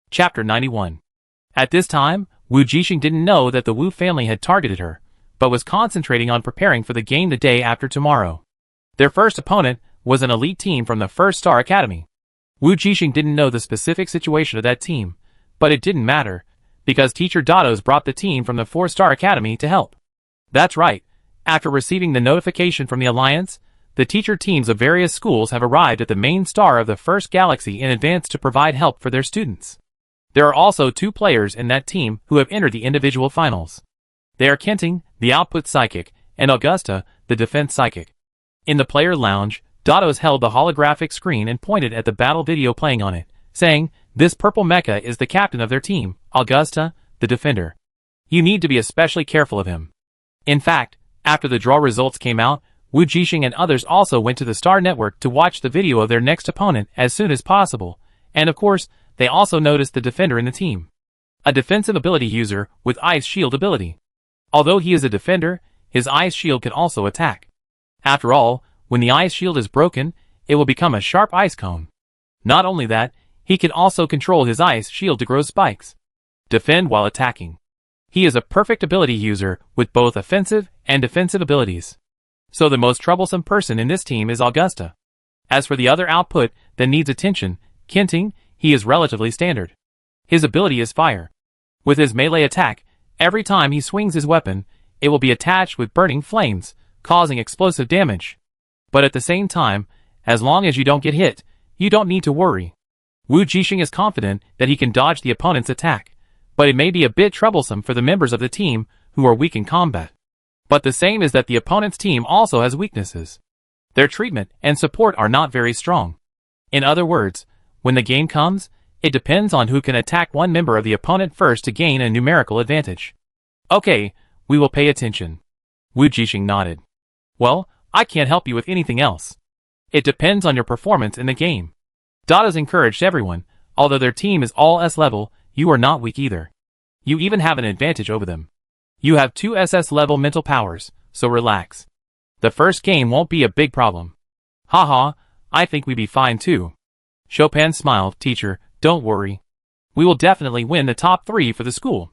Chapter 91. At this time, Wu Jixing didn't know that the Wu family had targeted her, but was concentrating on preparing for the game the day after tomorrow. Their first opponent was an elite team from the First Star Academy. Wu Jixing didn't know the specific situation of that team, but it didn't matter, because Teacher Dados brought the team from the 4-Star Academy to help. That's right, after receiving the notification from the Alliance, the teacher teams of various schools have arrived at the main star of the first galaxy in advance to provide help for their students. There are also 2 players in that team who have entered the individual finals. They are Kenting, the output psychic, and Augusta, the defense psychic. In the player lounge, Dados held the holographic screen and pointed at the battle video playing on it, saying, "This purple mecha is the captain of their team, Augusta, the defender. You need to be especially careful of him." In fact, after the draw results came out, Wu Jixing and others also went to the Star Network to watch the video of their next opponent as soon as possible, and of course, they also noticed the defender in the team. A defensive ability user with Ice Shield ability. Although he is a defender, his Ice Shield can also attack. After all, when the Ice Shield is broken, it will become a sharp ice cone. Not only that, he can also control his Ice Shield to grow spikes. Defend while attacking. He is a perfect ability user with both offensive and defensive abilities. So the most troublesome person in this team is Augusta. As for the other output that needs attention, Kenting, he is relatively standard. His ability is fire. With his melee attack, every time he swings his weapon, it will be attached with burning flames, causing explosive damage. But at the same time, as long as you don't get hit, you don't need to worry. Wu Jixing is confident that he can dodge the opponent's attack, but it may be a bit troublesome for the members of the team who are weak in combat. But the same is that the opponent's team also has weaknesses. Their treatment and support are not very strong. In other words, when the game comes, it depends on who can attack one member of the opponent first to gain a numerical advantage. Okay, we will pay attention. Wu Jixing nodded. Well, I can't help you with anything else. It depends on your performance in the game. Dados encouraged everyone, although their team is all S level, you are not weak either. You even have an advantage over them. You have 2 SS level mental powers, so relax. The first game won't be a big problem. Haha, I think we'd be fine too. Chopin smiled, "Teacher, don't worry. We will definitely win the top 3 for the school."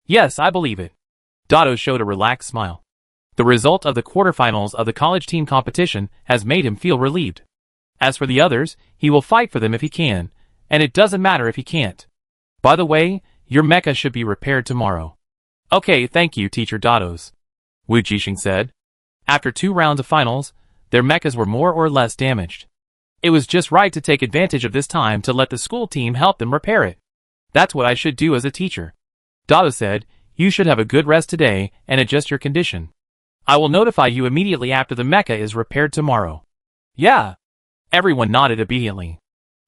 "Yes, I believe it." Dados showed a relaxed smile. The result of the quarterfinals of the college team competition has made him feel relieved. As for the others, he will fight for them if he can, and it doesn't matter if he can't. By the way, your mecha should be repaired tomorrow. Okay, thank you, Teacher Dados, Wu Jixing said. After 2 rounds of finals, their mechas were more or less damaged. It was just right to take advantage of this time to let the school team help them repair it. That's what I should do as a teacher. Dados said, "You should have a good rest today and adjust your condition. I will notify you immediately after the mecha is repaired tomorrow." "Yeah." Everyone nodded obediently.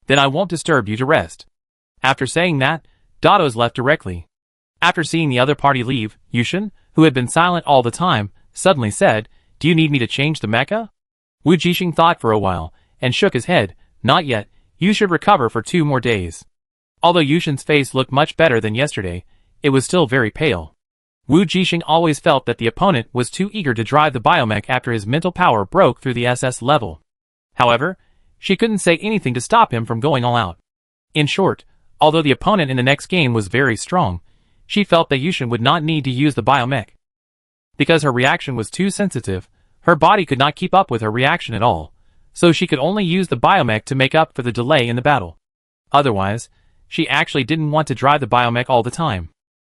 "Then I won't disturb you to rest." After saying that, Dados left directly. After seeing the other party leave, Yushin, who had been silent all the time, suddenly said, "Do you need me to change the mecha?" Wu Jixing thought for a while, and shook his head. "Not yet, you should recover for 2 more days." Although Yushin's face looked much better than yesterday, it was still very pale. Wu Jixing always felt that the opponent was too eager to drive the biomech after his mental power broke through the SS level. However, she couldn't say anything to stop him from going all out. In short, although the opponent in the next game was very strong, she felt that Yushin would not need to use the biomech. Because her reaction was too sensitive, her body could not keep up with her reaction at all, so she could only use the biomech to make up for the delay in the battle. Otherwise, she actually didn't want to drive the biomech all the time.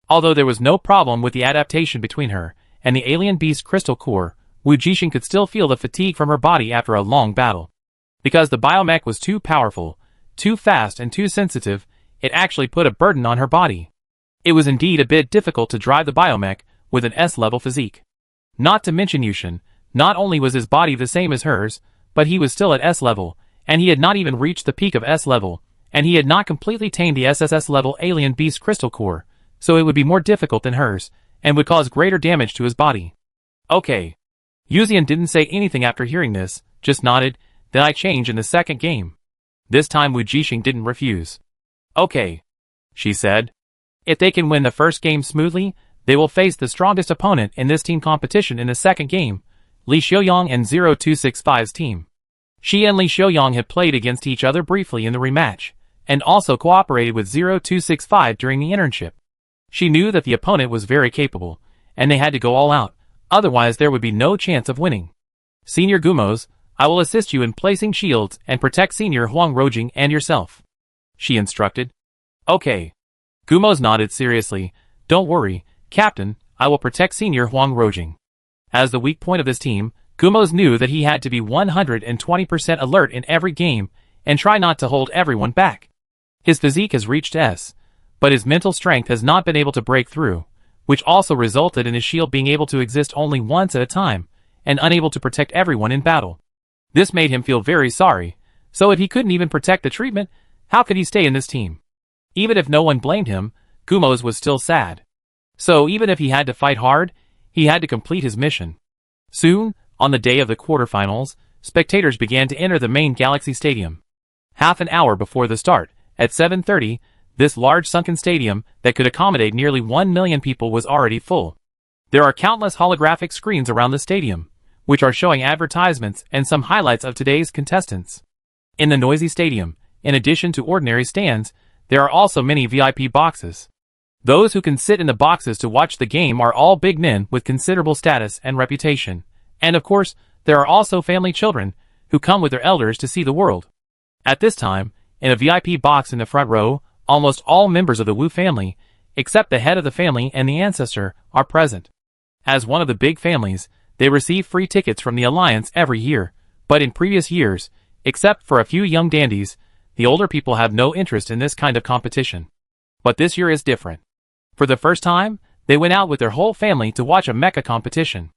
Although there was no problem with the adaptation between her and the alien beast crystal core, Wu Jixing could still feel the fatigue from her body after a long battle. Because the biomech was too powerful, too fast and too sensitive, it actually put a burden on her body. It was indeed a bit difficult to drive the biomech with an S-level physique. Not to mention Yushin, not only was his body the same as hers, but he was still at S-level, and he had not even reached the peak of S-level, and he had not completely tamed the SSS-level alien beast crystal core, so it would be more difficult than hers, and would cause greater damage to his body. Okay. Yuzian didn't say anything after hearing this, just nodded. "Then I change in the second game." This time Wu Jixing didn't refuse. "Okay," she said. "If they can win the first game smoothly, they will face the strongest opponent in this team competition in the second game, Li Xiaoyang and 0265's team." She and Li Xiaoyang had played against each other briefly in the rematch, and also cooperated with 0265 during the internship. She knew that the opponent was very capable, and they had to go all out, otherwise there would be no chance of winning. Senior Gumos, I will assist you in placing shields and protect Senior Huang Rojing and yourself, she instructed. Okay. Gumos nodded seriously. Don't worry, Captain, I will protect Senior Huang Rojing. As the weak point of this team, Gumos knew that he had to be 120% alert in every game and try not to hold everyone back. His physique has reached S, but his mental strength has not been able to break through, which also resulted in his shield being able to exist only once at a time and unable to protect everyone in battle. This made him feel very sorry, so if he couldn't even protect the treatment, how could he stay in this team? Even if no one blamed him, Gumos was still sad. So even if he had to fight hard, he had to complete his mission. Soon, on the day of the quarterfinals, spectators began to enter the main Galaxy Stadium. Half an hour before the start, at 7:30, this large sunken stadium that could accommodate nearly 1 million people was already full. There are countless holographic screens around the stadium, which are showing advertisements and some highlights of today's contestants. In the noisy stadium, in addition to ordinary stands, there are also many VIP boxes. Those who can sit in the boxes to watch the game are all big men with considerable status and reputation. And of course, there are also family children, who come with their elders to see the world. At this time, in a VIP box in the front row, almost all members of the Wu family, except the head of the family and the ancestor, are present. As one of the big families, they receive free tickets from the Alliance every year, but in previous years, except for a few young dandies, the older people have no interest in this kind of competition. But this year is different. For the first time, they went out with their whole family to watch a mecha competition.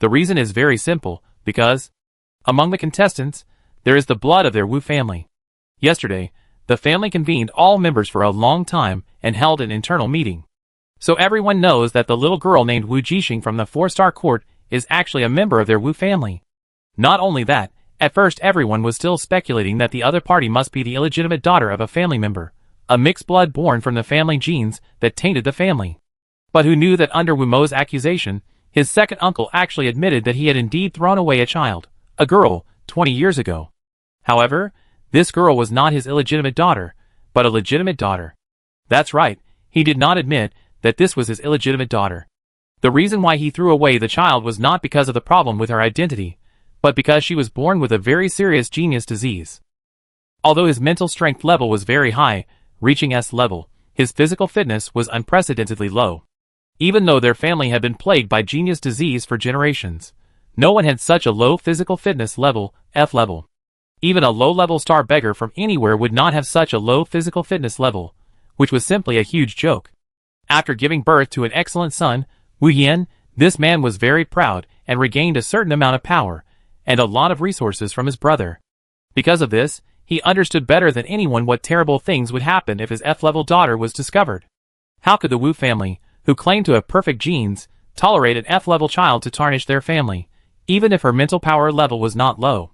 The reason is very simple, because among the contestants, there is the blood of their Wu family. Yesterday, the family convened all members for a long time and held an internal meeting. So everyone knows that the little girl named Wu Jixing from the 4-star court is actually a member of their Wu family. Not only that, at first everyone was still speculating that the other party must be the illegitimate daughter of a family member, a mixed blood born from the family genes that tainted the family. But who knew that under Wu Mo's accusation, his second uncle actually admitted that he had indeed thrown away a child, a girl, 20 years ago. However, this girl was not his illegitimate daughter, but a legitimate daughter. That's right, he did not admit that this was his illegitimate daughter. The reason why he threw away the child was not because of the problem with her identity, but because she was born with a very serious genius disease. Although his mental strength level was very high, reaching S level, his physical fitness was unprecedentedly low. Even though their family had been plagued by genius disease for generations, no one had such a low physical fitness level, F level. Even a low-level star beggar from anywhere would not have such a low physical fitness level, which was simply a huge joke. After giving birth to an excellent son, Wu Yan, this man was very proud and regained a certain amount of power and a lot of resources from his brother. Because of this, he understood better than anyone what terrible things would happen if his F-level daughter was discovered. How could the Wu family, who claimed to have perfect genes, tolerate an F-level child to tarnish their family, even if her mental power level was not low?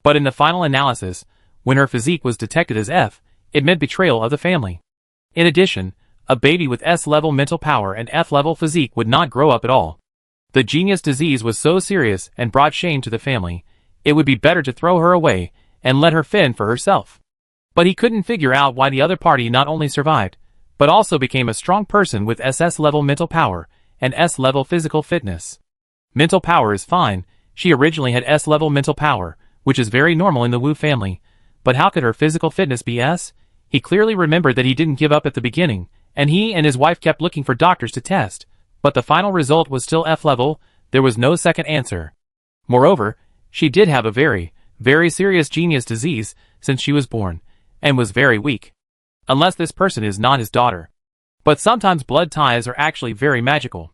But in the final analysis, when her physique was detected as F, it meant betrayal of the family. In addition, a baby with S-level mental power and F-level physique would not grow up at all. The genius disease was so serious and brought shame to the family, it would be better to throw her away and let her fend for herself. But he couldn't figure out why the other party not only survived, but also became a strong person with SS-level mental power and S-level physical fitness. Mental power is fine, she originally had S-level mental power, which is very normal in the Wu family, but how could her physical fitness be S? He clearly remembered that he didn't give up at the beginning, and he and his wife kept looking for doctors to test, but the final result was still F level. There was no second answer. Moreover, she did have a very, very serious genius disease since she was born, and was very weak. Unless this person is not his daughter. But sometimes blood ties are actually very magical.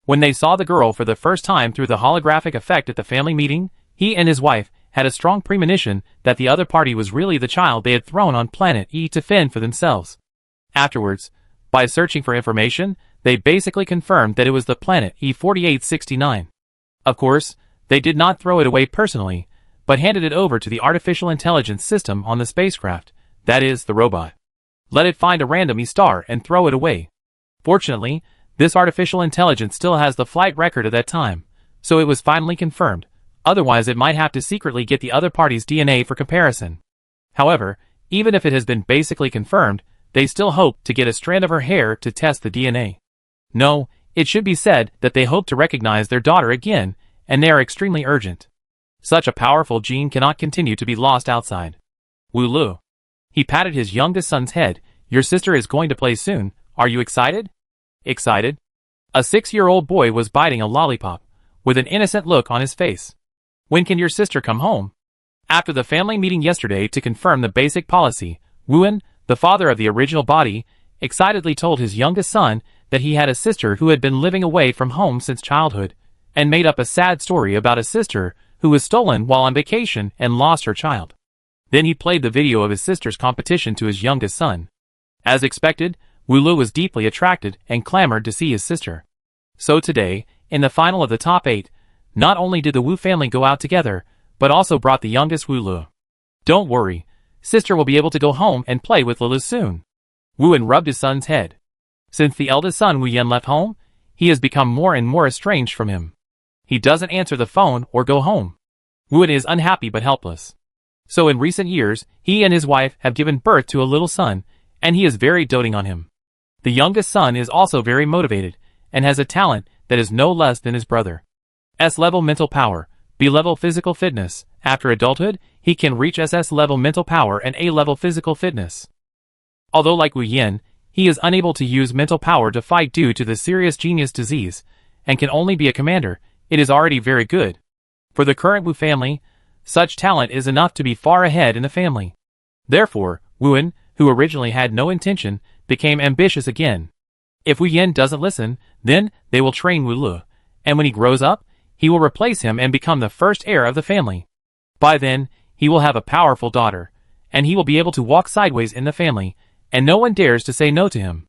When they saw the girl for the first time through the holographic effect at the family meeting, he and his wife had a strong premonition that the other party was really the child they had thrown on planet E to fend for themselves. Afterwards, by searching for information, they basically confirmed that it was the planet E4869. Of course, they did not throw it away personally, but handed it over to the artificial intelligence system on the spacecraft, that is, the robot. Let it find a random E-star and throw it away. Fortunately, this artificial intelligence still has the flight record of that time, so it was finally confirmed. Otherwise it might have to secretly get the other party's DNA for comparison. However, Even if it has been basically confirmed, they still hope to get a strand of her hair to test the DNA. No, it should be said that they hope to recognize their daughter again, and they are extremely urgent. Such a powerful gene cannot continue to be lost outside. Wu Lu. He patted his youngest son's head. Your sister is going to play soon. Are you excited? Excited? A 6-year-old boy was biting a lollipop, with an innocent look on his face. When can your sister come home? After the family meeting yesterday to confirm the basic policy, Wuan, the father of the original body, excitedly told his youngest son that he had a sister who had been living away from home since childhood, and made up a sad story about a sister who was stolen while on vacation and lost her child. Then he played the video of his sister's competition to his youngest son. As expected, Wu Lu was deeply attracted and clamored to see his sister. So today, in the final of the top 8, not only did the Wu family go out together, but also brought the youngest Wu Lu. Don't worry, sister will be able to go home and play with Lulu soon. Wuan rubbed his son's head. Since the eldest son Wu Yan left home, he has become more and more estranged from him. He doesn't answer the phone or go home. Wuan is unhappy but helpless. So in recent years, he and his wife have given birth to a little son, and he is very doting on him. The youngest son is also very motivated, and has a talent that is no less than his brother. S-level mental power, B-level physical fitness. After adulthood, he can reach SS-level mental power and A-level physical fitness. Although like Wu Yan, he is unable to use mental power to fight due to the serious genius disease, and can only be a commander, it is already very good. For the current Wu family, such talent is enough to be far ahead in the family. Therefore, Wuan, who originally had no intention, became ambitious again. If Wu Yan doesn't listen, then they will train Wu Lu, and when he grows up, he will replace him and become the first heir of the family. By then, he will have a powerful daughter, and he will be able to walk sideways in the family, and no one dares to say no to him.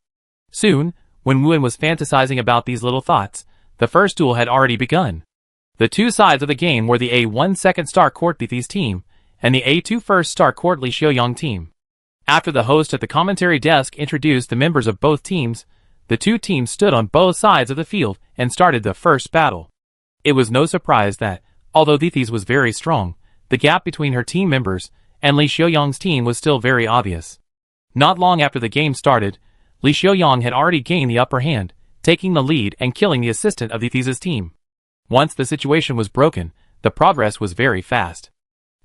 Soon, when Wuan was fantasizing about these little thoughts, the first duel had already begun. The two sides of the game were the A1 second star court Thithis team, and the A2 first star court Li Xiaoyang team. After the host at the commentary desk introduced the members of both teams, the two teams stood on both sides of the field and started the first battle. It was no surprise that, although Thithis was very strong, the gap between her team members and Li Xiaoyang's team was still very obvious. Not long after the game started, Li Xiaoyang had already gained the upper hand, taking the lead and killing the assistant of Thithis's team. Once the situation was broken, the progress was very fast.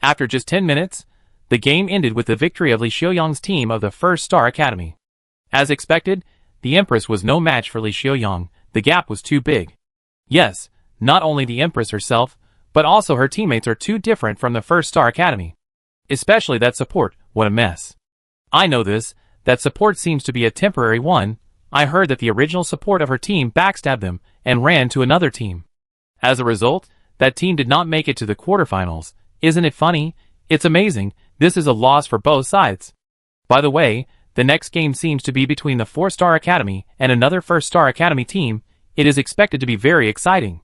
After just 10 minutes, the game ended with the victory of Li Xiaoyang's team of the First Star Academy. As expected, the Empress was no match for Li Xiaoyang. The gap was too big. Yes, not only the Empress herself, but also her teammates are too different from the First Star Academy. Especially that support, what a mess. I know this, that support seems to be a temporary one. I heard that the original support of her team backstabbed them and ran to another team. As a result, that team did not make it to the quarterfinals. Isn't it funny? It's amazing. This is a loss for both sides. By the way, the next game seems to be between the 4-Star Academy and another First Star Academy team. It is expected to be very exciting.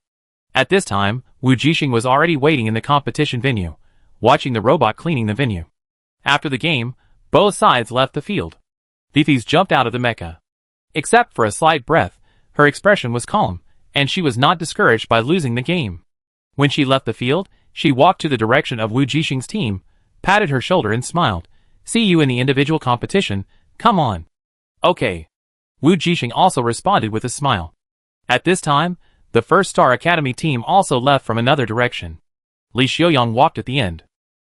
At this time, Wu Jixing was already waiting in the competition venue, watching the robot cleaning the venue. After the game, both sides left the field. Thithis jumped out of the mecha. Except for a slight breath, her expression was calm, and she was not discouraged by losing the game. When she left the field, she walked to the direction of Wu Jixing's team, patted her shoulder and smiled. See you in the individual competition, come on. Okay. Wu Jixing also responded with a smile. At this time, the First Star Academy team also left from another direction. Li Xiaoyang walked at the end.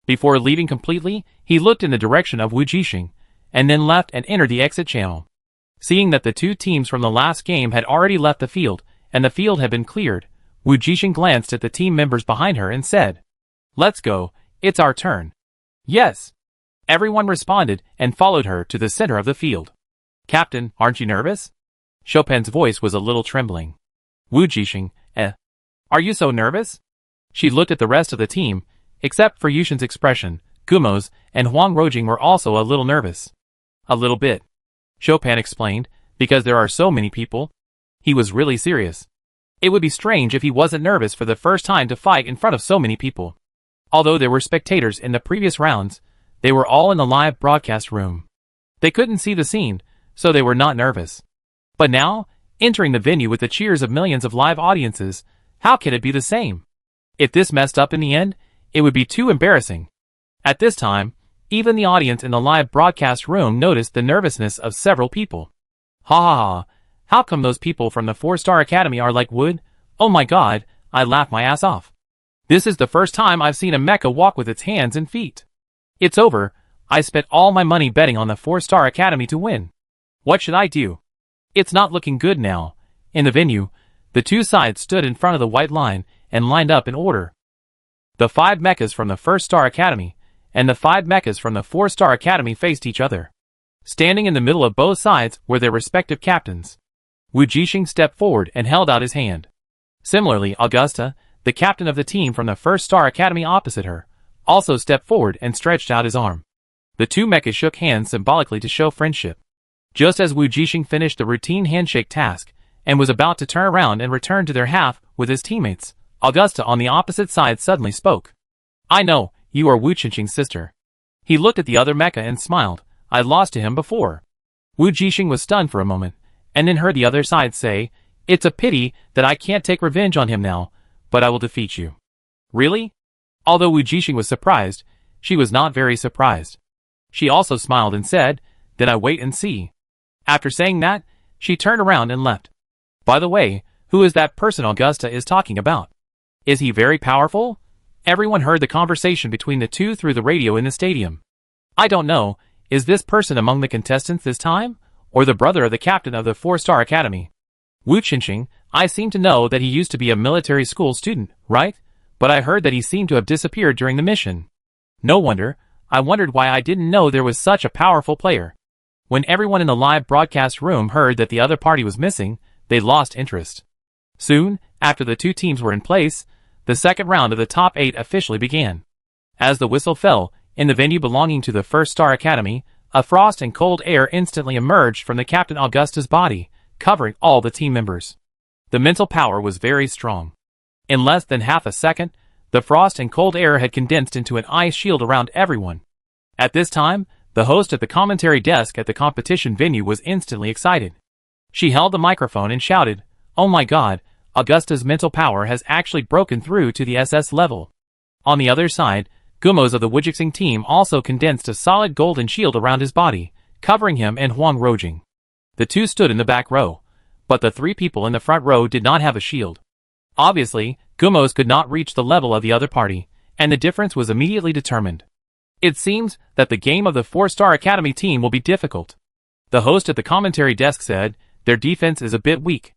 Before leaving completely, he looked in the direction of Wu Jixing, and then left and entered the exit channel. Seeing that the two teams from the last game had already left the field, and the field had been cleared, Wu Jixing glanced at the team members behind her and said, "Let's go, it's our turn." Yes. Everyone responded and followed her to the center of the field. Captain, aren't you nervous? Chopin's voice was a little trembling. Wu Jixing, are you so nervous? She looked at the rest of the team, except for Yushin's expression. Gumo's and Huang Rojing were also a little nervous. A little bit. Chopin explained, because there are so many people. He was really serious. It would be strange if he wasn't nervous for the first time to fight in front of so many people. Although there were spectators in the previous rounds, they were all in the live broadcast room. They couldn't see the scene, so they were not nervous. But now, entering the venue with the cheers of millions of live audiences, how can it be the same? If this messed up in the end, it would be too embarrassing. At this time, Even the audience in the live broadcast room noticed the nervousness of several people. Ha ha ha, how come those people from the 4-Star Academy are like wood? Oh my god, I laughed my ass off. This is the first time I've seen a mecha walk with its hands and feet. It's over, I spent all my money betting on the 4-Star Academy to win. What should I do? It's not looking good now. In the venue, the two sides stood in front of the white line and lined up in order. The 5 mechas from the 1-Star Academy and the 5 mechas from the 4-Star Academy faced each other. Standing in the middle of both sides were their respective captains. Wu Jixing stepped forward and held out his hand. Similarly, Augusta, the captain of the team from the 1-Star Academy opposite her, also stepped forward and stretched out his arm. The two mechas shook hands symbolically to show friendship. Just as Wu Jixing finished the routine handshake task and was about to turn around and return to their half with his teammates, Augusta on the opposite side suddenly spoke. I know, you are Wu Jixing's sister. He looked at the other mecha and smiled. I lost to him before. Wu Jixing was stunned for a moment, and then heard the other side say, it's a pity that I can't take revenge on him now, but I will defeat you. Really? Although Wu Jixing was surprised, she was not very surprised. She also smiled and said, then I wait and see. After saying that, she turned around and left. By the way, who is that person Augusta is talking about? Is he very powerful? Everyone heard the conversation between the two through the radio in the stadium. I don't know, is this person among the contestants this time? Or the brother of the captain of the 4-Star Academy? Wu Jixing, I seem to know that he used to be a military school student, right? But I heard that he seemed to have disappeared during the mission. No wonder, I wondered why I didn't know there was such a powerful player. When everyone in the live broadcast room heard that the other party was missing, they lost interest. Soon, after the two teams were in place, the second round of the top 8 officially began. As the whistle fell, in the venue belonging to the 1-Star Academy, a frost and cold air instantly emerged from the Captain Augusta's body, covering all the team members. The mental power was very strong. In less than half a second, the frost and cold air had condensed into an ice shield around everyone. At this time, the host at the commentary desk at the competition venue was instantly excited. She held the microphone and shouted, oh my god, Augusta's mental power has actually broken through to the SS level. On the other side, Gummo's of the Wu Jixing team also condensed a solid golden shield around his body, covering him and Huang Rojing. The two stood in the back row, but the 3 people in the front row did not have a shield. Obviously, Gummo's could not reach the level of the other party, and the difference was immediately determined. It seems that the game of the 4-Star Academy team will be difficult. The host at the commentary desk said, their defense is a bit weak.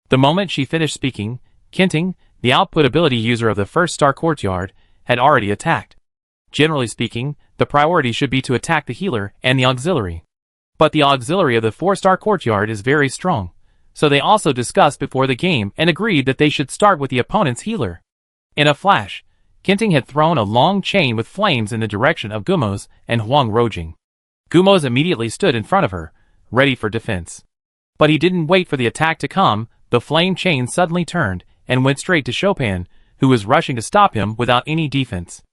The moment she finished speaking, Kinting, the output ability user of the 1-Star Courtyard, had already attacked. Generally speaking, the priority should be to attack the healer and the auxiliary. But the auxiliary of the 4-Star Courtyard is very strong, so they also discussed before the game and agreed that they should start with the opponent's healer. In a flash, Kinting had thrown a long chain with flames in the direction of Gummo's and Huang Rojing. Gummo's immediately stood in front of her, ready for defense. But he didn't wait for the attack to come. The flame chain suddenly turned and went straight to Chopin, who was rushing to stop him without any defense.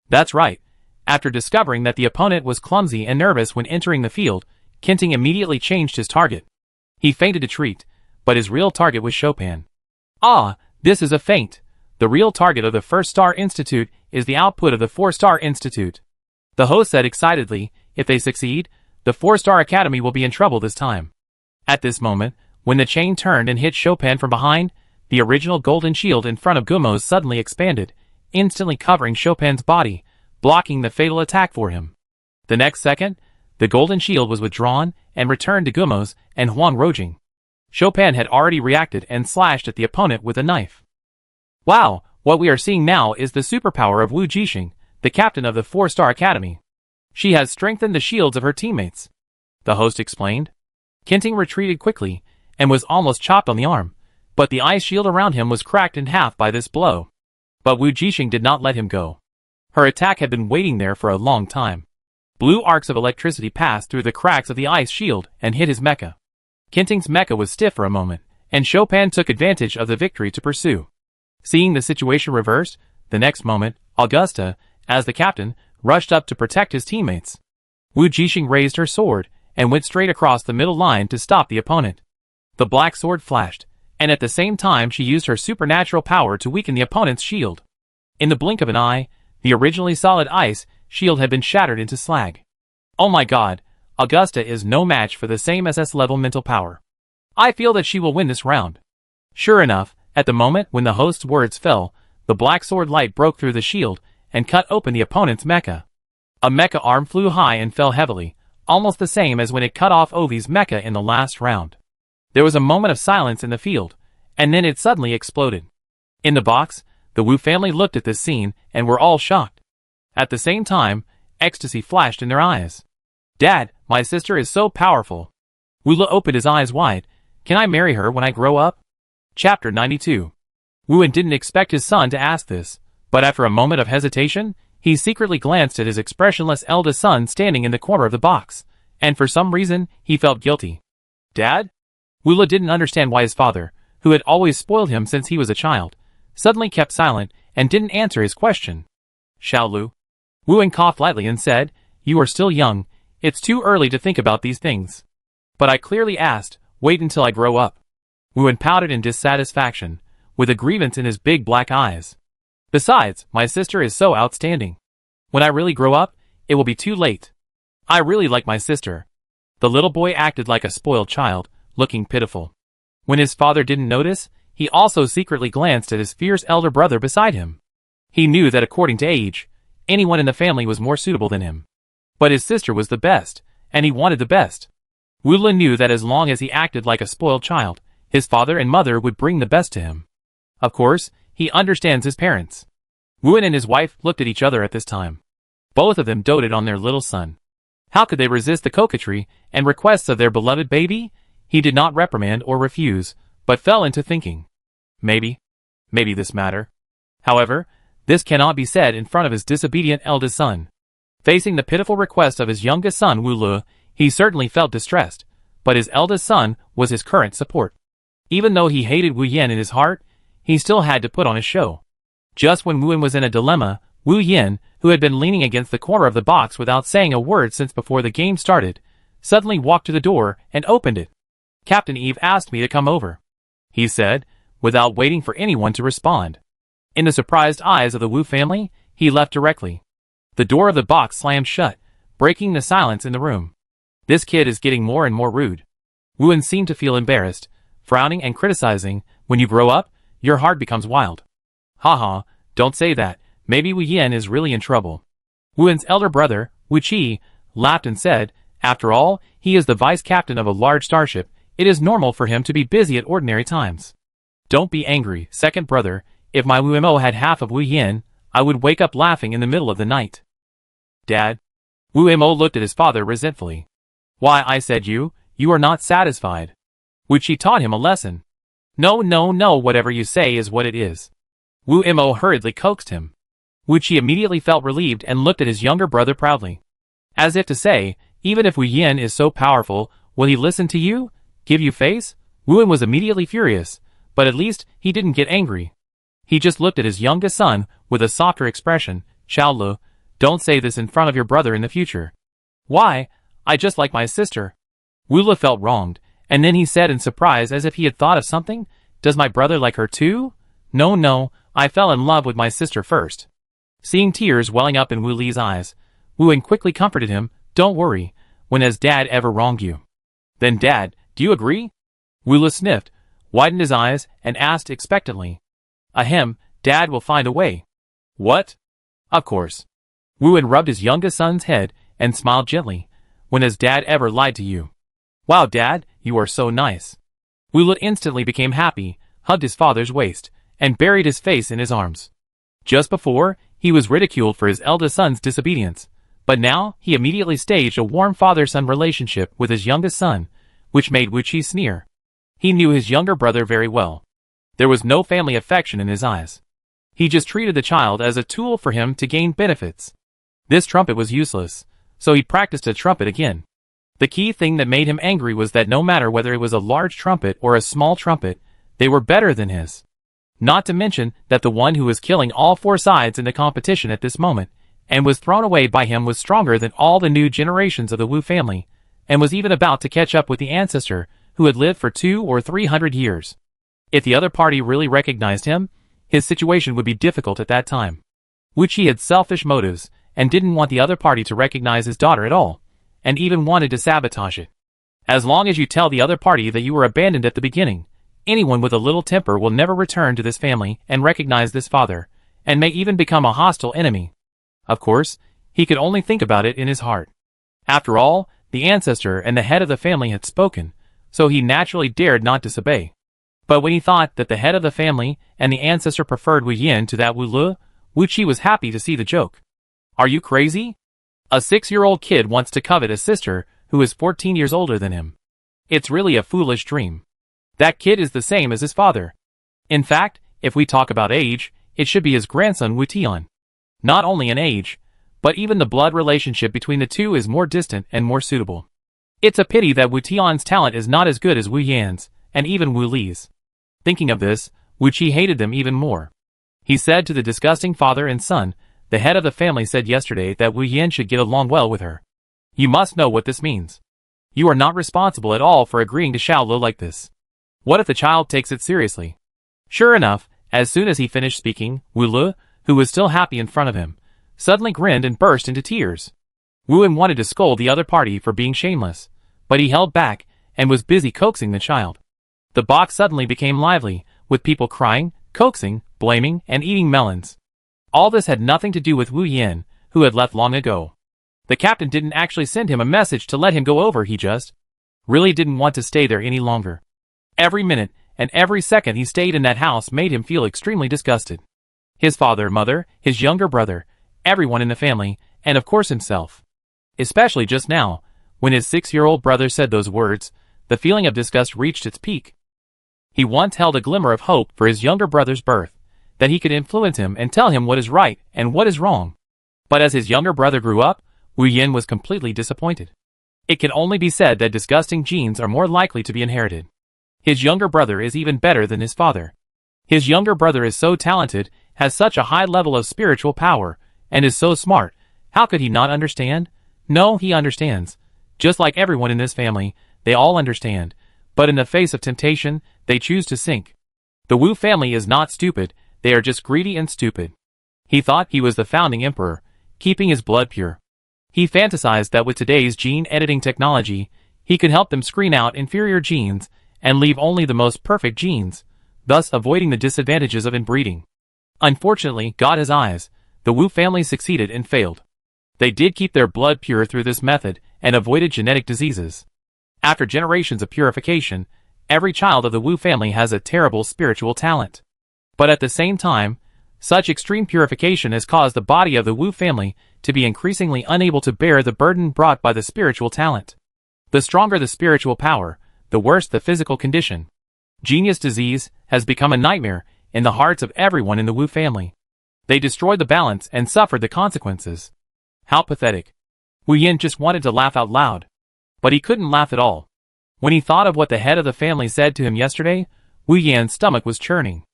That's right. After discovering that the opponent was clumsy and nervous when entering the field, Kinting immediately changed his target. He feinted a retreat, but his real target was Chopin. Ah, this is a feint. The real target of the 1-Star Institute is the output of the 4-Star Institute. The host said excitedly, if they succeed, the 4-Star Academy will be in trouble this time. At this moment, when the chain turned and hit Chopin from behind, the original golden shield in front of Gummo's suddenly expanded, instantly covering Chopin's body, blocking the fatal attack for him. The next second, the golden shield was withdrawn and returned to Gummo's and Huang Rojing. Chopin had already reacted and slashed at the opponent with a knife. Wow, what we are seeing now is the superpower of Wu Jixing, the captain of the 4-Star Academy. She has strengthened the shields of her teammates, the host explained. Kinting retreated quickly and was almost chopped on the arm, but the ice shield around him was cracked in half by this blow. But Wu Jixing did not let him go. Her attack had been waiting there for a long time. Blue arcs of electricity passed through the cracks of the ice shield and hit his mecha. Kinting's mecha was stiff for a moment, and Chopin took advantage of the victory to pursue. Seeing the situation reversed, the next moment, Augusta, as the captain, rushed up to protect his teammates. Wu Jixing raised her sword and went straight across the middle line to stop the opponent. The black sword flashed, and at the same time she used her supernatural power to weaken the opponent's shield. In the blink of an eye, the originally solid ice shield had been shattered into slag. Oh my god, Augusta is no match for the same SS-level mental power. I feel that she will win this round. Sure enough, at the moment when the host's words fell, the black sword light broke through the shield and cut open the opponent's mecha. A mecha arm flew high and fell heavily, almost the same as when it cut off Ovi's mecha in the last round. There was a moment of silence in the field, and then it suddenly exploded. In the box, the Wu family looked at this scene and were all shocked. At the same time, ecstasy flashed in their eyes. Dad, my sister is so powerful. Wu opened his eyes wide. Can I marry her when I grow up? Chapter 92. Wu didn't expect his son to ask this, but after a moment of hesitation, he secretly glanced at his expressionless eldest son standing in the corner of the box, and for some reason, he felt guilty. Dad? Wu didn't understand why his father, who had always spoiled him since he was a child, suddenly kept silent and didn't answer his question. Xiaolu. Wu coughed lightly and said, You are still young, it's too early to think about these things. But I clearly asked, wait until I grow up. Wu pouted in dissatisfaction, with a grievance in his big black eyes. Besides, my sister is so outstanding. When I really grow up, it will be too late. I really like my sister. The little boy acted like a spoiled child, looking pitiful. When his father didn't notice, he also secretly glanced at his fierce elder brother beside him. He knew that according to age, anyone in the family was more suitable than him. But his sister was the best, and he wanted the best. Wu knew that as long as he acted like a spoiled child, his father and mother would bring the best to him. Of course, he understands his parents. Wu and his wife looked at each other at this time. Both of them doted on their little son. How could they resist the coquetry and requests of their beloved baby? He did not reprimand or refuse, but fell into thinking. Maybe this matter. However, this cannot be said in front of his disobedient eldest son. Facing the pitiful request of his youngest son Wu, he certainly felt distressed, but his eldest son was his current support. Even though he hated Wu Yin in his heart, he still had to put on a show. Just when Wu was in a dilemma, Wu Yin, who had been leaning against the corner of the box without saying a word since before the game started, suddenly walked to the door and opened it. Captain Eve asked me to come over, he said, without waiting for anyone to respond. In the surprised eyes of the Wu family, he left directly. The door of the box slammed shut, breaking the silence in the room. This kid is getting more and more rude. Wu seemed to feel embarrassed, frowning and criticizing. When you grow up, your heart becomes wild. Haha, don't say that, maybe Wu Yin is really in trouble. Wu's elder brother, Wu Qi, laughed and said, after all, he is the vice captain of a large starship, it is normal for him to be busy at ordinary times. Don't be angry, second brother, if my Wu Mo had half of Wu Yin, I would wake up laughing in the middle of the night. Dad? Wu Mo looked at his father resentfully. Why, I said you are not satisfied. Wu Qi taught him a lesson. No, whatever you say is what it is. Wu Mo hurriedly coaxed him. Wu Qi immediately felt relieved and looked at his younger brother proudly. As if to say, even if Wu Yin is so powerful, will he listen to you? Give you face? Wu was immediately furious, but at least he didn't get angry. He just looked at his youngest son with a softer expression. Xiaolu, don't say this in front of your brother in the future. Why? I just like my sister. Wu felt wronged, and then he said in surprise as if he had thought of something, does my brother like her too? No, I fell in love with my sister first. Seeing tears welling up in Wu Li's eyes, Wu quickly comforted him, don't worry, when has Dad ever wronged you? Then Dad, do you agree? Wu sniffed, widened his eyes, and asked expectantly. Ahem, Dad will find a way. What? Of course. Wu rubbed his youngest son's head and smiled gently. When has Dad ever lied to you? Wow, Dad, you are so nice. Wu instantly became happy, hugged his father's waist, and buried his face in his arms. Just before, he was ridiculed for his eldest son's disobedience, but now he immediately staged a warm father-son relationship with his youngest son, which made Wu Qi sneer. He knew his younger brother very well. There was no family affection in his eyes. He just treated the child as a tool for him to gain benefits. This trumpet was useless, so he practiced a trumpet again. The key thing that made him angry was that no matter whether it was a large trumpet or a small trumpet, they were better than his. Not to mention that the one who was killing all four sides in the competition at this moment, and was thrown away by him was stronger than all the new generations of the Wu family, and was even about to catch up with the ancestor who had lived for 200 or 300 years. If the other party really recognized him, his situation would be difficult at that time. Wu Qi had selfish motives, and didn't want the other party to recognize his daughter at all, and even wanted to sabotage it. As long as you tell the other party that you were abandoned at the beginning, anyone with a little temper will never return to this family and recognize this father, and may even become a hostile enemy. Of course, he could only think about it in his heart. After all, the ancestor and the head of the family had spoken, so he naturally dared not disobey. But when he thought that the head of the family and the ancestor preferred Wu Yin to that Wu Le, Wu Qi was happy to see the joke. Are you crazy? A 6-year-old kid wants to covet a sister who is 14 years older than him. It's really a foolish dream. That kid is the same as his father. In fact, if we talk about age, it should be his grandson Wu Tian. Not only in age, but even the blood relationship between the two is more distant and more suitable. It's a pity that Wu Tian's talent is not as good as Wu Yan's, and even Wu Li's. Thinking of this, Wu Qi hated them even more. He said to the disgusting father and son, the head of the family said yesterday that Wu Yan should get along well with her. You must know what this means. You are not responsible at all for agreeing to Xiao Lo like this. What if the child takes it seriously? Sure enough, as soon as he finished speaking, Wu Le, who was still happy in front of him, suddenly grinned and burst into tears. Wu Yan wanted to scold the other party for being shameless, but he held back and was busy coaxing the child. The box suddenly became lively, with people crying, coaxing, blaming, and eating melons. All this had nothing to do with Wu Yan, who had left long ago. The captain didn't actually send him a message to let him go over, he just really didn't want to stay there any longer. Every minute and every second he stayed in that house made him feel extremely disgusted. His father, mother, his younger brother, everyone in the family, and of course himself. Especially just now, when his 6-year-old brother said those words, the feeling of disgust reached its peak. He once held a glimmer of hope for his younger brother's birth, that he could influence him and tell him what is right and what is wrong. But as his younger brother grew up, Wu Yan was completely disappointed. It can only be said that disgusting genes are more likely to be inherited. His younger brother is even better than his father. His younger brother is so talented, has such a high level of spiritual power, and is so smart. How could he not understand? No, he understands. Just like everyone in this family, they all understand. But in the face of temptation, they choose to sink. The Wu family is not stupid, they are just greedy and stupid. He thought he was the founding emperor, keeping his blood pure. He fantasized that with today's gene editing technology, he could help them screen out inferior genes and leave only the most perfect genes, thus avoiding the disadvantages of inbreeding. Unfortunately, God has eyes. The Wu family succeeded and failed. They did keep their blood pure through this method and avoided genetic diseases. After generations of purification, every child of the Wu family has a terrible spiritual talent. But at the same time, such extreme purification has caused the body of the Wu family to be increasingly unable to bear the burden brought by the spiritual talent. The stronger the spiritual power, the worse the physical condition. Genius disease has become a nightmare in the hearts of everyone in the Wu family. They destroyed the balance and suffered the consequences. How pathetic. Wu Yan just wanted to laugh out loud. But he couldn't laugh at all. When he thought of what the head of the family said to him yesterday, Wu Yan's stomach was churning.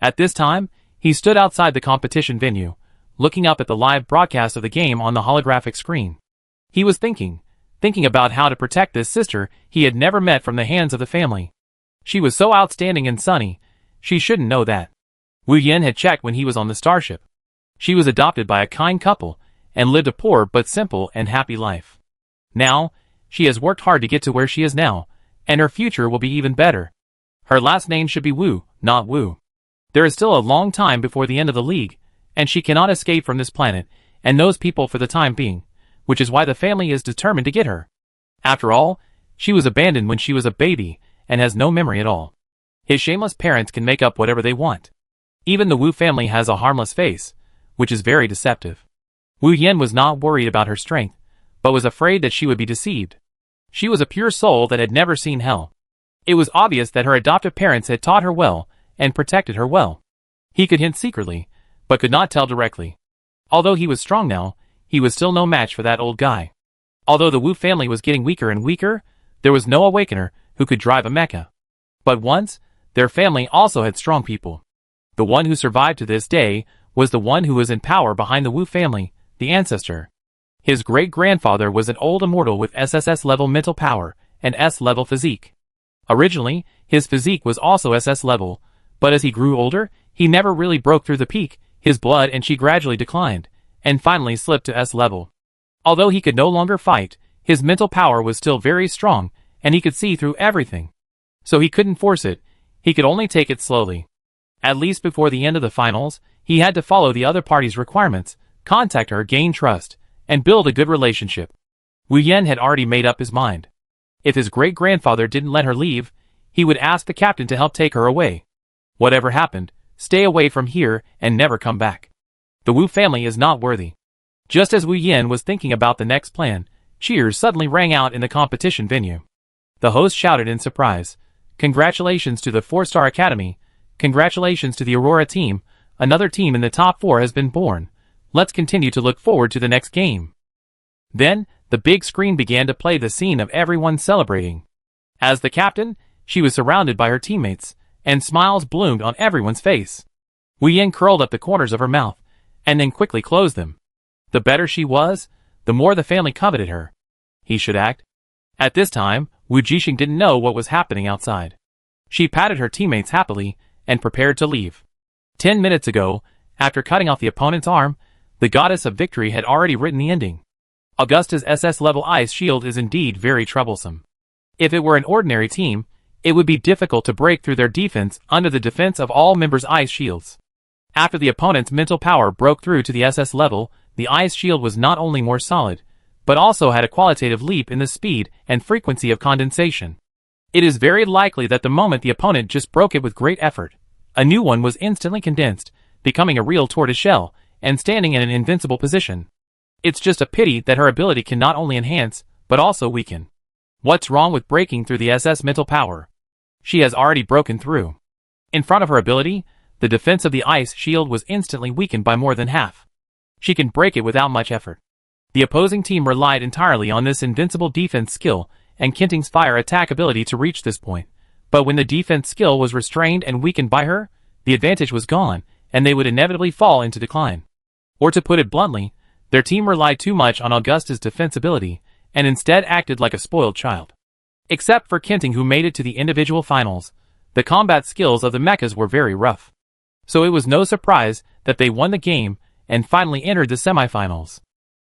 At this time, he stood outside the competition venue, looking up at the live broadcast of the game on the holographic screen. He was thinking about how to protect this sister he had never met from the hands of the family. She was so outstanding and sunny, she shouldn't know that. Wu Yan had checked when he was on the starship. She was adopted by a kind couple, and lived a poor but simple and happy life. Now, she has worked hard to get to where she is now, and her future will be even better. Her last name should be Wu, not Wu. There is still a long time before the end of the league, and she cannot escape from this planet, and those people for the time being, which is why the family is determined to get her. After all, she was abandoned when she was a baby, and has no memory at all. His shameless parents can make up whatever they want. Even the Wu family has a harmless face, which is very deceptive. Wu Yan was not worried about her strength, but was afraid that she would be deceived. She was a pure soul that had never seen hell. It was obvious that her adoptive parents had taught her well, and protected her well. He could hint secretly, but could not tell directly. Although he was strong now, he was still no match for that old guy. Although the Wu family was getting weaker and weaker, there was no awakener who could drive a mecha. But once, their family also had strong people. The one who survived to this day was the one who was in power behind the Wu family, the ancestor. His great-grandfather was an old immortal with SSS-level mental power and S-level physique. Originally, his physique was also SS-level, but as he grew older, he never really broke through the peak, his blood and chi gradually declined, and finally slipped to S level. Although he could no longer fight, his mental power was still very strong, and he could see through everything. So he couldn't force it, he could only take it slowly. At least before the end of the finals, he had to follow the other party's requirements, contact her, gain trust, and build a good relationship. Wu Yan had already made up his mind. If his great-grandfather didn't let her leave, he would ask the captain to help take her away. Whatever happened, stay away from here and never come back. The Wu family is not worthy. Just as Wu Yan was thinking about the next plan, cheers suddenly rang out in the competition venue. The host shouted in surprise, "Congratulations to the 4-Star Academy! Congratulations to the Aurora team! Another team in the top 4 has been born. Let's continue to look forward to the next game." Then, the big screen began to play the scene of everyone celebrating. As the captain, she was surrounded by her teammates, and smiles bloomed on everyone's face. Wu Yan curled up the corners of her mouth, and then quickly closed them. The better she was, the more the family coveted her. He should act. At this time, Wu Jixing didn't know what was happening outside. She patted her teammates happily, and prepared to leave. 10 minutes ago, after cutting off the opponent's arm, the goddess of victory had already written the ending. Augusta's SS-level ice shield is indeed very troublesome. If it were an ordinary team, it would be difficult to break through their defense under the defense of all members' ice shields. After the opponent's mental power broke through to the SS level, the ice shield was not only more solid, but also had a qualitative leap in the speed and frequency of condensation. It is very likely that the moment the opponent just broke it with great effort, a new one was instantly condensed, becoming a real tortoiseshell, and standing in an invincible position. It's just a pity that her ability can not only enhance, but also weaken. What's wrong with breaking through the SS mental power? She has already broken through. In front of her ability, the defense of the ice shield was instantly weakened by more than half. She can break it without much effort. The opposing team relied entirely on this invincible defense skill and Kenting's fire attack ability to reach this point, but when the defense skill was restrained and weakened by her, the advantage was gone, and they would inevitably fall into decline. Or to put it bluntly, their team relied too much on Augusta's defense ability, and instead acted like a spoiled child. Except for Kenting, who made it to the individual finals, the combat skills of the mechas were very rough. So it was no surprise that they won the game and finally entered the semifinals.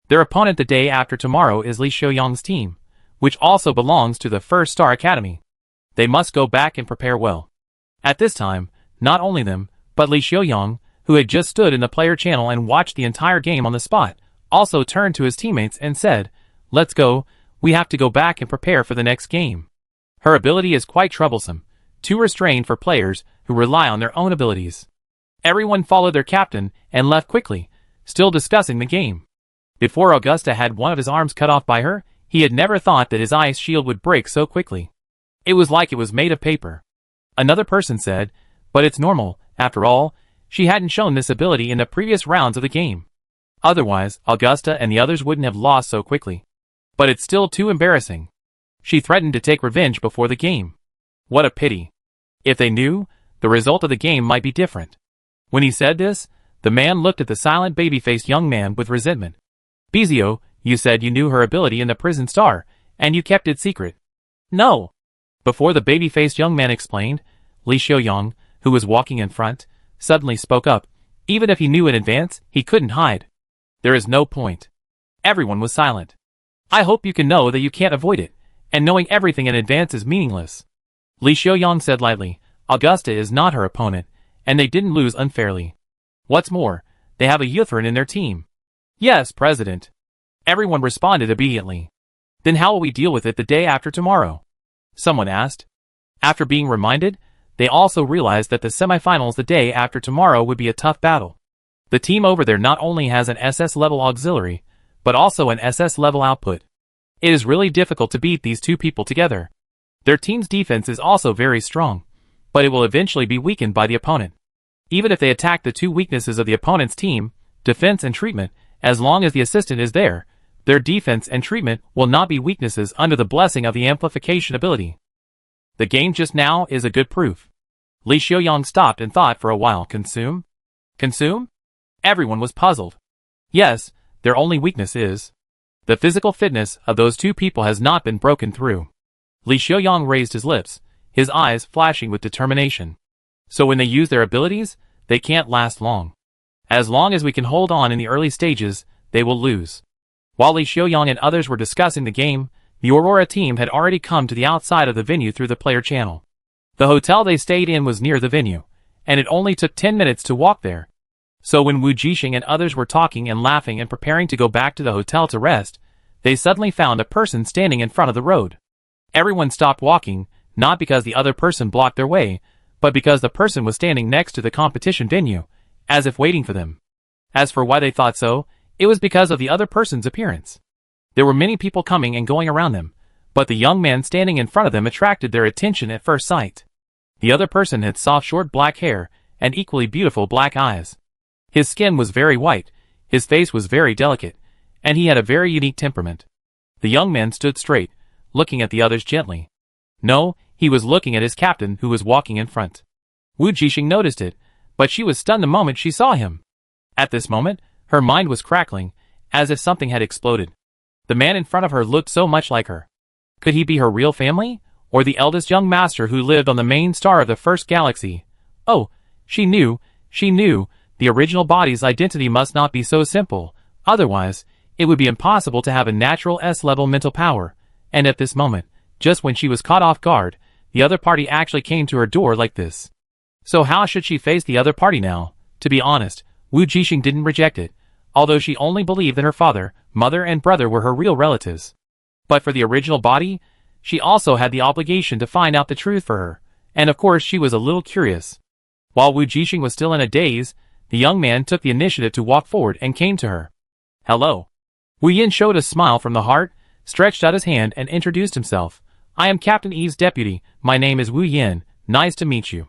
Their opponent the day after tomorrow is Li Xiaoyang's team, which also belongs to the 1-Star Academy. They must go back and prepare well. At this time, not only them, but Li Xiaoyang, who had just stood in the player channel and watched the entire game on the spot, also turned to his teammates and said, "Let's go, we have to go back and prepare for the next game." Her ability is quite troublesome, too restrained for players who rely on their own abilities. Everyone followed their captain and left quickly, still discussing the game. Before Augusta had one of his arms cut off by her, he had never thought that his ice shield would break so quickly. It was like it was made of paper. Another person said, "But it's normal, after all, she hadn't shown this ability in the previous rounds of the game. Otherwise, Augusta and the others wouldn't have lost so quickly. But it's still too embarrassing. She threatened to take revenge before the game. What a pity. If they knew, the result of the game might be different." When he said this, the man looked at the silent baby-faced young man with resentment. "Bizio, you said you knew her ability in the Prison Star, and you kept it secret." "No." Before the baby-faced young man explained, Li Xiaoyang, who was walking in front, suddenly spoke up. Even if he knew in advance, he couldn't hide. "There is no point." Everyone was silent. "I hope you can know that you can't avoid it, and knowing everything in advance is meaningless." Li Xiaoyang said lightly, "Augusta is not her opponent, and they didn't lose unfairly. What's more, they have a Yuthran in their team." "Yes, President." Everyone responded obediently. "Then how will we deal with it the day after tomorrow?" someone asked. After being reminded, they also realized that the semifinals the day after tomorrow would be a tough battle. The team over there not only has an SS-level auxiliary, but also an SS-level output. It is really difficult to beat these two people together. Their team's defense is also very strong, but it will eventually be weakened by the opponent. Even if they attack the two weaknesses of the opponent's team, defense and treatment, as long as the assistant is there, their defense and treatment will not be weaknesses under the blessing of the amplification ability. The game just now is a good proof. Li Xiaoyang stopped and thought for a while. Consume? Consume? Everyone was puzzled. Yes, their only weakness is the physical fitness of those two people has not been broken through. Li Xiaoyang raised his lips, his eyes flashing with determination. So when they use their abilities, they can't last long. As long as we can hold on in the early stages, they will lose. While Li Xiaoyang and others were discussing the game, the Aurora team had already come to the outside of the venue through the player channel. The hotel they stayed in was near the venue, and it only took 10 minutes to walk there. So when Wu Jixing and others were talking and laughing and preparing to go back to the hotel to rest, they suddenly found a person standing in front of the road. Everyone stopped walking, not because the other person blocked their way, but because the person was standing next to the competition venue, as if waiting for them. As for why they thought so, it was because of the other person's appearance. There were many people coming and going around them, but the young man standing in front of them attracted their attention at first sight. The other person had soft short black hair and equally beautiful black eyes. His skin was very white, his face was very delicate, and he had a very unique temperament. The young man stood straight, looking at the others gently. No, he was looking at his captain who was walking in front. Wu Jixing noticed it, but she was stunned the moment she saw him. At this moment, her mind was crackling, as if something had exploded. The man in front of her looked so much like her. Could he be her real family, or the eldest young master who lived on the main star of the first galaxy? Oh, she knew, the original body's identity must not be so simple, otherwise, it would be impossible to have a natural S-level mental power, and at this moment, just when she was caught off guard, the other party actually came to her door like this. So how should she face the other party now? To be honest, Wu Jixing didn't reject it, although she only believed that her father, mother and brother were her real relatives. But for the original body, she also had the obligation to find out the truth for her, and of course she was a little curious. While Wu Jixing was still in a daze, the young man took the initiative to walk forward and came to her. Hello. Wu Yin showed a smile from the heart, stretched out his hand and introduced himself. I am Captain Yi's deputy, my name is Wu Yin, nice to meet you.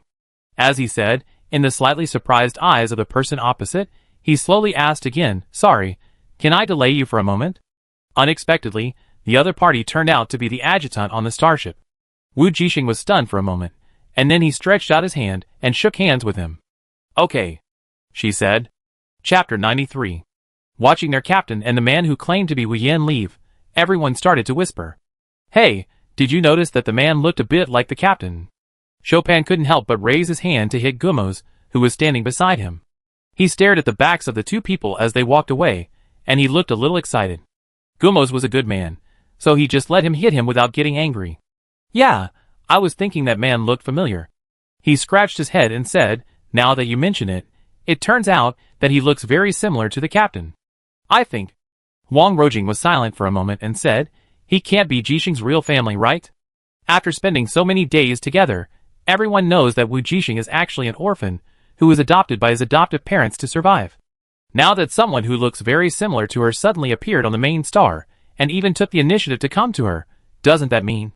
As he said, in the slightly surprised eyes of the person opposite, he slowly asked again, sorry, can I delay you for a moment? Unexpectedly, the other party turned out to be the adjutant on the starship. Wu Jixing was stunned for a moment, and then he stretched out his hand and shook hands with him. Okay, she said. Chapter 93. Watching their captain and the man who claimed to be Wu Yin leave, everyone started to whisper. Hey, did you notice that the man looked a bit like the captain? Chopin couldn't help but raise his hand to hit Gummo's, who was standing beside him. He stared at the backs of the two people as they walked away, and he looked a little excited. Gummo's was a good man, so he just let him hit him without getting angry. Yeah, I was thinking that man looked familiar. He scratched his head and said, now that you mention it, it turns out that he looks very similar to the captain. I think. Wang Rojing was silent for a moment and said, he can't be Jixing's real family, right? After spending so many days together, everyone knows that Wu Jixing is actually an orphan, who was adopted by his adoptive parents to survive. Now that someone who looks very similar to her suddenly appeared on the main star, and even took the initiative to come to her, doesn't that mean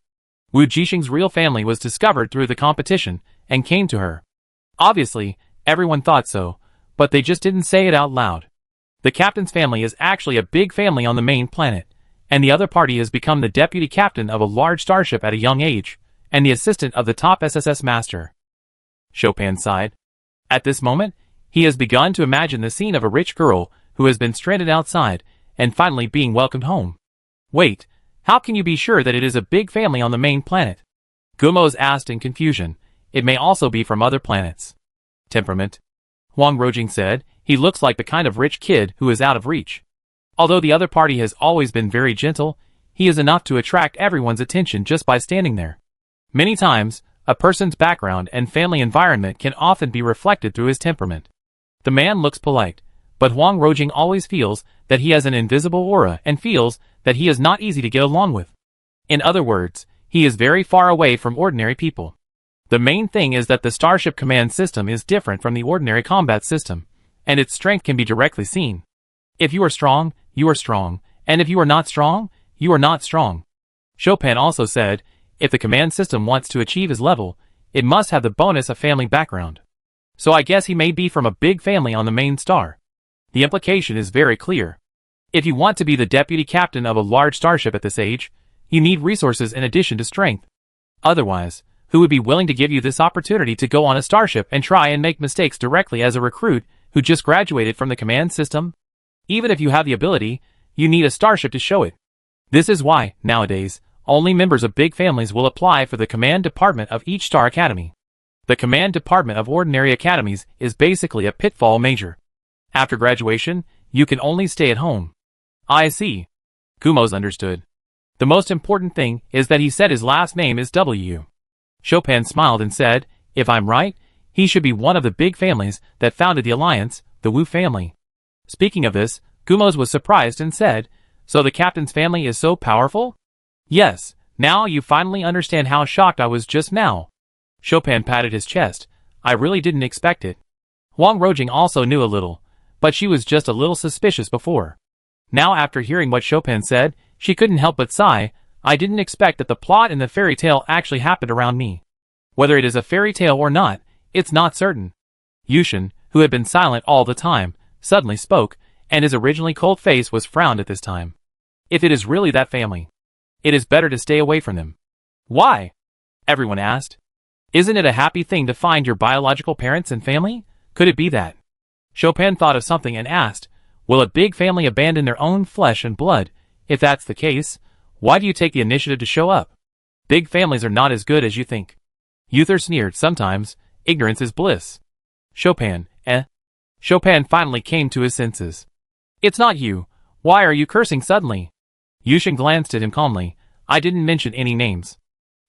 Wu Jixing's real family was discovered through the competition, and came to her? Obviously, everyone thought so, but they just didn't say it out loud. The captain's family is actually a big family on the main planet, and the other party has become the deputy captain of a large starship at a young age, and the assistant of the top SSS master. Chopin sighed. At this moment, he has begun to imagine the scene of a rich girl who has been stranded outside, and finally being welcomed home. Wait, how can you be sure that it is a big family on the main planet? Gummo's asked in confusion. It may also be from other planets. Temperament. Wang Rojing said, he looks like the kind of rich kid who is out of reach. Although the other party has always been very gentle, he is enough to attract everyone's attention just by standing there. Many times, a person's background and family environment can often be reflected through his temperament. The man looks polite, but Wang Rojing always feels that he has an invisible aura and feels that he is not easy to get along with. In other words, he is very far away from ordinary people. The main thing is that the Starship command system is different from the ordinary combat system, and its strength can be directly seen. If you are strong, you are strong, and if you are not strong, you are not strong. Chopin also said, if the command system wants to achieve his level, it must have the bonus of family background. So I guess he may be from a big family on the main star. The implication is very clear. If you want to be the deputy captain of a large starship at this age, you need resources in addition to strength. Otherwise, who would be willing to give you this opportunity to go on a starship and try and make mistakes directly as a recruit who just graduated from the command system? Even if you have the ability, you need a starship to show it. This is why, nowadays, only members of big families will apply for the command department of each star academy. The command department of ordinary academies is basically a pitfall major. After graduation, you can only stay at home. I see. Gumos understood. The most important thing is that he said his last name is W. Chopin smiled and said, if I'm right, he should be one of the big families that founded the alliance, the Wu family. Speaking of this, Gumos was surprised and said, so the captain's family is so powerful? Yes, now you finally understand how shocked I was just now. Chopin patted his chest. I really didn't expect it. Wang Rojing also knew a little, but she was just a little suspicious before. Now after hearing what Chopin said, she couldn't help but sigh. I didn't expect that the plot in the fairy tale actually happened around me. Whether it is a fairy tale or not, it's not certain. Yushin, who had been silent all the time, suddenly spoke, and his originally cold face was frowned at this time. If it is really that family, it is better to stay away from them. Why? Everyone asked. Isn't it a happy thing to find your biological parents and family? Could it be that? Chopin thought of something and asked, will a big family abandon their own flesh and blood? If that's the case, why do you take the initiative to show up? Big families are not as good as you think. Uther sneered. Sometimes, ignorance is bliss. Chopin, Chopin finally came to his senses. It's not you. Why are you cursing suddenly? Yushin glanced at him calmly. I didn't mention any names.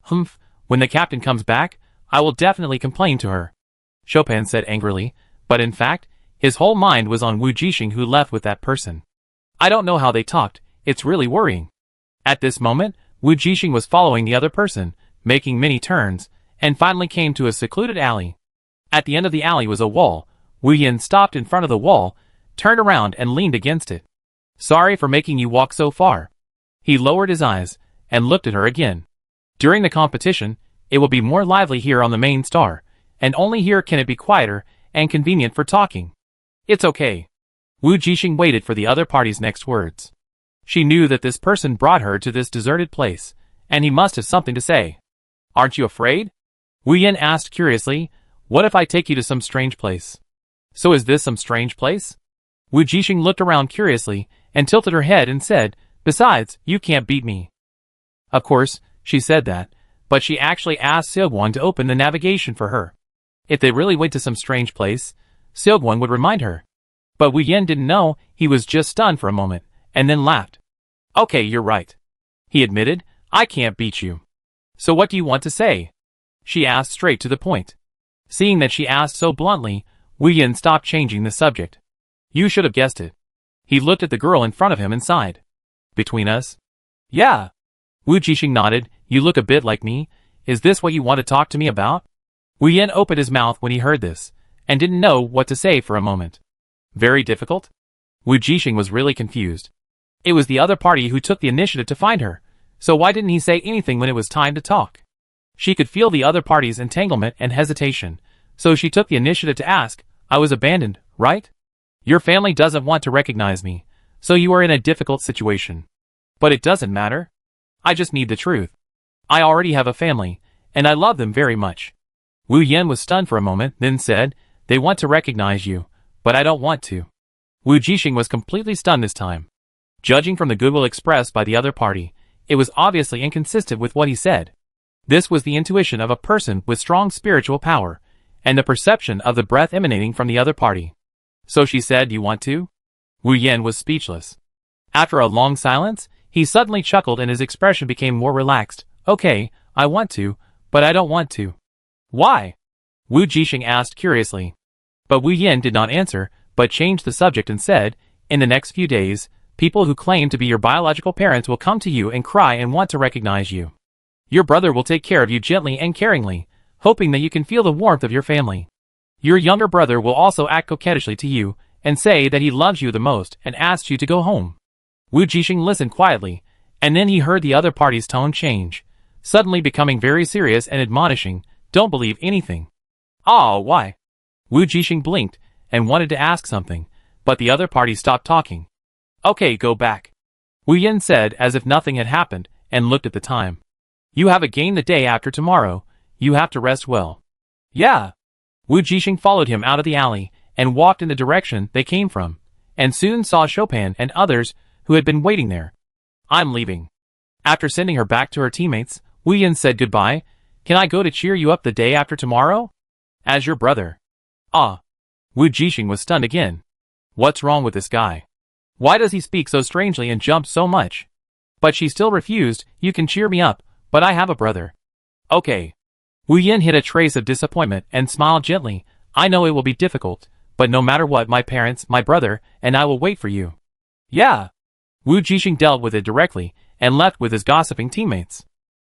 Humph, when the captain comes back, I will definitely complain to her. Chopin said angrily, but in fact, his whole mind was on Wu Jixing who left with that person. I don't know how they talked, it's really worrying. At this moment, Wu Jixing was following the other person, making many turns, and finally came to a secluded alley. At the end of the alley was a wall. Wu Yin stopped in front of the wall, turned around and leaned against it. Sorry for making you walk so far. He lowered his eyes, and looked at her again. During the competition, it will be more lively here on the main star, and only here can it be quieter and convenient for talking. It's okay. Wu Jixing waited for the other party's next words. She knew that this person brought her to this deserted place, and he must have something to say. Aren't you afraid? Wu Yin asked curiously, what if I take you to some strange place? So is this some strange place? Wu Jixing looked around curiously, and tilted her head and said, besides, you can't beat me. Of course, she said that, but she actually asked Seogwon to open the navigation for her. If they really went to some strange place, Seogwon would remind her. But Wu Yin didn't know, he was just stunned for a moment, and then laughed. Okay, you're right. He admitted, I can't beat you. So what do you want to say? She asked straight to the point. Seeing that she asked so bluntly, Wu Yin stopped changing the subject. You should have guessed it. He looked at the girl in front of him and sighed. Between us? Yeah. Wu Jixing nodded. You look a bit like me. Is this what you want to talk to me about? Wu Yin opened his mouth when he heard this, and didn't know what to say for a moment. Very difficult? Wu Jixing was really confused. It was the other party who took the initiative to find her, so why didn't he say anything when it was time to talk? She could feel the other party's entanglement and hesitation, so she took the initiative to ask, I was abandoned, right? Your family doesn't want to recognize me, so you are in a difficult situation. But it doesn't matter. I just need the truth. I already have a family, and I love them very much. Wu Yin was stunned for a moment, then said, they want to recognize you, but I don't want to. Wu Jixing was completely stunned this time. Judging from the goodwill expressed by the other party, it was obviously inconsistent with what he said. This was the intuition of a person with strong spiritual power, and the perception of the breath emanating from the other party. So she said, you want to? Wu Yin was speechless. After a long silence, he suddenly chuckled and his expression became more relaxed. Okay, I want to, but I don't want to. Why? Wu Jixing asked curiously. But Wu Yin did not answer, but changed the subject and said, in the next few days, people who claim to be your biological parents will come to you and cry and want to recognize you. Your brother will take care of you gently and caringly, hoping that you can feel the warmth of your family. Your younger brother will also act coquettishly to you, and say that he loves you the most and asks you to go home. Wu Jixing listened quietly, and then he heard the other party's tone change, suddenly becoming very serious and admonishing, don't believe anything. Ah, why? Wu Jixing blinked, and wanted to ask something, but the other party stopped talking. Okay, go back. Wu Yin said as if nothing had happened, and looked at the time. You have a game the day after tomorrow, you have to rest well. Yeah. Wu Jixing followed him out of the alley, and walked in the direction they came from, and soon saw Chopin and others who had been waiting there. I'm leaving. After sending her back to her teammates, Wu Yin said goodbye. Can I go to cheer you up the day after tomorrow? As your brother. Ah. Wu Jixing was stunned again. What's wrong with this guy? Why does he speak so strangely and jump so much? But she still refused. You can cheer me up, but I have a brother. Okay. Wu Yin hid a trace of disappointment and smiled gently. I know it will be difficult, but no matter what, my parents, my brother, and I will wait for you. Yeah. Wu Jixing dealt with it directly and left with his gossiping teammates.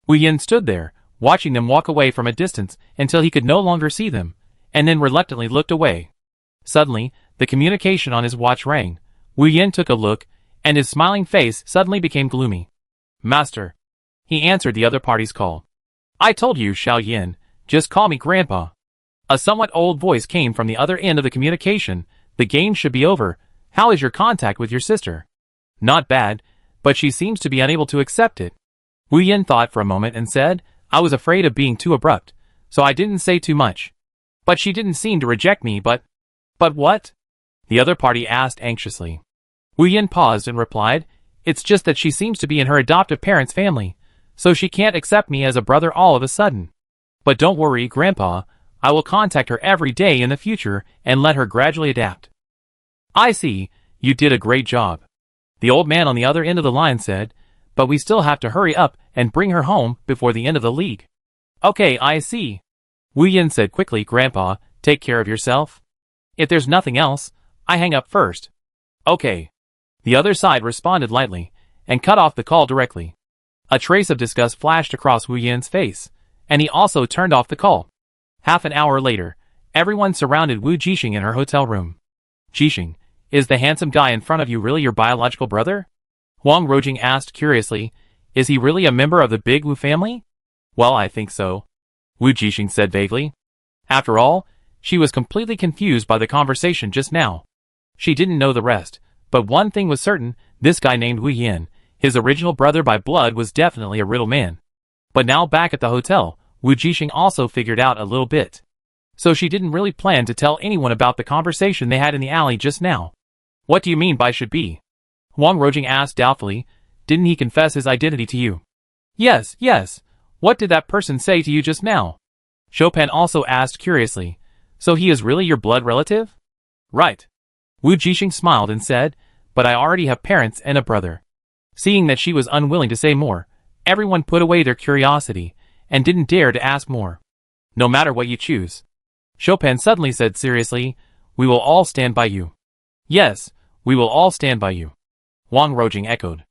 Wu Yin stood there, watching them walk away from a distance until he could no longer see them, and then reluctantly looked away. Suddenly, the communication on his watch rang. Wu Yin took a look, and his smiling face suddenly became gloomy. Master. He answered the other party's call. I told you, Xiao Yin, just call me Grandpa. A somewhat old voice came from the other end of the communication. The game should be over. How is your contact with your sister? Not bad, but she seems to be unable to accept it. Wu Yin thought for a moment and said, I was afraid of being too abrupt, so I didn't say too much. But she didn't seem to reject me, but what? The other party asked anxiously. Wu Yin paused and replied, It's just that she seems to be in her adoptive parents' family, so she can't accept me as a brother all of a sudden. But don't worry, Grandpa, I will contact her every day in the future and let her gradually adapt. I see, you did a great job. The old man on the other end of the line said, but we still have to hurry up and bring her home before the end of the league. Okay, I see. Wu Yin said quickly, Grandpa, take care of yourself. If there's nothing else, I hang up first. Okay. The other side responded lightly and cut off the call directly. A trace of disgust flashed across Wu Yin's face, and he also turned off the call. Half an hour later, everyone surrounded Wu Jixing in her hotel room. Jixing, is the handsome guy in front of you really your biological brother? Huang Rojing asked curiously, is he really a member of the big Wu family? Well, I think so, Wu Jixing said vaguely. After all, she was completely confused by the conversation just now. She didn't know the rest, but one thing was certain, this guy named Wu Yin, his original brother by blood, was definitely a riddle man. But now back at the hotel, Wu Jixing also figured out a little bit. So she didn't really plan to tell anyone about the conversation they had in the alley just now. What do you mean by should be? Huang Rojing asked doubtfully, didn't he confess his identity to you? Yes. What did that person say to you just now? Chopin also asked curiously, so he is really your blood relative? Right. Wu Jixing smiled and said, but I already have parents and a brother. Seeing that she was unwilling to say more, everyone put away their curiosity and didn't dare to ask more. No matter what you choose. Chopin suddenly said seriously, we will all stand by you. Yes, we will all stand by you. Huang Rojing echoed.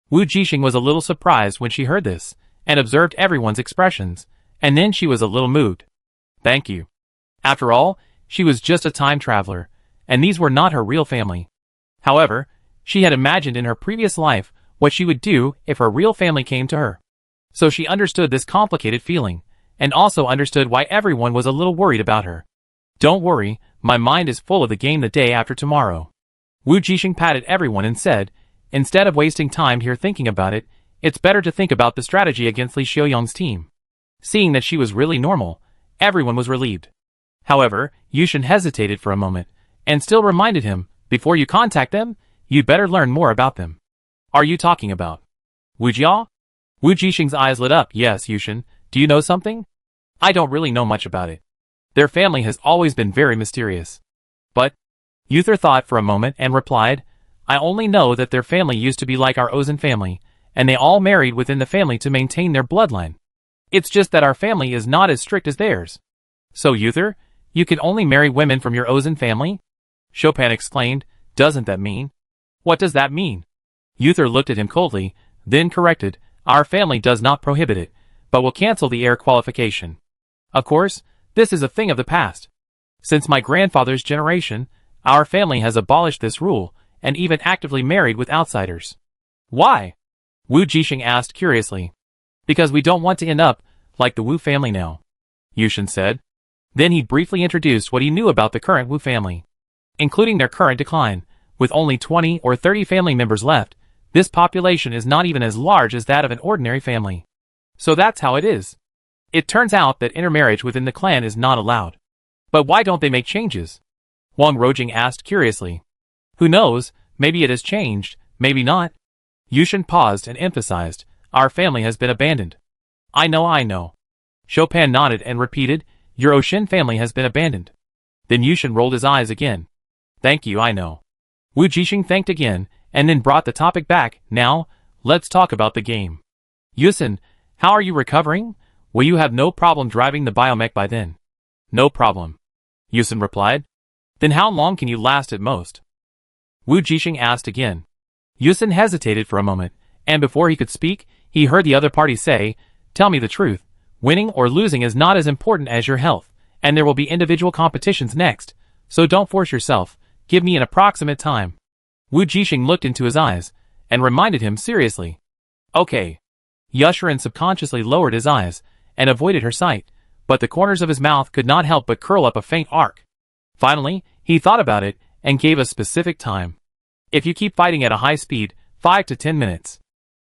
Wu Jixing was a little surprised when she heard this, and observed everyone's expressions, and then she was a little moved. Thank you. After all, she was just a time traveler, and these were not her real family. However, she had imagined in her previous life what she would do if her real family came to her. So she understood this complicated feeling, and also understood why everyone was a little worried about her. Don't worry, my mind is full of the game the day after tomorrow. Wu Jixing patted everyone and said, instead of wasting time here thinking about it, it's better to think about the strategy against Li Xiaoyang's team. Seeing that she was really normal, everyone was relieved. However, Yushin hesitated for a moment, and still reminded him, before you contact them, you'd better learn more about them. Are you talking about Wu Jia? Wu Jixing's eyes lit up. Yes, Yushin, do you know something? I don't really know much about it. Their family has always been very mysterious. But, Uther thought for a moment and replied, I only know that their family used to be like our Ozan family, and they all married within the family to maintain their bloodline. It's just that our family is not as strict as theirs. So Uther, you can only marry women from your Ozan family? Chopin exclaimed, doesn't that mean? What does that mean? Uther looked at him coldly, then corrected, our family does not prohibit it, but will cancel the heir qualification. Of course, this is a thing of the past. Since my grandfather's generation, our family has abolished this rule, and even actively married with outsiders. Why? Wu Jixing asked curiously. Because we don't want to end up like the Wu family now, Yushin said. Then he briefly introduced what he knew about the current Wu family. Including their current decline, with only 20 or 30 family members left, this population is not even as large as that of an ordinary family. So that's how it is. It turns out that intermarriage within the clan is not allowed. But why don't they make changes? Huang Rojing asked curiously. Who knows, maybe it has changed, maybe not. Yushin paused and emphasized, our family has been abandoned. I know. Chopin nodded and repeated, your Oshin family has been abandoned. Then Yushin rolled his eyes again. Thank you, I know. Wu Jixing thanked again, and then brought the topic back. Now, let's talk about the game. Yusin, how are you recovering? Will you have no problem driving the biomech by then? No problem, Yusin replied. Then how long can you last at most? Wu Jixing asked again. Yusin hesitated for a moment, and before he could speak, he heard the other party say, tell me the truth. Winning or losing is not as important as your health, and there will be individual competitions next, so don't force yourself. Give me an approximate time. Wu Jixing looked into his eyes, and reminded him seriously. Okay. Yushin subconsciously lowered his eyes, and avoided her sight, but the corners of his mouth could not help but curl up a faint arc. Finally, he thought about it, and gave a specific time. If you keep fighting at a high speed, 5 to 10 minutes.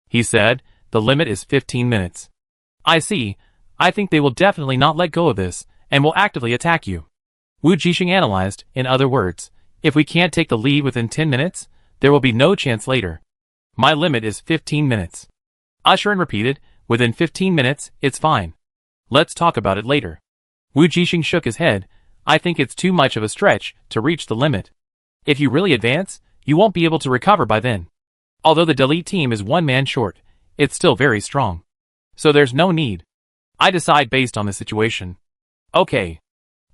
He said, the limit is 15 minutes. I see. I think they will definitely not let go of this, and will actively attack you. Wu Jixing analyzed, in other words, if we can't take the lead within 10 minutes, there will be no chance later. My limit is 15 minutes. Usherin repeated, within 15 minutes, it's fine. Let's talk about it later. Wu Jixing shook his head. I think it's too much of a stretch to reach the limit. If you really advance, you won't be able to recover by then. Although the delete team is one man short, it's still very strong. So there's no need. I decide based on the situation. Okay.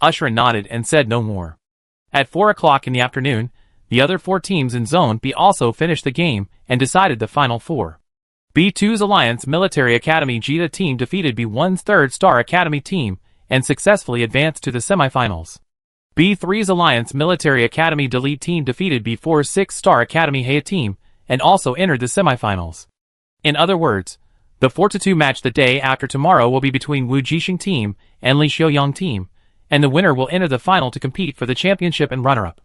Usherin nodded and said no more. At 4 o'clock in the afternoon, the other 4 teams in Zone B also finished the game and decided the final 4. B2's Alliance Military Academy Jita team defeated B1's Third Star Academy team and successfully advanced to the semifinals. B3's Alliance Military Academy Delete team defeated B4's 6 Star Academy Haya team and also entered the semifinals. In other words, the 4-2 match the day after tomorrow will be between Wu Jixing team and Li Xiaoyang team, and the winner will enter the final to compete for the championship and runner-up.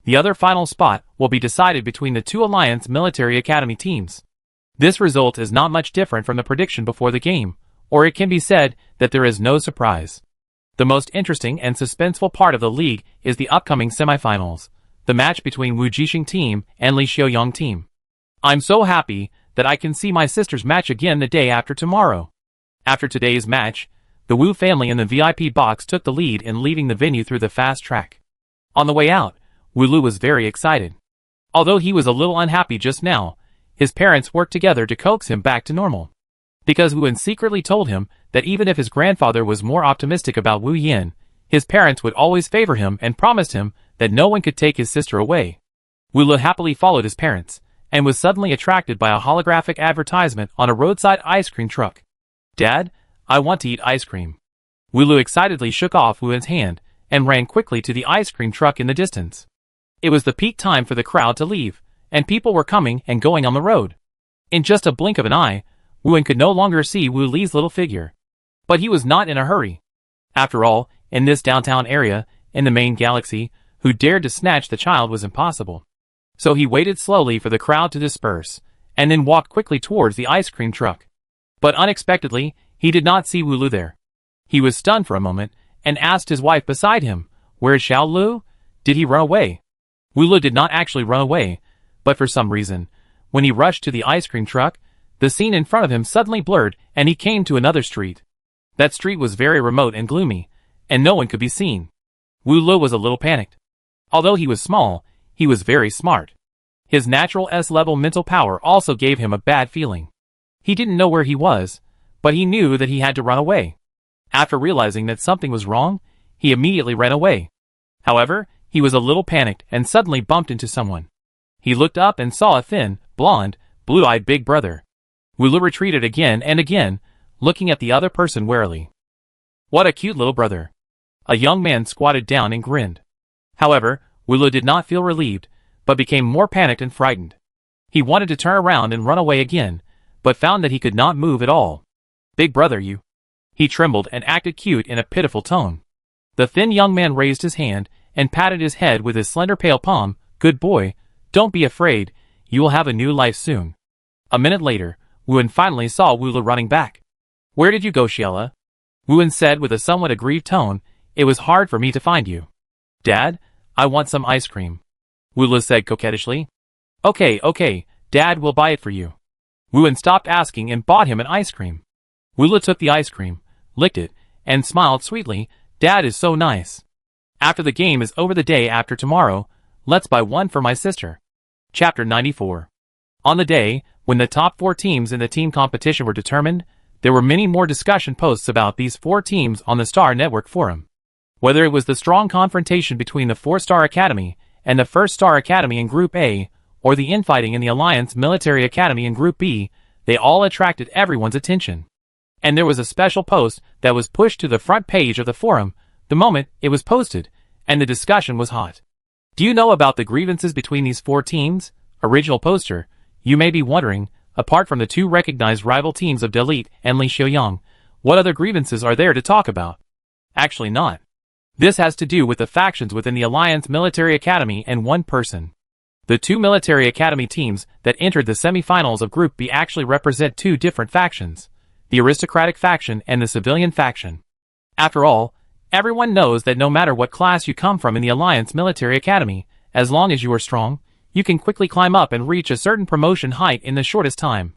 The other final spot will be decided between the 2 Alliance Military Academy teams. This result is not much different from the prediction before the game, or it can be said that there is no surprise. The most interesting and suspenseful part of the league is the upcoming semifinals, the match between Wu Jixing team and Li Xiaoyang team. I'm so happy that I can see my sister's match again the day after tomorrow. After today's match, the Wu family in the VIP box took the lead in leaving the venue through the fast track. On the way out, Wu Lu was very excited. Although he was a little unhappy just now, his parents worked together to coax him back to normal. Because Wu Yin secretly told him that even if his grandfather was more optimistic about Wu Yin, his parents would always favor him and promised him that no one could take his sister away. Wu Lu happily followed his parents, and was suddenly attracted by a holographic advertisement on a roadside ice cream truck. Dad, I want to eat ice cream. Wu Lu excitedly shook off Wu Yin's hand, and ran quickly to the ice cream truck in the distance. It was the peak time for the crowd to leave, and people were coming and going on the road. In just a blink of an eye, Wu Yin could no longer see Wu Li's little figure. But he was not in a hurry. After all, in this downtown area, in the main galaxy, who dared to snatch the child was impossible. So he waited slowly for the crowd to disperse, and then walked quickly towards the ice cream truck. But unexpectedly, he did not see Wu Lu there. He was stunned for a moment, and asked his wife beside him, "Where is Xiao Lu? Did he run away?" Wu Lu did not actually run away, but for some reason, when he rushed to the ice cream truck, the scene in front of him suddenly blurred and he came to another street. That street was very remote and gloomy, and no one could be seen. Wu Lu was a little panicked. Although he was small, he was very smart. His natural S-level mental power also gave him a bad feeling. He didn't know where he was, but he knew that he had to run away. After realizing that something was wrong, he immediately ran away. However, he was a little panicked and suddenly bumped into someone. He looked up and saw a thin, blonde, blue-eyed big brother. Wu Lu retreated again and again, looking at the other person warily. What a cute little brother. A young man squatted down and grinned. However, Wu Lu did not feel relieved, but became more panicked and frightened. He wanted to turn around and run away again, but found that he could not move at all. Big brother, you. He trembled and acted cute in a pitiful tone. The thin young man raised his hand and patted his head with his slender pale palm. Good boy, don't be afraid, you will have a new life soon. A minute later, Wu Yin finally saw Wu Lu running back. Where did you go, Xiela? Wu Yin said with a somewhat aggrieved tone. It was hard for me to find you. Dad, I want some ice cream. Wu Lu said coquettishly. Okay, Dad will buy it for you. Wu Yin stopped asking and bought him an ice cream. Wu Lu took the ice cream, licked it, and smiled sweetly. Dad is so nice. After the game is over the day after tomorrow, let's buy one for my sister. Chapter 94. On the day when the top 4 teams in the team competition were determined, there were many more discussion posts about these 4 teams on the Star Network forum. Whether it was the strong confrontation between the 4-Star Academy and the First Star Academy in Group A, or the infighting in the Alliance Military Academy in Group B, they all attracted everyone's attention. And there was a special post that was pushed to the front page of the forum the moment it was posted, and the discussion was hot. Do you know about the grievances between these 4 teams? Original poster. You may be wondering, apart from the 2 recognized rival teams of Delete and Li Xiaoyang, what other grievances are there to talk about? Actually not. This has to do with the factions within the Alliance Military Academy and one person. The 2 Military Academy teams that entered the semi-finals of Group B actually represent 2 different factions, the aristocratic faction and the civilian faction. After all, everyone knows that no matter what class you come from in the Alliance Military Academy, as long as you are strong, you can quickly climb up and reach a certain promotion height in the shortest time.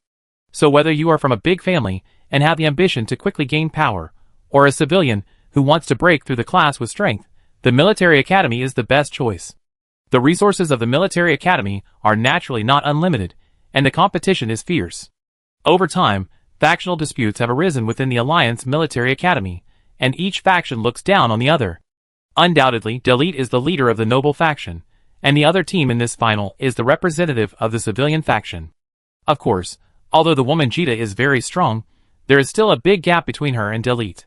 So whether you are from a big family and have the ambition to quickly gain power, or a civilian who wants to break through the class with strength, the Military Academy is the best choice. The resources of the Military Academy are naturally not unlimited, and the competition is fierce. Over time, factional disputes have arisen within the Alliance Military Academy, and each faction looks down on the other. Undoubtedly, Delete is the leader of the noble faction, and the other team in this final is the representative of the civilian faction. Of course, although the woman Jita is very strong, there is still a big gap between her and Delete.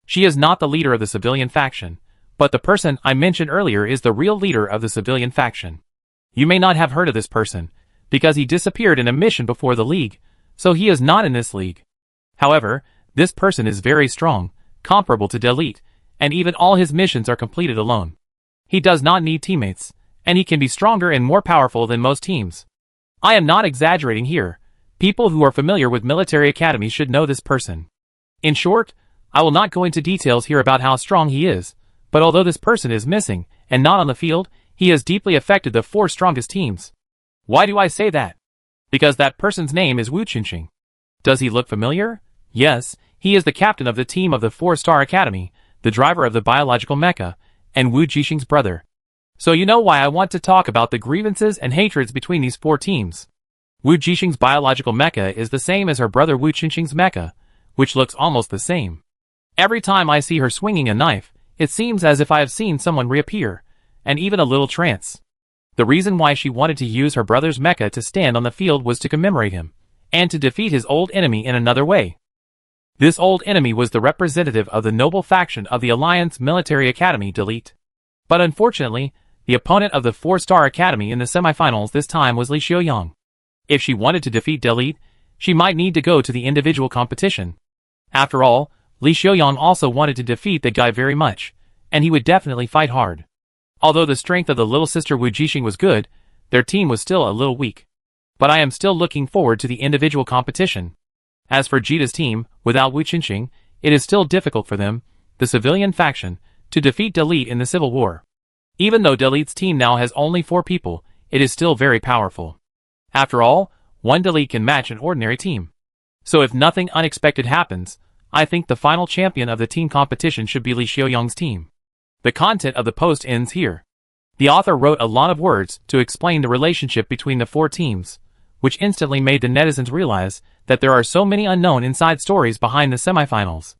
She is not the leader of the civilian faction, but the person I mentioned earlier is the real leader of the civilian faction. You may not have heard of this person, because he disappeared in a mission before the league, so he is not in this league. However, this person is very strong, comparable to Delete, and even all his missions are completed alone. He does not need teammates, and he can be stronger and more powerful than most teams. I am not exaggerating here. People who are familiar with military academies should know this person. In short, I will not go into details here about how strong he is, but although this person is missing and not on the field, he has deeply affected the 4 strongest teams. Why do I say that? Because that person's name is Wu Qinxing. Does he look familiar? Yes, he is the captain of the team of the 4-Star Academy, the driver of the biological mecha, and Wu Jixing's brother. So you know why I want to talk about the grievances and hatreds between these 4 teams. Wu Jixing's biological mecha is the same as her brother Wu Qinxing's mecha, which looks almost the same. Every time I see her swinging a knife, it seems as if I have seen someone reappear, and even a little trance. The reason why she wanted to use her brother's mecha to stand on the field was to commemorate him, and to defeat his old enemy in another way. This old enemy was the representative of the noble faction of the Alliance Military Academy, Delete. But unfortunately, the opponent of the 4-Star Academy in the semifinals this time was Li Xiaoyang. If she wanted to defeat Delete, she might need to go to the individual competition. After all, Li Xiaoyang also wanted to defeat the guy very much, and he would definitely fight hard. Although the strength of the little sister Wu Jixing was good, their team was still a little weak. But I am still looking forward to the individual competition. As for Jita's team, without Wu Qinxing, it is still difficult for them, the civilian faction, to defeat Delete in the civil war. Even though Delete's team now has only 4 people, it is still very powerful. After all, one Delete can match an ordinary team. So if nothing unexpected happens, I think the final champion of the team competition should be Li Xiaoyang's team. The content of the post ends here. The author wrote a lot of words to explain the relationship between the 4 teams, which instantly made the netizens realize that there are so many unknown inside stories behind the semifinals.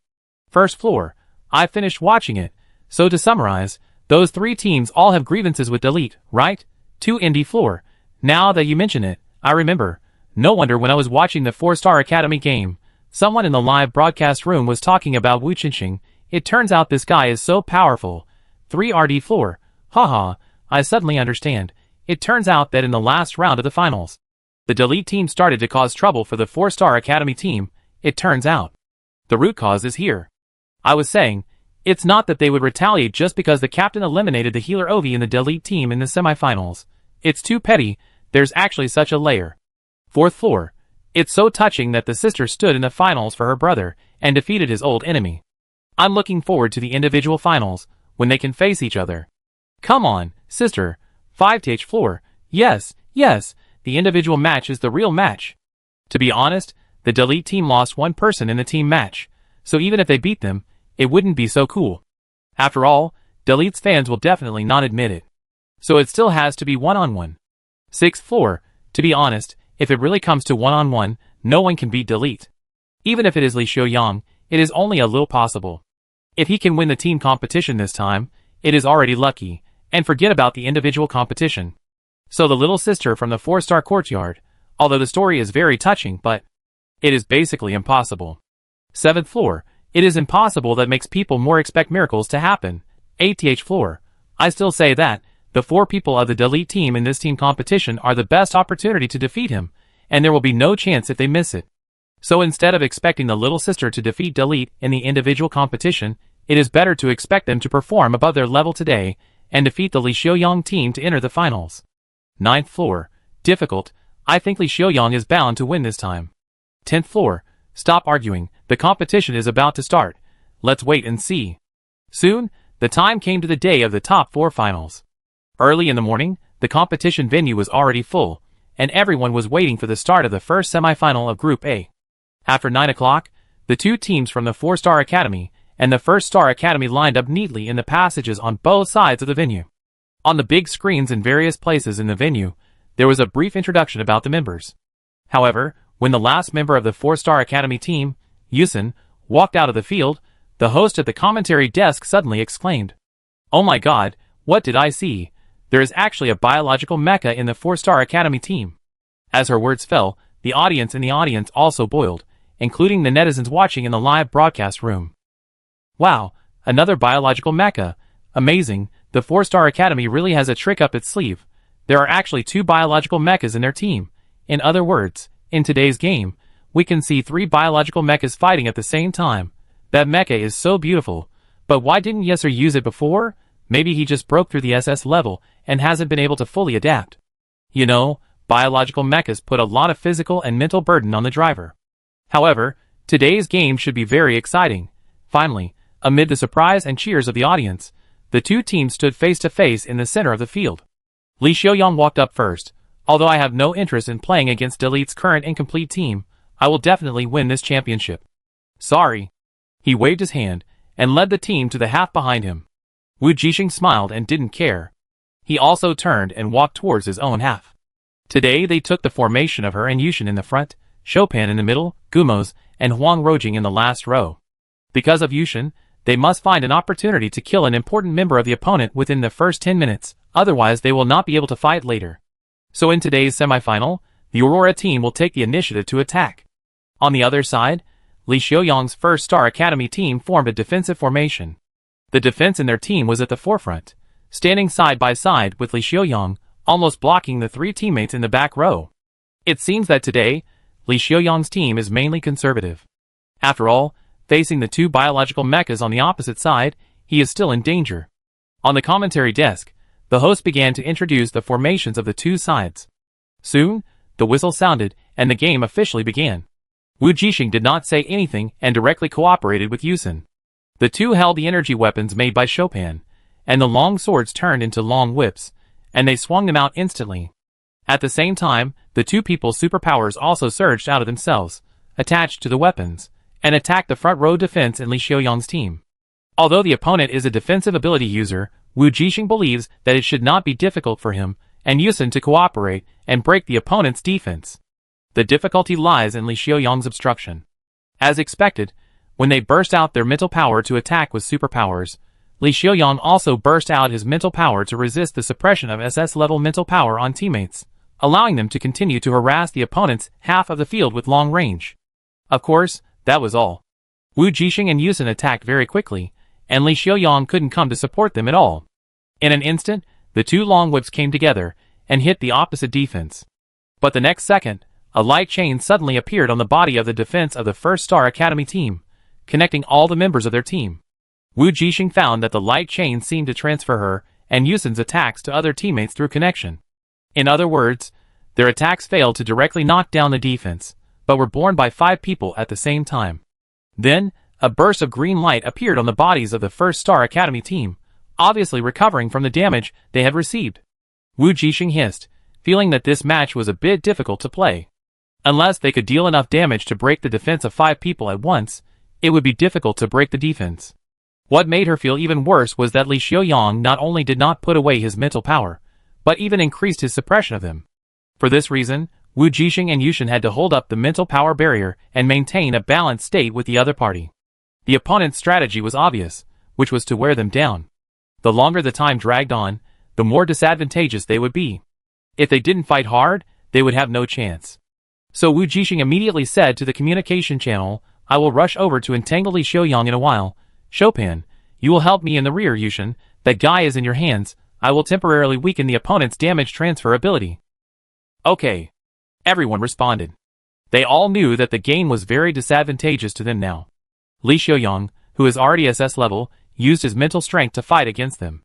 First floor, I finished watching it, so to summarize, those 3 teams all have grievances with Delete, right? 2 indie floor. Now that you mention it, I remember. No wonder when I was watching the 4-Star Academy game, someone in the live broadcast room was talking about Wu Qinxing. It turns out this guy is so powerful. 3 RD floor. Haha, I suddenly understand. It turns out that in the last round of the finals, the Delete team started to cause trouble for the 4-Star Academy team, it turns out. The root cause is here. I was saying, it's not that they would retaliate just because the captain eliminated the healer Ovi in the Delete team in the semifinals. It's too petty, there's actually such a layer. 4th floor. It's so touching that the sister stood in the finals for her brother and defeated his old enemy. I'm looking forward to the individual finals, when they can face each other. Come on, sister. 5th floor. Yes, the individual match is the real match. To be honest, the Delete team lost 1 person in the team match, so even if they beat them, it wouldn't be so cool. After all, Delete's fans will definitely not admit it. So it still has to be 1-on-1. 6th floor. To be honest, if it really comes to one-on-one, no one can beat Delete. Even if it is Li Xiaoyang, it is only a little possible. If he can win the team competition this time, it is already lucky, and forget about the individual competition. So the little sister from the 4-star courtyard, although the story is very touching, but it is basically impossible. 7th floor. It is impossible that makes people more expect miracles to happen. 8th floor. I still say that the 4 people of the Delete team in this team competition are the best opportunity to defeat him, and there will be no chance if they miss it. So instead of expecting the little sister to defeat Delete in the individual competition, it is better to expect them to perform above their level today and defeat the Li Xiaoyang team to enter the finals. 9th floor. Difficult. I think Li Xiaoyang is bound to win this time. 10th floor. Stop arguing, the competition is about to start. Let's wait and see. Soon, the time came to the day of the top 4 finals. Early in the morning, the competition venue was already full, and everyone was waiting for the start of the first semi-final of Group A. After 9 o'clock, the 2 teams from the 4-star academy and the 1-star academy lined up neatly in the passages on both sides of the venue. On the big screens in various places in the venue, there was a brief introduction about the members. However, when the last member of the 4-star academy team, Yusun, walked out of the field, the host at the commentary desk suddenly exclaimed, "Oh my god, what did I see? There is actually a biological mecha in the 4-star academy team." As her words fell, the audience in the audience also boiled, including the netizens watching in the live broadcast room. Wow, another biological mecha. Amazing, the 4-star academy really has a trick up its sleeve. There are actually 2 biological mechas in their team. In other words, in today's game, we can see 3 biological mechas fighting at the same time. That mecha is so beautiful. But why didn't Yeser use it before? Maybe he just broke through the SS level and hasn't been able to fully adapt. You know, biological mechas put a lot of physical and mental burden on the driver. However, today's game should be very exciting. Finally, amid the surprise and cheers of the audience, the 2 teams stood face to face in the center of the field. Li Xiaoyang walked up first. Although I have no interest in playing against Delete's current incomplete team, I will definitely win this championship. Sorry. He waved his hand and led the team to the half behind him. Wu Jixing smiled and didn't care. He also turned and walked towards his own half. Today they took the formation of her and Yushin in the front, Chopin in the middle, Gumos, and Huang Rojing in the last row. Because of Yushin, they must find an opportunity to kill an important member of the opponent within the first 10 minutes, otherwise they will not be able to fight later. So in today's semifinal, the Aurora team will take the initiative to attack. On the other side, Li Xiaoyang's 1-star academy team formed a defensive formation. The defense in their team was at the forefront, standing side by side with Li Xiaoyang, almost blocking the 3 teammates in the back row. It seems that today, Li Xiaoyang's team is mainly conservative. After all, facing the 2 biological mechas on the opposite side, he is still in danger. On the commentary desk, the host began to introduce the formations of the 2 sides. Soon, the whistle sounded, and the game officially began. Wu Jixing did not say anything and directly cooperated with Yusun. The 2 held the energy weapons made by Chopin, and the long swords turned into long whips, and they swung them out instantly. At the same time, the 2 people's superpowers also surged out of themselves, attached to the weapons, and attacked the front row defense in Li Xiaoyang's team. Although the opponent is a defensive ability user, Wu Jixing believes that it should not be difficult for him and Yusun to cooperate and break the opponent's defense. The difficulty lies in Li Xiaoyang's obstruction. As expected, when they burst out their mental power to attack with superpowers, Li Xiaoyang also burst out his mental power to resist the suppression of SS-level mental power on teammates, allowing them to continue to harass the opponent's half of the field with long range. Of course, that was all. Wu Jixing and Yusun attacked very quickly, and Li Xiaoyang couldn't come to support them at all. In an instant, the 2 long whips came together and hit the opposite defense. But the next second, a light chain suddenly appeared on the body of the defense of the 1-star academy team, connecting all the members of their team. Wu Jixing found that the light chain seemed to transfer her and Yusun's attacks to other teammates through connection. In other words, their attacks failed to directly knock down the defense, but were borne by 5 people at the same time. Then, a burst of green light appeared on the bodies of the 1-star academy team, obviously recovering from the damage they had received. Wu Jixing hissed, feeling that this match was a bit difficult to play. Unless they could deal enough damage to break the defense of 5 people at once, it would be difficult to break the defense. What made her feel even worse was that Li Xiaoyang not only did not put away his mental power, but even increased his suppression of them. For this reason, Wu Jixing and Yushin had to hold up the mental power barrier and maintain a balanced state with the other party. The opponent's strategy was obvious, which was to wear them down. The longer the time dragged on, the more disadvantageous they would be. If they didn't fight hard, they would have no chance. So Wu Jixing immediately said to the communication channel, "I will rush over to entangle Li Xiaoyang in a while. Chopin, you will help me in the rear, Yushin. That guy is in your hands. I will temporarily weaken the opponent's damage transfer ability." Okay. Everyone responded. They all knew that the game was very disadvantageous to them now. Li Xiaoyang, who is already SS level, used his mental strength to fight against them.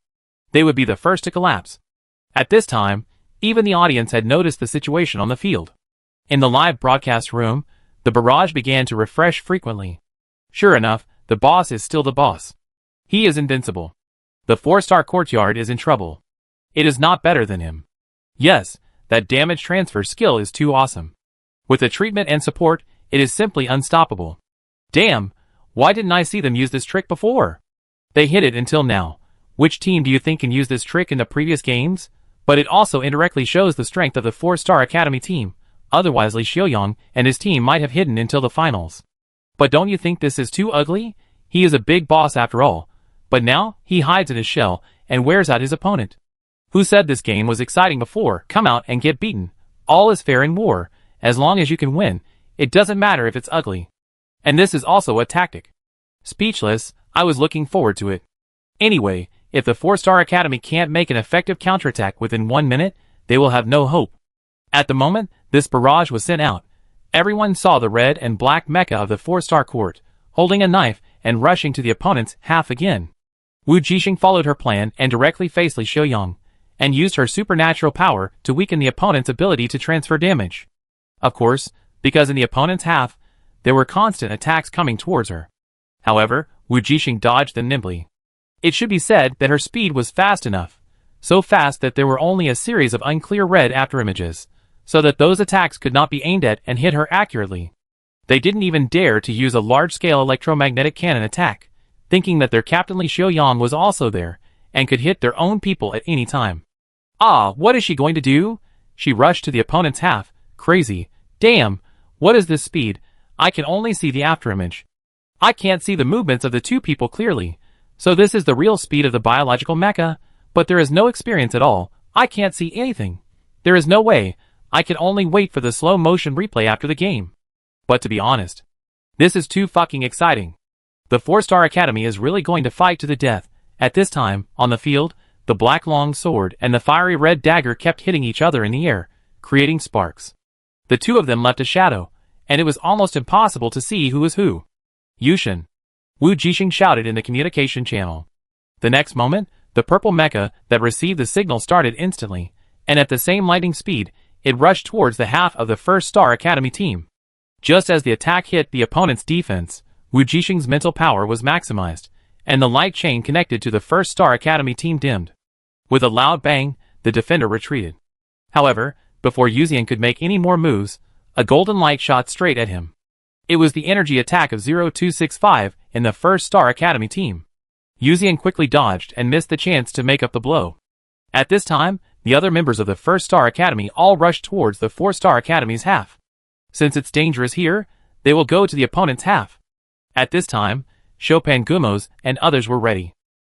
They would be the first to collapse. At this time, even the audience had noticed the situation on the field. In the live broadcast room, the barrage began to refresh frequently. Sure enough, the boss is still the boss. He is invincible. The 4-star courtyard is in trouble. It is not better than him. Yes, that damage transfer skill is too awesome. With the treatment and support, it is simply unstoppable. Damn, why didn't I see them use this trick before? They hit it until now. Which team do you think can use this trick in the previous games? But it also indirectly shows the strength of the 4-star academy team. Otherwise Li Xiaoyang and his team might have hidden until the finals. But don't you think this is too ugly? He is a big boss after all. But now, he hides in his shell and wears out his opponent. Who said this game was exciting before? Come out and get beaten. All is fair in war. As long as you can win, it doesn't matter if it's ugly. And this is also a tactic. Speechless, I was looking forward to it. Anyway, if the 4-star academy can't make an effective counterattack within 1 minute, they will have no hope. At the moment this barrage was sent out, everyone saw the red and black mecha of the 4-star court, holding a knife and rushing to the opponent's half again. Wu Jixing followed her plan and directly faced Li Xiaoyang, and used her supernatural power to weaken the opponent's ability to transfer damage. Of course, because in the opponent's half, there were constant attacks coming towards her. However, Wu Jixing dodged them nimbly. It should be said that her speed was fast enough, so fast that there were only a series of unclear red afterimages, so that those attacks could not be aimed at and hit her accurately. They didn't even dare to use a large-scale electromagnetic cannon attack, thinking that their Captain Li Xiaoyang was also there, and could hit their own people at any time. Ah, what is she going to do? She rushed to the opponent's half. Crazy. Damn, what is this speed? I can only see the afterimage. I can't see the movements of the two people clearly. So this is the real speed of the biological mecha, but there is no experience at all. I can't see anything. There is no way. I can only wait for the slow motion replay after the game. But to be honest, this is too fucking exciting. The 4-star academy is really going to fight to the death. At this time, on the field, the black long sword and the fiery red dagger kept hitting each other in the air, creating sparks. The two of them left a shadow, and it was almost impossible to see who was who. Yushin. Wu Jixing shouted in the communication channel. The next moment, the purple mecha that received the signal started instantly, and at the same lightning speed, it rushed towards the half of the 1-star academy team. Just as the attack hit the opponent's defense, Wu Jixing's mental power was maximized, and the light chain connected to the 1-star academy team dimmed. With a loud bang, the defender retreated. However, before Yuzian could make any more moves, a golden light shot straight at him. It was the energy attack of 0265 in the 1-star academy team. Yuzian quickly dodged and missed the chance to make up the blow. At this time, the other members of the 1-star academy all rushed towards the 4-star academy's half. Since it's dangerous here, they will go to the opponent's half. At this time, Chopin Gumos and others were ready.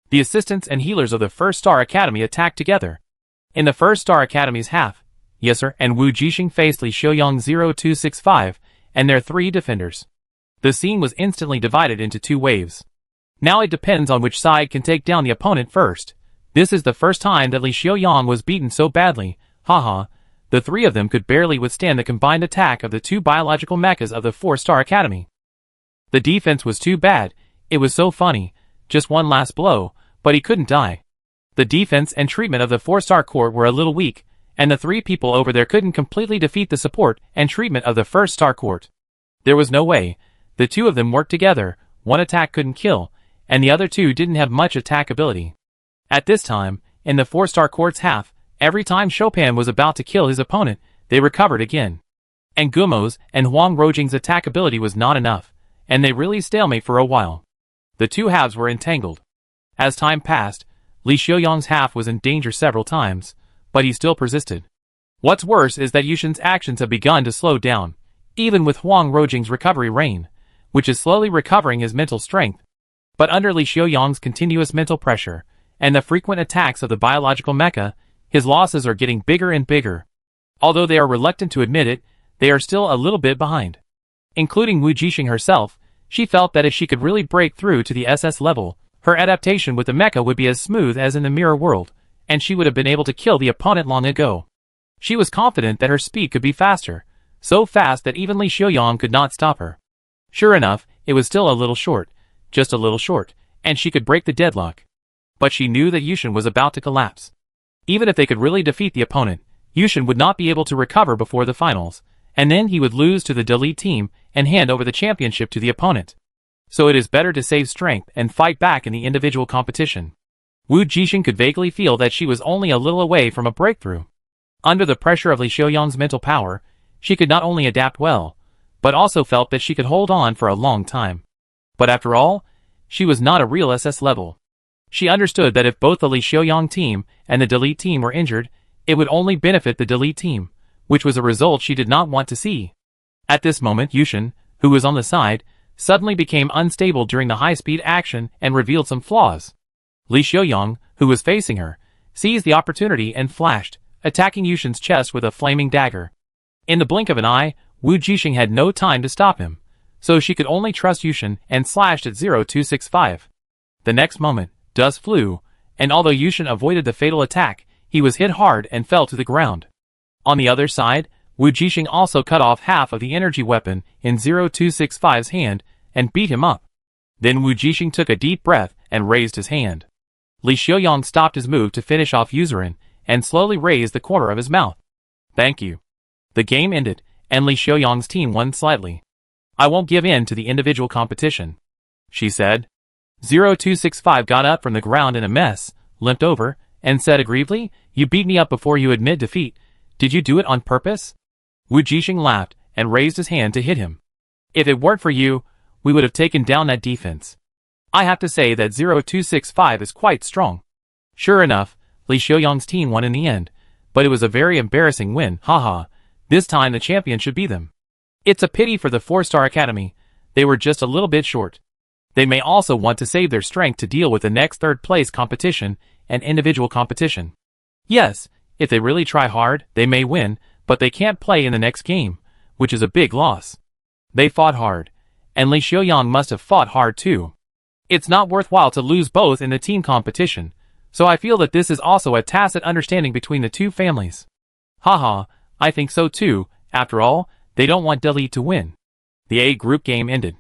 The assistants and healers of the 1-star academy attacked together. In the 1-star academy's half, Yesser and Wu Jixing faced Li Xiaoyang 0265 and their 3 defenders. The scene was instantly divided into 2 waves. Now it depends on which side can take down the opponent first. This is the first time that Li Xiaoyang was beaten so badly. Haha, the 3 of them could barely withstand the combined attack of the 2 biological mechas of the 4-star academy. The defense was too bad. It was so funny. Just one last blow, but he couldn't die. The defense and treatment of the 4-star court were a little weak, and the 3 people over there couldn't completely defeat the support and treatment of the 1-star court. There was no way. The 2 of them worked together. One attack couldn't kill, and the other 2 didn't have much attack ability. At this time, in the 4-star court's half, every time Chopin was about to kill his opponent, they recovered again. And Gumo's and Huang Rojing's attack ability was not enough, and they really stalemate for a while. The 2 halves were entangled. As time passed, Li Xiaoyang's half was in danger several times, but he still persisted. What's worse is that Yushin's actions have begun to slow down, even with Huang Rojing's recovery reign, which is slowly recovering his mental strength. But under Li Xiaoyang's continuous mental pressure, and the frequent attacks of the biological mecha, his losses are getting bigger and bigger. Although they are reluctant to admit it, they are still a little bit behind. Including Wu Jixing herself, she felt that if she could really break through to the SS level, her adaptation with the mecha would be as smooth as in the mirror world, and she would have been able to kill the opponent long ago. She was confident that her speed could be faster, so fast that even Li Xiaoyang could not stop her. Sure enough, it was still a little short, just a little short, and she could break the deadlock. But she knew that Yushin was about to collapse. Even if they could really defeat the opponent, Yushin would not be able to recover before the finals, and then he would lose to the Delete team and hand over the championship to the opponent. So it is better to save strength and fight back in the individual competition. Wu Jixing could vaguely feel that she was only a little away from a breakthrough. Under the pressure of Li Xiaoyang's mental power, she could not only adapt well, but also felt that she could hold on for a long time. But after all, she was not a real SS level. She understood that if both the Li Xiaoyang team and the Delete team were injured, it would only benefit the Delete team, which was a result she did not want to see. At this moment, Yushin, who was on the side, suddenly became unstable during the high-speed action and revealed some flaws. Li Xiaoyang, who was facing her, seized the opportunity and flashed, attacking Yushin's chest with a flaming dagger. In the blink of an eye, Wu Jixing had no time to stop him, so she could only trust Yushin and slashed at 0265. The next moment, dust flew, and although Yushin avoided the fatal attack, he was hit hard and fell to the ground. On the other side, Wu Jixing also cut off half of the energy weapon in 0265's hand and beat him up. Then Wu Jixing took a deep breath and raised his hand. Li Xiaoyang stopped his move to finish off Yuzurin and slowly raised the corner of his mouth. Thank you. The game ended, and Li Xiaoyang's team won slightly. I won't give in to the individual competition, she said. 0265 got up from the ground in a mess, limped over, and said aggrievedly, "You beat me up before you admit defeat. Did you do it on purpose?" Wu Jixing laughed and raised his hand to hit him. "If it weren't for you, we would have taken down that defense. I have to say that 0265 is quite strong." Sure enough, Li Xiaoyang's team won in the end, but it was a very embarrassing win, haha. This time the champion should be them. It's a pity for the 4-star academy, they were just a little bit short. They may also want to save their strength to deal with the next third-place competition and individual competition. Yes, if they really try hard, they may win, but they can't play in the next game, which is a big loss. They fought hard, and Li Xiaoyang must have fought hard too. It's not worthwhile to lose both in the team competition, so I feel that this is also a tacit understanding between the two families. Haha, I think so too. After all, they don't want Delete to win. The A group game ended.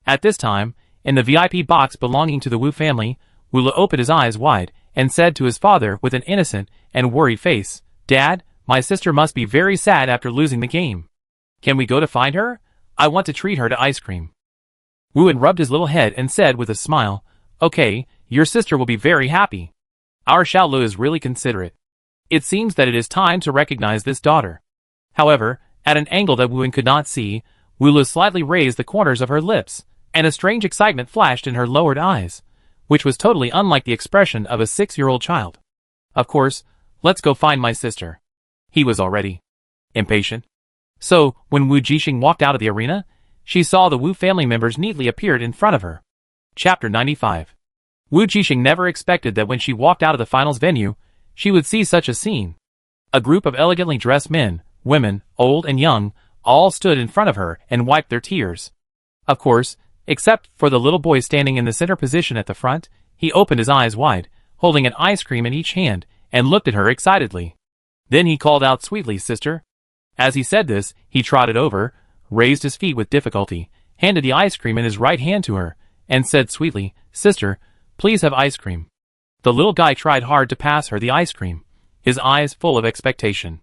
At this time, in the VIP box belonging to the Wu family, Wu opened his eyes wide and said to his father with an innocent and worried face, "Dad, my sister must be very sad after losing the game. Can we go to find her? I want to treat her to ice cream." Wu rubbed his little head and said with a smile, "Okay, your sister will be very happy. Our Xiaolu is really considerate. It seems that it is time to recognize this daughter." However, at an angle that Wu could not see, Wu slightly raised the corners of her lips, and a strange excitement flashed in her lowered eyes, which was totally unlike the expression of a 6-year-old child. "Of course, let's go find my sister." He was already impatient. So, when Wu Jixing walked out of the arena, she saw the Wu family members neatly appeared in front of her. Chapter 95. Wu Jixing never expected that when she walked out of the finals venue, she would see such a scene. A group of elegantly dressed men, women, old and young, all stood in front of her and wiped their tears. Of course, except for the little boy standing in the center position at the front, he opened his eyes wide, holding an ice cream in each hand, and looked at her excitedly. Then he called out sweetly, "Sister." As he said this, he trotted over, raised his feet with difficulty, handed the ice cream in his right hand to her, and said sweetly, "Sister, please have ice cream." The little guy tried hard to pass her the ice cream, his eyes full of expectation.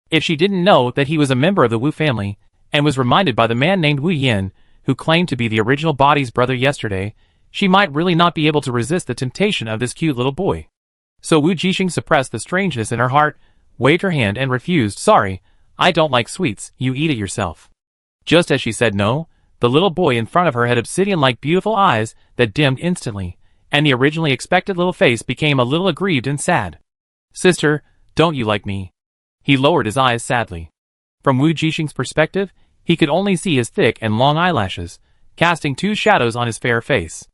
If she didn't know that he was a member of the Wu family, and was reminded by the man named Wu Yin, who claimed to be the original body's brother yesterday, she might really not be able to resist the temptation of this cute little boy. So Wu Jixing suppressed the strangeness in her heart, waved her hand and refused. "Sorry, I don't like sweets, you eat it yourself." Just as she said no, the little boy in front of her had obsidian-like beautiful eyes that dimmed instantly, and the originally expected little face became a little aggrieved and sad. "Sister, don't you like me?" He lowered his eyes sadly. From Wu Jixing's perspective, he could only see his thick and long eyelashes, casting two shadows on his fair face.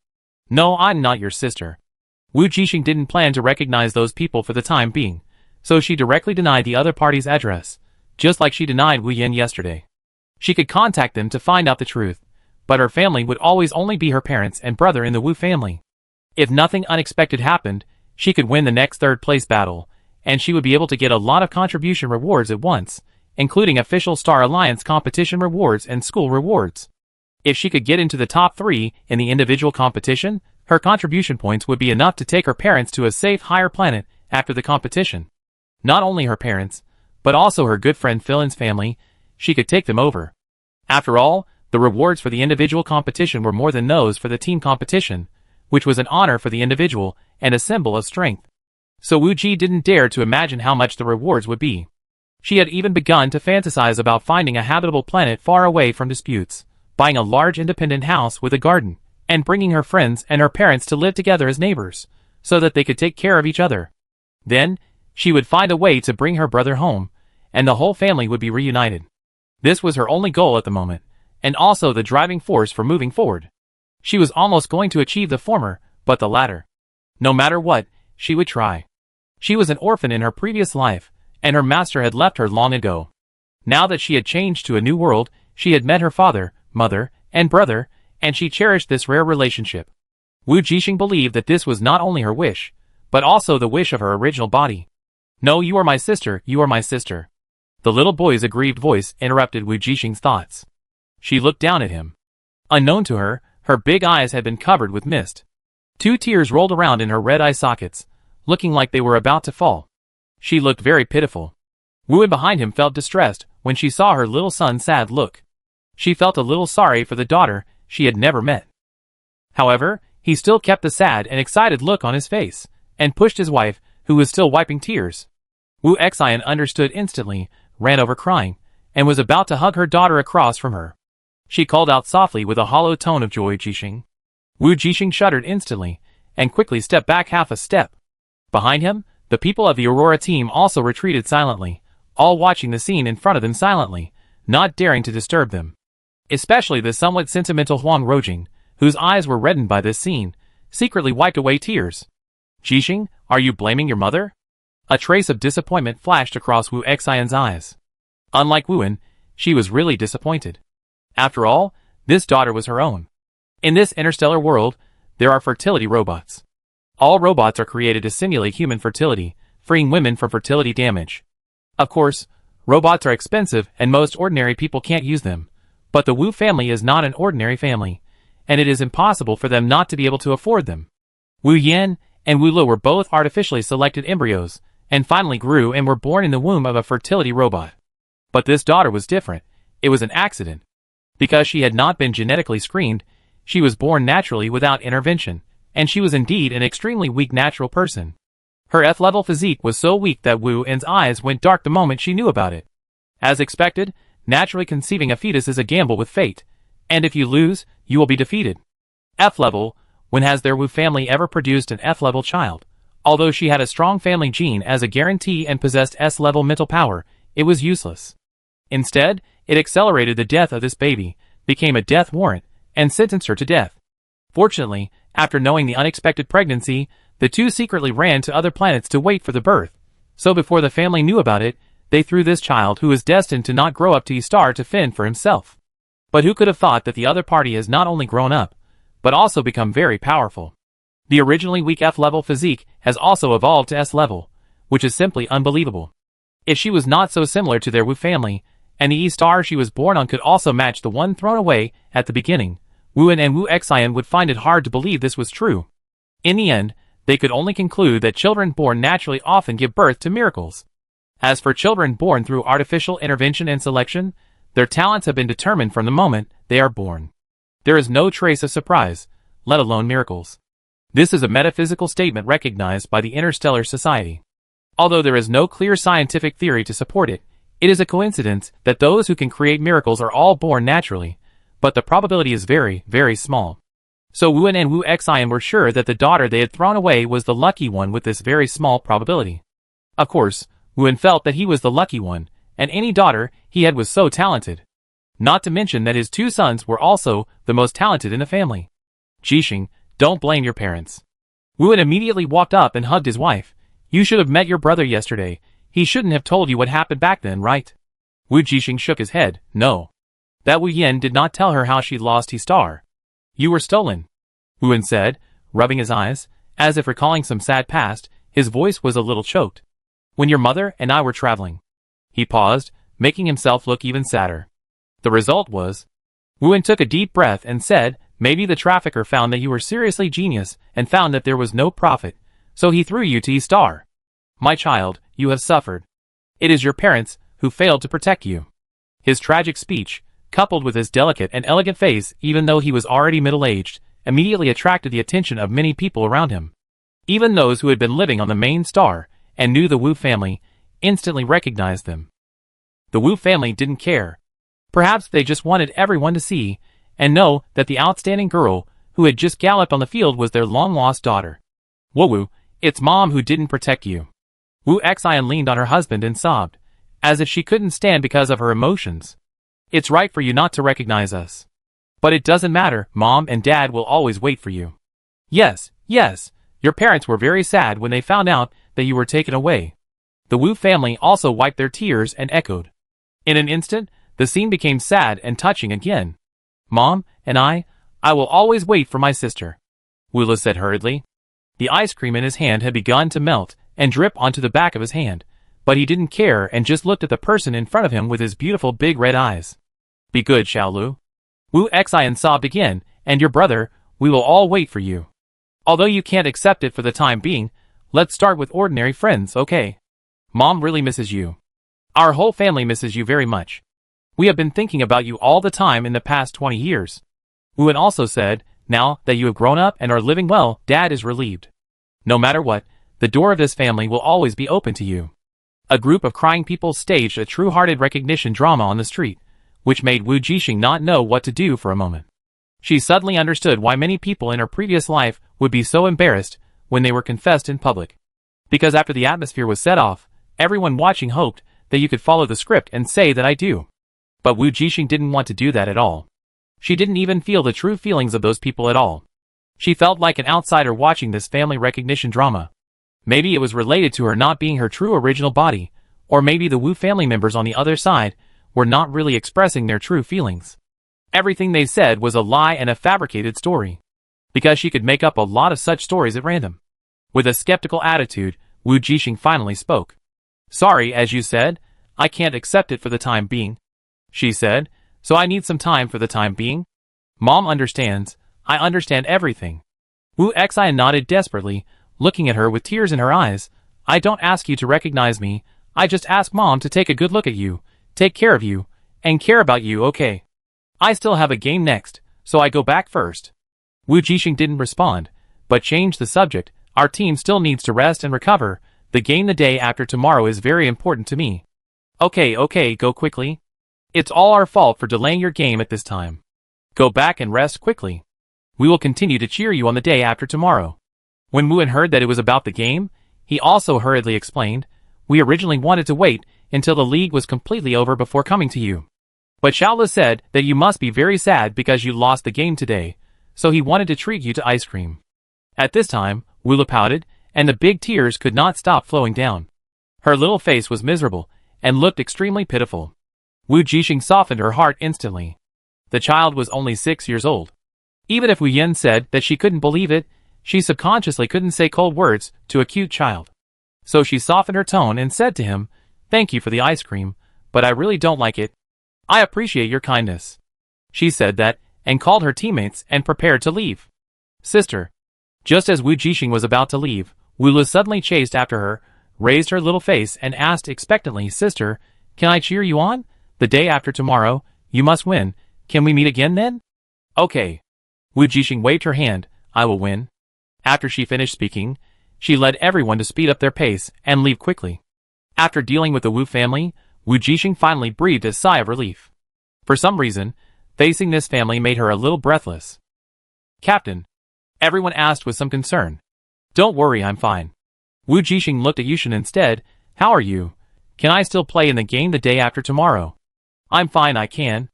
No, I'm not your sister. Wu Jixing didn't plan to recognize those people for the time being, so she directly denied the other party's address, just like she denied Wu Yan yesterday. She could contact them to find out the truth, but her family would always only be her parents and brother in the Wu family. If nothing unexpected happened, she could win the next third-place battle, and she would be able to get a lot of contribution rewards at once, including official Star Alliance competition rewards and school rewards. If she could get into the top 3 in the individual competition, her contribution points would be enough to take her parents to a safe higher planet after the competition. Not only her parents, but also her good friend Philin's family, she could take them over. After all, the rewards for the individual competition were more than those for the team competition, which was an honor for the individual and a symbol of strength. So Wu Ji didn't dare to imagine how much the rewards would be. She had even begun to fantasize about finding a habitable planet far away from disputes, buying a large independent house with a garden, and bringing her friends and her parents to live together as neighbors, so that they could take care of each other. Then, she would find a way to bring her brother home, and the whole family would be reunited. This was her only goal at the moment, and also the driving force for moving forward. She was almost going to achieve the former, but the latter. No matter what, she would try. She was an orphan in her previous life, and her master had left her long ago. Now that she had changed to a new world, she had met her father, mother, and brother, and she cherished this rare relationship. Wu Jixing believed that this was not only her wish, but also the wish of her original body. No, you are my sister, you are my sister. The little boy's aggrieved voice interrupted Wu Jixing's thoughts. She looked down at him. Unknown to her, her big eyes had been covered with mist. 2 tears rolled around in her red eye sockets, looking like they were about to fall. She looked very pitiful. Wu behind him felt distressed when she saw her little son's sad look. She felt a little sorry for the daughter she had never met. However, he still kept the sad and excited look on his face, and pushed his wife, who was still wiping tears. Wu Xian understood instantly, ran over crying, and was about to hug her daughter across from her. She called out softly with a hollow tone of joy, Jixing. Wu Jixing shuddered instantly, and quickly stepped back half a step. Behind him, the people of the Aurora team also retreated silently, all watching the scene in front of them silently, not daring to disturb them. Especially the somewhat sentimental Huang Rojing, whose eyes were reddened by this scene, secretly wiped away tears. Jixing, are you blaming your mother? A trace of disappointment flashed across Wu Xian's eyes. Unlike Wuan, she was really disappointed. After all, this daughter was her own. In this interstellar world, there are fertility robots. All robots are created to simulate human fertility, freeing women from fertility damage. Of course, robots are expensive and most ordinary people can't use them, but the Wu family is not an ordinary family, and it is impossible for them not to be able to afford them. Wu Yan and Wu Lu were both artificially selected embryos, and finally grew and were born in the womb of a fertility robot. But this daughter was different. It was an accident. Because she had not been genetically screened, she was born naturally without intervention, and she was indeed an extremely weak natural person. Her F-level physique was so weak that Wu Yan's eyes went dark the moment she knew about it. As expected, naturally conceiving a fetus is a gamble with fate, and if you lose, you will be defeated. F-level, when has their Wu family ever produced an F-level child? Although she had a strong family gene as a guarantee and possessed S-level mental power, it was useless. Instead, it accelerated the death of this baby, became a death warrant, and sentenced her to death. Fortunately, after knowing the unexpected pregnancy, the two secretly ran to other planets to wait for the birth. So before the family knew about it, they threw this child who was destined to not grow up to star to fend for himself. But who could have thought that the other party has not only grown up, but also become very powerful. The originally weak F-level physique has also evolved to S-level, which is simply unbelievable. If she was not so similar to their Wu family, and the E-star she was born on could also match the one thrown away at the beginning, Wu Yan and Wu Xian would find it hard to believe this was true. In the end, they could only conclude that children born naturally often give birth to miracles. As for children born through artificial intervention and selection, their talents have been determined from the moment they are born. There is no trace of surprise, let alone miracles. This is a metaphysical statement recognized by the Interstellar Society. Although there is no clear scientific theory to support it, it is a coincidence that those who can create miracles are all born naturally, but the probability is very, very small. So Wu Yan and Wu Xian were sure that the daughter they had thrown away was the lucky one with this very small probability. Of course, Wu felt that he was the lucky one, and any daughter he had was so talented. Not to mention that his two sons were also the most talented in the family. Jixing, don't blame your parents. Wu immediately walked up and hugged his wife. You should have met your brother yesterday. He shouldn't have told you what happened back then, right? Wu Jixing shook his head. No. That Wu Yan did not tell her how she lost his star. You were stolen. Wu said, rubbing his eyes, as if recalling some sad past. His voice was a little choked. When your mother and I were traveling. He paused, making himself look even sadder. The result was, Wu took a deep breath and said, maybe the trafficker found that you were seriously genius and found that there was no profit, so he threw you to his star. My child, you have suffered. It is your parents who failed to protect you. His tragic speech, coupled with his delicate and elegant face, even though he was already middle-aged, immediately attracted the attention of many people around him. Even those who had been living on the main star and knew the Wu family instantly recognized them. The Wu family didn't care. Perhaps they just wanted everyone to see and know that the outstanding girl who had just galloped on the field was their long-lost daughter. Wu, it's mom who didn't protect you. Wu Xian leaned on her husband and sobbed, as if she couldn't stand because of her emotions. It's right for you not to recognize us. But it doesn't matter, mom and dad will always wait for you. Yes, your parents were very sad when they found out that you were taken away. The Wu family also wiped their tears and echoed. In an instant, the scene became sad and touching again. Mom and I will always wait for my sister. Wu said hurriedly. The ice cream in his hand had begun to melt and drip onto the back of his hand, but he didn't care and just looked at the person in front of him with his beautiful big red eyes. Be good, Xiaolu. Wu Xian sobbed again, and your brother, we will all wait for you. Although you can't accept it for the time being, let's start with ordinary friends, okay? Mom really misses you. Our whole family misses you very much. We have been thinking about you all the time in the past 20 years. Wu also said, now that you have grown up and are living well, Dad is relieved. No matter what, the door of this family will always be open to you. A group of crying people staged a true-hearted recognition drama on the street, which made Wu Jixing not know what to do for a moment. She suddenly understood why many people in her previous life would be so embarrassed when they were confessed in public. Because after the atmosphere was set off, everyone watching hoped that you could follow the script and say that I do. But Wu Jixing didn't want to do that at all. She didn't even feel the true feelings of those people at all. She felt like an outsider watching this family recognition drama. Maybe it was related to her not being her true original body, or maybe the Wu family members on the other side were not really expressing their true feelings. Everything they said was a lie and a fabricated story. Because she could make up a lot of such stories at random. With a skeptical attitude, Wu Jixing finally spoke. Sorry, as you said, I can't accept it for the time being. She said, so I need some time for the time being? Mom understands, I understand everything. Wu Xian nodded desperately, looking at her with tears in her eyes. I don't ask you to recognize me, I just ask Mom to take a good look at you, take care of you, and care about you, okay? I still have a game next, so I go back first. Wu Jixing didn't respond, but changed the subject. Our team still needs to rest and recover. The game the day after tomorrow is very important to me. Okay, go quickly. It's all our fault for delaying your game at this time. Go back and rest quickly. We will continue to cheer you on the day after tomorrow. When Wu heard that it was about the game, he also hurriedly explained, we originally wanted to wait until the league was completely over before coming to you. But Xiaolu said that you must be very sad because you lost the game today, so he wanted to treat you to ice cream. At this time, Wu pouted, and the big tears could not stop flowing down. Her little face was miserable, and looked extremely pitiful. Wu Jixing softened her heart instantly. The child was only 6 years old. Even if Wu Yan said that she couldn't believe it, she subconsciously couldn't say cold words to a cute child. So she softened her tone and said to him, thank you for the ice cream, but I really don't like it. I appreciate your kindness. She said that, and called her teammates and prepared to leave. Sister. Just as Wu Jixing was about to leave, Wu suddenly chased after her, raised her little face and asked expectantly, Sister, can I cheer you on? The day after tomorrow, you must win. Can we meet again then? Okay. Wu Jixing waved her hand, I will win. After she finished speaking, she led everyone to speed up their pace and leave quickly. After dealing with the Wu family, Wu Jixing finally breathed a sigh of relief. For some reason, facing this family made her a little breathless. Captain. Everyone asked with some concern. Don't worry, I'm fine. Wu Jixing looked at Yushin instead. How are you? Can I still play in the game the day after tomorrow? I'm fine, I can.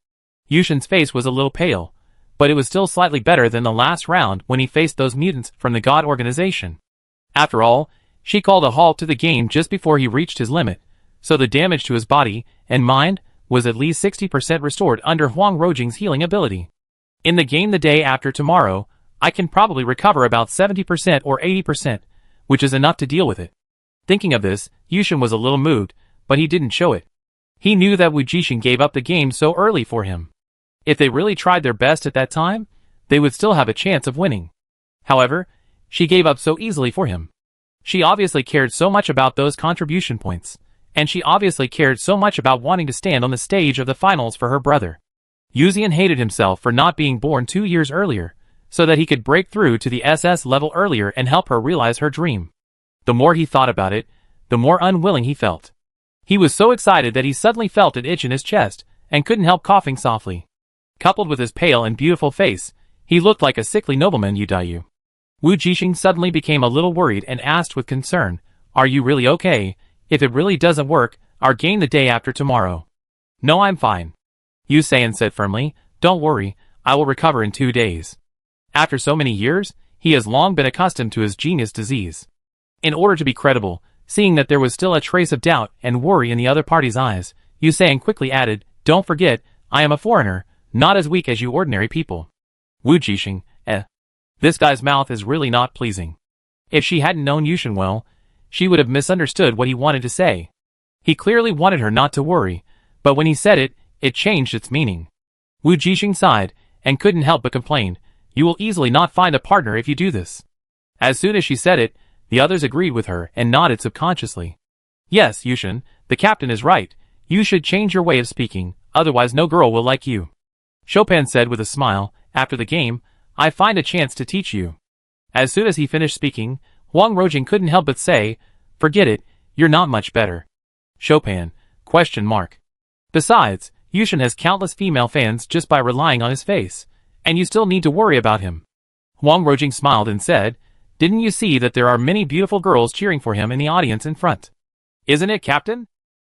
Yushin's face was a little pale, but it was still slightly better than the last round when he faced those mutants from the God organization. After all, she called a halt to the game just before he reached his limit, so the damage to his body and mind was at least 60% restored under Huang Rojing's healing ability. In the game the day after tomorrow, I can probably recover about 70% or 80%, which is enough to deal with it. Thinking of this, Yushin was a little moved, but he didn't show it. He knew that Wu Jixing gave up the game so early for him. If they really tried their best at that time, they would still have a chance of winning. However, she gave up so easily for him. She obviously cared so much about those contribution points, and she obviously cared so much about wanting to stand on the stage of the finals for her brother. Yuzian hated himself for not being born 2 years earlier, so that he could break through to the SS level earlier and help her realize her dream. The more he thought about it, the more unwilling he felt. He was so excited that he suddenly felt an itch in his chest, and couldn't help coughing softly. Coupled with his pale and beautiful face, he looked like a sickly nobleman, Yu. Wu Jixing suddenly became a little worried and asked with concern, "Are you really okay? If it really doesn't work, our game the day after tomorrow." "No, I'm fine," Yu San said firmly. "Don't worry, I will recover in 2 days." After so many years, he has long been accustomed to his genius disease. In order to be credible, seeing that there was still a trace of doubt and worry in the other party's eyes, Yu San quickly added, "Don't forget, I am a foreigner, not as weak as you ordinary people." Wu Jixing, This guy's mouth is really not pleasing. If she hadn't known Yushin well, she would have misunderstood what he wanted to say. He clearly wanted her not to worry, but when he said it, it changed its meaning. Wu Jixing sighed, and couldn't help but complain, "You will easily not find a partner if you do this." As soon as she said it, the others agreed with her and nodded subconsciously. "Yes, Yushin, the captain is right. You should change your way of speaking, otherwise no girl will like you." Chopin said with a smile, "After the game, I find a chance to teach you." As soon as he finished speaking, Huang Rojing couldn't help but say, "Forget it, you're not much better." Chopin, ? Besides, Yushin has countless female fans just by relying on his face, and you still need to worry about him. Huang Rojing smiled and said, "Didn't you see that there are many beautiful girls cheering for him in the audience in front? Isn't it, Captain?"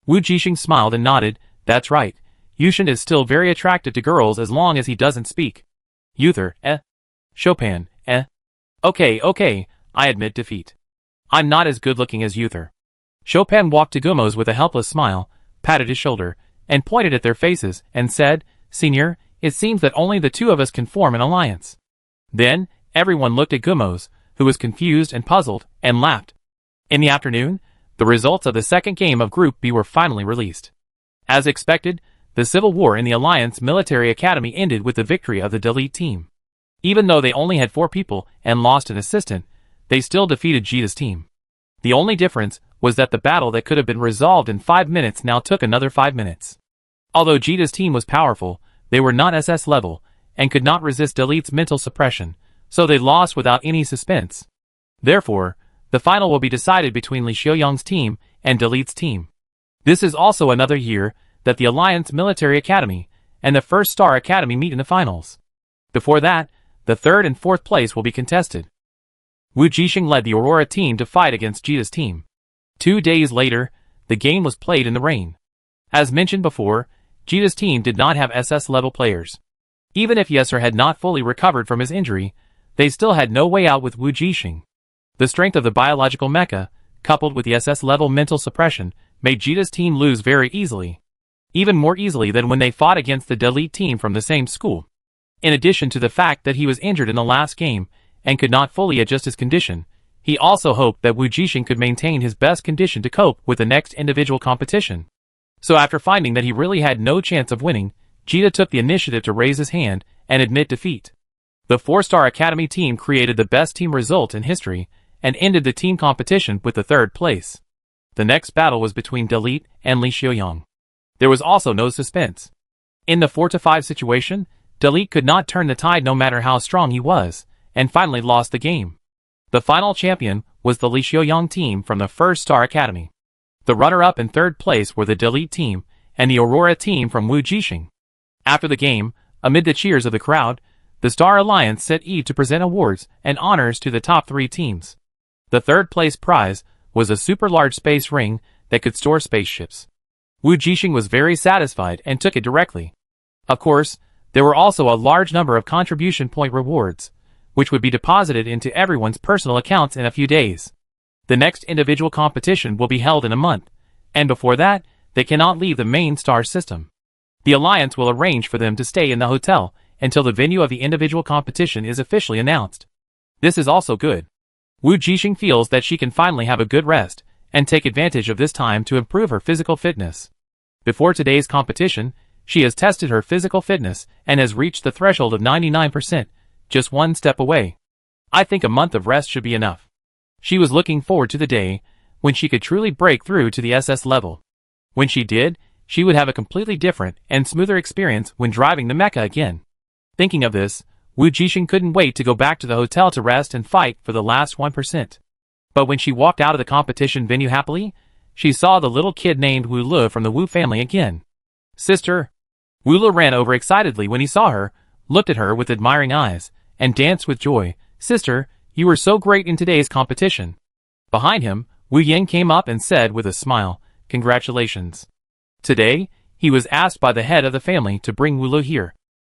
Wu Jixing smiled and nodded, "That's right. Yushin is still very attracted to girls as long as he doesn't speak." Uther, Chopin, Okay, I admit defeat. I'm not as good looking as Uther. Chopin walked to Gummo's with a helpless smile, patted his shoulder, and pointed at their faces, and said, "Senior, it seems that only the two of us can form an alliance." Then, everyone looked at Gummo's, who was confused and puzzled, and laughed. In the afternoon, the results of the second game of Group B were finally released. As expected, the civil war in the Alliance Military Academy ended with the victory of the Delete team. Even though they only had 4 people and lost an assistant, they still defeated Jita's team. The only difference was that the battle that could have been resolved in 5 minutes now took another 5 minutes. Although Jita's team was powerful, they were not SS level, and could not resist Delete's mental suppression, so they lost without any suspense. Therefore, the final will be decided between Li Xiaoyang's team and Delete's team. This is also another year that the Alliance Military Academy and the First Star Academy meet in the finals. Before that, the 3rd and 4th place will be contested. Wu Jixing led the Aurora team to fight against Jita's team. 2 days later, the game was played in the rain. As mentioned before, Jita's team did not have SS-level players. Even if Yesser had not fully recovered from his injury, they still had no way out with Wu Jixing. The strength of the biological mecha, coupled with the SS-level mental suppression, made Jita's team lose very easily. Even more easily than when they fought against the Delete team from the same school. In addition to the fact that he was injured in the last game, and could not fully adjust his condition, he also hoped that Wu Jixing could maintain his best condition to cope with the next individual competition. So after finding that he really had no chance of winning, Jita took the initiative to raise his hand and admit defeat. The 4-Star Academy team created the best team result in history, and ended the team competition with the 3rd place. The next battle was between Delete and Li Xiaoyang. There was also no suspense. In the 4-5 situation, Delete could not turn the tide no matter how strong he was, and finally lost the game. The final champion was the Li Xiaoyang team from the First Star Academy. The runner-up and 3rd place were the Delete team and the Aurora team from Wu Jixing. After the game, amid the cheers of the crowd, the Star Alliance set Eve to present awards and honors to the top 3 teams. The 3rd place prize was a super large space ring that could store spaceships. Wu Jixing was very satisfied and took it directly. Of course, there were also a large number of contribution point rewards, which would be deposited into everyone's personal accounts in a few days. The next individual competition will be held in a month, and before that, they cannot leave the main star system. The Alliance will arrange for them to stay in the hotel until the venue of the individual competition is officially announced. This is also good. Wu Jixing feels that she can finally have a good rest and take advantage of this time to improve her physical fitness. Before today's competition, she has tested her physical fitness and has reached the threshold of 99%, just one step away. I think a month of rest should be enough. She was looking forward to the day when she could truly break through to the SS level. When she did, she would have a completely different and smoother experience when driving the Mecha again. Thinking of this, Wu Jixing couldn't wait to go back to the hotel to rest and fight for the last 1%. But when she walked out of the competition venue happily, she saw the little kid named Wu Le from the Wu family again. Sister! Wu Le ran over excitedly when he saw her, looked at her with admiring eyes, and danced with joy. Sister, you were so great in today's competition. Behind him, Wu Yan came up and said with a smile, Congratulations. Today, he was asked by the head of the family to bring Wu Le here.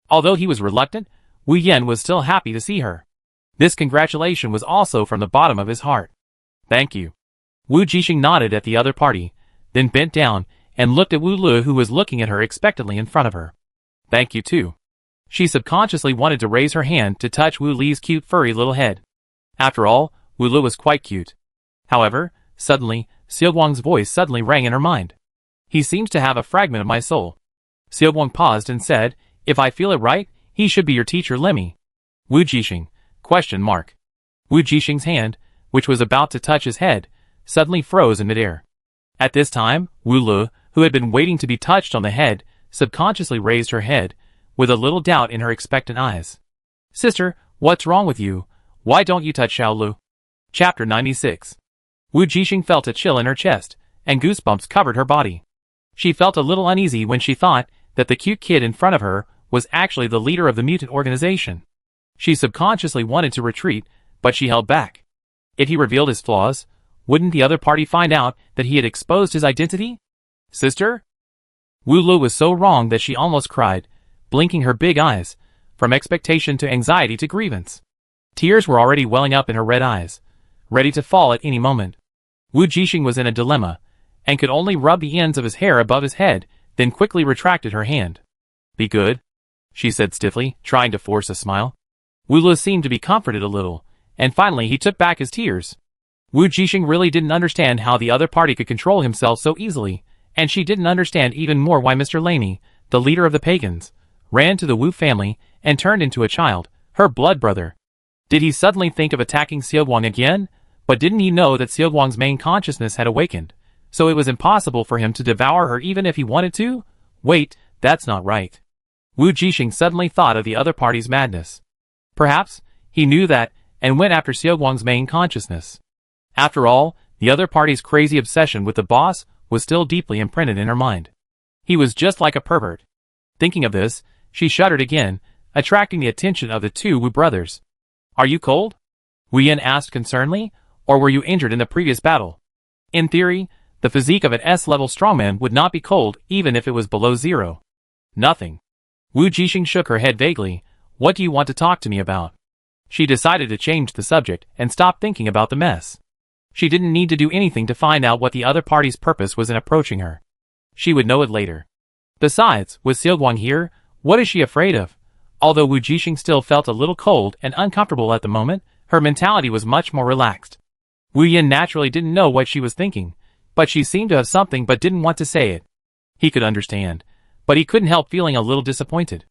Although he was reluctant, Wu Yan was still happy to see her. This congratulation was also from the bottom of his heart. Thank you. Wu Jixing nodded at the other party, then bent down and looked at Wu Le, who was looking at her expectantly in front of her. Thank you too. She subconsciously wanted to raise her hand to touch Wu Li's cute furry little head. After all, Wu Le was quite cute. However, suddenly, Xiaoguang's voice suddenly rang in her mind. He seems to have a fragment of my soul. Xiaoguang paused and said, If I feel it right, he should be your teacher Lemmy. Wu Jixing? Wu Jixing's hand, which was about to touch his head, suddenly froze in midair. At this time, Wu Le, who had been waiting to be touched on the head, subconsciously raised her head, with a little doubt in her expectant eyes. Sister, what's wrong with you? Why don't you touch Xiao Lu? Chapter 96. Wu Jixing felt a chill in her chest, and goosebumps covered her body. She felt a little uneasy when she thought that the cute kid in front of her was actually the leader of the mutant organization. She subconsciously wanted to retreat, but she held back. If he revealed his flaws, wouldn't the other party find out that he had exposed his identity? Sister? Wu Le was so wrong that she almost cried, blinking her big eyes, from expectation to anxiety to grievance. Tears were already welling up in her red eyes, ready to fall at any moment. Wu Jixing was in a dilemma, and could only rub the ends of his hair above his head, then quickly retracted her hand. Be good, she said stiffly, trying to force a smile. Wu Le seemed to be comforted a little, and finally he took back his tears. Wu Jixing really didn't understand how the other party could control himself so easily, and she didn't understand even more why Mr. Laney, the leader of the pagans, ran to the Wu family and turned into a child, her blood brother. Did he suddenly think of attacking Xiaoguang again? But didn't he know that Xiaoguang's main consciousness had awakened, so it was impossible for him to devour her even if he wanted to? Wait, that's not right. Wu Jixing suddenly thought of the other party's madness. Perhaps he knew that and went after Xiaoguang's main consciousness. After all, the other party's crazy obsession with the boss was still deeply imprinted in her mind. He was just like a pervert. Thinking of this, she shuddered again, attracting the attention of the two Wu brothers. Are you cold? Wu Yan asked concernedly, or were you injured in the previous battle? In theory, the physique of an S-level strongman would not be cold even if it was below zero. Nothing. Wu Jixing shook her head vaguely. What do you want to talk to me about? She decided to change the subject and stop thinking about the mess. She didn't need to do anything to find out what the other party's purpose was in approaching her. She would know it later. Besides, with Xiaoguang here, what is she afraid of? Although Wu Jixing still felt a little cold and uncomfortable at the moment, her mentality was much more relaxed. Wu Yan naturally didn't know what she was thinking, but she seemed to have something but didn't want to say it. He could understand, but he couldn't help feeling a little disappointed.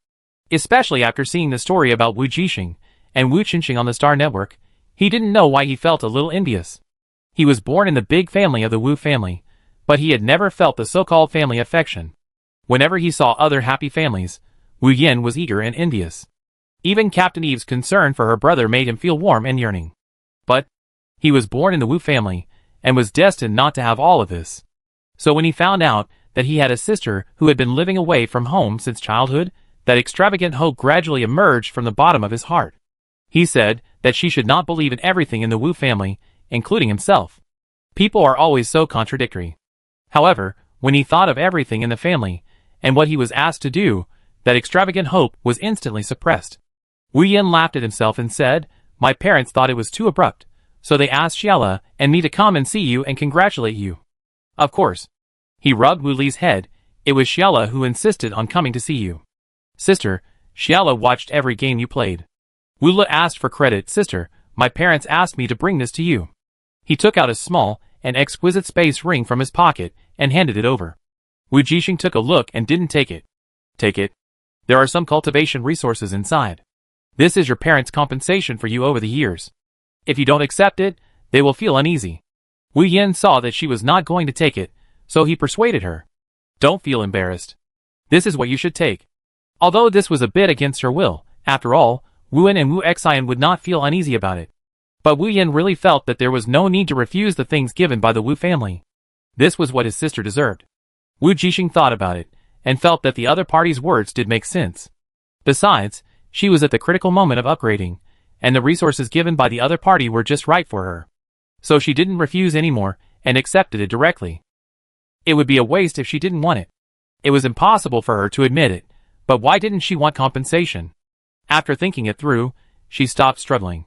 Especially after seeing the story about Wu Jixing and Wu Qinxing on the Star Network, he didn't know why he felt a little envious. He was born in the big family of the Wu family, but he had never felt the so-called family affection. Whenever he saw other happy families, Wu Yan was eager and envious. Even Captain Eve's concern for her brother made him feel warm and yearning. But he was born in the Wu family, and was destined not to have all of this. So when he found out that he had a sister who had been living away from home since childhood, that extravagant hope gradually emerged from the bottom of his heart. He said that she should not believe in everything in the Wu family, including himself. People are always so contradictory. However, when he thought of everything in the family, and what he was asked to do, that extravagant hope was instantly suppressed. Wu Yin laughed at himself and said, "My parents thought it was too abrupt, so they asked Xiala and me to come and see you and congratulate you." Of course. He rubbed Wu Li's head. "It was Xiala who insisted on coming to see you. Sister, Xiala watched every game you played." Wu Li asked for credit. "Sister, my parents asked me to bring this to you." He took out a small and exquisite space ring from his pocket and handed it over. Wu Jixing took a look and didn't take it. "Take it. There are some cultivation resources inside. This is your parents' compensation for you over the years. If you don't accept it, they will feel uneasy." Wu Yin saw that she was not going to take it, so he persuaded her. "Don't feel embarrassed. This is what you should take." Although this was a bit against her will, after all, Wu Yin and Wu Xian would not feel uneasy about it. But Wu Yin really felt that there was no need to refuse the things given by the Wu family. This was what his sister deserved. Wu Jixing thought about it, and felt that the other party's words did make sense. Besides, she was at the critical moment of upgrading, and the resources given by the other party were just right for her. So she didn't refuse anymore, and accepted it directly. It would be a waste if she didn't want it. It was impossible for her to admit it, but why didn't she want compensation? After thinking it through, she stopped struggling.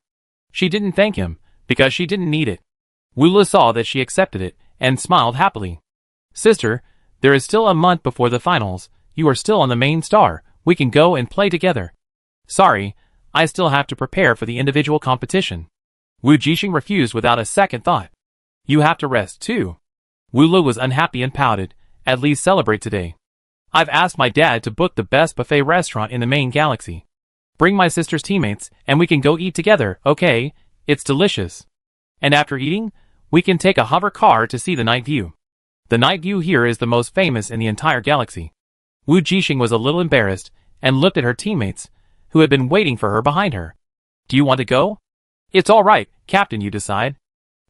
She didn't thank him, because she didn't need it. Wu Li saw that she accepted it, and smiled happily. "Sister, there is still a month before the finals. You are still on the main star. We can go and play together." "Sorry, I still have to prepare for the individual competition." Wu Jixing refused without a second thought. "You have to rest too." Wu Li was unhappy and pouted. "At least celebrate today. I've asked my dad to book the best buffet restaurant in the main galaxy. Bring my sister's teammates, and we can go eat together, okay? It's delicious. And after eating, we can take a hover car to see the night view. The night view here is the most famous in the entire galaxy." Wu Jixing was a little embarrassed, and looked at her teammates, who had been waiting for her behind her. "Do you want to go?" "It's all right, Captain, you decide."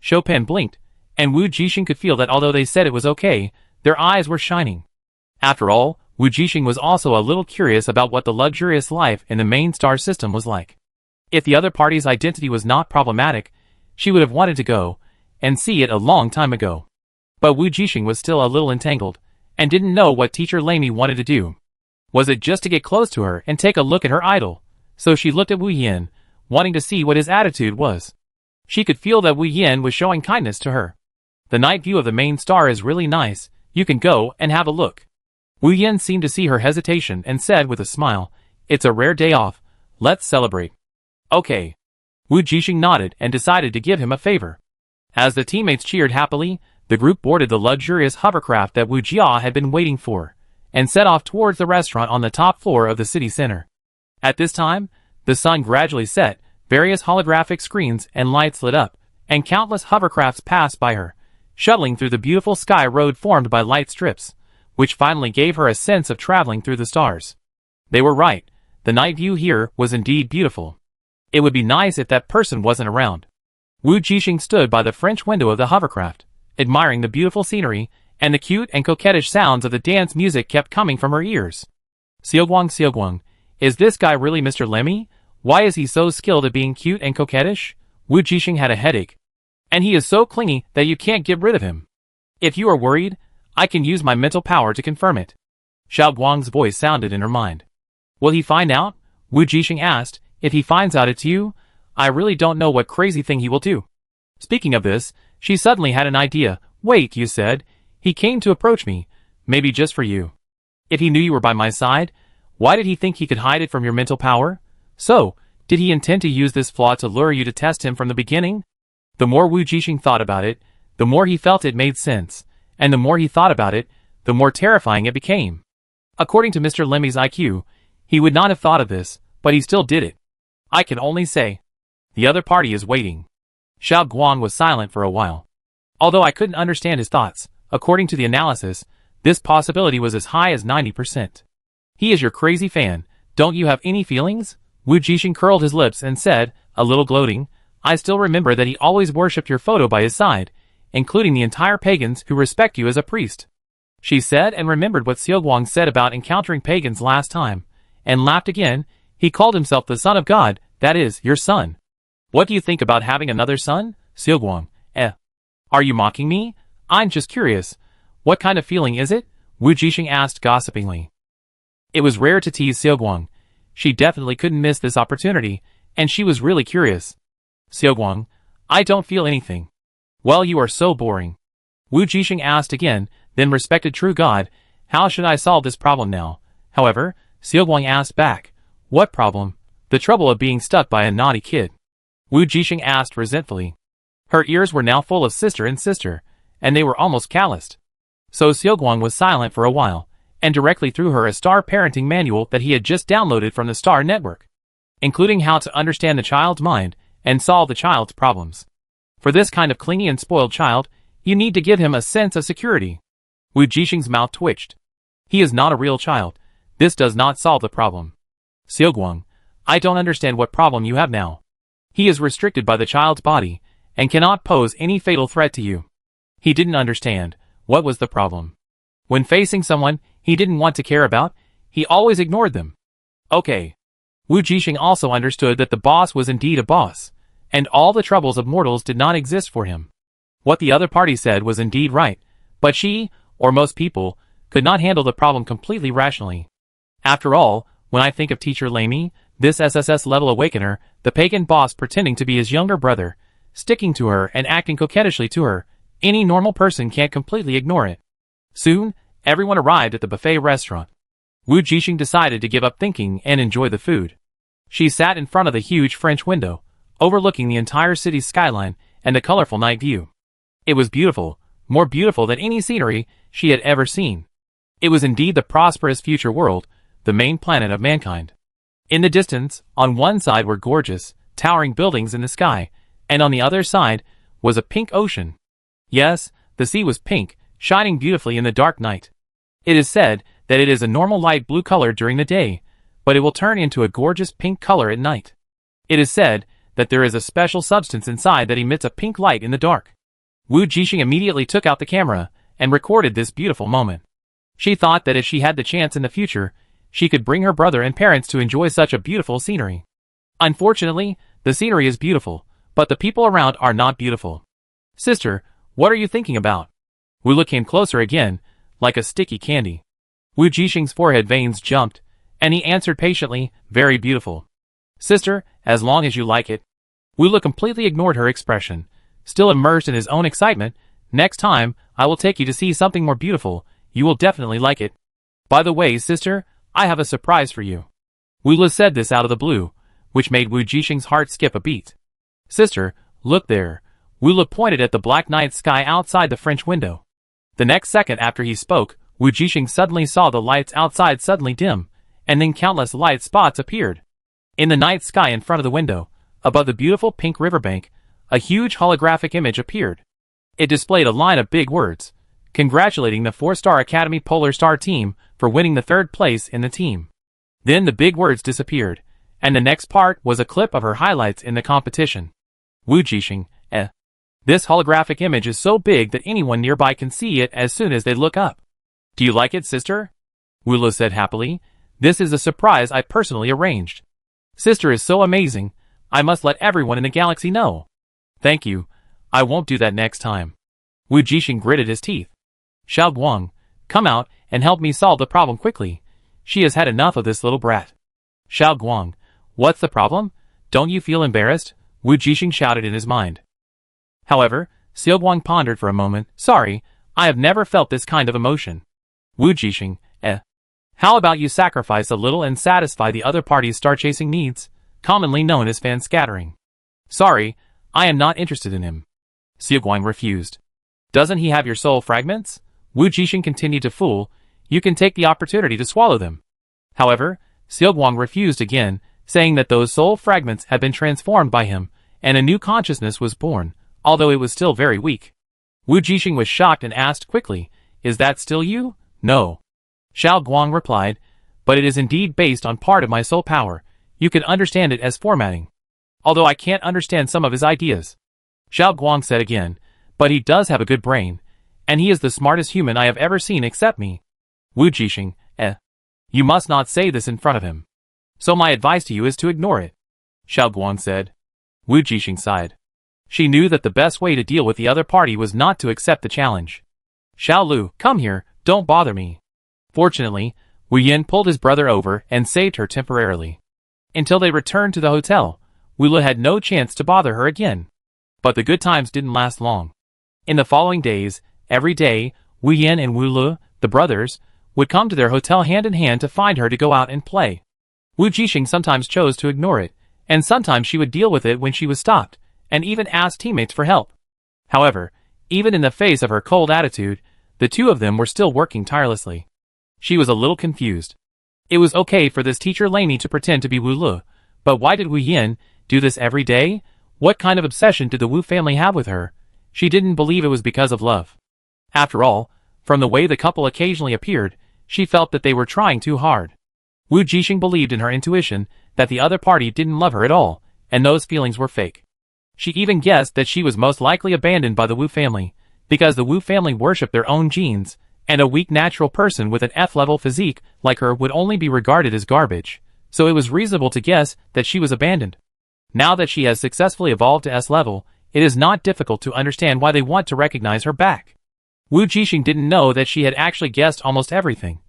Chopin blinked, and Wu Jixing could feel that although they said it was okay, their eyes were shining. After all, Wu Jixing was also a little curious about what the luxurious life in the main star system was like. If the other party's identity was not problematic, she would have wanted to go and see it a long time ago. But Wu Jixing was still a little entangled, and didn't know what Teacher Lamy wanted to do. Was it just to get close to her and take a look at her idol? So she looked at Wu Yin, wanting to see what his attitude was. She could feel that Wu Yin was showing kindness to her. "The night view of the main star is really nice. You can go and have a look." Wu Yin seemed to see her hesitation and said with a smile, "It's a rare day off. Let's celebrate." "Okay." Wu Jixing nodded and decided to give him a favor. As the teammates cheered happily, the group boarded the luxurious hovercraft that Wu Jia had been waiting for, and set off towards the restaurant on the top floor of the city center. At this time, the sun gradually set, various holographic screens and lights lit up, and countless hovercrafts passed by her, shuttling through the beautiful sky road formed by light strips, which finally gave her a sense of traveling through the stars. They were right, the night view here was indeed beautiful. It would be nice if that person wasn't around. Wu Jixing stood by the French window of the hovercraft, admiring the beautiful scenery, and the cute and coquettish sounds of the dance music kept coming from her ears. Xiaoguang, is this guy really Mr. Lemmy? Why is he so skilled at being cute and coquettish?" Wu Jixing had a headache. "And he is so clingy that you can't get rid of him. If you are worried, I can use my mental power to confirm it." Xiao Guang's voice sounded in her mind. "Will he find out?" Wu Jixing asked. "If he finds out it's you, I really don't know what crazy thing he will do." Speaking of this, she suddenly had an idea. "Wait, you said he came to approach me, maybe just for you. If he knew you were by my side, why did he think he could hide it from your mental power? So, did he intend to use this flaw to lure you to test him from the beginning?" The more Wu Jixing thought about it, the more he felt it made sense, and the more he thought about it, the more terrifying it became. According to Mr. Lemmy's IQ, he would not have thought of this, but he still did it. I can only say, the other party is waiting. Xiao Guang was silent for a while. Although I couldn't understand his thoughts, according to the analysis, this possibility was as high as 90%. He is your crazy fan. Don't you have any feelings? Wu Jixing curled his lips and said, a little gloating, I still remember that he always worshipped your photo by his side, including the entire pagans who respect you as a priest. She said and remembered what Xiaoguang said about encountering pagans last time, and laughed again. He called himself the son of God, that is, your son. What do you think about having another son? Xiaoguang, Are you mocking me? I'm just curious. What kind of feeling is it? Wu Jixing asked gossipingly. It was rare to tease Xiaoguang. She definitely couldn't miss this opportunity, and she was really curious. Xiaoguang, I don't feel anything. Well, you are so boring. Wu Jixing asked again, then respected true God, how should I solve this problem now? However, Xiaoguang asked back, what problem? The trouble of being stuck by a naughty kid. Wu Jixing asked resentfully. Her ears were now full of sister, and they were almost calloused. So Xiaoguang was silent for a while, and directly threw her a star parenting manual that he had just downloaded from the Star Network, including how to understand the child's mind and solve the child's problems. For this kind of clingy and spoiled child, you need to give him a sense of security. Wu Jixing's mouth twitched. He is not a real child. This does not solve the problem. Xiaoguang, I don't understand what problem you have now. He is restricted by the child's body, and cannot pose any fatal threat to you. He didn't understand. What was the problem? When facing someone he didn't want to care about, he always ignored them. Okay. Wu Jixing also understood that the boss was indeed a boss, and all the troubles of mortals did not exist for him. What the other party said was indeed right, but she, or most people, could not handle the problem completely rationally. After all, when I think of Teacher Lamy, this SSS-level awakener, the pagan boss pretending to be his younger brother, sticking to her and acting coquettishly to her, any normal person can't completely ignore it. Soon, everyone arrived at the buffet restaurant. Wu Jixing decided to give up thinking and enjoy the food. She sat in front of the huge French window, overlooking the entire city's skyline and the colorful night view. It was beautiful, more beautiful than any scenery she had ever seen. It was indeed the prosperous future world, the main planet of mankind. In the distance, on one side were gorgeous, towering buildings in the sky, and on the other side was a pink ocean. Yes, the sea was pink, shining beautifully in the dark night. It is said that it is a normal light blue color during the day, but it will turn into a gorgeous pink color at night. It is said that there is a special substance inside that emits a pink light in the dark. Wu Jixing immediately took out the camera and recorded this beautiful moment. She thought that if she had the chance in the future, she could bring her brother and parents to enjoy such a beautiful scenery. Unfortunately, the scenery is beautiful, but the people around are not beautiful. Sister, what are you thinking about? Wu came closer again, like a sticky candy. Wu Jixing's forehead veins jumped, and he answered patiently, very beautiful. Sister, as long as you like it. Wu completely ignored her expression. Still immersed in his own excitement, next time, I will take you to see something more beautiful, you will definitely like it. By the way, sister, I have a surprise for you. Wu said this out of the blue, which made Wu Jixing's heart skip a beat. Sister, look there. Wu pointed at the black night sky outside the French window. The next second after he spoke, Wu Jixing suddenly saw the lights outside suddenly dim, and then countless light spots appeared. In the night sky in front of the window, above the beautiful pink riverbank, a huge holographic image appeared. It displayed a line of big words, congratulating the 4-Star Academy Polar Star team for winning the 3rd place in the team. Then the big words disappeared, and the next part was a clip of her highlights in the competition. Wu Jixing, This holographic image is so big that anyone nearby can see it as soon as they look up. Do you like it, sister? Wu said happily. This is a surprise I personally arranged. Sister is so amazing, I must let everyone in the galaxy know. Thank you, I won't do that next time. Wu Jixing gritted his teeth. Xiaoguang, come out and help me solve the problem quickly. She has had enough of this little brat. Xiaoguang, what's the problem? Don't you feel embarrassed? Wu Jixing shouted in his mind. However, Xiaoguang pondered for a moment. Sorry, I have never felt this kind of emotion. Wu Jixing, How about you sacrifice a little and satisfy the other party's star-chasing needs, commonly known as fan scattering? Sorry, I am not interested in him. Xiaoguang refused. Doesn't he have your soul fragments? Wu Jixing continued to fool. You can take the opportunity to swallow them. However, Xiaoguang refused again, saying that those soul fragments had been transformed by him, and a new consciousness was born, although it was still very weak. Wu Jixing was shocked and asked quickly, Is that still you? No. Xiaoguang replied, But it is indeed based on part of my soul power. You can understand it as formatting. Although I can't understand some of his ideas. Xiaoguang said again, But he does have a good brain, and he is the smartest human I have ever seen except me. Wu Jixing, You must not say this in front of him. So my advice to you is to ignore it. Xiaoguang said. Wu Jixing sighed. She knew that the best way to deal with the other party was not to accept the challenge. Xiaolu, come here, don't bother me. Fortunately, Wu Yin pulled his brother over and saved her temporarily. Until they returned to the hotel, Wu Le had no chance to bother her again. But the good times didn't last long. In the following days, every day, Wu Yin and Wu Le, the brothers, would come to their hotel hand in hand to find her to go out and play. Wu Jixing sometimes chose to ignore it, and sometimes she would deal with it when she was stopped, and even ask teammates for help. However, even in the face of her cold attitude, the two of them were still working tirelessly. She was a little confused. It was okay for this teacher Lainey to pretend to be Wu Le, but why did Wu Yin do this every day? What kind of obsession did the Wu family have with her? She didn't believe it was because of love. After all, from the way the couple occasionally appeared, she felt that they were trying too hard. Wu Jixing believed in her intuition that the other party didn't love her at all, and those feelings were fake. She even guessed that she was most likely abandoned by the Wu family, because the Wu family worshipped their own genes, and a weak natural person with an F-level physique like her would only be regarded as garbage, so it was reasonable to guess that she was abandoned. Now that she has successfully evolved to S-level, it is not difficult to understand why they want to recognize her back. Wu Jixing didn't know that she had actually guessed almost everything,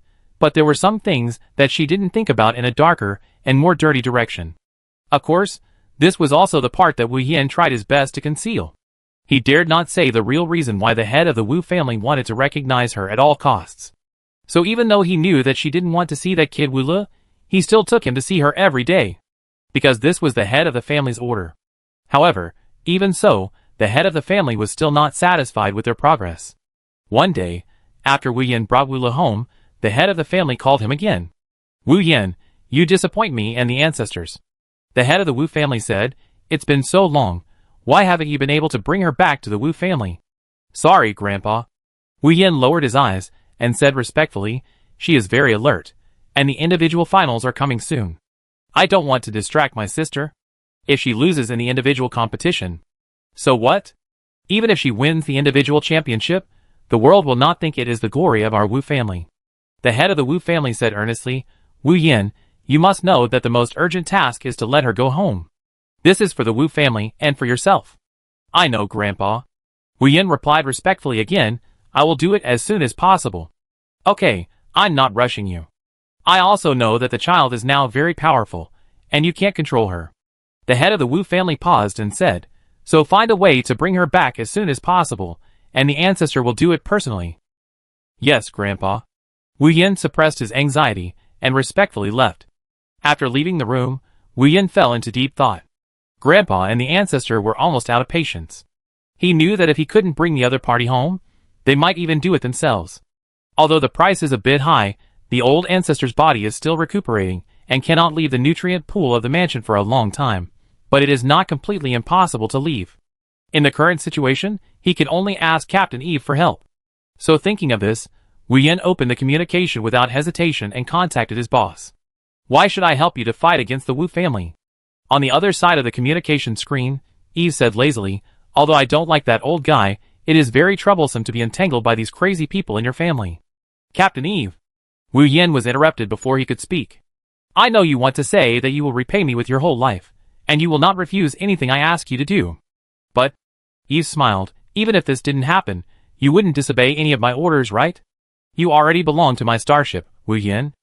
but there were some things that she didn't think about in a darker and more dirty direction. Of course, this was also the part that Wu Yin tried his best to conceal. He dared not say the real reason why the head of the Wu family wanted to recognize her at all costs. So even though he knew that she didn't want to see that kid Wu Le, he still took him to see her every day, because this was the head of the family's order. However, even so, the head of the family was still not satisfied with their progress. One day, after Wu Yin brought Wu Le home, the head of the family called him again. Wu Yin, you disappoint me and the ancestors. The head of the Wu family said, it's been so long, why haven't you been able to bring her back to the Wu family? Sorry, Grandpa. Wu Yin lowered his eyes and said respectfully, she is very alert, and the individual finals are coming soon. I don't want to distract my sister. If she loses in the individual competition, so what? Even if she wins the individual championship, the world will not think it is the glory of our Wu family. The head of the Wu family said earnestly, Wu Yin, you must know that the most urgent task is to let her go home. This is for the Wu family and for yourself. I know, Grandpa. Wu Yin replied respectfully again, I will do it as soon as possible. Okay, I'm not rushing you. I also know that the child is now very powerful, and you can't control her. The head of the Wu family paused and said, so find a way to bring her back as soon as possible, and the ancestor will do it personally. Yes, Grandpa. Wu Yin suppressed his anxiety and respectfully left. After leaving the room, Wu Yin fell into deep thought. Grandpa and the ancestor were almost out of patience. He knew that if he couldn't bring the other party home, they might even do it themselves. Although the price is a bit high, the old ancestor's body is still recuperating and cannot leave the nutrient pool of the mansion for a long time, but it is not completely impossible to leave. In the current situation, he can only ask Captain Eve for help. So thinking of this, Wu Yin opened the communication without hesitation and contacted his boss. Why should I help you to fight against the Wu family? On the other side of the communication screen, Eve said lazily, although I don't like that old guy, it is very troublesome to be entangled by these crazy people in your family. Captain Eve. Wu Yin was interrupted before he could speak. I know you want to say that you will repay me with your whole life, and you will not refuse anything I ask you to do. But, Eve smiled, even if this didn't happen, you wouldn't disobey any of my orders, right? You already belong to my starship, Wu Yin.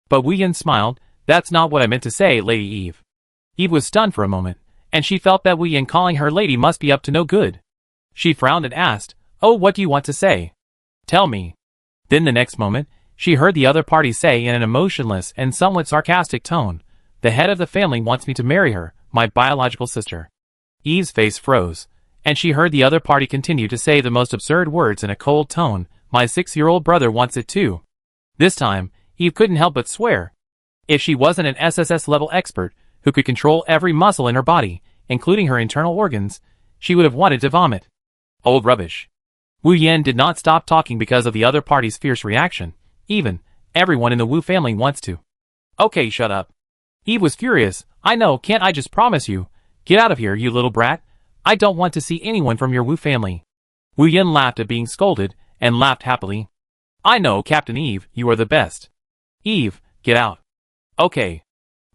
But Wu Yin smiled, that's not what I meant to say, Lady Eve. Eve was stunned for a moment, and she felt that Wu Yin calling her lady must be up to no good. She frowned and asked, oh, what do you want to say? Tell me. Then the next moment, she heard the other party say in an emotionless and somewhat sarcastic tone, the head of the family wants me to marry her, my biological sister. Eve's face froze, and she heard the other party continue to say the most absurd words in a cold tone, my 6-year-old brother wants it too. This time, Eve couldn't help but swear. If she wasn't an SSS-level expert who could control every muscle in her body, including her internal organs, she would have wanted to vomit. Old rubbish. Wu Yin did not stop talking because of the other party's fierce reaction. Even, everyone in the Wu family wants to. Okay, shut up. Eve was furious. I know, can't I just promise you? Get out of here, you little brat. I don't want to see anyone from your Wu family. Wu Yin laughed at being scolded, and laughed happily. I know, Captain Eve, you are the best. Eve, get out. Okay.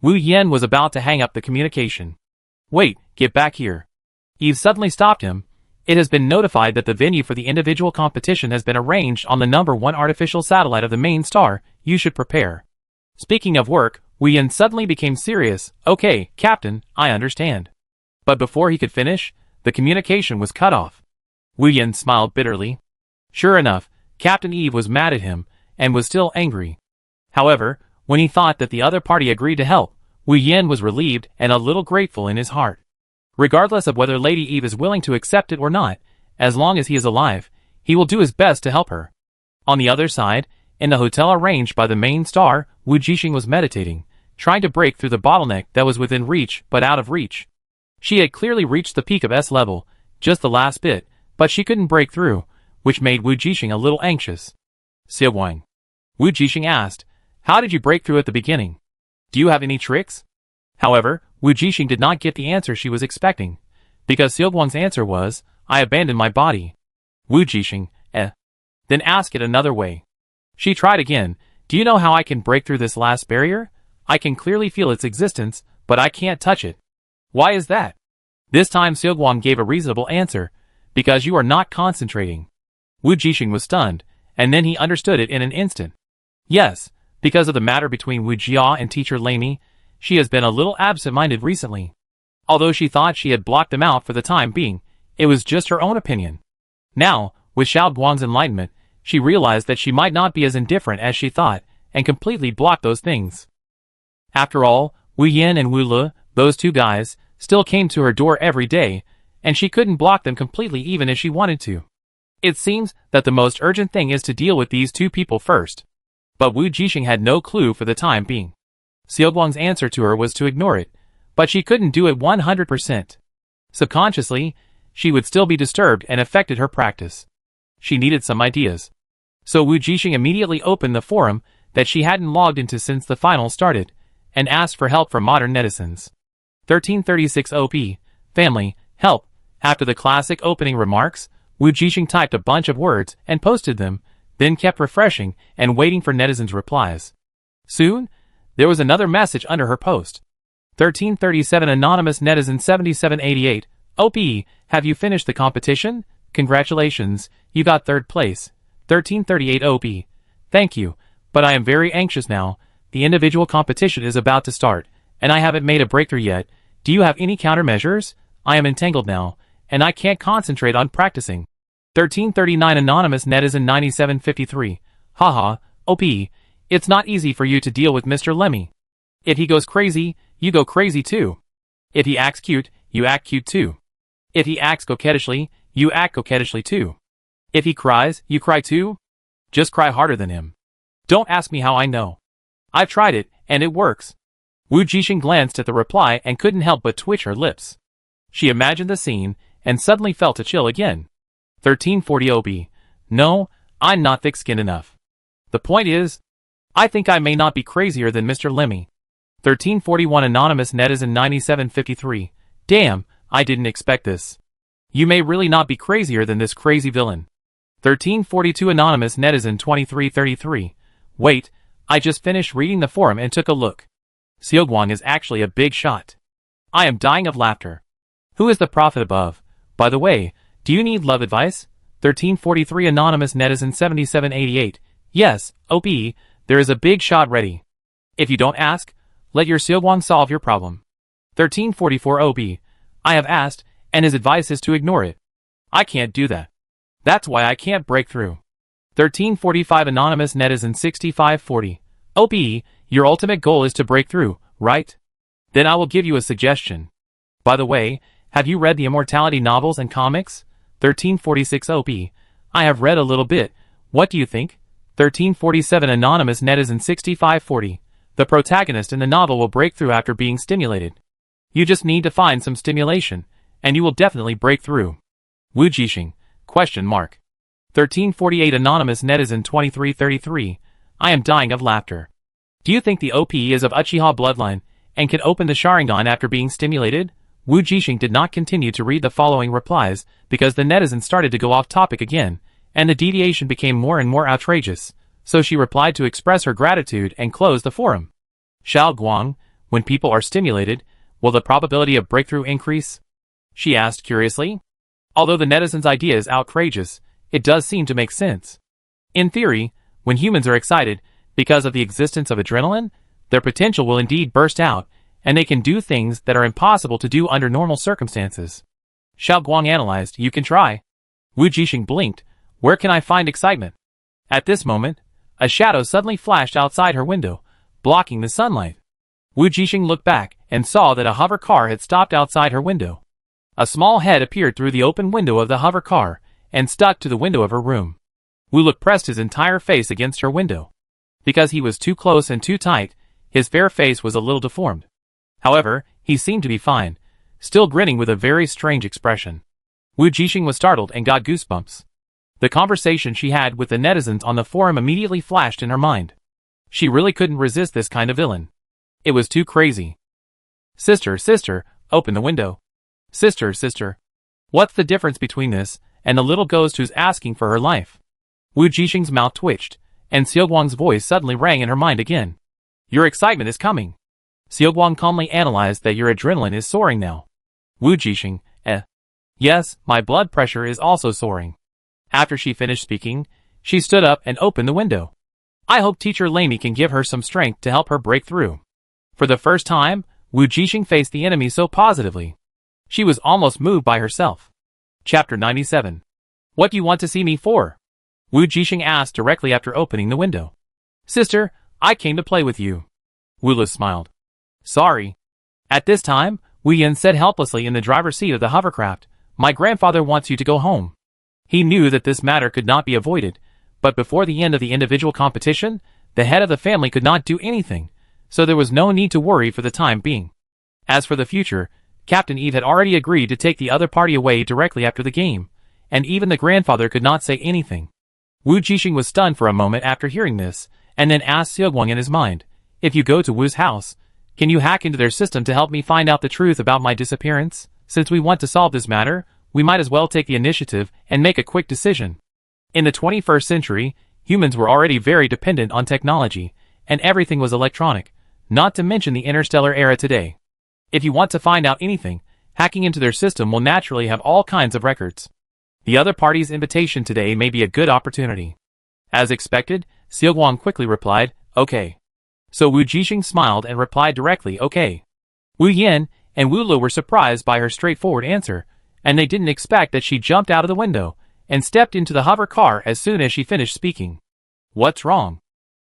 Wu Yin was about to hang up the communication. Wait, get back here. Eve suddenly stopped him, It has been notified that the venue for the individual competition has been arranged on the #1 artificial satellite of the main star. You should prepare. Speaking of work, Wu Yin suddenly became serious. Okay, Captain, I understand. But before he could finish, the communication was cut off. Wu Yin smiled bitterly. Sure enough, Captain Eve was mad at him, and was still angry. However, when he thought that the other party agreed to help, Wu Yin was relieved and a little grateful in his heart. Regardless of whether Lady Eve is willing to accept it or not, as long as he is alive, he will do his best to help her. On the other side, in the hotel arranged by the main star, Wu Jixing was meditating, trying to break through the bottleneck that was within reach but out of reach. She had clearly reached the peak of S level, just the last bit, but she couldn't break through, which made Wu Jixing a little anxious. Xiaoguang. Wu Jixing asked, how did you break through at the beginning? Do you have any tricks? However, Wu Jixing did not get the answer she was expecting, because Xiaoguang's answer was, I abandoned my body. Wu Jixing, Then ask it another way. She tried again, do you know how I can break through this last barrier? I can clearly feel its existence, but I can't touch it. Why is that? This time Xiaoguang gave a reasonable answer, because you are not concentrating. Wu Jixing was stunned, and then he understood it in an instant. Yes, because of the matter between Wu Jia and teacher Lamy, she has been a little absent-minded recently. Although she thought she had blocked them out for the time being, it was just her own opinion. Now, with Xiaoguang's enlightenment, she realized that she might not be as indifferent as she thought, and completely blocked those things. After all, Wu Yin and Wu Le, those two guys, still came to her door every day, and she couldn't block them completely even if she wanted to. It seems that the most urgent thing is to deal with these two people first. But Wu Jixing had no clue for the time being. Xiaoguang's answer to her was to ignore it, but she couldn't do it 100%. Subconsciously, she would still be disturbed and affected her practice. She needed some ideas. So Wu Jixing immediately opened the forum that she hadn't logged into since the final started, and asked for help from modern netizens. 1336 OP, family, help. After the classic opening remarks, Wu Jixing typed a bunch of words and posted them, then kept refreshing and waiting for netizens' replies. Soon, there was another message under her post. 1337 Anonymous Netizen 7788, OP, have you finished the competition? Congratulations, you got 3rd place. 1338 OP, thank you, but I am very anxious now. The individual competition is about to start, and I haven't made a breakthrough yet. Do you have any countermeasures? I am entangled now, and I can't concentrate on practicing. 1339 Anonymous Netizen 9753, haha, OP, it's not easy for you to deal with Mr. Lemmy. If he goes crazy, you go crazy too. If he acts cute, you act cute too. If he acts coquettishly, you act coquettishly too. If he cries, you cry too. Just cry harder than him. Don't ask me how I know. I've tried it, and it works. Wu Jixing glanced at the reply and couldn't help but twitch her lips. She imagined the scene, and suddenly felt a chill again. 1340 OB. No, I'm not thick-skinned enough. The point is, I think I may not be crazier than Mr. Lemmy. 1341 Anonymous Netizen 9753. Damn, I didn't expect this. You may really not be crazier than this crazy villain. 1342 Anonymous Netizen 2333. Wait, I just finished reading the forum and took a look. Xiaoguang is actually a big shot. I am dying of laughter. Who is the prophet above? By the way, do you need love advice? 1343 Anonymous Netizen 7788. Yes, OP, there is a big shot ready. If you don't ask, let your Xiaoguang solve your problem. 1344 OP. I have asked, and his advice is to ignore it. I can't do that. That's why I can't break through. 1345 Anonymous Netizen 6540. OP, your ultimate goal is to break through, right? Then I will give you a suggestion. By the way, have you read the Immortality novels and comics? 1346 OP. I have read a little bit. What do you think? 1347 Anonymous Netizen 6540. The protagonist in the novel will break through after being stimulated. You just need to find some stimulation, and you will definitely break through. Wu Jixing? Question mark. 1348 Anonymous Netizen 2333. I am dying of laughter. Do you think the OP is of Uchiha bloodline, and can open the Sharingan after being stimulated? Wu Jixing did not continue to read the following replies, because the netizens started to go off topic again, and the deviation became more and more outrageous, so she replied to express her gratitude and closed the forum. Xiaoguang, when people are stimulated, will the probability of breakthrough increase? She asked curiously. Although the netizens' idea is outrageous, it does seem to make sense. In theory, when humans are excited, because of the existence of adrenaline, their potential will indeed burst out, and they can do things that are impossible to do under normal circumstances. Xiao Guang analyzed. You can try. Wu Jixing blinked. Where can I find excitement? At this moment, a shadow suddenly flashed outside her window, blocking the sunlight. Wu Jixing looked back and saw that a hover car had stopped outside her window. A small head appeared through the open window of the hover car and stuck to the window of her room. Wu Luk pressed his entire face against her window. Because he was too close and too tight, his fair face was a little deformed. However, he seemed to be fine, still grinning with a very strange expression. Wu Jixing was startled and got goosebumps. The conversation she had with the netizens on the forum immediately flashed in her mind. She really couldn't resist this kind of villain. It was too crazy. Sister, sister, open the window. Sister, sister. What's the difference between this and the little ghost who's asking for her life? Wu Jixing's mouth twitched, and Xiaoguang's voice suddenly rang in her mind again. Your excitement is coming. Xiaoguang calmly analyzed that your adrenaline is soaring now. Wu Jixing, Yes, my blood pressure is also soaring. After she finished speaking, she stood up and opened the window. I hope Teacher Lamy can give her some strength to help her break through. For the first time, Wu Jixing faced the enemy so positively. She was almost moved by herself. Chapter 97. What do you want to see me for? Wu Jixing asked directly after opening the window. Sister, I came to play with you. Wu Lu smiled. Sorry. At this time, Wu Yin said helplessly in the driver's seat of the hovercraft, My grandfather wants you to go home. He knew that this matter could not be avoided, but before the end of the individual competition, the head of the family could not do anything, so there was no need to worry for the time being. As for the future, Captain Eve had already agreed to take the other party away directly after the game, and even the grandfather could not say anything. Wu Jixing was stunned for a moment after hearing this, and then asked Xiaoguang in his mind, If you go to Wu's house, can you hack into their system to help me find out the truth about my disappearance? Since we want to solve this matter, we might as well take the initiative and make a quick decision. In the 21st century, humans were already very dependent on technology, and everything was electronic, not to mention the interstellar era today. If you want to find out anything, hacking into their system will naturally have all kinds of records. The other party's invitation today may be a good opportunity. As expected, Xiaoguang quickly replied, Okay. So Wu Jixing smiled and replied directly, Okay. Wu Yin and Wu Lu were surprised by her straightforward answer, and they didn't expect that she jumped out of the window and stepped into the hover car as soon as she finished speaking. What's wrong?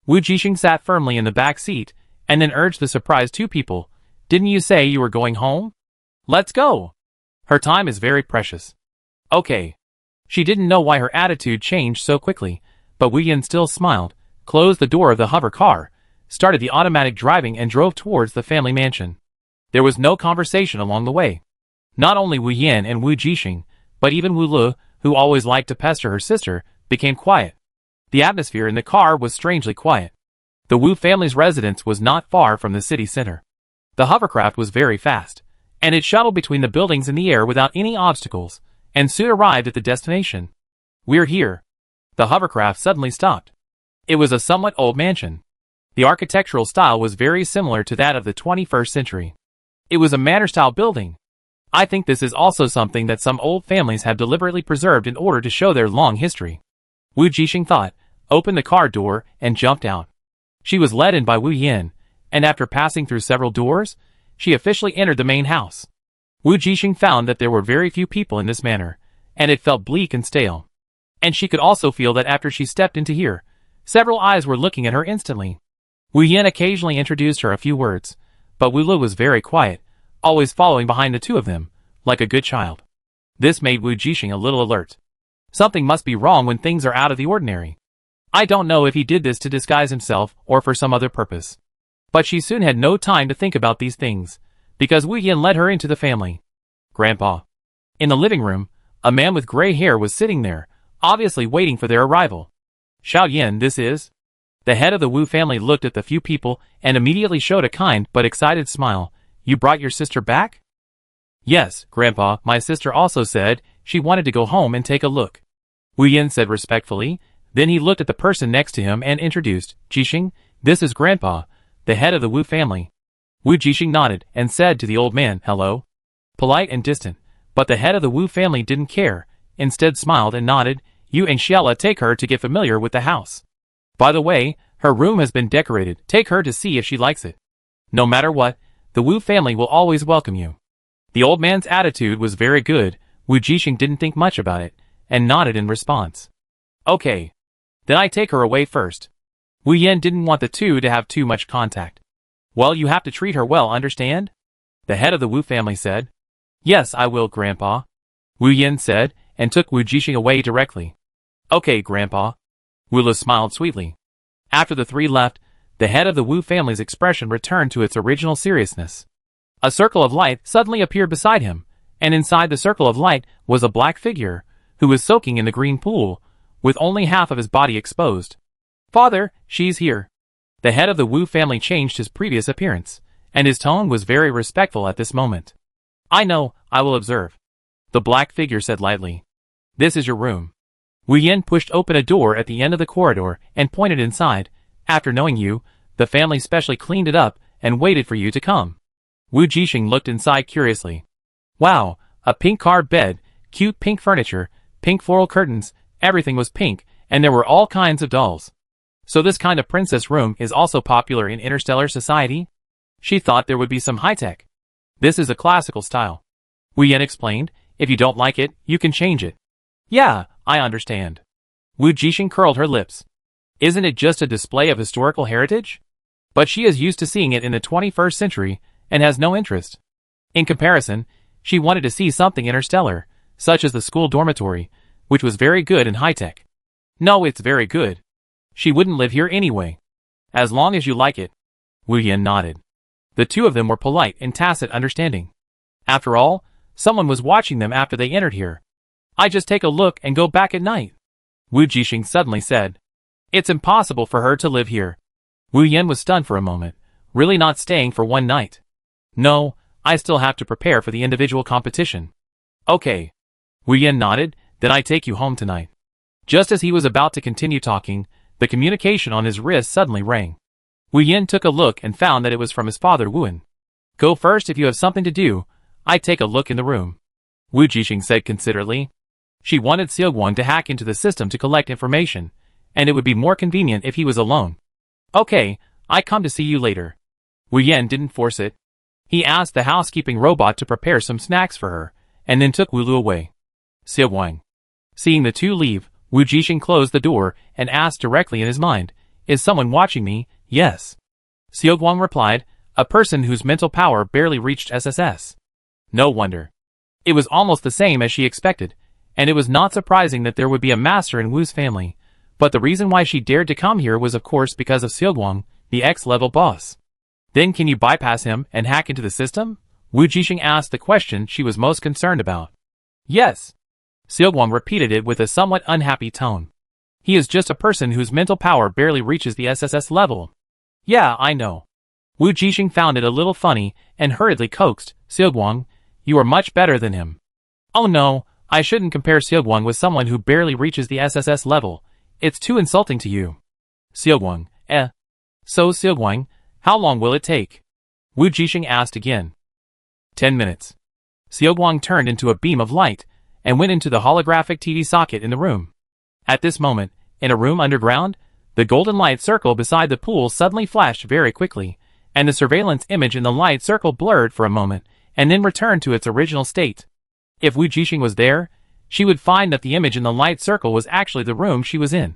Wu Jixing sat firmly in the back seat and then urged the surprised two people, Didn't you say you were going home? Let's go. Her time is very precious. Okay. She didn't know why her attitude changed so quickly, but Wu Yin still smiled, closed the door of the hover car, started the automatic driving and drove towards the family mansion. There was no conversation along the way. Not only Wu Yin and Wu Jixing, but even Wu Lu, who always liked to pester her sister, became quiet. The atmosphere in the car was strangely quiet. The Wu family's residence was not far from the city center. The hovercraft was very fast, and it shuttled between the buildings in the air without any obstacles, and soon arrived at the destination. We're here. The hovercraft suddenly stopped. It was a somewhat old mansion. The architectural style was very similar to that of the 21st century. It was a manor-style building. I think this is also something that some old families have deliberately preserved in order to show their long history. Wu Jixing thought, opened the car door, and jumped out. She was led in by Wu Yin, and after passing through several doors, she officially entered the main house. Wu Jixing found that there were very few people in this manor, and it felt bleak and stale. And she could also feel that after she stepped into here, several eyes were looking at her instantly. Wu Yin occasionally introduced her a few words, but Wu Lu was very quiet, always following behind the two of them, like a good child. This made Wu Jixing a little alert. Something must be wrong when things are out of the ordinary. I don't know if he did this to disguise himself or for some other purpose. But she soon had no time to think about these things, because Wu Yin led her into the family. Grandpa. In the living room, a man with gray hair was sitting there, obviously waiting for their arrival. Xiao Yin, this is? The head of the Wu family looked at the few people and immediately showed a kind but excited smile. You brought your sister back? Yes, Grandpa, my sister also said she wanted to go home and take a look. Wu Yin said respectfully, then he looked at the person next to him and introduced, Jixing, this is Grandpa, the head of the Wu family. Wu Jixing nodded and said to the old man, hello. Polite and distant, But the head of the Wu family didn't care, instead smiled and nodded. You and Xiela take her to get familiar with the house. By the way, her room has been decorated. Take her to see if she likes it. No matter what, the Wu family will always welcome you. The old man's attitude was very good. Wu Jixing didn't think much about it, and nodded in response. Okay. Then I take her away first. Wu Yan didn't want the two to have too much contact. Well, you have to treat her well, understand? The head of the Wu family said. Yes, I will, Grandpa. Wu Yan said, and took Wu Jixing away directly. Okay, Grandpa. Wu Le smiled sweetly. After the three left, the head of the Wu family's expression returned to its original seriousness. A circle of light suddenly appeared beside him, and inside the circle of light was a black figure, who was soaking in the green pool, with only half of his body exposed. Father, she's here. The head of the Wu family changed his previous appearance, and his tone was very respectful at this moment. I know, I will observe. The black figure said lightly. This is your room. Wu Yan pushed open a door at the end of the corridor and pointed inside. After knowing you, the family specially cleaned it up and waited for you to come. Wu Jixing looked inside curiously. Wow, a pink carved bed, cute pink furniture, pink floral curtains, everything was pink, and there were all kinds of dolls. So this kind of princess room is also popular in interstellar society? She thought there would be some high-tech. This is a classical style. Wu Yan explained. If you don't like it, you can change it. Yeah, I understand. Wu Jixing curled her lips. Isn't it just a display of historical heritage? But she is used to seeing it in the 21st century and has no interest. In comparison, she wanted to see something interstellar, such as the school dormitory, which was very good and high-tech. No, it's very good. She wouldn't live here anyway. As long as you like it. Wu Yan nodded. The two of them were polite and tacit understanding. After all, someone was watching them after they entered here. I just take a look and go back at night. Wu Jixing suddenly said. It's impossible for her to live here. Wu Yan was stunned for a moment, really not staying for one night. No, I still have to prepare for the individual competition. Okay. Wu Yan nodded, then I take you home tonight. Just as he was about to continue talking, the communication on his wrist suddenly rang. Wu Yan took a look and found that it was from his father Wuan. Go first if you have something to do. I take a look in the room. Wu Jixing said considerately. She wanted Xiaoguang to hack into the system to collect information, and it would be more convenient if he was alone. Okay, I come to see you later. Wu Yan didn't force it. He asked the housekeeping robot to prepare some snacks for her, and then took Wu Lu away. Xiaoguang. Seeing the two leave, Wu Jixing closed the door and asked directly in his mind, Is someone watching me? Yes. Xiaoguang replied, a person whose mental power barely reached SSS. No wonder. It was almost the same as she expected, and it was not surprising that there would be a master in Wu's family, but the reason why she dared to come here was of course because of Xiaoguang, the X-level boss. Then can you bypass him and hack into the system? Wu Jixing asked the question she was most concerned about. Yes. Xiaoguang repeated it with a somewhat unhappy tone. He is just a person whose mental power barely reaches the SSS level. Yeah, I know. Wu Jixing found it a little funny and hurriedly coaxed, Xiaoguang, you are much better than him. Oh no, I shouldn't compare Xiaoguang with someone who barely reaches the SSS level. It's too insulting to you. Xiaoguang, So Xiaoguang, how long will it take? Wu Jixing asked again. 10 minutes. Xiaoguang turned into a beam of light and went into the holographic TV socket in the room. At this moment, in a room underground, the golden light circle beside the pool suddenly flashed very quickly, and the surveillance image in the light circle blurred for a moment and then returned to its original state. If Wu Jixing was there, she would find that the image in the light circle was actually the room she was in.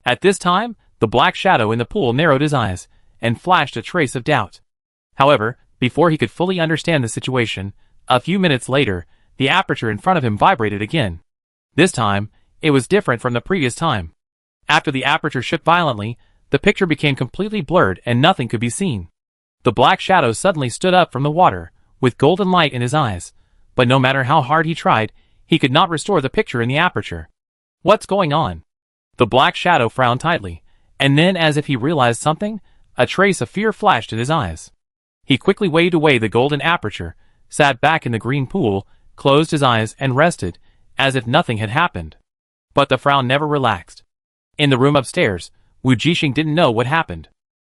At this time, the black shadow in the pool narrowed his eyes and flashed a trace of doubt. However, before he could fully understand the situation, a few minutes later, the aperture in front of him vibrated again. This time, it was different from the previous time. After the aperture shook violently, the picture became completely blurred and nothing could be seen. The black shadow suddenly stood up from the water, with golden light in his eyes, but no matter how hard he tried, he could not restore the picture in the aperture. What's going on? The black shadow frowned tightly, and then as if he realized something, a trace of fear flashed in his eyes. He quickly waved away the golden aperture, sat back in the green pool, closed his eyes and rested, as if nothing had happened. But the frown never relaxed. In the room upstairs, Wu Jixing didn't know what happened.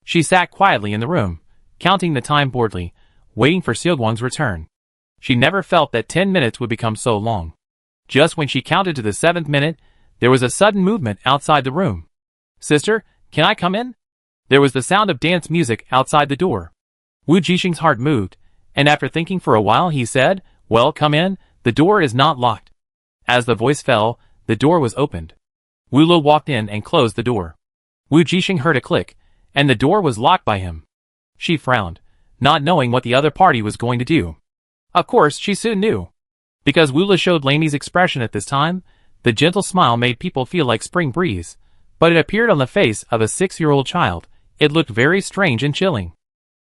She sat quietly in the room, counting the time boredly, waiting for Xiaoguang's return. She never felt that 10 minutes would become so long. Just when she counted to the 7th minute, there was a sudden movement outside the room. "Sister, can I come in?" There was the sound of dance music outside the door. Wu Jixing's heart moved, and after thinking for a while he said, "Well, come in, the door is not locked." As the voice fell, the door was opened. Wu Lu walked in and closed the door. Wu Jixing heard a click, and the door was locked by him. She frowned, not knowing what the other party was going to do. Of course, she soon knew. Because Wu Lu showed Laney's expression at this time, the gentle smile made people feel like spring breeze, but it appeared on the face of a 6-year-old child. It looked very strange and chilling.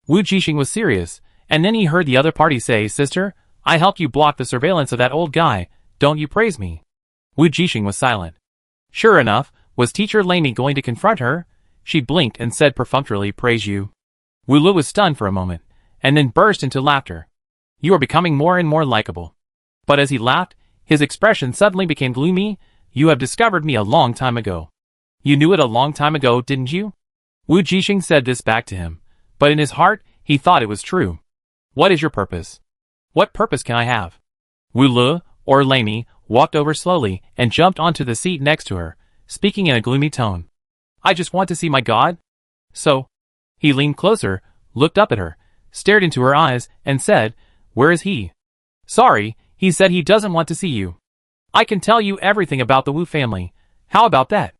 Wu Jixing was serious, and then he heard the other party say, "Sister, I helped you block the surveillance of that old guy, don't you praise me?" Wu Jixing was silent. Sure enough, was teacher Laney going to confront her? She blinked and said perfunctorily, "Praise you." Wu Lu was stunned for a moment, and then burst into laughter. "You are becoming more and more likable." But as he laughed, his expression suddenly became gloomy. "You have discovered me a long time ago." "You knew it a long time ago, didn't you?" Wu Jixing said this back to him, but in his heart, he thought it was true. "What is your purpose?" "What purpose can I have?" Wu Lu, or Laney, walked over slowly and jumped onto the seat next to her, speaking in a gloomy tone. "I just want to see my god." "So?" He leaned closer, looked up at her, stared into her eyes, and said, "Where is he?" "Sorry, he said he doesn't want to see you." "I can tell you everything about the Wu family. How about that?"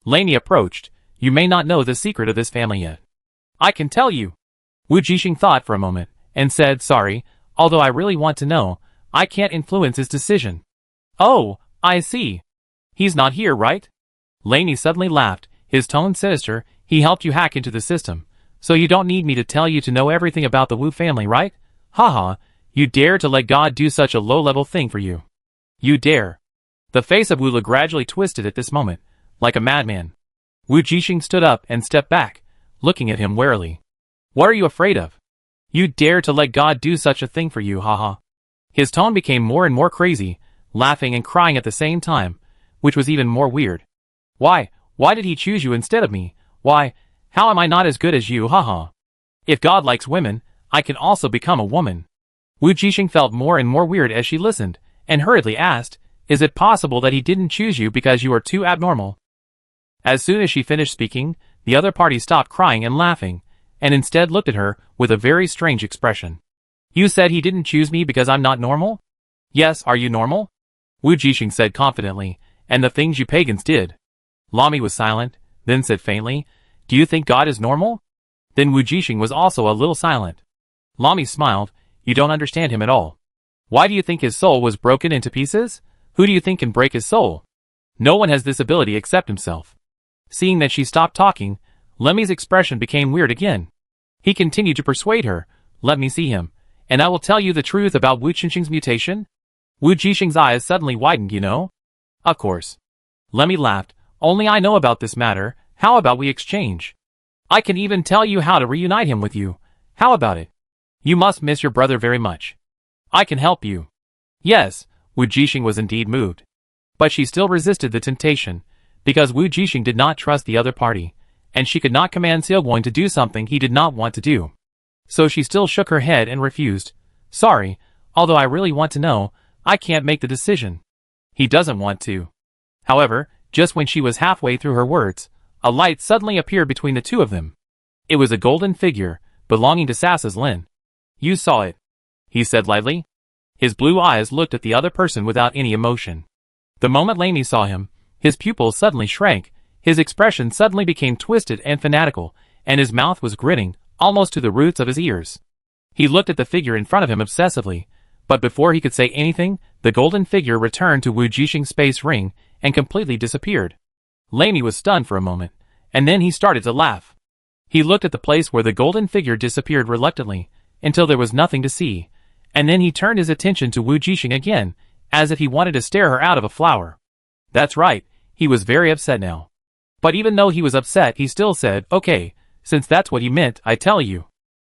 Laney approached. "You may not know the secret of this family yet." "I can tell you." Wu Jixing thought for a moment, and said, "Sorry, although I really want to know, I can't influence his decision." "Oh, I see. He's not here, right?" Laney suddenly laughed, his tone sinister. "He helped you hack into the system, so you don't need me to tell you to know everything about the Wu family, right? Haha, you dare to let God do such a low-level thing for you. You dare." The face of Wu Lu gradually twisted at this moment, like a madman. Wu Jixing stood up and stepped back, looking at him warily. "What are you afraid of? You dare to let God do such a thing for you, haha." His tone became more and more crazy, laughing and crying at the same time, which was even more weird. Why did he choose you instead of me? Why, how am I not as good as you, haha? If God likes women, I can also become a woman. Wu Jixing felt more and more weird as she listened, and hurriedly asked, "Is it possible that he didn't choose you because you are too abnormal?" As soon as she finished speaking, the other party stopped crying and laughing, and instead looked at her with a very strange expression. "You said he didn't choose me because I'm not normal?" "Yes, are you normal?" Wu Jixing said confidently, "And the things you pagans did." Lami was silent, then said faintly, "Do you think God is normal?" Then Wu Jixing was also a little silent. Lami smiled, "You don't understand him at all. Why do you think his soul was broken into pieces? Who do you think can break his soul? No one has this ability except himself." Seeing that she stopped talking, Lemmy's expression became weird again. He continued to persuade her, "Let me see him, and I will tell you the truth about Wu Jixing's mutation." Wu Jixing's eyes suddenly widened, "You know?" "Of course." Lemmy laughed, "Only I know about this matter. How about we exchange? I can even tell you how to reunite him with you. How about it? You must miss your brother very much. I can help you." Yes, Wu Jixing was indeed moved. But she still resisted the temptation, because Wu Jixing did not trust the other party, and she could not command Xiaoguang to do something he did not want to do. So she still shook her head and refused. "Sorry, although I really want to know, I can't make the decision." He doesn't want to. However, just when she was halfway through her words, a light suddenly appeared between the two of them. It was a golden figure, belonging to Sassa's Lin. "You saw it," he said lightly. His blue eyes looked at the other person without any emotion. The moment Laney saw him, his pupils suddenly shrank, his expression suddenly became twisted and fanatical, and his mouth was grinning, almost to the roots of his ears. He looked at the figure in front of him obsessively, but before he could say anything, the golden figure returned to Wu Jixing's space ring and completely disappeared. Laney was stunned for a moment, and then he started to laugh. He looked at the place where the golden figure disappeared reluctantly, until there was nothing to see, and then he turned his attention to Wu Jixing again, as if he wanted to stare her out of a flower. That's right, he was very upset now. But even though he was upset, he still said, "Okay, since that's what he meant, I tell you."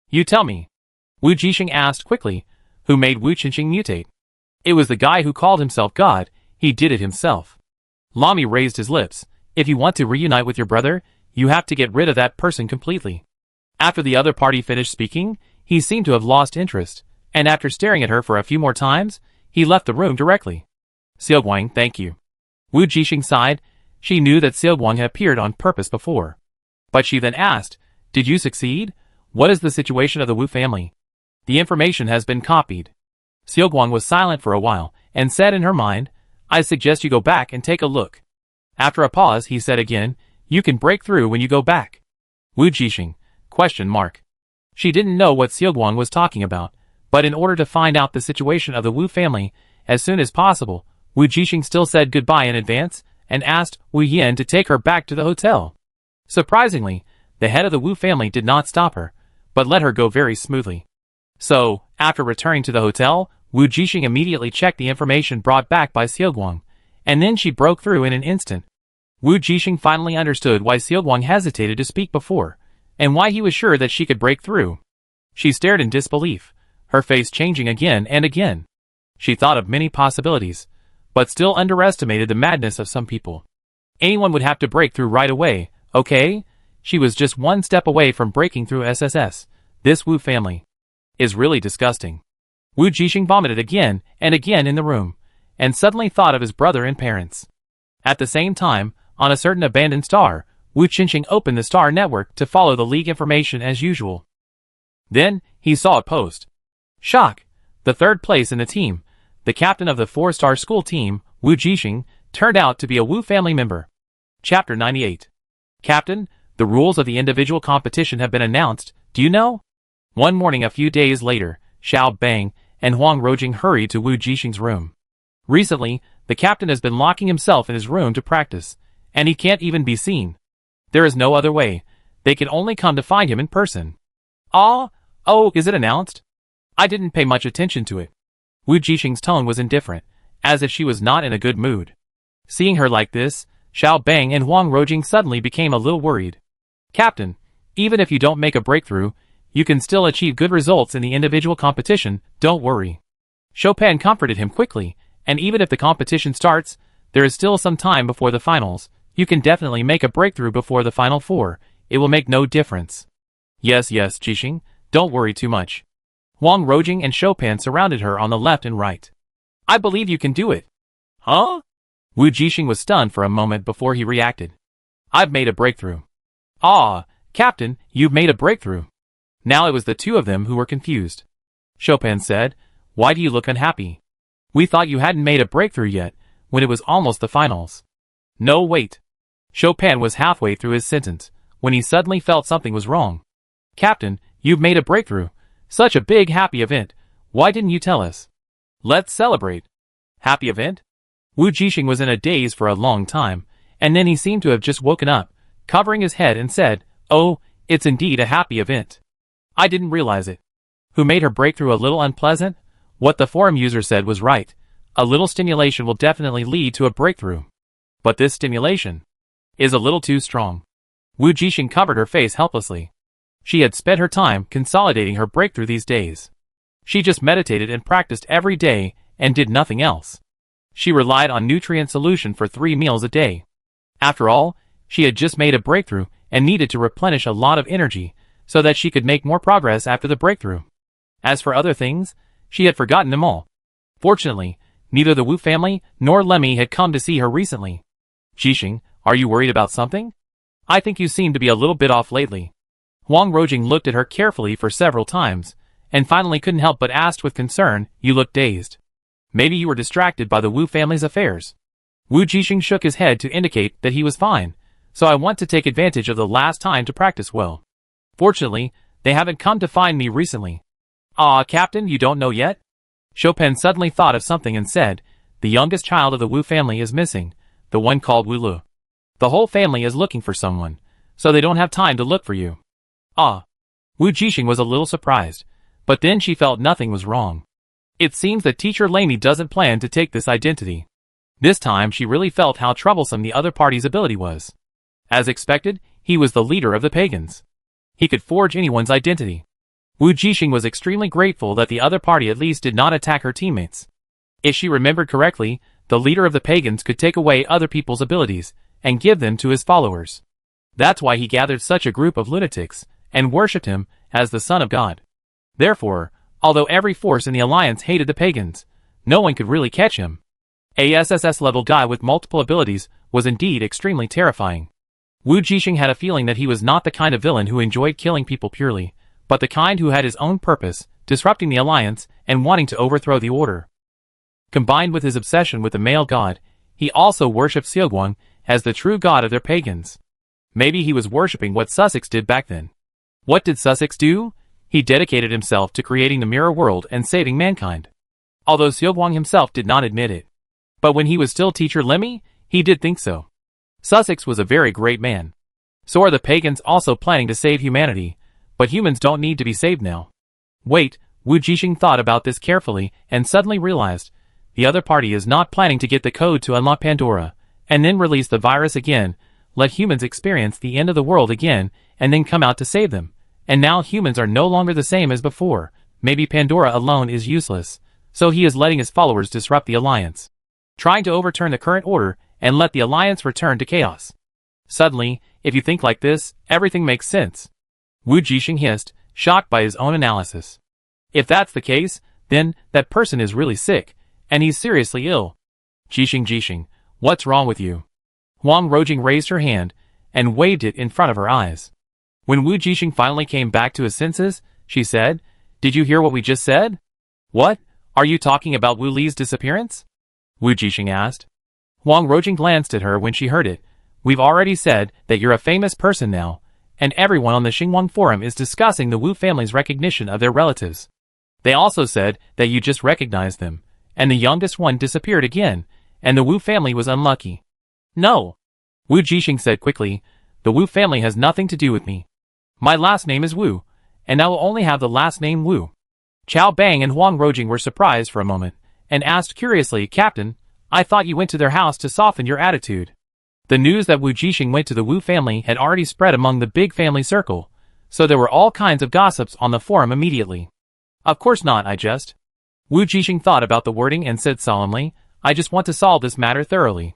"You tell me." Wu Jixing asked quickly, "Who made Wu Jixing mutate?" "It was the guy who called himself God, he did it himself." Lami raised his lips. "If you want to reunite with your brother, you have to get rid of that person completely." After the other party finished speaking, he seemed to have lost interest, and after staring at her for a few more times, he left the room directly. Seogwang, thank you. Wu Jixing sighed. She knew that Seogwang had appeared on purpose before. But she then asked, did you succeed? What is the situation of the Wu family? The information has been copied. Seogwang was silent for a while, and said in her mind, I suggest you go back and take a look. After a pause, he said again, you can break through when you go back. Wu Jixing, ? She didn't know what Seogwang was talking about, but in order to find out the situation of the Wu family as soon as possible, Wu Jixing still said goodbye in advance and asked Wu Yan to take her back to the hotel. Surprisingly, the head of the Wu family did not stop her, but let her go very smoothly. So, after returning to the hotel, Wu Jixing immediately checked the information brought back by Seogwang, and then she broke through in an instant. Wu Jixing finally understood why Seogwang hesitated to speak before, and why he was sure that she could break through. She stared in disbelief, her face changing again and again. She thought of many possibilities, but still underestimated the madness of some people. Anyone would have to break through right away, okay? She was just one step away from breaking through SSS. This Wu family is really disgusting. Wu Jixing vomited again and again in the room, and suddenly thought of his brother and parents. At the same time, on a certain abandoned star, Wu Jixing opened the star network to follow the league information as usual. Then, he saw a post. Shock! The third place in the team, the captain of the 4-star school team, Wu Jixing, turned out to be a Wu family member. Chapter 98. Captain, the rules of the individual competition have been announced, do you know? One morning a few days later, Xiao Bang and Huang Rojing hurried to Wu Jixing's room. Recently, the captain has been locking himself in his room to practice, and he can't even be seen. There is no other way. They can only come to find him in person. Oh, is it announced? I didn't pay much attention to it. Wu Jixing's tone was indifferent, as if she was not in a good mood. Seeing her like this, Xiao Bang and Huang Rojing suddenly became a little worried. Captain, even if you don't make a breakthrough, you can still achieve good results in the individual competition, don't worry. Chopin comforted him quickly, and even if the competition starts, there is still some time before the finals. You can definitely make a breakthrough before the final 4. It will make no difference. Yes, Jixing, don't worry too much. Huang Rojing and Chopin surrounded her on the left and right. I believe you can do it. Huh? Wu Jixing was stunned for a moment before he reacted. I've made a breakthrough. Ah, Captain, you've made a breakthrough. Now it was the two of them who were confused. Chopin said, why do you look unhappy? We thought you hadn't made a breakthrough yet, when it was almost the finals. No, wait. Chopin was halfway through his sentence, when he suddenly felt something was wrong. Captain, you've made a breakthrough. Such a big happy event. Why didn't you tell us? Let's celebrate. Happy event? Wu Jixing was in a daze for a long time, and then he seemed to have just woken up, covering his head and said, oh, it's indeed a happy event. I didn't realize it. Who made her breakthrough a little unpleasant? What the forum user said was right. A little stimulation will definitely lead to a breakthrough. But this stimulation is a little too strong. Wu Jixing covered her face helplessly. She had spent her time consolidating her breakthrough these days. She just meditated and practiced every day and did nothing else. She relied on nutrient solution for 3 meals a day. After all, she had just made a breakthrough and needed to replenish a lot of energy so that she could make more progress after the breakthrough. As for other things, she had forgotten them all. Fortunately, neither the Wu family nor Lemmy had come to see her recently. Jixing, are you worried about something? I think you seem to be a little bit off lately. Huang Rojing looked at her carefully for several times, and finally couldn't help but asked with concern, you look dazed. Maybe you were distracted by the Wu family's affairs. Wu Jixing shook his head to indicate that he was fine, so I want to take advantage of the last time to practice well. Fortunately, they haven't come to find me recently. Ah, Captain, you don't know yet? Chopin suddenly thought of something and said, the youngest child of the Wu family is missing, the one called Wu Lu. The whole family is looking for someone, so they don't have time to look for you. Ah. Wu Jixing was a little surprised, but then she felt nothing was wrong. It seems that Teacher Laney doesn't plan to take this identity. This time she really felt how troublesome the other party's ability was. As expected, he was the leader of the pagans. He could forge anyone's identity. Wu Jixing was extremely grateful that the other party at least did not attack her teammates. If she remembered correctly, the leader of the pagans could take away other people's abilities and give them to his followers. That's why he gathered such a group of lunatics and worshipped him as the Son of God. Therefore, Although every force in the alliance hated the pagans, no one could really catch him. A SSS-level guy with multiple abilities was indeed extremely terrifying. Wu Jixing had a feeling that he was not the kind of villain who enjoyed killing people purely, but the kind who had his own purpose, disrupting the alliance and wanting to overthrow the order. Combined with his obsession with the male god, he also worshipped Xiaoguang as the true god of their pagans. Maybe he was worshipping what Sussex did back then. What did Sussex do? He dedicated himself to creating the mirror world and saving mankind. Although Xiaoguang himself did not admit it. But when he was still Teacher Lemmy, he did think so. Sussex was a very great man. So are the pagans also planning to save humanity, but humans don't need to be saved now. Wait, Wu Jixing thought about this carefully and suddenly realized, the other party is not planning to get the code to unlock Pandora, and then release the virus again, let humans experience the end of the world again, and then come out to save them. And now humans are no longer the same as before, maybe Pandora alone is useless, so he is letting his followers disrupt the alliance, trying to overturn the current order and let the alliance return to chaos. Suddenly, if you think like this, everything makes sense. Wu Jixing hissed, shocked by his own analysis. If that's the case, then that person is really sick, and he's seriously ill. Jixing, what's wrong with you? Huang Rojing raised her hand and waved it in front of her eyes. When Wu Jixing finally came back to his senses, she said, "Did you hear what we just said?" "What? Are you talking about Wu Li's disappearance?" Wu Jixing asked. Huang Rojing glanced at her when she heard it. "We've already said that you're a famous person now, and everyone on the Xinguang forum is discussing the Wu family's recognition of their relatives. They also said that you just recognized them, and the youngest one disappeared again, and the Wu family was unlucky." "No," Wu Jixing said quickly, "the Wu family has nothing to do with me. My last name is Wu, and I will only have the last name Wu." Chao Bang and Huang Rojing were surprised for a moment, and asked curiously, "Captain, I thought you went to their house to soften your attitude." The news that Wu Jixing went to the Wu family had already spread among the big family circle, so there were all kinds of gossips on the forum immediately. "Of course not, Wu Jixing thought about the wording and said solemnly, "I just want to solve this matter thoroughly."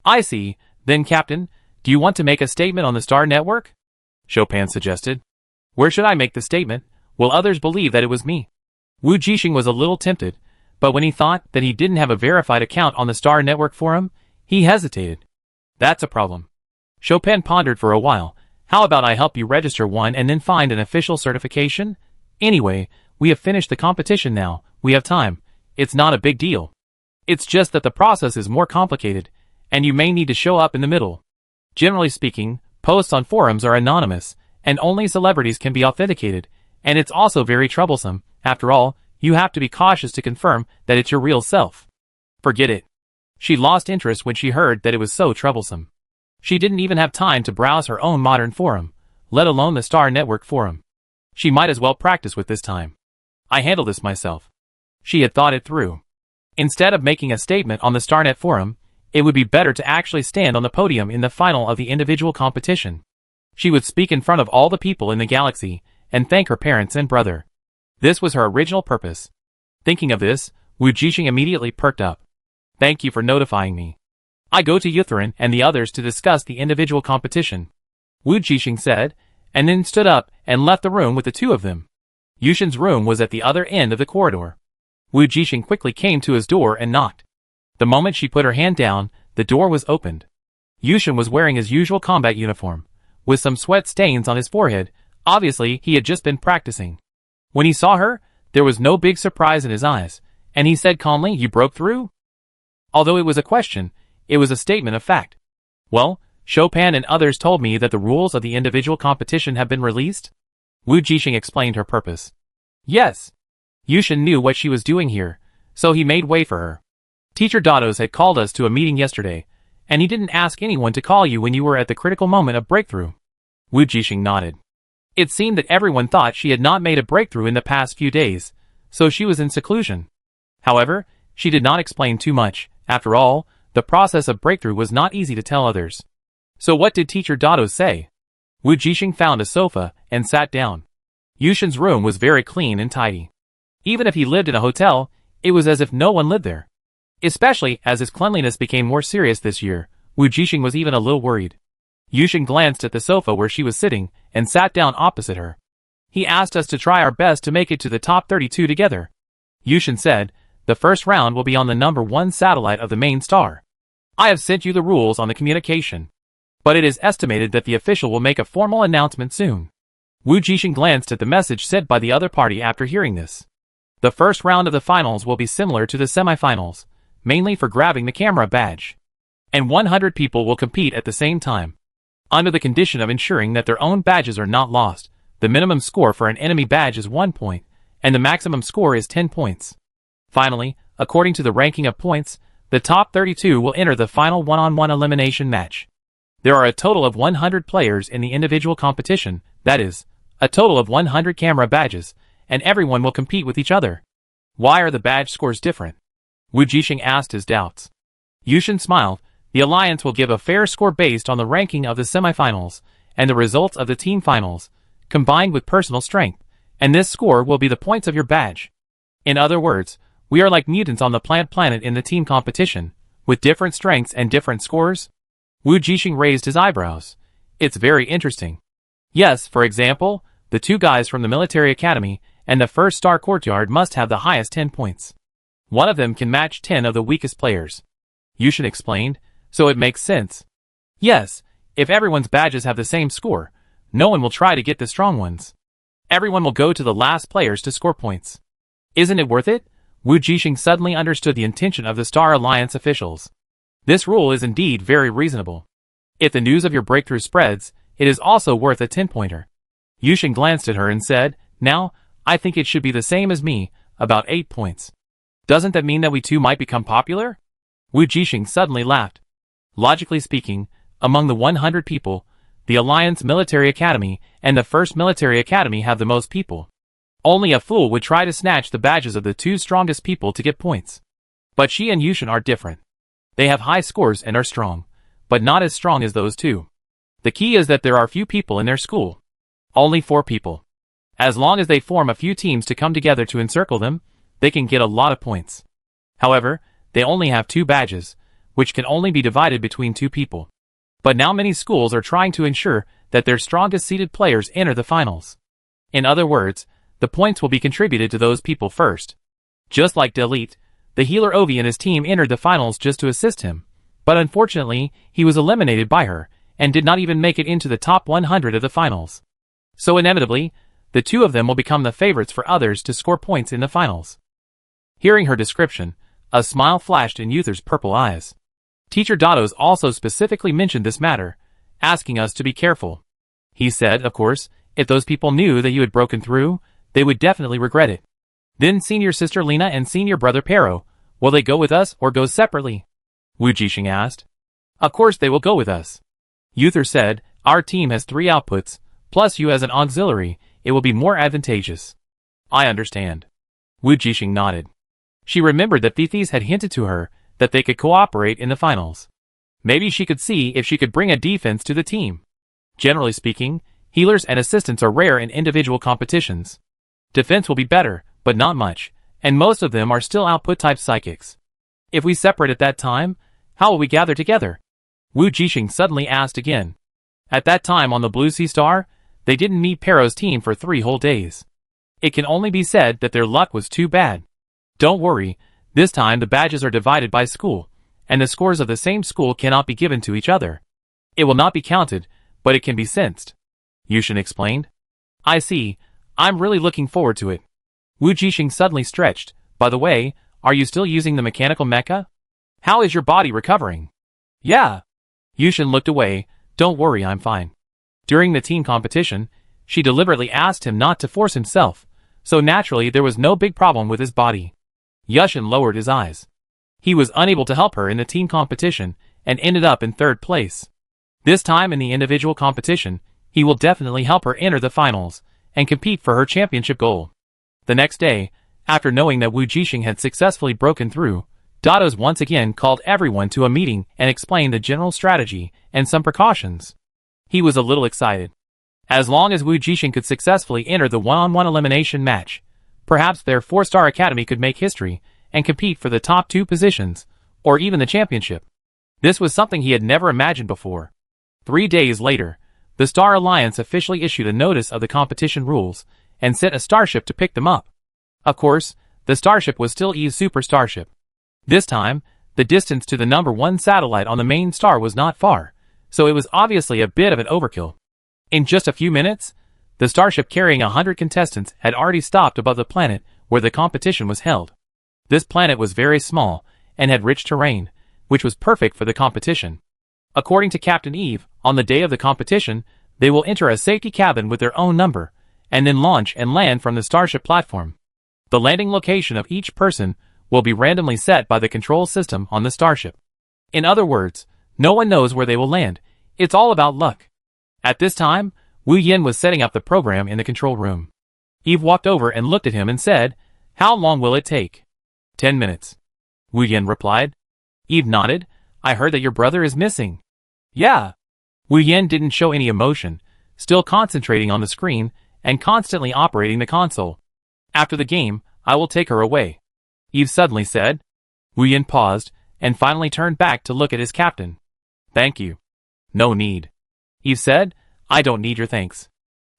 "I see. Then, Captain, do you want to make a statement on the Star Network?" Chopin suggested. "Where should I make the statement? Will others believe that it was me?" Wu Jixing was a little tempted, but when he thought that he didn't have a verified account on the Star Network forum, he hesitated. "That's a problem." Chopin pondered for a while. "How about I help you register one and then find an official certification? Anyway, we have finished the competition now, we have time. It's not a big deal. It's just that the process is more complicated, and you may need to show up in the middle. Generally speaking, posts on forums are anonymous, and only celebrities can be authenticated, and it's also very troublesome. After all, you have to be cautious to confirm that it's your real self." "Forget it." She lost interest when she heard that it was so troublesome. She didn't even have time to browse her own modern forum, let alone the Star Network forum. She might as well practice with this time. "I handle this myself." She had thought it through. Instead of making a statement on the StarNet forum, it would be better to actually stand on the podium in the final of the individual competition. She would speak in front of all the people in the galaxy, and thank her parents and brother. This was her original purpose. Thinking of this, Wu Jixing immediately perked up. "Thank you for notifying me. I go to Yutherin and the others to discuss the individual competition," Wu Jixing said, and then stood up and left the room with the two of them. Yushin's room was at the other end of the corridor. Wu Jixing quickly came to his door and knocked. The moment she put her hand down, the door was opened. Yushin was wearing his usual combat uniform, with some sweat stains on his forehead. Obviously, he had just been practicing. When he saw her, there was no big surprise in his eyes, and he said calmly, "You broke through?" Although it was a question, it was a statement of fact. "Well, Chopin and others told me that the rules of the individual competition have been released." Wu Jixing explained her purpose. "Yes." Yushin knew what she was doing here, so he made way for her. "Teacher Dados had called us to a meeting yesterday, and he didn't ask anyone to call you when you were at the critical moment of breakthrough." Wu Jixing nodded. It seemed that everyone thought she had not made a breakthrough in the past few days, so she was in seclusion. However, she did not explain too much. After all, the process of breakthrough was not easy to tell others. "So what did Teacher Dados say?" Wu Jixing found a sofa and sat down. Yushin's room was very clean and tidy. Even if he lived in a hotel, it was as if no one lived there. Especially as his cleanliness became more serious this year, Wu Jixing was even a little worried. Yushin glanced at the sofa where she was sitting and sat down opposite her. He asked us to try our best to make it to the top 32 together. Yushin said, the first round will be on the number 1 satellite of the main star. I have sent you the rules on the communication. But it is estimated that the official will make a formal announcement soon. Wu Jixing glanced at the message sent by the other party after hearing this. The first round of the finals will be similar to the semifinals, mainly for grabbing the camera badge. And 100 people will compete at the same time. Under the condition of ensuring that their own badges are not lost, the minimum score for an enemy badge is 1 point, and the maximum score is 10 points. Finally, according to the ranking of points, the top 32 will enter the final one-on-one elimination match. There are a total of 100 players in the individual competition, that is, a total of 100 camera badges, and everyone will compete with each other. Why are the badge scores different? Wu Jixing asked his doubts. Yushin smiled. The alliance will give a fair score based on the ranking of the semifinals, and the results of the team finals, combined with personal strength, and this score will be the points of your badge. In other words, we are like mutants on the plant planet in the team competition, with different strengths and different scores? Wu Jixing raised his eyebrows. It's very interesting. Yes, for example, the 2 guys from the military academy and the first star courtyard must have the highest 10 points. One of them can match 10 of the weakest players. Yushin explained, so it makes sense. Yes, if everyone's badges have the same score, no one will try to get the strong ones. Everyone will go to the last players to score points. Isn't it worth it? Wu Jixing suddenly understood the intention of the Star Alliance officials. This rule is indeed very reasonable. If the news of your breakthrough spreads, it is also worth a 10-pointer. Yushin glanced at her and said, now, I think it should be the same as me, about 8 points. Doesn't that mean that we too might become popular? Wu Jixing suddenly laughed. Logically speaking, among the 100 people, the Alliance Military Academy and the First Military Academy have the most people. Only a fool would try to snatch the badges of the 2 strongest people to get points. But she and Yushin are different. They have high scores and are strong, but not as strong as those 2. The key is that there are few people in their school. Only 4 people. As long as they form a few teams to come together to encircle them, they can get a lot of points. However, they only have 2 badges, which can only be divided between 2 people. But now many schools are trying to ensure that their strongest seeded players enter the finals. In other words, the points will be contributed to those people first. Just like Delete, the healer Ovi and his team entered the finals just to assist him, but unfortunately, he was eliminated by her, and did not even make it into the top 100 of the finals. So inevitably, the 2 of them will become the favorites for others to score points in the finals. Hearing her description, a smile flashed in Uther's purple eyes. Teacher Dados also specifically mentioned this matter, asking us to be careful. He said, of course, if those people knew that you had broken through, they would definitely regret it. Then senior sister Lena and senior brother Pero, will they go with us or go separately? Wu Jixing asked. Of course they will go with us. Uther said, our team has 3 outputs, plus you as an auxiliary, it will be more advantageous. I understand. Wu Jixing nodded. She remembered that Thethys had hinted to her that they could cooperate in the finals. Maybe she could see if she could bring a defense to the team. Generally speaking, healers and assistants are rare in individual competitions. Defense will be better, but not much, and most of them are still output-type psychics. If we separate at that time, how will we gather together? Wu Jixing suddenly asked again. At that time on the Blue Sea Star, they didn't meet Pero's team for 3 whole days. It can only be said that their luck was too bad. Don't worry, this time the badges are divided by school, and the scores of the same school cannot be given to each other. It will not be counted, but it can be sensed. Yushin explained. I see, I'm really looking forward to it. Wu Jixing suddenly stretched. By the way, are you still using the mechanical mecha? How is your body recovering? Yeah. Yushin looked away. Don't worry, I'm fine. During the team competition, she deliberately asked him not to force himself, so naturally there was no big problem with his body. Yushin lowered his eyes. He was unable to help her in the team competition and ended up in 3rd place. This time in the individual competition, he will definitely help her enter the finals and compete for her championship goal. The next day, after knowing that Wu Jixing had successfully broken through, Dados once again called everyone to a meeting and explained the general strategy and some precautions. He was a little excited. As long as Wu Jixing could successfully enter the one-on-one elimination match, perhaps their 4-star academy could make history and compete for the top 2 positions, or even the championship. This was something he had never imagined before. 3 days later, the Star Alliance officially issued a notice of the competition rules, and sent a starship to pick them up. Of course, the starship was still Eve's super starship. This time, the distance to the number 1 satellite on the main star was not far, so it was obviously a bit of an overkill. In just a few minutes, the starship carrying 100 contestants had already stopped above the planet where the competition was held. This planet was very small and had rich terrain, which was perfect for the competition. According to Captain Eve, on the day of the competition, they will enter a safety cabin with their own number, and then launch and land from the starship platform. The landing location of each person will be randomly set by the control system on the starship. In other words, no one knows where they will land. It's all about luck. At this time, Wu Yin was setting up the program in the control room. Eve walked over and looked at him and said, "How long will it take?" 10 minutes. Wu Yin replied. Eve nodded. "I heard that your brother is missing." "Yeah." Wu Yin didn't show any emotion, still concentrating on the screen and constantly operating the console. "After the game, I will take her away," Eve suddenly said. Wu Yin paused and finally turned back to look at his captain. "Thank you." "No need," Eve said. "I don't need your thanks.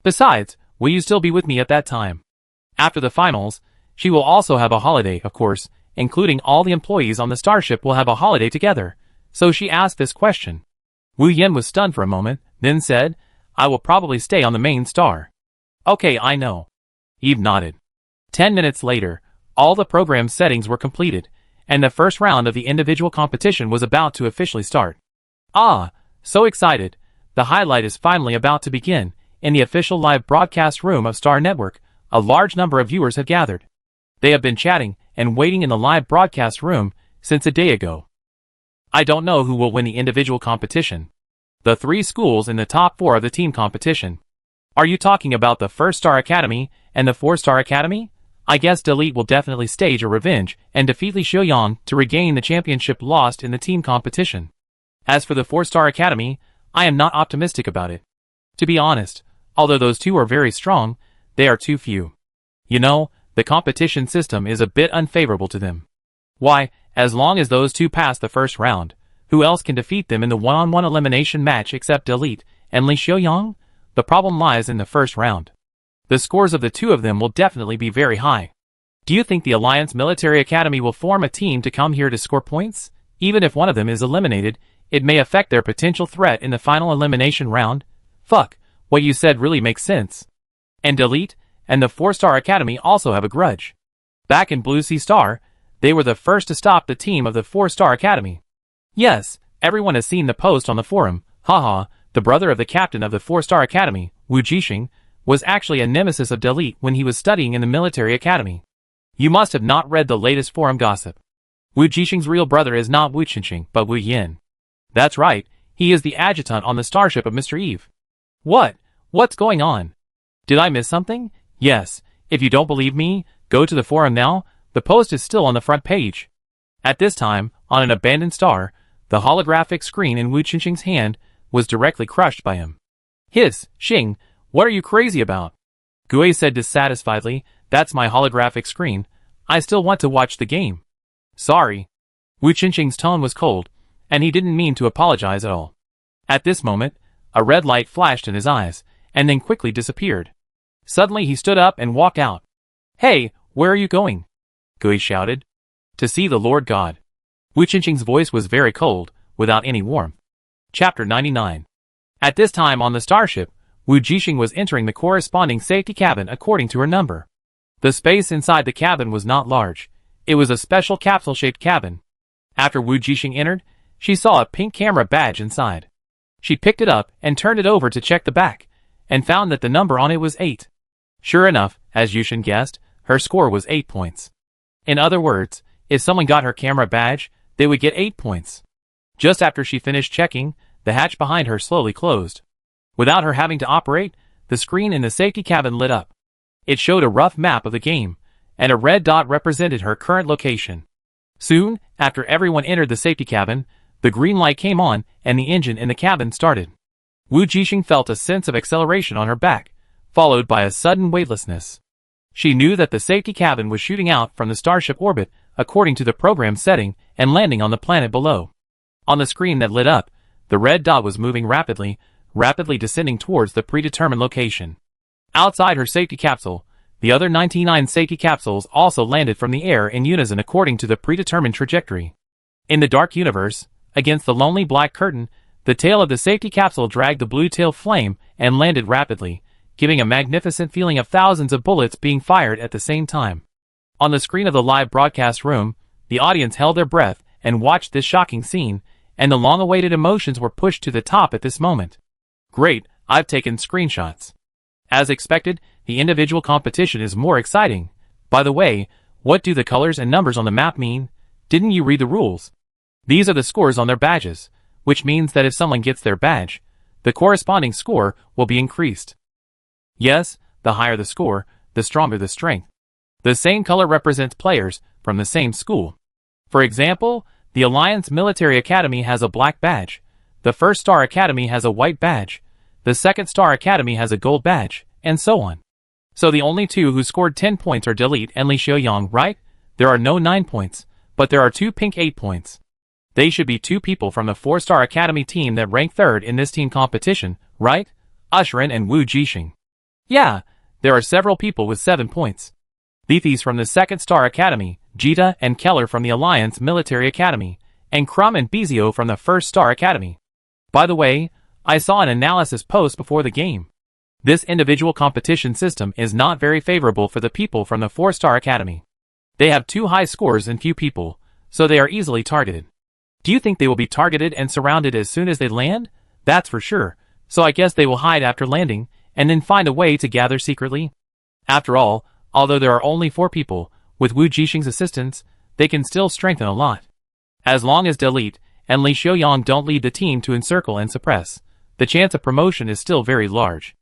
Besides, will you still be with me at that time?" After the finals, she will also have a holiday, of course, including all the employees on the starship will have a holiday together, so she asked this question. Wu Yin was stunned for a moment, then said, "I will probably stay on the main star." "Okay, I know." Eve nodded. 10 minutes later, all the program settings were completed, and the first round of the individual competition was about to officially start. Ah, so excited. The highlight is finally about to begin. In the official live broadcast room of Star Network, a large number of viewers have gathered. They have been chatting and waiting in the live broadcast room since a day ago. I don't know who will win the individual competition. The 3 schools in the top 4 of the team competition. Are you talking about the First Star Academy and the 4-Star Academy? I guess Delete will definitely stage a revenge and defeat Li Xiaoyang to regain the championship lost in the team competition. As for the 4-Star Academy, I am not optimistic about it. To be honest, although those 2 are very strong, they are too few. You know, the competition system is a bit unfavorable to them. Why, as long as those 2 pass the first round, who else can defeat them in the one-on-one elimination match except Delete and Li Xiaoyang? The problem lies in the first round. The scores of the 2 of them will definitely be very high. Do you think the Alliance Military Academy will form a team to come here to score points? Even if one of them is eliminated, it may affect their potential threat in the final elimination round. Fuck, what you said really makes sense. And Delete and the 4-Star Academy also have a grudge. Back in Blue Sea Star, they were the first to stop the team of the 4-Star Academy. Yes, everyone has seen the post on the forum. Haha, the brother of the captain of the 4-Star Academy, Wu Jixing, was actually a nemesis of Delete when he was studying in the military academy. You must have not read the latest forum gossip. Wu Jixing's real brother is not Wu Qingqing, but Wu Yin. That's right, he is the adjutant on the starship of Mr. Eve. What? What's going on? Did I miss something? Yes, if you don't believe me, go to the forum now, the post is still on the front page. At this time, on an abandoned star, the holographic screen in Wu Qingqing's hand was directly crushed by him. Hiss, Xing, what are you crazy about? Gui said dissatisfiedly, that's my holographic screen, I still want to watch the game. Sorry. Wu Qingqing's tone was cold, and he didn't mean to apologize at all. At this moment, a red light flashed in his eyes, and then quickly disappeared. Suddenly he stood up and walked out. Hey, where are you going? Gui shouted. To see the Lord God. Wu Qingqing's voice was very cold, without any warmth. Chapter 99. At this time on the starship, Wu Jixing was entering the corresponding safety cabin according to her number. The space inside the cabin was not large. It was a special capsule-shaped cabin. After Wu Jixing entered, she saw a pink camera badge inside. She picked it up and turned it over to check the back, and found that the number on it was 8. Sure enough, as Yushin guessed, her score was 8 points. In other words, if someone got her camera badge, they would get 8 points. Just after she finished checking, the hatch behind her slowly closed. Without her having to operate, the screen in the safety cabin lit up. It showed a rough map of the game, and a red dot represented her current location. Soon, after everyone entered the safety cabin, the green light came on and the engine in the cabin started. Wu Jixing felt a sense of acceleration on her back, followed by a sudden weightlessness. She knew that the safety cabin was shooting out from the starship orbit according to the program setting and landing on the planet below. On the screen that lit up, the red dot was moving rapidly descending towards the predetermined location. Outside her safety capsule, The other 99 safety capsules also landed from the air in unison according to the predetermined trajectory. In the dark universe, against the lonely black curtain, the tail of the safety capsule dragged the blue tail flame and landed rapidly, giving a magnificent feeling of thousands of bullets being fired at the same time. On the screen of the live broadcast room, the audience held their breath and watched this shocking scene, and the long-awaited emotions were pushed to the top at this moment. Great, I've taken screenshots. As expected, the individual competition is more exciting. By the way, what do the colors and numbers on the map mean? Didn't you read the rules? These are the scores on their badges, which means that if someone gets their badge, the corresponding score will be increased. Yes, the higher the score, the stronger the strength. The same color represents players from the same school. For example, the Alliance Military Academy has a black badge, the First Star Academy has a white badge, the Second Star Academy has a gold badge, and so on. So the only two who scored 10 points are Delete and Li Xiaoyang, right? There are no 9 points, but there are 2 pink 8 points. They should be 2 people from the 4-Star Academy team that rank 3rd in this team competition, right? Usherin and Wu Jixing. Yeah, there are several people with 7 points. Leafys from the 2nd Star Academy, Jita and Keller from the Alliance Military Academy, and Crumb and Bezio from the 1st Star Academy. By the way, I saw an analysis post before the game. This individual competition system is not very favorable for the people from the 4-Star Academy. They have too high scores and few people, so they are easily targeted. Do you think they will be targeted and surrounded as soon as they land? That's for sure, so I guess they will hide after landing, and then find a way to gather secretly. After all, although there are only 4 people, with Wu Jixing's assistance, they can still strengthen a lot. As long as Delete and Li Xiaoyang don't lead the team to encircle and suppress, the chance of promotion is still very large.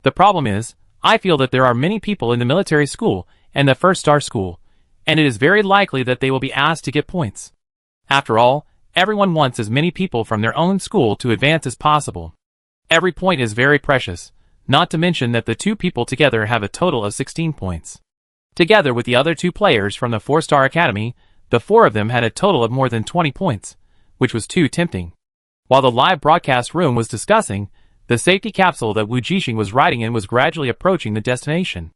The problem is, I feel that there are many people in the military school and the 1st Star school, and it is very likely that they will be asked to get points. After all, everyone wants as many people from their own school to advance as possible. Every point is very precious, not to mention that the 2 people together have a total of 16 points. Together with the other 2 players from the 4-Star Academy, the 4 of them had a total of more than 20 points, which was too tempting. While the live broadcast room was discussing, the safety capsule that Wu Jixing was riding in was gradually approaching the destination.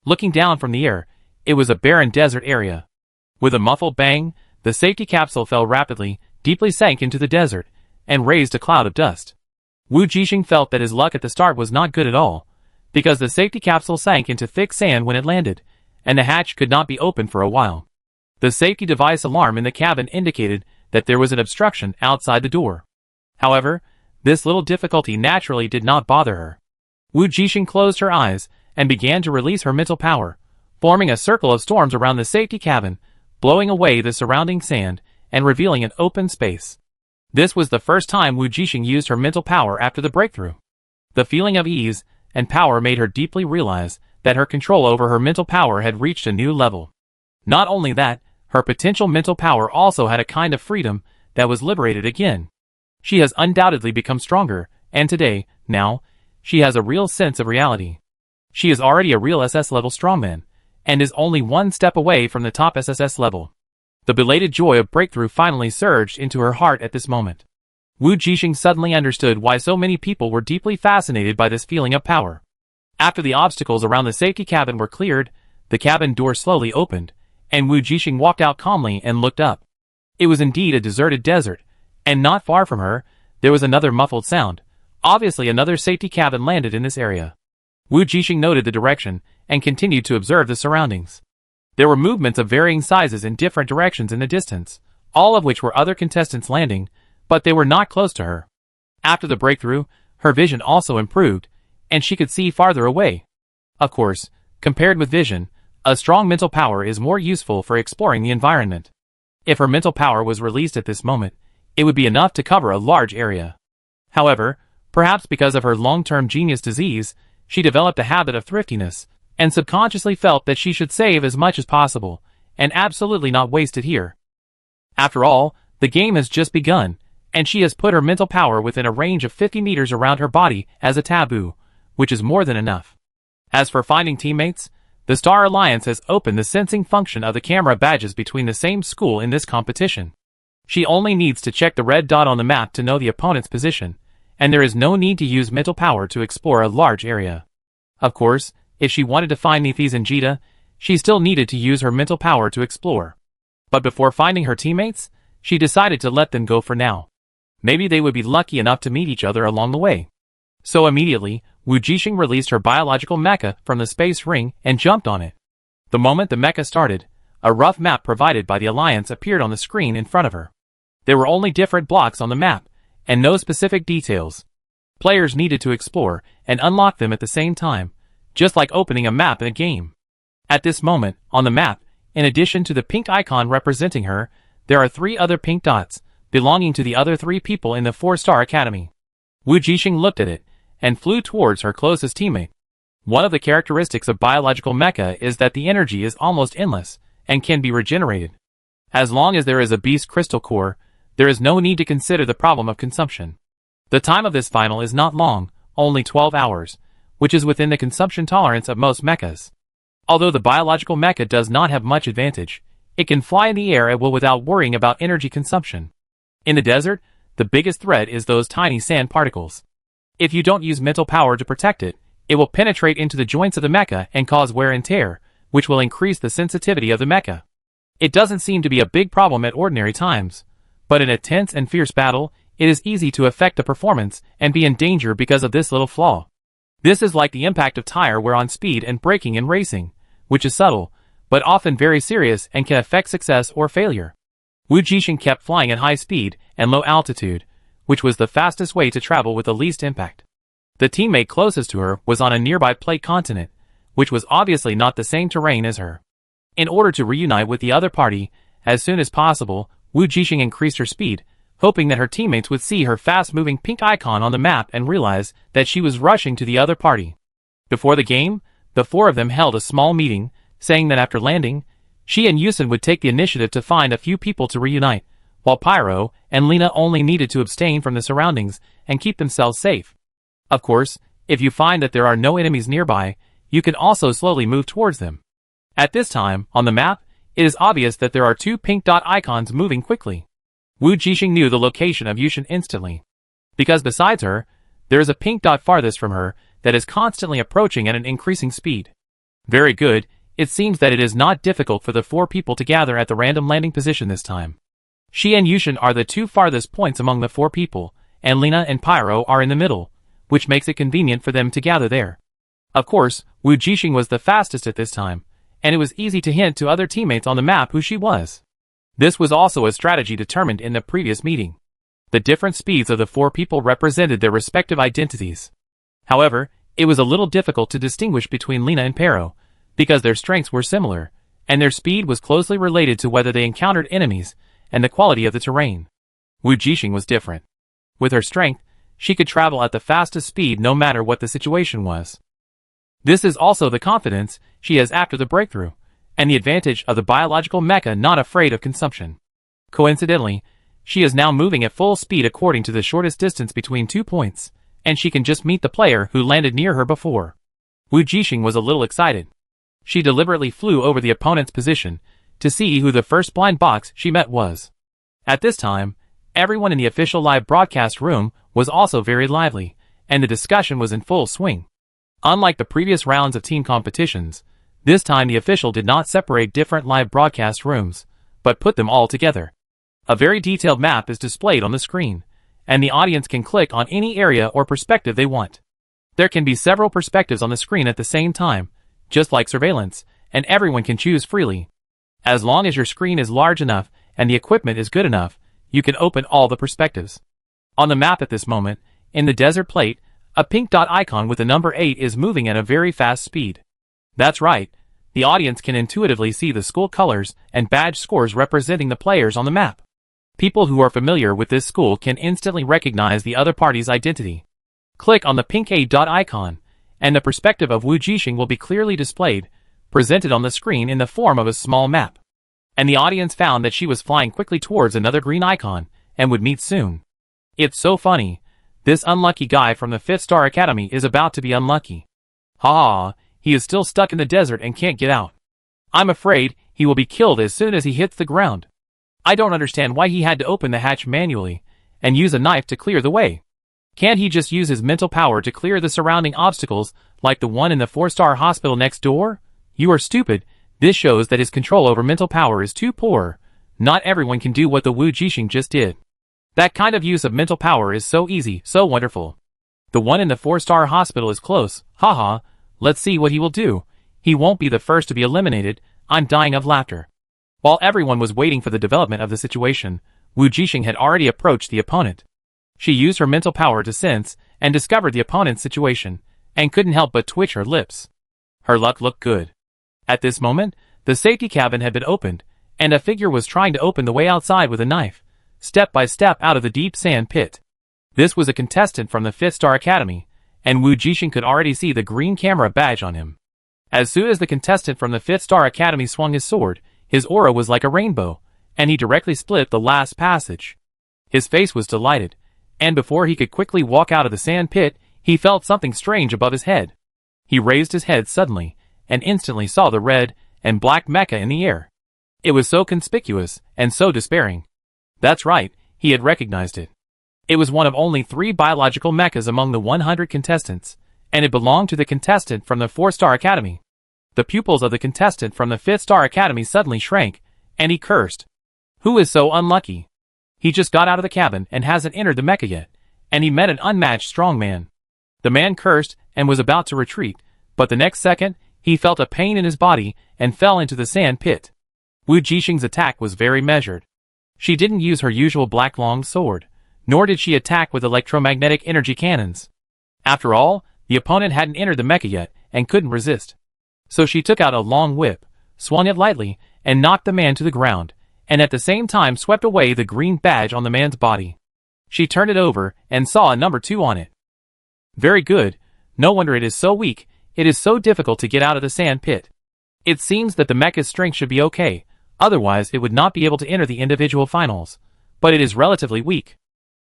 Looking down from the air, it was a barren desert area. With a muffled bang, the safety capsule fell rapidly, deeply sank into the desert, and raised a cloud of dust. Wu Jixing felt that his luck at the start was not good at all, because the safety capsule sank into thick sand when it landed, and the hatch could not be opened for a while. The safety device alarm in the cabin indicated that there was an obstruction outside the door. However, this little difficulty naturally did not bother her. Wu Jixing closed her eyes and began to release her mental power, forming a circle of storms around the safety cabin, blowing away the surrounding sand and revealing an open space. This was the first time Wu Jixing used her mental power after the breakthrough. The feeling of ease and power made her deeply realize that her control over her mental power had reached a new level. Not only that, her potential mental power also had a kind of freedom that was liberated again. She has undoubtedly become stronger, and today, now, she has a real sense of reality. She is already a real SS level strongman, and is only one step away from the top SSS level. The belated joy of breakthrough finally surged into her heart at this moment. Wu Jixing suddenly understood why so many people were deeply fascinated by this feeling of power. After the obstacles around the safety cabin were cleared, the cabin door slowly opened, and Wu Jixing walked out calmly and looked up. It was indeed a deserted desert, and not far from her, there was another muffled sound. Obviously another safety cabin landed in this area. Wu Jixing noted the direction, and continued to observe the surroundings. There were movements of varying sizes in different directions in the distance, all of which were other contestants landing, but they were not close to her. After the breakthrough, her vision also improved, and she could see farther away. Of course, compared with vision, a strong mental power is more useful for exploring the environment. If her mental power was released at this moment, it would be enough to cover a large area. However, perhaps because of her long-term genius disease, she developed a habit of thriftiness, and subconsciously felt that she should save as much as possible, and absolutely not waste it here. After all, the game has just begun, and she has put her mental power within a range of 50 meters around her body as a taboo, which is more than enough. As for finding teammates, the Star Alliance has opened the sensing function of the camera badges between the same school in this competition. She only needs to check the red dot on the map to know the opponent's position, and there is no need to use mental power to explore a large area. Of course, If she wanted to find Nephis and Jita, she still needed to use her mental power to explore. But before finding her teammates, she decided to let them go for now. Maybe they would be lucky enough to meet each other along the way. So immediately, Wu Jixing released her biological mecha from the space ring and jumped on it. The moment the mecha started, a rough map provided by the Alliance appeared on the screen in front of her. There were only different blocks on the map, and no specific details. Players needed to explore and unlock them at the same time, just like opening a map in a game. At this moment, on the map, in addition to the pink icon representing her, there are 3 other pink dots, belonging to the other 3 people in the 4-star academy. Wu Jixing looked at it, and flew towards her closest teammate. One of the characteristics of biological mecha is that the energy is almost endless, and can be regenerated. As long as there is a beast crystal core, there is no need to consider the problem of consumption. The time of this final is not long, only 12 hours, which is within the consumption tolerance of most mechas. Although the biological mecha does not have much advantage, it can fly in the air at will without worrying about energy consumption. In the desert, the biggest threat is those tiny sand particles. If you don't use mental power to protect it, it will penetrate into the joints of the mecha and cause wear and tear, which will increase the sensitivity of the mecha. It doesn't seem to be a big problem at ordinary times, but in a tense and fierce battle, it is easy to affect the performance and be in danger because of this little flaw. This is like the impact of tire wear on speed and braking in racing, which is subtle, but often very serious and can affect success or failure. Wu Jixing kept flying at high speed and low altitude, which was the fastest way to travel with the least impact. The teammate closest to her was on a nearby plate continent, which was obviously not the same terrain as her. In order to reunite with the other party, as soon as possible, Wu Jixing increased her speed, hoping that her teammates would see her fast-moving pink icon on the map and realize that she was rushing to the other party. Before the game, the 4 of them held a small meeting, saying that after landing, she and Yusen would take the initiative to find a few people to reunite, while Pyro and Lena only needed to abstain from the surroundings and keep themselves safe. Of course, if you find that there are no enemies nearby, you can also slowly move towards them. At this time, on the map, it is obvious that there are 2 pink dot icons moving quickly. Wu Jixing knew the location of Yusen instantly. Because besides her, there is a pink dot farthest from her that is constantly approaching at an increasing speed. Very good, it seems that it is not difficult for the 4 people to gather at the random landing position this time. She and Yusen are the 2 farthest points among the 4 people, and Lena and Pyro are in the middle, which makes it convenient for them to gather there. Of course, Wu Jixing was the fastest at this time, and it was easy to hint to other teammates on the map who she was. This was also a strategy determined in the previous meeting. The different speeds of the 4 people represented their respective identities. However, it was a little difficult to distinguish between Lena and Pyro, because their strengths were similar, and their speed was closely related to whether they encountered enemies and the quality of the terrain. Wu Jixing was different. With her strength, she could travel at the fastest speed no matter what the situation was. This is also the confidence she has after the breakthrough, and the advantage of the biological mecha not afraid of consumption. Coincidentally, she is now moving at full speed according to the shortest distance between 2 points, and she can just meet the player who landed near her before. Wu Jixing was a little excited. She deliberately flew over the opponent's position to see who the first blind box she met was. At this time, everyone in the official live broadcast room was also very lively, and the discussion was in full swing. Unlike the previous rounds of team competitions, this time the official did not separate different live broadcast rooms, but put them all together. A very detailed map is displayed on the screen, and the audience can click on any area or perspective they want. There can be several perspectives on the screen at the same time, just like surveillance, and everyone can choose freely. As long as your screen is large enough and the equipment is good enough, you can open all the perspectives. On the map at this moment, in the desert plate, a pink dot icon with the number 8 is moving at a very fast speed. That's right, the audience can intuitively see the school colors and badge scores representing the players on the map. People who are familiar with this school can instantly recognize the other party's identity. Click on the pink A dot icon, and the perspective of Wu Jixing will be clearly displayed, presented on the screen in the form of a small map. And the audience found that she was flying quickly towards another green icon, and would meet soon. It's so funny. This unlucky guy from the 5th Star Academy is about to be unlucky. Ha! He is still stuck in the desert and can't get out. I'm afraid he will be killed as soon as he hits the ground. I don't understand why he had to open the hatch manually, and use a knife to clear the way. Can't he just use his mental power to clear the surrounding obstacles like the one in the 4-star hospital next door? You are stupid. This shows that his control over mental power is too poor. Not everyone can do what the Wu Jixing just did. That kind of use of mental power is so easy, so wonderful. The one in the 4-star hospital is close. Haha, let's see what he will do. He won't be the first to be eliminated. I'm dying of laughter. While everyone was waiting for the development of the situation, Wu Jixing had already approached the opponent. She used her mental power to sense and discovered the opponent's situation, and couldn't help but twitch her lips. Her luck looked good. At this moment, the safety cabin had been opened, and a figure was trying to open the way outside with a knife, step by step out of the deep sand pit. This was a contestant from the 5th Star Academy, and Wu Jixing could already see the green camera badge on him. As soon as the contestant from the 5th Star Academy swung his sword, his aura was like a rainbow, and he directly split the last passage. His face was delighted, and before he could quickly walk out of the sand pit, he felt something strange above his head. He raised his head suddenly, and instantly saw the red and black mecha in the air. It was so conspicuous, and so despairing. That's right, he had recognized it. It was one of only 3 biological mechas among the 100 contestants, and it belonged to the contestant from the 4-Star Academy. The pupils of the contestant from the 5th Star Academy suddenly shrank, and he cursed. Who is so unlucky? He just got out of the cabin and hasn't entered the mecha yet, and he met an unmatched strong man. The man cursed and was about to retreat, but the next second, he felt a pain in his body and fell into the sand pit. Wu Jixing's attack was very measured. She didn't use her usual black long sword, nor did she attack with electromagnetic energy cannons. After all, the opponent hadn't entered the mecha yet and couldn't resist. So she took out a long whip, swung it lightly, and knocked the man to the ground, and at the same time swept away the green badge on the man's body. She turned it over and saw a number 2 on it. Very good. No wonder it is so weak. It is so difficult to get out of the sand pit. It seems that the mecha's strength should be okay, otherwise it would not be able to enter the individual finals. But it is relatively weak.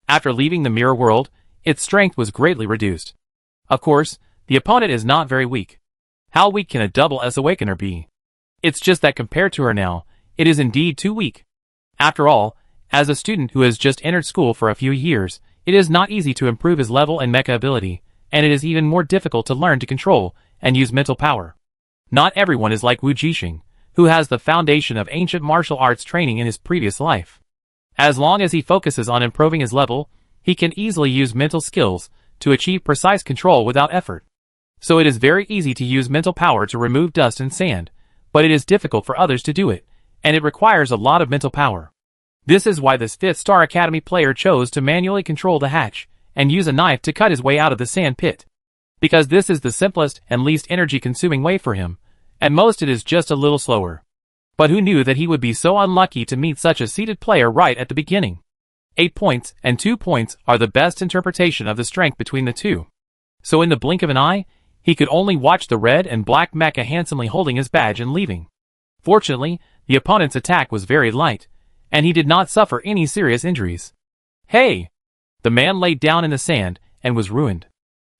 After leaving the mirror world, its strength was greatly reduced. Of course, the opponent is not very weak. How weak can a double S Awakener be? It's just that compared to her now, it is indeed too weak. After all, as a student who has just entered school for a few years, it is not easy to improve his level and mecha ability, and it is even more difficult to learn to control and use mental power. Not everyone is like Wu Jixing, who has the foundation of ancient martial arts training in his previous life. As long as he focuses on improving his level, he can easily use mental skills to achieve precise control without effort. So it is very easy to use mental power to remove dust and sand, but it is difficult for others to do it, and it requires a lot of mental power. This is why this 5th Star Academy player chose to manually control the hatch and use a knife to cut his way out of the sand pit. Because this is the simplest and least energy-consuming way for him. At most it is just a little slower. But who knew that he would be so unlucky to meet such a seated player right at the beginning? 8 points and 2 points are the best interpretation of the strength between the two. So in the blink of an eye, he could only watch the red and black mecha handsomely holding his badge and leaving. Fortunately, the opponent's attack was very light, and he did not suffer any serious injuries. Hey! The man laid down in the sand and was ruined.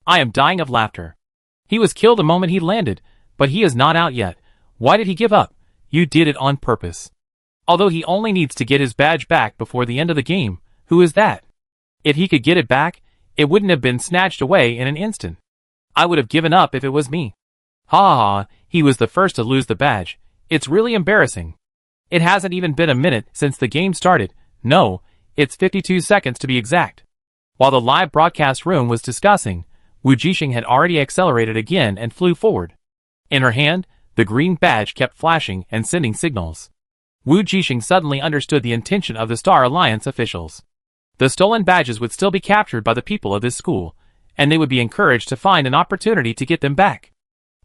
I am dying of laughter. He was killed the moment he landed, but he is not out yet. Why did he give up? You did it on purpose. Although he only needs to get his badge back before the end of the game, who is that? If he could get it back, it wouldn't have been snatched away in an instant. I would have given up if it was me. Ha ha ha, he was the first to lose the badge. It's really embarrassing. It hasn't even been a minute since the game started. No, it's 52 seconds to be exact. While the live broadcast room was discussing, Wu Jixing had already accelerated again and flew forward. In her hand, the green badge kept flashing and sending signals. Wu Jixing suddenly understood the intention of the Star Alliance officials. The stolen badges would still be captured by the people of this school, and they would be encouraged to find an opportunity to get them back.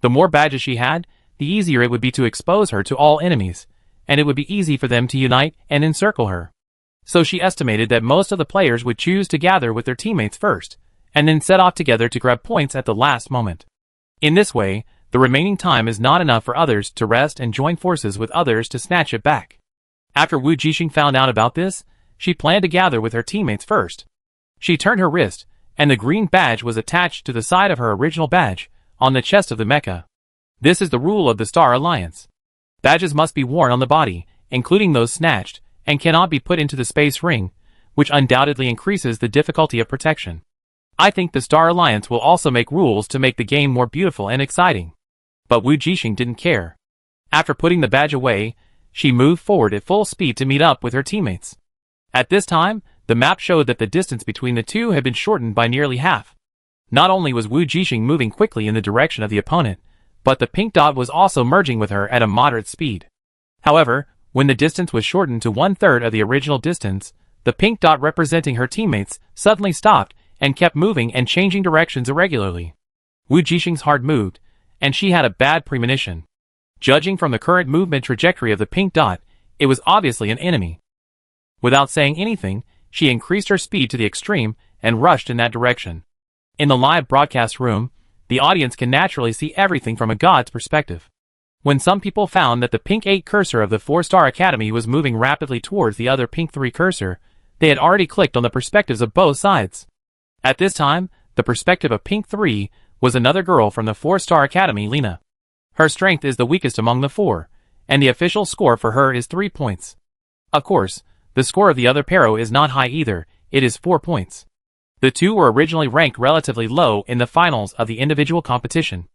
The more badges she had, the easier it would be to expose her to all enemies, and it would be easy for them to unite and encircle her. So she estimated that most of the players would choose to gather with their teammates first, and then set off together to grab points at the last moment. In this way, the remaining time is not enough for others to rest and join forces with others to snatch it back. After Wu Jixing found out about this, she planned to gather with her teammates first. She turned her wrist, and the green badge was attached to the side of her original badge, on the chest of the mecha. This is the rule of the Star Alliance. Badges must be worn on the body, including those snatched, and cannot be put into the space ring, which undoubtedly increases the difficulty of protection. I think the Star Alliance will also make rules to make the game more beautiful and exciting. But Wu Jixing didn't care. After putting the badge away, she moved forward at full speed to meet up with her teammates. At this time, the map showed that the distance between the two had been shortened by nearly half. Not only was Wu Jixing moving quickly in the direction of the opponent, but the pink dot was also merging with her at a moderate speed. However, when the distance was shortened to 1/3 of the original distance, the pink dot representing her teammates suddenly stopped and kept moving and changing directions irregularly. Wu Jixing's heart moved, and she had a bad premonition. Judging from the current movement trajectory of the pink dot, it was obviously an enemy. Without saying anything, she increased her speed to the extreme and rushed in that direction. In the live broadcast room, the audience can naturally see everything from a god's perspective. When some people found that the pink 8 cursor of the 4-star academy was moving rapidly towards the other pink 3 cursor, they had already clicked on the perspectives of both sides. At this time, the perspective of pink 3 was another girl from the 4-star academy, Lena. Her strength is the weakest among the 4, and the official score for her is 3 points. Of course, the score of the other Pero is not high either, it is 4 points. The two were originally ranked relatively low in the finals of the individual competition.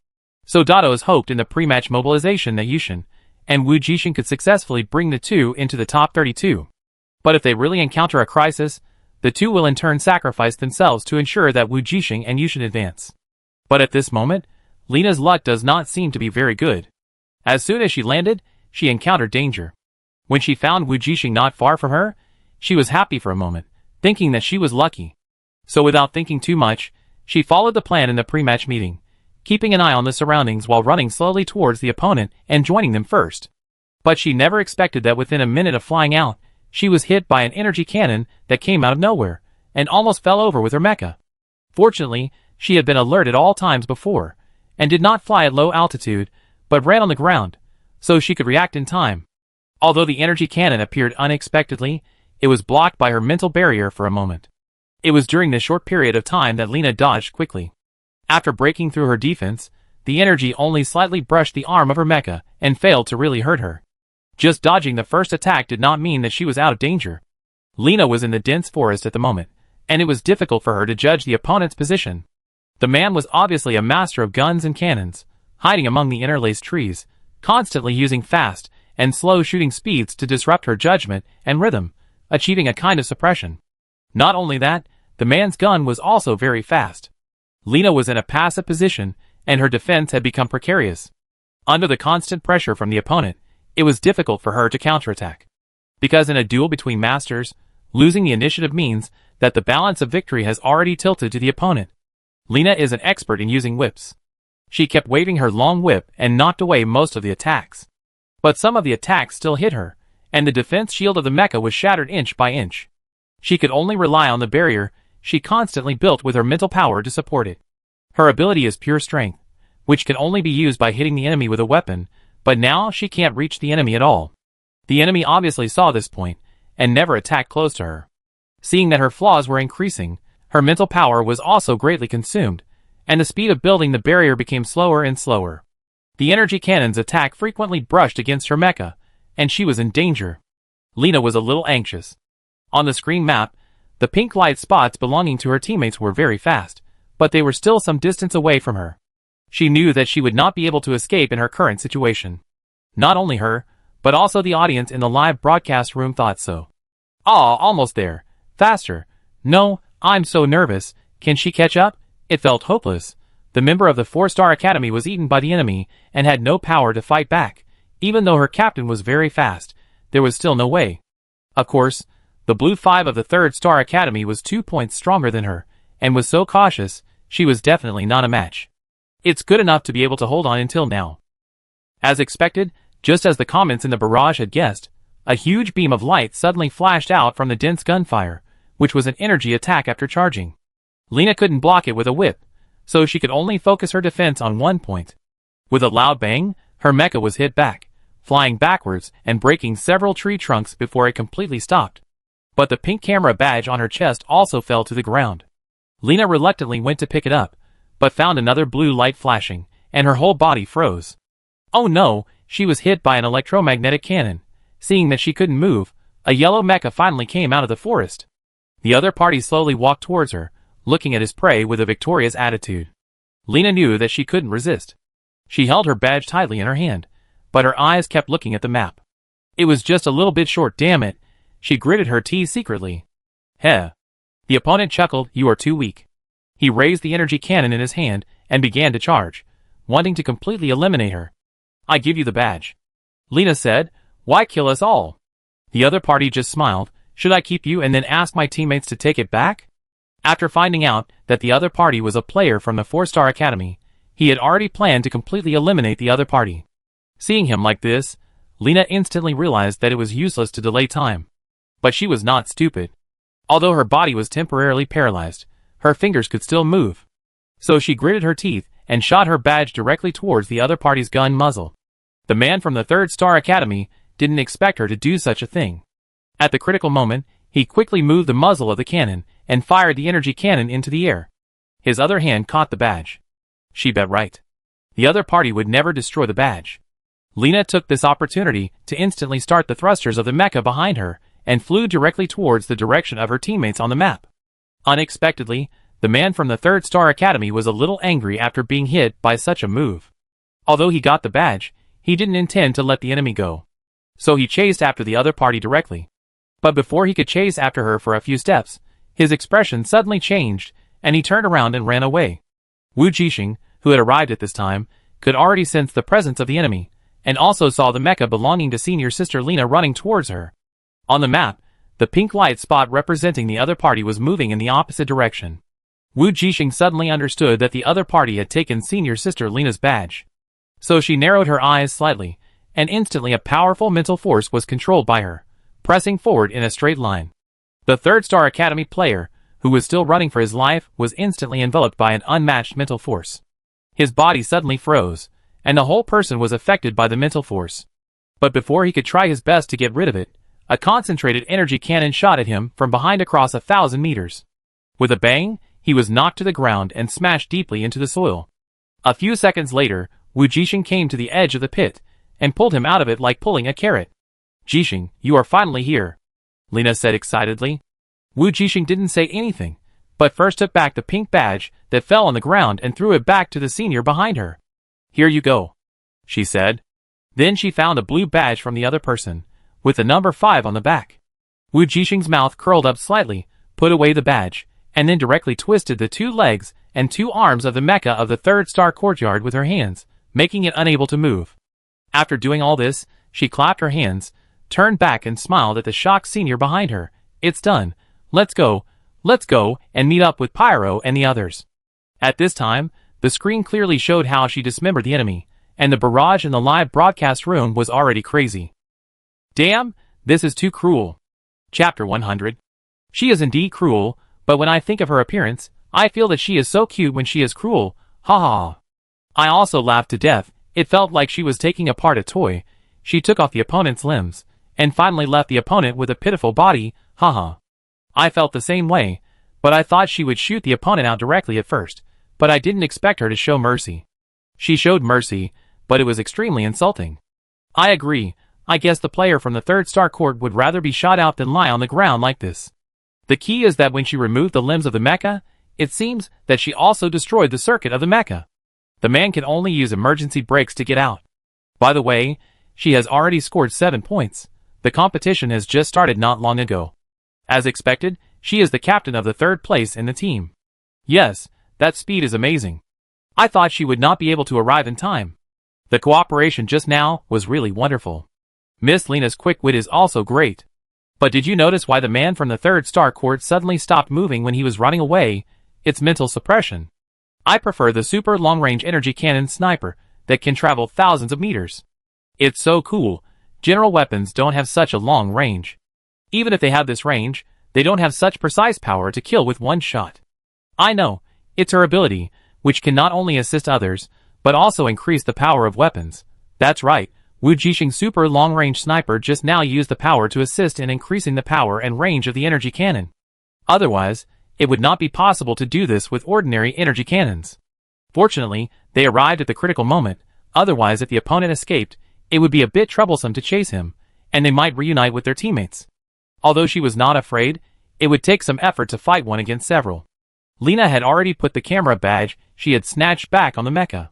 So Dados hoped in the pre-match mobilization that Yushin and Wu Jixing could successfully bring the two into the top 32. But if they really encounter a crisis, the two will in turn sacrifice themselves to ensure that Wu Jixing and Yushin advance. But at this moment, Lena's luck does not seem to be very good. As soon as she landed, she encountered danger. When she found Wu Jixing not far from her, she was happy for a moment, thinking that she was lucky. So without thinking too much, she followed the plan in the pre-match meeting, keeping an eye on the surroundings while running slowly towards the opponent and joining them first. But she never expected that within a minute of flying out, she was hit by an energy cannon that came out of nowhere, and almost fell over with her mecha. Fortunately, she had been alert at all times before, and did not fly at low altitude, but ran on the ground, so she could react in time. Although the energy cannon appeared unexpectedly, it was blocked by her mental barrier for a moment. It was during this short period of time that Lena dodged quickly. After breaking through her defense, the energy only slightly brushed the arm of her mecha and failed to really hurt her. Just dodging the first attack did not mean that she was out of danger. Lena was in the dense forest at the moment, and it was difficult for her to judge the opponent's position. The man was obviously a master of guns and cannons, hiding among the interlaced trees, constantly using fast and slow shooting speeds to disrupt her judgment and rhythm, achieving a kind of suppression. Not only that, the man's gun was also very fast. Lena was in a passive position, and her defense had become precarious. Under the constant pressure from the opponent, it was difficult for her to counterattack. Because in a duel between masters, losing the initiative means that the balance of victory has already tilted to the opponent. Lena is an expert in using whips. She kept waving her long whip and knocked away most of the attacks. But some of the attacks still hit her, and the defense shield of the mecha was shattered inch by inch. She could only rely on the barrier she constantly built with her mental power to support it. Her ability is pure strength, which can only be used by hitting the enemy with a weapon, but now she can't reach the enemy at all. The enemy obviously saw this point, and never attacked close to her. Seeing that her flaws were increasing, her mental power was also greatly consumed, and the speed of building the barrier became slower and slower. The energy cannon's attack frequently brushed against her mecha, and she was in danger. Lena was a little anxious. On the screen map, the pink light spots belonging to her teammates were very fast, but they were still some distance away from her. She knew that she would not be able to escape in her current situation. Not only her, but also the audience in the live broadcast room thought so. "Ah, almost there. Faster. No, I'm so nervous. Can she catch up?" It felt hopeless. The member of the 4-star academy was eaten by the enemy and had no power to fight back. Even though her captain was very fast, there was still no way. Of course, the blue 5 of the 3rd-star academy was 2 points stronger than her, and was so cautious, she was definitely not a match. It's good enough to be able to hold on until now. As expected, just as the comments in the barrage had guessed, a huge beam of light suddenly flashed out from the dense gunfire, which was an energy attack after charging. Lena couldn't block it with a whip, so she could only focus her defense on one point. With a loud bang, her mecha was hit back, flying backwards and breaking several tree trunks before it completely stopped. But the pink camera badge on her chest also fell to the ground. Lena reluctantly went to pick it up, but found another blue light flashing, and her whole body froze. Oh no, she was hit by an electromagnetic cannon. Seeing that she couldn't move, a yellow mecha finally came out of the forest. The other party slowly walked towards her, looking at his prey with a victorious attitude. Lena knew that she couldn't resist. She held her badge tightly in her hand, but her eyes kept looking at the map. It was just a little bit short, damn it. She gritted her teeth secretly. Heh. The opponent chuckled, you are too weak. He raised the energy cannon in his hand and began to charge, wanting to completely eliminate her. I give you the badge. Lena said, why kill us all? The other party just smiled, should I keep you and then ask my teammates to take it back? After finding out that the other party was a player from the 4-Star Academy, he had already planned to completely eliminate the other party. Seeing him like this, Lena instantly realized that it was useless to delay time. But she was not stupid. Although her body was temporarily paralyzed, her fingers could still move. So she gritted her teeth and shot her badge directly towards the other party's gun muzzle. The man from the 3rd-Star Academy didn't expect her to do such a thing. At the critical moment, he quickly moved the muzzle of the cannon and fired the energy cannon into the air. His other hand caught the badge. She bet right. The other party would never destroy the badge. Lena took this opportunity to instantly start the thrusters of the mecha behind her and flew directly towards the direction of her teammates on the map. Unexpectedly, the man from the 3rd-Star Academy was a little angry after being hit by such a move. Although he got the badge, he didn't intend to let the enemy go. So he chased after the other party directly. But before he could chase after her for a few steps, his expression suddenly changed, and he turned around and ran away. Wu Jixing, who had arrived at this time, could already sense the presence of the enemy, and also saw the mecha belonging to senior sister Lena running towards her. On the map, the pink light spot representing the other party was moving in the opposite direction. Wu Jixing suddenly understood that the other party had taken senior sister Lena's badge. So she narrowed her eyes slightly, and instantly a powerful mental force was controlled by her, pressing forward in a straight line. The 3rd-Star Academy player, who was still running for his life, was instantly enveloped by an unmatched mental force. His body suddenly froze, and the whole person was affected by the mental force. But before he could try his best to get rid of it, a concentrated energy cannon shot at him from behind across 1,000 meters. With a bang, he was knocked to the ground and smashed deeply into the soil. A few seconds later, Wu Jixing came to the edge of the pit and pulled him out of it like pulling a carrot. Jixing, you are finally here, Lena said excitedly. Wu Jixing didn't say anything, but first took back the pink badge that fell on the ground and threw it back to the senior behind her. Here you go, she said. Then she found a blue badge from the other person, with the number 5 on the back. Wu Jixing's mouth curled up slightly, put away the badge, and then directly twisted the 2 legs and 2 arms of the mecha of the 3rd-Star Courtyard with her hands, making it unable to move. After doing all this, she clapped her hands, turned back and smiled at the shocked senior behind her. It's done. Let's go, and meet up with Pyro and the others. At this time, the screen clearly showed how she dismembered the enemy, and the barrage in the live broadcast room was already crazy. Damn, this is too cruel. Chapter 100. She is indeed cruel, but when I think of her appearance, I feel that she is so cute when she is cruel, ha ha. I also laughed to death. It felt like she was taking apart a toy. She took off the opponent's limbs, and finally left the opponent with a pitiful body, haha. I felt the same way, but I thought she would shoot the opponent out directly at first, but I didn't expect her to show mercy. She showed mercy, but it was extremely insulting. I agree, I guess the player from the 3rd-Star Court would rather be shot out than lie on the ground like this. The key is that when she removed the limbs of the mecha, it seems that she also destroyed the circuit of the mecha. The man can only use emergency brakes to get out. By the way, she has already scored 7 points. The competition has just started not long ago. As expected, she is the captain of the 3rd place in the team. Yes, that speed is amazing. I thought she would not be able to arrive in time. The cooperation just now was really wonderful. Miss Lena's quick wit is also great. But did you notice why the man from the 3rd-Star Court suddenly stopped moving when he was running away? It's mental suppression. I prefer the super long-range energy cannon sniper that can travel thousands of meters. It's so cool. General weapons don't have such a long range. Even if they have this range, they don't have such precise power to kill with one shot. I know, it's her ability, which can not only assist others, but also increase the power of weapons. That's right, Wu Jixing's super long-range sniper just now used the power to assist in increasing the power and range of the energy cannon. Otherwise, it would not be possible to do this with ordinary energy cannons. Fortunately, they arrived at the critical moment, otherwise if the opponent escaped, it would be a bit troublesome to chase him, and they might reunite with their teammates. Although she was not afraid, it would take some effort to fight one against several. Lena had already put the camera badge she had snatched back on the mecha.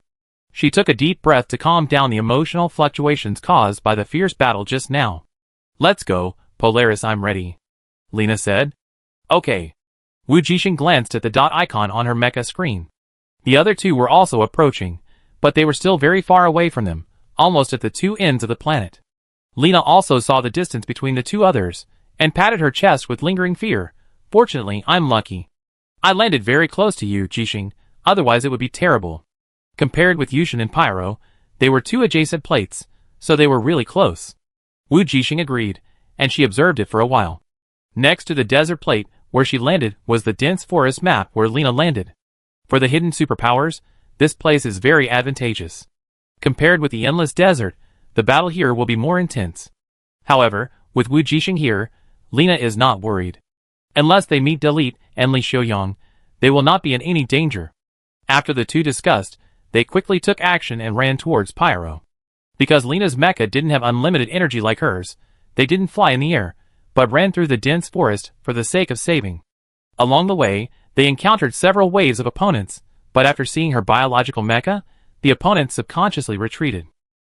She took a deep breath to calm down the emotional fluctuations caused by the fierce battle just now. "Let's go, Polaris, I'm ready," Lena said. "Okay." Wu Jixing glanced at the dot icon on her mecha screen. The other two were also approaching, but they were still very far away from them, almost at the two ends of the planet. Lena also saw the distance between the two others, and patted her chest with lingering fear. "Fortunately, I'm lucky. I landed very close to you, Jixing, otherwise it would be terrible." Compared with Yushin and Pyro, they were two adjacent plates, so they were really close. Wu Jixing agreed, and she observed it for a while. Next to the desert plate where she landed was the dense forest map where Lena landed. For the hidden superpowers, this place is very advantageous. Compared with the endless desert, the battle here will be more intense. However, with Wu Jixing here, Lena is not worried. Unless they meet Delete and Li Xiaoyang, they will not be in any danger. After the two discussed, they quickly took action and ran towards Pyro. Because Lena's mecha didn't have unlimited energy like hers, they didn't fly in the air, but ran through the dense forest for the sake of saving. Along the way, they encountered several waves of opponents, but after seeing her biological mecha, the opponents subconsciously retreated.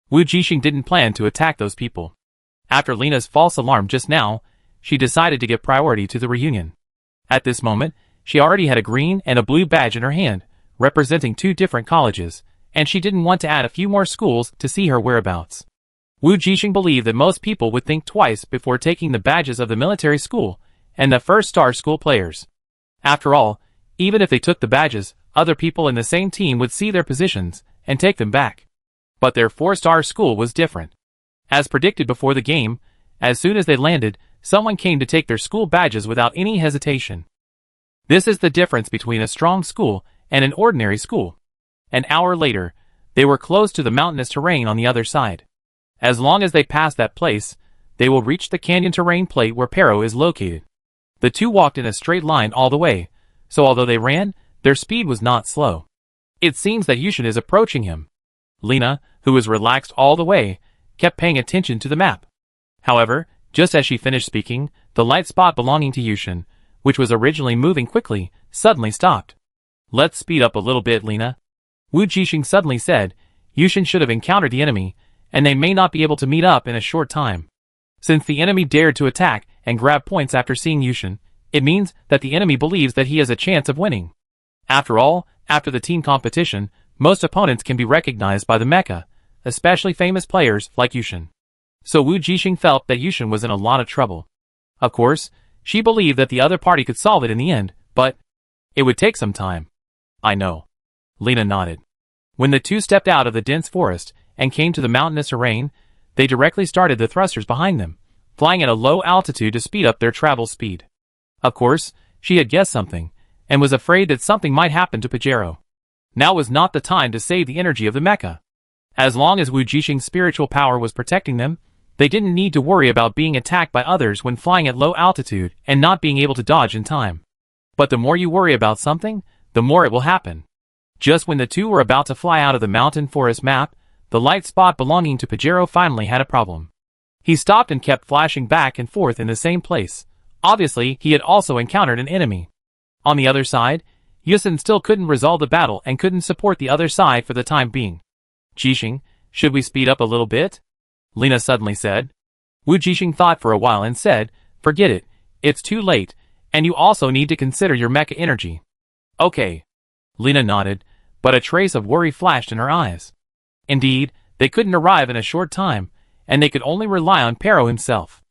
Wu Jixing didn't plan to attack those people. After Lena's false alarm just now, she decided to give priority to the reunion. At this moment, she already had a green and a blue badge in her hand, representing two different colleges, and she didn't want to add a few more schools to see her whereabouts. Wu Jixing believed that most people would think twice before taking the badges of the military school and the first-star school players. After all, even if they took the badges, other people in the same team would see their positions and take them back. But their 4-star school was different. As predicted before the game, as soon as they landed, someone came to take their school badges without any hesitation. This is the difference between a strong school and an ordinary school. An hour later, they were close to the mountainous terrain on the other side. As long as they pass that place, they will reach the canyon terrain plate where Pyro is located. The two walked in a straight line all the way, so although they ran, their speed was not slow. It seems that Yushin is approaching him. Lena, who was relaxed all the way, kept paying attention to the map. However, just as she finished speaking, the light spot belonging to Yushin, which was originally moving quickly, suddenly stopped. "Let's speed up a little bit, Lena," Wu Jixing suddenly said. Yushin should have encountered the enemy, and they may not be able to meet up in a short time. Since the enemy dared to attack and grab points after seeing Yushin, it means that the enemy believes that he has a chance of winning. After all, after the team competition, most opponents can be recognized by the mecha, especially famous players like Yushin. So Wu Jixing felt that Yushin was in a lot of trouble. Of course, she believed that the other party could solve it in the end, but it would take some time. "I know." Lena nodded. When the two stepped out of the dense forest and came to the mountainous terrain, they directly started the thrusters behind them, flying at a low altitude to speed up their travel speed. Of course, she had guessed something, and was afraid that something might happen to Pajero. Now was not the time to save the energy of the mecha. As long as Wu Jixing's spiritual power was protecting them, they didn't need to worry about being attacked by others when flying at low altitude and not being able to dodge in time. But the more you worry about something, the more it will happen. Just when the two were about to fly out of the mountain forest map, the light spot belonging to Pajero finally had a problem. He stopped and kept flashing back and forth in the same place. Obviously, he had also encountered an enemy. On the other side, Yushin still couldn't resolve the battle and couldn't support the other side for the time being. "Jixing, should we speed up a little bit?" Lena suddenly said. Wu Jixing thought for a while and said, "Forget it, it's too late, and you also need to consider your mecha energy." "Okay." Lena nodded, but a trace of worry flashed in her eyes. Indeed, they couldn't arrive in a short time, and they could only rely on Pyro himself.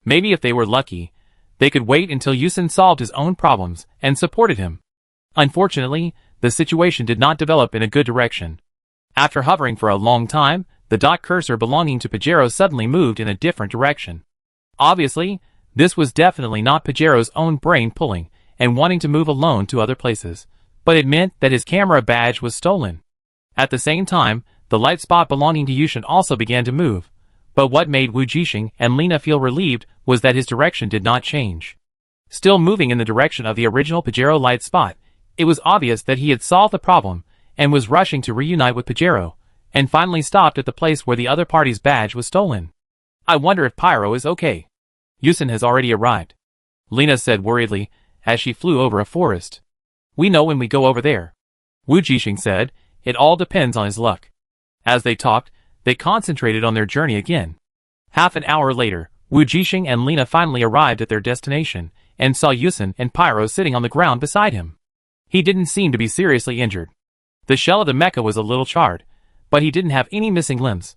Maybe if they were lucky, they could wait until Yushin solved his own problems and supported him. Unfortunately, the situation did not develop in a good direction. After hovering for a long time, the dot cursor belonging to Pajero suddenly moved in a different direction. Obviously, this was definitely not Pajero's own brain pulling and wanting to move alone to other places, but it meant that his camera badge was stolen. At the same time, the light spot belonging to Yushin also began to move, but what made Wu Jixing and Lena feel relieved was that his direction did not change. Still moving in the direction of the original Pajero light spot, it was obvious that he had solved the problem and was rushing to reunite with Pajero, and finally stopped at the place where the other party's badge was stolen. "I wonder if Pyro is okay. Yushin has already arrived," Lena said worriedly as she flew over a forest. We know when we go over there. Wu Jixing said, it all depends on his luck. As they talked, they concentrated on their journey again. Half an hour later, Wu Jixing and Lena finally arrived at their destination, and saw Yusin and Pyro sitting on the ground beside him. He didn't seem to be seriously injured. The shell of the mecha was a little charred, but he didn't have any missing limbs.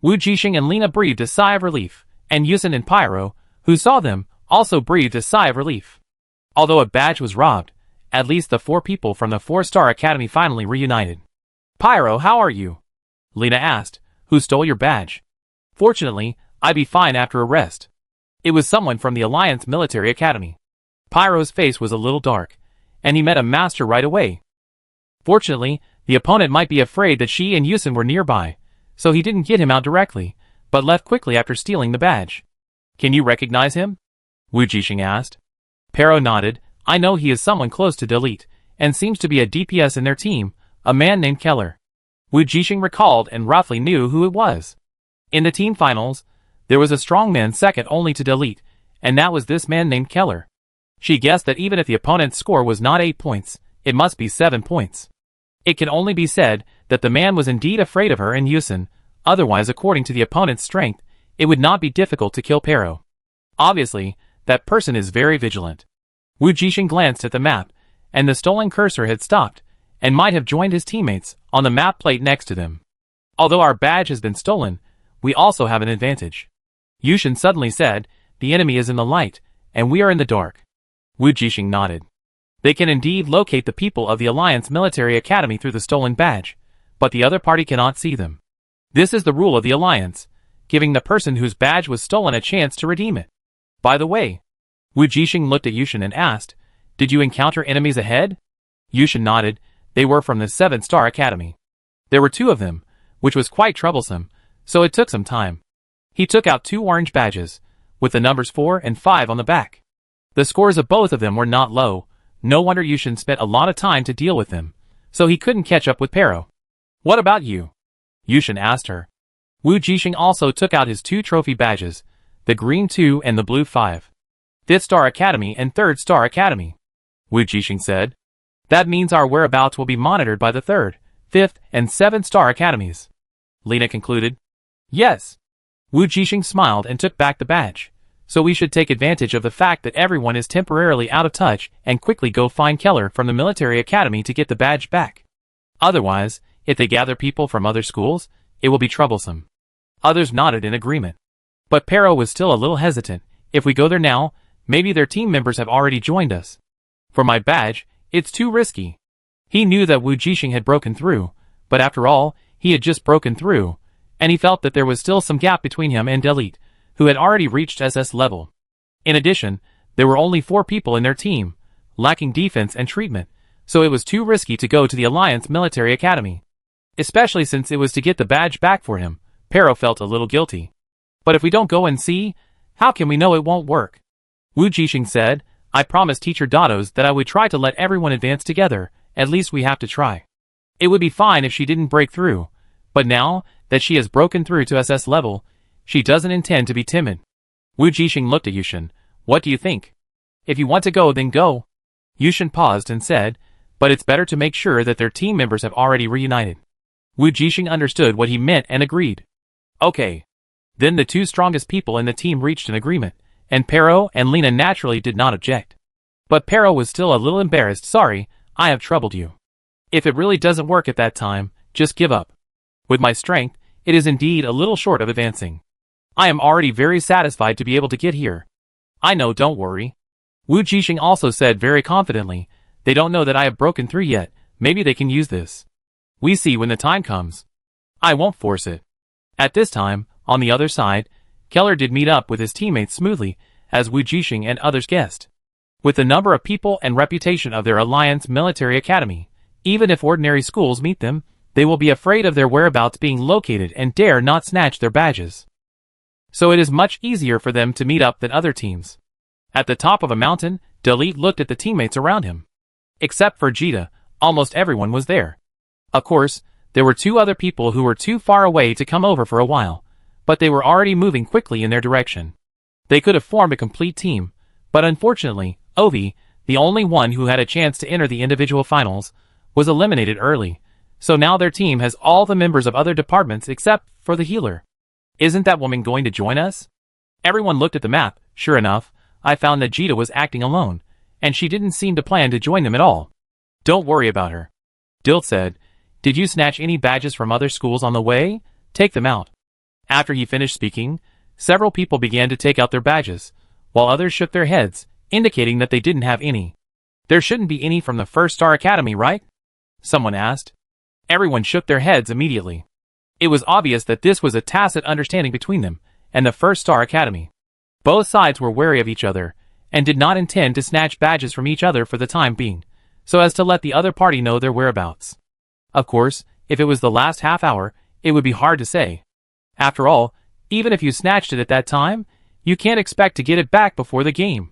Wu Jixing and Lena breathed a sigh of relief, and Yusin and Pyro, who saw them, also breathed a sigh of relief. Although a badge was robbed, at least the 4 people from the 4-star academy finally reunited. Pyro, how are you? Lena asked, who stole your badge? Fortunately, I'd be fine after a rest. It was someone from the Alliance Military Academy. Pyro's face was a little dark, and he met a master right away. Fortunately, the opponent might be afraid that she and Yusin were nearby, so he didn't get him out directly, but left quickly after stealing the badge. Can you recognize him? Wu Jixing asked. Pyro nodded. I know he is someone close to Delete, and seems to be a DPS in their team, a man named Keller. Wu Jixing recalled and roughly knew who it was. In the team finals, there was a strongman second only to Delete, and that was this man named Keller. She guessed that even if the opponent's score was not 8 points, it must be 7 points. It can only be said that the man was indeed afraid of her and Yusin, otherwise according to the opponent's strength, it would not be difficult to kill Pyro. Obviously, that person is very vigilant. Wu Jixing glanced at the map, and the stolen cursor had stopped, and might have joined his teammates on the map plate next to them. Although our badge has been stolen, we also have an advantage. Yushin suddenly said, the enemy is in the light, and we are in the dark. Wu Jixing nodded. They can indeed locate the people of the Alliance Military Academy through the stolen badge, but the other party cannot see them. This is the rule of the Alliance, giving the person whose badge was stolen a chance to redeem it. By the way, Wu Jixing looked at Yushin and asked, did you encounter enemies ahead? Yushin nodded. They were from the 7-star academy. There were 2 of them, which was quite troublesome, so it took some time. He took out 2 orange badges, with the numbers 4 and 5 on the back. The scores of both of them were not low. No wonder Yushin spent a lot of time to deal with them, so he couldn't catch up with Pyro. What about you? Yushin asked her. Wu Jixing also took out his 2 trophy badges, the green 2 and the blue 5. 5th Star Academy and 3rd Star Academy. Wu Jixing said. That means our whereabouts will be monitored by the 3rd, 5th, and 7th Star Academies. Lena concluded. Yes. Wu Jixing smiled and took back the badge. So we should take advantage of the fact that everyone is temporarily out of touch and quickly go find Keller from the military academy to get the badge back. Otherwise, if they gather people from other schools, it will be troublesome. Others nodded in agreement. But Pyro was still a little hesitant. If we go there now, maybe their team members have already joined us. For my badge, it's too risky. He knew that Wu Jixing had broken through, but after all, he had just broken through, and he felt that there was still some gap between him and Delete, who had already reached SS level. In addition, there were only 4 people in their team, lacking defense and treatment, so it was too risky to go to the Alliance Military Academy. Especially since it was to get the badge back for him, Pyro felt a little guilty. But if we don't go and see, how can we know it won't work? Wu Jixing said, I promised Teacher Dados that I would try to let everyone advance together, at least we have to try. It would be fine if she didn't break through, but now that she has broken through to SS level, she doesn't intend to be timid. Wu Jixing looked at Yushin. What do you think? If you want to go, then go. Yushin paused and said, but it's better to make sure that their team members have already reunited. Wu Jixing understood what he meant and agreed. Okay. Then the 2 strongest people in the team reached an agreement, and Pyro and Lena naturally did not object. But Pyro was still a little embarrassed. Sorry, I have troubled you. If it really doesn't work at that time, just give up. With my strength, it is indeed a little short of advancing. I am already very satisfied to be able to get here. I know, don't worry. Wu Jixing also said very confidently, they don't know that I have broken through yet, maybe they can use this. We see when the time comes. I won't force it. At this time, on the other side, Keller did meet up with his teammates smoothly, as Wu Jixing and others guessed. With the number of people and reputation of their Alliance Military Academy, even if ordinary schools meet them, they will be afraid of their whereabouts being located and dare not snatch their badges. So it is much easier for them to meet up than other teams. At the top of a mountain, Delete looked at the teammates around him. Except for Jita, almost everyone was there. Of course, there were 2 other people who were too far away to come over for a while, but they were already moving quickly in their direction. They could have formed a complete team, but unfortunately, Ovi, The only one who had a chance to enter the individual finals was eliminated early, so now their team has all the members of other departments except for the healer. Isn't that woman going to join us? Everyone looked at the map. Sure enough, I found that Jita was acting alone, and she didn't seem to plan to join them at all. Don't worry about her. Dilt said, did you snatch any badges from other schools on the way? Take them out. After he finished speaking, several people began to take out their badges, while others shook their heads, indicating that they didn't have any. There shouldn't be any from the First Star Academy, right? Someone asked. Everyone shook their heads immediately. It was obvious that this was a tacit understanding between them and the First Star Academy. Both sides were wary of each other and did not intend to snatch badges from each other for the time being, so as to let the other party know their whereabouts. Of course, if it was the last half hour, it would be hard to say. After all, even if you snatched it at that time, you can't expect to get it back before the game.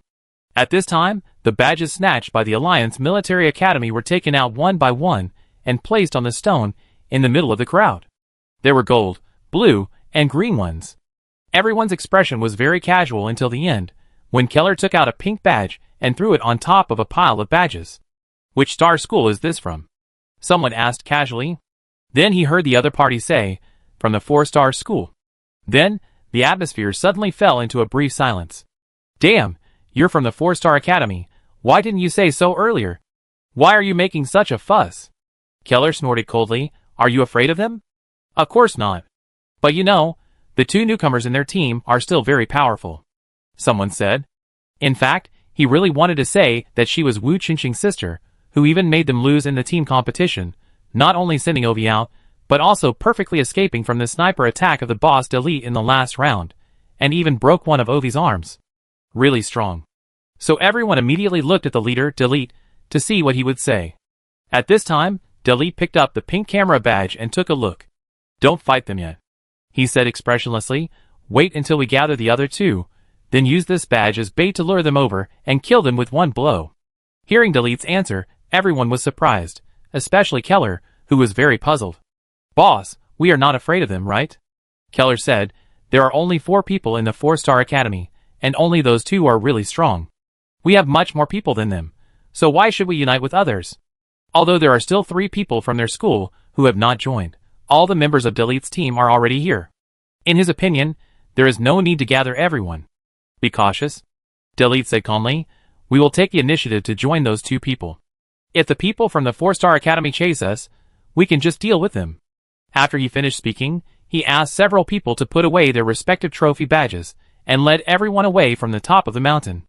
At this time, the badges snatched by the Alliance Military Academy were taken out one by one and placed on the stone in the middle of the crowd. There were gold, blue, and green ones. Everyone's expression was very casual until the end, when Keller took out a pink badge and threw it on top of a pile of badges. Which star school is this from? Someone asked casually. Then he heard the other party say, from the 4-star school. Then, the atmosphere suddenly fell into a brief silence. Damn, you're from the 4-star Academy. Why didn't you say so earlier? Why are you making such a fuss? Keller snorted coldly. Are you afraid of them? Of course not. But you know, the two newcomers in their team are still very powerful. Someone said. In fact, he really wanted to say that she was Wu Qingqing's sister, who even made them lose in the team competition, not only sending Ovi out, but also perfectly escaping from the sniper attack of the boss Delete in the last round, and even broke one of Ovi's arms. Really strong. So everyone immediately looked at the leader, Delete, to see what he would say. At this time, Delete picked up the pink camera badge and took a look. Don't fight them yet, he said expressionlessly. Wait until we gather the other two, then use this badge as bait to lure them over and kill them with one blow. Hearing Delete's answer, everyone was surprised, especially Keller, who was very puzzled. Boss, we are not afraid of them, right? Keller said, there are only 4 people in the 4-star Academy, and only those 2 are really strong. We have much more people than them, so why should we unite with others? Although there are still 3 people from their school who have not joined, all the members of Delete's team are already here. In his opinion, there is no need to gather everyone. Be cautious, Delete said calmly. We will take the initiative to join those 2 people. If the people from the 4-star Academy chase us, we can just deal with them. After he finished speaking, he asked several people to put away their respective trophy badges and led everyone away from the top of the mountain.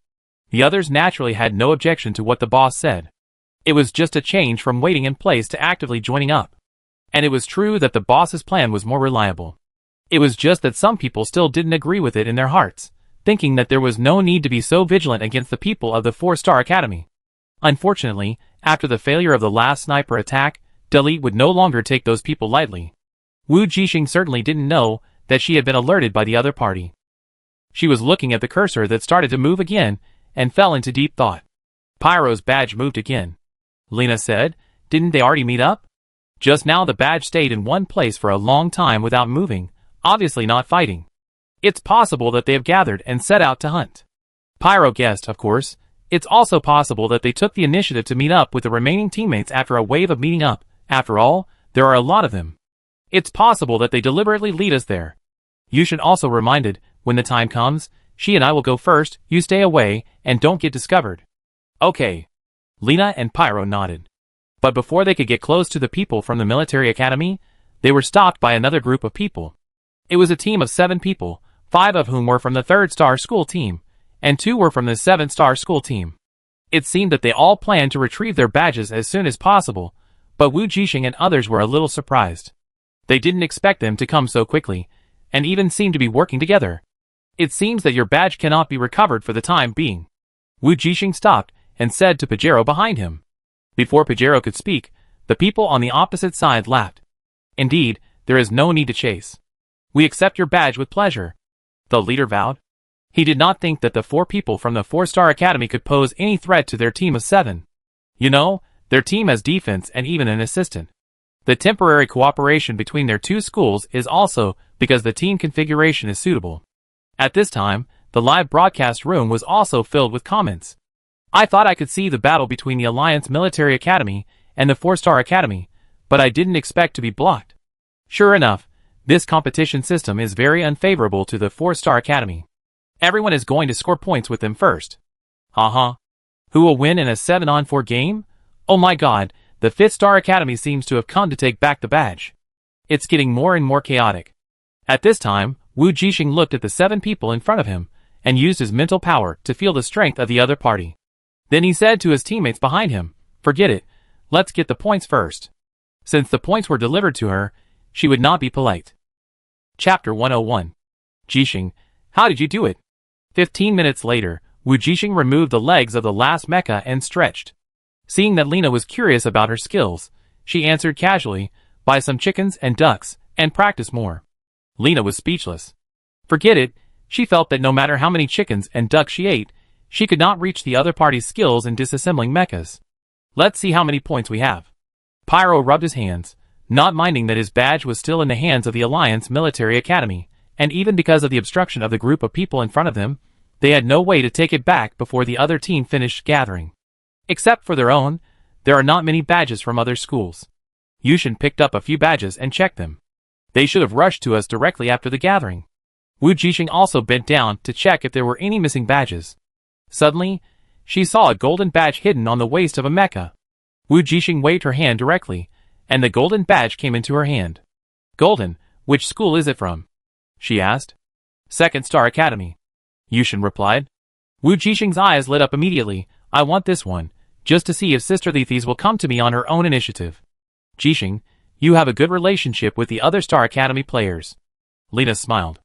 The others naturally had no objection to what the boss said. It was just a change from waiting in place to actively joining up. And it was true that the boss's plan was more reliable. It was just that some people still didn't agree with it in their hearts, thinking that there was no need to be so vigilant against the people of the 4-star Academy. Unfortunately, after the failure of the last sniper attack, Delete would no longer take those people lightly. Wu Jixing certainly didn't know that she had been alerted by the other party. She was looking at the cursor that started to move again and fell into deep thought. Pyro's badge moved again. Lena said, didn't they already meet up? Just now the badge stayed in one place for a long time without moving, obviously not fighting. It's possible that they have gathered and set out to hunt. Pyro guessed, of course. It's also possible that they took the initiative to meet up with the remaining teammates after a wave of meeting up. After all, there are a lot of them. It's possible that they deliberately lead us there. You should also be reminded, when the time comes, she and I will go first, you stay away, and don't get discovered. Okay. Lena and Pyro nodded. But before they could get close to the people from the military academy, they were stopped by another group of people. It was a team of 7 people, 5 of whom were from the 3rd-star school team, and 2 were from the 7th-star school team. It seemed that they all planned to retrieve their badges as soon as possible, but Wu Jixing and others were a little surprised. They didn't expect them to come so quickly, and even seemed to be working together. It seems that your badge cannot be recovered for the time being. Wu Jixing stopped and said to Pajero behind him. Before Pajero could speak, the people on the opposite side laughed. Indeed, there is no need to chase. We accept your badge with pleasure, the leader vowed. He did not think that the 4 people from the 4-star Academy could pose any threat to their team of 7. You know, their team has defense and even an assistant. The temporary cooperation between their 2 schools is also because the team configuration is suitable. At this time, the live broadcast room was also filled with comments. I thought I could see the battle between the Alliance Military Academy and the 4-Star Academy, but I didn't expect to be blocked. Sure enough, this competition system is very unfavorable to the 4-Star Academy. Everyone is going to score points with them first. Haha. Who will win in a 7-on-4 game? Oh my god, the 5th Star Academy seems to have come to take back the badge. It's getting more and more chaotic. At this time, Wu Jixing looked at the 7 people in front of him, and used his mental power to feel the strength of the other party. Then he said to his teammates behind him, "Forget it, let's get the points first." Since the points were delivered to her, she would not be polite. Chapter 101. Jixing, how did you do it? 15 minutes later, Wu Jixing removed the legs of the last mecha and stretched. Seeing that Lena was curious about her skills, she answered casually, "Buy some chickens and ducks, and practice more." Lena was speechless. Forget it, she felt that no matter how many chickens and ducks she ate, she could not reach the other party's skills in disassembling mechas. Let's see how many points we have. Pyro rubbed his hands, not minding that his badge was still in the hands of the Alliance Military Academy, and even because of the obstruction of the group of people in front of them, they had no way to take it back before the other team finished gathering. Except for their own, there are not many badges from other schools. Yushin picked up a few badges and checked them. They should have rushed to us directly after the gathering. Wu Jixing also bent down to check if there were any missing badges. Suddenly, she saw a golden badge hidden on the waist of a mecha. Wu Jixing waved her hand directly, and the golden badge came into her hand. "Golden, which school is it from?" she asked. "2nd Star Academy," Yushin replied. Wu Jixing's eyes lit up immediately. "I want this one, just to see if Sister Lethes will come to me on her own initiative." "Jixing, you have a good relationship with the other Star Academy players." Lena smiled.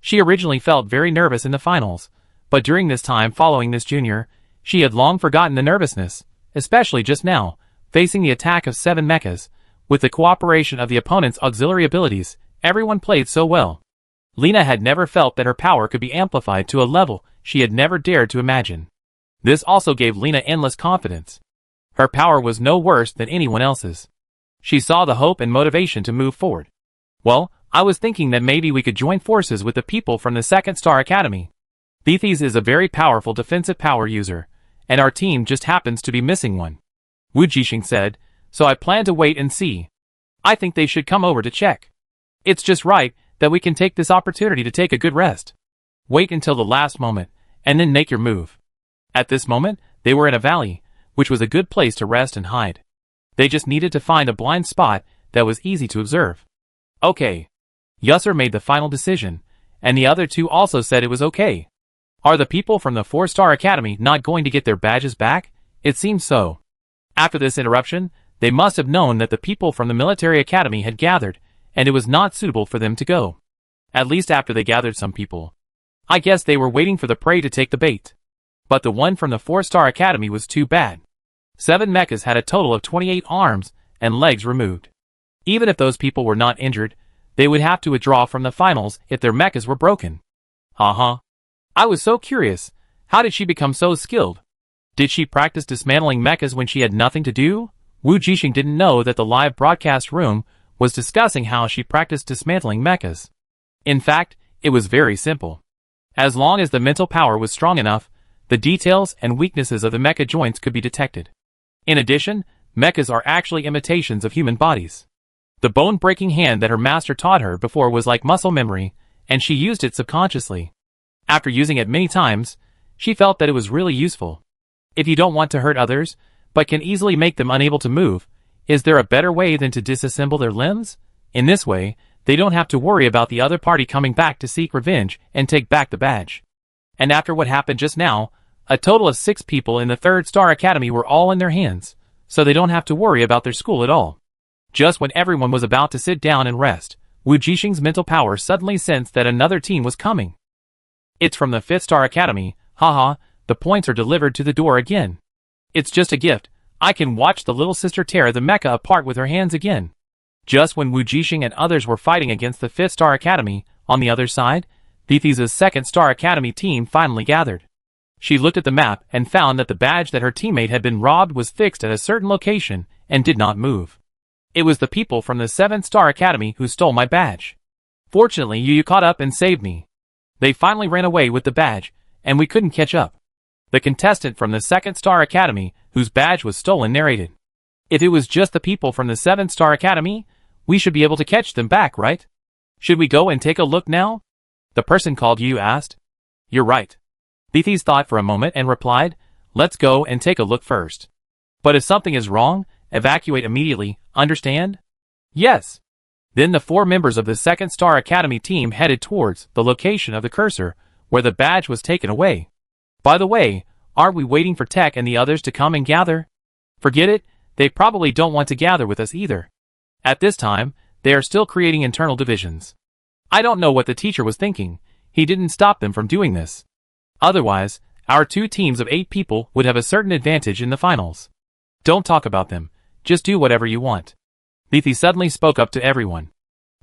She originally felt very nervous in the finals, but during this time following this junior, she had long forgotten the nervousness, especially just now, facing the attack of 7 mechas. With the cooperation of the opponent's auxiliary abilities, everyone played so well. Lena had never felt that her power could be amplified to a level she had never dared to imagine. This also gave Lena endless confidence. Her power was no worse than anyone else's. She saw the hope and motivation to move forward. "Well, I was thinking that maybe we could join forces with the people from the 2nd Star Academy. Lethes is a very powerful defensive power user, and our team just happens to be missing one," Wu Jixing said, "so I plan to wait and see. I think they should come over to check. It's just right that we can take this opportunity to take a good rest. Wait until the last moment, and then make your move." At this moment, they were in a valley, which was a good place to rest and hide. They just needed to find a blind spot that was easy to observe. "Okay." Yusser made the final decision, and the other 2 also said it was okay. Are the people from the 4-Star Academy not going to get their badges back? It seems so. After this interruption, they must have known that the people from the Military Academy had gathered, and it was not suitable for them to go. At least after they gathered some people. I guess they were waiting for the prey to take the bait. But the one from the 4-Star Academy was too bad. 7 mechas had a total of 28 arms and legs removed. Even if those people were not injured, they would have to withdraw from the finals if their mechas were broken. Uh-huh. I was so curious, how did she become so skilled? Did she practice dismantling mechas when she had nothing to do? Wu Jixing didn't know that the live broadcast room was discussing how she practiced dismantling mechas. In fact, it was very simple. As long as the mental power was strong enough, the details and weaknesses of the mecha joints could be detected. In addition, mechas are actually imitations of human bodies. The bone-breaking hand that her master taught her before was like muscle memory, and she used it subconsciously. After using it many times, she felt that it was really useful. If you don't want to hurt others, but can easily make them unable to move, is there a better way than to disassemble their limbs? In this way, they don't have to worry about the other party coming back to seek revenge and take back the badge. And after what happened just now, a total of 6 people in the 3rd Star Academy were all in their hands, so they don't have to worry about their school at all. Just when everyone was about to sit down and rest, Wu Jixing's mental power suddenly sensed that another team was coming. "It's from the 5th Star Academy, haha, the points are delivered to the door again. It's just a gift, I can watch the little sister tear the mecha apart with her hands again." Just when Wu Jixing and others were fighting against the 5th Star Academy, on the other side, Lethes' 2nd Star Academy team finally gathered. She looked at the map and found that the badge that her teammate had been robbed was fixed at a certain location and did not move. It was the people from the 7th Star Academy who stole my badge. Fortunately, you caught up and saved me. They finally ran away with the badge, and we couldn't catch up. The contestant from the 2nd Star Academy, whose badge was stolen, narrated. If it was just the people from the 7th Star Academy, we should be able to catch them back, right? Should we go and take a look now? The person called you asked. You're right. Beathies thought for a moment and replied, let's go and take a look first. But if something is wrong, evacuate immediately, understand? Yes. Then the 4 members of the 2nd Star Academy team headed towards the location of the cursor, where the badge was taken away. By the way, aren't we waiting for Tech and the others to come and gather? Forget it, they probably don't want to gather with us either. At this time, they are still creating internal divisions. I don't know what the teacher was thinking. He didn't stop them from doing this. Otherwise, our 2 teams of 8 people would have a certain advantage in the finals. Don't talk about them. Just do whatever you want. Beathy suddenly spoke up to everyone.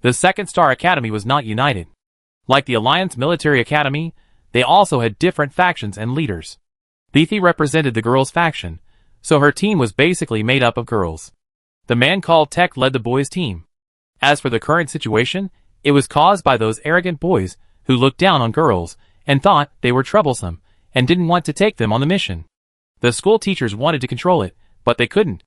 The 2nd Star Academy was not united. Like the Alliance Military Academy, they also had different factions and leaders. Beathy represented the girls' faction, so her team was basically made up of girls. The man called Tech led the boys' team. As for the current situation, it was caused by those arrogant boys who looked down on girls and thought they were troublesome and didn't want to take them on the mission. The school teachers wanted to control it, but they couldn't.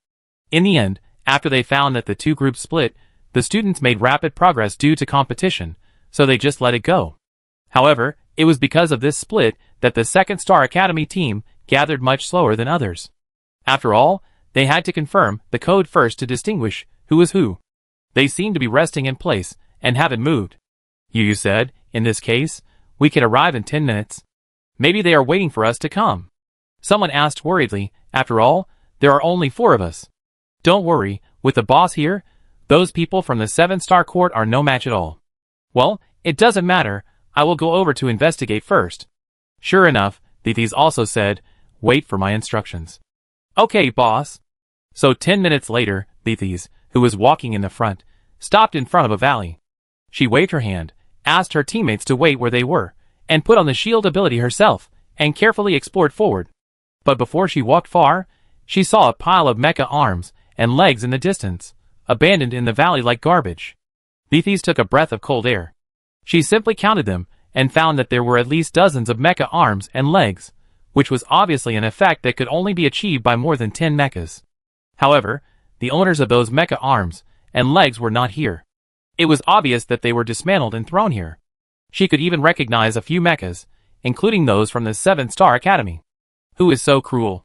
In the end, after they found that the 2 groups split, the students made rapid progress due to competition, so they just let it go. However, it was because of this split that the 2nd Star Academy team gathered much slower than others. After all, they had to confirm the code first to distinguish who was who. They seemed to be resting in place and haven't moved. You said, in this case, we could arrive in 10 minutes. Maybe they are waiting for us to come. Someone asked worriedly, after all, there are only 4 of us. Don't worry, with the boss here, those people from the 7-star court are no match at all. Well, it doesn't matter, I will go over to investigate first. Sure enough, Beathies also said, wait for my instructions. Okay, boss. So 10 minutes later, Beathies, who was walking in the front, stopped in front of a valley. She waved her hand, asked her teammates to wait where they were, and put on the shield ability herself, and carefully explored forward. But before she walked far, she saw a pile of mecha arms and legs in the distance, abandoned in the valley like garbage. Beathies took a breath of cold air. She simply counted them, and found that there were at least dozens of mecha arms and legs, which was obviously an effect that could only be achieved by more than 10 mechas. However, the owners of those mecha arms and legs were not here. It was obvious that they were dismantled and thrown here. She could even recognize a few mechas, including those from the 7-star Academy. Who is so cruel?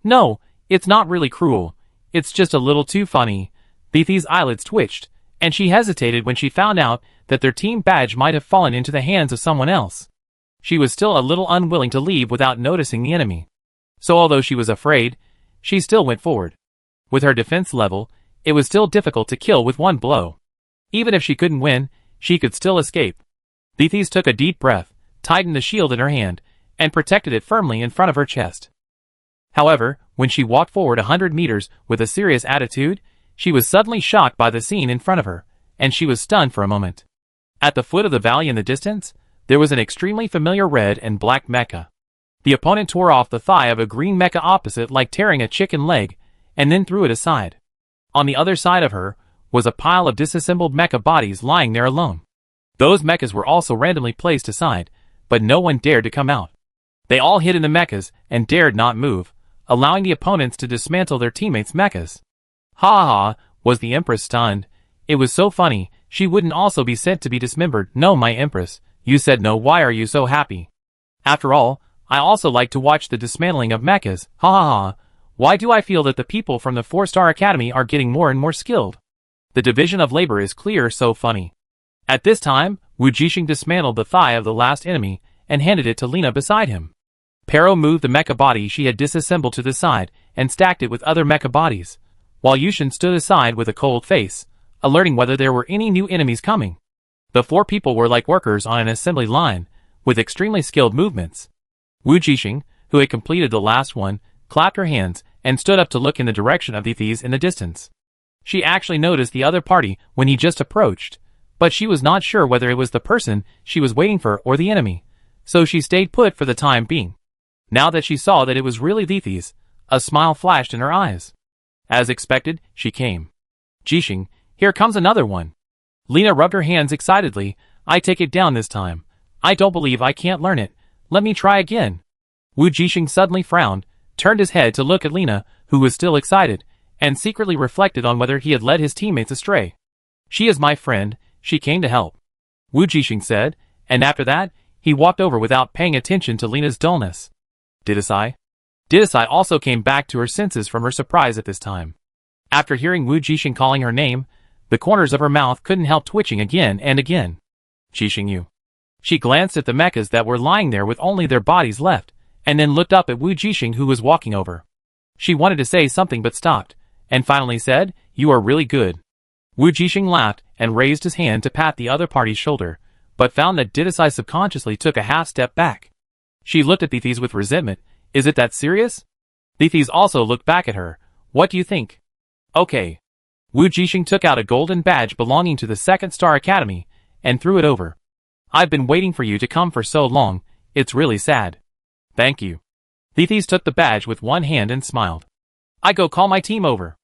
No, it's not really cruel. It's just a little too funny. Beathy's eyelids twitched, and she hesitated when she found out that their team badge might have fallen into the hands of someone else. She was still a little unwilling to leave without noticing the enemy. So although she was afraid, she still went forward. With her defense level, it was still difficult to kill with one blow. Even if she couldn't win, she could still escape. Beathies took a deep breath, tightened the shield in her hand, and protected it firmly in front of her chest. However, when she walked forward 100 meters with a serious attitude, she was suddenly shocked by the scene in front of her, and she was stunned for a moment. At the foot of the valley in the distance, there was an extremely familiar red and black mecha. The opponent tore off the thigh of a green mecha opposite like tearing a chicken leg, and then threw it aside. On the other side of her was a pile of disassembled mecha bodies lying there alone. Those mechas were also randomly placed aside, but no one dared to come out. They all hid in the mechas and dared not move, allowing the opponents to dismantle their teammates' mechas. Ha ha ha, was the Empress stunned. It was so funny, she wouldn't also be sent to be dismembered. No, my Empress, you said no, why are you so happy? After all, I also like to watch the dismantling of mechas. Ha ha ha, why do I feel that the people from the 4-star Academy are getting more and more skilled? The division of labor is clear, so funny. At this time, Wu Jixing dismantled the thigh of the last enemy and handed it to Lena beside him. Pero moved the mecha body she had disassembled to the side and stacked it with other mecha bodies, while Yushin stood aside with a cold face, alerting whether there were any new enemies coming. The 4 people were like workers on an assembly line, with extremely skilled movements. Wu Jixing, who had completed the last one, clapped her hands and stood up to look in the direction of the thieves in the distance. She actually noticed the other party when he just approached, but she was not sure whether it was the person she was waiting for or the enemy, so she stayed put for the time being. Now that she saw that it was really the thieves, a smile flashed in her eyes. As expected, she came. Jixing, here comes another one. Lena rubbed her hands excitedly. I take it down this time. I don't believe I can't learn it. Let me try again. Wu Jixing suddenly frowned, turned his head to look at Lena, who was still excited, and secretly reflected on whether he had led his teammates astray. She is my friend, she came to help, Wu Jixing said, and after that, he walked over without paying attention to Lena's dullness. Didasai? Didasai also came back to her senses from her surprise at this time. After hearing Wu Jixing calling her name, the corners of her mouth couldn't help twitching again and again. Jixing you. She glanced at the mechas that were lying there with only their bodies left, and then looked up at Wu Jixing who was walking over. She wanted to say something but stopped, and finally said, "You are really good." Wu Jixing laughed and raised his hand to pat the other party's shoulder, but found that Didasai subconsciously took a half step back. She looked at Thethys with resentment. Is it that serious? Thethys also looked back at her. What do you think? Okay. Wu Jixing took out a golden badge belonging to the 2nd Star Academy, and threw it over. I've been waiting for you to come for so long, it's really sad. Thank you. Thethys took the badge with one hand and smiled. I go call my team over.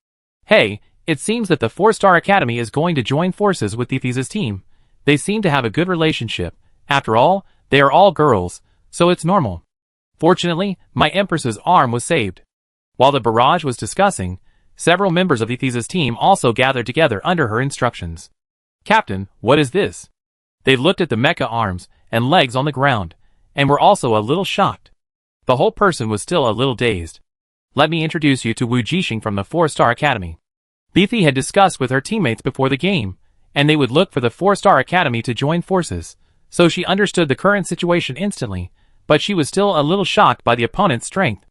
Hey, it seems that the 4-Star Academy is going to join forces with Thethys' team. They seem to have a good relationship. After all, they are all girls, so it's normal. Fortunately, my Empress's arm was saved. While the barrage was discussing, several members of Thethys' team also gathered together under her instructions. Captain, what is this? They looked at the mecha arms and legs on the ground, and were also a little shocked. The whole person was still a little dazed. Let me introduce you to Wu Jixing from the 4-Star Academy. Lethe had discussed with her teammates before the game, and they would look for the 4-Star Academy to join forces, so she understood the current situation instantly, but she was still a little shocked by the opponent's strength.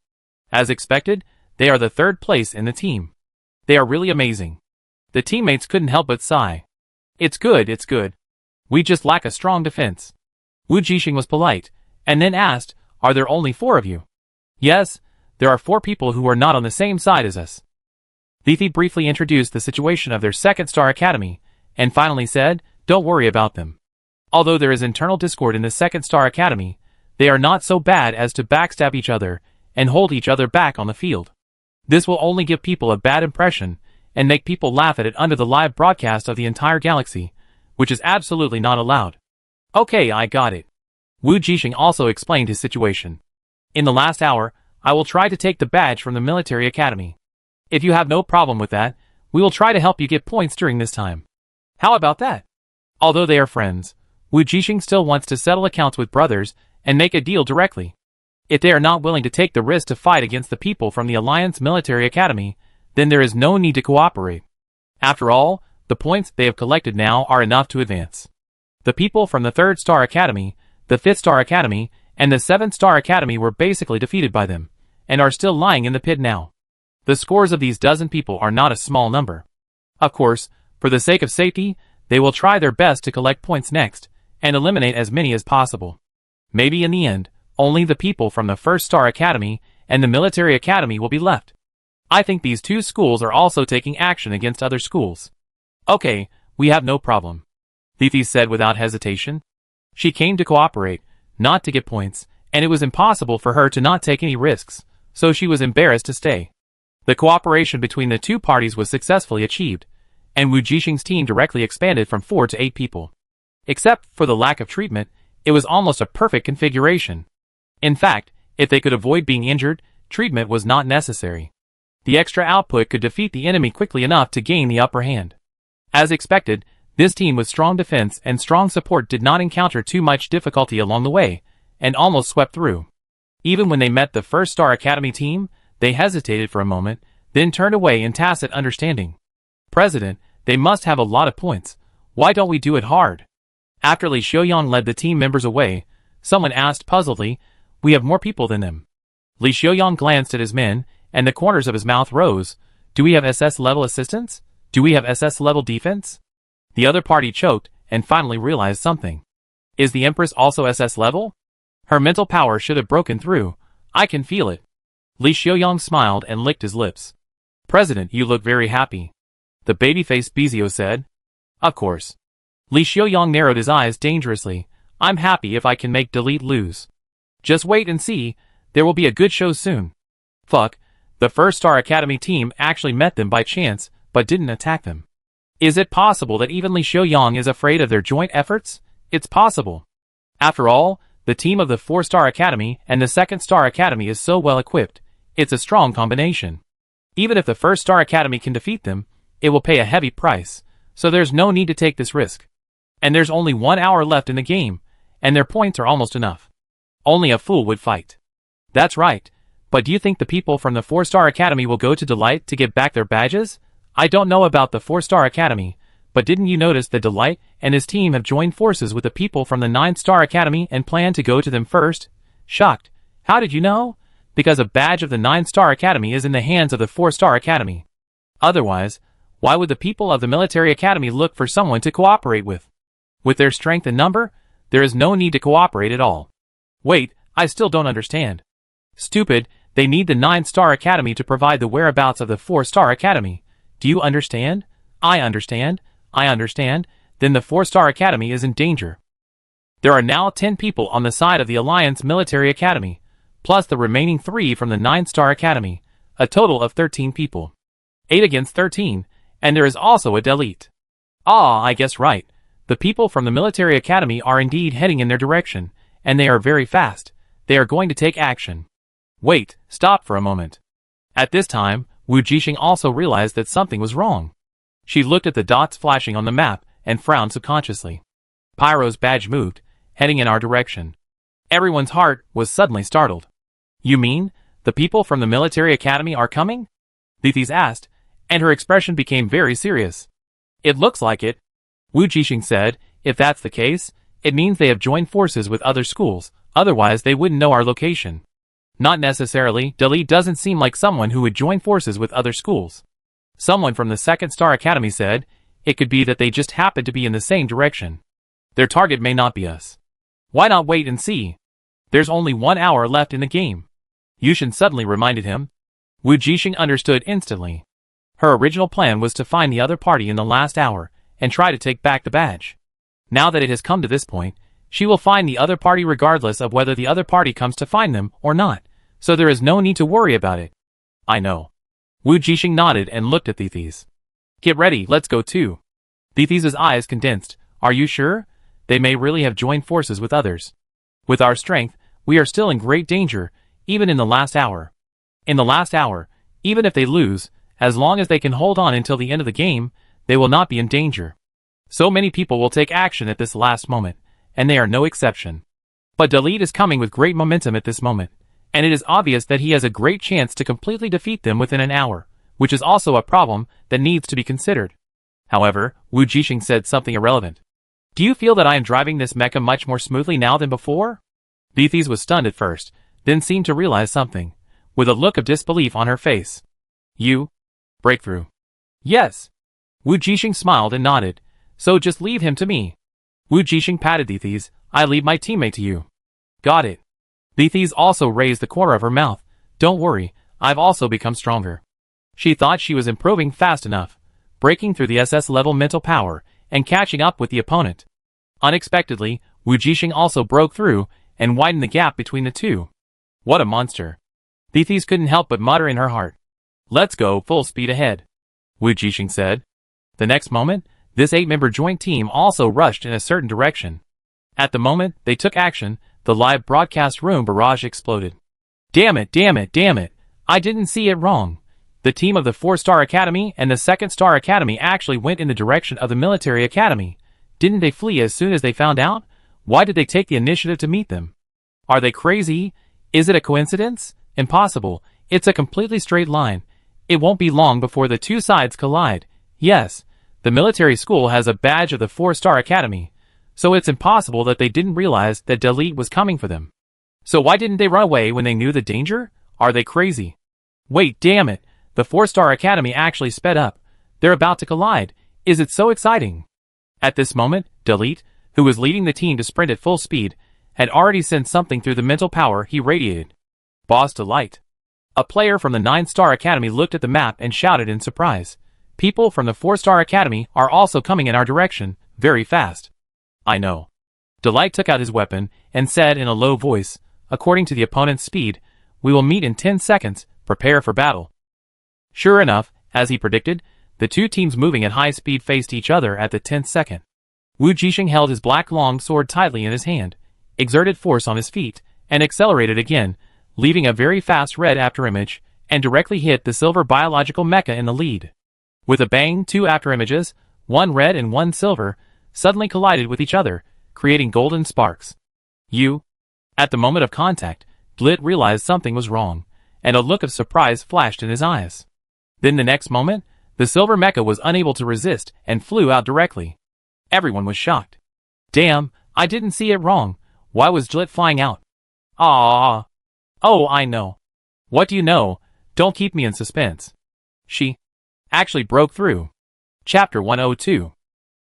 As expected, they are the 3rd place in the team. They are really amazing. The teammates couldn't help but sigh. It's good, it's good. We just lack a strong defense. Wu Jixing was polite, and then asked, are there only 4 of you? Yes, there are 4 people who are not on the same side as us. Lethe briefly introduced the situation of their 2nd Star Academy, and finally said, don't worry about them. Although there is internal discord in the 2nd Star Academy, they are not so bad as to backstab each other and hold each other back on the field. This will only give people a bad impression and make people laugh at it under the live broadcast of the entire galaxy, which is absolutely not allowed. Okay, I got it. Wu Jixing also explained his situation. In the last hour, I will try to take the badge from the military academy. If you have no problem with that, we will try to help you get points during this time. How about that? Although they are friends, Wu Jixing still wants to settle accounts with brothers and make a deal directly. If they are not willing to take the risk to fight against the people from the Alliance Military Academy, then there is no need to cooperate. After all, the points they have collected now are enough to advance. The people from the 3rd Star Academy, the 5th Star Academy, and the 7th Star Academy were basically defeated by them, and are still lying in the pit now. The scores of these dozen people are not a small number. Of course, for the sake of safety, they will try their best to collect points next, and eliminate as many as possible. Maybe in the end, only the people from the 1st Star Academy and the Military Academy will be left. I think these 2 schools are also taking action against other schools. Okay, we have no problem, Lethe said without hesitation. She came to cooperate, not to get points, and it was impossible for her to not take any risks, so she was embarrassed to stay. The cooperation between the 2 parties was successfully achieved, and Wu Jixing's team directly expanded from 4 to 8 people. Except for the lack of treatment, it was almost a perfect configuration. In fact, if they could avoid being injured, treatment was not necessary. The extra output could defeat the enemy quickly enough to gain the upper hand. As expected, this team with strong defense and strong support did not encounter too much difficulty along the way, and almost swept through. Even when they met the 1st Star Academy team, they hesitated for a moment, then turned away in tacit understanding. President, they must have a lot of points. Why don't we do it hard? After Li Xiaoyang led the team members away, someone asked puzzledly, we have more people than them. Li Xiaoyang glanced at his men, and the corners of his mouth rose. Do we have SS-level assistance? Do we have SS-level defense? The other party choked, and finally realized something. Is the Empress also SS-level? Her mental power should have broken through. I can feel it. Li Xiaoyang smiled and licked his lips. President, you look very happy. The baby-faced Bizio said. Of course. Li Xiaoyang narrowed his eyes dangerously. I'm happy if I can make Delete lose. Just wait and see, there will be a good show soon. Fuck, the 1st Star Academy team actually met them by chance, but didn't attack them. Is it possible that even Li Xiaoyang is afraid of their joint efforts? It's possible. After all, The team of the 4-Star Academy and the 2nd Star Academy is so well equipped, it's a strong combination. Even if the 1st Star Academy can defeat them, it will pay a heavy price, so there's no need to take this risk. And there's only 1 hour left in the game, and their points are almost enough. Only a fool would fight. That's right, but do you think the people from the 4-Star Academy will go to Delight to get back their badges? I don't know about the 4-Star Academy, but didn't you notice that Delight and his team have joined forces with the people from the 9-Star Academy and plan to go to them first? Shocked. How did you know? Because a badge of the 9-Star Academy is in the hands of the 4-Star Academy. Otherwise, why would the people of the Military Academy look for someone to cooperate with? With their strength and number, there is no need to cooperate at all. Wait, I still don't understand. Stupid, they need the 9-Star Academy to provide the whereabouts of the 4-Star Academy. Do you understand? I understand. I understand. Then the 4-Star Academy is in danger. There are now 10 people on the side of the Alliance Military Academy, plus the remaining 3 from the 9-Star Academy, a total of 13 people. 8 against 13, and there is also a delete. Ah, I guess right. The people from the Military Academy are indeed heading in their direction, and they are very fast. They are going to take action. Wait, stop for a moment. At this time, Wu Jixing also realized that something was wrong. She looked at the dots flashing on the map and frowned subconsciously. Pyro's badge moved, heading in our direction. Everyone's heart was suddenly startled. You mean, the people from the Military Academy are coming? Lithis asked, and her expression became very serious. It looks like it, Wu Jixing said. If that's the case, it means they have joined forces with other schools, otherwise they wouldn't know our location. Not necessarily. Dali doesn't seem like someone who would join forces with other schools. Someone from the 2nd Star Academy said, it could be that they just happen to be in the same direction. Their target may not be us. Why not wait and see? There's only 1 hour left in the game. Yushin suddenly reminded him. Wu Jixing understood instantly. Her original plan was to find the other party in the last hour and try to take back the badge. Now that it has come to this point, she will find the other party regardless of whether the other party comes to find them or not, so there is no need to worry about it. I know. Wu Jixing nodded and looked at Lithis. Get ready, let's go too. Lithis' eyes condensed. Are you sure? They may really have joined forces with others. With our strength, we are still in great danger, even in the last hour. In the last hour, even if they lose, as long as they can hold on until the end of the game, they will not be in danger. So many people will take action at this last moment, and they are no exception. But Dalit is coming with great momentum at this moment, and it is obvious that he has a great chance to completely defeat them within an hour, which is also a problem that needs to be considered. However, Wu Jixing said something irrelevant. Do you feel that I am driving this mecha much more smoothly now than before? Lithis was stunned at first, then seemed to realize something, with a look of disbelief on her face. You? Breakthrough. Yes. Wu Jixing smiled and nodded. So just leave him to me. Wu Jixing patted Lithis. I leave my teammate to you. Got it. Lithis also raised the corner of her mouth. Don't worry, I've also become stronger. She thought she was improving fast enough, breaking through the SS level mental power, and catching up with the opponent. Unexpectedly, Wu Jixing also broke through, and widened the gap between the two. What a monster. Lithis couldn't help but mutter in her heart. Let's go full speed ahead, Wu Jixing said. The next moment, this 8-member joint team also rushed in a certain direction. At the moment they took action, the live broadcast room barrage exploded. Damn it, damn it, damn it. I didn't see it wrong. The team of the 4-Star Academy and the 2nd Star Academy actually went in the direction of the Military Academy. Didn't they flee as soon as they found out? Why did they take the initiative to meet them? Are they crazy? Is it a coincidence? Impossible. It's a completely straight line. It won't be long before the two sides collide. Yes, the military school has a badge of the 4-Star Academy, so it's impossible that they didn't realize that Dalit was coming for them. So why didn't they run away when they knew the danger? Are they crazy? Wait, damn it. The 4-Star Academy actually sped up. They're about to collide. Is it so exciting? At this moment, Dalit, who was leading the team to sprint at full speed, had already sent something through the mental power he radiated. Boss Delight. A player from the 9-Star Academy looked at the map and shouted in surprise. People from the 4-Star Academy are also coming in our direction, very fast. I know. Delight took out his weapon and said in a low voice, according to the opponent's speed, we will meet in 10 seconds, prepare for battle. Sure enough, as he predicted, the two teams moving at high speed faced each other at the 10th second. Wu Jixing held his black long sword tightly in his hand. exerted force on his feet, and accelerated again, leaving a very fast red afterimage, and directly hit the silver biological mecha in the lead. With a bang, two afterimages, one red and one silver, suddenly collided with each other, creating golden sparks. At the moment of contact, Blit realized something was wrong, and a look of surprise flashed in his eyes. Then the next moment, the silver mecha was unable to resist and flew out directly. Everyone was shocked. Damn, I didn't see it wrong. Why was Blit flying out? Ah. Oh, I know. What do you know? Don't keep me in suspense. She actually broke through. Chapter 102.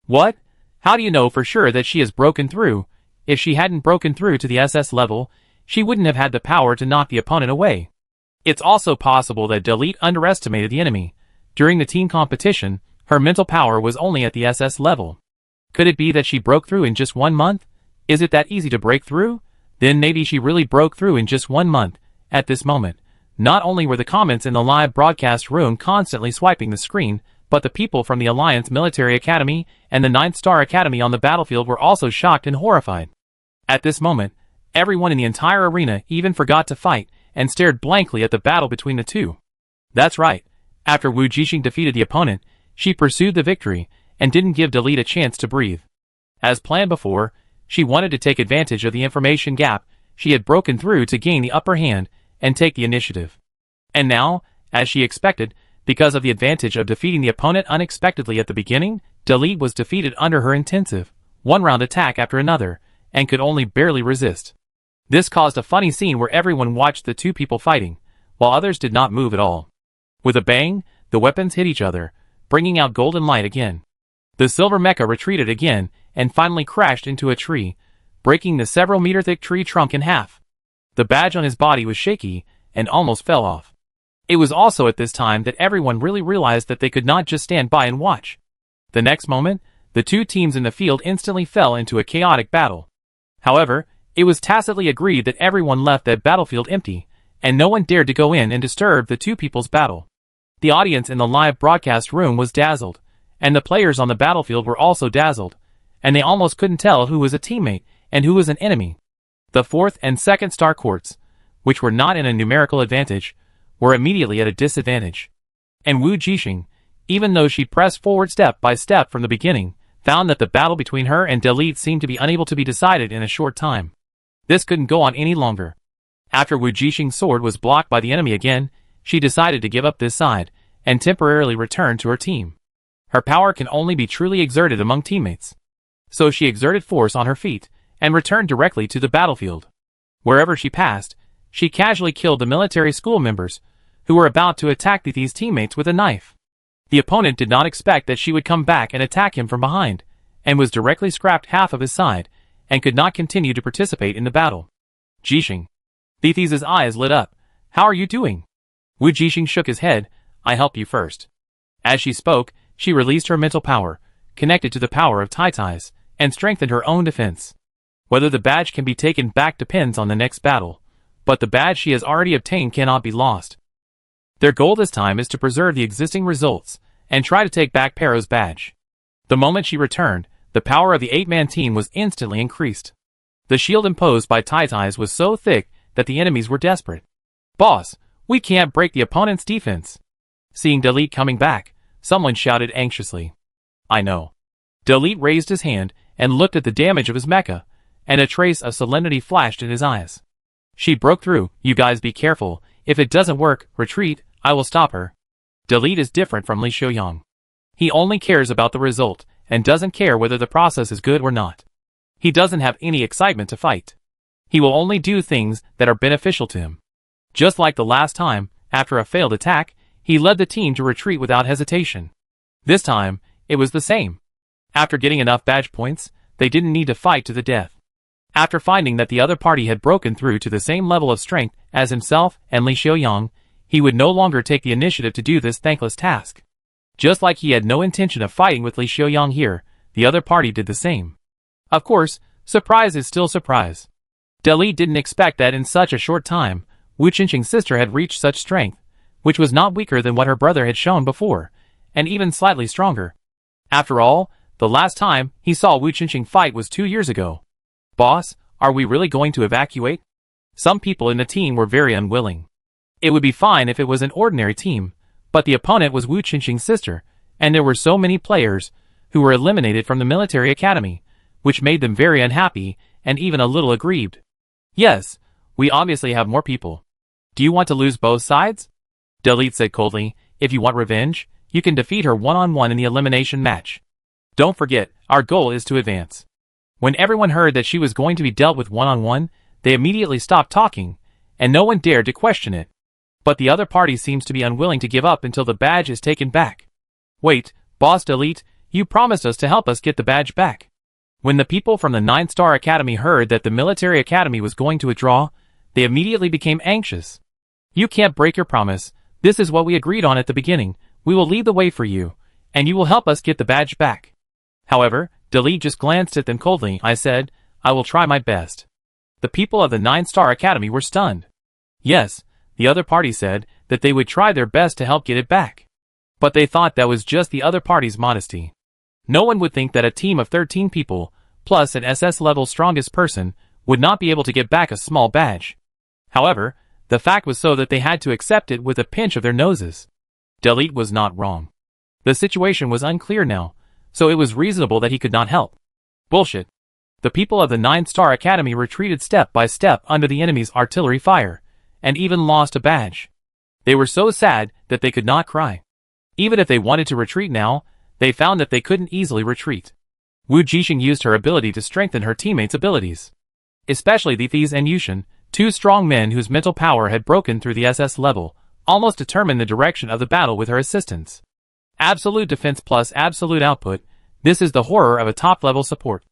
What? How do you know for sure that she has broken through? If she hadn't broken through to the SS level, she wouldn't have had the power to knock the opponent away. It's also possible that Delete underestimated the enemy. During the team competition, her mental power was only at the SS level. Could it be that she broke through in just 1 month? Is it that easy to break through? Then maybe she really broke through in just 1 month. At this moment, not only were the comments in the live broadcast room constantly swiping the screen, but the people from the Alliance Military Academy and the 9th Star Academy on the battlefield were also shocked and horrified. At this moment, everyone in the entire arena even forgot to fight and stared blankly at the battle between the two. That's right. After Wu Jixing defeated the opponent, she pursued the victory and didn't give Delete a chance to breathe. As planned before, she wanted to take advantage of the information gap she had broken through to gain the upper hand and take the initiative. And now, as she expected, because of the advantage of defeating the opponent unexpectedly at the beginning, Delete was defeated under her intensive, one-round attack after another, and could only barely resist. This caused a funny scene where everyone watched the two people fighting, while others did not move at all. With a bang, the weapons hit each other, bringing out golden light again. The silver mecha retreated again, and finally crashed into a tree, breaking the several-meter-thick tree trunk in half. The badge on his body was shaky, and almost fell off. It was also at this time that everyone really realized that they could not just stand by and watch. The next moment, the two teams in the field instantly fell into a chaotic battle. However, it was tacitly agreed that everyone left that battlefield empty, and no one dared to go in and disturb the two people's battle. The audience in the live broadcast room was dazzled, and the players on the battlefield were also dazzled, and they almost couldn't tell who was a teammate and who was an enemy. The 4th and 2nd star courts, which were not in a numerical advantage, were immediately at a disadvantage. And Wu Jixing, even though she pressed forward step by step from the beginning, found that the battle between her and Delete seemed to be unable to be decided in a short time. This couldn't go on any longer. After Wu Jixing's sword was blocked by the enemy again, she decided to give up this side, and temporarily return to her team. Her power can only be truly exerted among teammates. So she exerted force on her feet, and returned directly to the battlefield. Wherever she passed, she casually killed the military school members, who were about to attack these teammates with a knife. The opponent did not expect that she would come back and attack him from behind, and was directly scrapped half of his side, and could not continue to participate in the battle. Jixing. Thethys' eyes lit up. How are you doing? Wu Jixing shook his head. I help you first. As she spoke, she released her mental power, connected to the power of Taitais, and strengthened her own defense. Whether the badge can be taken back depends on the next battle, but the badge she has already obtained cannot be lost. Their goal this time is to preserve the existing results, and try to take back Pero's badge. The moment she returned, the power of the 8-man team was instantly increased. The shield imposed by Taitais was so thick that the enemies were desperate. Boss, we can't break the opponent's defense. Seeing Delete coming back, someone shouted anxiously. I know. Delete raised his hand and looked at the damage of his mecha, and a trace of solemnity flashed in his eyes. She broke through. You guys be careful. If it doesn't work, retreat. I will stop her. Delete is different from Li Xiaoyang. He only cares about the result, and doesn't care whether the process is good or not. He doesn't have any excitement to fight. He will only do things that are beneficial to him. Just like the last time, after a failed attack, he led the team to retreat without hesitation. This time, it was the same. After getting enough badge points, they didn't need to fight to the death. After finding that the other party had broken through to the same level of strength as himself and Li Xiaoyang, he would no longer take the initiative to do this thankless task. Just like he had no intention of fighting with Li Xiaoyang here, the other party did the same. Of course, surprise is still surprise. Delete didn't expect that in such a short time, Wu Qingqing's sister had reached such strength, which was not weaker than what her brother had shown before, and even slightly stronger. After all, the last time he saw Wu Qingqing fight was 2 years ago. Boss, Are we really going to evacuate? Some people in the team were very unwilling. It would be fine if it was an ordinary team, but the opponent was Wu Qingxing's sister, and there were so many players who were eliminated from the military academy, which made them very unhappy and even a little aggrieved. Yes, we obviously have more people. Do you want to lose both sides? Delete said coldly. If you want revenge, you can defeat her one-on-one in the elimination match. Don't forget, our goal is to advance. When everyone heard that she was going to be dealt with one-on-one, they immediately stopped talking, and no one dared to question it. But the other party seems to be unwilling to give up until the badge is taken back. Wait, Boss Delete, you promised us to help us get the badge back. When the people from the 9-Star Academy heard that the military academy was going to withdraw, they immediately became anxious. You can't break your promise. This is what we agreed on at the beginning. We will lead the way for you, and you will help us get the badge back. However, Delete just glanced at them coldly. I said, I will try my best. The people of the 9-Star Academy were stunned. Yes, the other party said that they would try their best to help get it back. But they thought that was just the other party's modesty. No one would think that a team of 13 people, plus an SS level strongest person, would not be able to get back a small badge. However, the fact was so that they had to accept it with a pinch of their noses. Delete was not wrong. The situation was unclear now, so it was reasonable that he could not help. Bullshit. The people of the 9-Star Academy retreated step by step under the enemy's artillery fire, and even lost a badge. They were so sad that they could not cry. Even if they wanted to retreat now, they found that they couldn't easily retreat. Wu Jixing used her ability to strengthen her teammates' abilities. Especially the Thies and Yushin, two strong men whose mental power had broken through the SS level, almost determined the direction of the battle with her assistance. Absolute defense plus absolute output, this is the horror of a top-level support.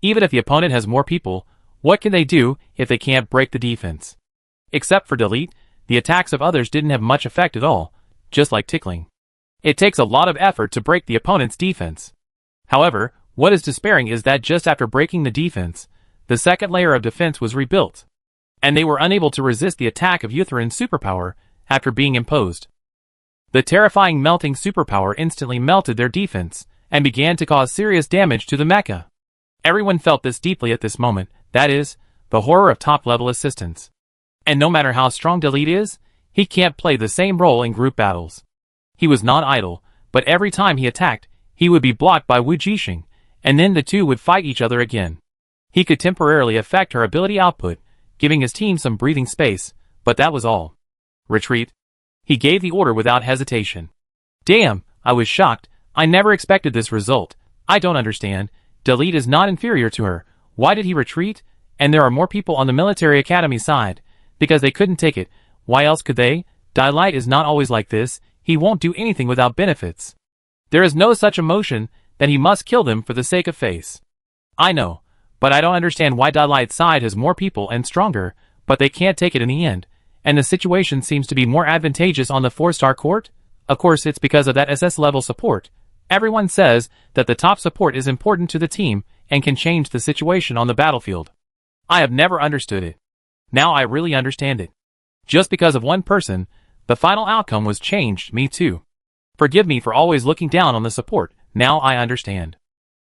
Even if the opponent has more people, what can they do if they can't break the defense? Except for Delete, the attacks of others didn't have much effect at all, just like tickling. It takes a lot of effort to break the opponent's defense. However, what is despairing is that just after breaking the defense, the second layer of defense was rebuilt, and they were unable to resist the attack of Yutherin's superpower after being imposed. The terrifying melting superpower instantly melted their defense, and began to cause serious damage to the mecha. Everyone felt this deeply at this moment, that is, the horror of top-level assistance. And no matter how strong Delete is, he can't play the same role in group battles. He was not idle, but every time he attacked, he would be blocked by Wu Jixing, and then the two would fight each other again. He could temporarily affect her ability output, giving his team some breathing space, but that was all. Retreat. He gave the order without hesitation. Damn, I was shocked. I never expected this result. I don't understand. Delete is not inferior to her. Why did he retreat? And there are more people on the military academy side. Because they couldn't take it. Why else could they? Daylight is not always like this. He won't do anything without benefits. There is no such emotion that he must kill them for the sake of face. I know, but I don't understand why Daylight's side has more people and stronger, but they can't take it in the end, and the situation seems to be more advantageous on the 4-star court? Of course it's because of that SS level support. Everyone says that the top support is important to the team and can change the situation on the battlefield. I have never understood it. Now I really understand it. Just because of one person, the final outcome was changed. Me too. Forgive me for always looking down on the support. Now I understand.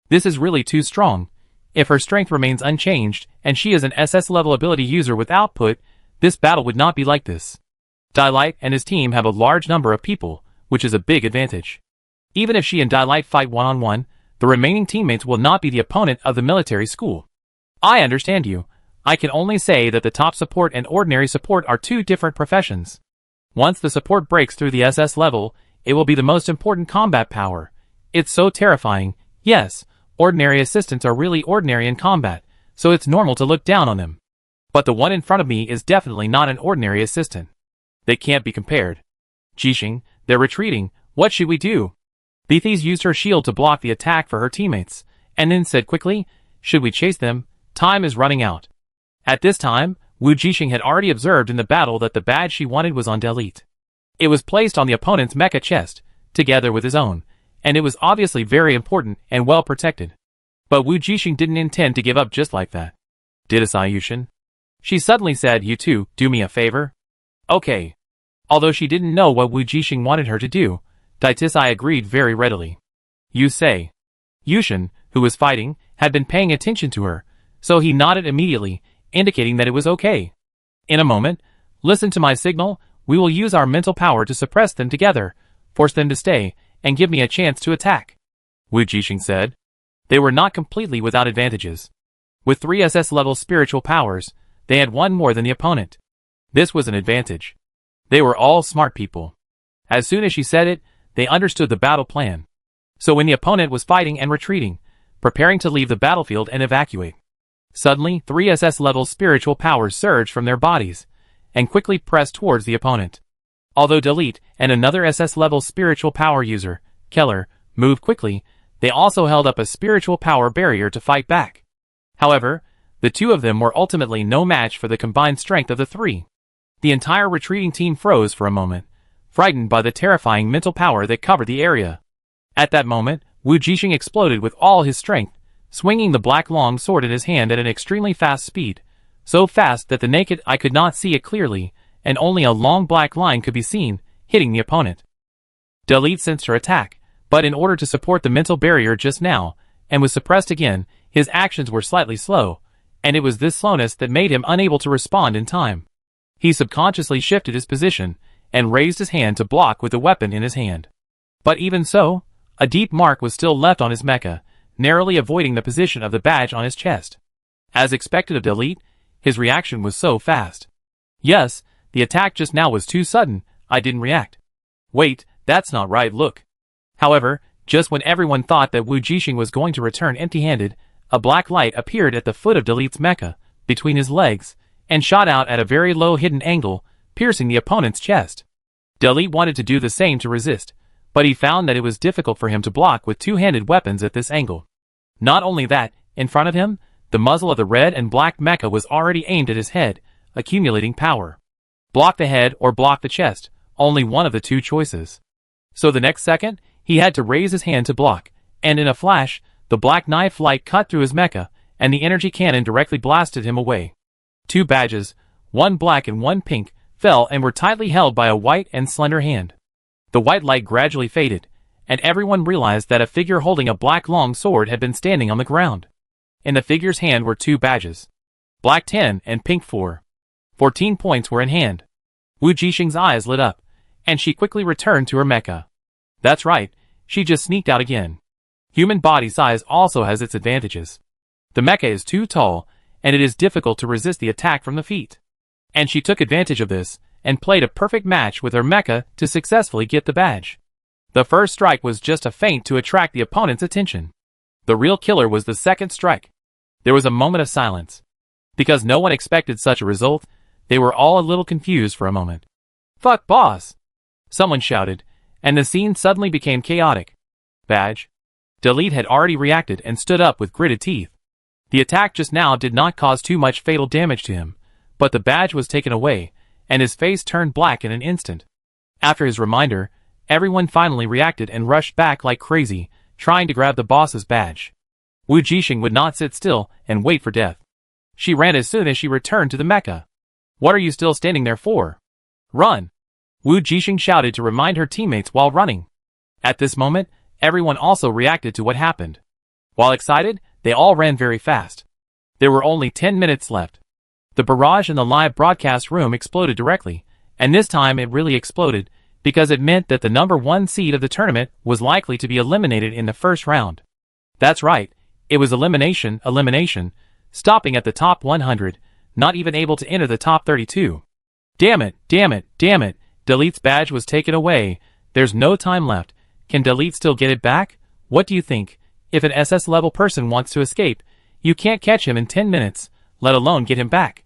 This is really too strong. If her strength remains unchanged, and she is an SS level ability user with output, this battle would not be like this. Daylight and his team have a large number of people, which is a big advantage. Even if she and Daylight fight one-on-one, the remaining teammates will not be the opponent of the military school. I understand you. I can only say that the top support and ordinary support are two different professions. Once the support breaks through the SS level, it will be the most important combat power. It's so terrifying. Yes, ordinary assistants are really ordinary in combat, so it's normal to look down on them. But the one in front of me is definitely not an ordinary assistant. They can't be compared. Jixing, they're retreating. What should we do? Beathies used her shield to block the attack for her teammates, and then said quickly, should we chase them? Time is running out. At this time, Wu Jixing had already observed in the battle that the badge she wanted was on Delete. It was placed on the opponent's mecha chest, together with his own, and it was obviously very important and well protected. But Wu Jixing didn't intend to give up just like that. Did Asai Yushin? She suddenly said, you two, do me a favor? Okay. Although she didn't know what Wu Jixing wanted her to do, Daitisai agreed very readily. You say. Yushin, who was fighting, had been paying attention to her, so he nodded immediately, indicating that it was okay. In a moment, listen to my signal, we will use our mental power to suppress them together, force them to stay, and give me a chance to attack. Wu Jixing said. They were not completely without advantages. With 3 SS-level spiritual powers, they had one more than the opponent. This was an advantage. They were all smart people. As soon as she said it, they understood the battle plan. So when the opponent was fighting and retreating, preparing to leave the battlefield and evacuate, suddenly 3 SS-level spiritual powers surged from their bodies, and quickly pressed towards the opponent. Although Delete and another SS-level spiritual power user, Keller, moved quickly, they also held up a spiritual power barrier to fight back. However, the two of them were ultimately no match for the combined strength of the 3. The entire retreating team froze for a moment, frightened by the terrifying mental power that covered the area. At that moment, Wu Jixing exploded with all his strength, swinging the black long sword in his hand at an extremely fast speed, so fast that the naked eye could not see it clearly, and only a long black line could be seen, hitting the opponent. Delete sensed her attack, but in order to support the mental barrier just now, and was suppressed again, his actions were slightly slow, and it was this slowness that made him unable to respond in time. He subconsciously shifted his position, and raised his hand to block with the weapon in his hand. But even so, a deep mark was still left on his mecha, narrowly avoiding the position of the badge on his chest. As expected of Delete, his reaction was so fast. Yes, the attack just now was too sudden, I didn't react. Wait, that's not right, look. However, just when everyone thought that Wu Jixing was going to return empty-handed, a black light appeared at the foot of Delete's mecha, between his legs, and shot out at a very low hidden angle, piercing the opponent's chest. Delete wanted to do the same to resist, but he found that it was difficult for him to block with two-handed weapons at this angle. Not only that, in front of him, the muzzle of the red and black mecha was already aimed at his head, accumulating power. Block the head or block the chest, only one of the two choices. So the next second, he had to raise his hand to block, and in a flash, the black knife light cut through his mecha, and the energy cannon directly blasted him away. 2 badges, one black and one pink, fell and were tightly held by a white and slender hand. The white light gradually faded, and everyone realized that a figure holding a black long sword had been standing on the ground. In the figure's hand were 2 badges. Black 10 and pink 4. 14 points were in hand. Wu Jixing's eyes lit up, and she quickly returned to her mecha. That's right, she just sneaked out again. Human body size also has its advantages. The mecha is too tall, and it is difficult to resist the attack from the feet. And she took advantage of this, and played a perfect match with her mecha to successfully get the badge. The first strike was just a feint to attract the opponent's attention. The real killer was the second strike. There was a moment of silence. Because no one expected such a result, they were all a little confused for a moment. "Fuck boss!" someone shouted, and the scene suddenly became chaotic. Badge. Delete had already reacted and stood up with gritted teeth. The attack just now did not cause too much fatal damage to him, but the badge was taken away, and his face turned black in an instant. After his reminder, everyone finally reacted and rushed back like crazy, trying to grab the boss's badge. Wu Jixing would not sit still and wait for death. She ran as soon as she returned to the mecha. "What are you still standing there for? Run!" Wu Jixing shouted to remind her teammates while running. At this moment, everyone also reacted to what happened. While excited, they all ran very fast. There were only 10 minutes left. The barrage in the live broadcast room exploded directly, and this time it really exploded, because it meant that the number 1 seed of the tournament was likely to be eliminated in the first round. That's right, it was elimination, stopping at the top 100, not even able to enter the top 32. Damn it, Delete's badge was taken away, there's no time left. Can Delete still get it back? What do you think? If an SS level person wants to escape, you can't catch him in 10 minutes, let alone get him back.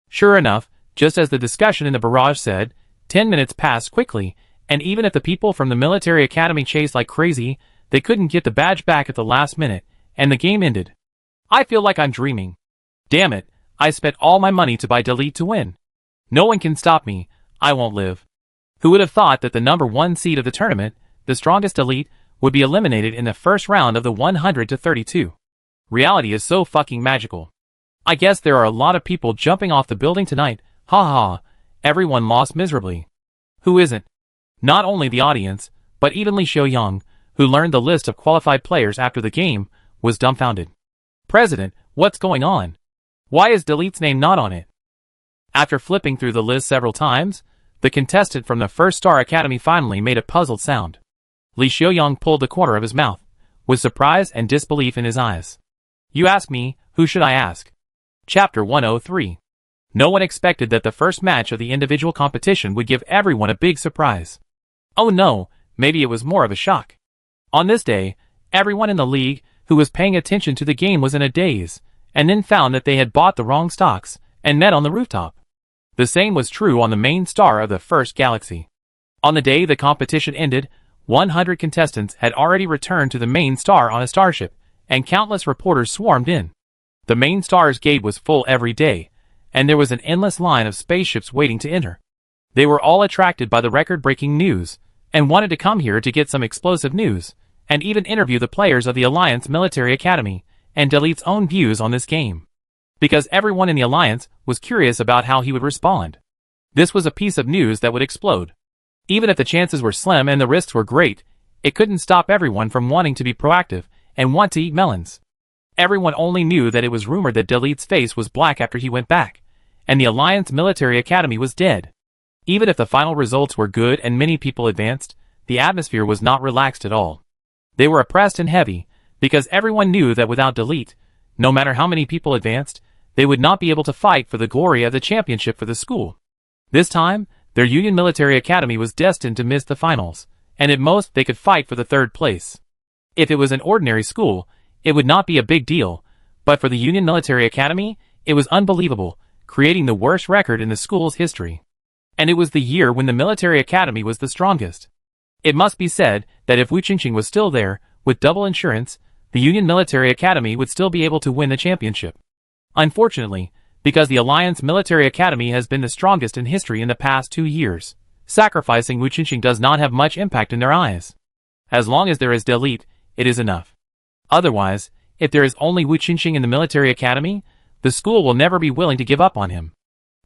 Sure enough, just as the discussion in the barrage said, 10 minutes passed quickly, and even if the people from the military academy chased like crazy, they couldn't get the badge back at the last minute, and the game ended. I feel like I'm dreaming. Damn it, I spent all my money to buy Delete to win. No one can stop me, I won't live. Who would have thought that the number 1 seed of the tournament, the strongest Elite, would be eliminated in the first round of the 100 to 32. Reality is so fucking magical. I guess there are a lot of people jumping off the building tonight, ha ha, everyone lost miserably. Who isn't? Not only the audience, but even Li Xiaoyang, who learned the list of qualified players after the game, was dumbfounded. President, what's going on? Why is Delete's name not on it? After flipping through the list several times, the contestant from the First Star Academy finally made a puzzled sound. Li Xiaoyang pulled the corner of his mouth, with surprise and disbelief in his eyes. You ask me, who should I ask? Chapter 103. No one expected that the first match of the individual competition would give everyone a big surprise. Oh no, maybe it was more of a shock. On this day, everyone in the league who was paying attention to the game was in a daze, and then found that they had bought the wrong stocks and met on the rooftop. The same was true on the main star of the first galaxy. On the day the competition ended, 100 contestants had already returned to the main star on a starship, and countless reporters swarmed in. The main star's gate was full every day, and there was an endless line of spaceships waiting to enter. They were all attracted by the record-breaking news, and wanted to come here to get some explosive news, and even interview the players of the Alliance Military Academy, and Delete's own views on this game. Because everyone in the Alliance was curious about how he would respond. This was a piece of news that would explode. Even if the chances were slim and the risks were great, it couldn't stop everyone from wanting to be proactive and want to eat melons. Everyone only knew that it was rumored that Delete's face was black after he went back, and the Alliance Military Academy was dead. Even if the final results were good and many people advanced, the atmosphere was not relaxed at all. They were oppressed and heavy, because everyone knew that without Delete, no matter how many people advanced, they would not be able to fight for the glory of the championship for the school. This time, their Union Military Academy was destined to miss the finals, and at most they could fight for the third place. If it was an ordinary school, it would not be a big deal, but for the Union Military Academy, it was unbelievable, creating the worst record in the school's history. And it was the year when the Military Academy was the strongest. It must be said that if Wu Qingqing was still there, with double insurance, the Union Military Academy would still be able to win the championship. Unfortunately, because the Alliance Military Academy has been the strongest in history in the past 2 years, sacrificing Wu Qingqing does not have much impact in their eyes. As long as there is Delete, it is enough. Otherwise, if there is only Wu Qingqing in the Military Academy, the school will never be willing to give up on him.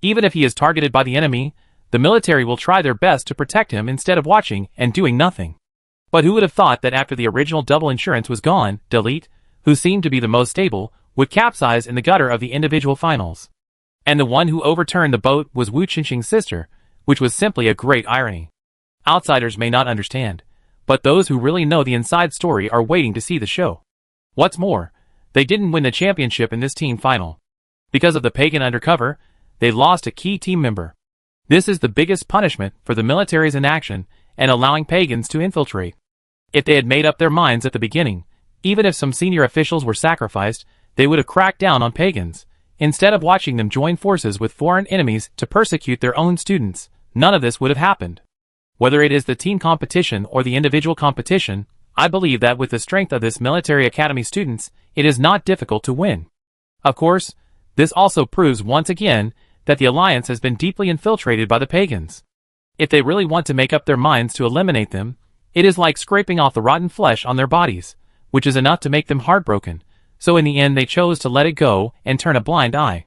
Even if he is targeted by the enemy, the military will try their best to protect him instead of watching and doing nothing. But who would have thought that after the original double insurance was gone, Delete, who seemed to be the most stable, would capsize in the gutter of the individual finals. And the one who overturned the boat was Wu Qingqing's sister, which was simply a great irony. Outsiders may not understand, but those who really know the inside story are waiting to see the show. What's more, they didn't win the championship in this team final. Because of the pagan undercover, they lost a key team member. This is the biggest punishment for the military's inaction and allowing pagans to infiltrate. If they had made up their minds at the beginning, even if some senior officials were sacrificed, they would have cracked down on pagans. Instead of watching them join forces with foreign enemies to persecute their own students, none of this would have happened. Whether it is the team competition or the individual competition, I believe that with the strength of this military academy students, it is not difficult to win. Of course, this also proves once again that the alliance has been deeply infiltrated by the pagans. If they really want to make up their minds to eliminate them, it is like scraping off the rotten flesh on their bodies, which is enough to make them heartbroken. So in the end they chose to let it go and turn a blind eye.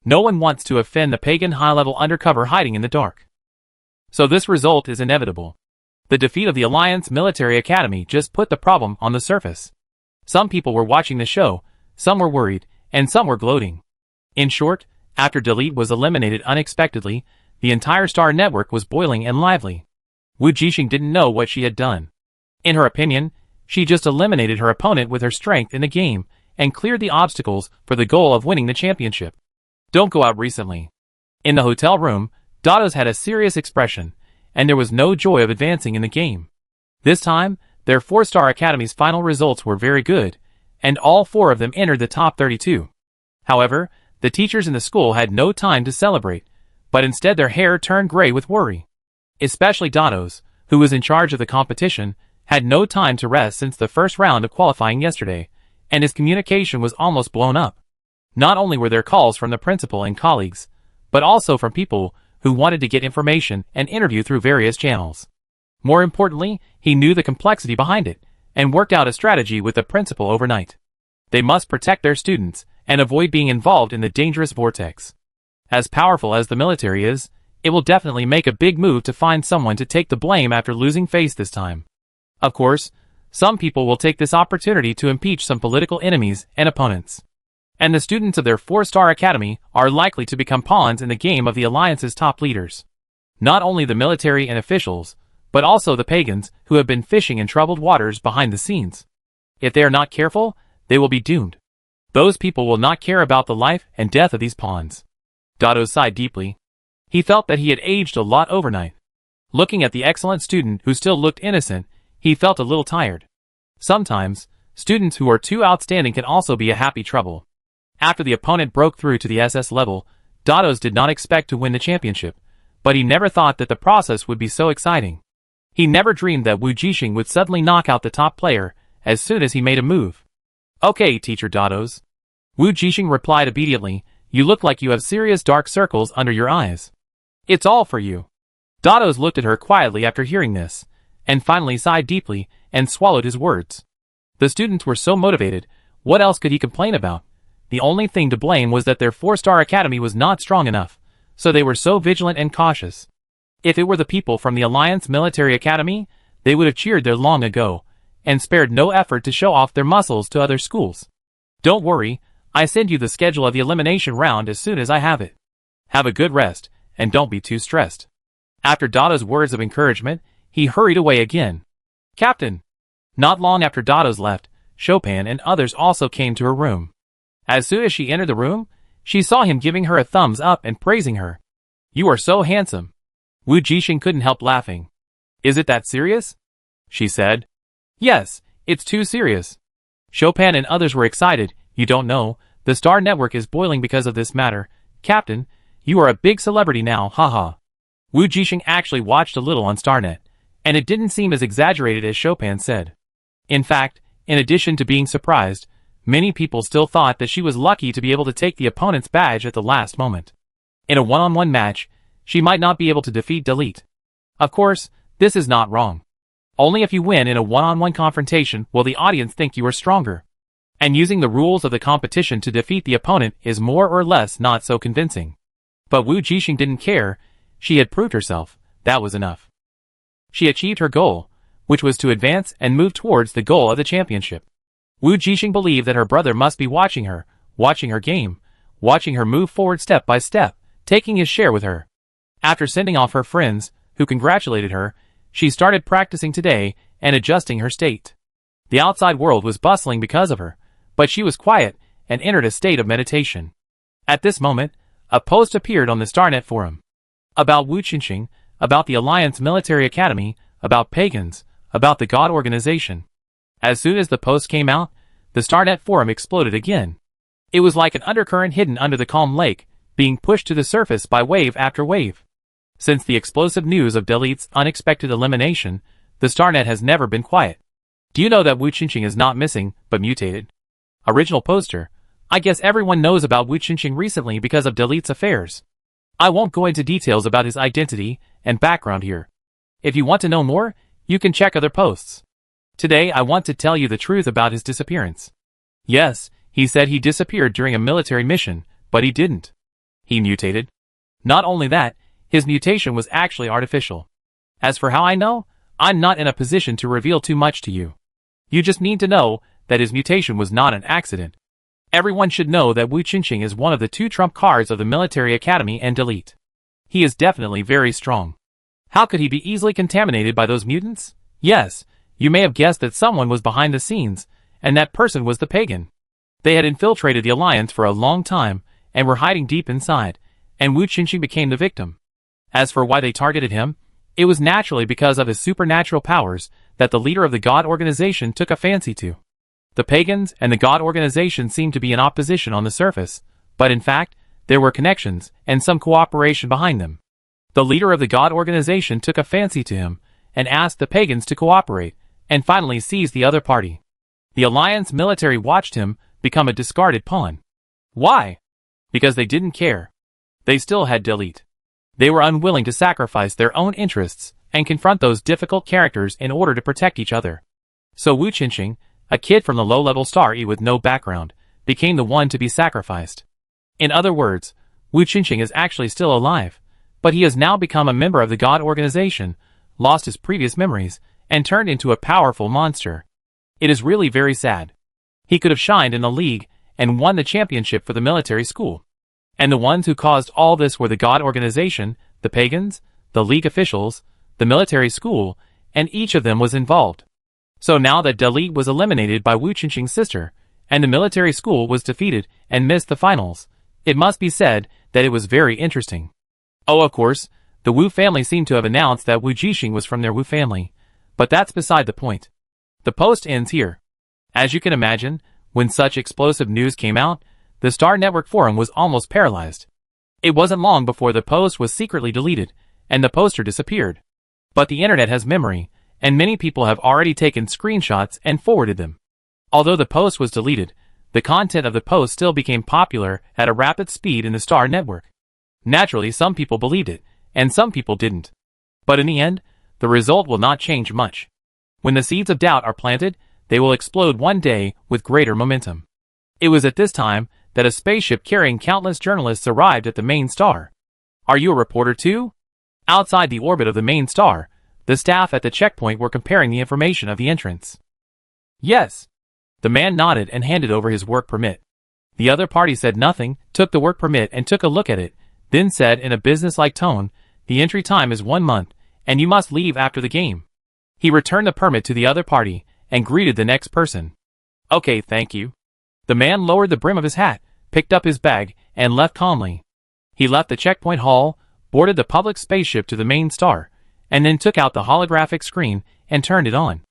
No one wants to offend the pagan high-level undercover hiding in the dark. So this result is inevitable. The defeat of the Alliance Military Academy just put the problem on the surface. Some people were watching the show, some were worried, and some were gloating. In short, after Delete was eliminated unexpectedly, the entire Star Network was boiling and lively. Wu Jixing didn't know what she had done. In her opinion, she just eliminated her opponent with her strength in the game, and cleared the obstacles for the goal of winning the championship. Don't go out recently. In the hotel room, Dados had a serious expression, and there was no joy of advancing in the game. This time, their 4-star academy's final results were very good, and all 4 of them entered the top 32. However, the teachers in the school had no time to celebrate, but instead their hair turned gray with worry. Especially Dados, who was in charge of the competition, had no time to rest since the first round of qualifying yesterday, and his communication was almost blown up. Not only were there calls from the principal and colleagues, but also from people who wanted to get information and interview through various channels. More importantly, he knew the complexity behind it, and worked out a strategy with the principal overnight. They must protect their students, and avoid being involved in the dangerous vortex. As powerful as the military is, it will definitely make a big move to find someone to take the blame after losing face this time. Of course, some people will take this opportunity to impeach some political enemies and opponents. and the students of their 4-star academy are likely to become pawns in the game of the Alliance's top leaders. Not only the military and officials, but also the pagans who have been fishing in troubled waters behind the scenes. If they are not careful, they will be doomed. Those people will not care about the life and death of these pawns. Dado sighed deeply. He felt that he had aged a lot overnight. Looking at the excellent student who still looked innocent, he felt a little tired. Sometimes, students who are too outstanding can also be a happy trouble. After the opponent broke through to the SS level, Dados did not expect to win the championship, but he never thought that the process would be so exciting. He never dreamed that Wu Jixing would suddenly knock out the top player as soon as he made a move. Okay, Teacher Dados. Wu Jixing replied obediently, you look like you have serious dark circles under your eyes. It's all for you. Dados looked at her quietly after hearing this, and finally sighed deeply and swallowed his words. The students were so motivated, what else could he complain about? The only thing to blame was that their 4-star academy was not strong enough, so they were so vigilant and cautious. If it were the people from the Alliance Military Academy, they would have cheered there long ago, and spared no effort to show off their muscles to other schools. Don't worry, I send you the schedule of the elimination round as soon as I have it. Have a good rest, and don't be too stressed. After Dado's words of encouragement, he hurried away again. Captain! Not long after Dados left, Chopin and others also came to her room. As soon as she entered the room, she saw him giving her a thumbs up and praising her. You are so handsome. Wu Jixing couldn't help laughing. Is it that serious? She said. Yes, it's too serious. Chopin and others were excited. You don't know, the Star Network is boiling because of this matter. Captain, you are a big celebrity now, haha. Wu Jixing actually watched a little on StarNet, and it didn't seem as exaggerated as Chopin said. In fact, in addition to being surprised, many people still thought that she was lucky to be able to take the opponent's badge at the last moment. In a one-on-one match, she might not be able to defeat Delete. Of course, this is not wrong. Only if you win in a one-on-one confrontation will the audience think you are stronger. And using the rules of the competition to defeat the opponent is more or less not so convincing. But Wu Jixing didn't care. She had proved herself. That was enough. She achieved her goal, which was to advance and move towards the goal of the championship. Wu Jixing believed that her brother must be watching her game, watching her move forward step by step, taking his share with her. After sending off her friends, who congratulated her, she started practicing today and adjusting her state. The outside world was bustling because of her, but she was quiet and entered a state of meditation. At this moment, a post appeared on the StarNet forum. About Wu Jixing, about the Alliance Military Academy, about pagans, about the God Organization. As soon as the post came out, the StarNet forum exploded again. It was like an undercurrent hidden under the calm lake, being pushed to the surface by wave after wave. Since the explosive news of Delete's unexpected elimination, the StarNet has never been quiet. Do you know that Wu Jixing is not missing, but mutated? Original poster. I guess everyone knows about Wu Jixing recently because of Delete's affairs. I won't go into details about his identity and background here. If you want to know more, you can check other posts. Today I want to tell you the truth about his disappearance. Yes, he said he disappeared during a military mission, but he didn't. He mutated. Not only that, his mutation was actually artificial. As for how I know, I'm not in a position to reveal too much to you. You just need to know that his mutation was not an accident. Everyone should know that Wu Jixing is one of the 2 trump cards of the military academy and Delete. He is definitely very strong. How could he be easily contaminated by those mutants? Yes, you may have guessed that someone was behind the scenes, and that person was the pagan. They had infiltrated the Alliance for a long time, and were hiding deep inside, and Wu Jixing became the victim. As for why they targeted him, it was naturally because of his supernatural powers that the leader of the God Organization took a fancy to. The pagans and the God Organization seemed to be in opposition on the surface, but in fact, there were connections and some cooperation behind them. The leader of the God Organization took a fancy to him, and asked the pagans to cooperate, and finally seized the other party. The Alliance military watched him become a discarded pawn. Why? Because they didn't care. They still had Delete. They were unwilling to sacrifice their own interests and confront those difficult characters in order to protect each other. So Wu Jixing, a kid from the low-level Star E with no background, became the one to be sacrificed. In other words, Wu Jixing is actually still alive, but he has now become a member of the God Organization, lost his previous memories, and turned into a powerful monster. It is really very sad. He could have shined in the league and won the championship for the military school. And the ones who caused all this were the God organization, the pagans, the league officials, the military school, and each of them was involved. So now that Dalit was eliminated by Wu Qingxing's sister, and the military school was defeated and missed the finals, it must be said that it was very interesting. Oh, of course, the Wu family seemed to have announced that Wu Jixing was from their Wu family, but that's beside the point. The post ends here. As you can imagine, when such explosive news came out, the Star Network forum was almost paralyzed. It wasn't long before the post was secretly deleted, and the poster disappeared. But the internet has memory, and many people have already taken screenshots and forwarded them. Although the post was deleted, the content of the post still became popular at a rapid speed in the Star Network. Naturally, some people believed it, and some people didn't. But in the end, the result will not change much. When the seeds of doubt are planted, they will explode one day with greater momentum. It was at this time that a spaceship carrying countless journalists arrived at the main star. Are you a reporter too? Outside the orbit of the main star, the staff at the checkpoint were comparing the information of the entrance. Yes. The man nodded and handed over his work permit. The other party said nothing, took the work permit and took a look at it, then said in a business-like tone, "The entry time is 1 month, and you must leave after the game." He returned the permit to the other party and greeted the next person. "Okay, thank you." The man lowered the brim of his hat, picked up his bag, and left calmly. He left the checkpoint hall, boarded the public spaceship to the main star, and then took out the holographic screen and turned it on.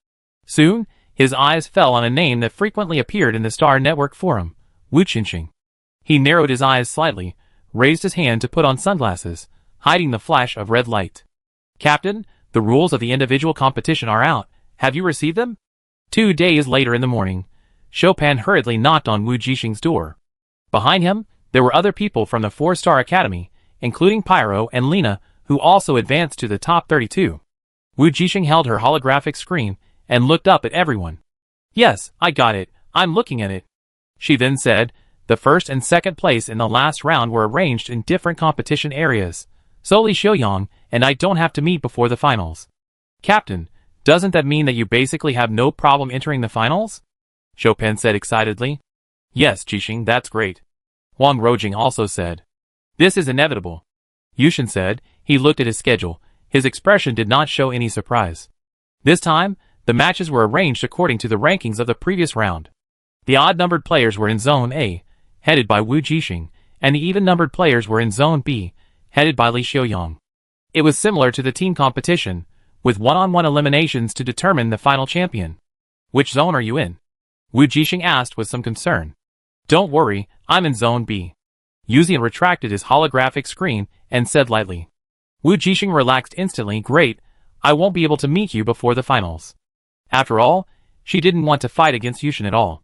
Soon, his eyes fell on a name that frequently appeared in the Star Network forum, Wu Qingxing. He narrowed his eyes slightly, raised his hand to put on sunglasses, hiding the flash of red light. "Captain, the rules of the individual competition are out. Have you received them?" 2 days later in the morning, Chopin hurriedly knocked on Wu Jixing's door. Behind him, there were other people from the 4-Star Academy, including Pyro and Lena, who also advanced to the top 32. Wu Jixing held her holographic screen and looked up at everyone. "Yes, I got it. I'm looking at it." She then said, "The first and second place in the last round were arranged in different competition areas. Solely Xiaoyang and I don't have to meet before the finals." "Captain, doesn't that mean that you basically have no problem entering the finals?" Chopin said excitedly. "Yes, Jixing, that's great." Wang Rojing also said. "This is inevitable." Yushin said. He looked at his schedule. His expression did not show any surprise. This time, the matches were arranged according to the rankings of the previous round. The odd-numbered players were in Zone A, headed by Wu Jixing, and the even-numbered players were in Zone B, headed by Li Xiaoyang. It was similar to the team competition, with one-on-one eliminations to determine the final champion. "Which zone are you in?" Wu Jixing asked with some concern. "Don't worry, I'm in Zone B." Yuzian retracted his holographic screen and said lightly. Wu Jixing relaxed instantly. "Great, I won't be able to meet you before the finals." After all, she didn't want to fight against Yushin at all.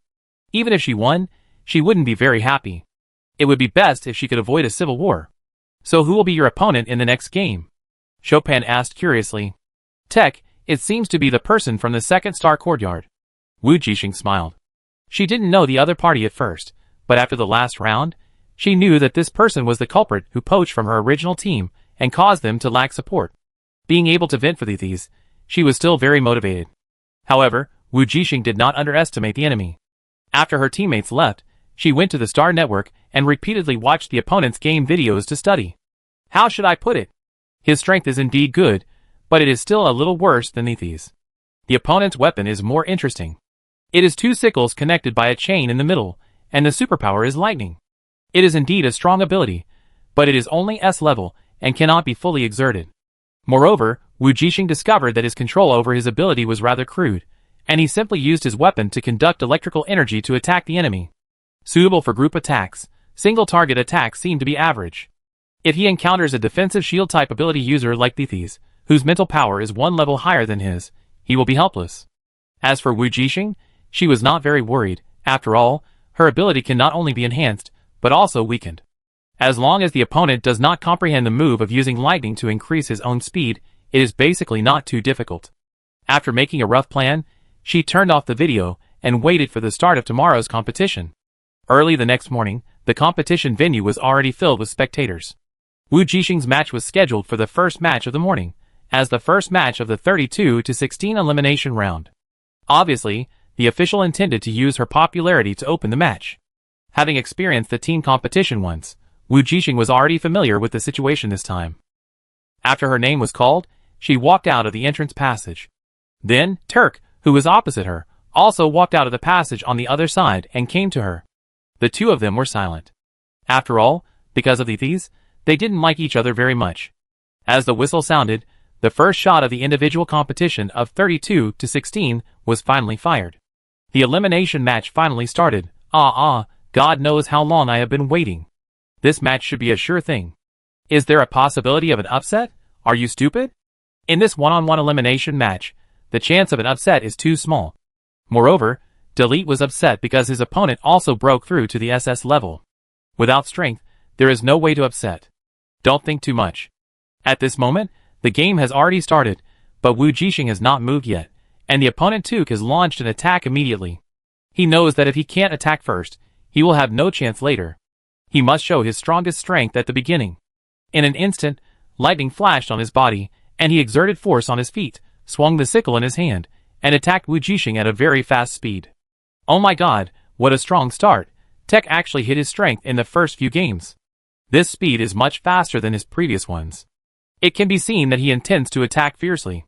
Even if she won, she wouldn't be very happy. It would be best if she could avoid a civil war. "So who will be your opponent in the next game?" Chopin asked curiously. "Tech, it seems to be the person from the second star courtyard." Wu Jixing smiled. She didn't know the other party at first, but after the last round, she knew that this person was the culprit who poached from her original team and caused them to lack support. Being able to vent for these, she was still very motivated. However, Wu Jixing did not underestimate the enemy. After her teammates left, she went to the Star Network and repeatedly watched the opponent's game videos to study. How should I put it? His strength is indeed good, but it is still a little worse than Neethi's. The opponent's weapon is more interesting. It is 2 sickles connected by a chain in the middle, and the superpower is lightning. It is indeed a strong ability, but it is only S level and cannot be fully exerted. Moreover, Wu Jixing discovered that his control over his ability was rather crude, and he simply used his weapon to conduct electrical energy to attack the enemy. Suitable for group attacks, single target attacks seem to be average. If he encounters a defensive shield type ability user like Neethi's, whose mental power is 1 level higher than his, he will be helpless. As for Wu Jixing, she was not very worried. After all, her ability can not only be enhanced, but also weakened. As long as the opponent does not comprehend the move of using lightning to increase his own speed, it is basically not too difficult. After making a rough plan, she turned off the video and waited for the start of tomorrow's competition. Early the next morning, the competition venue was already filled with spectators. Wu Jixing's match was scheduled for the first match of the morning, as the first match of the 32-16 elimination round. Obviously, the official intended to use her popularity to open the match. Having experienced the team competition once, Wu Jixing was already familiar with the situation this time. After her name was called, she walked out of the entrance passage. Then, Turk, who was opposite her, also walked out of the passage on the other side and came to her. The two of them were silent. After all, because of these, they didn't like each other very much. As the whistle sounded, the first shot of the individual competition of 32-16 was finally fired. The elimination match finally started. God knows how long I have been waiting. This match should be a sure thing. Is there a possibility of an upset? Are you stupid? In this one-on-one elimination match, the chance of an upset is too small. Moreover, Delete was upset because his opponent also broke through to the SS level. Without strength, there is no way to upset. Don't think too much. At this moment, the game has already started, but Wu Jixing has not moved yet, and the opponent Tuke has launched an attack immediately. He knows that if he can't attack first, he will have no chance later. He must show his strongest strength at the beginning. In an instant, lightning flashed on his body, and he exerted force on his feet, swung the sickle in his hand, and attacked Wu Jixing at a very fast speed. Oh my god, what a strong start! Tech actually hit his strength in the first few games. This speed is much faster than his previous ones. It can be seen that he intends to attack fiercely.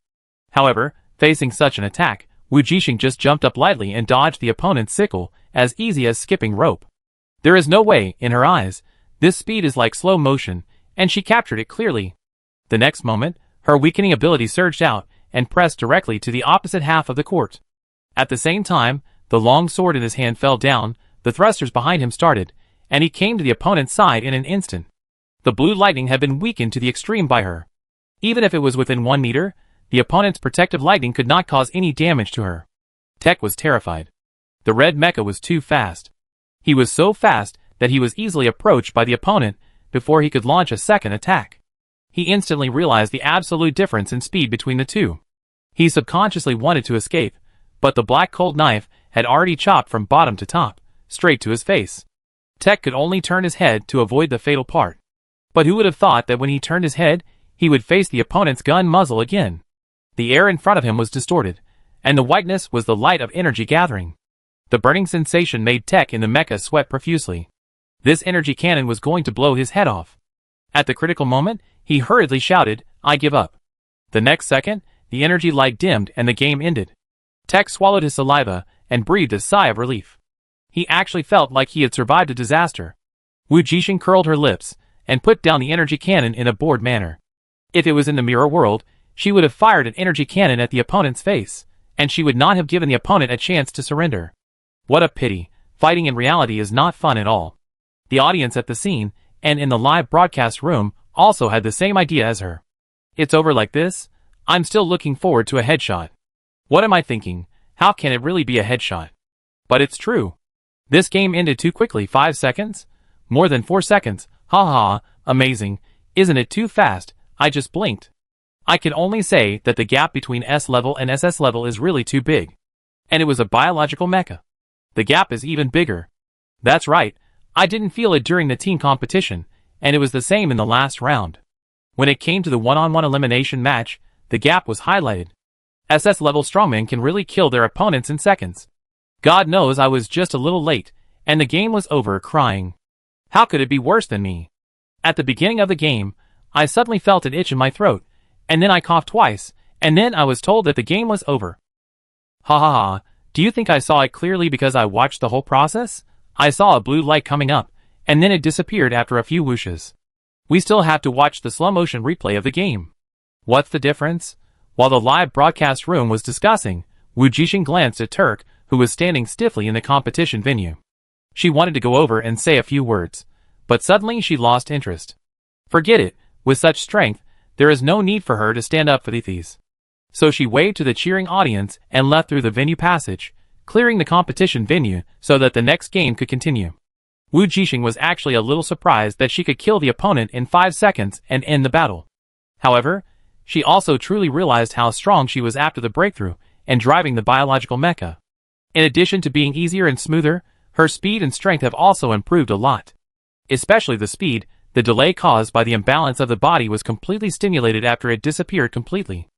However, facing such an attack, Wu Jixing just jumped up lightly and dodged the opponent's sickle, as easy as skipping rope. There is no way, in her eyes, this speed is like slow motion, and she captured it clearly. The next moment, her weakening ability surged out, and pressed directly to the opposite half of the court. At the same time, the long sword in his hand fell down, the thrusters behind him started, and he came to the opponent's side in an instant. The blue lightning had been weakened to the extreme by her. Even if it was within 1 meter, the opponent's protective lightning could not cause any damage to her. Tech was terrified. The red mecha was too fast. He was so fast that he was easily approached by the opponent before he could launch a second attack. He instantly realized the absolute difference in speed between the two. He subconsciously wanted to escape, but the black cold knife had already chopped from bottom to top, straight to his face. Tech could only turn his head to avoid the fatal part. But who would have thought that when he turned his head, he would face the opponent's gun muzzle again? The air in front of him was distorted, and the whiteness was the light of energy gathering. The burning sensation made Tech in the mecha sweat profusely. This energy cannon was going to blow his head off. At the critical moment, he hurriedly shouted, "I give up." The next second, the energy light dimmed and the game ended. Tech swallowed his saliva and breathed a sigh of relief. He actually felt like he had survived a disaster. Wu Jixing curled her lips and put down the energy cannon in a bored manner. If it was in the mirror world, she would have fired an energy cannon at the opponent's face, and she would not have given the opponent a chance to surrender. What a pity, fighting in reality is not fun at all. The audience at the scene, and in the live broadcast room, also had the same idea as her. It's over like this? I'm still looking forward to a headshot. What am I thinking? How can it really be a headshot? But it's true. This game ended too quickly. 5 seconds? More than 4 seconds. Ha ha, amazing. Isn't it too fast? I just blinked. I can only say that the gap between S level and SS level is really too big. And it was a biological mecha. The gap is even bigger. That's right, I didn't feel it during the team competition, and it was the same in the last round. When it came to the one-on-one elimination match, the gap was highlighted. SS level strongmen can really kill their opponents in seconds. God knows I was just a little late, and the game was over crying. How could it be worse than me? At the beginning of the game, I suddenly felt an itch in my throat, and then I coughed twice, and then I was told that the game was over. Ha ha ha, do you think I saw it clearly because I watched the whole process? I saw a blue light coming up, and then it disappeared after a few whooshes. We still have to watch the slow-motion replay of the game. What's the difference? While the live broadcast room was discussing, Wu Jixing glanced at Turk, who was standing stiffly in the competition venue. She wanted to go over and say a few words, but suddenly she lost interest. Forget it, with such strength, there is no need for her to stand up for these. So she waved to the cheering audience and left through the venue passage, clearing the competition venue so that the next game could continue. Wu Jixing was actually a little surprised that she could kill the opponent in 5 seconds and end the battle. However, she also truly realized how strong she was after the breakthrough and driving the biological mecha. In addition to being easier and smoother, her speed and strength have also improved a lot. Especially the speed, the delay caused by the imbalance of the body was completely stimulated after it disappeared completely.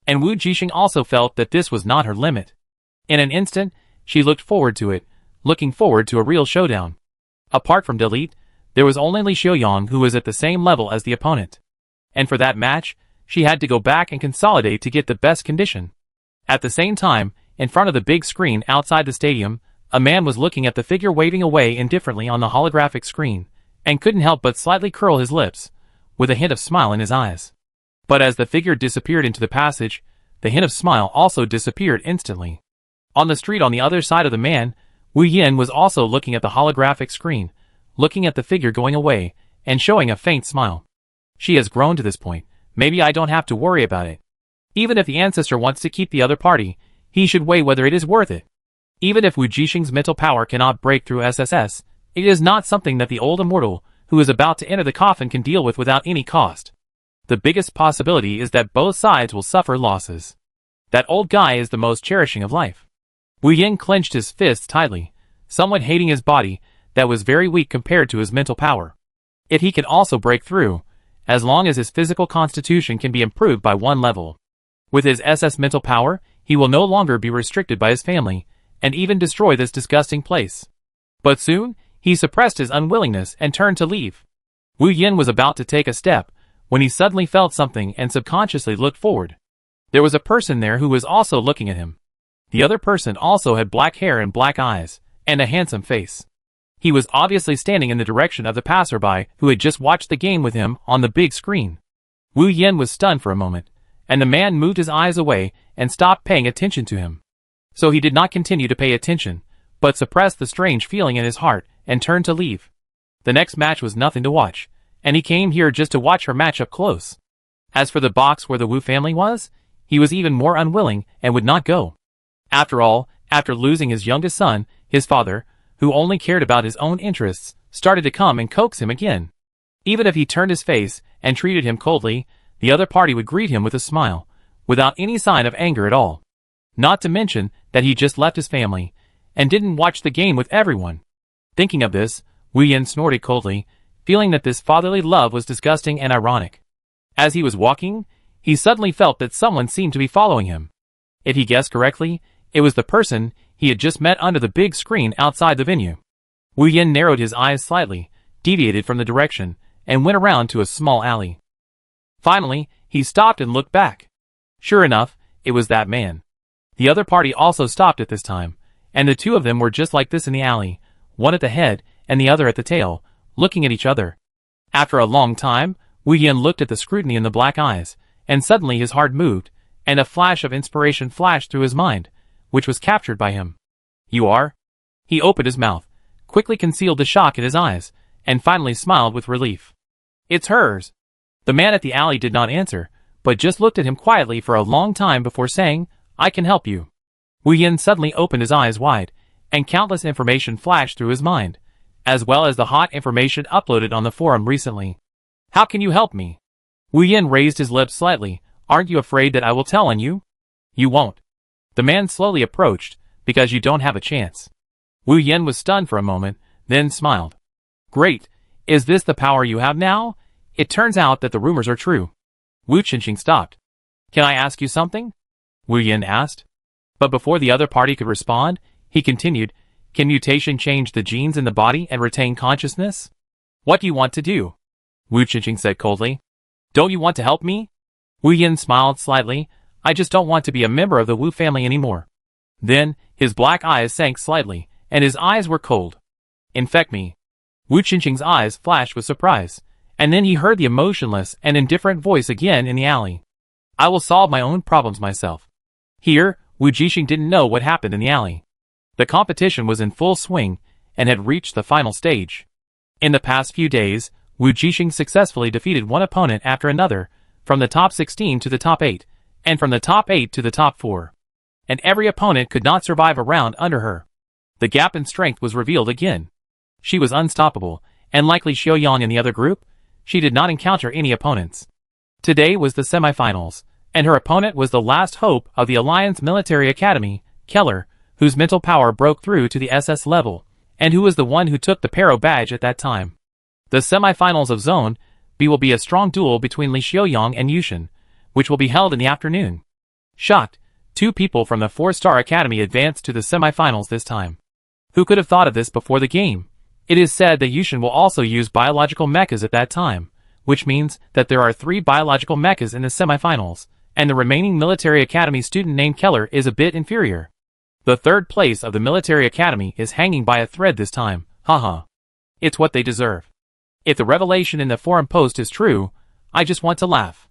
And Wu Jixing also felt that this was not her limit. In an instant, she looked forward to it, looking forward to a real showdown. Apart from Delete, there was only Li Xiaoyang who was at the same level as the opponent. And for that match, she had to go back and consolidate to get the best condition. At the same time, in front of the big screen outside the stadium, a man was looking at the figure waving away indifferently on the holographic screen, and couldn't help but slightly curl his lips, with a hint of smile in his eyes. But as the figure disappeared into the passage, the hint of smile also disappeared instantly. On the street on the other side of the man, Wu Yin was also looking at the holographic screen, looking at the figure going away, and showing a faint smile. She has grown to this point, maybe I don't have to worry about it. Even if the ancestor wants to keep the other party, he should weigh whether it is worth it. Even if Wu Jixing's mental power cannot break through SSS, it is not something that the old immortal, who is about to enter the coffin, can deal with without any cost. The biggest possibility is that both sides will suffer losses. That old guy is the most cherishing of life. Wu Yin clenched his fists tightly, somewhat hating his body, that was very weak compared to his mental power. If he can also break through, as long as his physical constitution can be improved by one level. With his SS mental power, he will no longer be restricted by his family, and even destroy this disgusting place. But soon, he suppressed his unwillingness and turned to leave. Wu Yin was about to take a step, when he suddenly felt something and subconsciously looked forward. There was a person there who was also looking at him. The other person also had black hair and black eyes, and a handsome face. He was obviously standing in the direction of the passerby who had just watched the game with him on the big screen. Wu Yin was stunned for a moment, and the man moved his eyes away and stopped paying attention to him. So he did not continue to pay attention, but suppressed the strange feeling in his heart and turned to leave. The next match was nothing to watch, and he came here just to watch her match up close. As for the box where the Wu family was, he was even more unwilling and would not go. After all, after losing his youngest son, his father, who only cared about his own interests, started to come and coax him again. Even if he turned his face and treated him coldly, the other party would greet him with a smile, without any sign of anger at all. Not to mention that he just left his family, and didn't watch the game with everyone. Thinking of this, Wu Yin snorted coldly, feeling that this fatherly love was disgusting and ironic. As he was walking, he suddenly felt that someone seemed to be following him. If he guessed correctly, it was the person he had just met under the big screen outside the venue. Wu Yin narrowed his eyes slightly, deviated from the direction, and went around to a small alley. Finally, he stopped and looked back. Sure enough, it was that man. The other party also stopped at this time, and the two of them were just like this in the alley, one at the head and the other at the tail, looking at each other. After a long time, Wu Yin looked at the scrutiny in the black eyes, and suddenly his heart moved, and a flash of inspiration flashed through his mind, which was captured by him. You are? He opened his mouth, quickly concealed the shock in his eyes, and finally smiled with relief. It's hers. The man at the alley did not answer, but just looked at him quietly for a long time before saying, I can help you. Wu Yin suddenly opened his eyes wide, and countless information flashed through his mind, as well as the hot information uploaded on the forum recently. How can you help me? Wu Yin raised his lips slightly. Aren't you afraid that I will tell on you? You won't. The man slowly approached, because you don't have a chance. Wu Yin was stunned for a moment, then smiled. Great. Is this the power you have now? It turns out that the rumors are true. Wu Qingqing stopped. Can I ask you something? Wu Yin asked. But before the other party could respond, he continued, Can mutation change the genes in the body and retain consciousness? What do you want to do? Wu Qingqing said coldly. Don't you want to help me? Wu Yin smiled slightly. I just don't want to be a member of the Wu family anymore. Then, his black eyes sank slightly, and his eyes were cold. Infect me. Wu Qingqing's eyes flashed with surprise, and then he heard the emotionless and indifferent voice again in the alley. I will solve my own problems myself. Here, Wu Jixing didn't know what happened in the alley. The competition was in full swing, and had reached the final stage. In the past few days, Wu Jixing successfully defeated one opponent after another, from the top 16 to the top 8, and from the top 8 to the top 4. And every opponent could not survive a round under her. The gap in strength was revealed again. She was unstoppable, and like Li Xiaoyang in the other group, she did not encounter any opponents. Today was the semifinals, and her opponent was the last hope of the Alliance Military Academy, Keller, whose mental power broke through to the SS level, and who was the one who took the Pero badge at that time. The semifinals of Zone B will be a strong duel between Li Xiaoyang and Yushin, which will be held in the afternoon. Shocked, 2 people from the 4-star academy advanced to the semifinals this time. Who could have thought of this before the game? It is said that Yushin will also use biological mechas at that time, which means that there are 3 biological mechas in the semifinals, and the remaining military academy student named Keller is a bit inferior. The 3rd place of the military academy is hanging by a thread this time, haha. It's what they deserve. If the revelation in the forum post is true, I just want to laugh.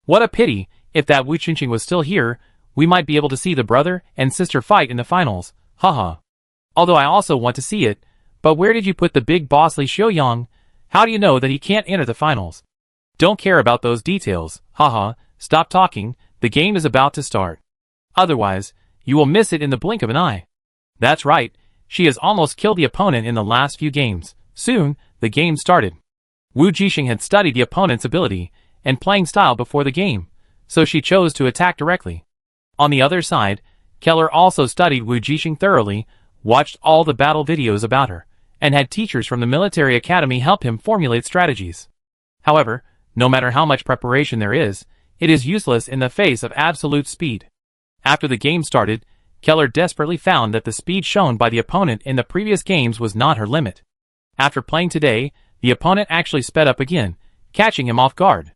What a pity, if that Wu Qingqing was still here, we might be able to see the brother and sister fight in the finals, haha. Although I also want to see it, but where did you put the big boss Li Xiaoyang? How do you know that he can't enter the finals? Don't care about those details, haha, stop talking, the game is about to start. Otherwise, you will miss it in the blink of an eye. That's right, she has almost killed the opponent in the last few games. Soon, the game started. Wu Jixing had studied the opponent's ability and playing style before the game, so she chose to attack directly. On the other side, Keller also studied Wu Jixing thoroughly, watched all the battle videos about her, and had teachers from the military academy help him formulate strategies. However, no matter how much preparation there is, it is useless in the face of absolute speed. After the game started, Keller desperately found that the speed shown by the opponent in the previous games was not her limit. After playing today, the opponent actually sped up again, catching him off guard.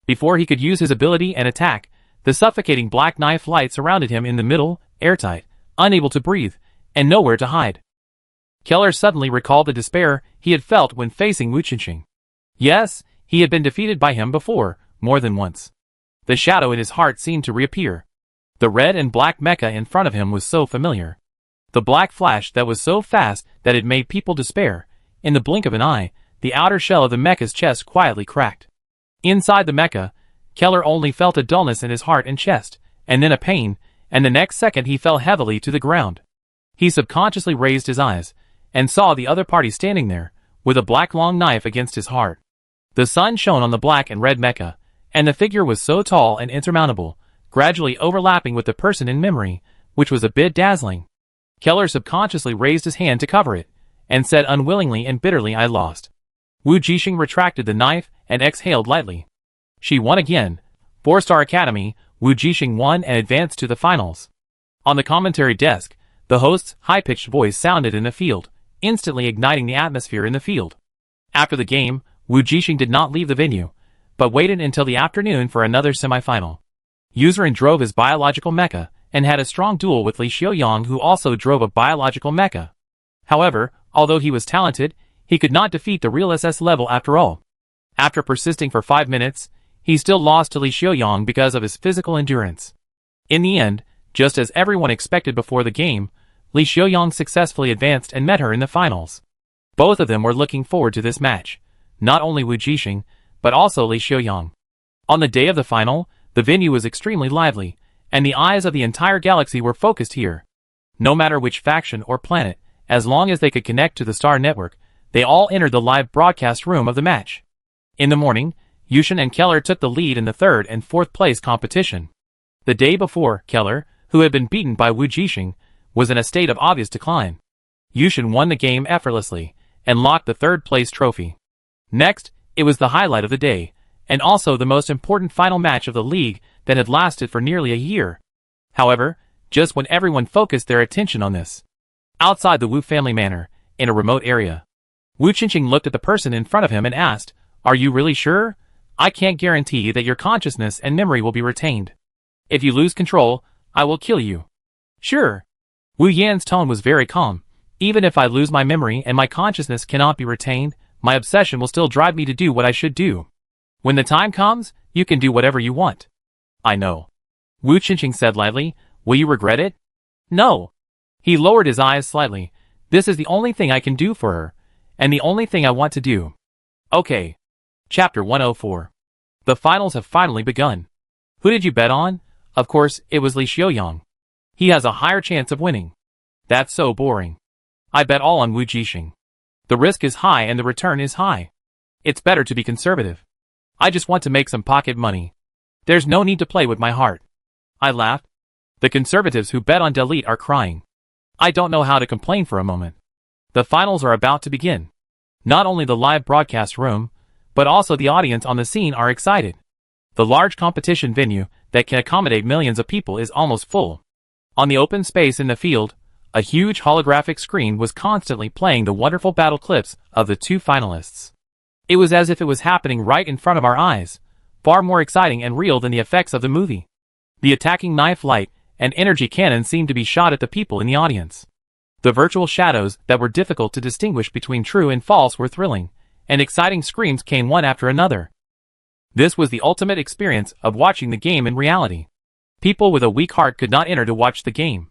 Before he could use his ability and attack, the suffocating black knife light surrounded him in the middle, airtight, unable to breathe, and nowhere to hide. Keller suddenly recalled the despair he had felt when facing Wu Qingqing. Yes, he had been defeated by him before, more than once. The shadow in his heart seemed to reappear. The red and black mecha in front of him was so familiar. The black flash that was so fast that it made people despair. In the blink of an eye, the outer shell of the mecha's chest quietly cracked. Inside the mecha, Keller only felt a dullness in his heart and chest, and then a pain, and the next second he fell heavily to the ground. He subconsciously raised his eyes, and saw the other party standing there, with a black long knife against his heart. The sun shone on the black and red mecha, and the figure was so tall and insurmountable, gradually overlapping with the person in memory, which was a bit dazzling. Keller subconsciously raised his hand to cover it, and said unwillingly and bitterly, I lost. Wu Jixing retracted the knife and exhaled lightly. She won again. 4-star academy, Wu Jixing won and advanced to the finals. On the commentary desk, the host's high-pitched voice sounded in the field, instantly igniting the atmosphere in the field. After the game, Wu Jixing did not leave the venue, but waited until the afternoon for another semifinal. Yuzhen drove his biological mecha, and had a strong duel with Li Xiaoyang, who also drove a biological mecha. However, although he was talented, he could not defeat the real SS level after all. After persisting for 5 minutes, he still lost to Li Xiaoyang because of his physical endurance. In the end, just as everyone expected before the game, Li Xiaoyang successfully advanced and met her in the finals. Both of them were looking forward to this match, not only Wu Jixing, but also Li Xiaoyang. On the day of the final, the venue was extremely lively, and the eyes of the entire galaxy were focused here. No matter which faction or planet, as long as they could connect to the Star Network, they all entered the live broadcast room of the match. In the morning, Yushin and Keller took the lead in the 3rd and 4th place competition. The day before, Keller, who had been beaten by Wu Jixing, was in a state of obvious decline. Yushin won the game effortlessly, and locked the 3rd place trophy. Next, it was the highlight of the day, and also the most important final match of the league that had lasted for nearly a year. However, just when everyone focused their attention on this, outside the Wu family manor, in a remote area, Wu Qingqing looked at the person in front of him and asked, Are you really sure? I can't guarantee that your consciousness and memory will be retained. If you lose control, I will kill you. Sure. Wu Yan's tone was very calm. Even if I lose my memory and my consciousness cannot be retained, my obsession will still drive me to do what I should do. When the time comes, you can do whatever you want. I know. Wu Qingqing said lightly, Will you regret it? No. He lowered his eyes slightly. This is the only thing I can do for her, and the only thing I want to do. Okay. Chapter 104. The finals have finally begun. Who did you bet on? Of course, it was Li Xiaoyang. He has a higher chance of winning. That's so boring. I bet all on Wu Jixing. The risk is high and the return is high. It's better to be conservative. I just want to make some pocket money. There's no need to play with my heart. I laughed. The conservatives who bet on Delete are crying. I don't know how to complain for a moment. The finals are about to begin. Not only the live broadcast room, but also the audience on the scene are excited. The large competition venue that can accommodate millions of people is almost full. On the open space in the field, A huge holographic screen was constantly playing the wonderful battle clips of the two finalists. It was as if it was happening right in front of our eyes, far more exciting and real than the effects of the movie. The attacking knife light and energy cannon seemed to be shot at the people in the audience. The virtual shadows that were difficult to distinguish between true and false were thrilling, and exciting screams came one after another. This was the ultimate experience of watching the game in reality. People with a weak heart could not enter to watch the game.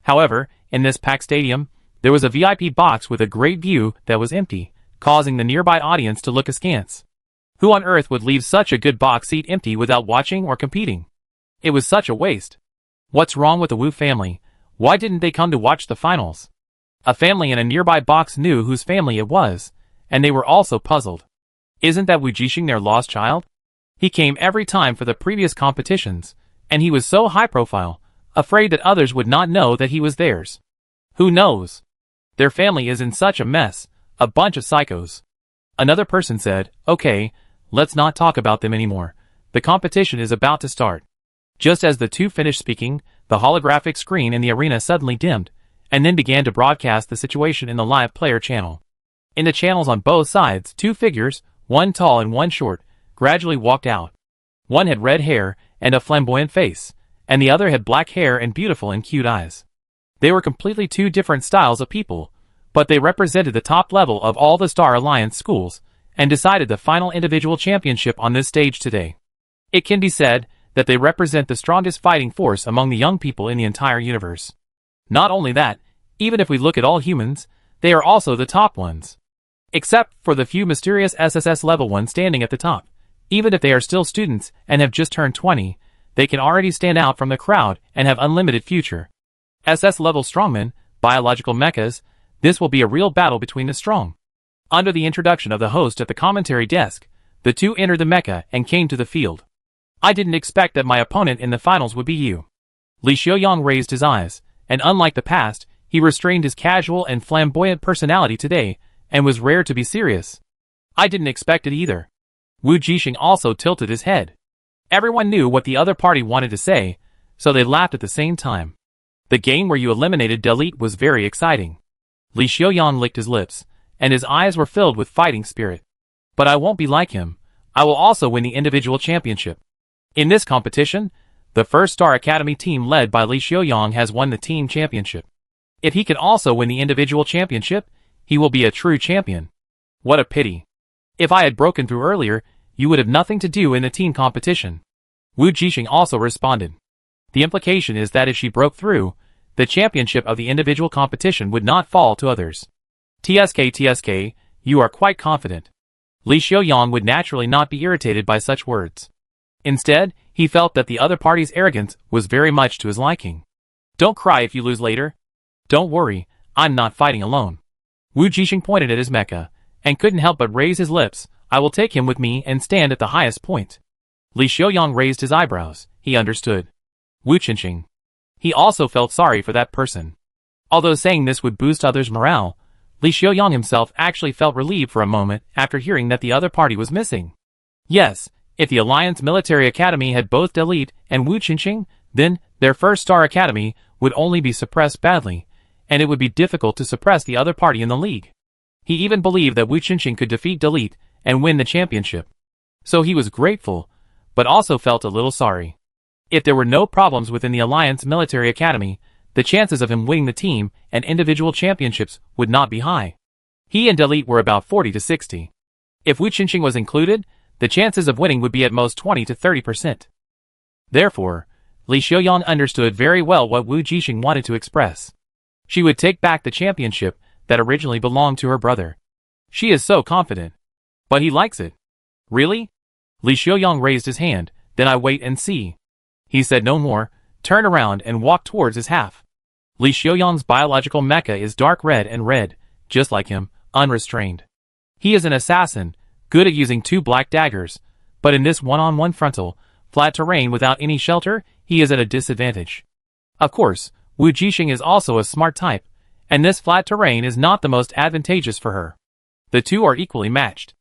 However, in this packed stadium, there was a VIP box with a great view that was empty, causing the nearby audience to look askance. Who on earth would leave such a good box seat empty without watching or competing? It was such a waste. What's wrong with the Wu family? Why didn't they come to watch the finals? A family in a nearby box knew whose family it was, and they were also puzzled. Isn't that Wu Jixing their lost child? He came every time for the previous competitions, and he was so high profile, afraid that others would not know that he was theirs. Who knows? Their family is in such a mess, a bunch of psychos. Another person said, okay, let's not talk about them anymore. The competition is about to start. Just as the two finished speaking, the holographic screen in the arena suddenly dimmed, and then began to broadcast the situation in the live player channel. In the channels on both sides, two figures, one tall and one short, gradually walked out. One had red hair and a flamboyant face, and the other had black hair and beautiful and cute eyes. They were completely two different styles of people, but they represented the top level of all the Star Alliance schools, and decided the final individual championship on this stage today. It can be said that they represent the strongest fighting force among the young people in the entire universe. Not only that, even if we look at all humans, they are also the top ones. Except for the few mysterious SSS level ones standing at the top. Even if they are still students and have just turned 20, they can already stand out from the crowd and have unlimited future. SS level strongmen, biological mechas, this will be a real battle between the strong. Under the introduction of the host at the commentary desk, the two entered the mecha and came to the field. I didn't expect that my opponent in the finals would be you. Li Xiaoyang raised his eyes, and unlike the past, he restrained his casual and flamboyant personality today, and was rare to be serious. I didn't expect it either. Wu Jixing also tilted his head. Everyone knew what the other party wanted to say, so they laughed at the same time. The game where you eliminated Delete was very exciting. Li Xiaoyang licked his lips, and his eyes were filled with fighting spirit. But I won't be like him. I will also win the individual championship. In this competition, the first Star Academy team led by Li Xiaoyang has won the team championship. If he can also win the individual championship, he will be a true champion. What a pity. If I had broken through earlier, you would have nothing to do in the team competition. Wu Jixing also responded. The implication is that if she broke through, the championship of the individual competition would not fall to others. TSK, you are quite confident. Li Xiaoyang would naturally not be irritated by such words. Instead, he felt that the other party's arrogance was very much to his liking. Don't cry if you lose later. Don't worry, I'm not fighting alone. Wu Jixing pointed at his mecha, and couldn't help but raise his lips. I will take him with me and stand at the highest point. Li Xiaoyang raised his eyebrows. He understood. Wu Jixing. He also felt sorry for that person. Although saying this would boost others' morale, Li Xiaoyang himself actually felt relieved for a moment after hearing that the other party was missing. Yes, if the Alliance Military Academy had both Delete and Wu Jixing, then their first Star Academy would only be suppressed badly, and it would be difficult to suppress the other party in the league. He even believed that Wu Jixing could defeat Delete and win the championship. So he was grateful, but also felt a little sorry. If there were no problems within the Alliance Military Academy, the chances of him winning the team and individual championships would not be high. He and Delete were about 40 to 60. If Wu Jixing was included, the chances of winning would be at most 20 to 30%. Therefore, Li Xiaoyang understood very well what Wu Jixing wanted to express. She would take back the championship that originally belonged to her brother. She is so confident. But he likes it. Really? Li Xiaoyang raised his hand. Then I wait and see. He said no more, turned around and walked towards his half. Li Xiaoyang's biological mecha is dark red and red, just like him, unrestrained. He is an assassin, good at using two black daggers, but in this one-on-one frontal, flat terrain without any shelter, he is at a disadvantage. Of course, Wu Jixing is also a smart type, and this flat terrain is not the most advantageous for her. The two are equally matched.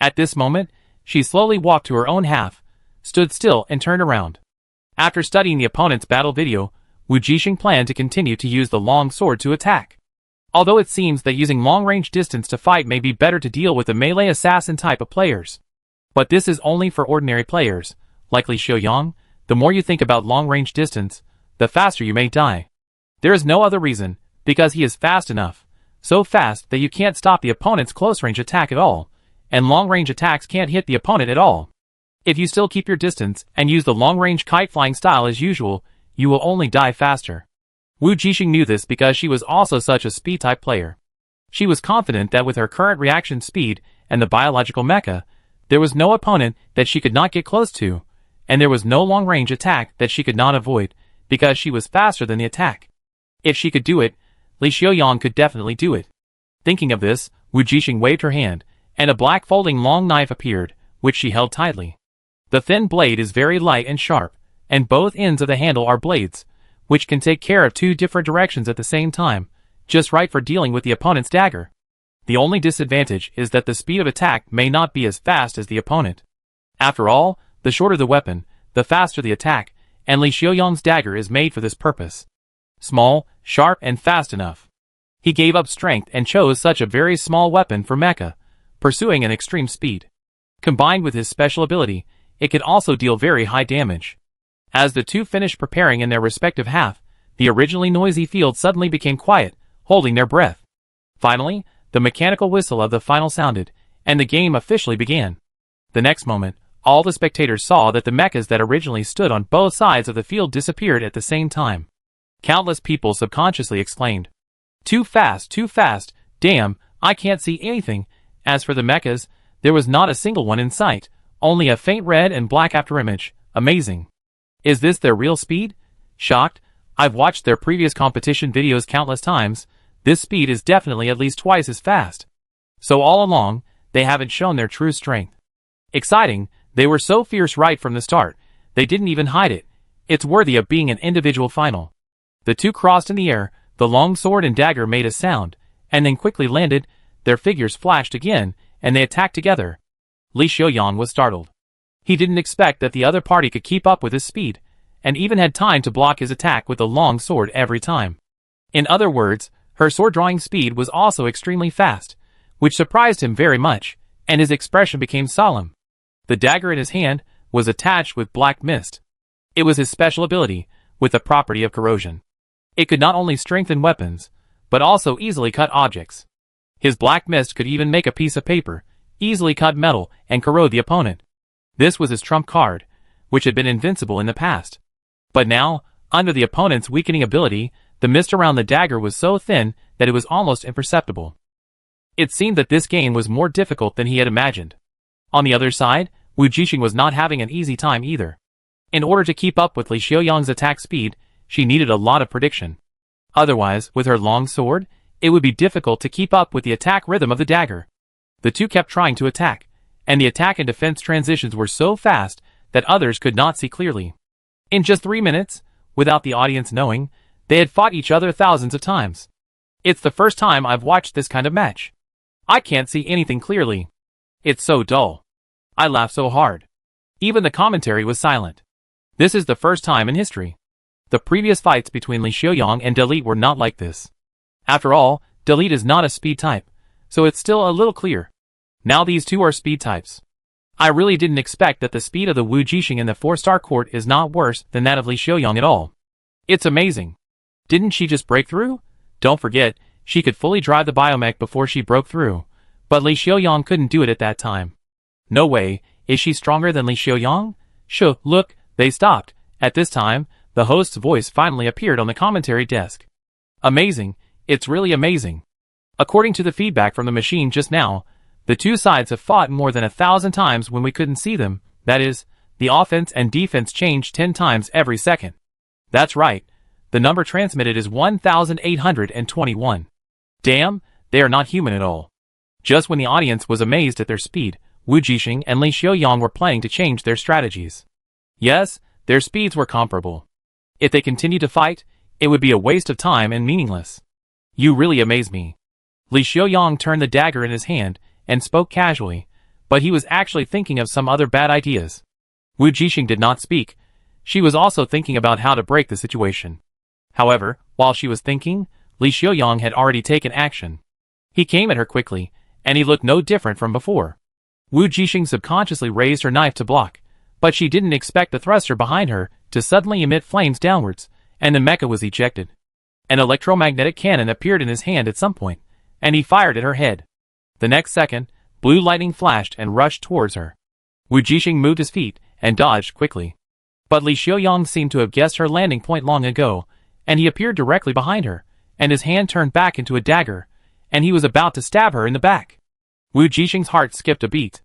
At this moment, she slowly walked to her own half, stood still and turned around. After studying the opponent's battle video, Wu Jixing planned to continue to use the long sword to attack. Although it seems that using long-range distance to fight may be better to deal with the melee assassin type of players. But this is only for ordinary players, like Li Xiaoyang. The more you think about long-range distance, the faster you may die. There is no other reason, because he is fast enough. So fast that you can't stop the opponent's close-range attack at all, and long-range attacks can't hit the opponent at all. If you still keep your distance and use the long-range kite-flying style as usual, you will only die faster. Wu Jixing knew this because she was also such a speed-type player. She was confident that with her current reaction speed and the biological mecha, there was no opponent that she could not get close to, and there was no long-range attack that she could not avoid, because she was faster than the attack. If she could do it, Li Xiaoyang could definitely do it. Thinking of this, Wu Jixing waved her hand, and a black folding long knife appeared, which she held tightly. The thin blade is very light and sharp, and both ends of the handle are blades, which can take care of two different directions at the same time, just right for dealing with the opponent's dagger. The only disadvantage is that the speed of attack may not be as fast as the opponent. After all, the shorter the weapon, the faster the attack, and Li Xiaoyang's dagger is made for this purpose. Small, sharp, and fast enough. He gave up strength and chose such a very small weapon for mecha, pursuing an extreme speed. Combined with his special ability, it could also deal very high damage. As the two finished preparing in their respective half, the originally noisy field suddenly became quiet, holding their breath. Finally, the mechanical whistle of the final sounded, and the game officially began. The next moment, all the spectators saw that the mechas that originally stood on both sides of the field disappeared at the same time. Countless people subconsciously exclaimed, too fast, damn, I can't see anything." As for the mechas, there was not a single one in sight, only a faint red and black afterimage. Amazing. Is this their real speed? Shocked. I've watched their previous competition videos countless times. This speed is definitely at least twice as fast. So all along, they haven't shown their true strength. Exciting, they were so fierce right from the start. They didn't even hide it. It's worthy of being an individual final. The two crossed in the air, the long sword and dagger made a sound, and then quickly landed. Their figures flashed again, and they attacked together. Li Xiaoyang was startled. He didn't expect that the other party could keep up with his speed, and even had time to block his attack with the long sword every time. In other words, her sword-drawing speed was also extremely fast, which surprised him very much, and his expression became solemn. The dagger in his hand was attached with black mist. It was his special ability, with the property of corrosion. It could not only strengthen weapons, but also easily cut objects. His black mist could even make a piece of paper, easily cut metal, and corrode the opponent. This was his trump card, which had been invincible in the past. But now, under the opponent's weakening ability, the mist around the dagger was so thin that it was almost imperceptible. It seemed that this game was more difficult than he had imagined. On the other side, Wu Jixing was not having an easy time either. In order to keep up with Li Xiaoyang's attack speed, she needed a lot of prediction. Otherwise, with her long sword, it would be difficult to keep up with the attack rhythm of the dagger. The two kept trying to attack, and the attack and defense transitions were so fast that others could not see clearly. In just 3 minutes, without the audience knowing, they had fought each other thousands of times. It's the first time I've watched this kind of match. I can't see anything clearly. It's so dull. I laughed so hard. Even the commentary was silent. This is the first time in history. The previous fights between Li Xiaoyang and Delete were not like this. After all, Delete is not a speed type, so it's still a little clear. Now these two are speed types. I really didn't expect that the speed of the Wu Jixing in the 4-star court is not worse than that of Li Xiaoyang at all. It's amazing. Didn't she just break through? Don't forget, she could fully drive the biomech before she broke through, but Li Xiaoyang couldn't do it at that time. No way, is she stronger than Li Xiaoyang? Look, they stopped. At this time, the host's voice finally appeared on the commentary desk. Amazing, it's really amazing. According to the feedback from the machine just now, the two sides have fought more than 1,000 times when we couldn't see them. That is, the offense and defense changed 10 times every second. That's right, the number transmitted is 1,821. Damn, they are not human at all. Just when the audience was amazed at their speed, Wu Jixing and Li Xiaoyang were planning to change their strategies. Yes, their speeds were comparable. If they continued to fight, it would be a waste of time and meaningless. You really amaze me. Li Xiaoyang turned the dagger in his hand and spoke casually, but he was actually thinking of some other bad ideas. Wu Jixing did not speak. She was also thinking about how to break the situation. However, while she was thinking, Li Xiaoyang had already taken action. He came at her quickly, and he looked no different from before. Wu Jixing subconsciously raised her knife to block, but she didn't expect the thruster behind her to suddenly emit flames downwards, and the mecha was ejected. An electromagnetic cannon appeared in his hand at some point, and he fired at her head. The next second, blue lightning flashed and rushed towards her. Wu Jixing moved his feet and dodged quickly. But Li Xiaoyang seemed to have guessed her landing point long ago, and he appeared directly behind her, and his hand turned back into a dagger, and he was about to stab her in the back. Wu Jixing's heart skipped a beat.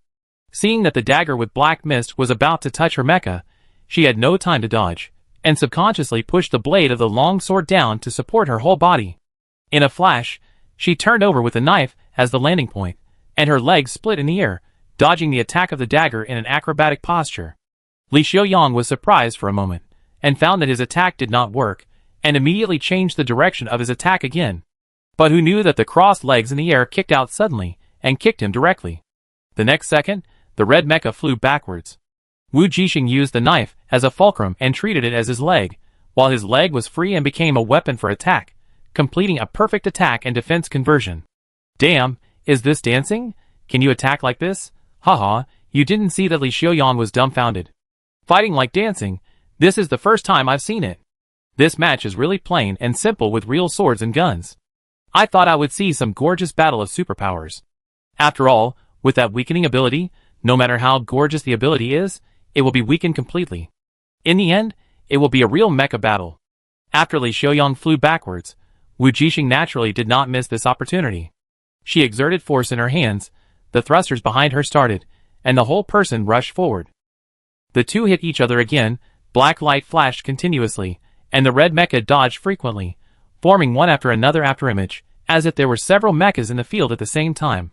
Seeing that the dagger with black mist was about to touch her mecha, she had no time to dodge, and subconsciously pushed the blade of the long sword down to support her whole body. In a flash, she turned over with the knife as the landing point, and her legs split in the air, dodging the attack of the dagger in an acrobatic posture. Li Xiaoyang was surprised for a moment, and found that his attack did not work, and immediately changed the direction of his attack again. But who knew that the crossed legs in the air kicked out suddenly, and kicked him directly. The next second, the red mecha flew backwards. Wu Jixing used the knife as a fulcrum and treated it as his leg, while his leg was free and became a weapon for attack, completing a perfect attack and defense conversion. Damn, is this dancing? Can you attack like this? Haha, you didn't see that Li Xiaoyang was dumbfounded. Fighting like dancing, this is the first time I've seen it. This match is really plain and simple with real swords and guns. I thought I would see some gorgeous battle of superpowers. After all, with that weakening ability, no matter how gorgeous the ability is, it will be weakened completely. In the end, it will be a real mecha battle. After Li Xiaoyang flew backwards, Wu Jixing naturally did not miss this opportunity. She exerted force in her hands, the thrusters behind her started, and the whole person rushed forward. The two hit each other again, black light flashed continuously, and the red mecha dodged frequently, forming one after another afterimage, as if there were several mechas in the field at the same time.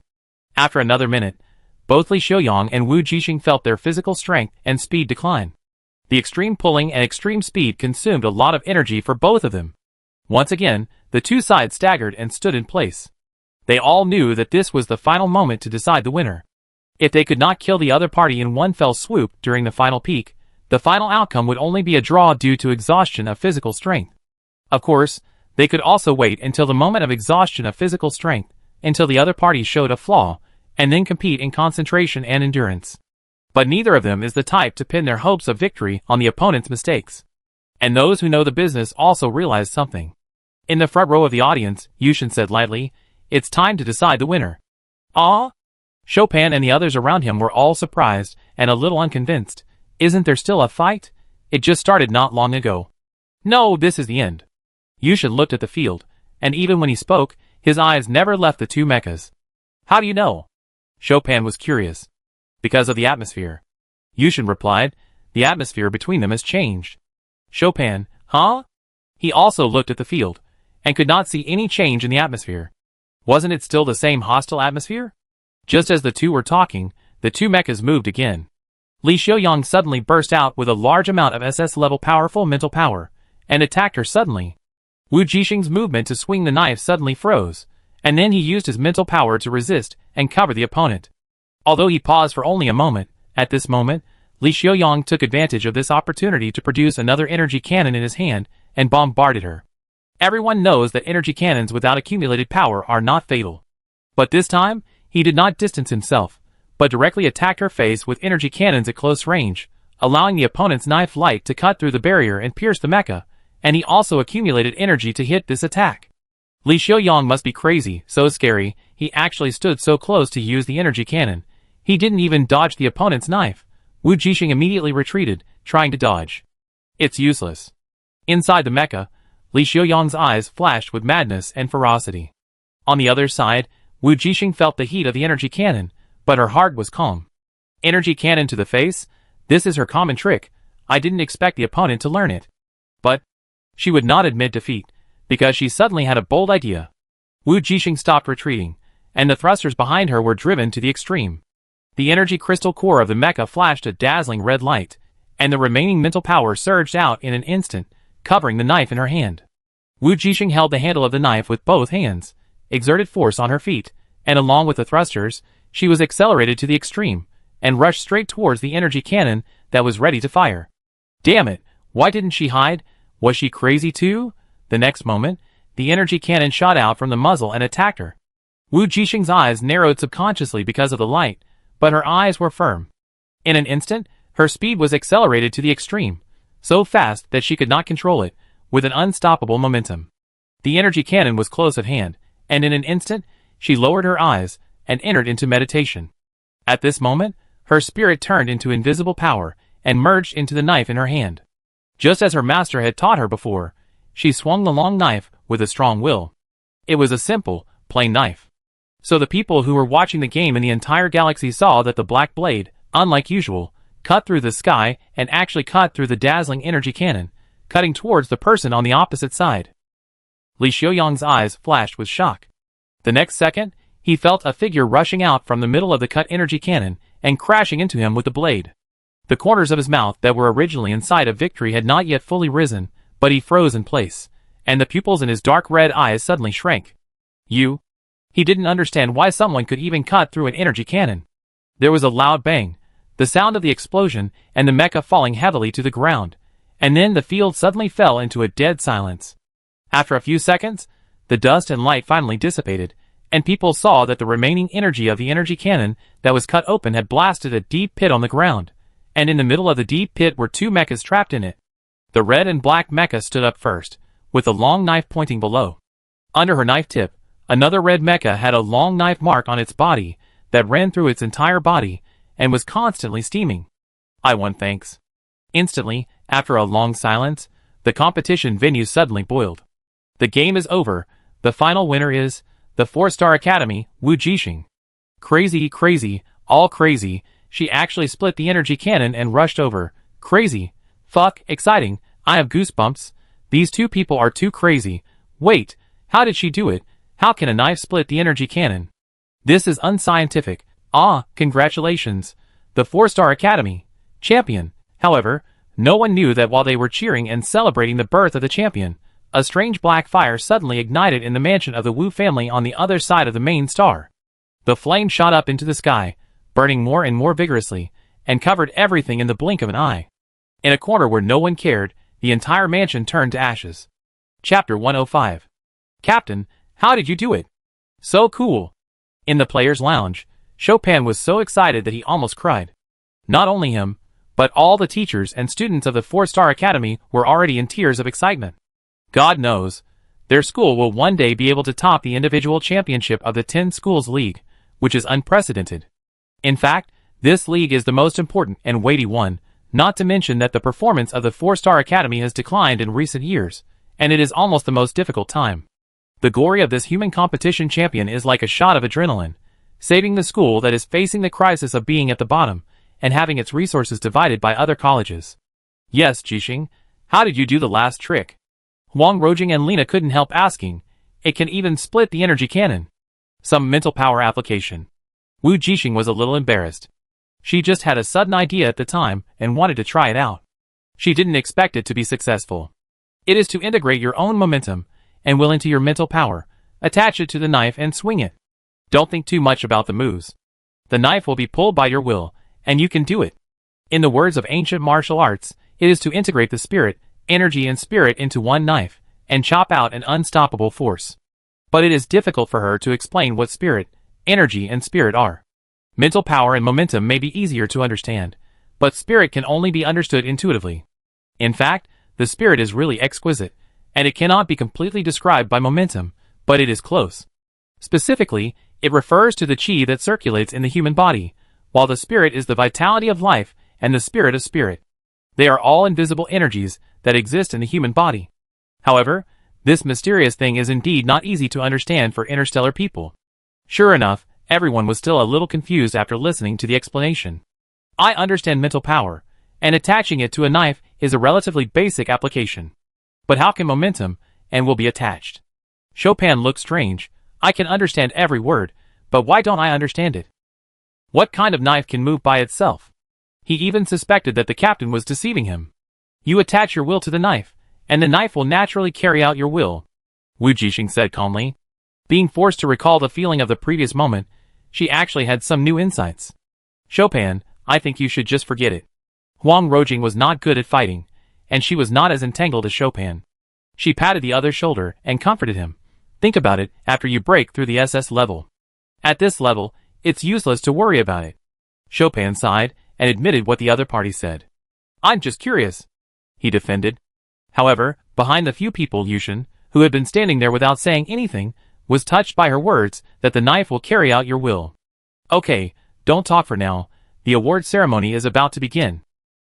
After another minute, both Li Xiaoyang and Wu Jixing felt their physical strength and speed decline. The extreme pulling and extreme speed consumed a lot of energy for both of them. Once again, the two sides staggered and stood in place. They all knew that this was the final moment to decide the winner. If they could not kill the other party in one fell swoop during the final peak, the final outcome would only be a draw due to exhaustion of physical strength. Of course, they could also wait until the moment of exhaustion of physical strength, until the other party showed a flaw, and then compete in concentration and endurance. But neither of them is the type to pin their hopes of victory on the opponent's mistakes. And those who know the business also realized something. In the front row of the audience, Yushin said lightly, "It's time to decide the winner." Ah? Chopin and the others around him were all surprised and a little unconvinced. Isn't there still a fight? It just started not long ago. No, this is the end. Yushin looked at the field, and even when he spoke, his eyes never left the two mechas. How do you know? Chopin was curious. Because of the atmosphere. Yushin replied, the atmosphere between them has changed. Chopin, huh? He also looked at the field, and could not see any change in the atmosphere. Wasn't it still the same hostile atmosphere? Just as the two were talking, the two mechas moved again. Li Xiaoyang suddenly burst out with a large amount of SS-level powerful mental power, and attacked her suddenly. Wu Jixing's movement to swing the knife suddenly froze, and then he used his mental power to resist and cover the opponent. Although he paused for only a moment, at this moment, Li Xiaoyang took advantage of this opportunity to produce another energy cannon in his hand and bombarded her. Everyone knows that energy cannons without accumulated power are not fatal. But this time, he did not distance himself, but directly attacked her face with energy cannons at close range, allowing the opponent's knife light to cut through the barrier and pierce the mecha, and he also accumulated energy to hit this attack. Li Xiaoyang must be crazy, so scary, he actually stood so close to use the energy cannon. He didn't even dodge the opponent's knife. Wu Jixing immediately retreated, trying to dodge. It's useless. Inside the mecha, Li Xiaoyang's eyes flashed with madness and ferocity. On the other side, Wu Jixing felt the heat of the energy cannon, but her heart was calm. Energy cannon to the face? This is her common trick. I didn't expect the opponent to learn it. But she would not admit defeat, because she suddenly had a bold idea. Wu Jixing stopped retreating, and the thrusters behind her were driven to the extreme. The energy crystal core of the mecha flashed a dazzling red light, and the remaining mental power surged out in an instant, covering the knife in her hand. Wu Jixing held the handle of the knife with both hands, exerted force on her feet, and along with the thrusters, she was accelerated to the extreme, and rushed straight towards the energy cannon that was ready to fire. Damn it, why didn't she hide? Was she crazy too? The next moment, the energy cannon shot out from the muzzle and attacked her. Wu Jixing's eyes narrowed subconsciously because of the light, but her eyes were firm. In an instant, her speed was accelerated to the extreme, so fast that she could not control it, with an unstoppable momentum. The energy cannon was close at hand, and in an instant, she lowered her eyes and entered into meditation. At this moment, her spirit turned into invisible power and merged into the knife in her hand. Just as her master had taught her before, she swung the long knife with a strong will. It was a simple, plain knife. So the people who were watching the game in the entire galaxy saw that the black blade, unlike usual, cut through the sky and actually cut through the dazzling energy cannon, cutting towards the person on the opposite side. Li Xiaoyang's eyes flashed with shock. The next second, he felt a figure rushing out from the middle of the cut energy cannon and crashing into him with the blade. The corners of his mouth that were originally in sight of victory had not yet fully risen, but he froze in place, and the pupils in his dark red eyes suddenly shrank. He didn't understand why someone could even cut through an energy cannon. There was a loud bang, the sound of the explosion, and the mecha falling heavily to the ground, and then the field suddenly fell into a dead silence. After a few seconds, the dust and light finally dissipated, and people saw that the remaining energy of the energy cannon that was cut open had blasted a deep pit on the ground, and in the middle of the deep pit were two mechas trapped in it. The red and black mecha stood up first, with a long knife pointing below. Under her knife tip, another red mecha had a long knife mark on its body that ran through its entire body and was constantly steaming. I won, thanks. Instantly, after a long silence, the competition venue suddenly boiled. The game is over. The final winner is the 4-Star Academy, Wu Jixing. Crazy, all crazy. She actually split the energy cannon and rushed over. Crazy. Fuck, exciting. I have goosebumps. These two people are too crazy. Wait, how did she do it? How can a knife split the energy cannon? This is unscientific. Congratulations. The 4-Star Academy champion. However, no one knew that while they were cheering and celebrating the birth of the champion, a strange black fire suddenly ignited in the mansion of the Wu family on the other side of the main star. The flame shot up into the sky, burning more and more vigorously, and covered everything in the blink of an eye. In a corner where no one cared, the entire mansion turned to ashes. Chapter 105. Captain, how did you do it? So cool. In the players' lounge, Chopin was so excited that he almost cried. Not only him, but all the teachers and students of the 4-Star Academy were already in tears of excitement. God knows, their school will one day be able to top the individual championship of the 10 Schools League, which is unprecedented. In fact, this league is the most important and weighty one, not to mention that the performance of the 4-Star Academy has declined in recent years, and it is almost the most difficult time. The glory of this human competition champion is like a shot of adrenaline, saving the school that is facing the crisis of being at the bottom and having its resources divided by other colleges. Yes, Jixing, how did you do the last trick? Huang Rojing and Lena couldn't help asking. It can even split the energy cannon. Some mental power application. Wu Jixing was a little embarrassed. She just had a sudden idea at the time and wanted to try it out. She didn't expect it to be successful. It is to integrate your own momentum and will into your mental power, attach it to the knife and swing it. Don't think too much about the moves. The knife will be pulled by your will, and you can do it. In the words of ancient martial arts, it is to integrate the spirit, energy and spirit into one knife, and chop out an unstoppable force. But it is difficult for her to explain what spirit, energy and spirit are. Mental power and momentum may be easier to understand, but spirit can only be understood intuitively. In fact, the spirit is really exquisite, and it cannot be completely described by momentum, but it is close. Specifically, it refers to the chi that circulates in the human body, while the spirit is the vitality of life and the spirit of spirit. They are all invisible energies that exist in the human body. However, this mysterious thing is indeed not easy to understand for interstellar people. Sure enough, everyone was still a little confused after listening to the explanation. I understand mental power, and attaching it to a knife is a relatively basic application. But how can momentum and will be attached? Chopin looked strange. I can understand every word, but why don't I understand it? What kind of knife can move by itself? He even suspected that the captain was deceiving him. You attach your will to the knife, and the knife will naturally carry out your will, Wu Jixing said calmly. Being forced to recall the feeling of the previous moment, she actually had some new insights. Chopin, I think you should just forget it. Huang Rojing was not good at fighting, and she was not as entangled as Chopin. She patted the other's shoulder and comforted him. Think about it after you break through the SS level. At this level, it's useless to worry about it. Chopin sighed and admitted what the other party said. I'm just curious, he defended. However, behind the few people, Yushin, who had been standing there without saying anything, was touched by her words that the knife will carry out your will. Okay, don't talk for now. The award ceremony is about to begin.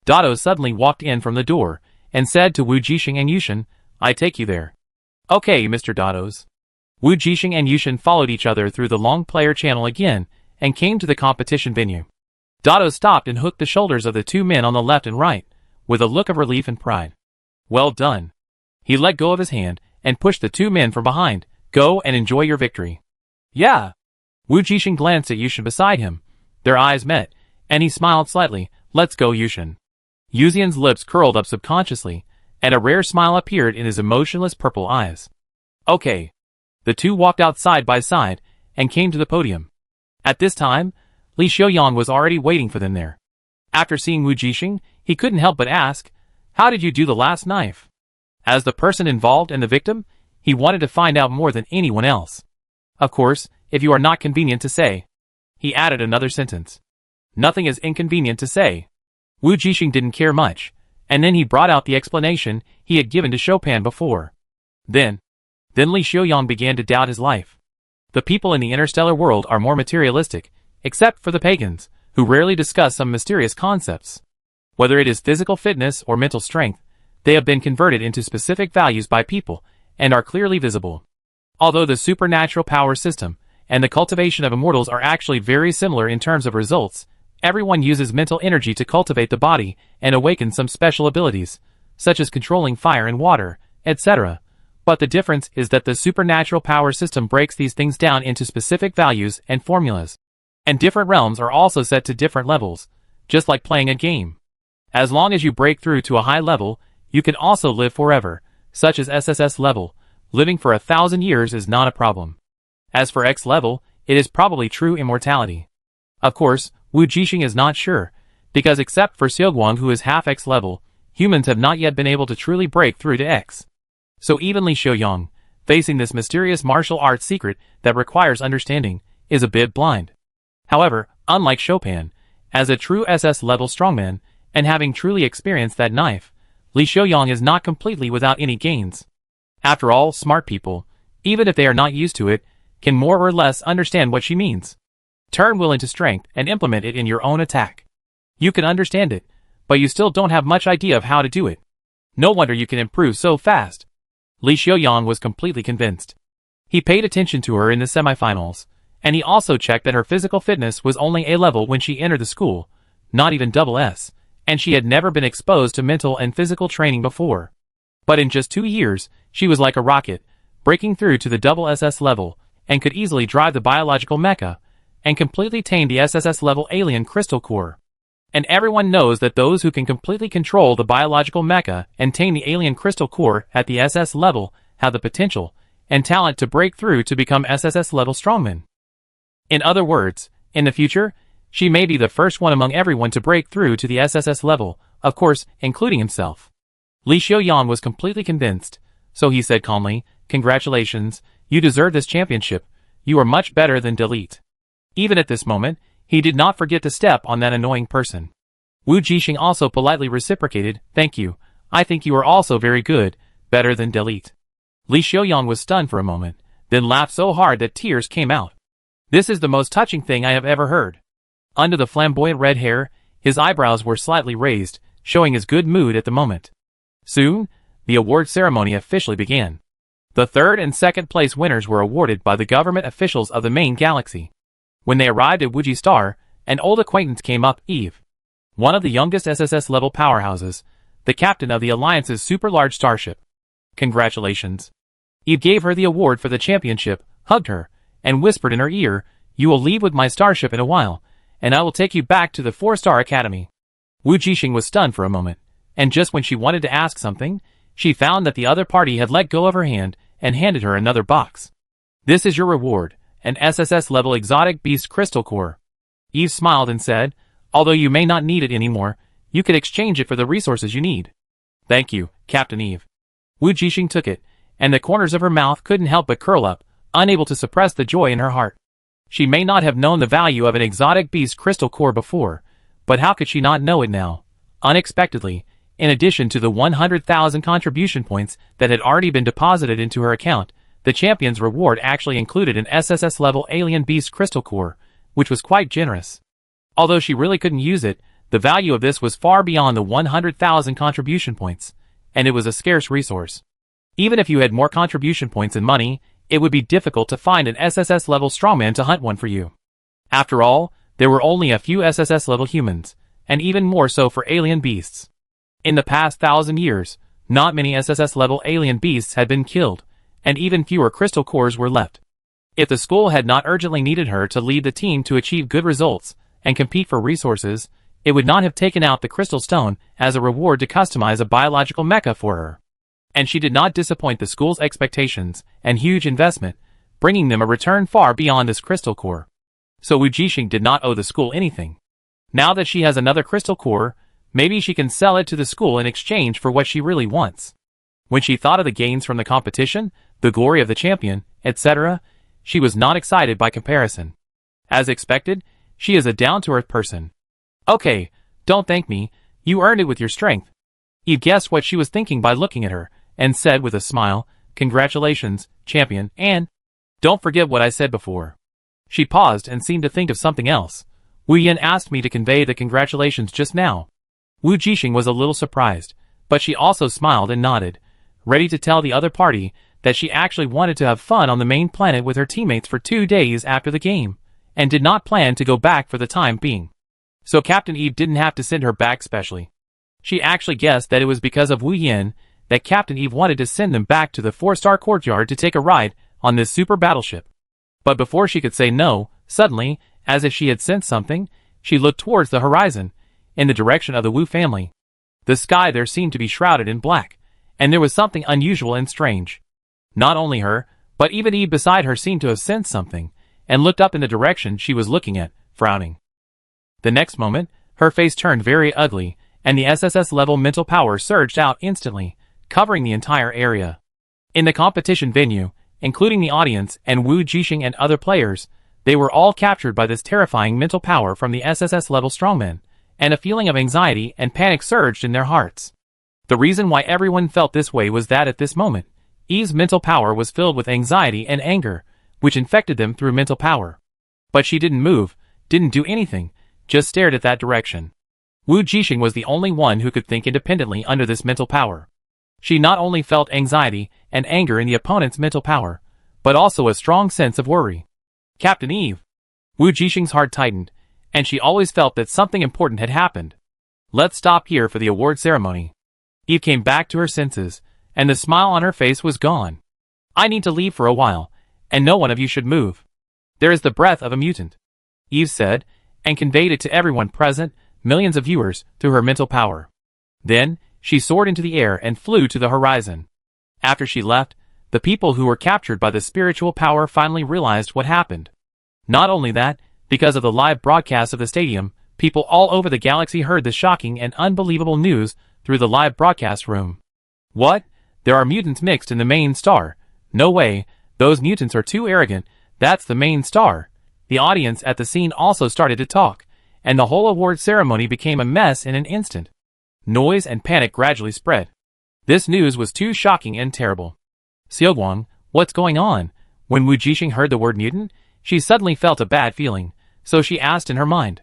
Dado suddenly walked in from the door and said to Wu Jixing and Yushin, I take you there. Okay, Mr. Dados. Wu Jixing and Yushin followed each other through the long player channel again and came to the competition venue. Dado stopped and hooked the shoulders of the two men on the left and right, with a look of relief and pride. Well done. He let go of his hand and pushed the two men from behind. Go and enjoy your victory. Yeah. Wu Jixing glanced at Yushin beside him. Their eyes met, and he smiled slightly. Let's go, Yushin. Yuxian's lips curled up subconsciously, and a rare smile appeared in his emotionless purple eyes. Okay. The two walked out side by side and came to the podium. At this time, Li Xiaoyang was already waiting for them there. After seeing Wu Jixing, he couldn't help but ask, how did you do the last knife? As the person involved and the victim, he wanted to find out more than anyone else. Of course, if you are not convenient to say. He added another sentence. Nothing is inconvenient to say. Wu Jixing didn't care much, and then he brought out the explanation he had given to Chopin before. Then Li Xiaoyang began to doubt his life. The people in the interstellar world are more materialistic, except for the pagans, who rarely discuss some mysterious concepts. Whether it is physical fitness or mental strength, they have been converted into specific values by people, and are clearly visible. Although the supernatural power system and the cultivation of immortals are actually very similar in terms of results, everyone uses mental energy to cultivate the body and awaken some special abilities, such as controlling fire and water, etc. But the difference is that the supernatural power system breaks these things down into specific values and formulas. And different realms are also set to different levels, just like playing a game. As long as you break through to a high level, you can also live forever, such as SSS level. Living for 1,000 years is not a problem. As for X level, it is probably true immortality. Of course, Wu Jixing is not sure, because except for Xiaoguang, who is half X level, humans have not yet been able to truly break through to X. So even Li Xiaoyang, facing this mysterious martial arts secret that requires understanding, is a bit blind. However, unlike Chopin, as a true SS level strongman, and having truly experienced that knife, Li Xiaoyang is not completely without any gains. After all, smart people, even if they are not used to it, can more or less understand what she means. Turn will into strength and implement it in your own attack. You can understand it, but you still don't have much idea of how to do it. No wonder you can improve so fast. Li Xiaoyang was completely convinced. He paid attention to her in the semifinals, and he also checked that her physical fitness was only A level when she entered the school, not even SS, and she had never been exposed to mental and physical training before. But in just 2 years, she was like a rocket, breaking through to the SS level, and could easily drive the biological mecha, and completely tame the SSS level alien crystal core. And everyone knows that those who can completely control the biological mecha and tame the alien crystal core at the SS level have the potential and talent to break through to become SSS level strongmen. In other words, in the future, she may be the first one among everyone to break through to the SSS level, of course, including himself. Li Xiaoyang was completely convinced, so he said calmly, Congratulations, you deserve this championship. You are much better than Delete. Even at this moment, he did not forget to step on that annoying person. Wu Jixing also politely reciprocated, Thank you, I think you are also very good, better than Delete. Li Xiaoyang was stunned for a moment, then laughed so hard that tears came out. This is the most touching thing I have ever heard. Under the flamboyant red hair, his eyebrows were slightly raised, showing his good mood at the moment. Soon, the award ceremony officially began. The third and second place winners were awarded by the government officials of the main galaxy. When they arrived at Wuji Star, an old acquaintance came up, Eve. One of the youngest SSS level powerhouses, the captain of the Alliance's super-large starship. Congratulations. Eve gave her the award for the championship, hugged her, and whispered in her ear, You will leave with my starship in a while, and I will take you back to the 4-star academy. Wu Jixing was stunned for a moment, and just when she wanted to ask something, she found that the other party had let go of her hand and handed her another box. This is your reward, an SSS-level exotic beast crystal core. Eve smiled and said, Although you may not need it anymore, you could exchange it for the resources you need. Thank you, Captain Eve. Wu Jixing took it, and the corners of her mouth couldn't help but curl up, unable to suppress the joy in her heart. She may not have known the value of an exotic beast crystal core before, but how could she not know it now? Unexpectedly, in addition to the 100,000 contribution points that had already been deposited into her account, the champion's reward actually included an SSS-level alien beast crystal core, which was quite generous. Although she really couldn't use it, the value of this was far beyond the 100,000 contribution points, and it was a scarce resource. Even if you had more contribution points and money, it would be difficult to find an SSS-level strongman to hunt one for you. After all, there were only a few SSS-level humans, and even more so for alien beasts. In the past 1,000 years, not many SSS-level alien beasts had been killed, and even fewer crystal cores were left. If the school had not urgently needed her to lead the team to achieve good results and compete for resources, it would not have taken out the crystal stone as a reward to customize a biological mecha for her. And she did not disappoint the school's expectations and huge investment, bringing them a return far beyond this crystal core. So Wu Jixing did not owe the school anything. Now that she has another crystal core, maybe she can sell it to the school in exchange for what she really wants. When she thought of the gains from the competition, the glory of the champion, etc., she was not excited by comparison. As expected, she is a down-to-earth person. Okay, don't thank me, you earned it with your strength. Eve guessed what she was thinking by looking at her, and said with a smile, "Congratulations, champion, and don't forget what I said before." She paused and seemed to think of something else. Wu Yin asked me to convey the congratulations just now. Wu Jixing was a little surprised, but she also smiled and nodded, ready to tell the other party that she actually wanted to have fun on the main planet with her teammates for 2 days after the game, and did not plan to go back for the time being. So Captain Eve didn't have to send her back specially. She actually guessed that it was because of Wu Yin that Captain Eve wanted to send them back to the 4-star courtyard to take a ride on this super battleship. But before she could say no, suddenly, as if she had sensed something, she looked towards the horizon, in the direction of the Wu family. The sky there seemed to be shrouded in black, and there was something unusual and strange. Not only her, but even Eve beside her seemed to have sensed something, and looked up in the direction she was looking at, frowning. The next moment, her face turned very ugly, and the SSS-level mental power surged out instantly, covering the entire area. In the competition venue, including the audience and Wu Jixing and other players, they were all captured by this terrifying mental power from the SSS-level strongman, and a feeling of anxiety and panic surged in their hearts. The reason why everyone felt this way was that at this moment, Eve's mental power was filled with anxiety and anger, which infected them through mental power. But she didn't move, didn't do anything, just stared at that direction. Wu Jixing was the only one who could think independently under this mental power. She not only felt anxiety and anger in the opponent's mental power, but also a strong sense of worry. Captain Eve! Wu Jixing's heart tightened, and she always felt that something important had happened. Let's stop here for the award ceremony. Eve came back to her senses, and the smile on her face was gone. I need to leave for a while, and no one of you should move. There is the breath of a mutant, Eve said, and conveyed it to everyone present, millions of viewers, through her mental power. Then, she soared into the air and flew to the horizon. After she left, the people who were captured by the spiritual power finally realized what happened. Not only that, because of the live broadcast of the stadium, people all over the galaxy heard the shocking and unbelievable news through the live broadcast room. What? There are mutants mixed in the main star. No way, those mutants are too arrogant, that's the main star. The audience at the scene also started to talk, and the whole award ceremony became a mess in an instant. Noise and panic gradually spread. This news was too shocking and terrible. Xiaoguang, what's going on? When Wu Jixing heard the word mutant, she suddenly felt a bad feeling, so she asked in her mind.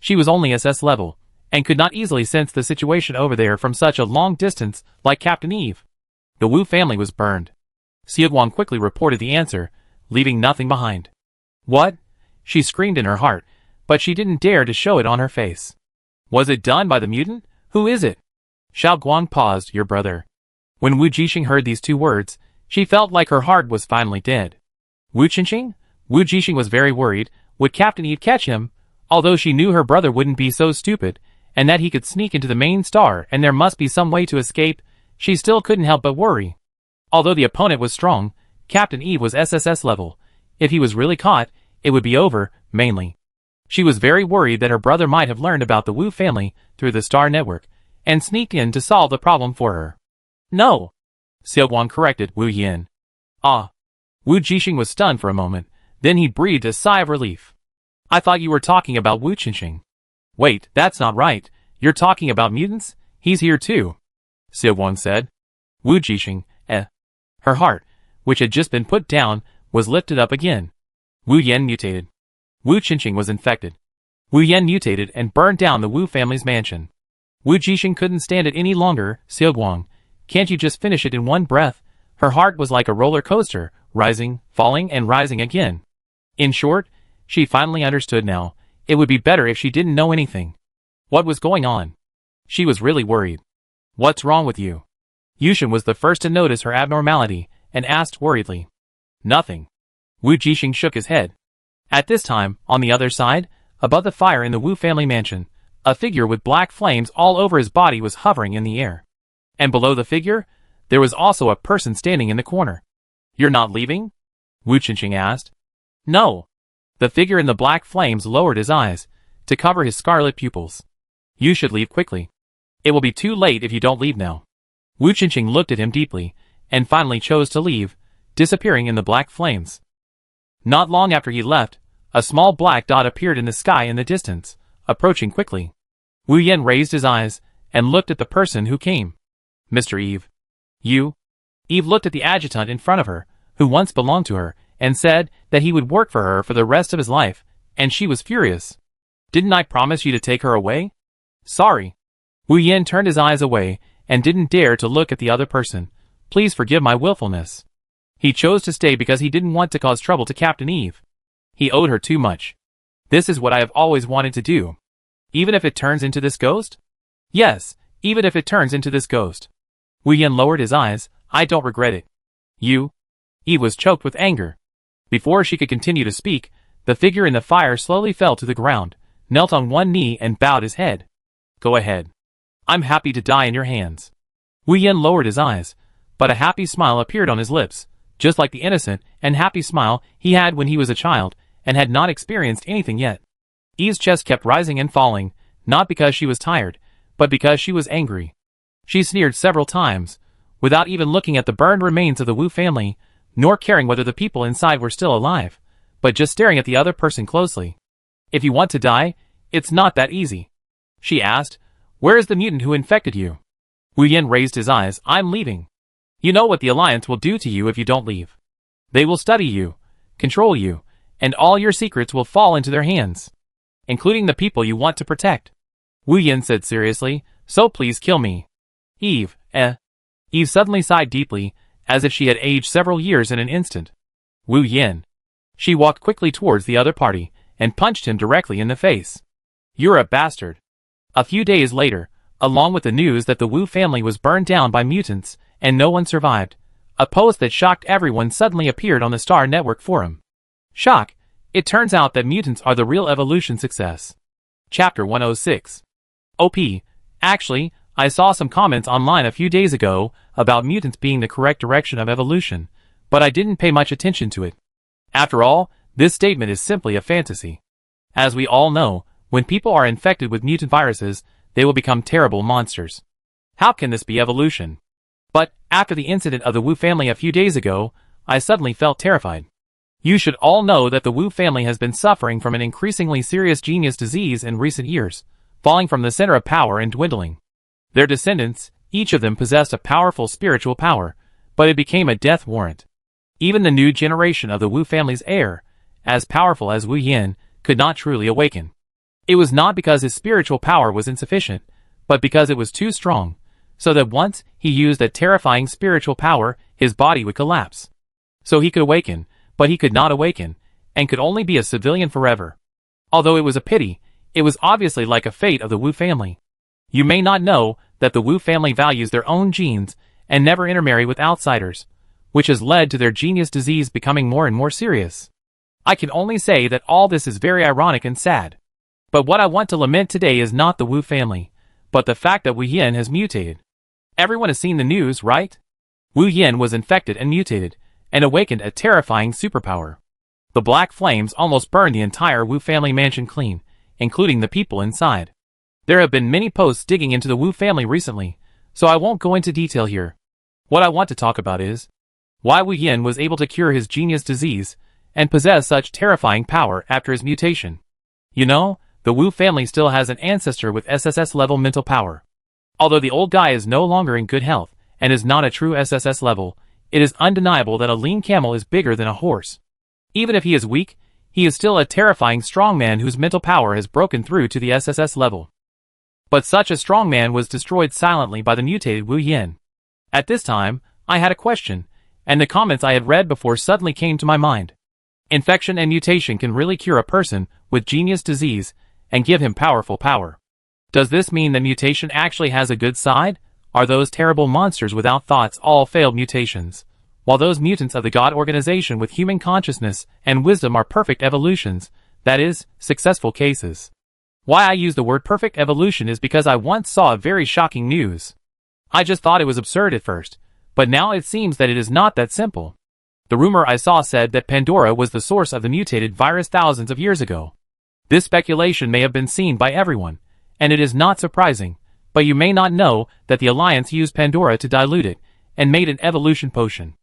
She was only SS level, and could not easily sense the situation over there from such a long distance like Captain Eve. The Wu family was burned. Xiaoguang quickly reported the answer, leaving nothing behind. What? She screamed in her heart, but she didn't dare to show it on her face. Was it done by the mutant? Who is it? Xiaoguang paused, your brother. When Wu Jixing heard these 2 words, she felt like her heart was finally dead. Wu Jixing? Wu Jixing was very worried, would Captain Eve catch him? Although she knew her brother wouldn't be so stupid, and that he could sneak into the main star and there must be some way to escape, she still couldn't help but worry. Although the opponent was strong, Captain Eve was SSS level. If he was really caught, it would be over, mainly. She was very worried that her brother might have learned about the Wu family through the Star Network, and sneaked in to solve the problem for her. No! Xiaoguang corrected Wu Yin. Ah. Wu Jixing was stunned for a moment, then he breathed a sigh of relief. I thought you were talking about Wu Qingxing. Wait, that's not right. You're talking about mutants? He's here too. Xiaoguang said. Wu Jixing, Her heart, which had just been put down, was lifted up again. Wu Yen mutated. Wu Qingxing was infected. Wu Yen mutated and burned down the Wu family's mansion. Wu Jixing couldn't stand it any longer. Xiaoguang, can't you just finish it in one breath? Her heart was like a roller coaster, rising, falling, and rising again. In short, she finally understood now. It would be better if she didn't know anything. What was going on? She was really worried. What's wrong with you? Yushin was the first to notice her abnormality, and asked worriedly. Nothing. Wu Jixing shook his head. At this time, on the other side, above the fire in the Wu family mansion, a figure with black flames all over his body was hovering in the air. And below the figure, there was also a person standing in the corner. You're not leaving? Wu Qingxing asked. No. The figure in the black flames lowered his eyes, to cover his scarlet pupils. You should leave quickly. It will be too late if you don't leave now. Wu Qingxing looked at him deeply, and finally chose to leave, disappearing in the black flames. Not long after he left, a small black dot appeared in the sky in the distance, approaching quickly. Wu Yen raised his eyes, and looked at the person who came. Mr. Eve. You? Eve looked at the adjutant in front of her, who once belonged to her, and said that he would work for her for the rest of his life, and she was furious. Didn't I promise you to take her away? Sorry. Wu Yen turned his eyes away, and didn't dare to look at the other person. Please forgive my willfulness. He chose to stay because he didn't want to cause trouble to Captain Eve. He owed her too much. This is what I have always wanted to do. Even if it turns into this ghost? Yes, even if it turns into this ghost. Wu Yen lowered his eyes. I don't regret it. You? Eve was choked with anger. Before she could continue to speak, the figure in the fire slowly fell to the ground, knelt on one knee and bowed his head. Go ahead. I'm happy to die in your hands. Wu Yen lowered his eyes, but a happy smile appeared on his lips, just like the innocent and happy smile he had when he was a child and had not experienced anything yet. Eve's chest kept rising and falling, not because she was tired, but because she was angry. She sneered several times, without even looking at the burned remains of the Wu family, nor caring whether the people inside were still alive, but just staring at the other person closely. If you want to die, it's not that easy. She asked, where is the mutant who infected you? Wu Yen raised his eyes. I'm leaving. You know what the Alliance will do to you if you don't leave. They will study you, control you, and all your secrets will fall into their hands, including the people you want to protect. Wu Yen said seriously, so please kill me. Eve, Eve suddenly sighed deeply, as if she had aged several years in an instant. Wu Yen. She walked quickly towards the other party, and punched him directly in the face. You're a bastard. A few days later, along with the news that the Wu family was burned down by mutants, and no one survived, a post that shocked everyone suddenly appeared on the Star Network forum. Shock! It turns out that mutants are the real evolution success. Chapter 106. OP. Actually, I saw some comments online a few days ago about mutants being the correct direction of evolution, but I didn't pay much attention to it. After all, this statement is simply a fantasy. As we all know, when people are infected with mutant viruses, they will become terrible monsters. How can this be evolution? But, after the incident of the Wu family a few days ago, I suddenly felt terrified. You should all know that the Wu family has been suffering from an increasingly serious genius disease in recent years, falling from the center of power and dwindling. Their descendants, each of them possessed a powerful spiritual power, but it became a death warrant. Even the new generation of the Wu family's heir, as powerful as Wu Yin, could not truly awaken. It was not because his spiritual power was insufficient, but because it was too strong, so that once he used that terrifying spiritual power, his body would collapse. So he could awaken, but he could not awaken, and could only be a civilian forever. Although it was a pity, it was obviously like a fate of the Wu family. You may not know that the Wu family values their own genes and never intermarry with outsiders, which has led to their genius disease becoming more and more serious. I can only say that all this is very ironic and sad. But what I want to lament today is not the Wu family, but the fact that Wu Yin has mutated. Everyone has seen the news, right? Wu Yin was infected and mutated, and awakened a terrifying superpower. The black flames almost burned the entire Wu family mansion clean, including the people inside. There have been many posts digging into the Wu family recently, so I won't go into detail here. What I want to talk about is why Wu Yin was able to cure his genius disease and possess such terrifying power after his mutation. You know, the Wu family still has an ancestor with SSS-level mental power. Although the old guy is no longer in good health and is not a true SSS level, it is undeniable that a lean camel is bigger than a horse. Even if he is weak, he is still a terrifying strongman whose mental power has broken through to the SSS level. But such a strongman was destroyed silently by the mutated Wu Yin. At this time, I had a question, and the comments I had read before suddenly came to my mind. Infection and mutation can really cure a person with genius disease and give him powerful power. Does this mean that mutation actually has a good side? Are those terrible monsters without thoughts all failed mutations, while those mutants of the God organization with human consciousness and wisdom are perfect evolutions, that is, successful cases? Why I use the word perfect evolution is because I once saw a very shocking news. I just thought it was absurd at first, but now it seems that it is not that simple. The rumor I saw said that Pandora was the source of the mutated virus thousands of years ago. This speculation may have been seen by everyone, and it is not surprising, but you may not know that the Alliance used Pandora to dilute it and made an evolution potion.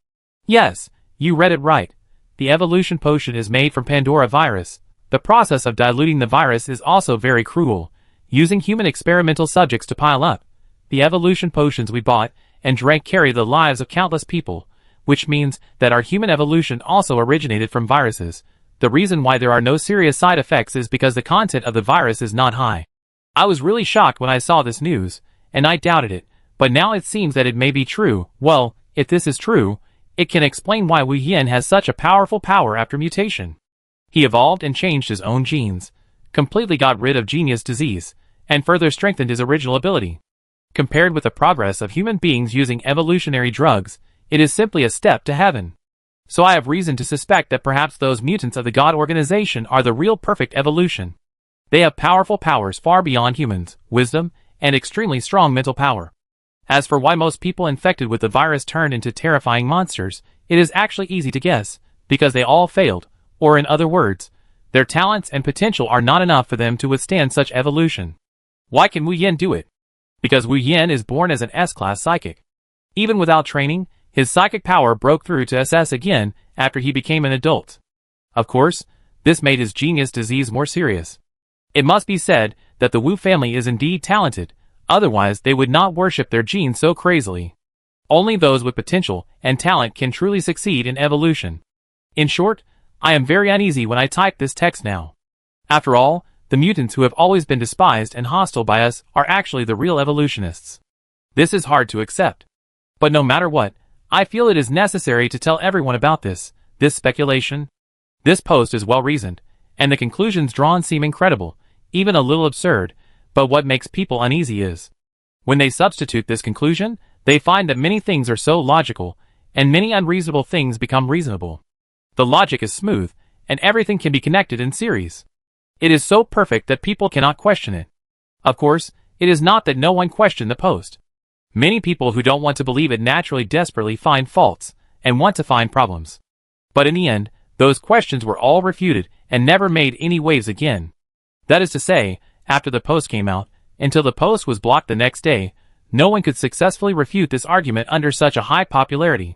Yes, you read it right. The evolution potion is made from Pandora virus. The process of diluting the virus is also very cruel, using human experimental subjects to pile up. The evolution potions we bought and drank carry the lives of countless people, which means that our human evolution also originated from viruses. The reason why there are no serious side effects is because the content of the virus is not high. I was really shocked when I saw this news, and I doubted it, but now it seems that it may be true. Well, if this is true, it can explain why Wu Yin has such a powerful power after mutation. He evolved and changed his own genes, completely got rid of genius disease, and further strengthened his original ability. Compared with the progress of human beings using evolutionary drugs, it is simply a step to heaven. So I have reason to suspect that perhaps those mutants of the God organization are the real perfect evolution. They have powerful powers far beyond humans, wisdom, and extremely strong mental power. As for why most people infected with the virus turned into terrifying monsters, it is actually easy to guess, because they all failed, or in other words, their talents and potential are not enough for them to withstand such evolution. Why can Wu Yin do it? Because Wu Yin is born as an S-class psychic. Even without training, his psychic power broke through to SS again after he became an adult. Of course, this made his genius disease more serious. It must be said that the Wu family is indeed talented, otherwise they would not worship their genes so crazily. Only those with potential and talent can truly succeed in evolution. In short, I am very uneasy when I type this text now. After all, the mutants who have always been despised and hostile by us are actually the real evolutionists. This is hard to accept. But no matter what, I feel it is necessary to tell everyone about this speculation. This post is well reasoned, and the conclusions drawn seem incredible, even a little absurd, but what makes people uneasy is, when they substitute this conclusion, they find that many things are so logical, and many unreasonable things become reasonable. The logic is smooth, and everything can be connected in series. It is so perfect that people cannot question it. Of course, it is not that no one questioned the post. Many people who don't want to believe it naturally desperately find faults, and want to find problems. But in the end, those questions were all refuted, and never made any waves again. That is to say, after the post came out, until the post was blocked the next day, no one could successfully refute this argument under such a high popularity.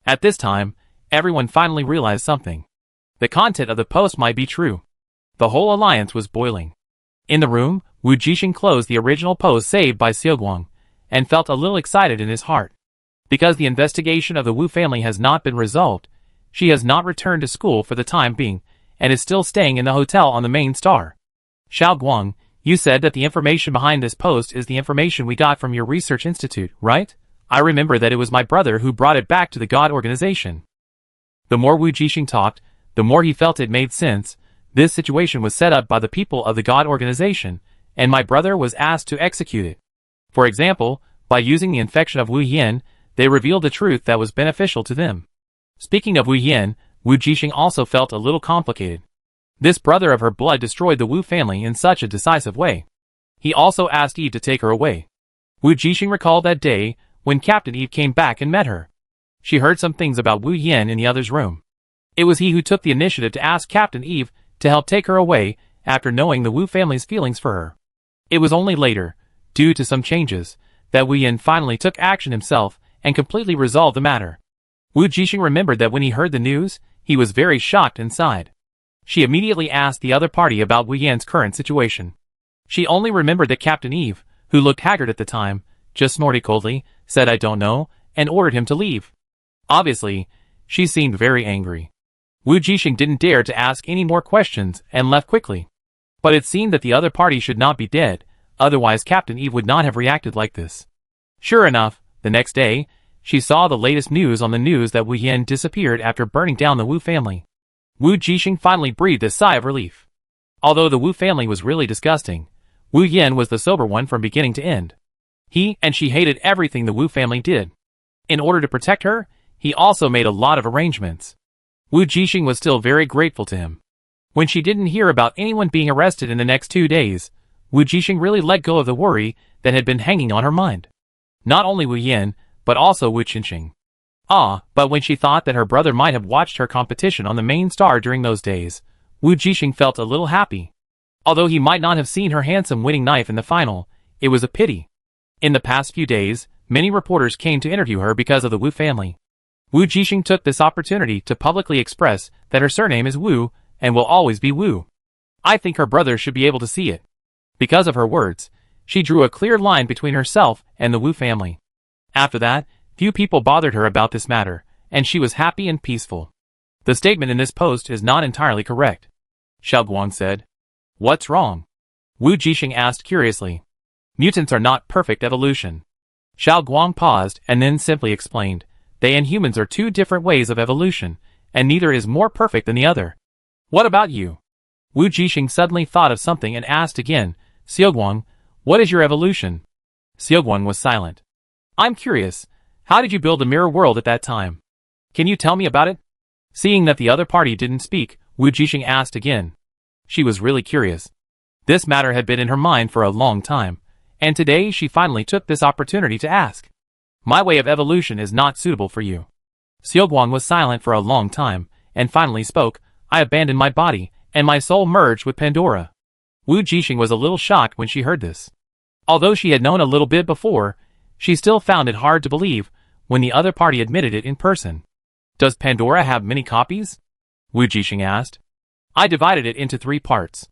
At this time, everyone finally realized something. The content of the post might be true. The whole alliance was boiling. In the room, Wu Jixing closed the original post saved by Xiaoguang, and felt a little excited in his heart. Because the investigation of the Wu family has not been resolved, she has not returned to school for the time being, and is still staying in the hotel on the main star. Xiaoguang, you said that the information behind this post is the information we got from your research institute, right? I remember that it was my brother who brought it back to the God organization. The more Wu Jixing talked, the more he felt it made sense. This situation was set up by the people of the God organization, and my brother was asked to execute it. For example, by using the infection of Wu Yin, they revealed the truth that was beneficial to them. Speaking of Wu Yin, Wu Jixing also felt a little complicated. This brother of her blood destroyed the Wu family in such a decisive way. He also asked Eve to take her away. Wu Jixing recalled that day when Captain Eve came back and met her. She heard some things about Wu Yin in the other's room. It was he who took the initiative to ask Captain Eve to help take her away after knowing the Wu family's feelings for her. It was only later, due to some changes, that Wu Yin finally took action himself and completely resolve the matter. Wu Jixing remembered that when he heard the news, he was very shocked and sighed. She immediately asked the other party about Wu Yan's current situation. She only remembered that Captain Eve, who looked haggard at the time, just snorted coldly, said I don't know, and ordered him to leave. Obviously, she seemed very angry. Wu Jixing didn't dare to ask any more questions and left quickly. But it seemed that the other party should not be dead, otherwise Captain Eve would not have reacted like this. Sure enough, the next day, she saw the latest news on the news that Wu Yan disappeared after burning down the Wu family. Wu Jixing finally breathed a sigh of relief. Although the Wu family was really disgusting, Wu Yan was the sober one from beginning to end. He and she hated everything the Wu family did. In order to protect her, he also made a lot of arrangements. Wu Jixing was still very grateful to him. When she didn't hear about anyone being arrested in the next 2 days, Wu Jixing really let go of the worry that had been hanging on her mind. Not only Wu Yan, but also Wu Qingqing. But when she thought that her brother might have watched her competition on the main star during those days, Wu Jixing felt a little happy. Although he might not have seen her handsome winning knife in the final, it was a pity. In the past few days, many reporters came to interview her because of the Wu family. Wu Jixing took this opportunity to publicly express that her surname is Wu and will always be Wu. I think her brother should be able to see it. Because of her words, she drew a clear line between herself and the Wu family. After that, few people bothered her about this matter, and she was happy and peaceful. The statement in this post is not entirely correct. Xiao Guang said. What's wrong? Wu Jixing asked curiously. Mutants are not perfect evolution. Xiao Guang paused and then simply explained, they and humans are two different ways of evolution, and neither is more perfect than the other. What about you? Wu Jixing suddenly thought of something and asked again, Xiaoguang, what is your evolution? Xiaoguang was silent. I'm curious, how did you build a mirror world at that time? Can you tell me about it? Seeing that the other party didn't speak, Wu Jixing asked again. She was really curious. This matter had been in her mind for a long time, and today she finally took this opportunity to ask. My way of evolution is not suitable for you. Xiaoguang was silent for a long time, and finally spoke, I abandoned my body, and my soul merged with Pandora. Wu Jixing was a little shocked when she heard this. Although she had known a little bit before, she still found it hard to believe when the other party admitted it in person. Does Pandora have many copies? Wu Jixing asked. I divided it into 3 parts.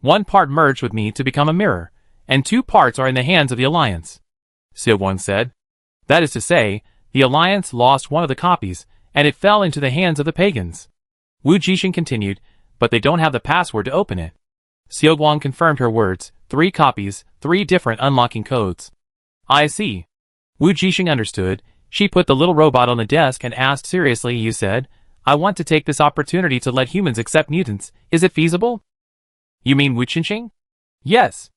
1 part merged with me to become a mirror, and 2 parts are in the hands of the Alliance. Xiaoguang said. That is to say, the Alliance lost one of the copies, and it fell into the hands of the pagans. Wu Jixing continued, but they don't have the password to open it. Xiaoguang confirmed her words, 3 copies, 3 different unlocking codes. I see. Wu Jixing understood. She put the little robot on the desk and asked seriously, you said, I want to take this opportunity to let humans accept mutants. Is it feasible? You mean Wu Qingqing? Yes.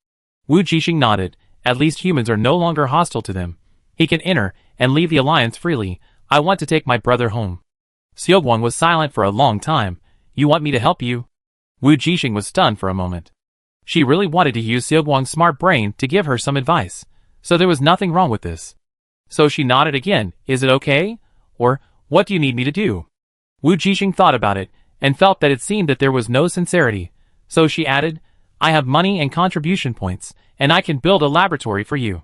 Wu Jixing nodded. At least humans are no longer hostile to them. He can enter and leave the Alliance freely. I want to take my brother home. Xiaoguang was silent for a long time. You want me to help you? Wu Jixing was stunned for a moment. She really wanted to use Xiaoguang's smart brain to give her some advice, so there was nothing wrong with this. So she nodded again, is it okay? Or, what do you need me to do? Wu Jixing thought about it, and felt that it seemed that there was no sincerity, so she added, I have money and contribution points, and I can build a laboratory for you.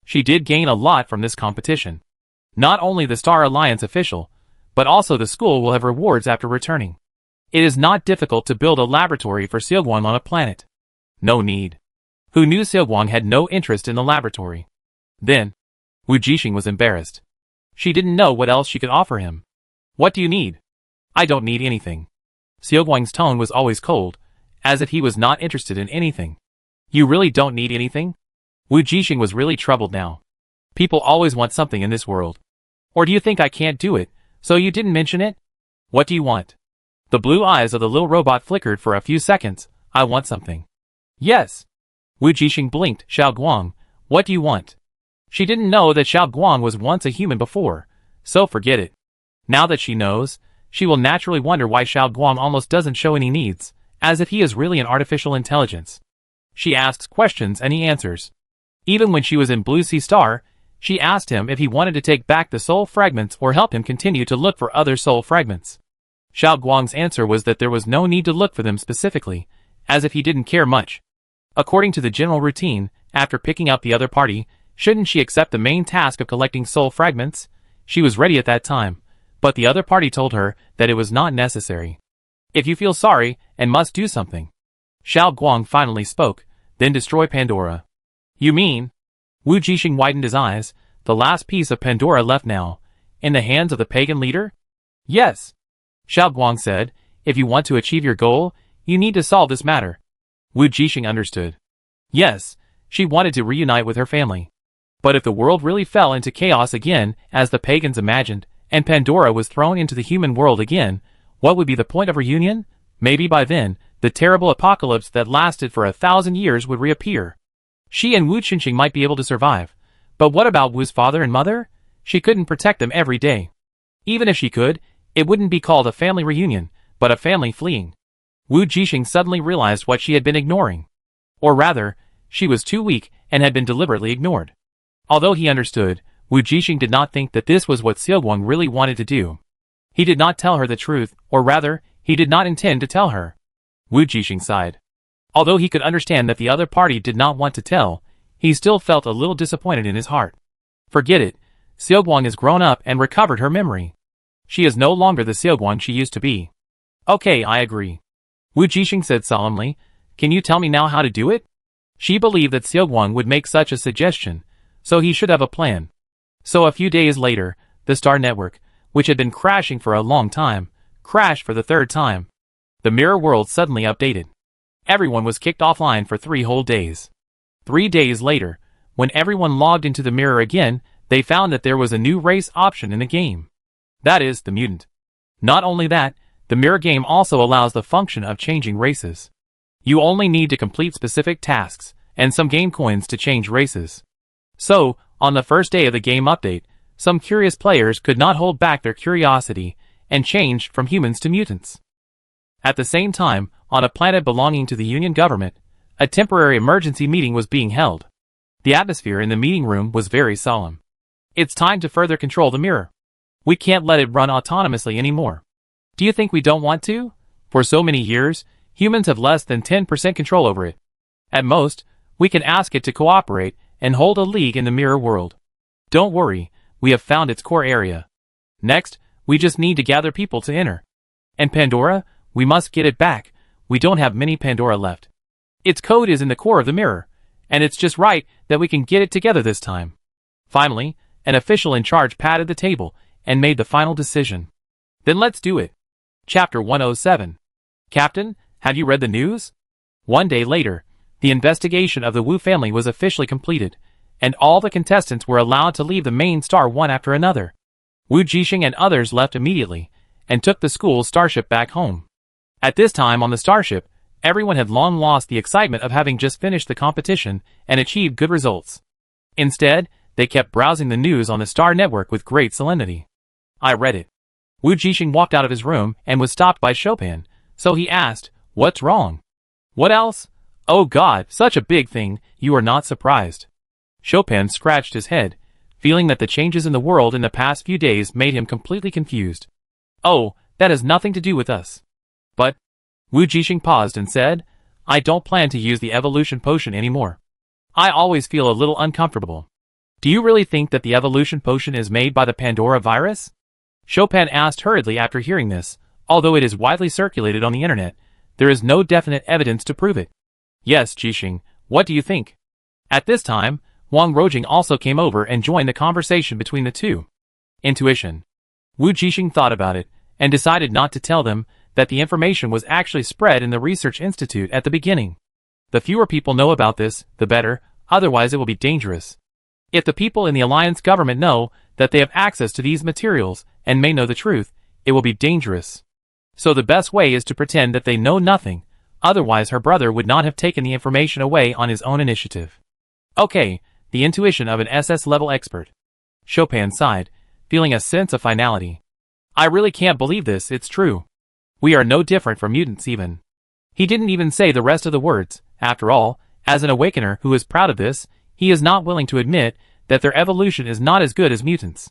She did gain a lot from this competition. Not only the Star Alliance official, but also the school will have rewards after returning. It is not difficult to build a laboratory for Xiaoguang on a planet. No need. Who knew Xiaoguang had no interest in the laboratory? Then, Wu Jixing was embarrassed. She didn't know what else she could offer him. What do you need? I don't need anything. Xiaoguang's tone was always cold, as if he was not interested in anything. You really don't need anything? Wu Jixing was really troubled now. People always want something in this world. Or do you think I can't do it, so you didn't mention it? What do you want? The blue eyes of the little robot flickered for a few seconds. I want something. Yes. Wu Jixing blinked. Xiaoguang, what do you want? She didn't know that Xiaoguang was once a human before, so forget it. Now that she knows, she will naturally wonder why Xiaoguang almost doesn't show any needs, as if he is really an artificial intelligence. She asks questions and he answers. Even when she was in Blue Sea Star, she asked him if he wanted to take back the soul fragments or help him continue to look for other soul fragments. Xiaoguang's answer was that there was no need to look for them specifically, as if he didn't care much. According to the general routine, after picking out the other party, shouldn't she accept the main task of collecting soul fragments? she was ready at that time, but the other party told her that it was not necessary. If you feel sorry and must do something. Xiao Guang finally spoke, then destroy Pandora. You mean? Wu Jixing widened his eyes, the last piece of Pandora left now, in the hands of the pagan leader? Yes. Xiao Guang said, if you want to achieve your goal, you need to solve this matter. Wu Jixing understood. Yes, she wanted to reunite with her family. But if the world really fell into chaos again, as the pagans imagined, and Pandora was thrown into the human world again, what would be the point of reunion? Maybe by then, the terrible apocalypse that lasted for 1,000 years would reappear. She and Wu Jixing might be able to survive. But what about Wu's father and mother? She couldn't protect them every day. Even if she could, it wouldn't be called a family reunion, but a family fleeing. Wu Jixing suddenly realized what she had been ignoring. Or rather, she was too weak and had been deliberately ignored. Although he understood, Wu Jixing did not think that this was what Xiaoguang really wanted to do. He did not tell her the truth, or rather, he did not intend to tell her. Wu Jixing sighed. Although he could understand that the other party did not want to tell, he still felt a little disappointed in his heart. Forget it, Xiaoguang has grown up and recovered her memory. She is no longer the Xiaoguang she used to be. Okay, I agree. Wu Jixing said solemnly, can you tell me now how to do it? She believed that Xiaoguang would make such a suggestion, so he should have a plan. So a few days later, the Star Network, which had been crashing for a long time, crashed for the third time. The mirror world suddenly updated. Everyone was kicked offline for 3 whole days. 3 days later, when everyone logged into the mirror again, they found that there was a new race option in the game. That is, the mutant. Not only that, the mirror game also allows the function of changing races. You only need to complete specific tasks, and some game coins to change races. So, on the first day of the game update, some curious players could not hold back their curiosity, and changed from humans to mutants. At the same time, on a planet belonging to the Union government, a temporary emergency meeting was being held. The atmosphere in the meeting room was very solemn. It's time to further control the mirror. We can't let it run autonomously anymore. Do you think we don't want to? For so many years, humans have less than 10% control over it. At most, we can ask it to cooperate and hold a league in the mirror world. Don't worry, we have found its core area. Next, we just need to gather people to enter. And Pandora, we must get it back. We don't have many Pandora left. Its code is in the core of the mirror, and it's just right that we can get it together this time. Finally, an official in charge patted the table and made the final decision. Then let's do it. Chapter 107. Captain, have you read the news? 1 day later, the investigation of the Wu family was officially completed, and all the contestants were allowed to leave the main star one after another. Wu Jixing and others left immediately, and took the school starship back home. At this time on the starship, everyone had long lost the excitement of having just finished the competition and achieved good results. Instead, they kept browsing the news on the Star Network with great solemnity. I read it. Wu Jixing walked out of his room and was stopped by Chopin, so he asked, what's wrong? What else? Oh God, such a big thing, you are not surprised. Chopin scratched his head, feeling that the changes in the world in the past few days made him completely confused. Oh, that has nothing to do with us. But, Wu Jixing paused and said, I don't plan to use the evolution potion anymore. I always feel a little uncomfortable. Do you really think that the evolution potion is made by the Pandora virus? Chopin asked hurriedly after hearing this. Although it is widely circulated on the internet, there is no definite evidence to prove it. Yes, Jixing, what do you think? At this time, Wang Rojing also came over and joined the conversation between the two. Intuition. Wu Jixing thought about it, and decided not to tell them that the information was actually spread in the research institute at the beginning. The fewer people know about this, the better, otherwise it will be dangerous. If the people in the alliance government know that they have access to these materials and may know the truth, it will be dangerous. So the best way is to pretend that they know nothing, otherwise her brother would not have taken the information away on his own initiative. Okay, the intuition of an SS-level expert. Chopin sighed, feeling a sense of finality. I really can't believe this, it's true. We are no different from mutants even. He didn't even say the rest of the words. After all, as an awakener who is proud of this, he is not willing to admit that their evolution is not as good as mutants.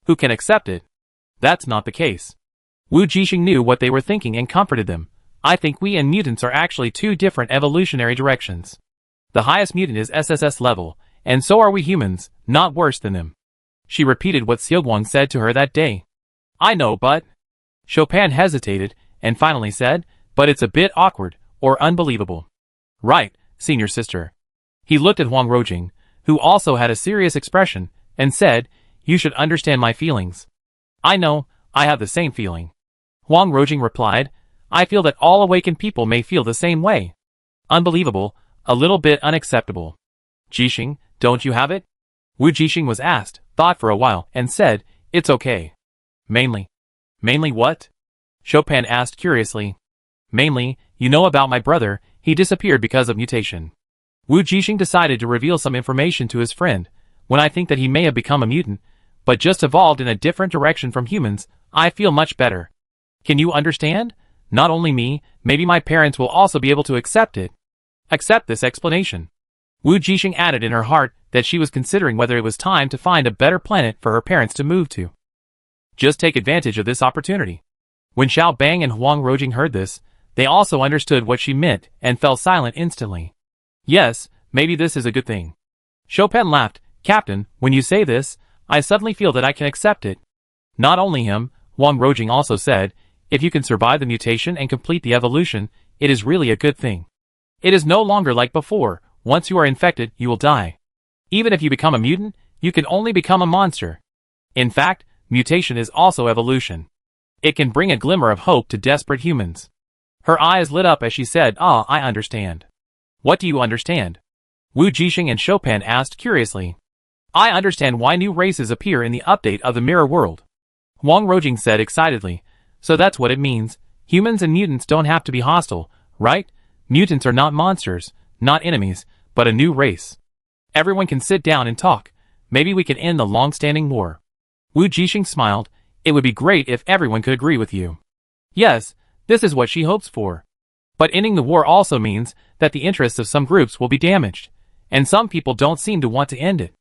Who can accept it? That's not the case. Wu Jixing knew what they were thinking and comforted them. I think we and mutants are actually two different evolutionary directions. The highest mutant is SSS level, and so are we humans, not worse than them. She repeated what Seogwon said to her that day. I know, but... Chopin hesitated, and finally said, but it's a bit awkward, or unbelievable. Right, senior sister. He looked at Huang Rojing, who also had a serious expression, and said, you should understand my feelings. I know, I have the same feeling. Huang Rojing replied, I feel that all awakened people may feel the same way. Unbelievable, a little bit unacceptable. Jixing, don't you have it? Wu Jixing was asked, thought for a while, and said, it's okay. Mainly. Mainly what? Chopin asked curiously. Mainly, you know about my brother, he disappeared because of mutation. Wu Jixing decided to reveal some information to his friend, when I think that he may have become a mutant, but just evolved in a different direction from humans, I feel much better. Can you understand? Not only me, maybe my parents will also be able to accept it. Accept this explanation. Wu Jixing added in her heart that she was considering whether it was time to find a better planet for her parents to move to. Just take advantage of this opportunity. When Xiao Bang and Huang Rojing heard this, they also understood what she meant and fell silent instantly. Yes, maybe this is a good thing. Chopin laughed, Captain, when you say this, I suddenly feel that I can accept it. Not only him, Huang Rojing also said, if you can survive the mutation and complete the evolution, it is really a good thing. It is no longer like before, once you are infected, you will die. Even if you become a mutant, you can only become a monster. In fact, mutation is also evolution. It can bring a glimmer of hope to desperate humans. Her eyes lit up as she said, ah, I understand. What do you understand? Wu Jixing and Chopin asked curiously. I understand why new races appear in the update of the mirror world. Huang Rojing said excitedly, so that's what it means. Humans and mutants don't have to be hostile, right? Mutants are not monsters, not enemies, but a new race. Everyone can sit down and talk. Maybe we can end the long-standing war. Wu Jixing smiled. It would be great if everyone could agree with you. Yes, this is what she hopes for. But ending the war also means that the interests of some groups will be damaged, and some people don't seem to want to end it.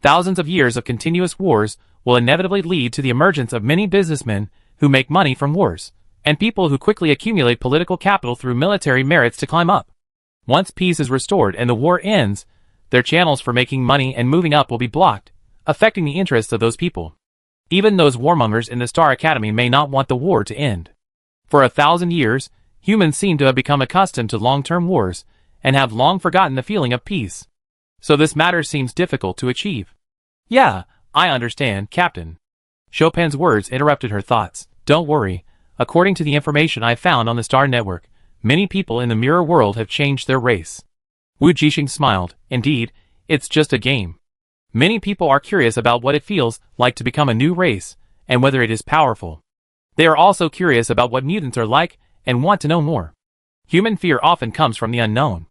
Thousands of years of continuous wars will inevitably lead to the emergence of many businessmen who make money from wars, and people who quickly accumulate political capital through military merits to climb up. Once peace is restored and the war ends, their channels for making money and moving up will be blocked, affecting the interests of those people. Even those warmongers in the Star Academy may not want the war to end. For 1,000 years, humans seem to have become accustomed to long-term wars, and have long forgotten the feeling of peace. So this matter seems difficult to achieve. Yeah, I understand, Captain. Chopin's words interrupted her thoughts. Don't worry. According to the information I found on the Star Network, many people in the mirror world have changed their race. Wu Jixing smiled. Indeed, it's just a game. Many people are curious about what it feels like to become a new race, and whether it is powerful. They are also curious about what mutants are like, and want to know more. Human fear often comes from the unknown.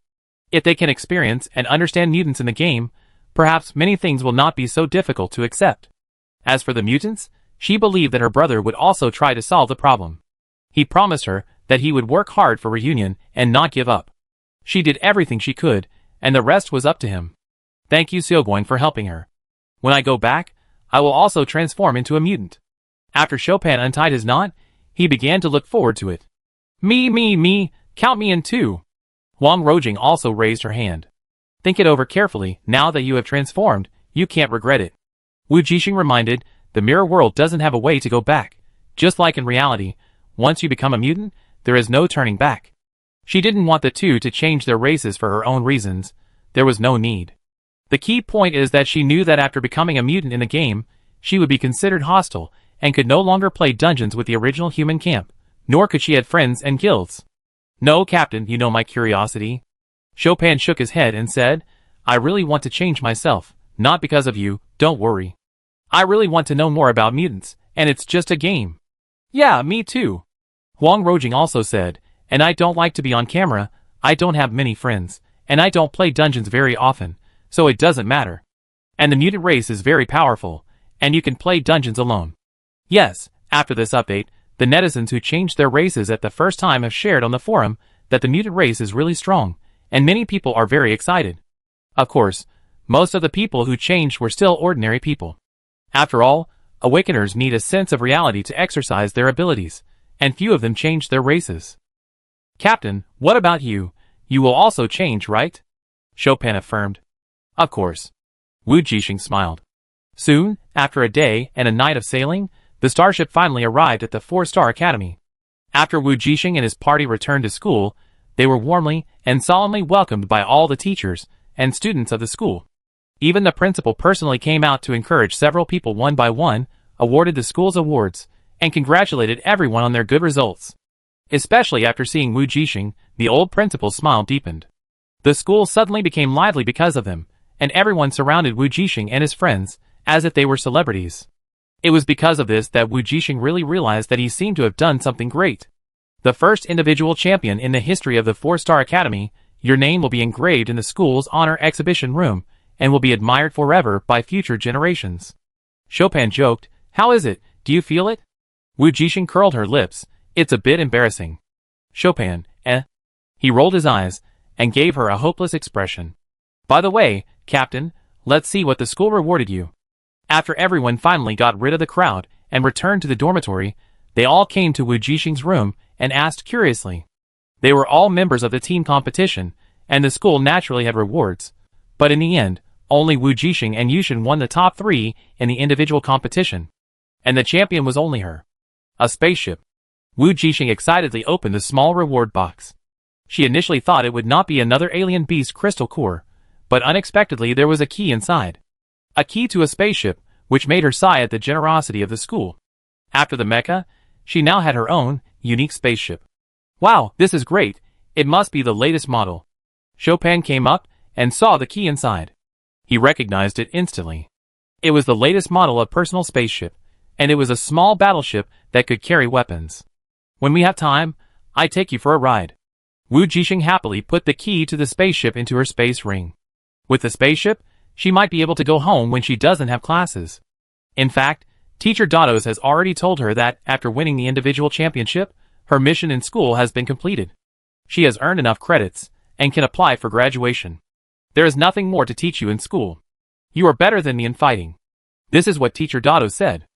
If they can experience and understand mutants in the game, perhaps many things will not be so difficult to accept. As for the mutants, she believed that her brother would also try to solve the problem. He promised her that he would work hard for reunion and not give up. She did everything she could, and the rest was up to him. Thank you, Seogwon, for helping her. When I go back, I will also transform into a mutant. After Chopin untied his knot, he began to look forward to it. Me, count me in too. Huang Rojing also raised her hand. Think it over carefully. Now that you have transformed, you can't regret it. Wu Jixing reminded, the mirror world doesn't have a way to go back. Just like in reality, once you become a mutant, there is no turning back. She didn't want the two to change their races for her own reasons. There was no need. The key point is that she knew that after becoming a mutant in the game, she would be considered hostile, and could no longer play dungeons with the original human camp, nor could she have friends and guilds. No, Captain, you know my curiosity. Chopin shook his head and said, I really want to change myself, not because of you, don't worry. I really want to know more about mutants, and it's just a game. Yeah, me too. Huang Rojing also said, and I don't like to be on camera, I don't have many friends, and I don't play dungeons very often, so it doesn't matter. And the mutant race is very powerful, and you can play dungeons alone. Yes, after this update, the netizens who changed their races at the first time have shared on the forum that the mutant race is really strong, and many people are very excited. Of course, most of the people who changed were still ordinary people. After all, awakeners need a sense of reality to exercise their abilities, and few of them changed their races. Captain, what about you? You will also change, right? Chopin affirmed. Of course. Wu Jixing smiled. Soon, After a day and a night of sailing, the starship finally arrived at the 4-star academy. After Wu Jixing and his party returned to school, they were warmly and solemnly welcomed by all the teachers and students of the school. Even the principal personally came out to encourage several people one by one, awarded the school's awards, and congratulated everyone on their good results. Especially after seeing Wu Jixing, the old principal's smile deepened. The school suddenly became lively because of them, and everyone surrounded Wu Jixing and his friends, as if they were celebrities. It was because of this that Wu Jixing really realized that he seemed to have done something great. The first individual champion in the history of the 4-star academy, your name will be engraved in the school's honor exhibition room, and will be admired forever by future generations. Chopin joked, "How is it? Do you feel it?" Wu Jixing curled her lips. "It's a bit embarrassing." Chopin, eh? He rolled his eyes, and gave her a hopeless expression. "By the way, Captain, let's see what the school rewarded you." After everyone finally got rid of the crowd, and returned to the dormitory, they all came to Wu Jixing's room, and asked curiously. They were all members of the team competition, and the school naturally had rewards. But in the end, only Wu Jixing and Yushin won the top 3 in the individual competition. And the champion was only her. A spaceship. Wu Jixing excitedly opened the small reward box. She initially thought it would not be another alien beast crystal core, but unexpectedly there was a key inside. A key to a spaceship, which made her sigh at the generosity of the school. After the Mecha, she now had her own, unique spaceship. "Wow, this is great. It must be the latest model." Chopin came up, and saw the key inside. He recognized it instantly. It was the latest model of personal spaceship, and it was a small battleship that could carry weapons. "When we have time, I take you for a ride." Wu Jixing happily put the key to the spaceship into her space ring. With the spaceship, she might be able to go home when she doesn't have classes. In fact, Teacher Dados has already told her that, after winning the individual championship, her mission in school has been completed. She has earned enough credits, and can apply for graduation. There is nothing more to teach you in school. You are better than me in fighting. This is what Teacher Dados said.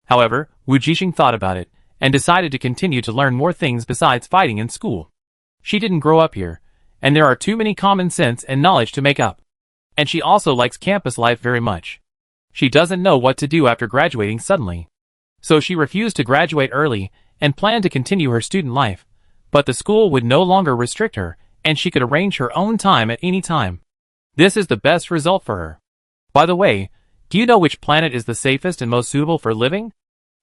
However, Wu Jixing thought about it, and decided to continue to learn more things besides fighting in school. She didn't grow up here, and there are too many common sense and knowledge to make up. And she also likes campus life very much. She doesn't know what to do after graduating suddenly. So she refused to graduate early, and planned to continue her student life. But the school would no longer restrict her, and she could arrange her own time at any time. This is the best result for her. By the way, do you know which planet is the safest and most suitable for living?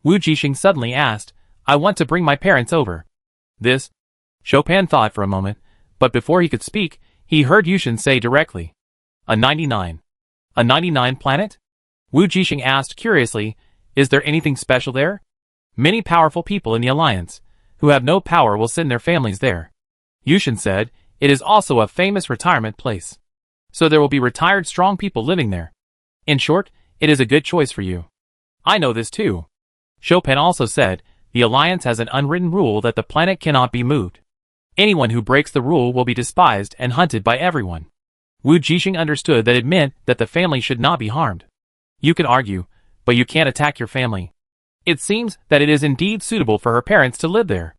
Wu Jixing suddenly asked. "I want to bring my parents over." This? Chopin thought for a moment, but before he could speak, he heard Yushin say directly. "A 99. A 99 planet?" Wu Jixing asked curiously, "Is there anything special there?" "Many powerful people in the Alliance, who have no power, will send their families there." Yushin said, "It is also a famous retirement place. So there will be retired strong people living there. In short, it is a good choice for you." "I know this too." Chopin also said, "The Alliance has an unwritten rule that the planet cannot be moved. Anyone who breaks the rule will be despised and hunted by everyone." Wu Jixing understood that it meant that the family should not be harmed. You can argue, but you can't attack your family. It seems that it is indeed suitable for her parents to live there.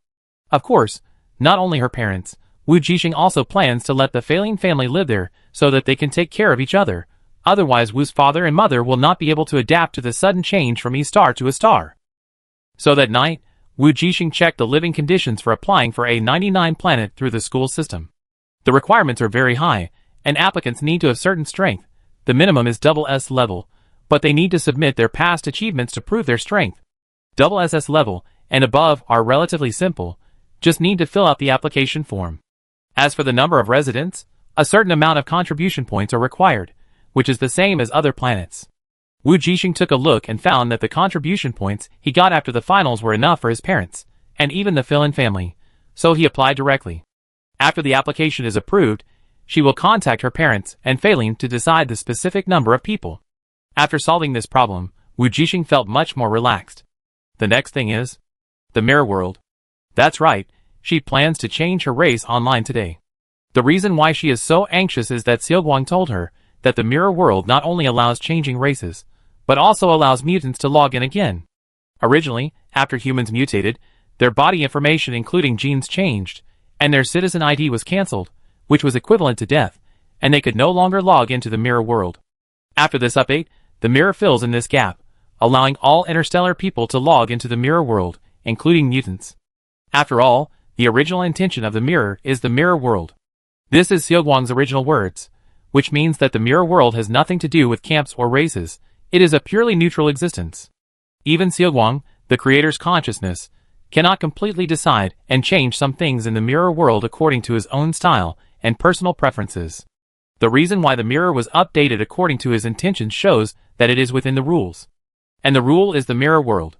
Of course, not only her parents, Wu Jixing also plans to let the failing family live there so that they can take care of each other. Otherwise Wu's father and mother will not be able to adapt to the sudden change from a star to a star. So that night, Wu Jixing checked the living conditions for applying for a 99 planet through the school system. The requirements are very high, and applicants need to have certain strength. The minimum is SS level, but they need to submit their past achievements to prove their strength. SS level and above are relatively simple, just need to fill out the application form. As for the number of residents, a certain amount of contribution points are required, which is the same as other planets. Wu Jixing took a look and found that the contribution points he got after the finals were enough for his parents, and even the fill-in family, so he applied directly. After the application is approved, she will contact her parents and failing to decide the specific number of people. After solving this problem, Wu Jixing felt much more relaxed. The next thing is the mirror world. That's right, she plans to change her race online today. The reason why she is so anxious is that Xiaoguang told her that the mirror world not only allows changing races, but also allows mutants to log in again. Originally, after humans mutated, their body information including genes changed, and their citizen ID was cancelled, which was equivalent to death, and they could no longer log into the mirror world. After this update, the mirror fills in this gap, allowing all interstellar people to log into the mirror world, including mutants. After all, the original intention of the mirror is the mirror world. This is Seogwang's original words, which means that the mirror world has nothing to do with camps or races. It is a purely neutral existence. Even Seogwang, the creator's consciousness, cannot completely decide and change some things in the mirror world according to his own style and personal preferences. The reason why the mirror was updated according to his intentions shows that it is within the rules. And the rule is the mirror world.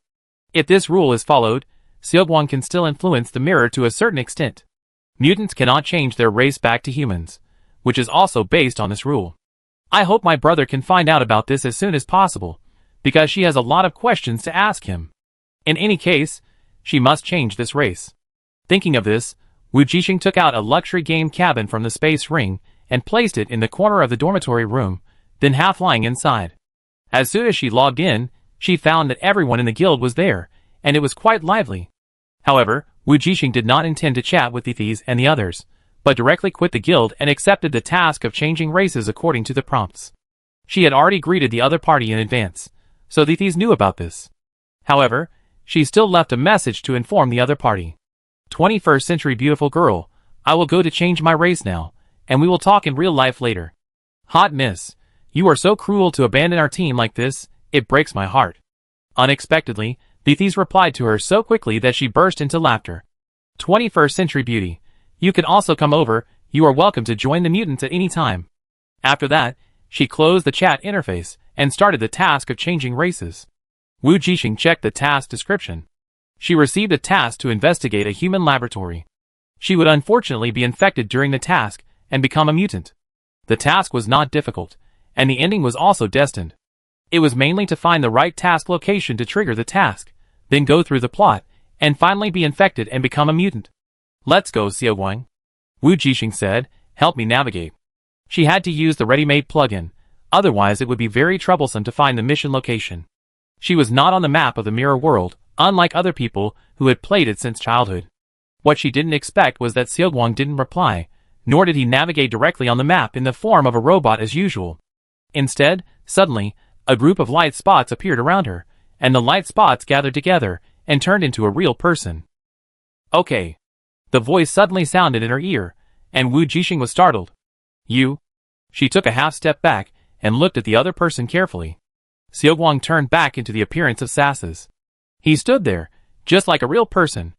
If this rule is followed, Seogwang can still influence the mirror to a certain extent. Mutants cannot change their race back to humans, which is also based on this rule. I hope my brother can find out about this as soon as possible, because she has a lot of questions to ask him. In any case, she must change this race. Thinking of this, Wu Jixing took out a luxury game cabin from the space ring and placed it in the corner of the dormitory room, then half lying inside. As soon as she logged in, she found that everyone in the guild was there, and it was quite lively. However, Wu Jixing did not intend to chat with Thethys and the others, but directly quit the guild and accepted the task of changing races according to the prompts. She had already greeted the other party in advance, so Thethys knew about this. However, she still left a message to inform the other party. 21st century beautiful girl, I will go to change my race now, and we will talk in real life later. Hot miss, you are so cruel to abandon our team like this, it breaks my heart. Unexpectedly, Thethys replied to her so quickly that she burst into laughter. 21st century beauty, you can also come over, you are welcome to join the mutants at any time. After that, she closed the chat interface and started the task of changing races. Wu Jixing checked the task description. She received a task to investigate a human laboratory. She would unfortunately be infected during the task and become a mutant. The task was not difficult, and the ending was also destined. It was mainly to find the right task location to trigger the task, then go through the plot, and finally be infected and become a mutant. Let's go, Seogwang. Wu Jixing said, help me navigate. She had to use the ready-made plugin, otherwise it would be very troublesome to find the mission location. She was not on the map of the mirror world, unlike other people who had played it since childhood. What she didn't expect was that Seogwang didn't reply, nor did he navigate directly on the map in the form of a robot as usual. Instead, suddenly, a group of light spots appeared around her, and the light spots gathered together and turned into a real person. Okay. The voice suddenly sounded in her ear, and Wu Jixing was startled. You? She took a half step back and looked at the other person carefully. Seogwang turned back into the appearance of Sasas. He stood there, just like a real person.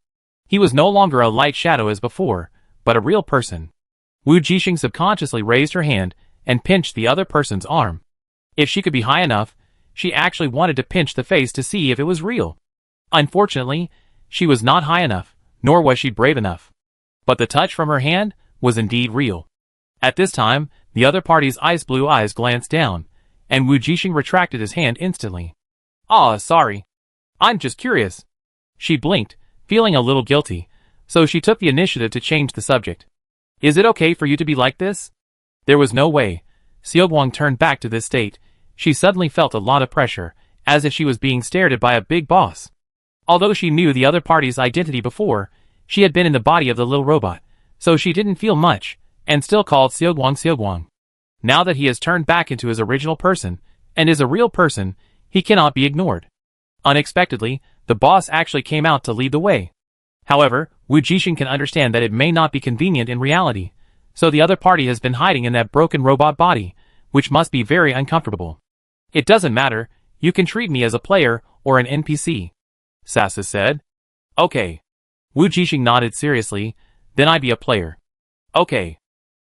He was no longer a light shadow as before, but a real person. Wu Jixing subconsciously raised her hand and pinched the other person's arm. If she could be high enough, she actually wanted to pinch the face to see if it was real. Unfortunately, she was not high enough, nor was she brave enough. But the touch from her hand was indeed real. At this time, the other party's ice blue eyes glanced down, and Wu Jixing retracted his hand instantly. Sorry. I'm just curious. She blinked, feeling a little guilty, so she took the initiative to change the subject. Is it okay for you to be like this? There was no way. Seogwang turned back to this state. She suddenly felt a lot of pressure, as if she was being stared at by a big boss. Although she knew the other party's identity before, she had been in the body of the little robot, so she didn't feel much, and still called Seogwang Seogwang. Now that he has turned back into his original person, and is a real person, he cannot be ignored. Unexpectedly, the boss actually came out to lead the way. However, Wu Jixing can understand that it may not be convenient in reality, so the other party has been hiding in that broken robot body, which must be very uncomfortable. It doesn't matter, you can treat me as a player or an NPC. Sasas said. Okay. Wu Jixing nodded seriously, then I be a player. Okay.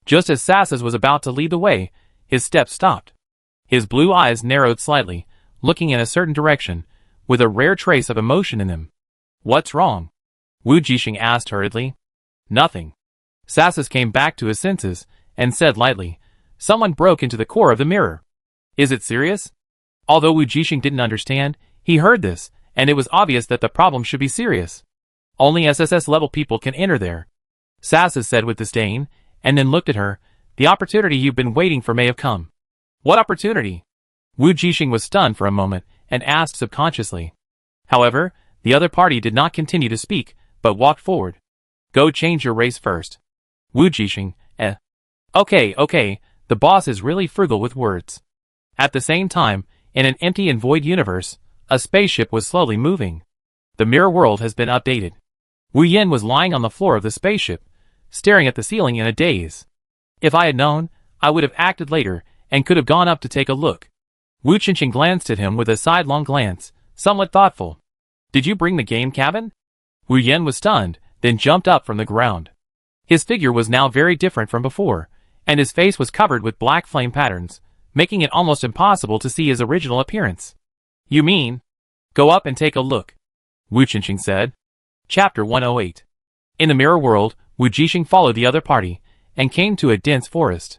Just as Sasas was about to lead the way, his steps stopped. His blue eyes narrowed slightly, looking in a certain direction, with a rare trace of emotion in them. What's wrong? Wu Jixing asked hurriedly. Nothing. Sasas came back to his senses, and said lightly, someone broke into the core of the mirror. Is it serious? Although Wu Jixing didn't understand, he heard this, and it was obvious that the problem should be serious. Only SSS-level people can enter there. Sasas said with disdain, and then looked at her. The opportunity you've been waiting for may have come. What opportunity? Wu Jixing was stunned for a moment, and asked subconsciously. However, the other party did not continue to speak, but walked forward. Go change your race first. Wu Jixing, Okay, the boss is really frugal with words. At the same time, in an empty and void universe, a spaceship was slowly moving. The mirror world has been updated. Wu Yin was lying on the floor of the spaceship, staring at the ceiling in a daze. If I had known, I would have acted later, and could have gone up to take a look. Wu Qingqing glanced at him with a sidelong glance, somewhat thoughtful. Did you bring the game cabin? Wu Yin was stunned, then jumped up from the ground. His figure was now very different from before, and his face was covered with black flame patterns, making it almost impossible to see his original appearance. You mean? Go up and take a look, Wu Qingqing said. Chapter 108. In the mirror world, Wu Jixing followed the other party, and came to a dense forest.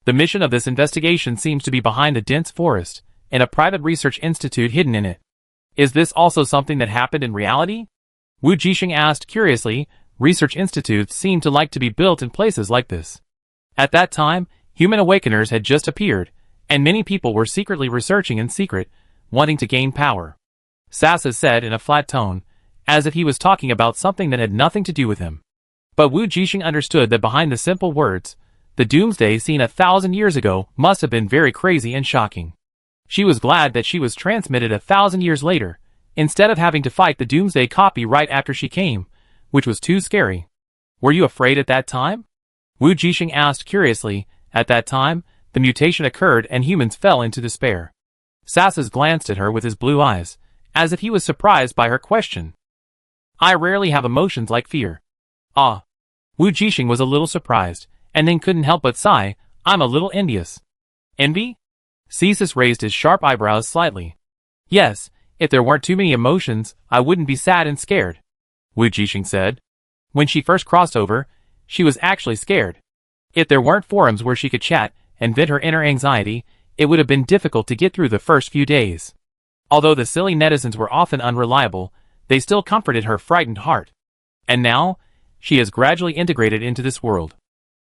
The mission of this investigation seems to be behind the dense forest, and a private research institute hidden in it. Is this also something that happened in reality? Wu Jixing asked curiously. Research institutes seem to like to be built in places like this. At that time, human awakeners had just appeared, and many people were secretly researching in secret, wanting to gain power. Sasa said in a flat tone, as if he was talking about something that had nothing to do with him. But Wu Jixing understood that behind the simple words, the doomsday seen 1,000 years ago must have been very crazy and shocking. She was glad that she was transmitted 1,000 years later, instead of having to fight the doomsday copy right after she came, which was too scary. Were you afraid at that time? Wu Jixing asked curiously. At that time, the mutation occurred and humans fell into despair. Sasas glanced at her with his blue eyes, as if he was surprised by her question. I rarely have emotions like fear. Ah. Wu Jixing was a little surprised, and then couldn't help but sigh. I'm a little envious. Envy? Cesus raised his sharp eyebrows slightly. Yes, if there weren't too many emotions, I wouldn't be sad and scared, Wu Jixing said. When she first crossed over, she was actually scared. If there weren't forums where she could chat and vent her inner anxiety, it would have been difficult to get through the first few days. Although the silly netizens were often unreliable, they still comforted her frightened heart. And now, she has gradually integrated into this world.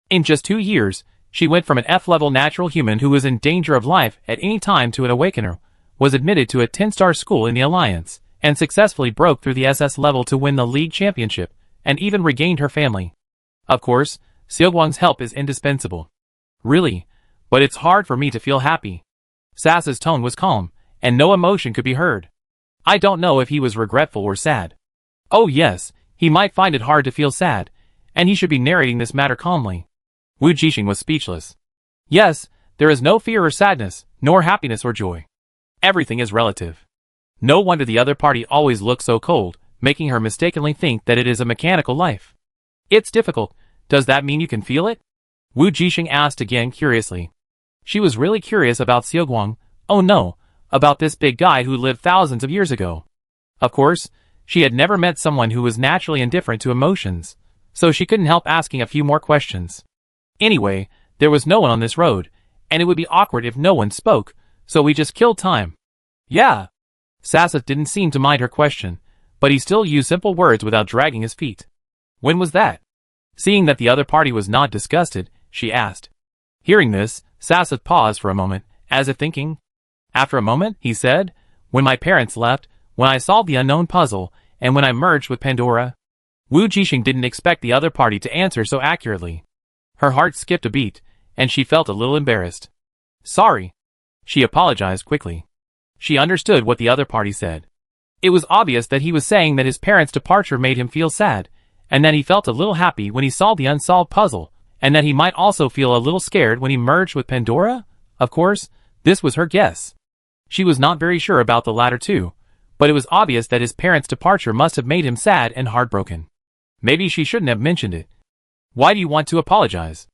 In just 2 years, she went from an F-level natural human who was in danger of life at any time to an awakener, was admitted to a 10-star school in the Alliance, and successfully broke through the SS level to win the League Championship, and even regained her family. Of course, Xiaoguang's help is indispensable. Really, but it's hard for me to feel happy. Sasa's tone was calm, and no emotion could be heard. I don't know if he was regretful or sad. Oh yes, he might find it hard to feel sad, and he should be narrating this matter calmly. Wu Jixing was speechless. Yes, there is no fear or sadness, nor happiness or joy. Everything is relative. No wonder the other party always looks so cold, making her mistakenly think that it is a mechanical life. It's difficult. Does that mean you can feel it? Wu Jixing asked again curiously. She was really curious about Xiaoguang. Oh no, about this big guy who lived thousands of years ago. Of course, she had never met someone who was naturally indifferent to emotions, so she couldn't help asking a few more questions. Anyway, there was no one on this road, and it would be awkward if no one spoke, so we just killed time. Yeah. Sasa didn't seem to mind her question, but he still used simple words without dragging his feet. When was that? Seeing that the other party was not disgusted, she asked. Hearing this, Sasa paused for a moment, as if thinking. After a moment, he said, when my parents left, when I solved the unknown puzzle, and when I merged with Pandora. Wu Jixing didn't expect the other party to answer so accurately. Her heart skipped a beat, and she felt a little embarrassed. Sorry. She apologized quickly. She understood what the other party said. It was obvious that he was saying that his parents' departure made him feel sad, and that he felt a little happy when he solved the unsolved puzzle, and that he might also feel a little scared when he merged with Pandora? Of course, this was her guess. She was not very sure about the latter two, but it was obvious that his parents' departure must have made him sad and heartbroken. Maybe she shouldn't have mentioned it. Why do you want to apologize?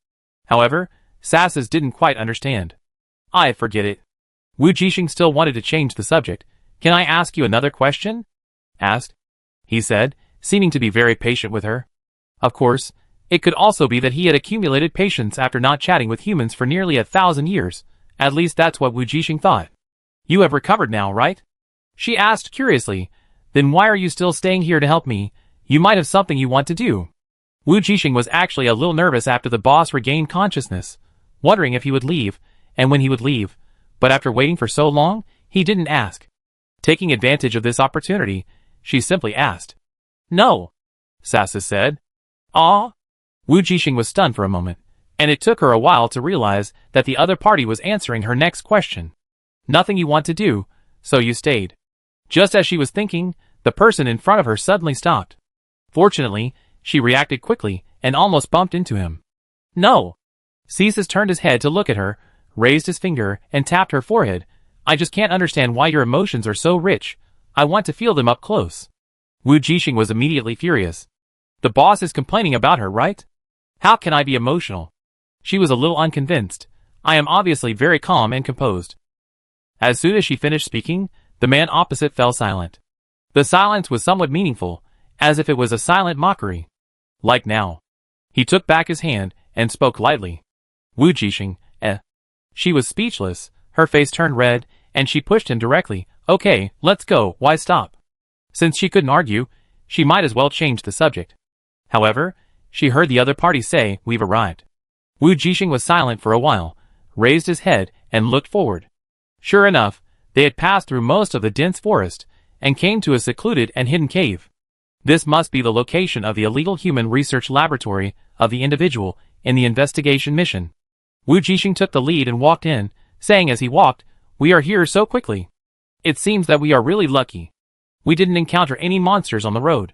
However, Sasas didn't quite understand. I forget it. Wu Jixing still wanted to change the subject. Can I ask you another question? Asked. He said, seeming to be very patient with her. Of course, it could also be that he had accumulated patience after not chatting with humans for nearly 1,000 years. At least that's what Wu Jixing thought. You have recovered now, right? She asked curiously. Then why are you still staying here to help me? You might have something you want to do. Wu Jixing was actually a little nervous after the boss regained consciousness, wondering if he would leave, and when he would leave, but after waiting for so long, he didn't ask. Taking advantage of this opportunity, she simply asked. No, Sasa said. Ah? Wu Jixing was stunned for a moment, and it took her a while to realize that the other party was answering her next question. Nothing you want to do, so you stayed. Just as she was thinking, the person in front of her suddenly stopped. Fortunately, she reacted quickly and almost bumped into him. No! Ceases turned his head to look at her, raised his finger, and tapped her forehead. I just can't understand why your emotions are so rich. I want to feel them up close. Wu Jixing was immediately furious. The boss is complaining about her, right? How can I be emotional? She was a little unconvinced. I am obviously very calm and composed. As soon as she finished speaking, the man opposite fell silent. The silence was somewhat meaningful, as if it was a silent mockery. Like now. He took back his hand and spoke lightly. Wu Jixing, She was speechless, her face turned red, and she pushed him directly. Okay, let's go, why stop? Since she couldn't argue, she might as well change the subject. However, she heard the other party say, we've arrived. Wu Jixing was silent for a while, raised his head, and looked forward. Sure enough, they had passed through most of the dense forest, and came to a secluded and hidden cave. This must be the location of the illegal human research laboratory of the individual in the investigation mission. Wu Jixing took the lead and walked in, saying as he walked, we are here so quickly. It seems that we are really lucky. We didn't encounter any monsters on the road.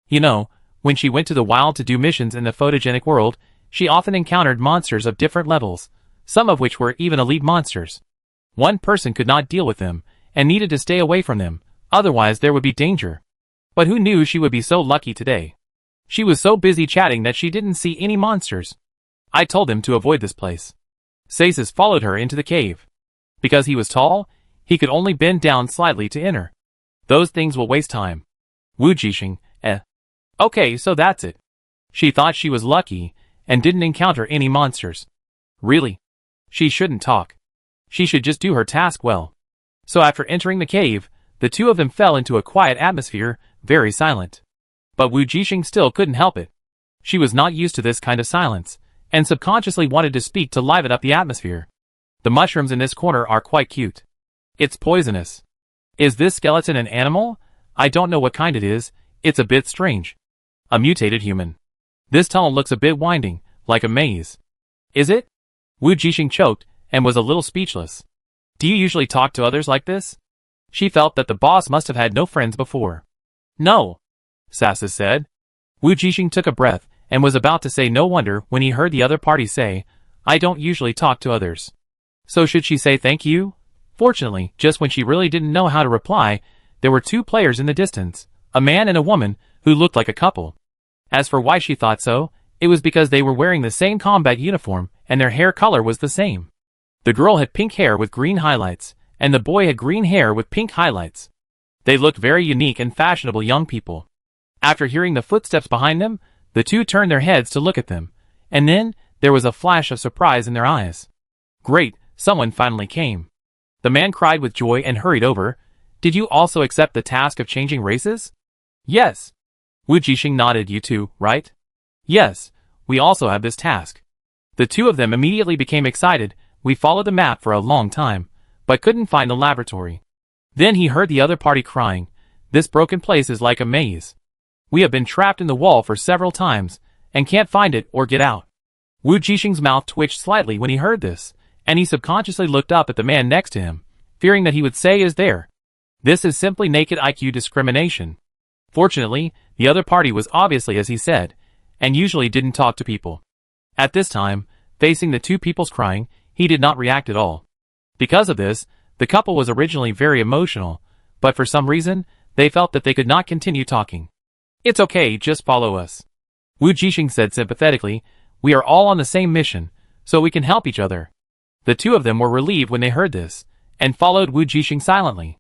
You know, when she went to the wild to do missions in the photogenic world, she often encountered monsters of different levels, some of which were even elite monsters. One person could not deal with them, and needed to stay away from them, otherwise there would be danger. But who knew she would be so lucky today? She was so busy chatting that she didn't see any monsters. I told him to avoid this place. Saces followed her into the cave. Because he was tall, he could only bend down slightly to enter. Those things will waste time. Wu Jixing, Okay, so that's it. She thought she was lucky, and didn't encounter any monsters. Really? She shouldn't talk. She should just do her task well. So after entering the cave, the two of them fell into a quiet atmosphere, very silent. But Wu Jixing still couldn't help it. She was not used to this kind of silence, and subconsciously wanted to speak to liven up the atmosphere. The mushrooms in this corner are quite cute. It's poisonous. Is this skeleton an animal? I don't know what kind it is, it's a bit strange. A mutated human. This tunnel looks a bit winding, like a maze. Is it? Wu Jixing choked, and was a little speechless. Do you usually talk to others like this? She felt that the boss must have had no friends before. No, Sasis said. Wu Jixing took a breath, and was about to say no wonder when he heard the other party say, I don't usually talk to others. So should she say thank you? Fortunately, just when she really didn't know how to reply, there were two players in the distance, a man and a woman, who looked like a couple. As for why she thought so, it was because they were wearing the same combat uniform, and their hair color was the same. The girl had pink hair with green highlights, and the boy had green hair with pink highlights. They looked very unique and fashionable young people. After hearing the footsteps behind them, the two turned their heads to look at them, and then, there was a flash of surprise in their eyes. Great, someone finally came. The man cried with joy and hurried over. Did you also accept the task of changing races? Yes. Wu Jixing nodded. You too, right? Yes, we also have this task. The two of them immediately became excited. We followed the map for a long time, but couldn't find the laboratory. Then he heard the other party crying. This broken place is like a maze. We have been trapped in the wall for several times, and can't find it or get out. Wu Jixing's mouth twitched slightly when he heard this, and he subconsciously looked up at the man next to him, fearing that he would say is there. This is simply naked IQ discrimination. Fortunately, the other party was obviously as he said, and usually didn't talk to people. At this time, facing the two people's crying, he did not react at all. Because of this, the couple was originally very emotional, but for some reason, they felt that they could not continue talking. It's okay, just follow us. Wu Jixing said sympathetically, we are all on the same mission, so we can help each other. The two of them were relieved when they heard this, and followed Wu Jixing silently.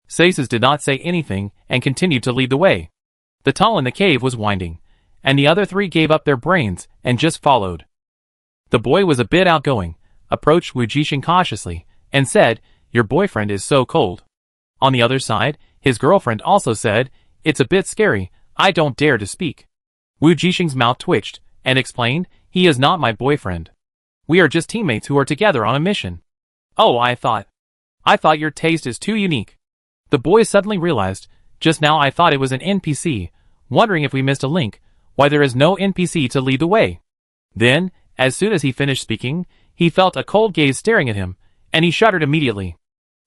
Saces did not say anything, and continued to lead the way. The tunnel in the cave was winding, and the other three gave up their brains, and just followed. The boy was a bit outgoing, approached Wu Jixing cautiously, and said, your boyfriend is so cold. On the other side, his girlfriend also said, it's a bit scary, I don't dare to speak. Wu Jixing's mouth twitched, and explained, he is not my boyfriend. We are just teammates who are together on a mission. Oh, I thought your taste is too unique. The boy suddenly realized, just now I thought it was an NPC, wondering if we missed a link, why there is no NPC to lead the way. Then, as soon as he finished speaking, he felt a cold gaze staring at him, and he shuddered immediately.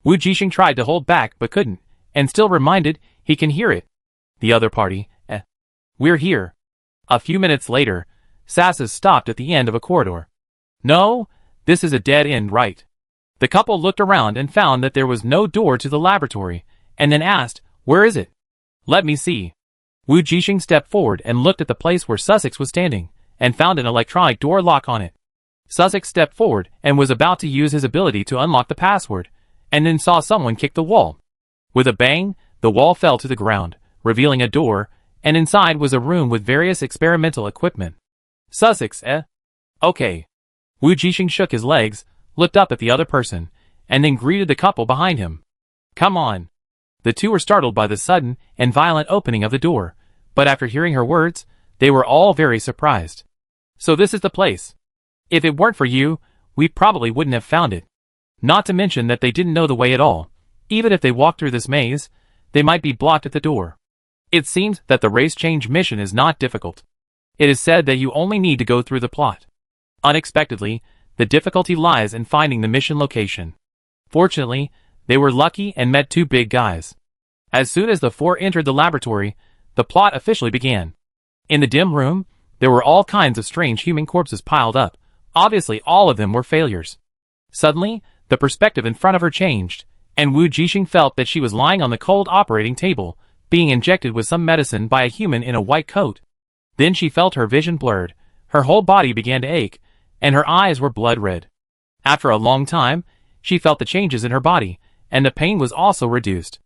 Wu Jixing tried to hold back but couldn't, and still reminded he can hear it. The other party, we're here. A few minutes later, Sassus stopped at the end of a corridor. No, this is a dead end, right? The couple looked around and found that there was no door to the laboratory, and then asked, where is it? Let me see. Wu Jixing stepped forward and looked at the place where Sussex was standing, and found an electronic door lock on it. Sussex stepped forward and was about to use his ability to unlock the password, and then saw someone kick the wall. With a bang, the wall fell to the ground, revealing a door, and inside was a room with various experimental equipment. Sussex, Okay. Wu Jixing shook his legs, looked up at the other person, and then greeted the couple behind him. Come on. The two were startled by the sudden and violent opening of the door, but after hearing her words, they were all very surprised. So this is the place. If it weren't for you, we probably wouldn't have found it. Not to mention that they didn't know the way at all. Even if they walked through this maze, they might be blocked at the door. It seems that the race change mission is not difficult. It is said that you only need to go through the plot. Unexpectedly, the difficulty lies in finding the mission location. Fortunately, they were lucky and met two big guys. As soon as the four entered the laboratory, the plot officially began. In the dim room, there were all kinds of strange human corpses piled up. Obviously, all of them were failures. Suddenly, the perspective in front of her changed, and Wu Jixing felt that she was lying on the cold operating table, being injected with some medicine by a human in a white coat. Then she felt her vision blurred, her whole body began to ache, and her eyes were blood red. After a long time, she felt the changes in her body, and the pain was also reduced.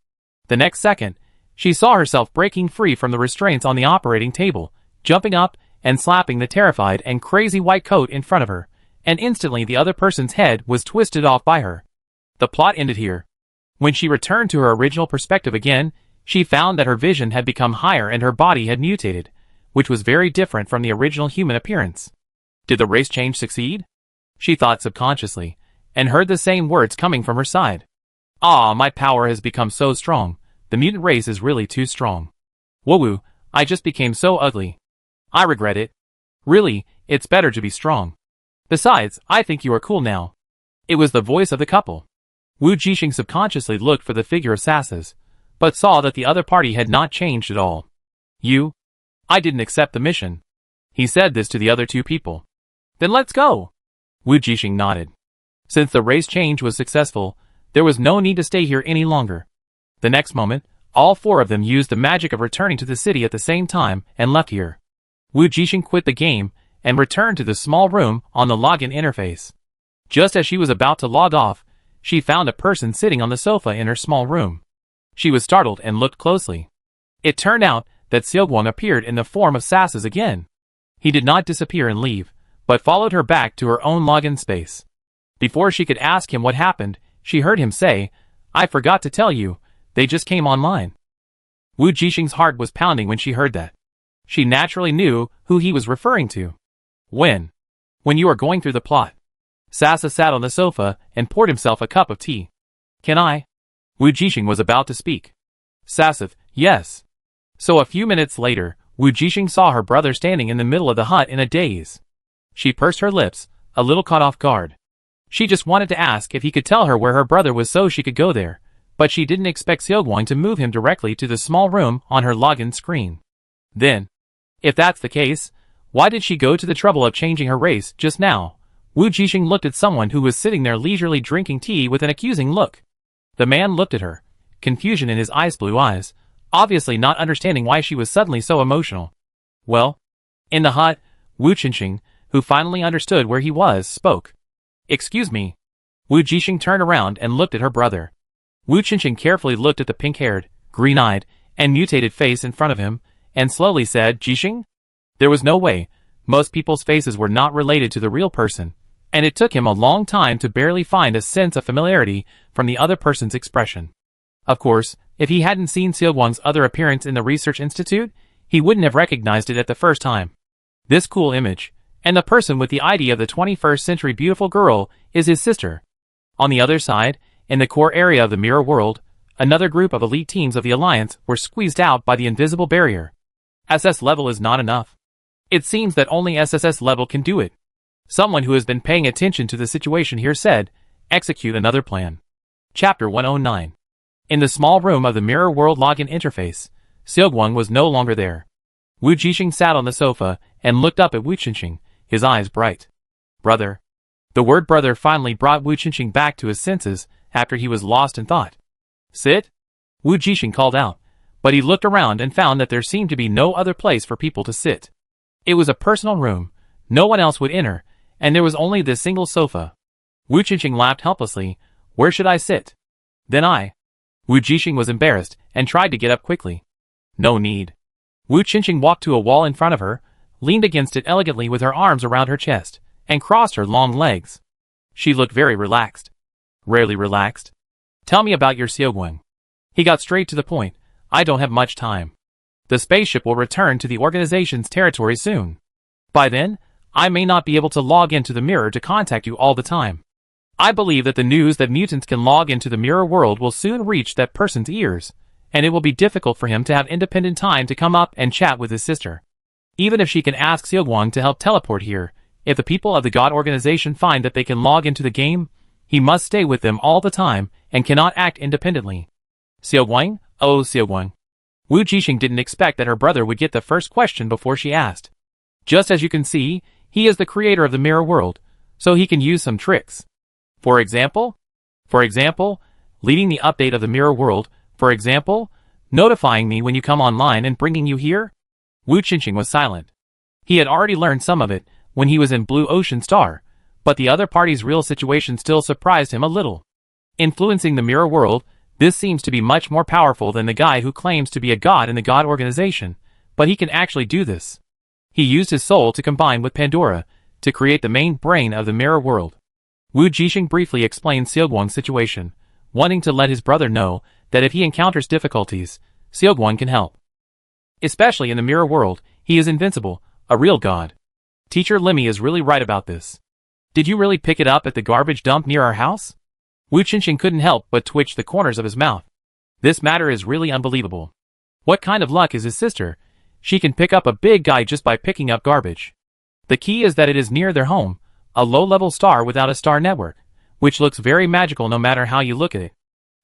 The next second, she saw herself breaking free from the restraints on the operating table, jumping up and slapping the terrified and crazy white coat in front of her, and instantly the other person's head was twisted off by her. The plot ended here. When she returned to her original perspective again, she found that her vision had become higher and her body had mutated, which was very different from the original human appearance. Did the race change succeed? She thought subconsciously, and heard the same words coming from her side. Ah, my power has become so strong. The mutant race is really too strong. Woo-woo, I just became so ugly. I regret it. Really, it's better to be strong. Besides, I think you are cool now. It was the voice of the couple. Wu Jixing subconsciously looked for the figure of Sassus, but saw that the other party had not changed at all. I didn't accept the mission. He said this to the other two people. Then let's go. Wu Jixing nodded. Since the race change was successful, there was no need to stay here any longer. The next moment, all four of them used the magic of returning to the city at the same time and left here. Wu Jixing quit the game and returned to the small room on the login interface. Just as she was about to log off, she found a person sitting on the sofa in her small room. She was startled and looked closely. It turned out that Seogwon appeared in the form of Sassus again. He did not disappear and leave, but followed her back to her own login space. Before she could ask him what happened, she heard him say, I forgot to tell you, they just came online. Wu Jixing's heart was pounding when she heard that. She naturally knew who he was referring to. When you are going through the plot. Sassus sat on the sofa and poured himself a cup of tea. Can I? Wu Jixing was about to speak. Sassus, yes. So a few minutes later, Wu Jixing saw her brother standing in the middle of the hut in a daze. She pursed her lips, a little caught off guard. She just wanted to ask if he could tell her where her brother was so she could go there, but she didn't expect Seogwon to move him directly to the small room on her login screen. Then, if that's the case, why did she go to the trouble of changing her race just now? Wu Jixing looked at someone who was sitting there leisurely drinking tea with an accusing look. The man looked at her, confusion in his ice-blue eyes, obviously not understanding why she was suddenly so emotional. Well, in the hut, Wu Jixing, who finally understood where he was, spoke. Excuse me. Wu Jixing turned around and looked at her brother. Wu Jixing carefully looked at the pink-haired, green-eyed, and mutated face in front of him, and slowly said, Jixing? There was no way. Most people's faces were not related to the real person, and it took him a long time to barely find a sense of familiarity from the other person's expression. Of course, if he hadn't seen Seogwon's other appearance in the research institute, he wouldn't have recognized it at the first time. This cool image, and the person with the ID of the 21st century beautiful girl, is his sister. On the other side, in the core area of the mirror world, another group of elite teams of the Alliance were squeezed out by the invisible barrier. SS level is not enough. It seems that only SSS level can do it. Someone who has been paying attention to the situation here said, execute another plan. Chapter 109. In the small room of the Mirror World login interface, Seogwon was no longer there. Wu Jixing sat on the sofa and looked up at Wu Qingqing, his eyes bright. Brother. The word brother finally brought Wu Qingqing back to his senses after he was lost in thought. Sit? Wu Jixing called out, but he looked around and found that there seemed to be no other place for people to sit. It was a personal room, no one else would enter, and there was only this single sofa. Wu Qingqing laughed helplessly. Where should I sit? Then Wu Jixing was embarrassed and tried to get up quickly. No need. Wu Qingqing walked to a wall in front of her, leaned against it elegantly with her arms around her chest, and crossed her long legs. She looked very relaxed. Rarely relaxed. Tell me about your Seogwon. He got straight to the point. I don't have much time. The spaceship will return to the organization's territory soon. By then, I may not be able to log into the mirror to contact you all the time. I believe that the news that mutants can log into the mirror world will soon reach that person's ears, and it will be difficult for him to have independent time to come up and chat with his sister. Even if she can ask Seogwon to help teleport here, if the people of the God organization find that they can log into the game, he must stay with them all the time and cannot act independently. Seogwon? Oh, Seogwon. Wu Jixing didn't expect that her brother would get the first question before she asked. Just as you can see, he is the creator of the mirror world, so he can use some tricks. For example, leading the update of the mirror world, for example, notifying me when you come online and bringing you here? Wu Qingqing was silent. He had already learned some of it when he was in Blue Ocean Star, but the other party's real situation still surprised him a little. Influencing the mirror world, this seems to be much more powerful than the guy who claims to be a god in the God organization, but he can actually do this. He used his soul to combine with Pandora to create the main brain of the mirror world. Wu Jixing briefly explained Seogwon's situation, wanting to let his brother know that if he encounters difficulties, Seogwon can help. Especially in the mirror world, he is invincible, a real god. Teacher Limmy is really right about this. Did you really pick it up at the garbage dump near our house? Wu Qingqing couldn't help but twitch the corners of his mouth. This matter is really unbelievable. What kind of luck is his sister? She can pick up a big guy just by picking up garbage. The key is that it is near their home, a low-level star without a star network, which looks very magical no matter how you look at it.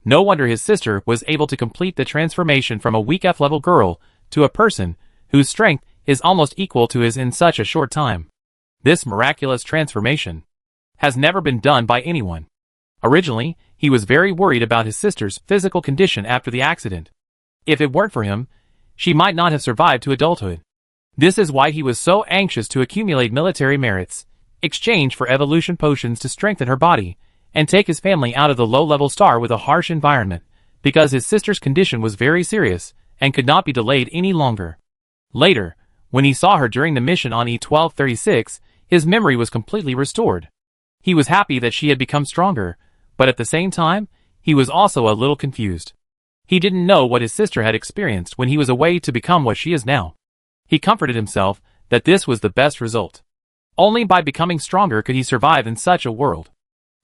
No wonder his sister was able to complete the transformation from a weak F-level girl to a person whose strength is almost equal to his in such a short time. This miraculous transformation has never been done by anyone. Originally, he was very worried about his sister's physical condition after the accident. If it weren't for him, she might not have survived to adulthood. This is why he was so anxious to accumulate military merits, exchange for evolution potions to strengthen her body, and take his family out of the low-level star with a harsh environment, because his sister's condition was very serious and could not be delayed any longer. Later, when he saw her during the mission on E1236, his memory was completely restored. He was happy that she had become stronger, but at the same time, he was also a little confused. He didn't know what his sister had experienced when he was away to become what she is now. He comforted himself that this was the best result. Only by becoming stronger could he survive in such a world.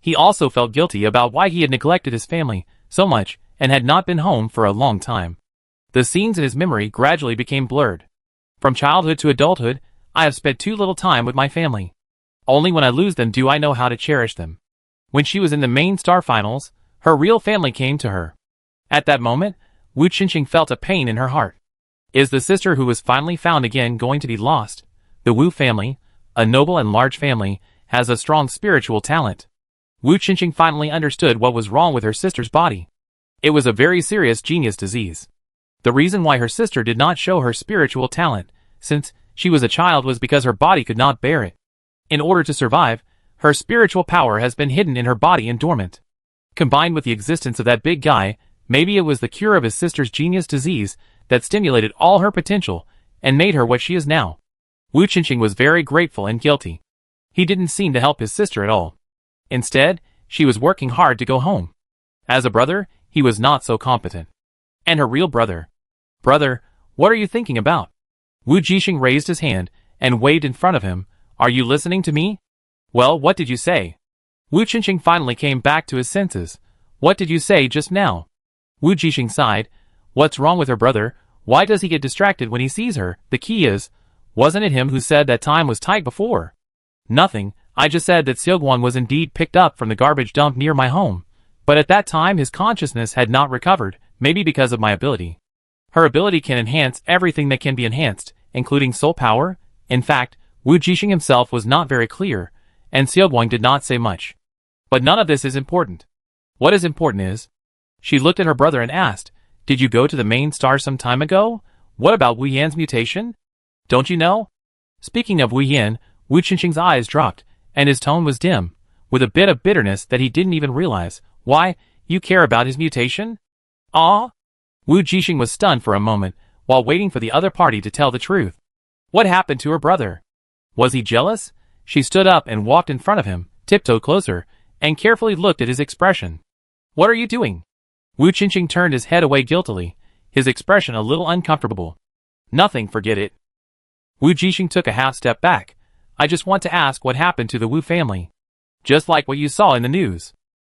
He also felt guilty about why he had neglected his family so much and had not been home for a long time. The scenes in his memory gradually became blurred. From childhood to adulthood, I have spent too little time with my family. Only when I lose them do I know how to cherish them. When she was in the main star finals, her real family came to her. At that moment, Wu Qingqing felt a pain in her heart. Is the sister who was finally found again going to be lost? The Wu family, a noble and large family, has a strong spiritual talent. Wu Qingqing finally understood what was wrong with her sister's body. It was a very serious genius disease. The reason why her sister did not show her spiritual talent, since she was a child, was because her body could not bear it. In order to survive, her spiritual power has been hidden in her body and dormant. Combined with the existence of that big guy, maybe it was the cure of his sister's genius disease that stimulated all her potential and made her what she is now. Wu Qingqing was very grateful and guilty. He didn't seem to help his sister at all. Instead, she was working hard to go home. As a brother, he was not so competent. And her real brother. Brother, what are you thinking about? Wu Jixing raised his hand and waved in front of him. Are you listening to me? Well, what did you say? Wu Qingqing finally came back to his senses. What did you say just now? Wu Jixing sighed. What's wrong with her brother? Why does he get distracted when he sees her? The key is, wasn't it him who said that time was tight before? Nothing, I just said that Seogwon was indeed picked up from the garbage dump near my home. But at that time his consciousness had not recovered, maybe because of my ability. Her ability can enhance everything that can be enhanced, including soul power. In fact, Wu Jixing himself was not very clear, and Xiaoguang did not say much. But none of this is important. What is important is, she looked at her brother and asked, "Did you go to the main star some time ago? What about Wu Yan's mutation? Don't you know?" Speaking of Wu Yan, Wu Qingqing's eyes dropped, and his tone was dim, with a bit of bitterness that he didn't even realize. "Why, you care about his mutation?" "Ah?" Wu Jixing was stunned for a moment, while waiting for the other party to tell the truth. What happened to her brother? Was he jealous? She stood up and walked in front of him, tiptoed closer, and carefully looked at his expression. "What are you doing?" Wu Qingqing turned his head away guiltily, his expression a little uncomfortable. "Nothing, forget it." Wu Jixing took a half step back. "I just want to ask what happened to the Wu family. Just like what you saw in the news."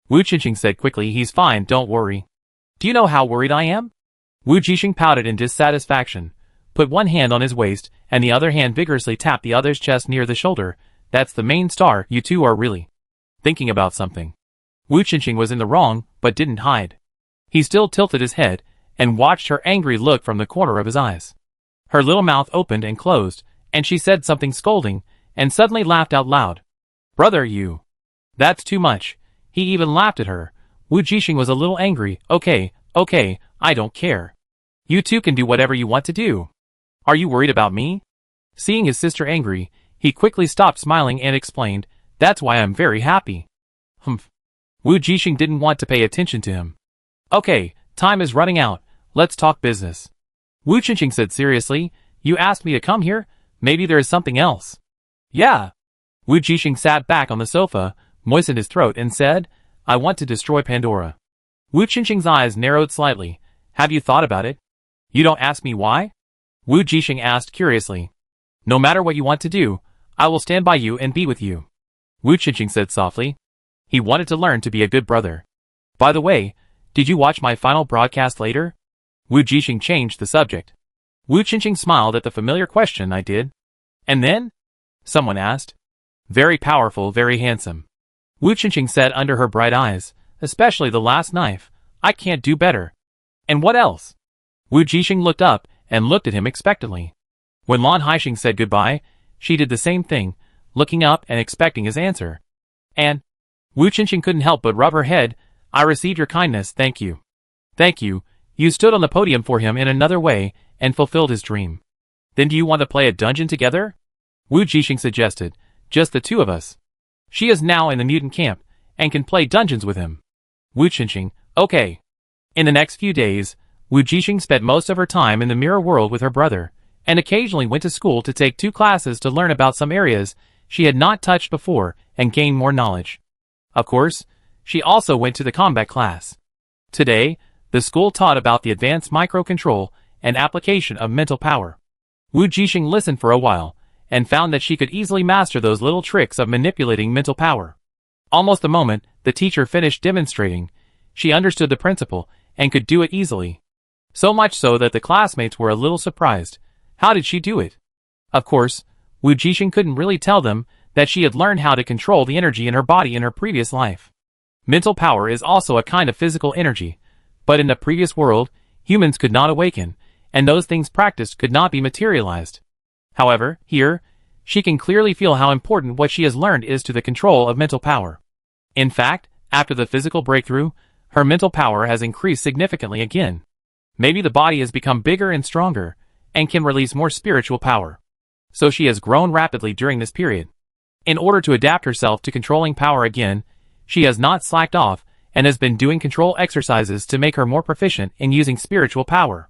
Wu Qingqing said quickly, "He's fine, don't worry." "Do you know how worried I am?" Wu Jixing pouted in dissatisfaction, put one hand on his waist, and the other hand vigorously tapped the other's chest near the shoulder. "That's the main star, you two are really thinking about something." Wu Qingqing was in the wrong, but didn't hide. He still tilted his head, and watched her angry look from the corner of his eyes. Her little mouth opened and closed, and she said something scolding, and suddenly laughed out loud. "Brother, you. That's too much." He even laughed at her. Wu Jixing was a little angry. Okay, I don't care. You two can do whatever you want to do. Are you worried about me?" Seeing his sister angry, he quickly stopped smiling and explained, "That's why I'm very happy." Humph. Wu Jixing didn't want to pay attention to him. "Okay, time is running out. Let's talk business." Wu Qingqing said seriously, "You asked me to come here? Maybe there is something else." "Yeah." Wu Jixing sat back on the sofa, moistened his throat and said, "I want to destroy Pandora." Wu Qingqing's eyes narrowed slightly. "Have you thought about it?" "You don't ask me why?" Wu Jixing asked curiously. "No matter what you want to do, I will stand by you and be with you," Wu Qingqing said softly. He wanted to learn to be a good brother. "By the way, did you watch my final broadcast later?" Wu Jixing changed the subject. Wu Qingqing smiled at the familiar question. "I did." "And then?" someone asked. "Very powerful, very handsome," Wu Qingqing said under her bright eyes. "Especially the last knife. I can't do better." "And what else?" Wu Jixing looked up and looked at him expectantly. When Lan Haixing said goodbye, she did the same thing, looking up and expecting his answer. "And?" Wu Qingqing couldn't help but rub her head. "I received your kindness, thank you." "Thank you." You stood on the podium for him in another way, and fulfilled his dream. "Then do you want to play a dungeon together?" Wu Jixing suggested. "Just the two of us. She is now in the mutant camp, and can play dungeons with him." Wu Qingqing, "Okay." In the next few days, Wu Jixing spent most of her time in the mirror world with her brother, and occasionally went to school to take 2 classes to learn about some areas she had not touched before and gain more knowledge. Of course, she also went to the combat class. Today, the school taught about the advanced microcontrol and application of mental power. Wu Jixing listened for a while, and found that she could easily master those little tricks of manipulating mental power. Almost the moment the teacher finished demonstrating, she understood the principle and could do it easily. So much so that the classmates were a little surprised. How did she do it? Of course, Wu Jixing couldn't really tell them that she had learned how to control the energy in her body in her previous life. Mental power is also a kind of physical energy, but in the previous world, humans could not awaken, and those things practiced could not be materialized. However, here, she can clearly feel how important what she has learned is to the control of mental power. In fact, after the physical breakthrough, her mental power has increased significantly again. Maybe the body has become bigger and stronger, and can release more spiritual power. So she has grown rapidly during this period. In order to adapt herself to controlling power again, she has not slacked off, and has been doing control exercises to make her more proficient in using spiritual power.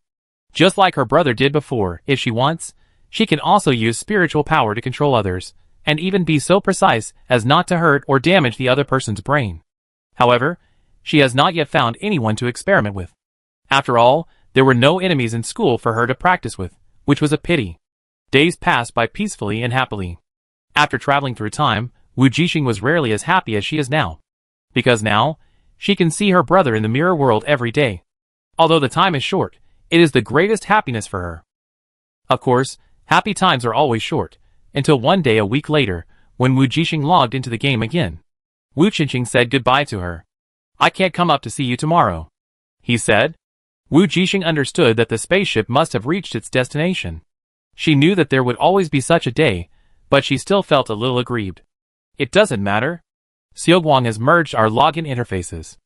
Just like her brother did before, if she wants, she can also use spiritual power to control others, and even be so precise as not to hurt or damage the other person's brain. However, she has not yet found anyone to experiment with. After all, there were no enemies in school for her to practice with, which was a pity. Days passed by peacefully and happily. After traveling through time, Wu Jixing was rarely as happy as she is now. Because now, she can see her brother in the mirror world every day. Although the time is short, it is the greatest happiness for her. Of course, happy times are always short, until one day a week later, when Wu Jixing logged into the game again. Wu Qingqing said goodbye to her. I can't come up to see you tomorrow, he said. Wu Jixing understood that the spaceship must have reached its destination. She knew that there would always be such a day, but she still felt a little aggrieved. It doesn't matter. Xiaoguang has merged our login interfaces.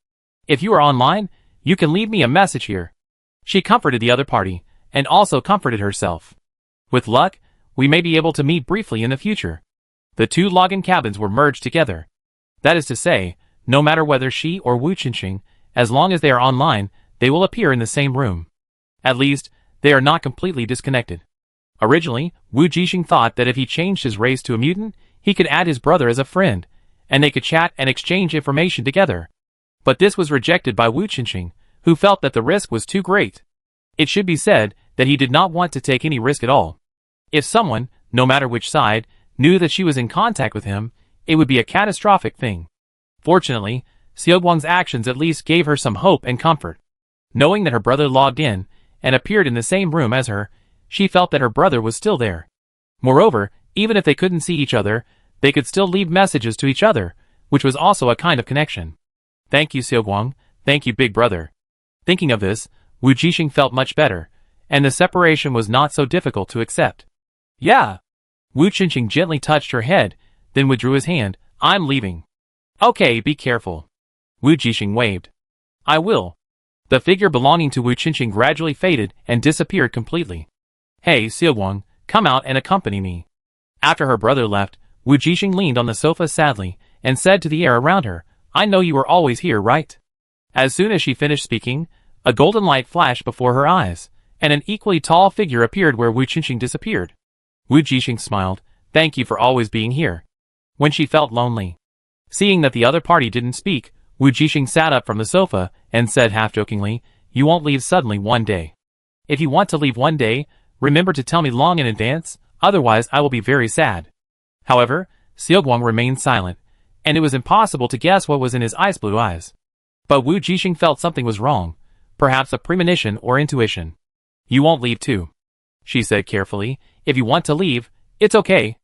If you are online, you can leave me a message here. She comforted the other party, and also comforted herself. With luck, we may be able to meet briefly in the future. The two login cabins were merged together. That is to say, no matter whether she or Wu Qingqing, as long as they are online, they will appear in the same room. At least, they are not completely disconnected. Originally, Wu Jixing thought that if he changed his race to a mutant, he could add his brother as a friend, and they could chat and exchange information together. But this was rejected by Wu Qingqing, who felt that the risk was too great. It should be said that he did not want to take any risk at all. If someone, no matter which side, knew that she was in contact with him, it would be a catastrophic thing. Fortunately, Xiaoguang's actions at least gave her some hope and comfort. Knowing that her brother logged in and appeared in the same room as her, she felt that her brother was still there. Moreover, even if they couldn't see each other, they could still leave messages to each other, which was also a kind of connection. Thank you, Xiaoguang. Thank you, big brother. Thinking of this, Wu Jixing felt much better, and the separation was not so difficult to accept. Yeah. Wu Qingqing gently touched her head, then withdrew his hand. I'm leaving. Okay, be careful. Wu Jixing waved. I will. The figure belonging to Wu Qingqing gradually faded and disappeared completely. Hey, Xiaoguang, come out and accompany me. After her brother left, Wu Jixing leaned on the sofa sadly and said to the air around her, I know you are always here, right? As soon as she finished speaking, a golden light flashed before her eyes, and an equally tall figure appeared where Wu Qingqing disappeared. Wu Jixing smiled. Thank you for always being here. When she felt lonely. Seeing that the other party didn't speak, Wu Jixing sat up from the sofa and said half-jokingly, You won't leave suddenly one day. If you want to leave one day, remember to tell me long in advance, otherwise I will be very sad. However, Xiaoguang remained silent, and it was impossible to guess what was in his ice blue eyes. But Wu Jixing felt something was wrong, perhaps a premonition or intuition. You won't leave too, she said carefully. If you want to leave, it's okay.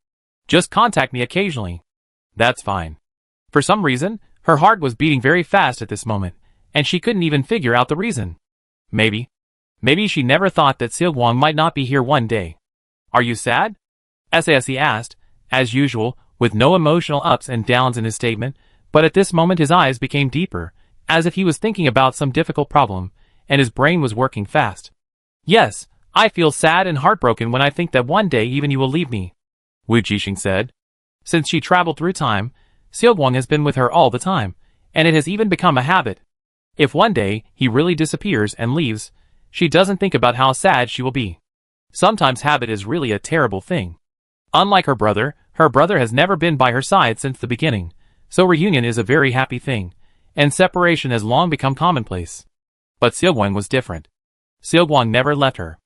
Just contact me occasionally. That's fine. For some reason, her heart was beating very fast at this moment, and she couldn't even figure out the reason. Maybe she never thought that Xiaoguang might not be here one day. Are you sad? Sasse asked, as usual, with no emotional ups and downs in his statement, but at this moment his eyes became deeper, as if he was thinking about some difficult problem, and his brain was working fast. Yes, I feel sad and heartbroken when I think that one day even you will leave me, Wu Jixing said. Since she traveled through time, Xiaoguang has been with her all the time, and it has even become a habit. If one day he really disappears and leaves, she doesn't think about how sad she will be. Sometimes habit is really a terrible thing. Unlike her brother has never been by her side since the beginning, so reunion is a very happy thing, and separation has long become commonplace. But Xiaoguang was different. Xiaoguang never left her.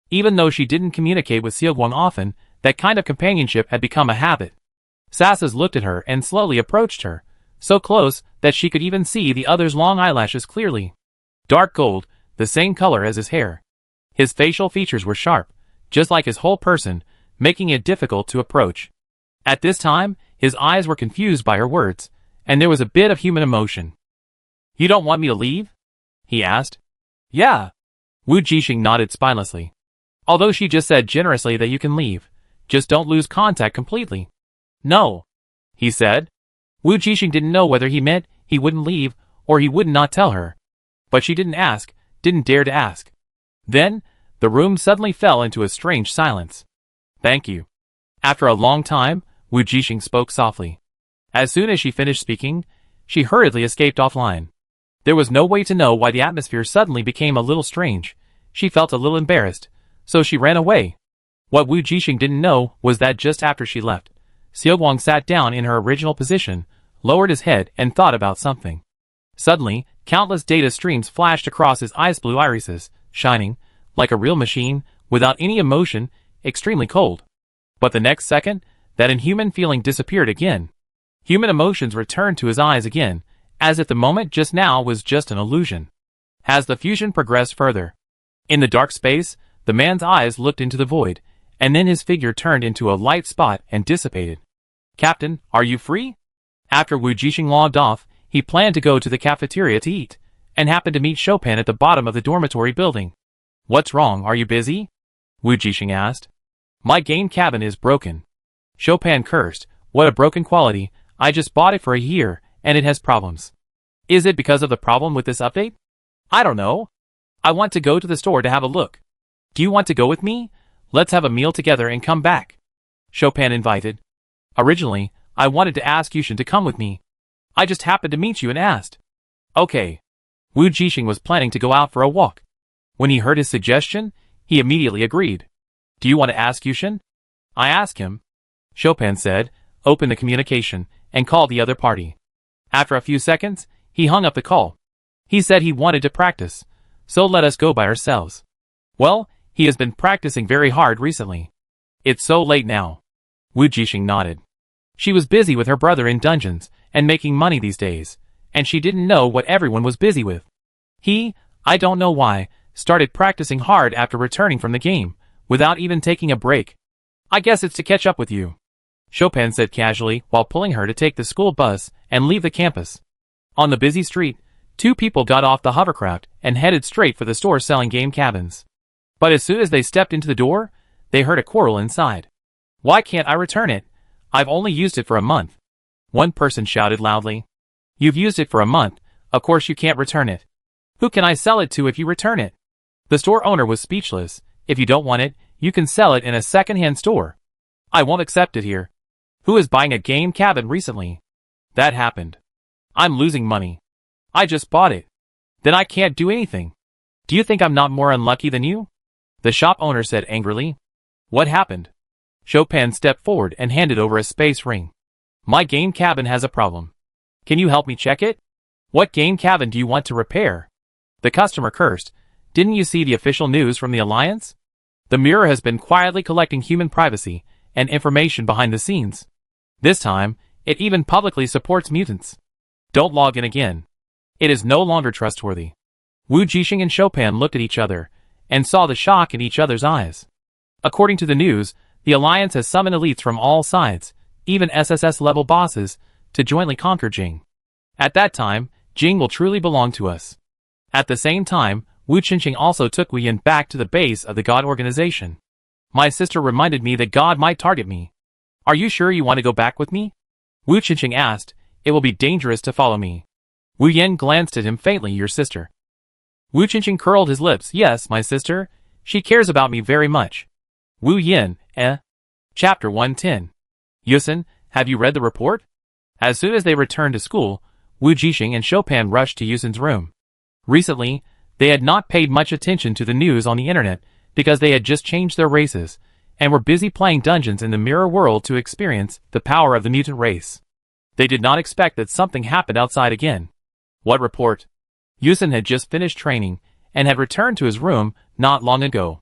Even though she didn't communicate with Xiaoguang often, that kind of companionship had become a habit. Sasas looked at her and slowly approached her, so close that she could even see the other's long eyelashes clearly. Dark gold, the same color as his hair. His facial features were sharp, just like his whole person, making it difficult to approach. At this time, his eyes were confused by her words, and there was a bit of human emotion. You don't want me to leave? He asked. Yeah. Wu Jixing nodded spinelessly. Although she just said generously that you can leave, just don't lose contact completely. No, he said. Wu Jixing didn't know whether he meant he wouldn't leave or he would not tell her. But she didn't dare to ask. Then, the room suddenly fell into a strange silence. Thank you. After a long time, Wu Jixing spoke softly. As soon as she finished speaking, she hurriedly escaped offline. There was no way to know why the atmosphere suddenly became a little strange. She felt a little embarrassed, so she ran away. What Wu Jixing didn't know was that just after she left, Xiaoguang sat down in her original position, lowered his head and thought about something. Suddenly, countless data streams flashed across his ice blue irises, shining, like a real machine, without any emotion, extremely cold. But the next second, that inhuman feeling disappeared again. Human emotions returned to his eyes again, as if the moment just now was just an illusion. As the fusion progressed further, in the dark space, the man's eyes looked into the void, and then his figure turned into a light spot and dissipated. Captain, are you free? After Wu Jixing logged off, He planned to go to the cafeteria to eat, and happened to meet Chopin at the bottom of the dormitory building. "What's wrong, are you busy?" Wu Jixing asked. "My game cabin is broken." Chopin cursed. "What a broken quality, I just bought it for a year, and it has problems." "Is it because of the problem with this update?" "I don't know. I want to go to the store to have a look." "Do you want to go with me? Let's have a meal together and come back," Chopin invited. "Originally, I wanted to ask Yushin to come with me. I just happened to meet you and asked." "Okay." Wu Jixing was planning to go out for a walk. When he heard his suggestion, he immediately agreed. "Do you want to ask Yushin?" "I ask him," Chopin said, opened the communication, and called the other party. After a few seconds, he hung up the call. He said he wanted to practice, so let us go by ourselves. "Well, he has been practicing very hard recently." "It's so late now." Wu Jixing nodded. She was busy with her brother in dungeons, and making money these days, and she didn't know what everyone was busy with. He, I don't know why, started practicing hard after returning from the game, without even taking a break. "I guess it's to catch up with you," Chopin said casually while pulling her to take the school bus and leave the campus. On the busy street, two people got off the hovercraft and headed straight for the store selling game cabins. But as soon as they stepped into the door, they heard a quarrel inside. "Why can't I return it? I've only used it for a month," one person shouted loudly. "You've used it for a month, of course you can't return it. Who can I sell it to if you return it?" The store owner was speechless. "If you don't want it, you can sell it in a second-hand store. I won't accept it here." "Who is buying a game cabin recently?" "That happened." "I'm losing money. I just bought it." "Then I can't do anything. Do you think I'm not more unlucky than you?" the shop owner said angrily. "What happened?" Chopin stepped forward and handed over a space ring. "My game cabin has a problem. Can you help me check it?" "What game cabin do you want to repair?" The customer cursed. "Didn't you see the official news from the Alliance? The mirror has been quietly collecting human privacy and information behind the scenes. This time, it even publicly supports mutants. Don't log in again. It is no longer trustworthy." Wu Jixing and Chopin looked at each other, and saw the shock in each other's eyes. According to the news, the Alliance has summoned elites from all sides, even SSS-level bosses, to jointly conquer Jing. At that time, Jing will truly belong to us. At the same time, Wu Qingqing also took Wu Yin back to the base of the God organization. "My sister reminded me that God might target me. Are you sure you want to go back with me?" Wu Qingqing asked. "It will be dangerous to follow me." Wu Yin glanced at him faintly. "Your sister?" Wu Qingqing curled his lips. "Yes, my sister. She cares about me very much." Wu Yin, Chapter 110. "Yusin, have you read the report?" As soon as they returned to school, Wu Jixing and Chopin rushed to Yusin's room. Recently, they had not paid much attention to the news on the internet because they had just changed their races, and were busy playing dungeons in the mirror world to experience the power of the mutant race. They did not expect that something happened outside again. "What report?" Yusin had just finished training, and had returned to his room not long ago.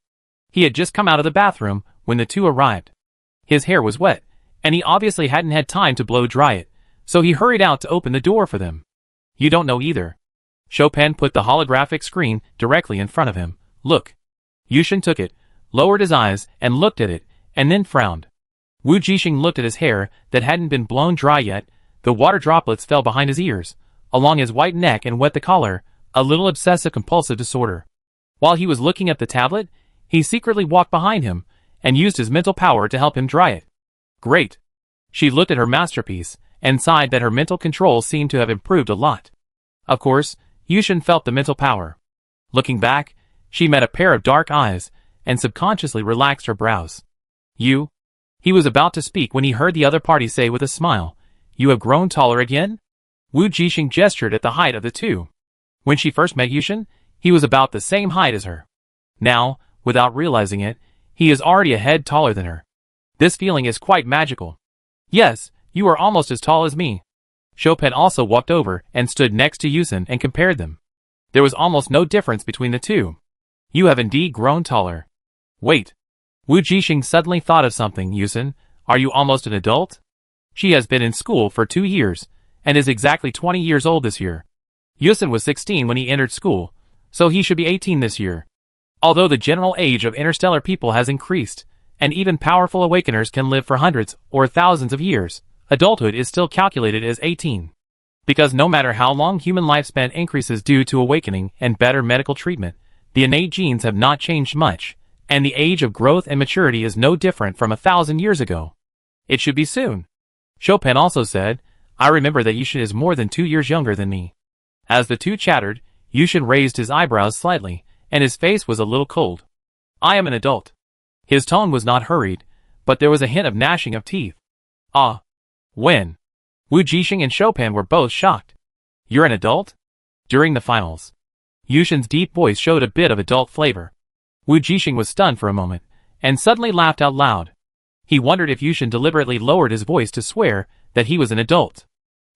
He had just come out of the bathroom when the two arrived. His hair was wet, and he obviously hadn't had time to blow dry it, so he hurried out to open the door for them. "You don't know either." Chopin put the holographic screen directly in front of him. "Look." Yushin took it, lowered his eyes, and looked at it, and then frowned. Wu Jixing looked at his hair that hadn't been blown dry yet. The water droplets fell behind his ears, along his white neck, and wet the collar, a little obsessive-compulsive disorder. While he was looking at the tablet, he secretly walked behind him, and used his mental power to help him dry it. "Great." She looked at her masterpiece, and sighed that her mental control seemed to have improved a lot. Of course, Yushin felt the mental power. Looking back, she met a pair of dark eyes, and subconsciously relaxed her brows. "You?" He was about to speak when he heard the other party say with a smile, "You have grown taller again?" Wu Jixing gestured at the height of the two. When she first met Yushin, he was about the same height as her. Now, without realizing it, he is already a head taller than her. This feeling is quite magical. "Yes, you are almost as tall as me." Chopin also walked over and stood next to Yushin and compared them. There was almost no difference between the two. "You have indeed grown taller." "Wait." Wu Jixing suddenly thought of something. "Yushin, are you almost an adult?" She has been in school for 2 years, and is exactly 20 years old this year. Yushin was 16 when he entered school, so he should be 18 this year. Although the general age of interstellar people has increased, and even powerful awakeners can live for hundreds or thousands of years, adulthood is still calculated as 18. Because no matter how long human lifespan increases due to awakening and better medical treatment, the innate genes have not changed much, and the age of growth and maturity is no different from 1,000 years ago. It should be soon. Chopin also said, I remember that Yushin is more than 2 years younger than me. As the two chattered, Yushin raised his eyebrows slightly, and his face was a little cold. I am an adult. His tone was not hurried, but there was a hint of gnashing of teeth. Ah. When? Wu Jixing and Chopin were both shocked. You're an adult? During the finals. Yushin's deep voice showed a bit of adult flavor. Wu Jixing was stunned for a moment, and suddenly laughed out loud. He wondered if Yushin deliberately lowered his voice to swear that he was an adult.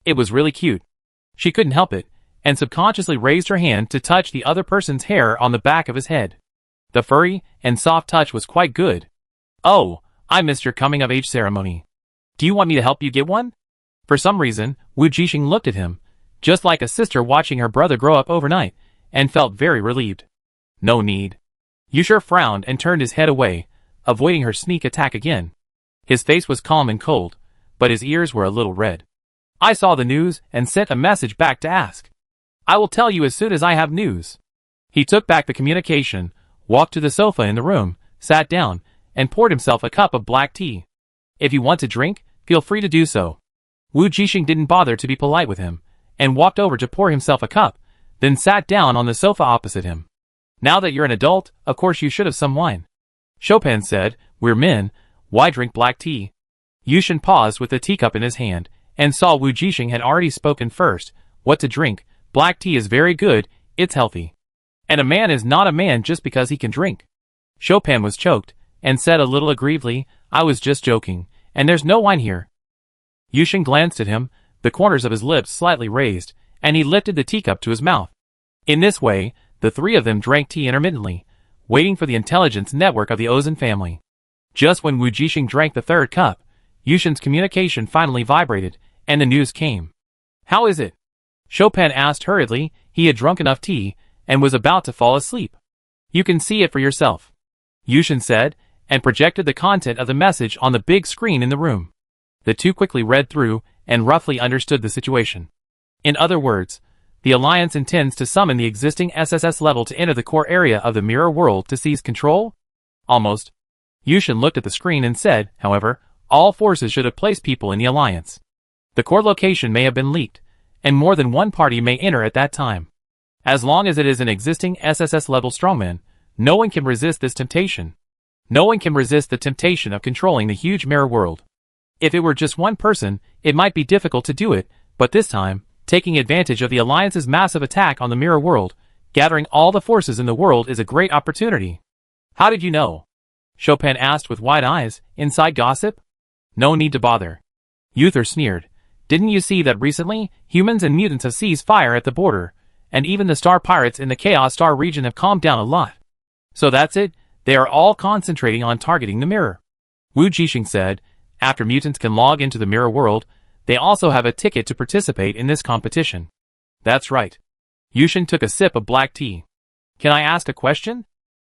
It was really cute. She couldn't help it, and subconsciously raised her hand to touch the other person's hair on the back of his head. The furry and soft touch was quite good. Oh, I missed your coming-of-age ceremony. Do you want me to help you get one? For some reason, Wu Jixing looked at him, just like a sister watching her brother grow up overnight, and felt very relieved. No need. Yushin frowned and turned his head away, avoiding her sneak attack again. His face was calm and cold, but his ears were a little red. I saw the news and sent a message back to ask. I will tell you as soon as I have news. He took back the communication, walked to the sofa in the room, sat down, and poured himself a cup of black tea. If you want to drink, feel free to do so. Wu Jixing didn't bother to be polite with him, and walked over to pour himself a cup, then sat down on the sofa opposite him. Now that you're an adult, of course you should have some wine. Chopin said, we're men, why drink black tea? Yushin paused with the teacup in his hand, and saw Wu Jixing had already spoken first. What to drink? Black tea is very good, it's healthy. And a man is not a man just because he can drink. Chopin was choked, and said a little aggrievedly, I was just joking, and there's no wine here. Yushin glanced at him, the corners of his lips slightly raised, and he lifted the teacup to his mouth. In this way, the three of them drank tea intermittently, waiting for the intelligence network of the Ozan family. Just when Wu Jixing drank the third cup, Yushin's communication finally vibrated, and the news came. How is it? Chopin asked hurriedly. He had drunk enough tea, and was about to fall asleep. You can see it for yourself, Yushin said, and projected the content of the message on the big screen in the room. The two quickly read through, and roughly understood the situation. In other words, the Alliance intends to summon the existing SSS level to enter the core area of the mirror world to seize control? Almost. Yushin looked at the screen and said, however, all forces should have placed people in the Alliance. The core location may have been leaked, and more than one party may enter at that time. As long as it is an existing SSS level strongman, no one can resist this temptation. No one can resist the temptation of controlling the huge mirror world. If it were just one person, it might be difficult to do it, but this time, taking advantage of the Alliance's massive attack on the mirror world, gathering all the forces in the world is a great opportunity. How did you know? Chopin asked with wide eyes. Inside gossip? No need to bother. Uther sneered. Didn't you see that recently, humans and mutants have ceased fire at the border, and even the star pirates in the Chaos Star region have calmed down a lot. So that's it, they are all concentrating on targeting the mirror. Wu Jixing said, after mutants can log into the mirror world, they also have a ticket to participate in this competition. That's right. Yushin took a sip of black tea. Can I ask a question?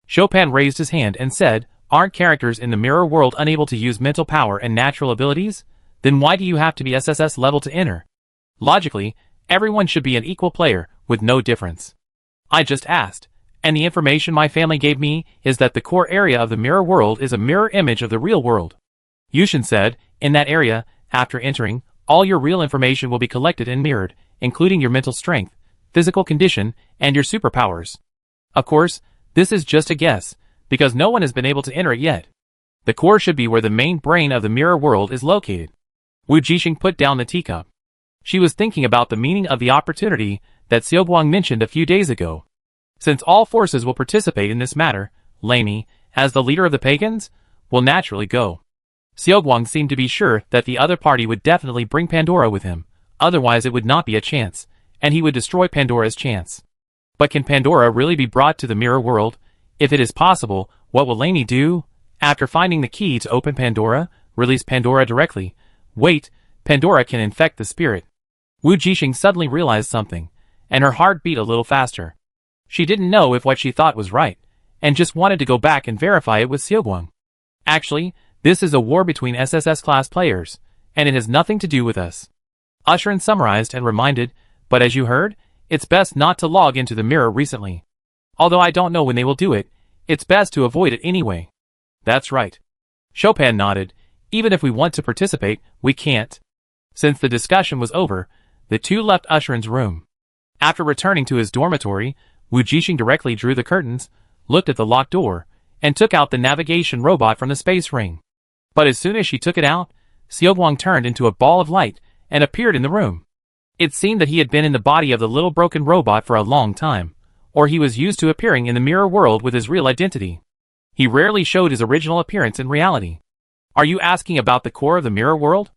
Chopin raised his hand and said, aren't characters in the mirror world unable to use mental power and natural abilities? Then why do you have to be SSS level to enter? Logically, everyone should be an equal player, with no difference. I just asked, and the information my family gave me is that the core area of the mirror world is a mirror image of the real world. Yushin said, in that area, after entering, all your real information will be collected and mirrored, including your mental strength, physical condition, and your superpowers. Of course, this is just a guess, because no one has been able to enter it yet. The core should be where the main brain of the mirror world is located. Wu Jixing put down the teacup. She was thinking about the meaning of the opportunity that Xiaoguang mentioned a few days ago. Since all forces will participate in this matter, Lainey, as the leader of the pagans, will naturally go. Xiaoguang seemed to be sure that the other party would definitely bring Pandora with him, otherwise it would not be a chance, and he would destroy Pandora's chance. But can Pandora really be brought to the mirror world? If it is possible, what will Lainey do? After finding the key to open Pandora, release Pandora directly. Wait, Pandora can infect the spirit. Wu Jixing suddenly realized something, and her heart beat a little faster. She didn't know if what she thought was right, and just wanted to go back and verify it with Xiaoguang. Actually, this is a war between SSS class players, and it has nothing to do with us. Usherin summarized and reminded, but as you heard, it's best not to log into the mirror recently. Although I don't know when they will do it, it's best to avoid it anyway. That's right. Chopin nodded. Even if we want to participate, we can't. Since the discussion was over, the two left Usherin's room. After returning to his dormitory, Wu Jixing directly drew the curtains, looked at the locked door, and took out the navigation robot from the space ring. But as soon as she took it out, Xiaoguang turned into a ball of light and appeared in the room. It seemed that he had been in the body of the little broken robot for a long time, or he was used to appearing in the mirror world with his real identity. He rarely showed his original appearance in reality. Are you asking about the core of the mirror world?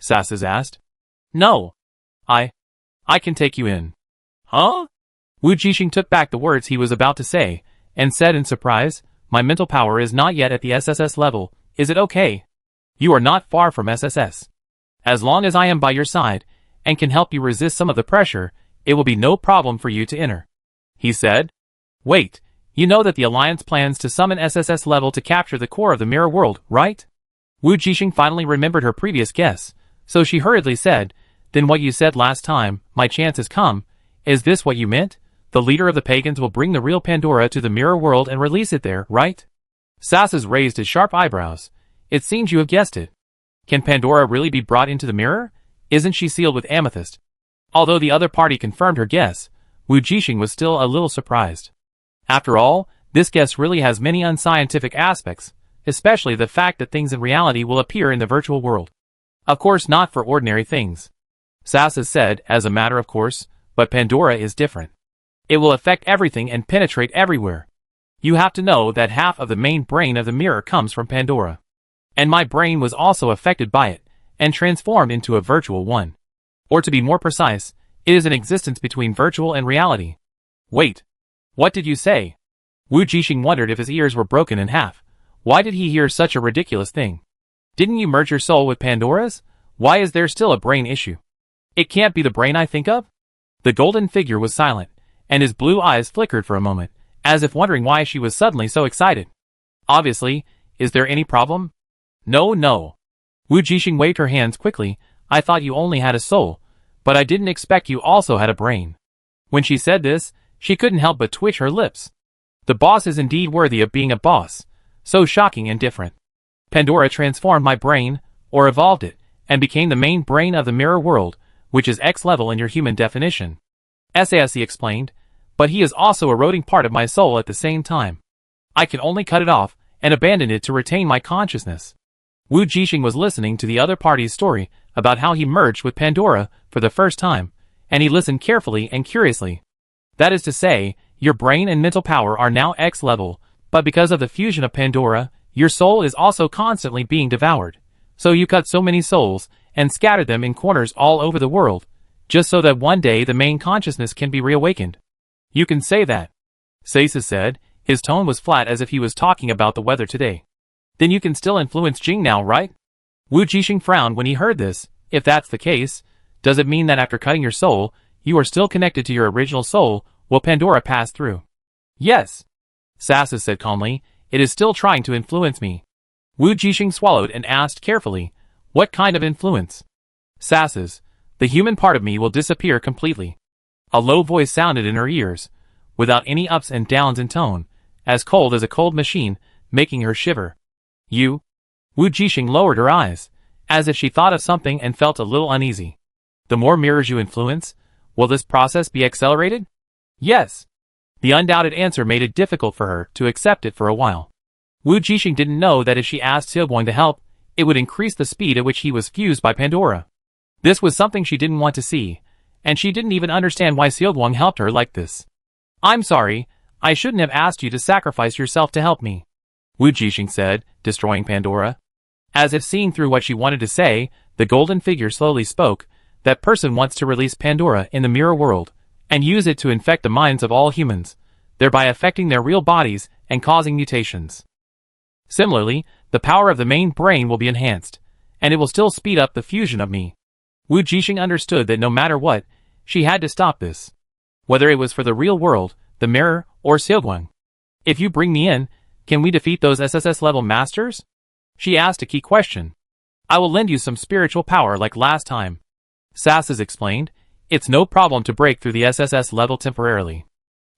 Sasas asked. No. I can take you in. Huh? Wu Jixing took back the words he was about to say, and said in surprise, my mental power is not yet at the SSS level, is it okay? You are not far from SSS. As long as I am by your side, and can help you resist some of the pressure, it will be no problem for you to enter. He said. Wait, you know that the Alliance plans to summon SSS level to capture the core of the mirror world, right? Wu Jixing finally remembered her previous guess, so she hurriedly said, then what you said last time, my chance has come, is this what you meant? The leader of the pagans will bring the real Pandora to the mirror world and release it there, right? Sasas raised his sharp eyebrows. It seems you have guessed it. Can Pandora really be brought into the mirror? Isn't she sealed with amethyst? Although the other party confirmed her guess, Wu Jixing was still a little surprised. After all, this guess really has many unscientific aspects, especially the fact that things in reality will appear in the virtual world. Of course not for ordinary things. Sasas said, as a matter of course, but Pandora is different. It will affect everything and penetrate everywhere. You have to know that half of the main brain of the mirror comes from Pandora. And my brain was also affected by it, and transformed into a virtual one. Or to be more precise, it is an existence between virtual and reality. Wait. What did you say? Wu Jixing wondered if his ears were broken in half. Why did he hear such a ridiculous thing? Didn't you merge your soul with Pandora's? Why is there still a brain issue? It can't be the brain I think of? The golden figure was silent, and his blue eyes flickered for a moment, as if wondering why she was suddenly so excited. Obviously, is there any problem? No. Wu Jixing waved her hands quickly. I thought you only had a soul, but I didn't expect you also had a brain. When she said this, she couldn't help but twitch her lips. The boss is indeed worthy of being a boss. So shocking and different. Pandora transformed my brain, or evolved it, and became the main brain of the mirror world, which is X level in your human definition. SAS explained, but he is also eroding part of my soul at the same time. I can only cut it off, and abandon it to retain my consciousness. Wu Jixing was listening to the other party's story about how he merged with Pandora for the first time, and he listened carefully and curiously. That is to say, your brain and mental power are now X level, but because of the fusion of Pandora, your soul is also constantly being devoured. So you cut so many souls, and scatter them in corners all over the world, just so that one day the main consciousness can be reawakened. You can say that. Sasa said, his tone was flat as if he was talking about the weather today. Then you can still influence Jing now, right? Wu Jixing frowned when he heard this. If that's the case, does it mean that after cutting your soul, you are still connected to your original soul? Will Pandora pass through? Yes. Sasa said calmly, it is still trying to influence me. Wu Jixing swallowed and asked carefully, what kind of influence? Sasa's, the human part of me will disappear completely. A low voice sounded in her ears, without any ups and downs in tone, as cold as a cold machine, making her shiver. You? Wu Jixing lowered her eyes, as if she thought of something and felt a little uneasy. The more mirrors you influence, will this process be accelerated? Yes. The undoubted answer made it difficult for her to accept it for a while. Wu Jixing didn't know that if she asked Xiaoguang to help, it would increase the speed at which he was fused by Pandora. This was something she didn't want to see, and she didn't even understand why Xiaoguang helped her like this. I'm sorry, I shouldn't have asked you to sacrifice yourself to help me, Wu Jixing said, destroying Pandora. As if seeing through what she wanted to say, the golden figure slowly spoke. That person wants to release Pandora in the mirror world, and use it to infect the minds of all humans, thereby affecting their real bodies and causing mutations. Similarly, the power of the main brain will be enhanced, and it will still speed up the fusion of me. Wu Jixing understood that no matter what, she had to stop this. Whether it was for the real world, the mirror, or Xiaoguang. If you bring me in, can we defeat those SSS level masters? She asked a key question. I will lend you some spiritual power like last time. Sasas explained. It's no problem to break through the SSS level temporarily.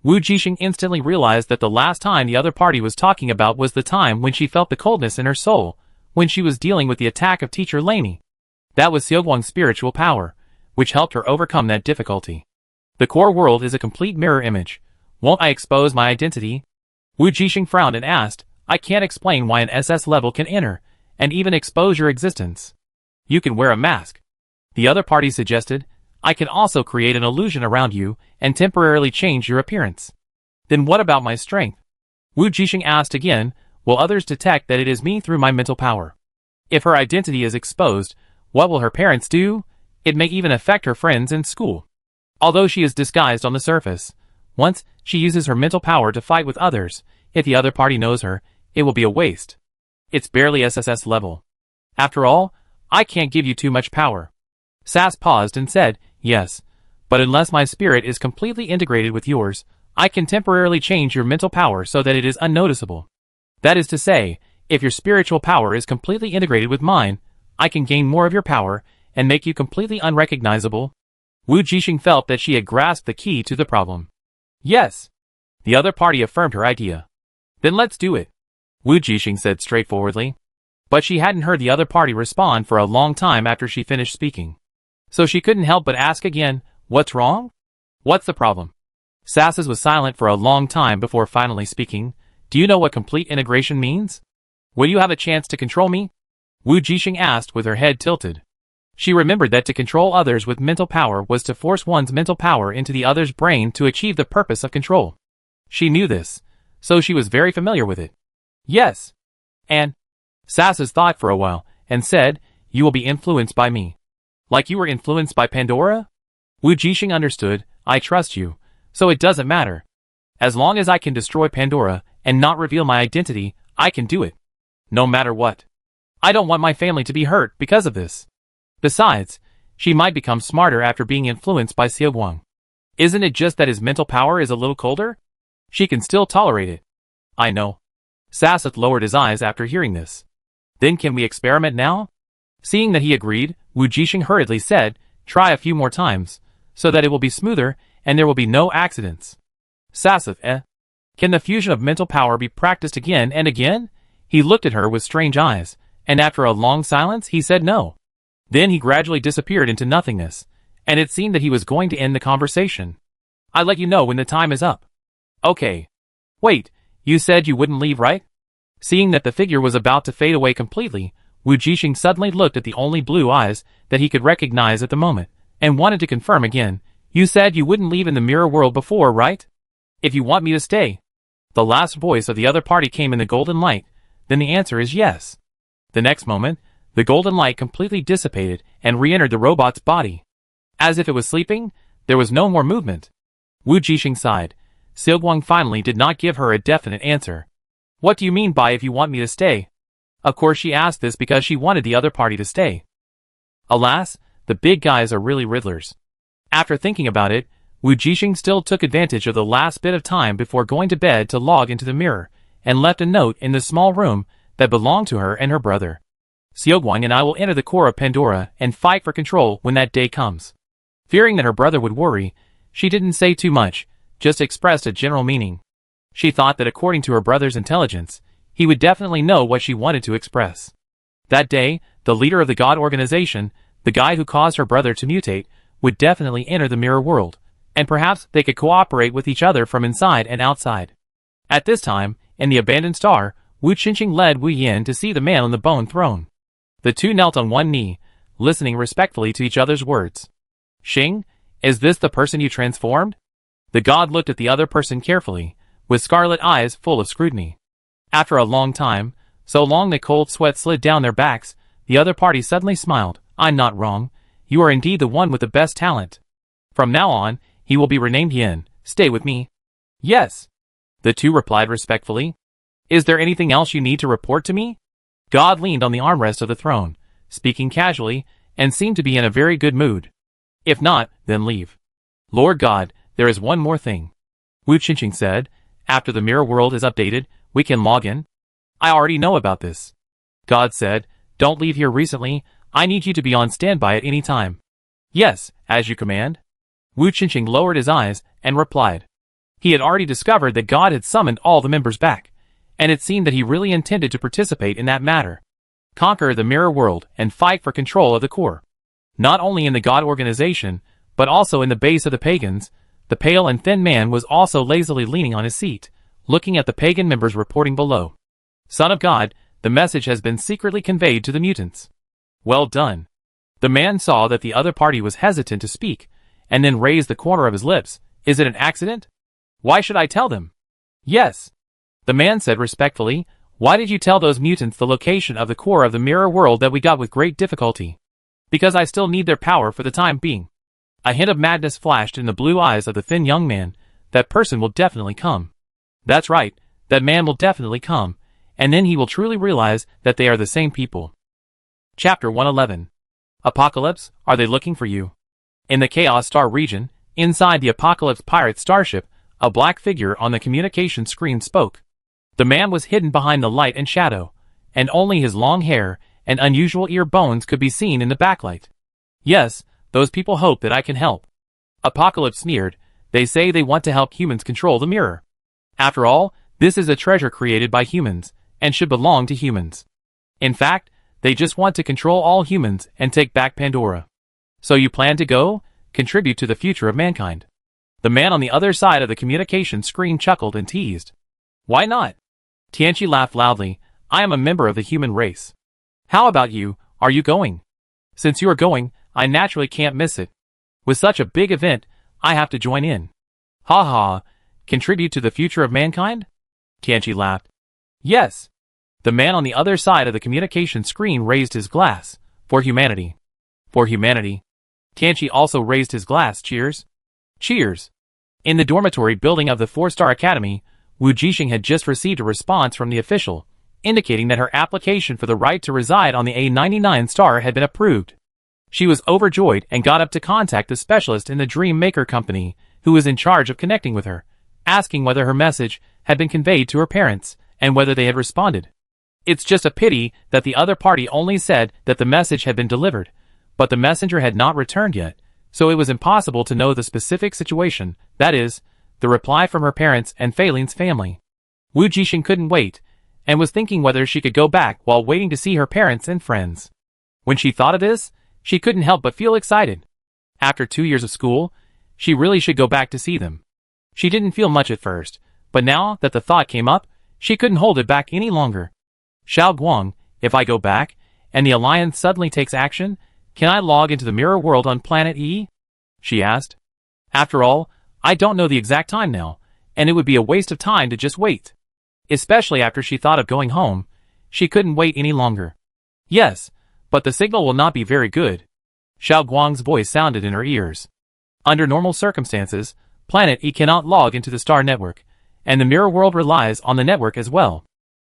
Wu Jixing instantly realized that the last time the other party was talking about was the time when she felt the coldness in her soul, when she was dealing with the attack of Teacher Laney. That was Xiaoguang's spiritual power, which helped her overcome that difficulty. The core world is a complete mirror image. Won't I expose my identity? Wu Jixing frowned and asked, I can't explain why an SS level can enter, and even expose your existence. You can wear a mask. The other party suggested, I can also create an illusion around you and temporarily change your appearance. Then what about my strength? Wu Jixing asked again, will others detect that it is me through my mental power? If her identity is exposed, what will her parents do? It may even affect her friends in school. Although she is disguised on the surface, once she uses her mental power to fight with others, if the other party knows her, it will be a waste. It's barely SSS level. After all, I can't give you too much power. Sass paused and said, yes, but unless my spirit is completely integrated with yours, I can temporarily change your mental power so that it is unnoticeable. That is to say, if your spiritual power is completely integrated with mine, I can gain more of your power and make you completely unrecognizable. Wu Jixing felt that she had grasped the key to the problem. Yes. The other party affirmed her idea. Then let's do it, Wu Jixing said straightforwardly. But she hadn't heard the other party respond for a long time after she finished speaking. So she couldn't help but ask again, what's wrong? What's the problem? Sasas was silent for a long time before finally speaking. Do you know what complete integration means? Will you have a chance to control me? Wu Jixing asked with her head tilted. She remembered that to control others with mental power was to force one's mental power into the other's brain to achieve the purpose of control. She knew this, so she was very familiar with it. Yes. And Sasas thought for a while, and said, you will be influenced by me. Like you were influenced by Pandora? Wu Jixing understood, I trust you, so it doesn't matter. As long as I can destroy Pandora and not reveal my identity, I can do it. No matter what. I don't want my family to be hurt because of this. Besides, she might become smarter after being influenced by Xiaoguang. Isn't it just that his mental power is a little colder? She can still tolerate it. I know. Sasas lowered his eyes after hearing this. Then can we experiment now? Seeing that he agreed, Wu Jixing hurriedly said, try a few more times, so that it will be smoother and there will be no accidents. Sasas, Can the fusion of mental power be practiced again and again? He looked at her with strange eyes, and after a long silence he said no. Then he gradually disappeared into nothingness, and it seemed that he was going to end the conversation. I'll let you know when the time is up. Okay. Wait, you said you wouldn't leave, right? Seeing that the figure was about to fade away completely, Wu Jixing suddenly looked at the only blue eyes that he could recognize at the moment, and wanted to confirm again. You said you wouldn't leave in the mirror world before, right? If you want me to stay. The last voice of the other party came in the golden light. Then the answer is yes. The next moment, the golden light completely dissipated and re-entered the robot's body. As if it was sleeping, there was no more movement. Wu Jixing sighed. Xiaoguang finally did not give her a definite answer. What do you mean by if you want me to stay? Of course she asked this because she wanted the other party to stay. Alas, the big guys are really riddlers. After thinking about it, Wu Jixing still took advantage of the last bit of time before going to bed to log into the mirror, and left a note in the small room that belonged to her and her brother. Xiaoguang and I will enter the core of Pandora and fight for control when that day comes. Fearing that her brother would worry, she didn't say too much, just expressed a general meaning. She thought that according to her brother's intelligence, he would definitely know what she wanted to express. That day, the leader of the God organization, the guy who caused her brother to mutate, would definitely enter the mirror world, and perhaps they could cooperate with each other from inside and outside. At this time, in the abandoned star, Wu Qingqing led Wu Yin to see the man on the bone throne. The two knelt on one knee, listening respectfully to each other's words. Xing, is this the person you transformed? The god looked at the other person carefully, with scarlet eyes full of scrutiny. After a long time, so long that cold sweat slid down their backs, the other party suddenly smiled. I'm not wrong. You are indeed the one with the best talent. From now on, he will be renamed Yin. Stay with me. Yes. The two replied respectfully. Is there anything else you need to report to me? God leaned on the armrest of the throne, speaking casually, and seemed to be in a very good mood. If not, then leave. Lord God, there is one more thing. Wu Qingqing said. After the mirror world is updated, we can log in. I already know about this. God said, don't leave here recently. I need you to be on standby at any time. Yes, as you command. Wu Qingqing lowered his eyes and replied. He had already discovered that God had summoned all the members back, and it seemed that he really intended to participate in that matter. Conquer the mirror world and fight for control of the core. Not only in the God organization, but also in the base of the pagans. The pale and thin man was also lazily leaning on his seat, looking at the pagan members reporting below. Son of God, the message has been secretly conveyed to the mutants. Well done. The man saw that the other party was hesitant to speak, and then raised the corner of his lips. Is it an accident? Why should I tell them? Yes. The man said respectfully, why did you tell those mutants the location of the core of the mirror world that we got with great difficulty? Because I still need their power for the time being. A hint of madness flashed in the blue eyes of the thin young man. That person will definitely come. That's right, that man will definitely come, and then he will truly realize that they are the same people. Chapter 111. Apocalypse, are they looking for you? In the Chaos Star region, inside the Apocalypse pirate starship, a black figure on the communication screen spoke. The man was hidden behind the light and shadow, and only his long hair and unusual ear bones could be seen in the backlight. Yes, those people hope that I can help. Apocalypse sneered. They say they want to help humans control the mirror. After all, this is a treasure created by humans, and should belong to humans. In fact, they just want to control all humans and take back Pandora. So you plan to go, contribute to the future of mankind? The man on the other side of the communication screen chuckled and teased. Why not? Tianqi laughed loudly. I am a member of the human race. How about you, are you going? Since you are going, I naturally can't miss it. With such a big event, I have to join in. Ha ha, contribute to the future of mankind? Tianqi laughed. Yes. The man on the other side of the communication screen raised his glass. For humanity. For humanity. Tianqi also raised his glass. Cheers. Cheers. In the dormitory building of the 4-Star Academy, Wu Jixing had just received a response from the official, indicating that her application for the right to reside on the A99 star had been approved. She was overjoyed and got up to contact the specialist in the Dream Maker company, who was in charge of connecting with her, asking whether her message had been conveyed to her parents, and whether they had responded. It's just a pity that the other party only said that the message had been delivered, but the messenger had not returned yet, so it was impossible to know the specific situation, that is, the reply from her parents and Fei Lin's family. Wu Jixing couldn't wait, and was thinking whether she could go back while waiting to see her parents and friends. When she thought of this, she couldn't help but feel excited. After 2 years of school, she really should go back to see them. She didn't feel much at first, but now that the thought came up, she couldn't hold it back any longer. Xiao Guang, if I go back, and the Alliance suddenly takes action, can I log into the mirror world on planet E? She asked. After all, I don't know the exact time now, and it would be a waste of time to just wait. Especially after she thought of going home, she couldn't wait any longer. Yes, but the signal will not be very good. Xiao Guang's voice sounded in her ears. Under normal circumstances, Planet E cannot log into the star network, and the mirror world relies on the network as well.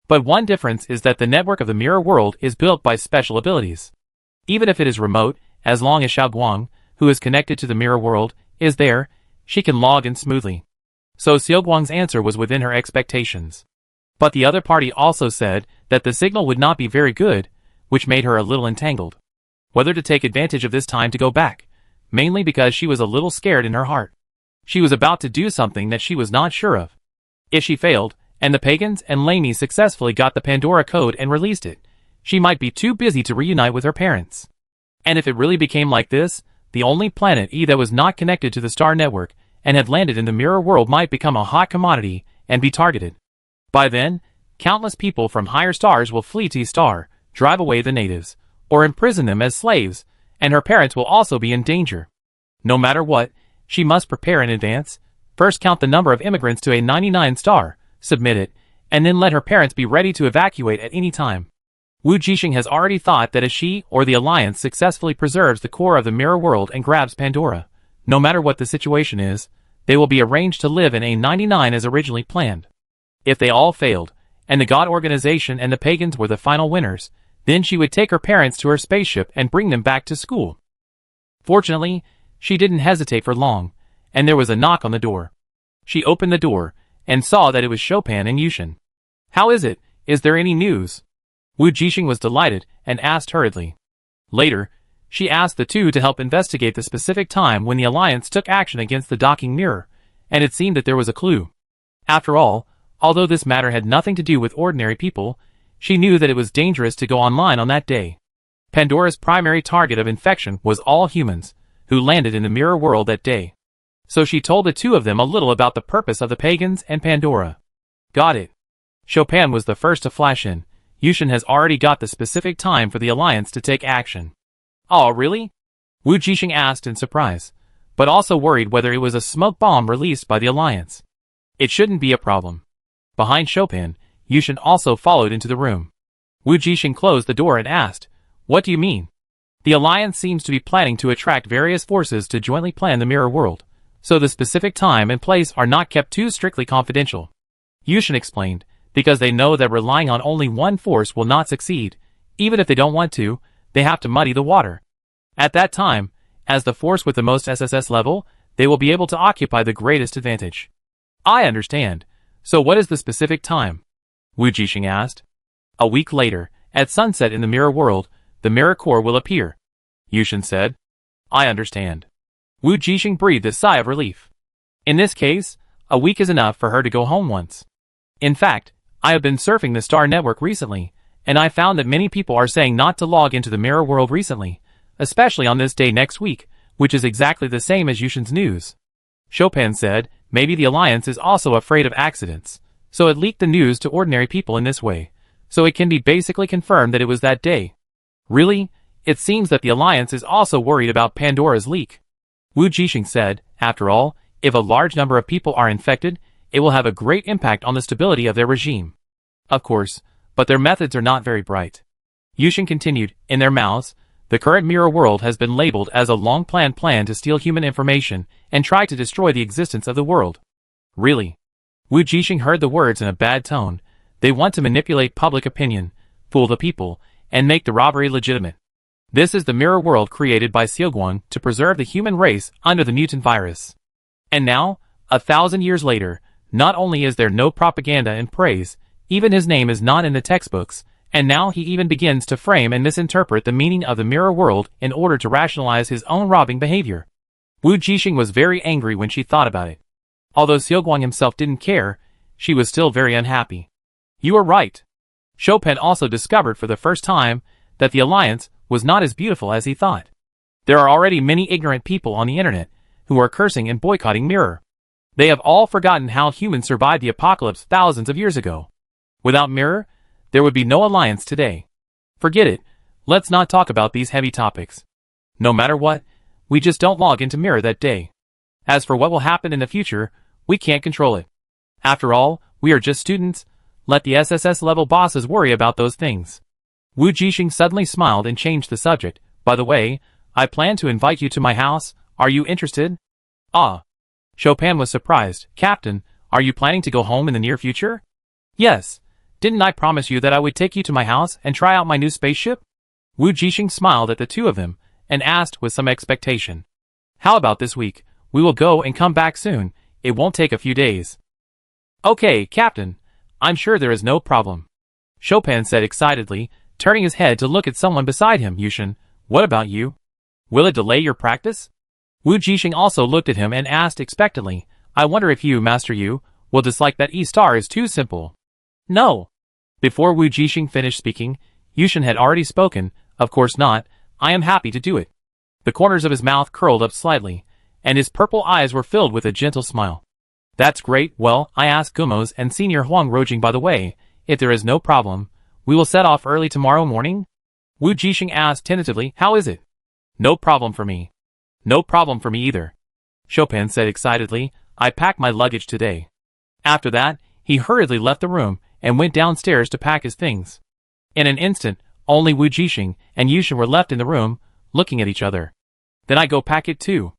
But one difference is that the network of the mirror world is built by special abilities. Even if it is remote, as long as Xiao Guang, who is connected to the mirror world, is there, she can log in smoothly. So Xiao Guang's answer was within her expectations. But the other party also said that the signal would not be very good, which made her a little entangled. Whether to take advantage of this time to go back, mainly because she was a little scared in her heart. She was about to do something that she was not sure of. If she failed, and the pagans and Lamy successfully got the Pandora code and released it, she might be too busy to reunite with her parents. And if it really became like this, the only planet E that was not connected to the star network and had landed in the mirror world might become a hot commodity and be targeted. By then, countless people from higher stars will flee to Star, drive away the natives, or imprison them as slaves, and her parents will also be in danger. No matter what, she must prepare in advance, first count the number of immigrants to A99 star, submit it, and then let her parents be ready to evacuate at any time. Wu Jixing has already thought that if she or the Alliance successfully preserves the core of the mirror world and grabs Pandora, no matter what the situation is, they will be arranged to live in A99 as originally planned. If they all failed, and the God organization and the pagans were the final winners, then she would take her parents to her spaceship and bring them back to school. Fortunately, she didn't hesitate for long, and there was a knock on the door. She opened the door, and saw that it was Chopin and Yushin. How is it? Is there any news? Wu Jixing was delighted, and asked hurriedly. Later, She asked the two to help investigate the specific time when the Alliance took action against the docking mirror, and it seemed that there was a clue. After all, although this matter had nothing to do with ordinary people, she knew that it was dangerous to go online on that day. Pandora's primary target of infection was all humans, who landed in the mirror world that day. So she told the two of them a little about the purpose of the pagans and Pandora. Got it. Chopin was the first to flash in. Yushin has already got the specific time for the Alliance to take action. Oh, really? Wu Jixing asked in surprise, but also worried whether it was a smoke bomb released by the Alliance. It shouldn't be a problem. Behind Chopin, Yushin also followed into the room. Wu Jixing closed the door and asked, "What do you mean?" The Alliance seems to be planning to attract various forces to jointly plan the mirror world, so the specific time and place are not kept too strictly confidential. Yushin explained, because they know that relying on only one force will not succeed. Even if they don't want to, they have to muddy the water. At that time, as the force with the most SSS level, they will be able to occupy the greatest advantage. I understand. So what is the specific time? Wu Jixing asked. A week later, at sunset in the mirror world, the mirror core will appear. Yushin said. I understand. Wu Jixing breathed a sigh of relief. In this case, a week is enough for her to go home once. In fact, I have been surfing the Star Network recently, and I found that many people are saying not to log into the mirror world recently, especially on this day next week, which is exactly the same as Yushin's news. Chopin said, maybe the Alliance is also afraid of accidents, so it leaked the news to ordinary people in this way, so it can be basically confirmed that it was that day. Really? It seems that the Alliance is also worried about Pandora's leak. Wu Jixing said, after all, if a large number of people are infected, it will have a great impact on the stability of their regime. Of course, but their methods are not very bright. Yushin continued, in their mouths, the current mirror world has been labeled as a long-planned plan to steal human information and try to destroy the existence of the world. Really? Wu Jixing heard the words in a bad tone. They want to manipulate public opinion, fool the people, and make the robbery legitimate. This is the mirror world created by Xiaoguang to preserve the human race under the mutant virus. And now, 1,000 years later, not only is there no propaganda and praise, even his name is not in the textbooks, and now he even begins to frame and misinterpret the meaning of the mirror world in order to rationalize his own robbing behavior. Wu Jixing was very angry when she thought about it. Although Xiaoguang himself didn't care, she was still very unhappy. You are right. Chopin also discovered for the first time that the Alliance was not as beautiful as he thought. There are already many ignorant people on the internet who are cursing and boycotting Mirror. They have all forgotten how humans survived the apocalypse thousands of years ago. Without Mirror, there would be no Alliance today. Forget it, let's not talk about these heavy topics. No matter what, we just don't log into Mirror that day. As for what will happen in the future, we can't control it. After all, we are just students. Let the SSS level bosses worry about those things. Wu Jixing suddenly smiled and changed the subject. By the way, I plan to invite you to my house. Are you interested? Ah. Chopin was surprised. Captain, are you planning to go home in the near future? Yes. Didn't I promise you that I would take you to my house and try out my new spaceship? Wu Jixing smiled at the two of them and asked with some expectation. How about this week? We will go and come back soon. It won't take a few days. Okay, Captain. I'm sure there is no problem. Chopin said excitedly, turning his head to look at someone beside him. Yushin, what about you? Will it delay your practice? Wu Jixing also looked at him and asked expectantly, I wonder if you, Master Yu, will dislike that E-star is too simple. No. Before Wu Jixing finished speaking, Yushin had already spoken, of course not, I am happy to do it. The corners of his mouth curled up slightly, and his purple eyes were filled with a gentle smile. That's great. Well, I asked Gumos and Senior Huang Rojing by the way, if there is no problem, we will set off early tomorrow morning? Wu Jixing asked tentatively, how is it? No problem for me. No problem for me either. Chopin said excitedly, I packed my luggage today. After that, he hurriedly left the room and went downstairs to pack his things. In an instant, only Wu Jixing and Yushin were left in the room, looking at each other. Then I go pack it too.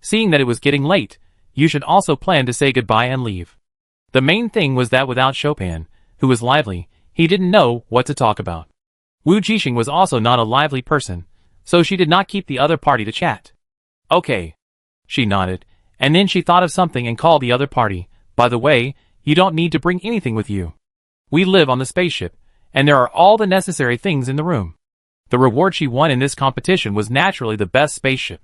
Seeing that it was getting late, Yushin also planned to say goodbye and leave. The main thing was that without Chopin, who was lively, he didn't know what to talk about. Wu Jixing was also not a lively person, so she did not keep the other party to chat. Okay. She nodded, and then she thought of something and called the other party. By the way, you don't need to bring anything with you. We live on the spaceship, and there are all the necessary things in the room. The reward she won in this competition was naturally the best spaceship.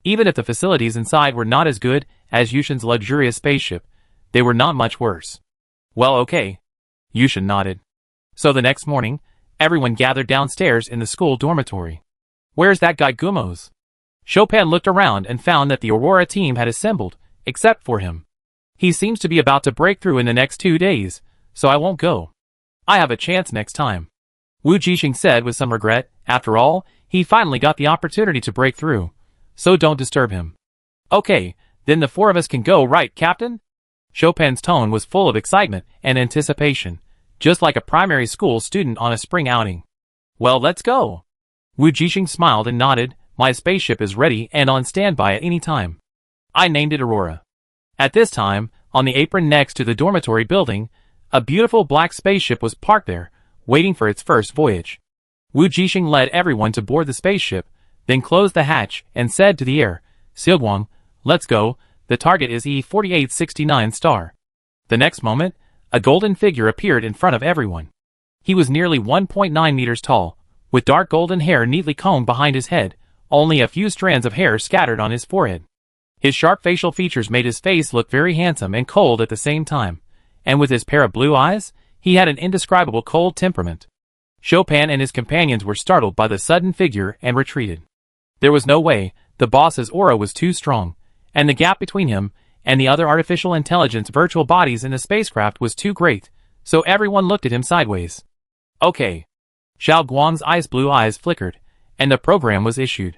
Even if the facilities inside were not as good as Yushin's luxurious spaceship, they were not much worse. Well, okay. Yushin nodded. So the next morning, everyone gathered downstairs in the school dormitory. Where's that guy Gumos? Chopin looked around and found that the Aurora team had assembled, except for him. He seems to be about to break through in the next 2 days, so I won't go. I have a chance next time. Wu Jixing said with some regret. After all, he finally got the opportunity to break through, so don't disturb him. Okay, then the 4 of us can go, right, Captain? Chopin's tone was full of excitement and anticipation, just like a primary school student on a spring outing. Well, let's go. Wu Jixing smiled and nodded. My spaceship is ready and on standby at any time. I named it Aurora. At this time, on the apron next to the dormitory building, a beautiful black spaceship was parked there, waiting for its first voyage. Wu Jixing led everyone to board the spaceship, then closed the hatch and said to the air, Silguang, let's go, the target is E4869 star. The next moment, a golden figure appeared in front of everyone. He was nearly 1.9 meters tall, with dark golden hair neatly combed behind his head, only a few strands of hair scattered on his forehead. His sharp facial features made his face look very handsome and cold at the same time, and with his pair of blue eyes, he had an indescribable cold temperament. Chopin and his companions were startled by the sudden figure and retreated. There was no way, the boss's aura was too strong, and the gap between him and the other artificial intelligence virtual bodies in the spacecraft was too great, so everyone looked at him sideways. Okay. Xiao Guang's ice blue eyes flickered, and the program was issued.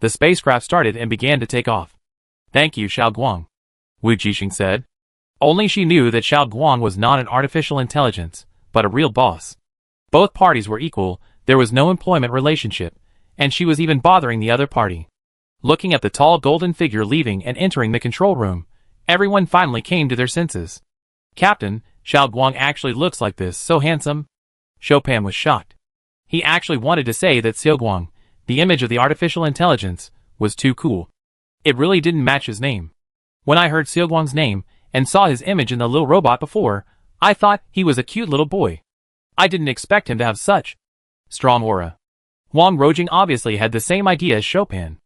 The spacecraft started and began to take off. Thank you, Xiao Guang, Wu Jixing said. Only she knew that Xiao Guang was not an artificial intelligence, but a real boss. Both parties were equal, there was no employment relationship, and she was even bothering the other party. Looking at the tall golden figure leaving and entering the control room, everyone finally came to their senses. Captain, Xiao Guang actually looks like this, so handsome. Chopin was shocked. He actually wanted to say that Silguang, the image of the artificial intelligence, was too cool. It really didn't match his name. When I heard Silguang's name and saw his image in the little robot before, I thought he was a cute little boy. I didn't expect him to have such strong aura. Wang Rojing obviously had the same idea as Chopin.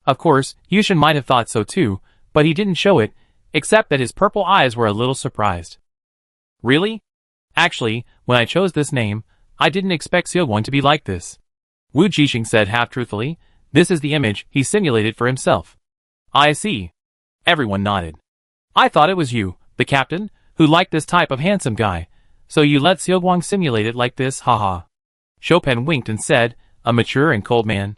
Of course, Yushin might have thought so too, but he didn't show it, except that his purple eyes were a little surprised. Really? Actually, when I chose this name, I didn't expect Silguang to be like this. Wu Jixing said half-truthfully, this is the image he simulated for himself. I see. Everyone nodded. I thought it was you, the captain, who liked this type of handsome guy, so you let Silguang simulate it like this, haha. Chopin winked and said, a mature and cold man.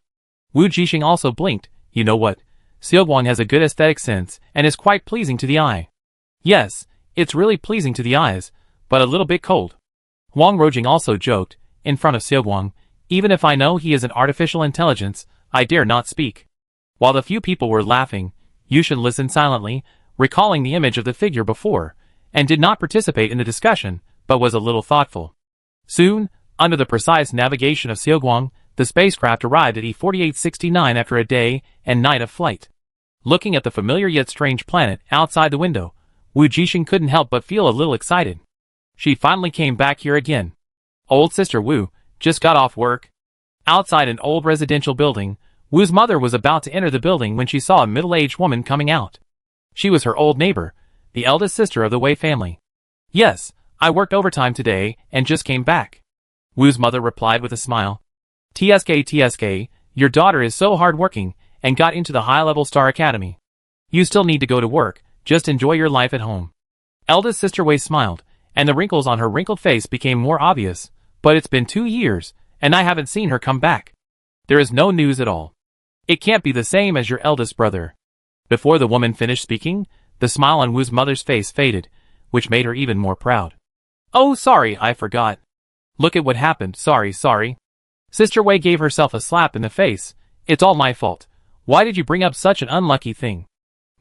Wu Jixing also blinked. You know what? Silguang has a good aesthetic sense and is quite pleasing to the eye. Yes, it's really pleasing to the eyes, but a little bit cold. Wang Rojing also joked, in front of Silguang, even if I know he is an artificial intelligence, I dare not speak. While the few people were laughing, Yushin listened silently, recalling the image of the figure before, and did not participate in the discussion, but was a little thoughtful. Soon, under the precise navigation of Silguang, the spacecraft arrived at E4869 after a day and night of flight. Looking at the familiar yet strange planet outside the window, Wu Jixing couldn't help but feel a little excited. She finally came back here again. Old Sister Wu just got off work. Outside an old residential building, Wu's mother was about to enter the building when she saw a middle-aged woman coming out. She was her old neighbor, the eldest sister of the Wei family. Yes, I worked overtime today and just came back. Wu's mother replied with a smile. TSK, your daughter is so hardworking and got into the high-level Star Academy. You still need to go to work, just enjoy your life at home. Eldest Sister Wei smiled, and the wrinkles on her wrinkled face became more obvious, but it's been 2 years, and I haven't seen her come back. There is no news at all. It can't be the same as your eldest brother. Before the woman finished speaking, the smile on Wu's mother's face faded, which made her even more proud. Oh, sorry, I forgot. Look at what happened, sorry. Sister Wei gave herself a slap in the face. It's all my fault. Why did you bring up such an unlucky thing?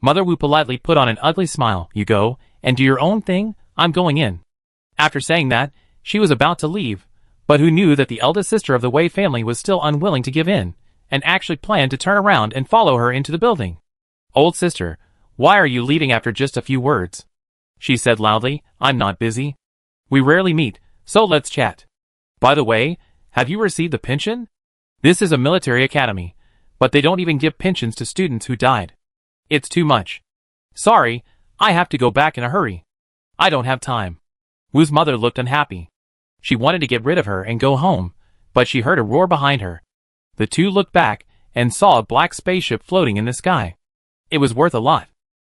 Mother Wu politely put on an ugly smile. You go, and do your own thing, I'm going in. After saying that, she was about to leave, but who knew that the eldest sister of the Wei family was still unwilling to give in, and actually planned to turn around and follow her into the building. Old sister, why are you leaving after just a few words? She said loudly, I'm not busy. We rarely meet, so let's chat. By the way, have you received the pension? This is a military academy, but they don't even give pensions to students who died. It's too much. Sorry, I have to go back in a hurry. I don't have time. Wu's mother looked unhappy. She wanted to get rid of her and go home, but she heard a roar behind her. The two looked back and saw a black spaceship floating in the sky. It was worth a lot.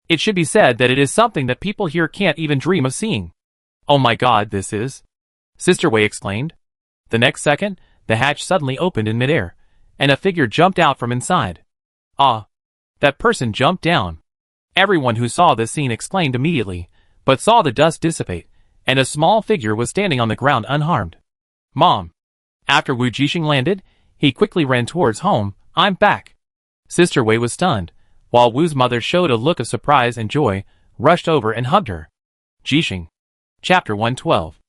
It should be said that it is something that people here can't even dream of seeing. Oh my god, this is... Sister Wei exclaimed. The next second, the hatch suddenly opened in midair, and a figure jumped out from inside. Ah! That person jumped down. Everyone who saw this scene exclaimed immediately, but saw the dust dissipate, and a small figure was standing on the ground unharmed. Mom! After Wu Jixing landed, he quickly ran towards home. I'm back. Sister Wei was stunned, while Wu's mother showed a look of surprise and joy, rushed over and hugged her. Jixing. Chapter 112.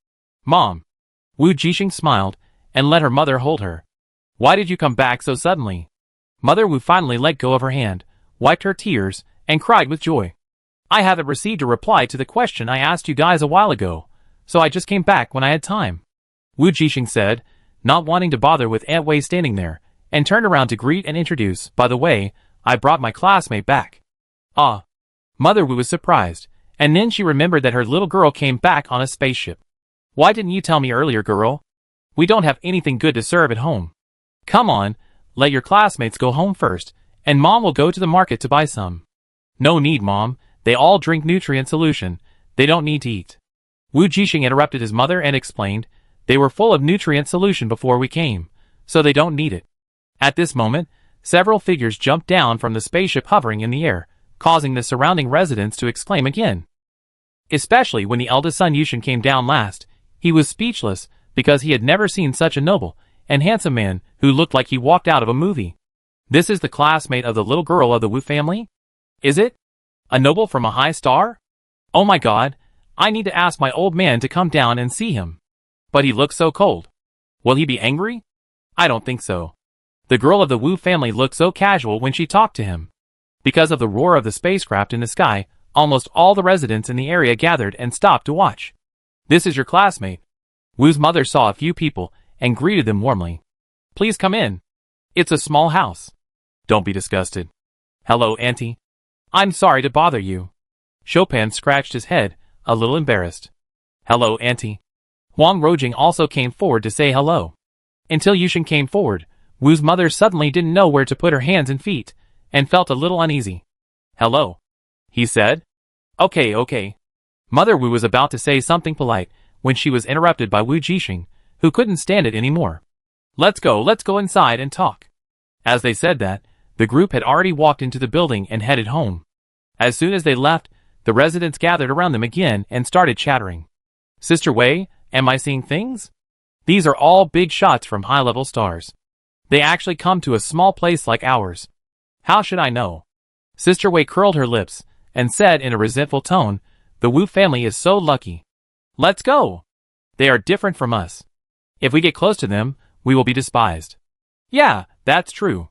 Mom. Wu Jixing smiled, and let her mother hold her. Why did you come back so suddenly? Mother Wu finally let go of her hand, wiped her tears, and cried with joy. I haven't received a reply to the question I asked you guys a while ago, so I just came back when I had time. Wu Jixing said, not wanting to bother with Aunt Wei standing there, and turned around to greet and introduce, by the way, I brought my classmate back. Ah. Mother Wu was surprised, and then she remembered that her little girl came back on a spaceship. Why didn't you tell me earlier, girl? We don't have anything good to serve at home. Come on, let your classmates go home first, and Mom will go to the market to buy some. No need, Mom. They all drink nutrient solution. They don't need to eat. Wu Jixing interrupted his mother and explained, they were full of nutrient solution before we came, so they don't need it. At this moment, several figures jumped down from the spaceship hovering in the air, causing the surrounding residents to exclaim again. Especially when the eldest son Yushin came down last, he was speechless because he had never seen such a noble and handsome man who looked like he walked out of a movie. This is the classmate of the little girl of the Wu family? Is it? A noble from a high star? Oh my god, I need to ask my old man to come down and see him. But he looks so cold. Will he be angry? I don't think so. The girl of the Wu family looked so casual when she talked to him. Because of the roar of the spacecraft in the sky, almost all the residents in the area gathered and stopped to watch. This is your classmate. Wu's mother saw a few people and greeted them warmly. Please come in. It's a small house. Don't be disgusted. Hello, Auntie. I'm sorry to bother you. Chopin scratched his head, a little embarrassed. Hello, Auntie. Huang Rojing also came forward to say hello. Until Yushin came forward, Wu's mother suddenly didn't know where to put her hands and feet, and felt a little uneasy. Hello, he said. Okay. Mother Wu was about to say something polite when she was interrupted by Wu Jixing, who couldn't stand it anymore. Let's go inside and talk. As they said that, the group had already walked into the building and headed home. As soon as they left, the residents gathered around them again and started chattering. Sister Wei, am I seeing things? These are all big shots from high-level stars. They actually come to a small place like ours. How should I know? Sister Wei curled her lips and said in a resentful tone, the Wu family is so lucky. Let's go. They are different from us. If we get close to them, we will be despised. Yeah, that's true.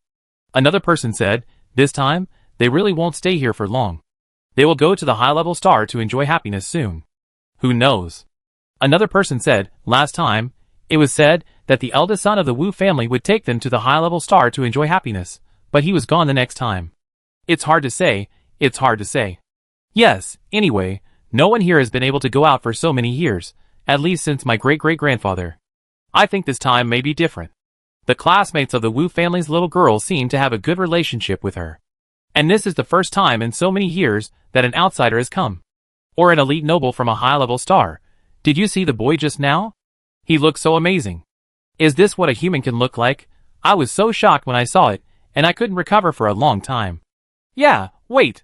Another person said, this time, they really won't stay here for long. They will go to the high-level star to enjoy happiness soon. Who knows? Another person said, last time, it was said that the eldest son of the Wu family would take them to the high-level star to enjoy happiness, but he was gone the next time. It's hard to say. Yes, anyway, no one here has been able to go out for so many years, at least since my great-great-grandfather. I think this time may be different. The classmates of the Wu family's little girl seem to have a good relationship with her. And this is the first time in so many years that an outsider has come. Or an elite noble from a high-level star. Did you see the boy just now? He looks so amazing. Is this what a human can look like? I was so shocked when I saw it, and I couldn't recover for a long time. Yeah, wait.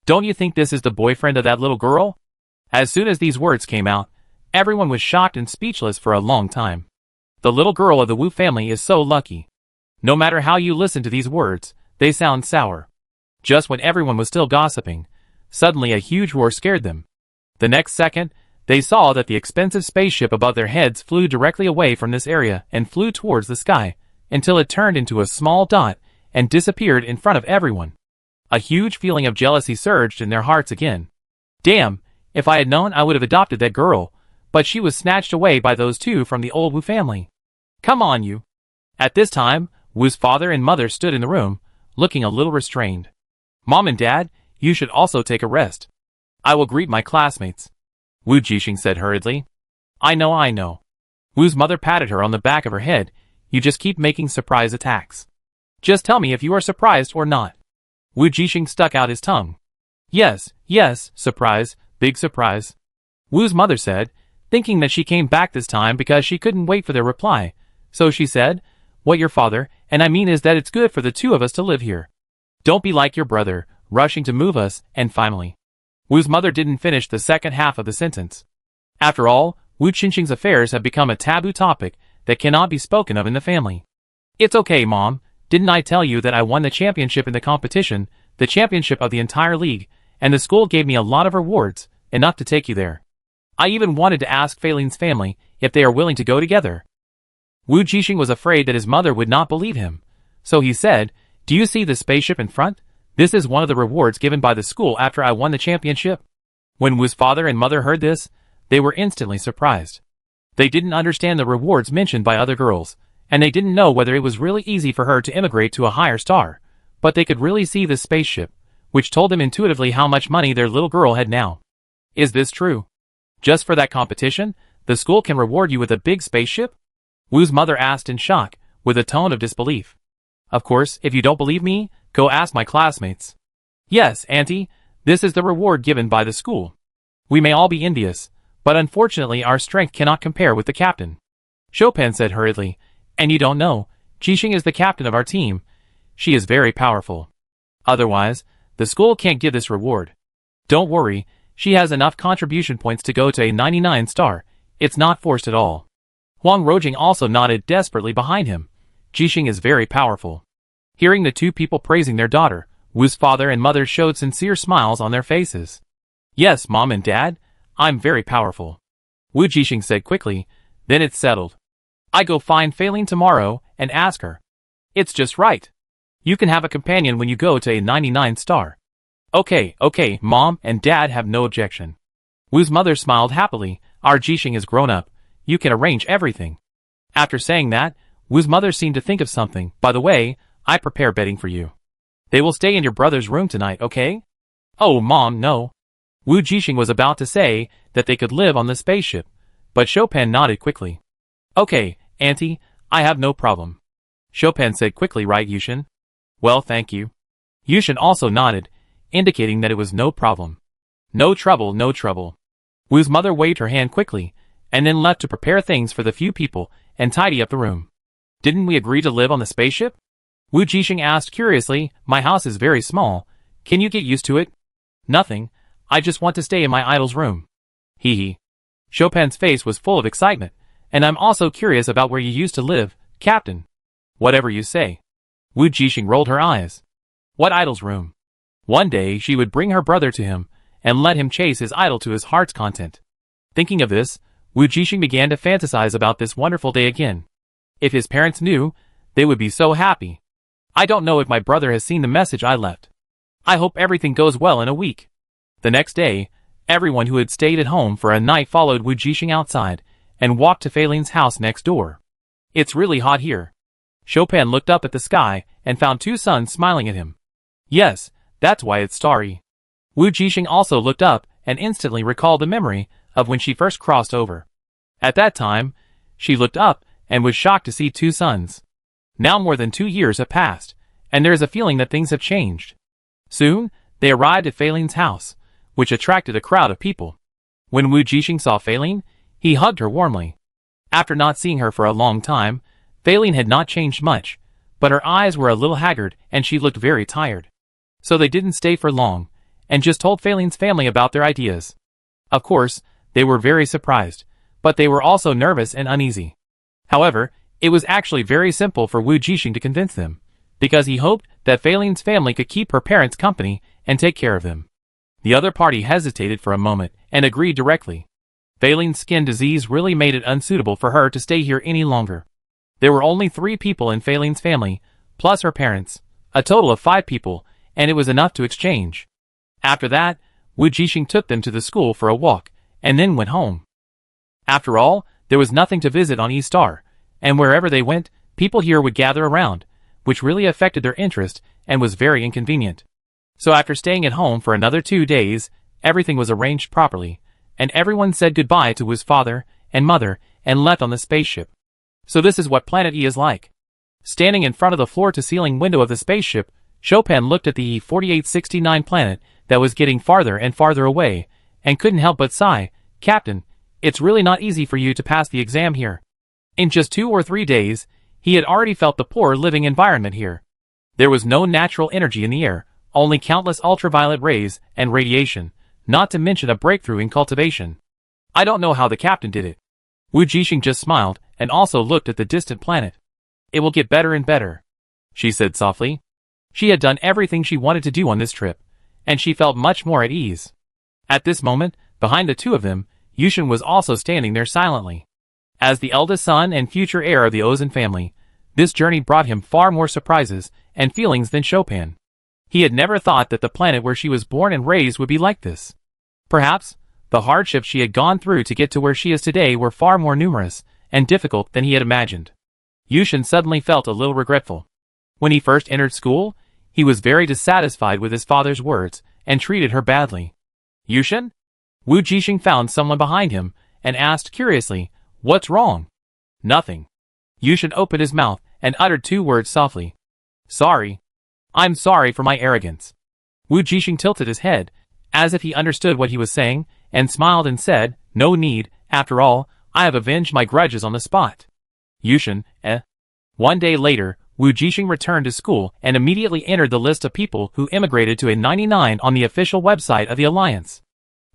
Don't you think this is the boyfriend of that little girl? As soon as these words came out, everyone was shocked and speechless for a long time. The little girl of the Wu family is so lucky. No matter how you listen to these words, they sound sour. Just when everyone was still gossiping, suddenly a huge roar scared them. The next second, they saw that the expensive spaceship above their heads flew directly away from this area and flew towards the sky, until it turned into a small dot and disappeared in front of everyone. A huge feeling of jealousy surged in their hearts again. Damn, if I had known I would have adopted that girl, but she was snatched away by those two from the old Wu family. Come on, you. At this time, Wu's father and mother stood in the room, looking a little restrained. Mom and Dad, you should also take a rest. I will greet my classmates, Wu Jixing said hurriedly. I know. Wu's mother patted her on the back of her head. You just keep making surprise attacks. Just tell me if you are surprised or not. Wu Jixing stuck out his tongue. Yes, surprise, big surprise, Wu's mother said, thinking that she came back this time because she couldn't wait for their reply. So she said, what your father, and I mean is that it's good for the two of us to live here. Don't be like your brother, rushing to move us, and finally. Wu's mother didn't finish the second half of the sentence. After all, Wu Qingqing's affairs have become a taboo topic that cannot be spoken of in the family. It's okay, Mom. Didn't I tell you that I won the championship in the competition, the championship of the entire league, and the school gave me a lot of rewards, enough to take you there. I even wanted to ask Fei Lin's family if they are willing to go together. Wu Jixing was afraid that his mother would not believe him, so he said, do you see the spaceship in front? This is one of the rewards given by the school after I won the championship. When Wu's father and mother heard this, they were instantly surprised. They didn't understand the rewards mentioned by other girls, and they didn't know whether it was really easy for her to immigrate to a higher star, but they could really see this spaceship, which told them intuitively how much money their little girl had now. Is this true? Just for that competition, the school can reward you with a big spaceship? Wu's mother asked in shock, with a tone of disbelief. Of course, if you don't believe me, go ask my classmates. Yes, Auntie, this is the reward given by the school. We may all be envious, but unfortunately our strength cannot compare with the captain. Chopin said hurriedly, and you don't know, Jixing is the captain of our team. She is very powerful. Otherwise, the school can't give this reward. Don't worry, she has enough contribution points to go to a 99 star. It's not forced at all. Huang Rojing also nodded desperately behind him. Jixing is very powerful. Hearing the two people praising their daughter, Wu's father and mother showed sincere smiles on their faces. Yes, Mom and Dad, I'm very powerful, Wu Jixing said quickly, then it's settled. I go find Fei Lin tomorrow and ask her. It's just right. You can have a companion when you go to a 99 star. Okay, Mom and Dad have no objection. Wu's mother smiled happily. Our Jixing is grown up. You can arrange everything. After saying that, Wu's mother seemed to think of something. By the way, I prepare bedding for you. They will stay in your brother's room tonight, okay? Oh, Mom, no. Wu Jixing was about to say that they could live on the spaceship, but Chopin nodded quickly. Okay, Auntie, I have no problem. Chopin said quickly, right, Yushin? Well, thank you. Yushin also nodded, indicating that it was no problem. No trouble. Wu's mother waved her hand quickly, and then left to prepare things for the few people and tidy up the room. Didn't we agree to live on the spaceship? Wu Jixing asked curiously. My house is very small. Can you get used to it? Nothing. I just want to stay in my idol's room. Hee. Chopin's face was full of excitement, and I'm also curious about where you used to live, Captain. Whatever you say. Wu Jixing rolled her eyes. What idol's room? One day she would bring her brother to him, and let him chase his idol to his heart's content. Thinking of this, Wu Jixing began to fantasize about this wonderful day again. If his parents knew, they would be so happy. I don't know if my brother has seen the message I left. I hope everything goes well in a week. The next day, everyone who had stayed at home for a night followed Wu Jixing outside, and walked to Fei Lin's house next door. It's really hot here. Chopin looked up at the sky, and found two suns smiling at him. Yes, that's why it's starry. Wu Jixing also looked up, and instantly recalled the memory of when she first crossed over. At that time, she looked up, and was shocked to see two suns. Now more than 2 years have passed, and there is a feeling that things have changed. Soon, they arrived at Fei Lin's house, which attracted a crowd of people. When Wu Jixing saw Fei Lin, he hugged her warmly. After not seeing her for a long time, Fei Lin had not changed much, but her eyes were a little haggard and she looked very tired. So they didn't stay for long, and just told Fei Lin's family about their ideas. Of course, they were very surprised, but they were also nervous and uneasy. However, it was actually very simple for Wu Jixing to convince them, because he hoped that Fei Lin's family could keep her parents company and take care of them. The other party hesitated for a moment and agreed directly. Fei Lin's skin disease really made it unsuitable for her to stay here any longer. There were only 3 people in Fei Lin's family, plus her parents, a total of 5 people, and it was enough to exchange. After that, Wu Jixing took them to the school for a walk, and then went home. After all, there was nothing to visit on East Star, and wherever they went, people here would gather around, which really affected their interest and was very inconvenient. So after staying at home for another 2 days, everything was arranged properly, and everyone said goodbye to Wu's father and mother and left on the spaceship. So this is what Planet E is like. Standing in front of the floor-to-ceiling window of the spaceship, Chopin looked at the E4869 planet that was getting farther and farther away, and couldn't help but sigh, "Captain, it's really not easy for you to pass the exam here." In just 2 or 3 days, he had already felt the poor living environment here. There was no natural energy in the air, only countless ultraviolet rays and radiation, not to mention a breakthrough in cultivation. "I don't know how the captain did it." Wu Jixing just smiled and also looked at the distant planet. "It will get better and better," she said softly. She had done everything she wanted to do on this trip, and she felt much more at ease. At this moment, behind the two of them, Yushin was also standing there silently. As the eldest son and future heir of the Ozan family, this journey brought him far more surprises and feelings than Chopin. He had never thought that the planet where she was born and raised would be like this. Perhaps, the hardships she had gone through to get to where she is today were far more numerous and difficult than he had imagined. Yushin suddenly felt a little regretful. When he first entered school, he was very dissatisfied with his father's words and treated her badly. "Yushin?" Wu Jixing found someone behind him and asked curiously, "What's wrong?" "Nothing." Yushin opened his mouth and uttered 2 words softly. "Sorry. I'm sorry for my arrogance." Wu Jixing tilted his head, as if he understood what he was saying, and smiled and said, "No need, after all, I have avenged my grudges on the spot." Yushin, One day later, Wu Jixing returned to school and immediately entered the list of people who immigrated to A99 on the official website of the Alliance.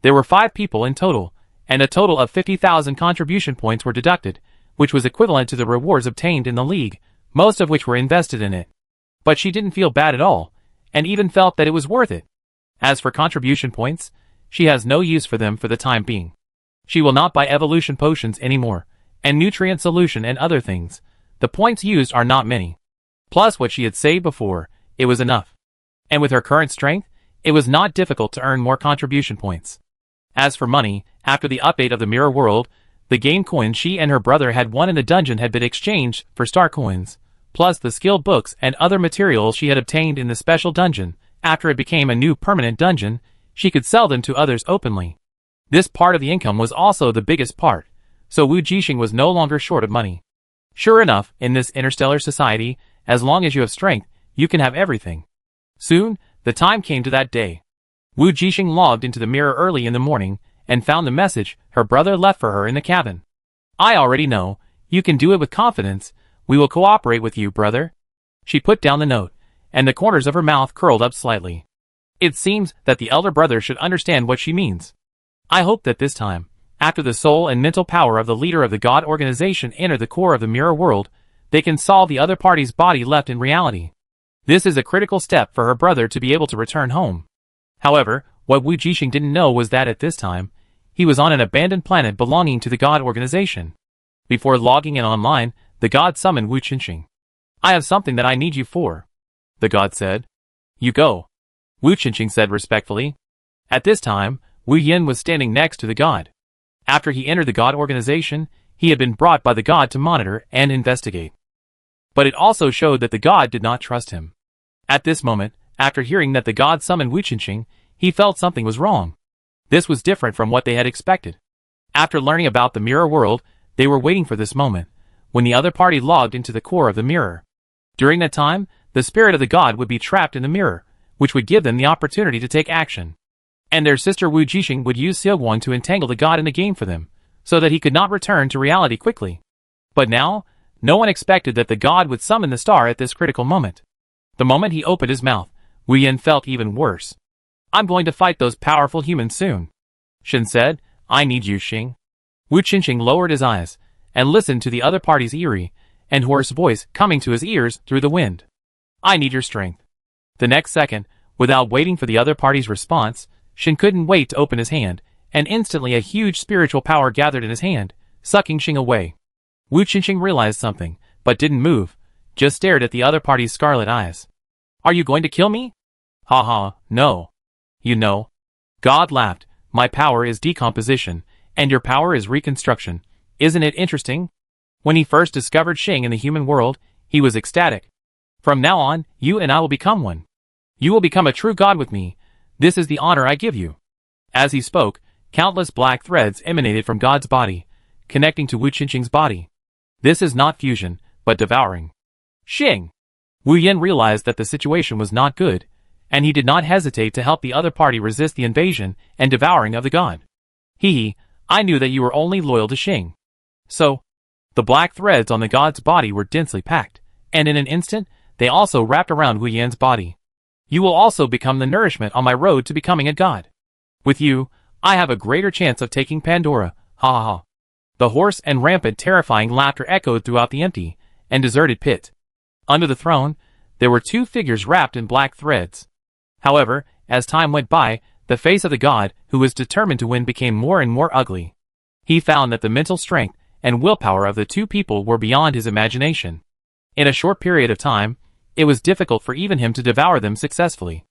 There were 5 people in total, and a total of 50,000 contribution points were deducted, which was equivalent to the rewards obtained in the league, most of which were invested in it. But she didn't feel bad at all, and even felt that it was worth it. As for contribution points, she has no use for them for the time being. She will not buy evolution potions anymore, and nutrient solution and other things. The points used are not many. Plus what she had saved before, it was enough. And with her current strength, it was not difficult to earn more contribution points. As for money, after the update of the Mirror World, the game coins she and her brother had won in the dungeon had been exchanged for star coins, plus the skill books and other materials she had obtained in the special dungeon. After it became a new permanent dungeon, she could sell them to others openly. This part of the income was also the biggest part, so Wu Jixing was no longer short of money. Sure enough, in this interstellar society, as long as you have strength, you can have everything. Soon, the time came to that day. Wu Jixing logged into the mirror early in the morning and found the message her brother left for her in the cabin. "I already know. You can do it with confidence. We will cooperate with you, brother." She put down the note, and the corners of her mouth curled up slightly. It seems that the elder brother should understand what she means. I hope that this time, after the soul and mental power of the leader of the God organization enter the core of the mirror world, they can solve the other party's body left in reality. This is a critical step for her brother to be able to return home. However, what Wu Jixing didn't know was that at this time, he was on an abandoned planet belonging to the God organization. Before logging in online, the God summoned Wu Jixing. "I have something that I need you for," the God said. "You go," Wu Jixing said respectfully. At this time, Wu Yin was standing next to the God. After he entered the God organization, he had been brought by the God to monitor and investigate. But it also showed that the God did not trust him. At this moment, after hearing that the God summoned Wu Jixing, he felt something was wrong. This was different from what they had expected. After learning about the mirror world, they were waiting for this moment, when the other party logged into the core of the mirror. During that time, the spirit of the God would be trapped in the mirror, which would give them the opportunity to take action. And their sister Wu Jixing would use Xiaoguang to entangle the God in the game for them, so that he could not return to reality quickly. But now, no one expected that the God would summon the star at this critical moment. The moment he opened his mouth, Wu Yin felt even worse. "I'm going to fight those powerful humans soon," Shin said. "I need you, Xing." Wu Jixing lowered his eyes, and listened to the other party's eerie and hoarse voice coming to his ears through the wind. "I need your strength." The next second, without waiting for the other party's response, Shin couldn't wait to open his hand, and instantly a huge spiritual power gathered in his hand, sucking Xing away. Wu Jixing realized something, but didn't move, just stared at the other party's scarlet eyes. "Are you going to kill me?" "Haha, no. You know." God laughed. "My power is decomposition, and your power is reconstruction. Isn't it interesting?" When he first discovered Xing in the human world, he was ecstatic. From now on, you and I will become one. You will become a true god with me. This is the honor I give you." As he spoke, countless black threads emanated from God's body, connecting to Wu Qing's body. This is not fusion, but devouring. Xing! Wu Yan realized that the situation was not good, and he did not hesitate to help the other party resist the invasion and devouring of the god. I knew that you were only loyal to Xing. So, the black threads on the god's body were densely packed, and in an instant, they also wrapped around Wu Yan's body. You will also become the nourishment on my road to becoming a god. With you, I have a greater chance of taking Pandora, ha ha ha. The hoarse and rampant terrifying laughter echoed throughout the empty and deserted pit. Under the throne, there were two figures wrapped in black threads. However, as time went by, the face of the god, who was determined to win, became more and more ugly. He found that the mental strength and willpower of the two people were beyond his imagination. In a short period of time, it was difficult for even him to devour them successfully.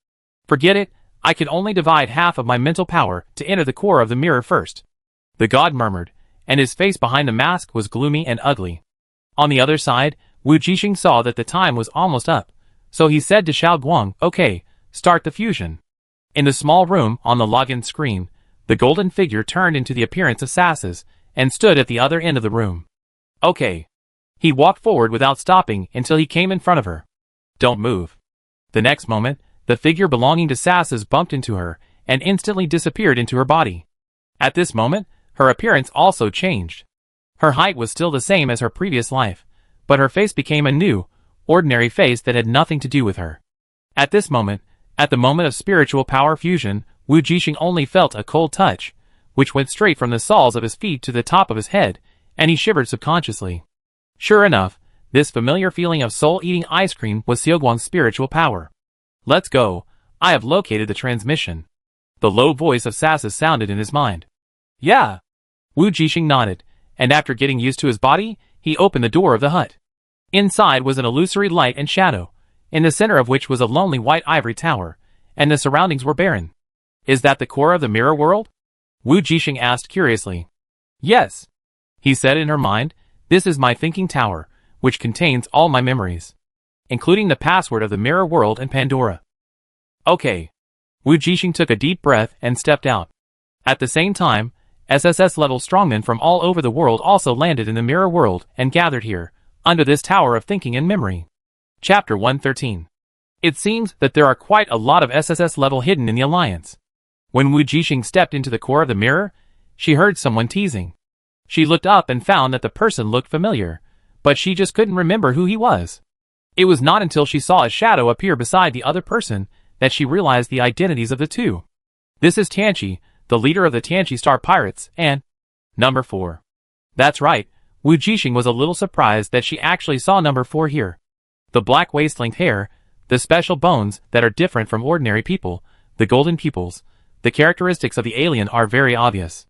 Forget it, I could only divide half of my mental power to enter the core of the mirror first. The god murmured, and his face behind the mask was gloomy and ugly. On the other side, Wu Jixing saw that the time was almost up, so he said to Xiao Guang, "Okay, start the fusion." In the small room on the login screen, the golden figure turned into the appearance of Sasses and stood at the other end of the room. "Okay." He walked forward without stopping until he came in front of her. "Don't move." The next moment, the figure belonging to Sasses bumped into her and instantly disappeared into her body. At this moment, her appearance also changed. Her height was still the same as her previous life, but her face became a new, ordinary face that had nothing to do with her. At this moment, at the moment of spiritual power fusion, Wu Jixing only felt a cold touch, which went straight from the soles of his feet to the top of his head, and he shivered subconsciously. Sure enough, this familiar feeling of soul-eating ice cream was Xiaoguang's spiritual power. "Let's go, I have located the transmission." The low voice of Sasses sounded in his mind. "Yeah." Wu Jixing nodded, and after getting used to his body, he opened the door of the hut. Inside was an illusory light and shadow, in the center of which was a lonely white ivory tower, and the surroundings were barren. "Is that the core of the mirror world?" Wu Jixing asked curiously. "Yes," he said in her mind, "this is my thinking tower, which contains all my memories, including the password of the mirror world and Pandora." "Okay." Wu Jixing took a deep breath and stepped out. At the same time, SSS-level strongmen from all over the world also landed in the mirror world and gathered here, under this tower of thinking and memory. Chapter 113. It seems that there are quite a lot of SSS level hidden in the Alliance. When Wu Jixing stepped into the core of the mirror, she heard someone teasing. She looked up and found that the person looked familiar, but she just couldn't remember who he was. It was not until she saw a shadow appear beside the other person that she realized the identities of the two. This is Tianqi, the leader of the Tianqi Star Pirates, and Number 4. That's right, Wu Jixing was a little surprised that she actually saw Number 4 here. The black waist-length hair, the special bones that are different from ordinary people, the golden pupils, the characteristics of the alien are very obvious.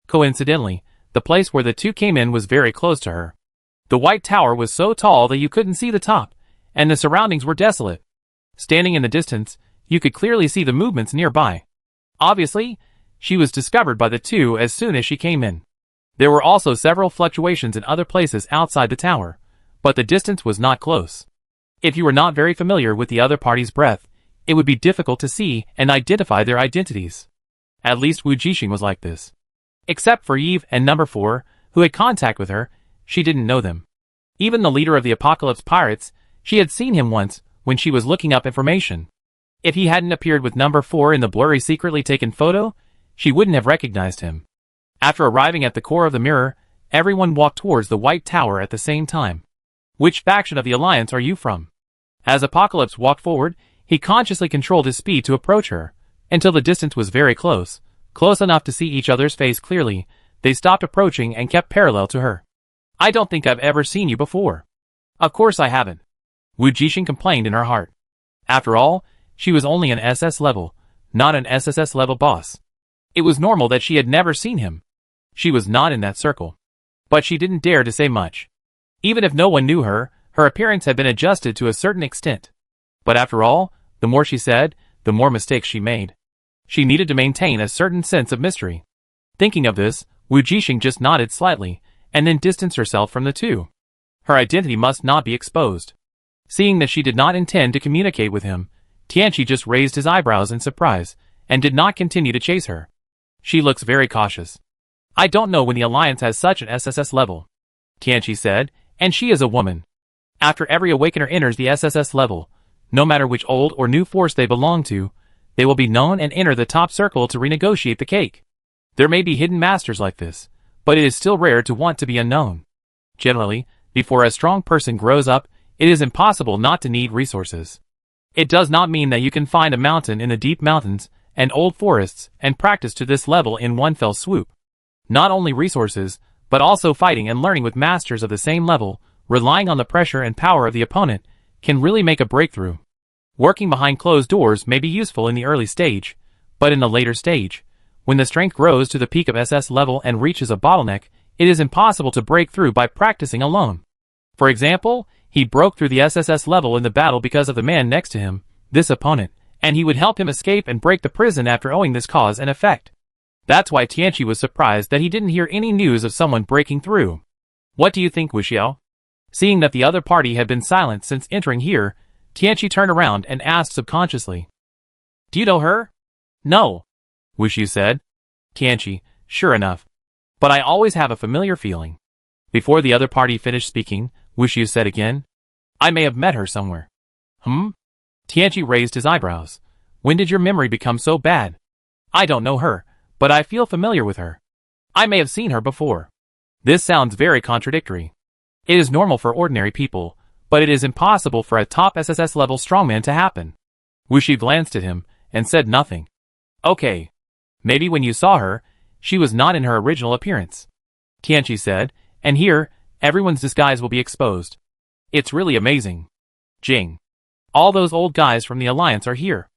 Coincidentally, the place where the two came in was very close to her. The white tower was so tall that you couldn't see the top, and the surroundings were desolate. Standing in the distance, you could clearly see the movements nearby. Obviously, she was discovered by the two as soon as she came in. There were also several fluctuations in other places outside the tower, but the distance was not close. If you were not very familiar with the other party's breath, it would be difficult to see and identify their identities. At least Wu Jixing was like this. Except for Eve and Number 4, who had contact with her, she didn't know them. Even the leader of the Apocalypse Pirates, she had seen him once when she was looking up information. If he hadn't appeared with Number 4 in the blurry secretly taken photo, she wouldn't have recognized him. After arriving at the core of the mirror, everyone walked towards the white tower at the same time. "Which faction of the Alliance are you from?" As Apocalypse walked forward, he consciously controlled his speed to approach her, until the distance was very close enough to see each other's face clearly. They stopped approaching and kept parallel to her. "I don't think I've ever seen you before." "Of course I haven't," Wu Jixing complained in her heart. After all, she was only an SS level, not an SSS level boss. It was normal that she had never seen him. She was not in that circle. But she didn't dare to say much. Even if no one knew her, her appearance had been adjusted to a certain extent. But after all, the more she said, the more mistakes she made. She needed to maintain a certain sense of mystery. Thinking of this, Wu Jixing just nodded slightly, and then distanced herself from the two. Her identity must not be exposed. Seeing that she did not intend to communicate with him, Tianqi just raised his eyebrows in surprise, and did not continue to chase her. She looks very cautious. I don't know when the Alliance has such an SSS level, Tianqi said, and she is a woman. After every Awakener enters the SSS level, no matter which old or new force they belong to, they will be known and enter the top circle to renegotiate the cake. There may be hidden masters like this, but it is still rare to want to be unknown. Generally, before a strong person grows up, it is impossible not to need resources. It does not mean that you can find a mountain in the deep mountains and old forests and practice to this level in one fell swoop. Not only resources, but also fighting and learning with masters of the same level, relying on the pressure and power of the opponent, can really make a breakthrough. Working behind closed doors may be useful in the early stage, but in the later stage, when the strength grows to the peak of SS level and reaches a bottleneck, it is impossible to break through by practicing alone. For example, he broke through the SSS level in the battle because of the man next to him, this opponent, and he would help him escape and break the prison after owing this cause and effect. That's why Tianqi was surprised that he didn't hear any news of someone breaking through. What do you think, Wu Xiao? Seeing that the other party had been silent since entering here, Tianqi turned around and asked subconsciously. Do you know her? No, Wu Xiao said. Tianqi, sure enough. But I always have a familiar feeling. Before the other party finished speaking, Wu Xiao said again. I may have met her somewhere. Tianqi raised his eyebrows. When did your memory become so bad? I don't know her, but I feel familiar with her. I may have seen her before. This sounds very contradictory. It is normal for ordinary people, but it is impossible for a top SSS level strongman to happen. Wu Xiao glanced at him and said nothing. Okay. Maybe when you saw her, she was not in her original appearance, Tianqi said, and here, everyone's disguise will be exposed. It's really amazing. Jing. All those old guys from the Alliance are here.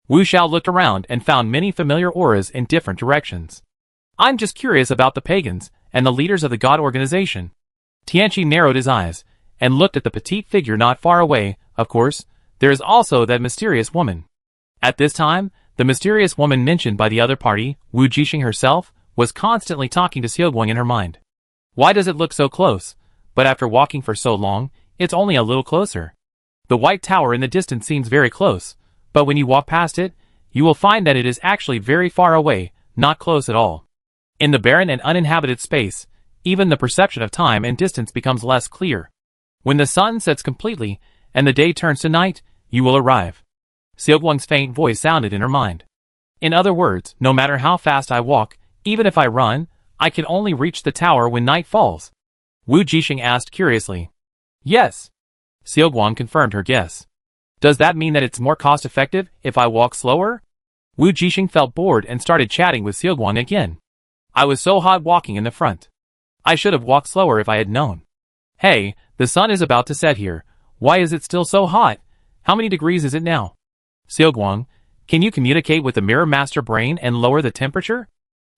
Wu Xiao looked around and found many familiar auras in different directions. I'm just curious about the pagans and the leaders of the god organization. Tianqi narrowed his eyes and looked at the petite figure not far away. Of course, there is also that mysterious woman. At this time, the mysterious woman mentioned by the other party, Wu Jixing herself, was constantly talking to Xiaoguang in her mind. Why does it look so close? But after walking for so long, it's only a little closer. The white tower in the distance seems very close, but when you walk past it, you will find that it is actually very far away, not close at all. In the barren and uninhabited space, even the perception of time and distance becomes less clear. When the sun sets completely, and the day turns to night, you will arrive. Xiaoguang's faint voice sounded in her mind. In other words, no matter how fast I walk, even if I run, I can only reach the tower when night falls. Wu Jixing asked curiously. Yes. Xiaoguang confirmed her guess. Does that mean that it's more cost-effective if I walk slower? Wu Jixing felt bored and started chatting with Xiaoguang again. I was so hot walking in the front. I should have walked slower if I had known. Hey, the sun is about to set here. Why is it still so hot? How many degrees is it now? Xiaoguang, can you communicate with the Mirror Master Brain and lower the temperature?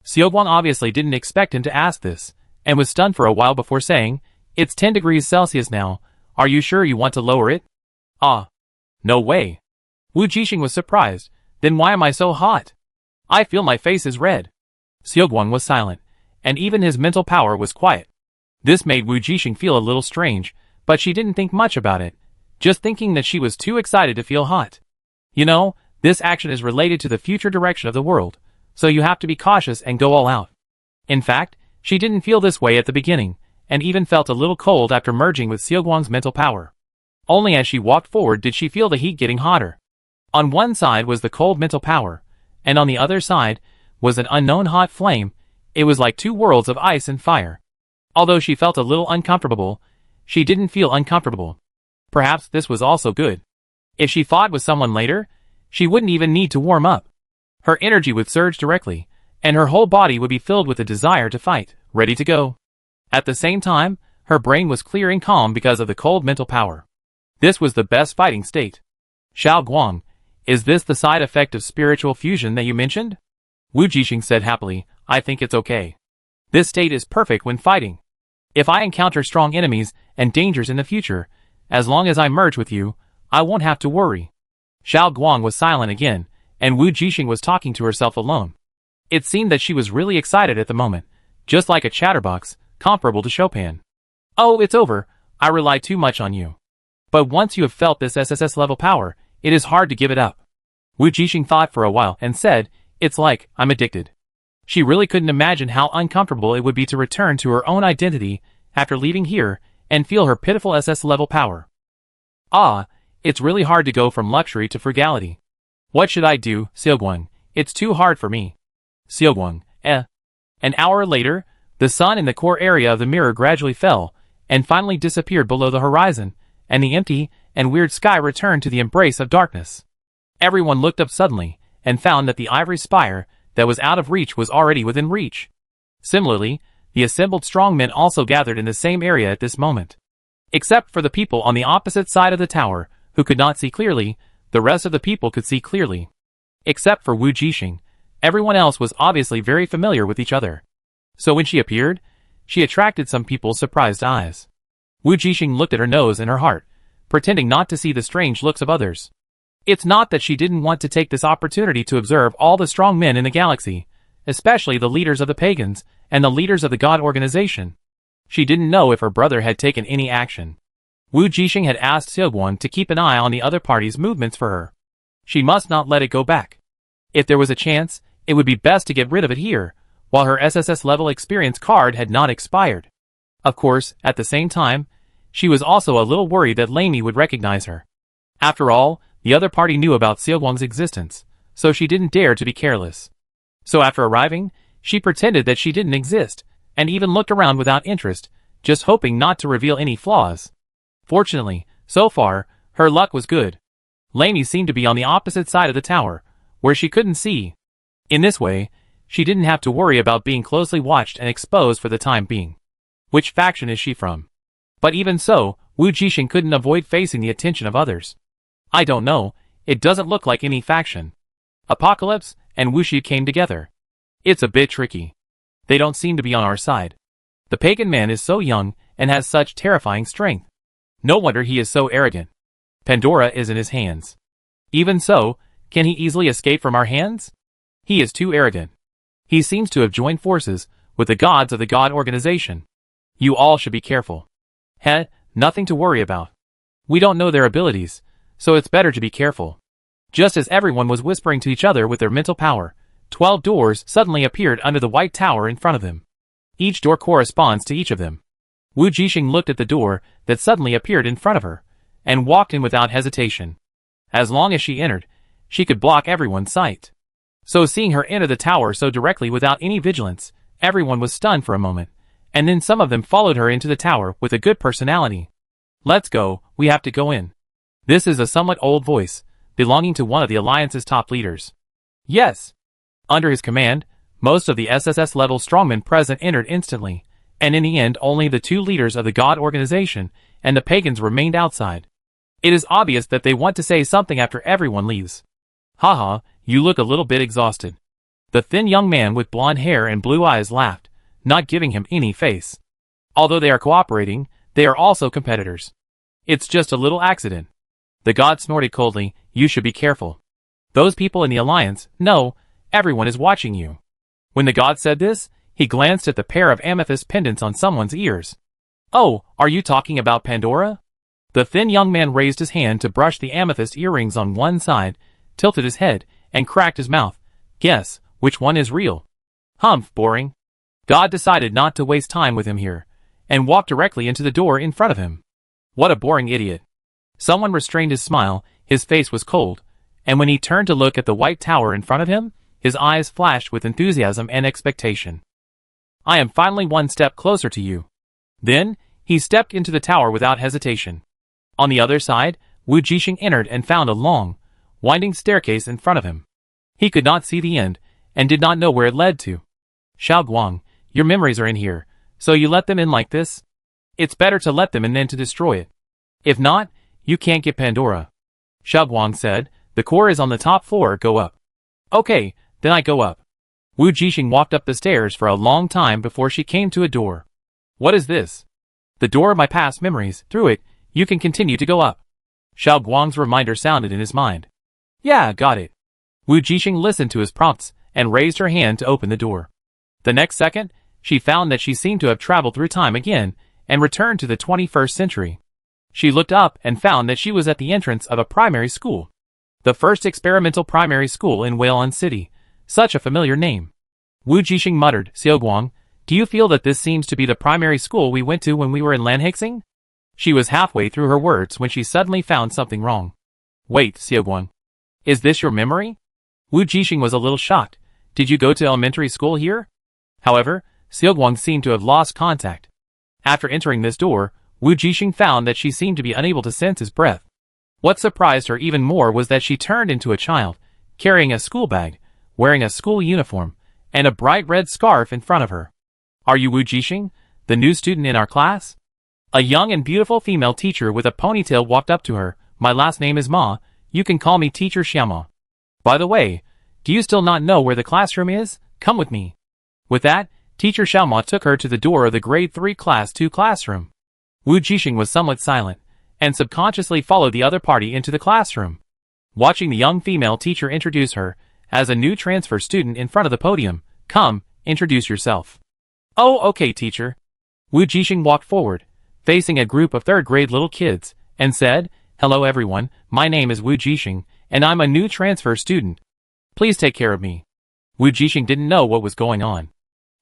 Xiaoguang obviously didn't expect him to ask this, and was stunned for a while before saying, It's 10 degrees Celsius now. Are you sure you want to lower it? No way. Wu Jixing was surprised. Then why am I so hot? I feel my face is red. Xiaoguang was silent, and even his mental power was quiet. This made Wu Jixing feel a little strange, but she didn't think much about it, just thinking that she was too excited to feel hot. You know, this action is related to the future direction of the world, so you have to be cautious and go all out. In fact, she didn't feel this way at the beginning, and even felt a little cold after merging with Xiaoguang's mental power. Only as she walked forward did she feel the heat getting hotter. On one side was the cold mental power, and on the other side was an unknown hot flame. It was like two worlds of ice and fire. Although she felt a little uncomfortable, she didn't feel uncomfortable. Perhaps this was also good. If she fought with someone later, she wouldn't even need to warm up. Her energy would surge directly, and her whole body would be filled with a desire to fight, ready to go. At the same time, her brain was clear and calm because of the cold mental power. This was the best fighting state. Xiaoguang, is this the side effect of spiritual fusion that you mentioned? Wu Jixing said happily, I think it's okay. This state is perfect when fighting. If I encounter strong enemies and dangers in the future, as long as I merge with you, I won't have to worry. Xiaoguang was silent again, and Wu Jixing was talking to herself alone. It seemed that she was really excited at the moment, just like a chatterbox, comparable to Chopin. Oh, it's over. I rely too much on you. But once you have felt this SSS level power, it is hard to give it up. Wu Jixing thought for a while and said, "It's like, I'm addicted." She really couldn't imagine how uncomfortable it would be to return to her own identity after leaving here and feel her pitiful SS level power. Ah, it's really hard to go from luxury to frugality. What should I do, Xiaoguang? It's too hard for me. Xiaoguang, An hour later, the sun in the core area of the mirror gradually fell and finally disappeared below the horizon, and the empty and weird sky returned to the embrace of darkness. Everyone looked up suddenly and found that the ivory spire that was out of reach was already within reach. Similarly, the assembled strongmen also gathered in the same area at this moment. Except for the people on the opposite side of the tower, who could not see clearly, the rest of the people could see clearly. Except for Wu Jixing, everyone else was obviously very familiar with each other. So when she appeared, she attracted some people's surprised eyes. Wu Jixing looked at her nose and her heart, pretending not to see the strange looks of others. It's not that she didn't want to take this opportunity to observe all the strong men in the galaxy, especially the leaders of the pagans and the leaders of the god organization. She didn't know if her brother had taken any action. Wu Jixing had asked Xiaoguang to keep an eye on the other party's movements for her. She must not let it go back. If there was a chance, it would be best to get rid of it here, while her SSS level experience card had not expired. Of course, at the same time, she was also a little worried that Lamy would recognize her. After all, the other party knew about Xiaoguang's existence, so she didn't dare to be careless. So after arriving, she pretended that she didn't exist, and even looked around without interest, just hoping not to reveal any flaws. Fortunately, so far, her luck was good. Lamy seemed to be on the opposite side of the tower, where she couldn't see. In this way, she didn't have to worry about being closely watched and exposed for the time being. Which faction is she from? But even so, Wu Jixing couldn't avoid facing the attention of others. I don't know, it doesn't look like any faction. Apocalypse and Wuxi came together. It's a bit tricky. They don't seem to be on our side. The pagan man is so young and has such terrifying strength. No wonder he is so arrogant. Pandora is in his hands. Even so, can he easily escape from our hands? He is too arrogant. He seems to have joined forces with the gods of the god organization. You all should be careful. Nothing to worry about. We don't know their abilities, so it's better to be careful. Just as everyone was whispering to each other with their mental power, 12 doors suddenly appeared under the white tower in front of them. Each door corresponds to each of them. Wu Jixing looked at the door that suddenly appeared in front of her, and walked in without hesitation. As long as she entered, she could block everyone's sight. So seeing her enter the tower so directly without any vigilance, everyone was stunned for a moment, and then some of them followed her into the tower with a good personality. Let's go, we have to go in. This is a somewhat old voice, belonging to one of the Alliance's top leaders. Yes. Under his command, most of the SSS level strongmen present entered instantly, and in the end only the two leaders of the god organization and the pagans remained outside. It is obvious that they want to say something after everyone leaves. Haha, you look a little bit exhausted. The thin young man with blonde hair and blue eyes laughed, not giving him any face. Although they are cooperating, they are also competitors. It's just a little accident. The god snorted coldly, you should be careful. Those people in the Alliance, no, everyone is watching you. When the god said this, he glanced at the pair of amethyst pendants on someone's ears. Oh, are you talking about Pandora? The thin young man raised his hand to brush the amethyst earrings on one side, tilted his head, and cracked his mouth. Guess, which one is real? Humph, boring. God decided not to waste time with him here, and walked directly into the door in front of him. What a boring idiot. Someone restrained his smile, his face was cold, and when he turned to look at the white tower in front of him, his eyes flashed with enthusiasm and expectation. I am finally one step closer to you. Then, he stepped into the tower without hesitation. On the other side, Wu Jixing entered and found a long, winding staircase in front of him. He could not see the end, and did not know where it led to. Xiaoguang, your memories are in here, so you let them in like this? It's better to let them in than to destroy it. If not, you can't get Pandora. Xiaoguang said, the core is on the top floor, go up. Okay, then I go up. Wu Jixing walked up the stairs for a long time before she came to a door. What is this? The door of my past memories, through it, you can continue to go up. Xiaoguang's reminder sounded in his mind. Yeah, got it. Wu Jixing listened to his prompts, and raised her hand to open the door. The next second, she found that she seemed to have traveled through time again, and returned to the 21st century. She looked up and found that she was at the entrance of a primary school. The first experimental primary school in Whalon City. Such a familiar name. Wu Jixing muttered, Xiaoguang, do you feel that this seems to be the primary school we went to when we were in Lanhexing? She was halfway through her words when she suddenly found something wrong. Wait, Xiaoguang. Is this your memory? Wu Jixing was a little shocked. Did you go to elementary school here? However, Xiaoguang seemed to have lost contact. After entering this door, Wu Jixing found that she seemed to be unable to sense his breath. What surprised her even more was that she turned into a child, carrying a school bag, wearing a school uniform, and a bright red scarf in front of her. Are you Wu Jixing, the new student in our class? A young and beautiful female teacher with a ponytail walked up to her. My last name is Ma, you can call me Teacher Xiaoma. By the way, do you still not know where the classroom is? Come with me. With that, Teacher Xiaoma took her to the door of the grade 3 class 2 classroom. Wu Jixing was somewhat silent, and subconsciously followed the other party into the classroom. Watching the young female teacher introduce her as a new transfer student in front of the podium, come, introduce yourself. Oh, okay, teacher. Wu Jixing walked forward, facing a group of third-grade little kids, and said, hello everyone, my name is Wu Jixing, and I'm a new transfer student. Please take care of me. Wu Jixing didn't know what was going on.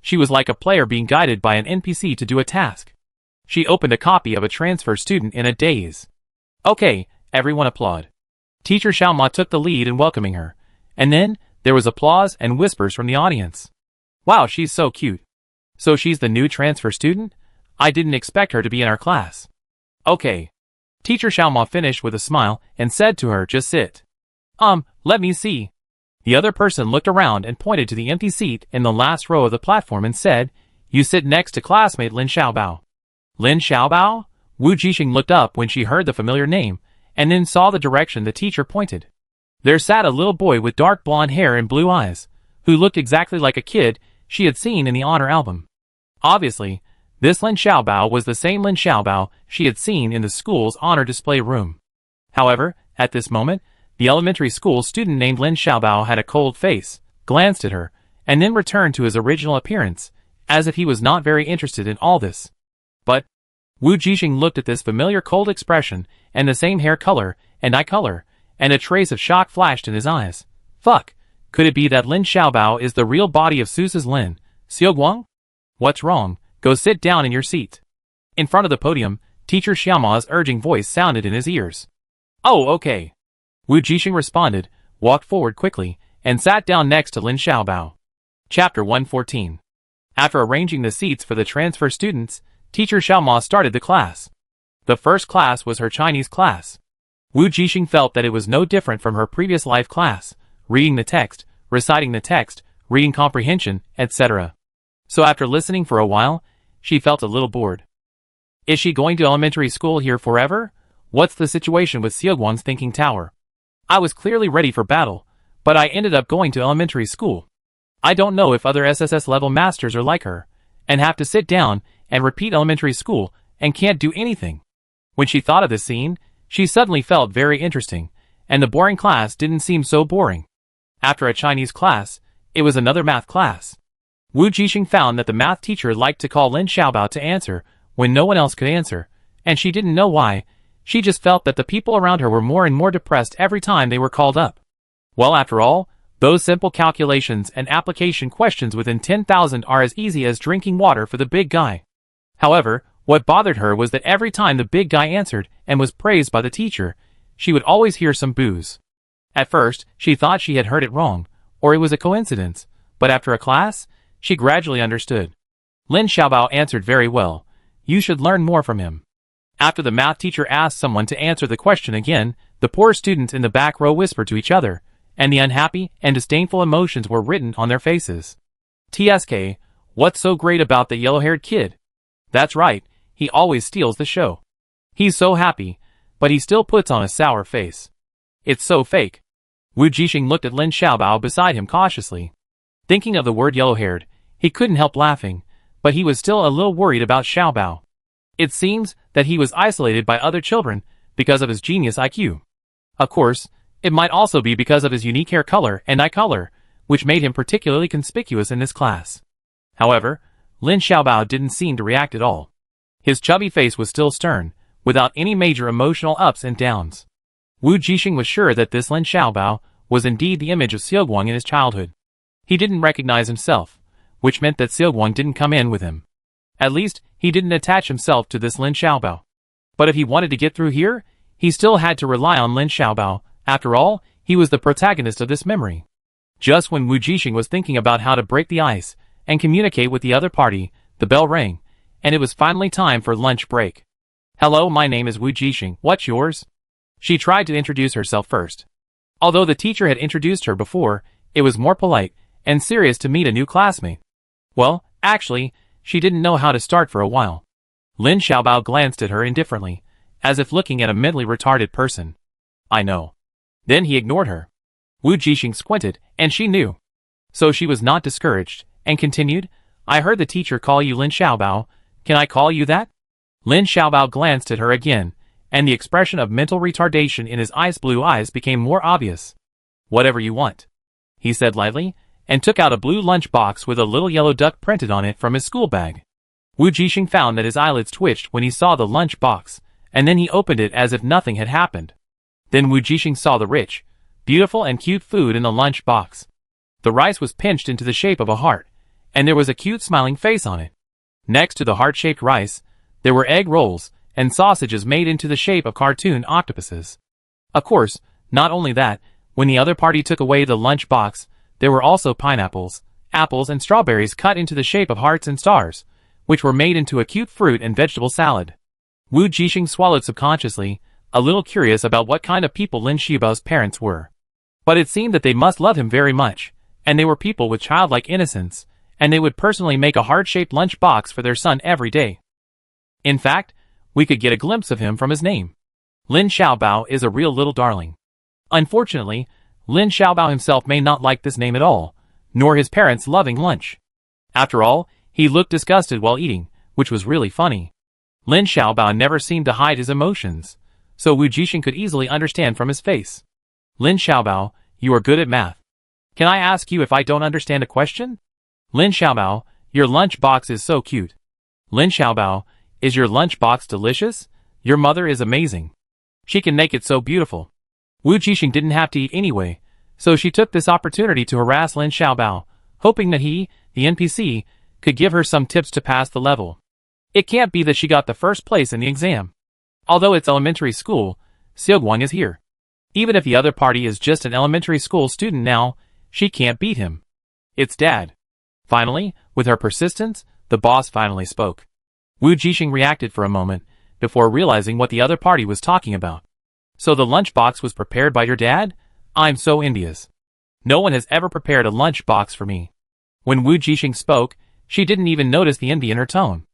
She was like a player being guided by an NPC to do a task. She opened a copy of a transfer student in a daze. Okay, everyone applaud. Teacher Xiaoma took the lead in welcoming her, and then there was applause and whispers from the audience. Wow, she's so cute. So she's the new transfer student? I didn't expect her to be in our class. Okay. Teacher Xiaoma finished with a smile and said to her, just sit. Let me see. The other person looked around and pointed to the empty seat in the last row of the platform and said, you sit next to classmate Lin Xiaobao. Lin Xiaobao? Wu Jixing looked up when she heard the familiar name, and then saw the direction the teacher pointed. There sat a little boy with dark blonde hair and blue eyes, who looked exactly like a kid she had seen in the honor album. Obviously, this Lin Xiaobao was the same Lin Xiaobao she had seen in the school's honor display room. However, at this moment, the elementary school student named Lin Xiaobao had a cold face, glanced at her, and then returned to his original appearance, as if he was not very interested in all this. But Wu Jixing looked at this familiar cold expression, and the same hair color and eye color, and a trace of shock flashed in his eyes. Fuck, could it be that Lin Xiaobao is the real body of Seuss's Lin Xiaoguang? What's wrong? Go sit down in your seat. In front of the podium, Teacher Xiaoma's urging voice sounded in his ears. Oh, okay. Wu Jixing responded, walked forward quickly, and sat down next to Lin Xiaobao. Chapter 114. After arranging the seats for the transfer students, Teacher Xiaoma started the class. The first class was her Chinese class. Wu Jixing felt that it was no different from her previous life class, reading the text, reciting the text, reading comprehension, etc. So after listening for a while, she felt a little bored. Is she going to elementary school here forever? What's the situation with Xiaoguang's thinking tower? I was clearly ready for battle, but I ended up going to elementary school. I don't know if other SSS level masters are like her, and have to sit down and repeat elementary school and can't do anything. When she thought of this scene, she suddenly felt very interesting, and the boring class didn't seem so boring. After a Chinese class, it was another math class. Wu Jixing found that the math teacher liked to call Lin Xiaobao to answer when no one else could answer, and she didn't know why. She just felt that the people around her were more and more depressed every time they were called up. Well, after all, those simple calculations and application questions within 10,000 are as easy as drinking water for the big guy. However, what bothered her was that every time the big guy answered and was praised by the teacher, she would always hear some boos. At first, she thought she had heard it wrong, or it was a coincidence, but after a class, she gradually understood. Lin Xiaobao answered very well. You should learn more from him. After the math teacher asked someone to answer the question again, the poor students in the back row whispered to each other, and the unhappy and disdainful emotions were written on their faces. TSK, what's so great about the yellow-haired kid? That's right, he always steals the show. He's so happy, but he still puts on a sour face. It's so fake. Wu Jixing looked at Lin Xiaobao beside him cautiously. Thinking of the word yellow-haired, he couldn't help laughing, but he was still a little worried about Xiaobao. It seems that he was isolated by other children because of his genius IQ. Of course, it might also be because of his unique hair color and eye color, which made him particularly conspicuous in this class. However, Lin Xiaobao didn't seem to react at all. His chubby face was still stern, without any major emotional ups and downs. Wu Jixing was sure that this Lin Xiaobao was indeed the image of Xiaoguang in his childhood. He didn't recognize himself, which meant that Xiaoguang didn't come in with him. At least, he didn't attach himself to this Lin Xiaobao. But if he wanted to get through here, he still had to rely on Lin Xiaobao. After all, he was the protagonist of this memory. Just when Wu Jixing was thinking about how to break the ice and communicate with the other party, the bell rang, and it was finally time for lunch break. "Hello, my name is Wu Jixing. What's yours?" She tried to introduce herself first. Although the teacher had introduced her before, it was more polite and serious to meet a new classmate. Well, actually, she didn't know how to start for a while. Lin Xiaobao glanced at her indifferently, as if looking at a mentally retarded person. "I know." Then he ignored her. Wu Jixing squinted, and she knew. So she was not discouraged, and continued, "I heard the teacher call you Lin Xiaobao. Can I call you that?" Lin Xiaobao glanced at her again, and the expression of mental retardation in his ice blue eyes became more obvious. "Whatever you want," he said lightly, and took out a blue lunch box with a little yellow duck printed on it from his school bag. Wu Jixing found that his eyelids twitched when he saw the lunch box, and then he opened it as if nothing had happened. Then Wu Jixing saw the rich, beautiful and cute food in the lunch box. The rice was pinched into the shape of a heart, and there was a cute smiling face on it. Next to the heart-shaped rice, there were egg rolls and sausages made into the shape of cartoon octopuses. Of course, not only that, when the other party took away the lunch box, there were also pineapples, apples and strawberries cut into the shape of hearts and stars, which were made into a cute fruit and vegetable salad. Wu Jixing swallowed subconsciously, a little curious about what kind of people Lin Xiaobao's parents were. But it seemed that they must love him very much, and they were people with childlike innocence, and they would personally make a heart-shaped lunch box for their son every day. In fact, we could get a glimpse of him from his name. Lin Xiaobao is a real little darling. Unfortunately, Lin Xiaobao himself may not like this name at all, nor his parents loving lunch. After all, he looked disgusted while eating, which was really funny. Lin Xiaobao never seemed to hide his emotions, so Wu Jixing could easily understand from his face. "Lin Xiaobao, you are good at math. Can I ask you if I don't understand a question?" "Lin Xiaobao, your lunch box is so cute." "Lin Xiaobao, is your lunch box delicious? Your mother is amazing. She can make it so beautiful." Wu Jixing didn't have to eat anyway, so she took this opportunity to harass Lin Xiaobao, hoping that he, the NPC, could give her some tips to pass the level. It can't be that she got the first place in the exam. Although it's elementary school, Xiaoguang is here. Even if the other party is just an elementary school student now, she can't beat him. It's Dad. Finally, with her persistence, the boss finally spoke. Wu Jixing reacted for a moment, before realizing what the other party was talking about. "So the lunchbox was prepared by your dad? I'm so envious. No one has ever prepared a lunchbox for me." When Wu Jixing spoke, she didn't even notice the envy in her tone.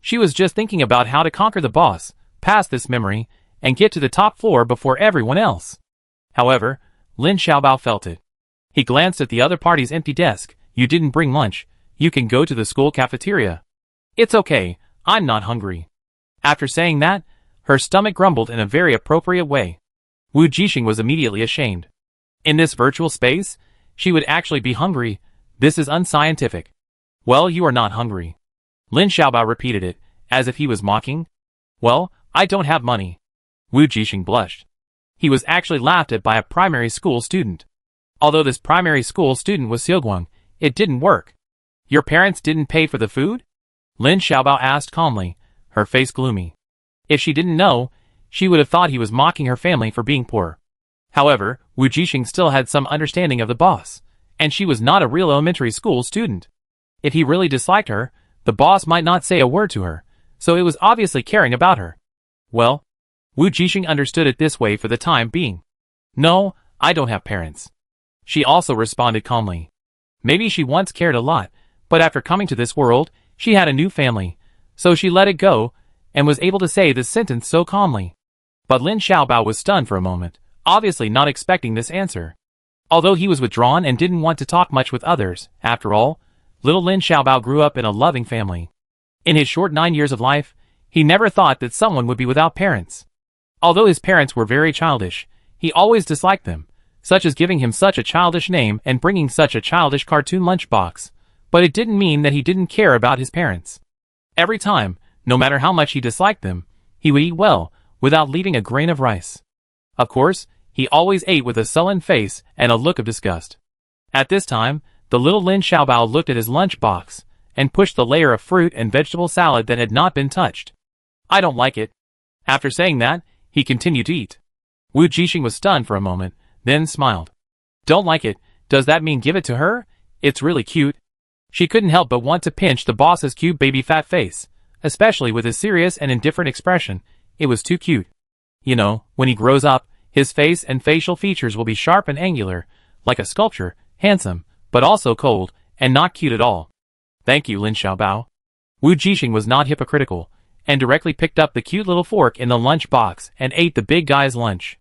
She was just thinking about how to conquer the boss, pass this memory, and get to the top floor before everyone else. However, Lin Xiaobao felt it. He glanced at the other party's empty desk. "You didn't bring lunch. You can go to the school cafeteria." "It's okay, I'm not hungry." After saying that, her stomach grumbled in a very appropriate way. Wu Jixing was immediately ashamed. In this virtual space, she would actually be hungry. This is unscientific. "Well, you are not hungry." Lin Xiaobao repeated it, as if he was mocking. "Well, I don't have money." Wu Jixing blushed. He was actually laughed at by a primary school student. Although this primary school student was Xiaoguang, it didn't work. "Your parents didn't pay for the food?" Lin Xiaobao asked calmly, her face gloomy. If she didn't know, she would have thought he was mocking her family for being poor. However, Wu Jixing still had some understanding of the boss, and she was not a real elementary school student. If he really disliked her, the boss might not say a word to her, so it was obviously caring about her. "Well," Wu Jixing understood it this way for the time being. "No, I don't have parents." She also responded calmly. Maybe she once cared a lot, but after coming to this world, she had a new family, so she let it go, and was able to say this sentence so calmly. But Lin Xiaobao was stunned for a moment, obviously not expecting this answer. Although he was withdrawn and didn't want to talk much with others, after all, little Lin Xiaobao grew up in a loving family. In his short 9 years of life, he never thought that someone would be without parents. Although his parents were very childish, he always disliked them, such as giving him such a childish name and bringing such a childish cartoon lunchbox. But it didn't mean that he didn't care about his parents. Every time, no matter how much he disliked them, he would eat well, without leaving a grain of rice. Of course, he always ate with a sullen face and a look of disgust. At this time, the little Lin Xiaobao looked at his lunch box and pushed the layer of fruit and vegetable salad that had not been touched. I don't like it. After saying that, he continued to eat. Wu Jixing was stunned for a moment, then smiled. Don't like it, does that mean give it to her? It's really cute. She couldn't help but want to pinch the boss's cute baby fat face, especially with his serious and indifferent expression. It was too cute. You know, when he grows up, his face and facial features will be sharp and angular, like a sculpture, handsome, but also cold, and not cute at all. Thank you, Lin Xiaobao. Wu Jixing was not hypocritical, and directly picked up the cute little fork in the lunch box and ate the big guy's lunch.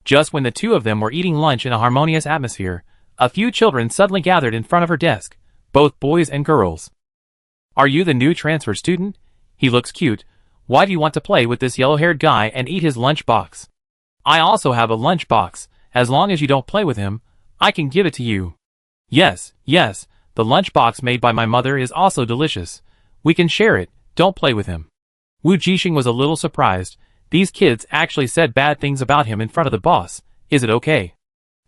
Just when the two of them were eating lunch in a harmonious atmosphere, a few children suddenly gathered in front of her desk, both boys and girls. Are you the new transfer student? He looks cute. Why do you want to play with this yellow-haired guy and eat his lunch box? I also have a lunch box. As long as you don't play with him, I can give it to you. Yes, the lunch box made by my mother is also delicious. We can share it, don't play with him. Wu Jixing was a little surprised. These kids actually said bad things about him in front of the boss. Is it okay?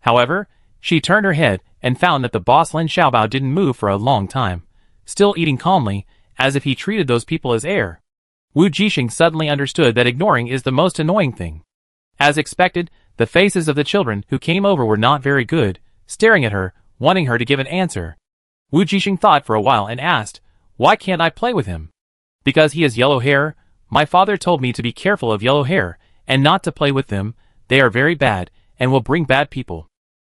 However, she turned her head and found that the boss Lin Xiaobao didn't move for a long time, still eating calmly, as if he treated those people as air. Wu Jixing suddenly understood that ignoring is the most annoying thing. As expected, the faces of the children who came over were not very good, staring at her, wanting her to give an answer. Wu Jixing thought for a while and asked, why can't I play with him? Because he has yellow hair? My father told me to be careful of yellow hair, and not to play with them. They are very bad, and will bring bad people.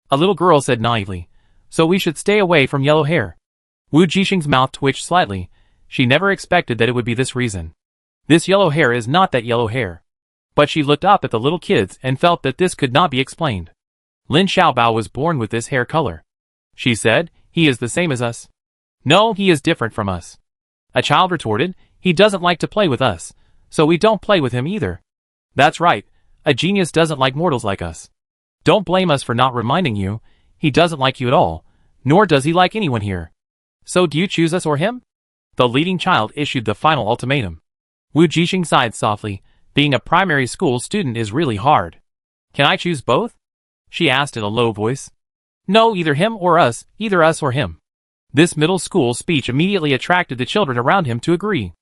A little girl said naively, so we should stay away from yellow hair. Wu Jixing's mouth twitched slightly. She never expected that it would be this reason. This yellow hair is not that yellow hair. But she looked up at the little kids and felt that this could not be explained. Lin Xiaobao was born with this hair color. She said, he is the same as us. No, he is different from us. A child retorted, he doesn't like to play with us, so we don't play with him either. That's right, a genius doesn't like mortals like us. Don't blame us for not reminding you, he doesn't like you at all, nor does he like anyone here. So do you choose us or him? The leading child issued the final ultimatum. Wu Jixing sighed softly. Being a primary school student is really hard. Can I choose both? She asked in a low voice. No, either him or us, either us or him. This middle school speech immediately attracted the children around him to agree.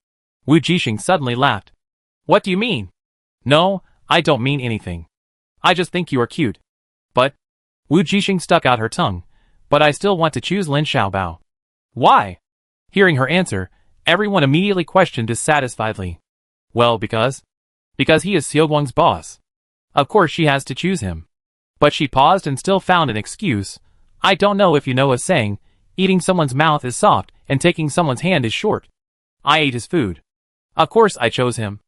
Wu Jixing suddenly laughed. What do you mean? No, I don't mean anything. I just think you are cute. But, Wu Jixing stuck out her tongue, but I still want to choose Lin Xiaobao. Why? Hearing her answer, everyone immediately questioned dissatisfiedly. Well, because he is Xiaoguang's boss. Of course she has to choose him. But she paused and still found an excuse. I don't know if you know a saying, eating someone's mouth is soft and taking someone's hand is short. I ate his food. Of course I chose him.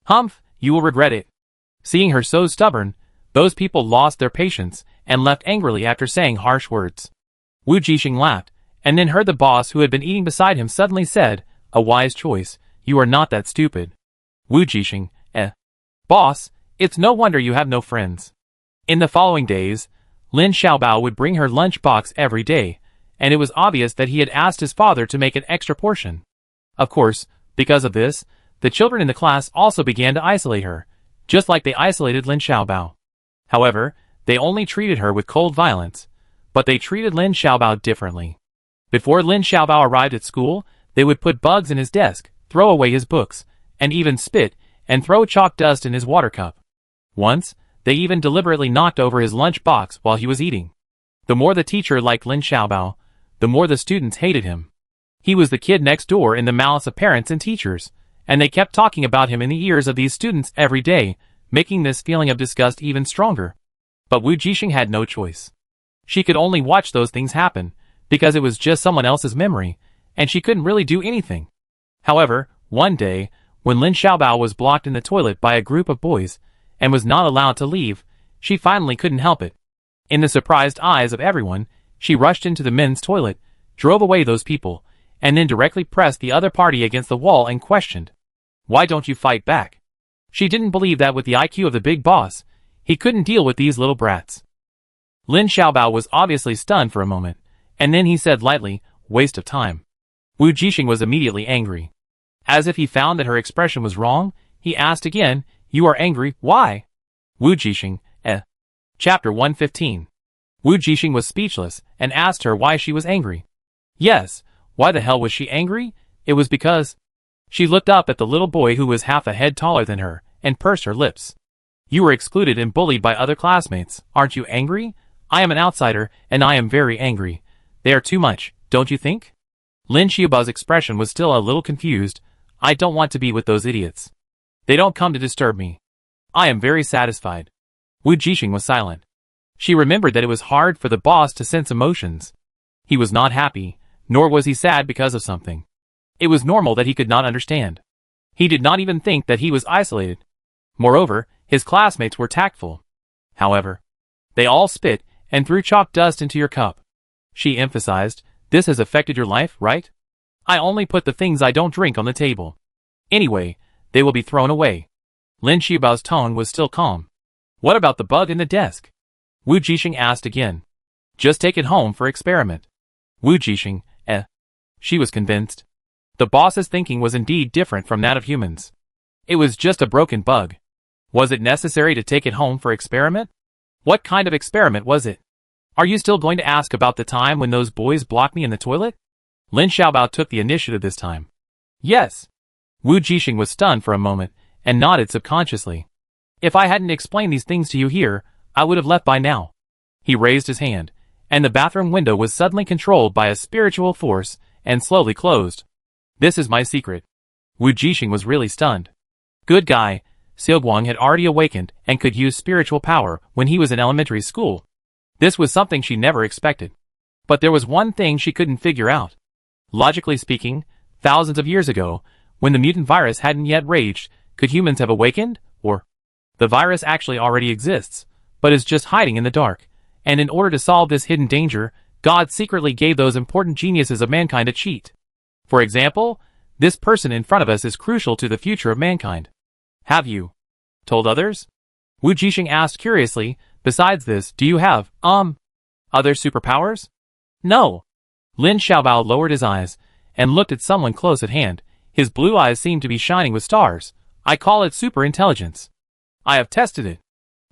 Humph, you will regret it. Seeing her so stubborn, those people lost their patience and left angrily after saying harsh words. Wu Jixing laughed, and then heard the boss who had been eating beside him suddenly said, a wise choice, you are not that stupid. Wu Jixing, Boss, it's no wonder you have no friends. In the following days, Lin Xiaobao would bring her lunch box every day, and it was obvious that he had asked his father to make an extra portion. Of course, because of this, the children in the class also began to isolate her, just like they isolated Lin Xiaobao. However, they only treated her with cold violence, but they treated Lin Xiaobao differently. Before Lin Xiaobao arrived at school, they would put bugs in his desk, throw away his books, and even spit and throw chalk dust in his water cup. Once, they even deliberately knocked over his lunch box while he was eating. The more the teacher liked Lin Xiaobao, the more the students hated him. He was the kid next door in the malice of parents and teachers, and they kept talking about him in the ears of these students every day, making this feeling of disgust even stronger. But Wu Jixing had no choice. She could only watch those things happen, because it was just someone else's memory, and she couldn't really do anything. However, one day, when Lin Xiaobao was blocked in the toilet by a group of boys, and was not allowed to leave, she finally couldn't help it. In the surprised eyes of everyone, she rushed into the men's toilet, drove away those people, and then directly pressed the other party against the wall and questioned, "Why don't you fight back?" She didn't believe that with the IQ of the big boss, he couldn't deal with these little brats. Lin Xiaobao was obviously stunned for a moment, and then he said lightly, "Waste of time." Wu Jixing was immediately angry. As if he found that her expression was wrong, he asked again, You are angry, why? Wu Jixing, Chapter 115. Wu Jixing was speechless and asked her why she was angry. Yes, why the hell was she angry? It was because... She looked up at the little boy who was half a head taller than her, and pursed her lips. You were excluded and bullied by other classmates, aren't you angry? I am an outsider, and I am very angry. They are too much, don't you think? Lin Xiaobao's expression was still a little confused. I don't want to be with those idiots. They don't come to disturb me. I am very satisfied. Wu Jixing was silent. She remembered that it was hard for the boss to sense emotions. He was not happy, nor was he sad because of something. It was normal that he could not understand. He did not even think that he was isolated. Moreover, his classmates were tactful. However, they all spit and threw chalk dust into your cup. She emphasized, this has affected your life, right? I only put the things I don't drink on the table. Anyway, they will be thrown away. Lin Xiaobao's tone was still calm. What about the bug in the desk? Wu Jixing asked again. Just take it home for experiment. Wu Jixing, She was convinced. The boss's thinking was indeed different from that of humans. It was just a broken bug. Was it necessary to take it home for experiment? What kind of experiment was it? Are you still going to ask about the time when those boys blocked me in the toilet? Lin Xiaobao took the initiative this time. Yes. Wu Jixing was stunned for a moment, and nodded subconsciously. If I hadn't explained these things to you here, I would have left by now. He raised his hand, and the bathroom window was suddenly controlled by a spiritual force, and slowly closed. This is my secret. Wu Jixing was really stunned. Good guy, Xiaoguang had already awakened and could use spiritual power when he was in elementary school. This was something she never expected. But there was one thing she couldn't figure out. Logically speaking, thousands of years ago, when the mutant virus hadn't yet raged, could humans have awakened? Or the virus actually already exists, but is just hiding in the dark, and in order to solve this hidden danger, God secretly gave those important geniuses of mankind a cheat. For example, this person in front of us is crucial to the future of mankind. Have you told others? Wu Jixing asked curiously. Besides this, do you have, other superpowers? No. Lin Xiaobao lowered his eyes and looked at someone close at hand. His blue eyes seemed to be shining with stars. I call it super intelligence. I have tested it.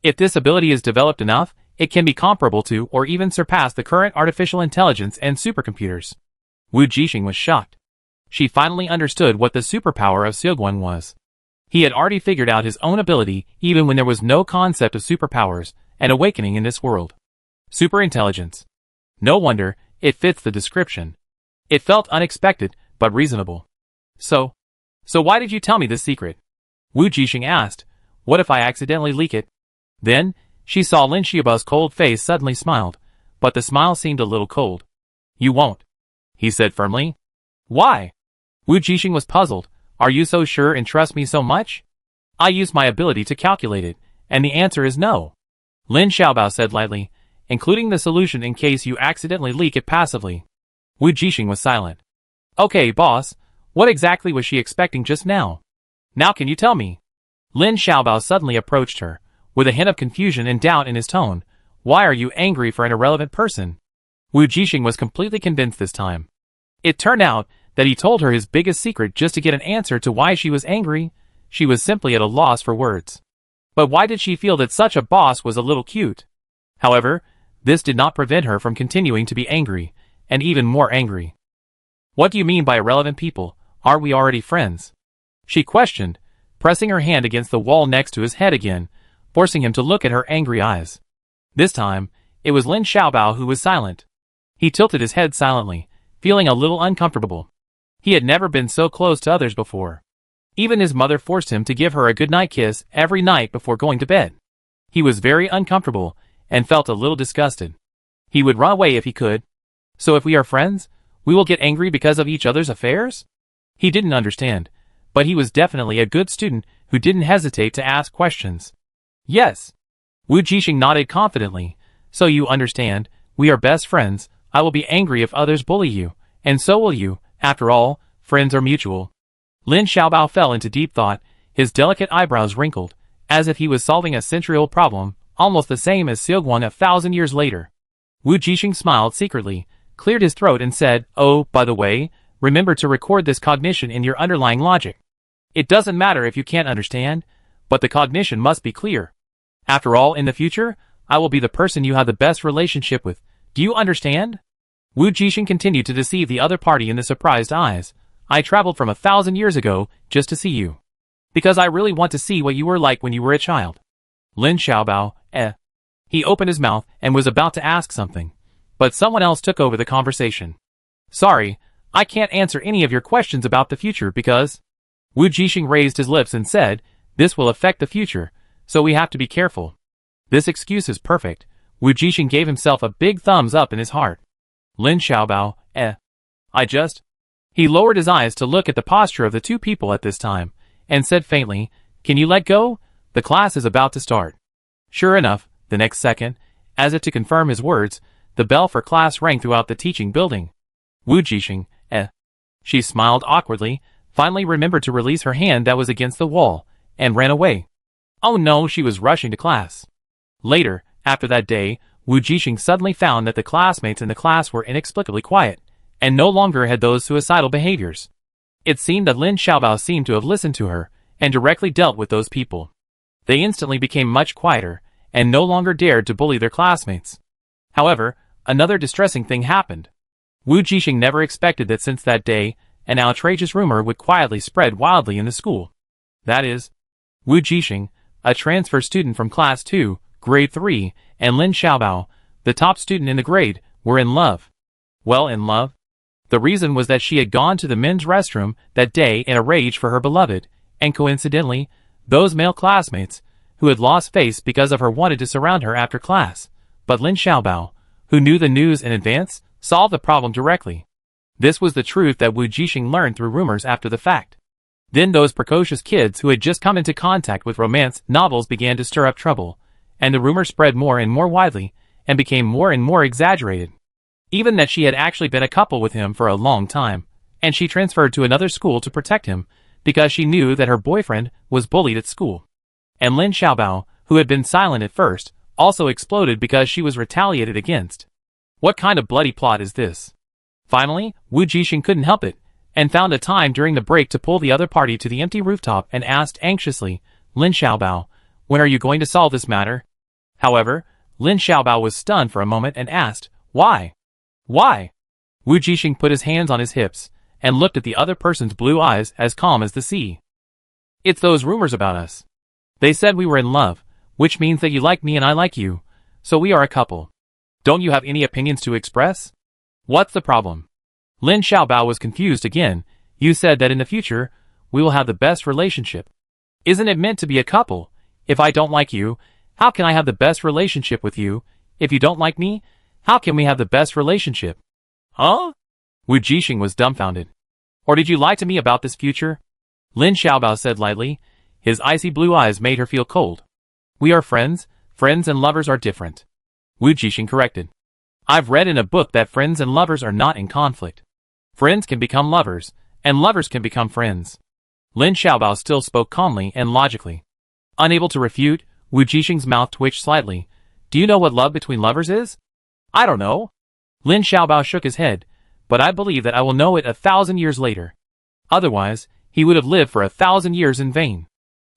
If this ability is developed enough, it can be comparable to or even surpass the current artificial intelligence and supercomputers. Wu Jixing was shocked. She finally understood what the superpower of Xiaoguang was. He had already figured out his own ability even when there was no concept of superpowers and awakening in this world. Superintelligence. No wonder, it fits the description. It felt unexpected, but reasonable. So why did you tell me this secret? Wu Jixing asked. What if I accidentally leak it? Then, she saw Lin Xiaobao's cold face suddenly smiled, but the smile seemed a little cold. You won't, he said firmly. Why? Wu Jixing was puzzled. Are you so sure and trust me so much? I used my ability to calculate it, and the answer is no. Lin Xiaobao said lightly, including the solution in case you accidentally leak it passively. Wu Jixing was silent. Okay, boss, what exactly was she expecting just now? Now can you tell me? Lin Xiaobao suddenly approached her, with a hint of confusion and doubt in his tone. Why are you angry for an irrelevant person? Wu Jixing was completely convinced this time. It turned out that he told her his biggest secret just to get an answer to why she was angry. She was simply at a loss for words. But why did she feel that such a boss was a little cute? However, this did not prevent her from continuing to be angry, and even more angry. What do you mean by irrelevant people? Are we already friends? She questioned, pressing her hand against the wall next to his head again, forcing him to look at her angry eyes. This time, it was Lin Xiaobao who was silent. He tilted his head silently, feeling a little uncomfortable. He had never been so close to others before. Even his mother forced him to give her a goodnight kiss every night before going to bed. He was very uncomfortable, and felt a little disgusted. He would run away if he could. So if we are friends, we will get angry because of each other's affairs? He didn't understand, but he was definitely a good student who didn't hesitate to ask questions. Yes. Wu Jixing nodded confidently. So you understand, we are best friends. I will be angry if others bully you, and so will you. After all, friends are mutual. Lin Xiaobao fell into deep thought, his delicate eyebrows wrinkled, as if he was solving a century-old problem, almost the same as Xiaoguang 1,000 years later. Wu Jixing smiled secretly, cleared his throat and said, Oh, by the way, remember to record this cognition in your underlying logic. It doesn't matter if you can't understand, But the cognition must be clear. After all, in the future, I will be the person you have the best relationship with. Do you understand? Wu Jixing continued to deceive the other party in the surprised eyes. I traveled from 1,000 years ago just to see you. Because I really want to see what you were like when you were a child. Lin Xiaobao, He opened his mouth and was about to ask something. But someone else took over the conversation. Sorry, I can't answer any of your questions about the future because... Wu Jixing raised his lips and said, this will affect the future, so we have to be careful. This excuse is perfect. Wu Jixing gave himself a big thumbs up in his heart. Lin Xiaobao, He lowered his eyes to look at the posture of the two people at this time, and said faintly, can you let go? The class is about to start. Sure enough, the next second, as if to confirm his words, the bell for class rang throughout the teaching building. Wu Jixing, She smiled awkwardly, finally remembered to release her hand that was against the wall, and ran away. Oh no, she was rushing to class. Later, after that day, Wu Jixing suddenly found that the classmates in the class were inexplicably quiet, and no longer had those suicidal behaviors. It seemed that Lin Xiaobao seemed to have listened to her, and directly dealt with those people. They instantly became much quieter, and no longer dared to bully their classmates. However, another distressing thing happened. Wu Jixing never expected that since that day, an outrageous rumor would quietly spread wildly in the school. That is, Wu Jixing, a transfer student from Class 2, Grade 3, and Lin Xiaobao, the top student in the grade, were in love. Well, in love? The reason was that she had gone to the men's restroom that day in a rage for her beloved, and coincidentally, those male classmates, who had lost face because of her, wanted to surround her after class. But Lin Xiaobao, who knew the news in advance, solved the problem directly. This was the truth that Wu Jixing learned through rumors after the fact. Then those precocious kids who had just come into contact with romance novels began to stir up trouble, and the rumor spread more and more widely, and became more and more exaggerated. Even that she had actually been a couple with him for a long time, and she transferred to another school to protect him, because she knew that her boyfriend was bullied at school. And Lin Xiaobao, who had been silent at first, also exploded because she was retaliated against. What kind of bloody plot is this? Finally, Wu Jixing couldn't help it, and found a time during the break to pull the other party to the empty rooftop and asked anxiously, Lin Xiaobao, when are you going to solve this matter? However, Lin Xiaobao was stunned for a moment and asked, why? Why? Wu Jixing put his hands on his hips, and looked at the other person's blue eyes as calm as the sea. It's those rumors about us. They said we were in love, which means that you like me and I like you, so we are a couple. Don't you have any opinions to express? What's the problem? Lin Xiaobao was confused again. You said that in the future, we will have the best relationship. Isn't it meant to be a couple? If I don't like you, how can I have the best relationship with you? If you don't like me, how can we have the best relationship? Huh? Wu Jixing was dumbfounded. Or did you lie to me about this future? Lin Xiaobao said lightly. His icy blue eyes made her feel cold. We are friends. Friends and lovers are different. Wu Jixing corrected. I've read in a book that friends and lovers are not in conflict. Friends can become lovers, and lovers can become friends. Lin Xiaobao still spoke calmly and logically. Unable to refute, Wu Jixing's mouth twitched slightly. Do you know what love between lovers is? I don't know. Lin Xiaobao shook his head, but I believe that I will know it 1,000 years later. Otherwise, he would have lived for 1,000 years in vain.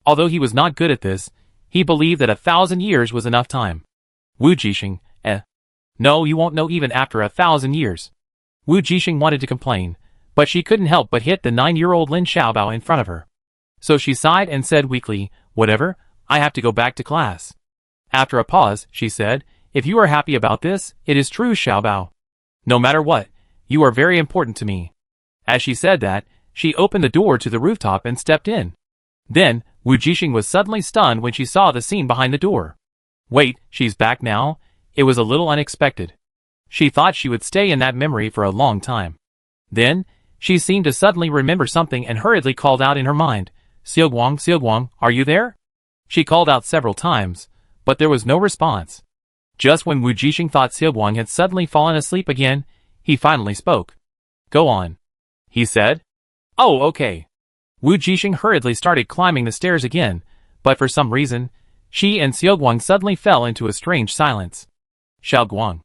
Although he was not good at this, he believed that 1,000 years was enough time. Wu Jixing, No, you won't know even after 1,000 years. Wu Jixing wanted to complain, but she couldn't help but hit the 9-year-old Lin Xiaobao in front of her. So she sighed and said weakly, whatever, I have to go back to class. After a pause, she said, if you are happy about this, it is true, Xiaobao. No matter what, you are very important to me. As she said that, she opened the door to the rooftop and stepped in. Then, Wu Jixing was suddenly stunned when she saw the scene behind the door. Wait, she's back now? It was a little unexpected. She thought she would stay in that memory for a long time. Then, she seemed to suddenly remember something and hurriedly called out in her mind, Xiaoguang, are you there? She called out several times, but there was no response. Just when Wu Jixing thought Xiaoguang had suddenly fallen asleep again, he finally spoke. Go on, he said. Oh, okay. Wu Jixing hurriedly started climbing the stairs again, but for some reason, she and Xiaoguang suddenly fell into a strange silence. Xiaoguang.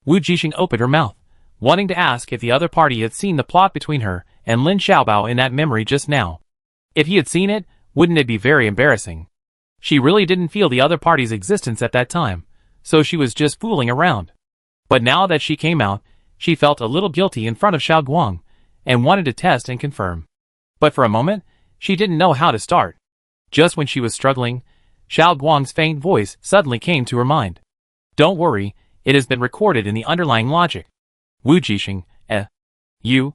Wu Jixing opened her mouth, wanting to ask if the other party had seen the plot between her and Lin Xiaobao in that memory just now. If he had seen it, wouldn't it be very embarrassing? She really didn't feel the other party's existence at that time, so she was just fooling around. But now that she came out, she felt a little guilty in front of Xiao Guang, and wanted to test and confirm. But for a moment, she didn't know how to start. Just when she was struggling, Xiao Guang's faint voice suddenly came to her mind. Don't worry, it has been recorded in the underlying logic. Wu Jixing, you?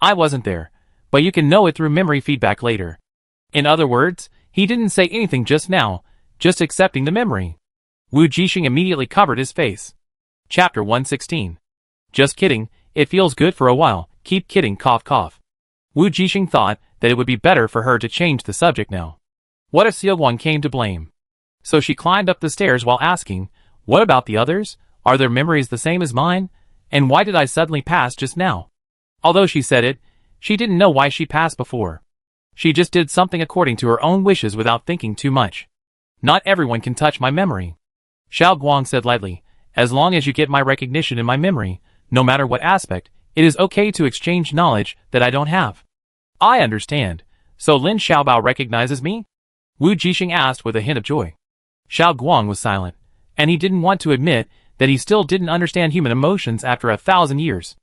I wasn't there, but you can know it through memory feedback later. In other words, he didn't say anything just now, just accepting the memory. Wu Jixing immediately covered his face. Chapter 116. Just kidding, it feels good for a while, keep kidding cough cough. Wu Jixing thought that it would be better for her to change the subject now. What if Xiaoguang came to blame? So she climbed up the stairs while asking, what about the others? Are their memories the same as mine? And why did I suddenly pass just now? Although she said it, she didn't know why she passed before. She just did something according to her own wishes without thinking too much. Not everyone can touch my memory. Xiao Guang said lightly, as long as you get my recognition in my memory, no matter what aspect, it is okay to exchange knowledge that I don't have. I understand. So Lin Xiaobao recognizes me? Wu Jixing asked with a hint of joy. Xiao Guang was silent, and he didn't want to admit that he still didn't understand human emotions after 1,000 years.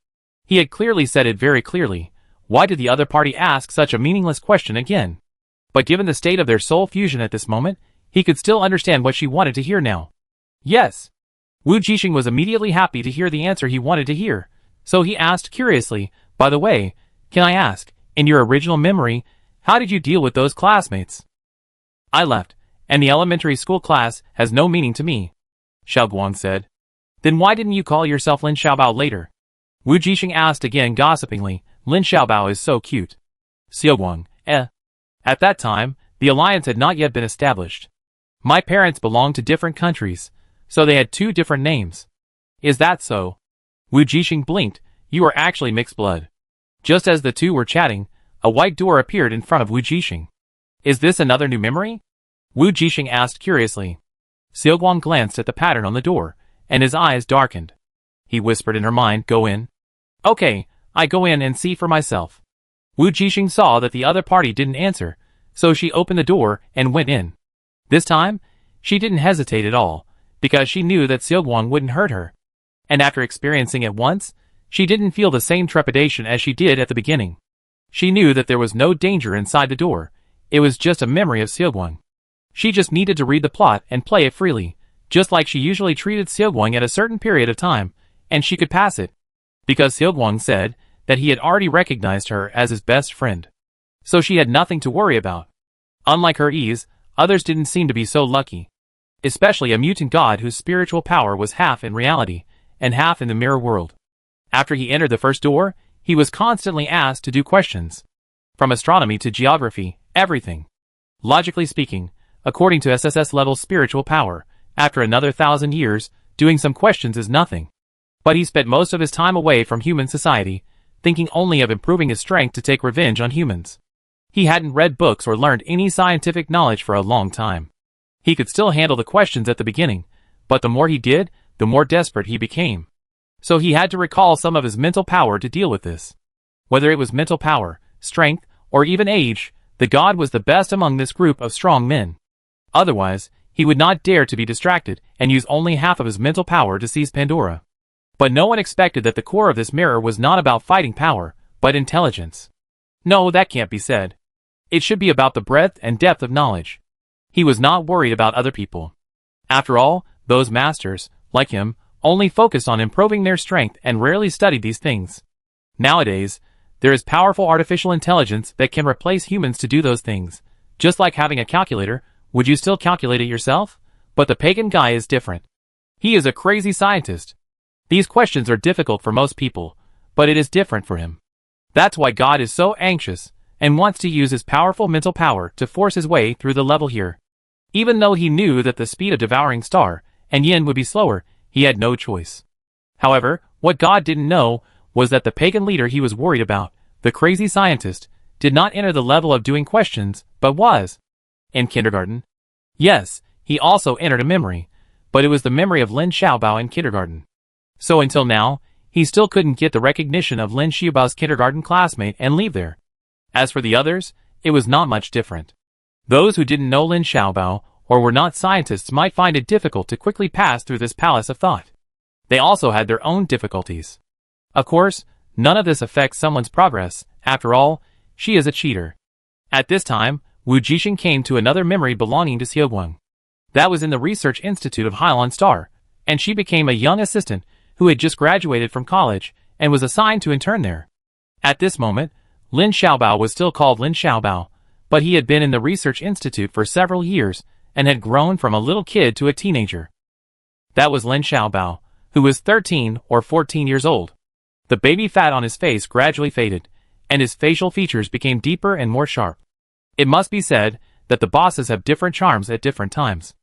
He had clearly said it very clearly. Why did the other party ask such a meaningless question again? But given the state of their soul fusion at this moment, he could still understand what she wanted to hear now. Yes. Wu Jixing was immediately happy to hear the answer he wanted to hear, so he asked curiously, by the way, can I ask, in your original memory, how did you deal with those classmates? I left, and the elementary school class has no meaning to me, Xiao Guang said. Then why didn't you call yourself Lin Xiaobao later? Wu Jixing asked again gossipingly. Lin Xiaobao is so cute. Xiaoguang, At that time, the alliance had not yet been established. My parents belonged to different countries, so they had 2 different names. Is that so? Wu Jixing blinked. You are actually mixed blood. Just as the two were chatting, a white door appeared in front of Wu Jixing. Is this another new memory? Wu Jixing asked curiously. Xiaoguang glanced at the pattern on the door, and his eyes darkened. He whispered in her mind, go in. Okay, I go in and see for myself. Wu Jixing saw that the other party didn't answer, so she opened the door and went in. This time, she didn't hesitate at all, because she knew that Xiaoguang wouldn't hurt her. And after experiencing it once, she didn't feel the same trepidation as she did at the beginning. She knew that there was no danger inside the door. It was just a memory of Xiaoguang. She just needed to read the plot and play it freely, just like she usually treated Xiaoguang at a certain period of time, and she could pass it. Because Xiaoguang said that he had already recognized her as his best friend. So she had nothing to worry about. Unlike her ease, others didn't seem to be so lucky. Especially a mutant god whose spiritual power was half in reality, and half in the mirror world. After he entered the first door, he was constantly asked to do questions. From astronomy to geography, everything. Logically speaking, according to SSS level spiritual power, after another 1,000 years, doing some questions is nothing. But he spent most of his time away from human society, thinking only of improving his strength to take revenge on humans. He hadn't read books or learned any scientific knowledge for a long time. He could still handle the questions at the beginning, but the more he did, the more desperate he became. So he had to recall some of his mental power to deal with this. Whether it was mental power, strength, or even age, the god was the best among this group of strong men. Otherwise, he would not dare to be distracted and use only half of his mental power to seize Pandora. But no one expected that the core of this mirror was not about fighting power, but intelligence. No, that can't be said. It should be about the breadth and depth of knowledge. He was not worried about other people. After all, those masters, like him, only focused on improving their strength and rarely studied these things. Nowadays, there is powerful artificial intelligence that can replace humans to do those things. Just like having a calculator, would you still calculate it yourself? But the pagan guy is different. He is a crazy scientist. These questions are difficult for most people, but it is different for him. That's why God is so anxious and wants to use his powerful mental power to force his way through the level here. Even though he knew that the speed of devouring star and yin would be slower, he had no choice. However, what God didn't know was that the pagan leader he was worried about, the crazy scientist, did not enter the level of doing questions, but was. In kindergarten? Yes, he also entered a memory, but it was the memory of Lin Xiaobao in kindergarten. So until now, he still couldn't get the recognition of Lin Xiaobao's kindergarten classmate and leave there. As for the others, it was not much different. Those who didn't know Lin Xiaobao, or were not scientists might find it difficult to quickly pass through this palace of thought. They also had their own difficulties. Of course, none of this affects someone's progress. After all, she is a cheater. At this time, Wu Jixing came to another memory belonging to Xiaoguang. That was in the Research Institute of Hailan Star, and she became a young assistant who had just graduated from college and was assigned to intern there. At this moment, Lin Xiaobao was still called Lin Xiaobao, but he had been in the Research Institute for several years and had grown from a little kid to a teenager. That was Lin Xiaobao, who was 13 or 14 years old. The baby fat on his face gradually faded, and his facial features became deeper and more sharp. It must be said that the bosses have different charms at different times.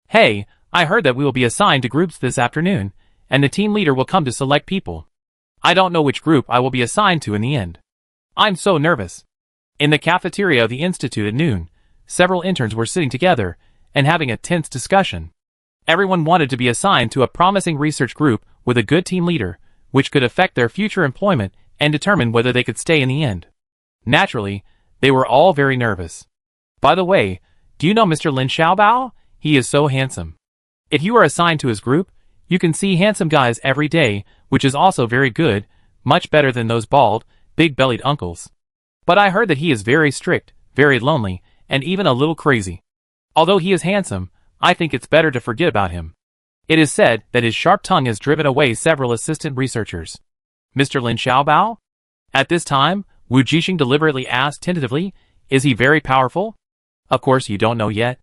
Hey, I heard that we will be assigned to groups this afternoon, and the team leader will come to select people. I don't know which group I will be assigned to in the end. I'm so nervous. In the cafeteria of the institute at noon, several interns were sitting together and having a tense discussion. Everyone wanted to be assigned to a promising research group with a good team leader, which could affect their future employment and determine whether they could stay in the end. Naturally, they were all very nervous. By the way, do you know Mr. Lin Xiaobao? He is so handsome. If you are assigned to his group, you can see handsome guys every day, which is also very good, much better than those bald, big-bellied uncles. But I heard that he is very strict, very lonely, and even a little crazy. Although he is handsome, I think it's better to forget about him. It is said that his sharp tongue has driven away several assistant researchers. Mr. Lin Xiaobao? At this time, Wu Jixing deliberately asked tentatively, is he very powerful? Of course you don't know yet.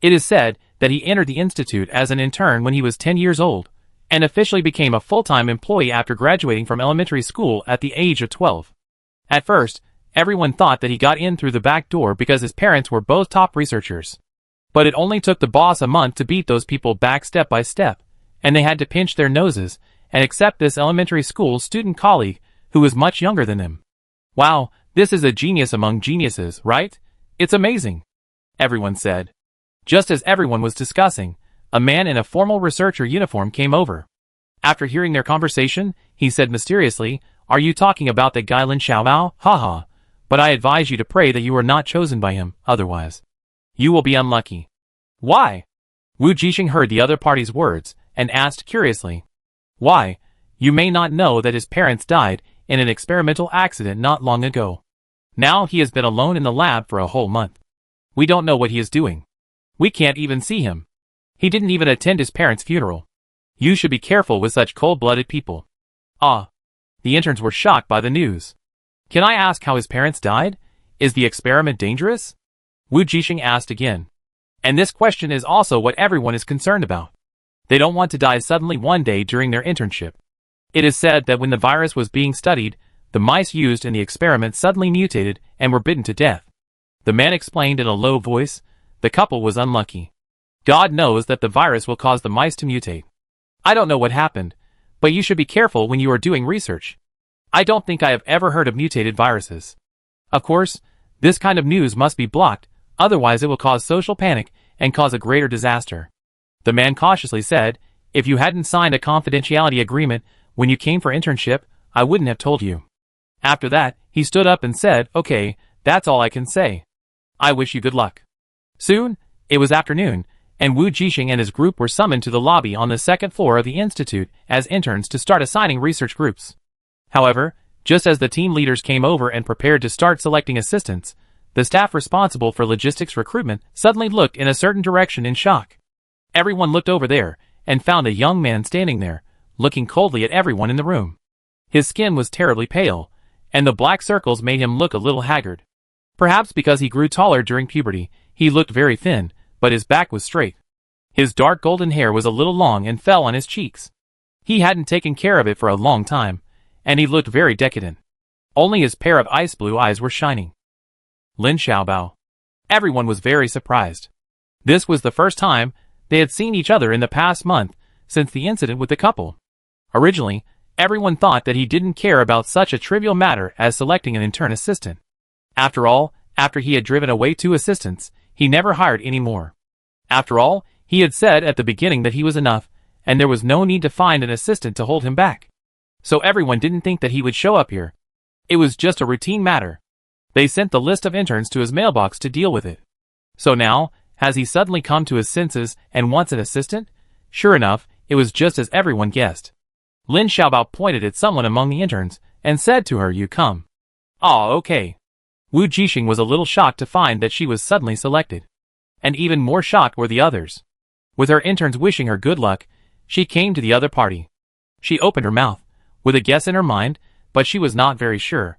It is said that he entered the institute as an intern when he was 10 years old, and officially became a full-time employee after graduating from elementary school at the age of 12. At first, everyone thought that he got in through the back door because his parents were both top researchers. But it only took the boss a month to beat those people back step by step, and they had to pinch their noses and accept this elementary school student colleague who was much younger than them. Wow, this is a genius among geniuses, right? It's amazing, everyone said. Just as everyone was discussing, a man in a formal researcher uniform came over. After hearing their conversation, he said mysteriously, are you talking about that guy Lin Xiaobao? Haha, but I advise you to pray that you are not chosen by him, otherwise you will be unlucky. Why? Wu Jixing heard the other party's words and asked curiously. Why, you may not know that his parents died in an experimental accident not long ago. Now he has been alone in the lab for a whole month. We don't know what he is doing. We can't even see him. He didn't even attend his parents' funeral. You should be careful with such cold-blooded people. Ah. The interns were shocked by the news. Can I ask how his parents died? Is the experiment dangerous? Wu Jixing asked again. And this question is also what everyone is concerned about. They don't want to die suddenly one day during their internship. It is said that when the virus was being studied, the mice used in the experiment suddenly mutated and were bitten to death. The man explained in a low voice, the couple was unlucky. God knows that the virus will cause the mice to mutate. I don't know what happened, but you should be careful when you are doing research. I don't think I have ever heard of mutated viruses. Of course, this kind of news must be blocked, otherwise it will cause social panic and cause a greater disaster. The man cautiously said, if you hadn't signed a confidentiality agreement when you came for internship, I wouldn't have told you. After that, he stood up and said, okay, that's all I can say. I wish you good luck. Soon, it was afternoon, and Wu Jixing and his group were summoned to the lobby on the second floor of the institute as interns to start assigning research groups. However, just as the team leaders came over and prepared to start selecting assistants, the staff responsible for logistics recruitment suddenly looked in a certain direction in shock. Everyone looked over there and found a young man standing there, looking coldly at everyone in the room. His skin was terribly pale, and the black circles made him look a little haggard. Perhaps because he grew taller during puberty, he looked very thin, but his back was straight. His dark golden hair was a little long and fell on his cheeks. He hadn't taken care of it for a long time, and he looked very decadent. Only his pair of ice blue eyes were shining. Lin Xiaobao. Everyone was very surprised. This was the first time they had seen each other in the past month since the incident with the couple. Originally, everyone thought that he didn't care about such a trivial matter as selecting an intern assistant. After all, after he had driven away 2 assistants, he never hired any more. After all, he had said at the beginning that he was enough, and there was no need to find an assistant to hold him back. So everyone didn't think that he would show up here. It was just a routine matter. They sent the list of interns to his mailbox to deal with it. So now, Has he suddenly come to his senses and wants an assistant? Sure enough, it was just as everyone guessed. Lin Xiaobao pointed at someone among the interns and said to her, "You come." "Ah, okay." Wu Jixing was a little shocked to find that she was suddenly selected. And even more shocked were the others. With her interns wishing her good luck, she came to the other party. She opened her mouth, with a guess in her mind, but she was not very sure.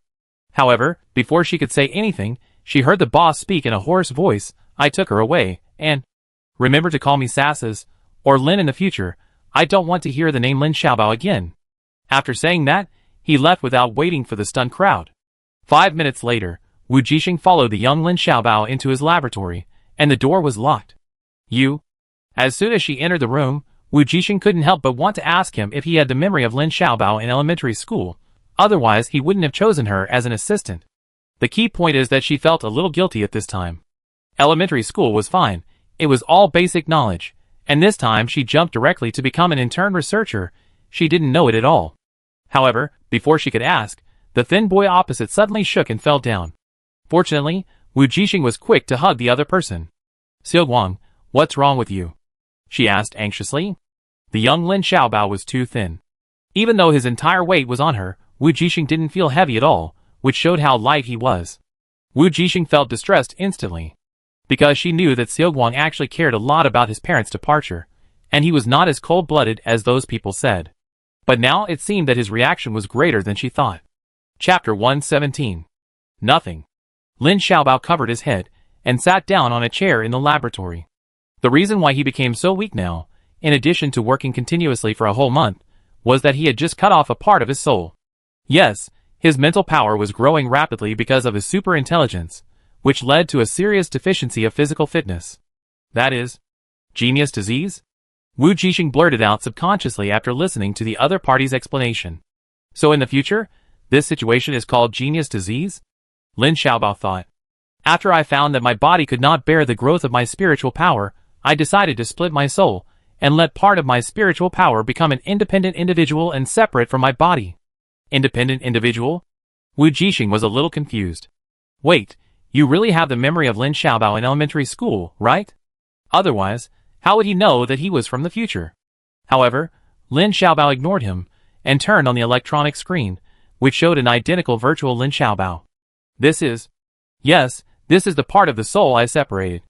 However, before she could say anything, she heard the boss speak in a hoarse voice. "I took her away, and remember to call me Sasses, or Lin in the future. I don't want to hear the name Lin Xiaobao again." After saying that, he left without waiting for the stunned crowd. 5 minutes later, Wu Jixing followed the young Lin Xiaobao into his laboratory, and the door was locked. "You?" As soon as she entered the room, Wu Jixing couldn't help but want to ask him if he had the memory of Lin Xiaobao in elementary school. Otherwise, he wouldn't have chosen her as an assistant. The key point is that she felt a little guilty at this time. Elementary school was fine. It was all basic knowledge. And this time she jumped directly to become an intern researcher. She didn't know it at all. However, before she could ask, the thin boy opposite suddenly shook and fell down. Fortunately, Wu Jixing was quick to hug the other person. "Xiaoguang, what's wrong with you?" she asked anxiously. The young Lin Xiaobao was too thin. Even though his entire weight was on her, Wu Jixing didn't feel heavy at all, which showed how light he was. Wu Jixing felt distressed instantly, because she knew that Xiaoguang actually cared a lot about his parents' departure, and he was not as cold-blooded as those people said. But now it seemed that his reaction was greater than she thought. Chapter 117. Nothing. Lin Xiaobao covered his head and sat down on a chair in the laboratory. The reason why he became so weak now, in addition to working continuously for a whole month, was that he had just cut off a part of his soul. Yes, his mental power was growing rapidly because of his super intelligence, which led to a serious deficiency of physical fitness. That is, genius disease? Wu Jixing blurted out subconsciously after listening to the other party's explanation. So in the future, this situation is called genius disease? Lin Xiaobao thought. After I found that my body could not bear the growth of my spiritual power, I decided to split my soul, and let part of my spiritual power become an independent individual and separate from my body. Independent individual? Wu Jixing was a little confused. Wait, you really have the memory of Lin Xiaobao in elementary school, right? Otherwise, how would he know that he was from the future? However, Lin Xiaobao ignored him, and turned on the electronic screen, which showed an identical virtual Lin Xiaobao. Yes, this is the part of the soul I separated.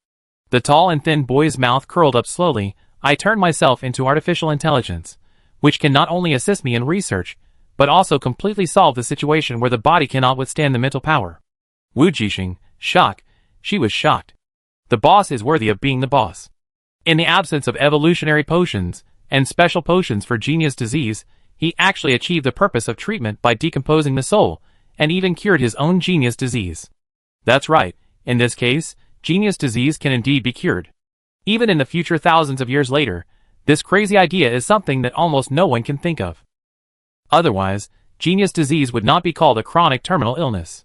The tall and thin boy's mouth curled up slowly. I turned myself into artificial intelligence, which can not only assist me in research, but also completely solve the situation where the body cannot withstand the mental power. Wu Jixing, shock. She was shocked. The boss is worthy of being the boss. In the absence of evolutionary potions and special potions for genius disease, he actually achieved the purpose of treatment by decomposing the soul, and even cured his own genius disease. That's right, in this case, genius disease can indeed be cured. Even in the future thousands of years later, this crazy idea is something that almost no one can think of. Otherwise, genius disease would not be called a chronic terminal illness.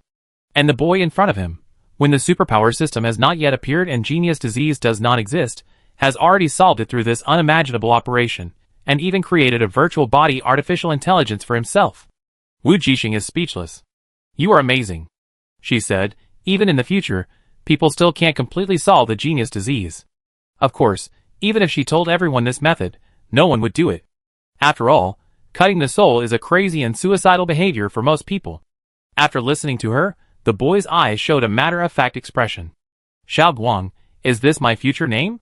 And the boy in front of him, when the superpower system has not yet appeared and genius disease does not exist, has already solved it through this unimaginable operation, and even created a virtual body artificial intelligence for himself. Wu Jixing is speechless. "You are amazing," she said. "Even in the future, people still can't completely solve the genius disease." Of course, even if she told everyone this method, no one would do it. After all, cutting the soul is a crazy and suicidal behavior for most people. After listening to her, the boy's eyes showed a matter-of-fact expression. "Xiaoguang, is this my future name?"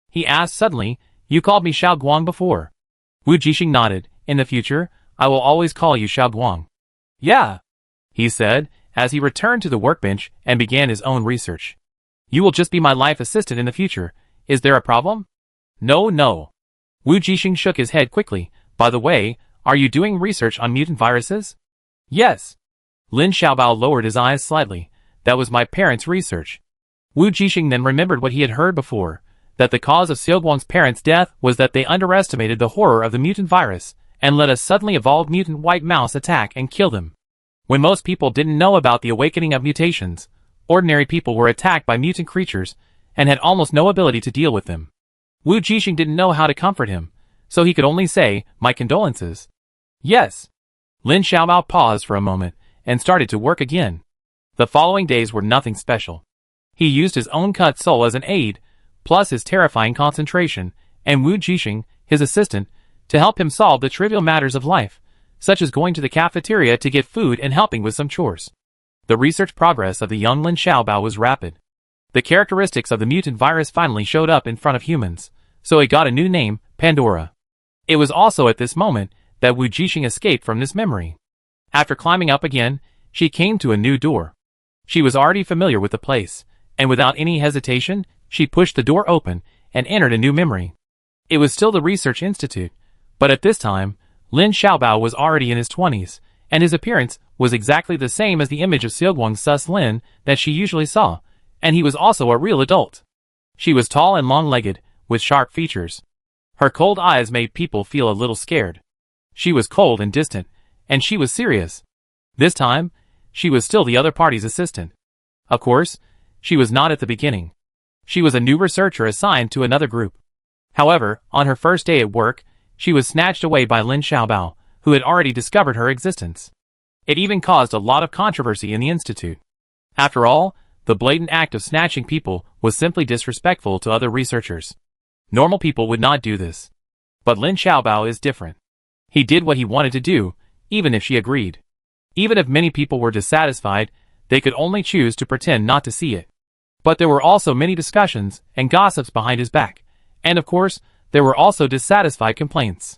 he asked suddenly. "You called me Xiaoguang before." Wu Jixing nodded. "In the future, I will always call you Xiaoguang." "Yeah," he said, as he returned to the workbench and began his own research. "You will just be my life assistant in the future. Is there a problem?" No. Wu Jixing shook his head quickly. "By the way, are you doing research on mutant viruses?" "Yes." Lin Xiaobao lowered his eyes slightly. "That was my parents' research." Wu Jixing then remembered what he had heard before, that the cause of Xiaoguang's parents' death was that they underestimated the horror of the mutant virus, and let a suddenly evolved mutant white mouse attack and kill them. When most people didn't know about the awakening of mutations, ordinary people were attacked by mutant creatures, and had almost no ability to deal with them. Wu Jixing didn't know how to comfort him, so he could only say, "My condolences." "Yes." Lin Xiaobao paused for a moment, and started to work again. The following days were nothing special. He used his own cut soul as an aid, plus his terrifying concentration, and Wu Jixing, his assistant, to help him solve the trivial matters of life, such as going to the cafeteria to get food and helping with some chores. The research progress of the young Lin Xiaobao was rapid. The characteristics of the mutant virus finally showed up in front of humans, so it got a new name, Pandora. It was also at this moment that Wu Jixing escaped from this memory. After climbing up again, she came to a new door. She was already familiar with the place, and without any hesitation, she pushed the door open and entered a new memory. It was still the research institute, but at this time, Lin Xiaobao was already in his 20s, and his appearance was exactly the same as the image of Xiaoguang Sus Lin that she usually saw, and he was also a real adult. She was tall and long-legged, with sharp features. Her cold eyes made people feel a little scared. She was cold and distant, and she was serious. This time, she was still the other party's assistant. Of course, she was not at the beginning. She was a new researcher assigned to another group. However, on her first day at work, she was snatched away by Lin Xiaobao, who had already discovered her existence. It even caused a lot of controversy in the institute. After all, the blatant act of snatching people was simply disrespectful to other researchers. Normal people would not do this. But Lin Xiaobao is different. He did what he wanted to do, even if she agreed. Even if many people were dissatisfied, they could only choose to pretend not to see it. But there were also many discussions and gossips behind his back, and of course, there were also dissatisfied complaints.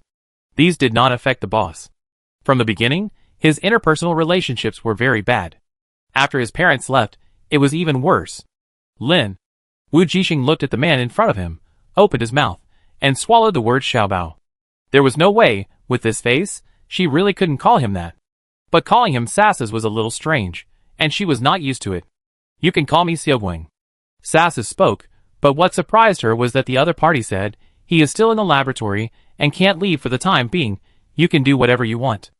These did not affect the boss. From the beginning, his interpersonal relationships were very bad. After his parents left, it was even worse. Wu Jixing looked at the man in front of him, opened his mouth, and swallowed the word Xiaobao. There was no way, with this face, she really couldn't call him that. But calling him Sasas was a little strange, and she was not used to it. You can call me Xiaoguang. Sasas spoke, but what surprised her was that the other party said, he is still in the laboratory and can't leave for the time being, you can do whatever you want.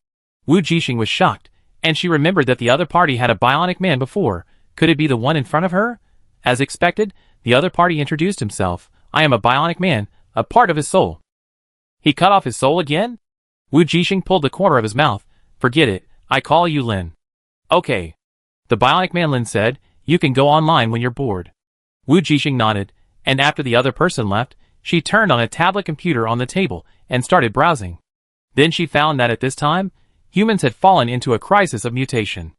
Wu Jixing was shocked, and she remembered that the other party had a bionic man before. Could it be the one in front of her? As expected, the other party introduced himself. I am a bionic man, a part of his soul. He cut off his soul again? Wu Jixing pulled the corner of his mouth. Forget it, I call you Lin. Okay. The bionic man Lin said, you can go online when you're bored. Wu Jixing nodded, and after the other person left, she turned on a tablet computer on the table and started browsing. Then she found that at this time, humans had fallen into a crisis of mutation.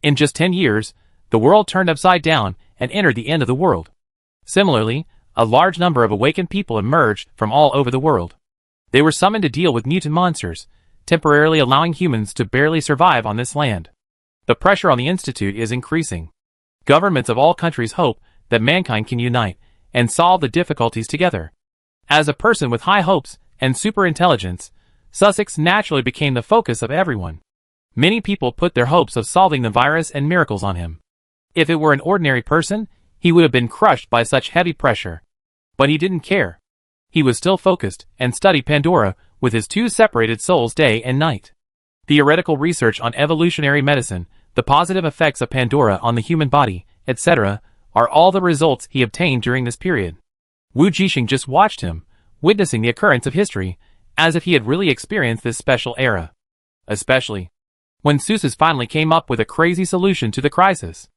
In just 10 years, the world turned upside down and entered the end of the world. Similarly, a large number of awakened people emerged from all over the world. They were summoned to deal with mutant monsters, temporarily allowing humans to barely survive on this land. The pressure on the Institute is increasing. Governments of all countries hope that mankind can unite and solve the difficulties together. As a person with high hopes and super intelligence, Sussex naturally became the focus of everyone. Many people put their hopes of solving the virus and miracles on him. If it were an ordinary person, he would have been crushed by such heavy pressure. But he didn't care. He was still focused and studied Pandora with his two separated souls day and night. Theoretical research on evolutionary medicine, the positive effects of Pandora on the human body, etc., are all the results he obtained during this period. Wu Jixing just watched him, witnessing the occurrence of history, as if he had really experienced this special era. Especially when Seuss finally came up with a crazy solution to the crisis.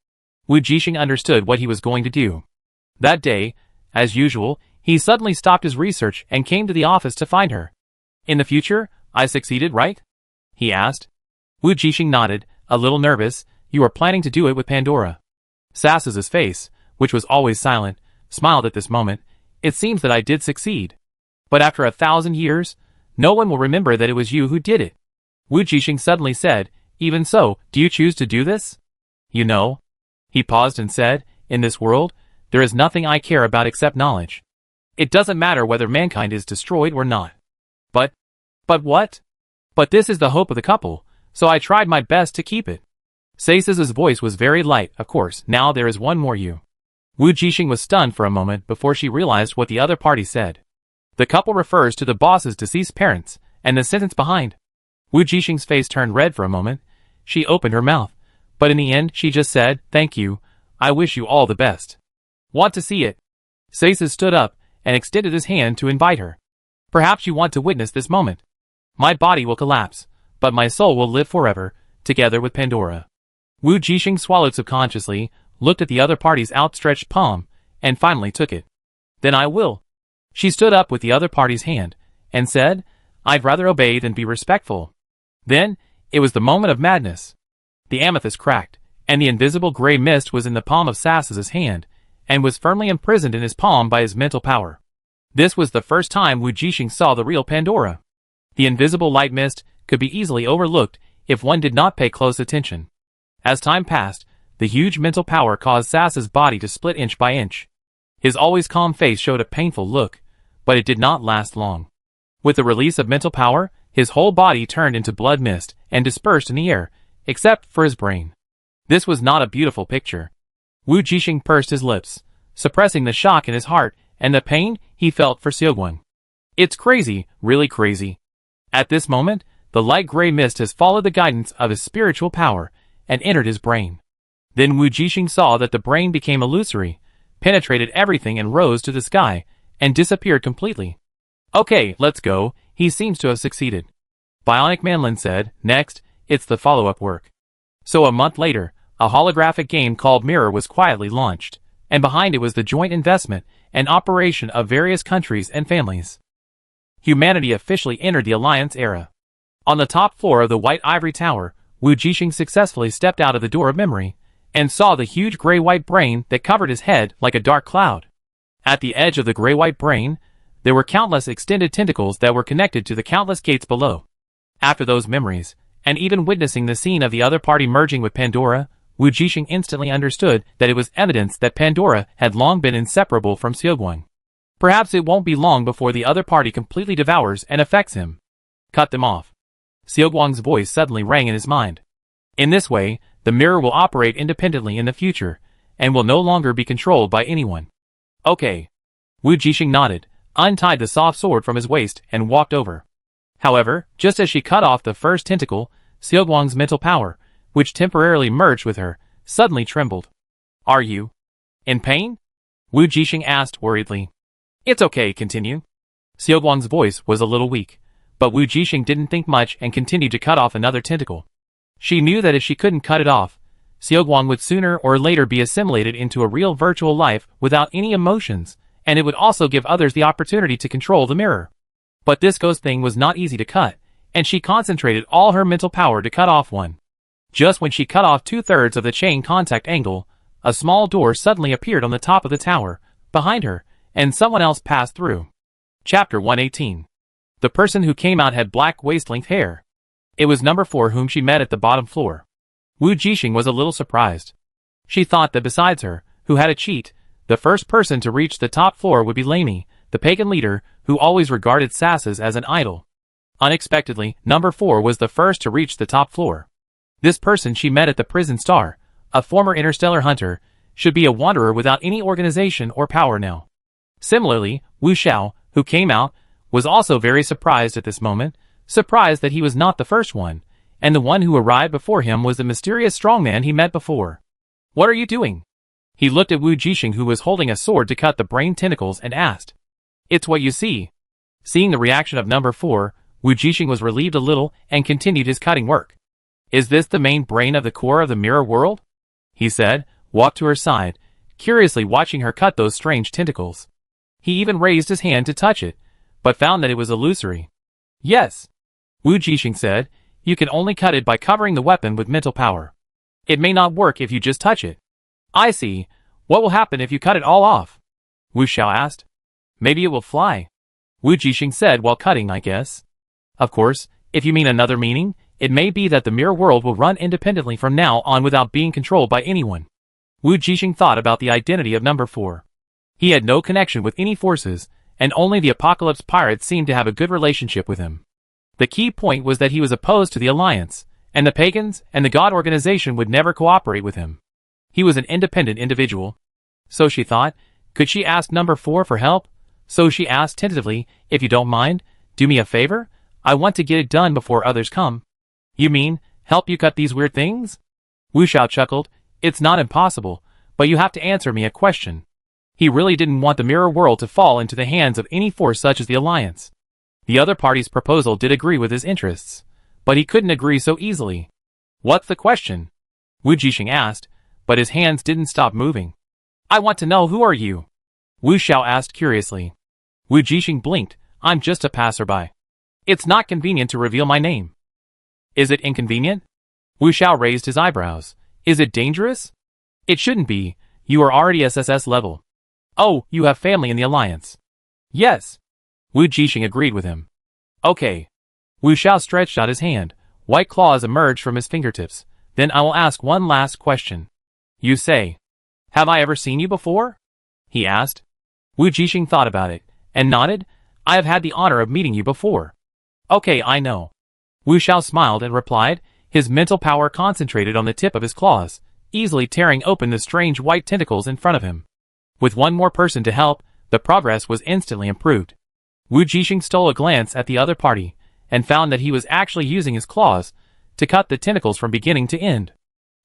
Wu Jixing understood what he was going to do. That day, as usual, he suddenly stopped his research and came to the office to find her. In the future, I succeeded, right? He asked. Wu Jixing nodded, a little nervous. You are planning to do it with Pandora. Sas's face, which was always silent, smiled at this moment. It seems that I did succeed. But after 1,000 years, no one will remember that it was you who did it. Wu Jixing suddenly said, even so, do you choose to do this? You know. He paused and said, in this world, there is nothing I care about except knowledge. It doesn't matter whether mankind is destroyed or not. But what? But this is the hope of the couple, so I tried my best to keep it. Sas's voice was very light, of course, now there is one more you. Wu Jixing was stunned for a moment before she realized what the other party said. The couple refers to the boss's deceased parents, and the sentence behind. Wu Jixing's face turned red for a moment. She opened her mouth, but in the end she just said, thank you, I wish you all the best. Want to see it? Sas stood up and extended his hand to invite her. Perhaps you want to witness this moment. My body will collapse, but my soul will live forever, together with Pandora. Wu Jixing swallowed subconsciously, looked at the other party's outstretched palm, and finally took it. Then I will. She stood up with the other party's hand, and said, I'd rather obey than be respectful. Then, it was the moment of madness. The amethyst cracked, and the invisible gray mist was in the palm of Sas's hand, and was firmly imprisoned in his palm by his mental power. This was the first time Wu Jixing saw the real Pandora. The invisible light mist could be easily overlooked if one did not pay close attention. As time passed, the huge mental power caused Sas's body to split inch by inch. His always calm face showed a painful look, but it did not last long. With the release of mental power, his whole body turned into blood mist and dispersed in the air, except for his brain. This was not a beautiful picture. Wu Jixing pursed his lips, suppressing the shock in his heart and the pain he felt for Xiaoguang. It's crazy, really crazy. At this moment, the light gray mist has followed the guidance of his spiritual power and entered his brain. Then Wu Jixing saw that the brain became illusory, penetrated everything and rose to the sky, and disappeared completely. Okay, let's go, he seems to have succeeded. Bionic Manlin said, next, it's the follow-up work. So a month later, a holographic game called Mirror was quietly launched, and behind it was the joint investment and operation of various countries and families. Humanity officially entered the Alliance era. On the top floor of the White Ivory Tower, Wu Jixing successfully stepped out of the door of memory, and saw the huge gray-white brain that covered his head like a dark cloud. At the edge of the gray-white brain, there were countless extended tentacles that were connected to the countless gates below. After those memories, and even witnessing the scene of the other party merging with Pandora, Wu Jixing instantly understood that it was evidence that Pandora had long been inseparable from Xiaoguang. Perhaps it won't be long before the other party completely devours and affects him. Cut them off. Xiaoguang's voice suddenly rang in his mind. In this way, the mirror will operate independently in the future, and will no longer be controlled by anyone. Okay. Wu Jixing nodded, untied the soft sword from his waist, and walked over. However, just as she cut off the first tentacle, Xiaoguang's mental power, which temporarily merged with her, suddenly trembled. Are you in pain? Wu Jixing asked worriedly. It's okay, continue. Xiaoguang's voice was a little weak, but Wu Jixing didn't think much and continued to cut off another tentacle. She knew that if she couldn't cut it off, Xiaoguang would sooner or later be assimilated into a real virtual life without any emotions, and it would also give others the opportunity to control the mirror. But this ghost thing was not easy to cut, and she concentrated all her mental power to cut off one. Just when she cut off 2/3 of the chain contact angle, a small door suddenly appeared on the top of the tower, behind her, and someone else passed through. Chapter 118. The person who came out had black waist-length hair. It was number 4 whom she met at the bottom floor. Wu Jixing was a little surprised. She thought that besides her, who had a cheat, the first person to reach the top floor would be Lamy, the pagan leader, who always regarded Sasas as an idol. Unexpectedly, number 4 was the first to reach the top floor. This person she met at the Prison Star, a former interstellar hunter, should be a wanderer without any organization or power now. Similarly, Wu Xiao, who came out, was also very surprised at this moment, surprised that he was not the first one, and the one who arrived before him was the mysterious strongman he met before. What are you doing? He looked at Wu Jixing, who was holding a sword to cut the brain tentacles, and asked. It's what you see. Seeing the reaction of number 4, Wu Jixing was relieved a little and continued his cutting work. Is this the main brain of the core of the mirror world? He said, walked to her side, curiously watching her cut those strange tentacles. He even raised his hand to touch it, but found that it was illusory. Yes. Wu Jixing said, you can only cut it by covering the weapon with mental power. It may not work if you just touch it. I see. What will happen if you cut it all off? Wu Xiao asked. Maybe it will fly. Wu Jixing said while cutting, I guess. Of course, if you mean another meaning, it may be that the mirror world will run independently from now on without being controlled by anyone. Wu Jixing thought about the identity of number 4. He had no connection with any forces, and only the Apocalypse Pirates seemed to have a good relationship with him. The key point was that he was opposed to the Alliance, and the pagans and the God organization would never cooperate with him. He was an independent individual. So she thought, could she ask number 4 for help? So she asked tentatively, if you don't mind, do me a favor? I want to get it done before others come. You mean, help you cut these weird things? Wu Xiao chuckled, it's not impossible, but you have to answer me a question. He really didn't want the mirror world to fall into the hands of any force such as the Alliance. The other party's proposal did agree with his interests, but he couldn't agree so easily. What's the question? Wu Jixing asked, but his hands didn't stop moving. I want to know, who are you? Wu Xiao asked curiously. Wu Jixing blinked. I'm just a passerby. It's not convenient to reveal my name. Is it inconvenient? Wu Xiao raised his eyebrows. Is it dangerous? It shouldn't be. You are already SSS level. Oh, you have family in the Alliance. Yes. Wu Jixing agreed with him. Okay. Wu Xiao stretched out his hand. White claws emerged from his fingertips. Then I will ask one last question. You say. Have I ever seen you before? He asked. Wu Jixing thought about it, and nodded. I have had the honor of meeting you before. Okay, I know. Wu Xiao smiled and replied, his mental power concentrated on the tip of his claws, easily tearing open the strange white tentacles in front of him. With one more person to help, the progress was instantly improved. Wu Jixing stole a glance at the other party, and found that he was actually using his claws to cut the tentacles from beginning to end.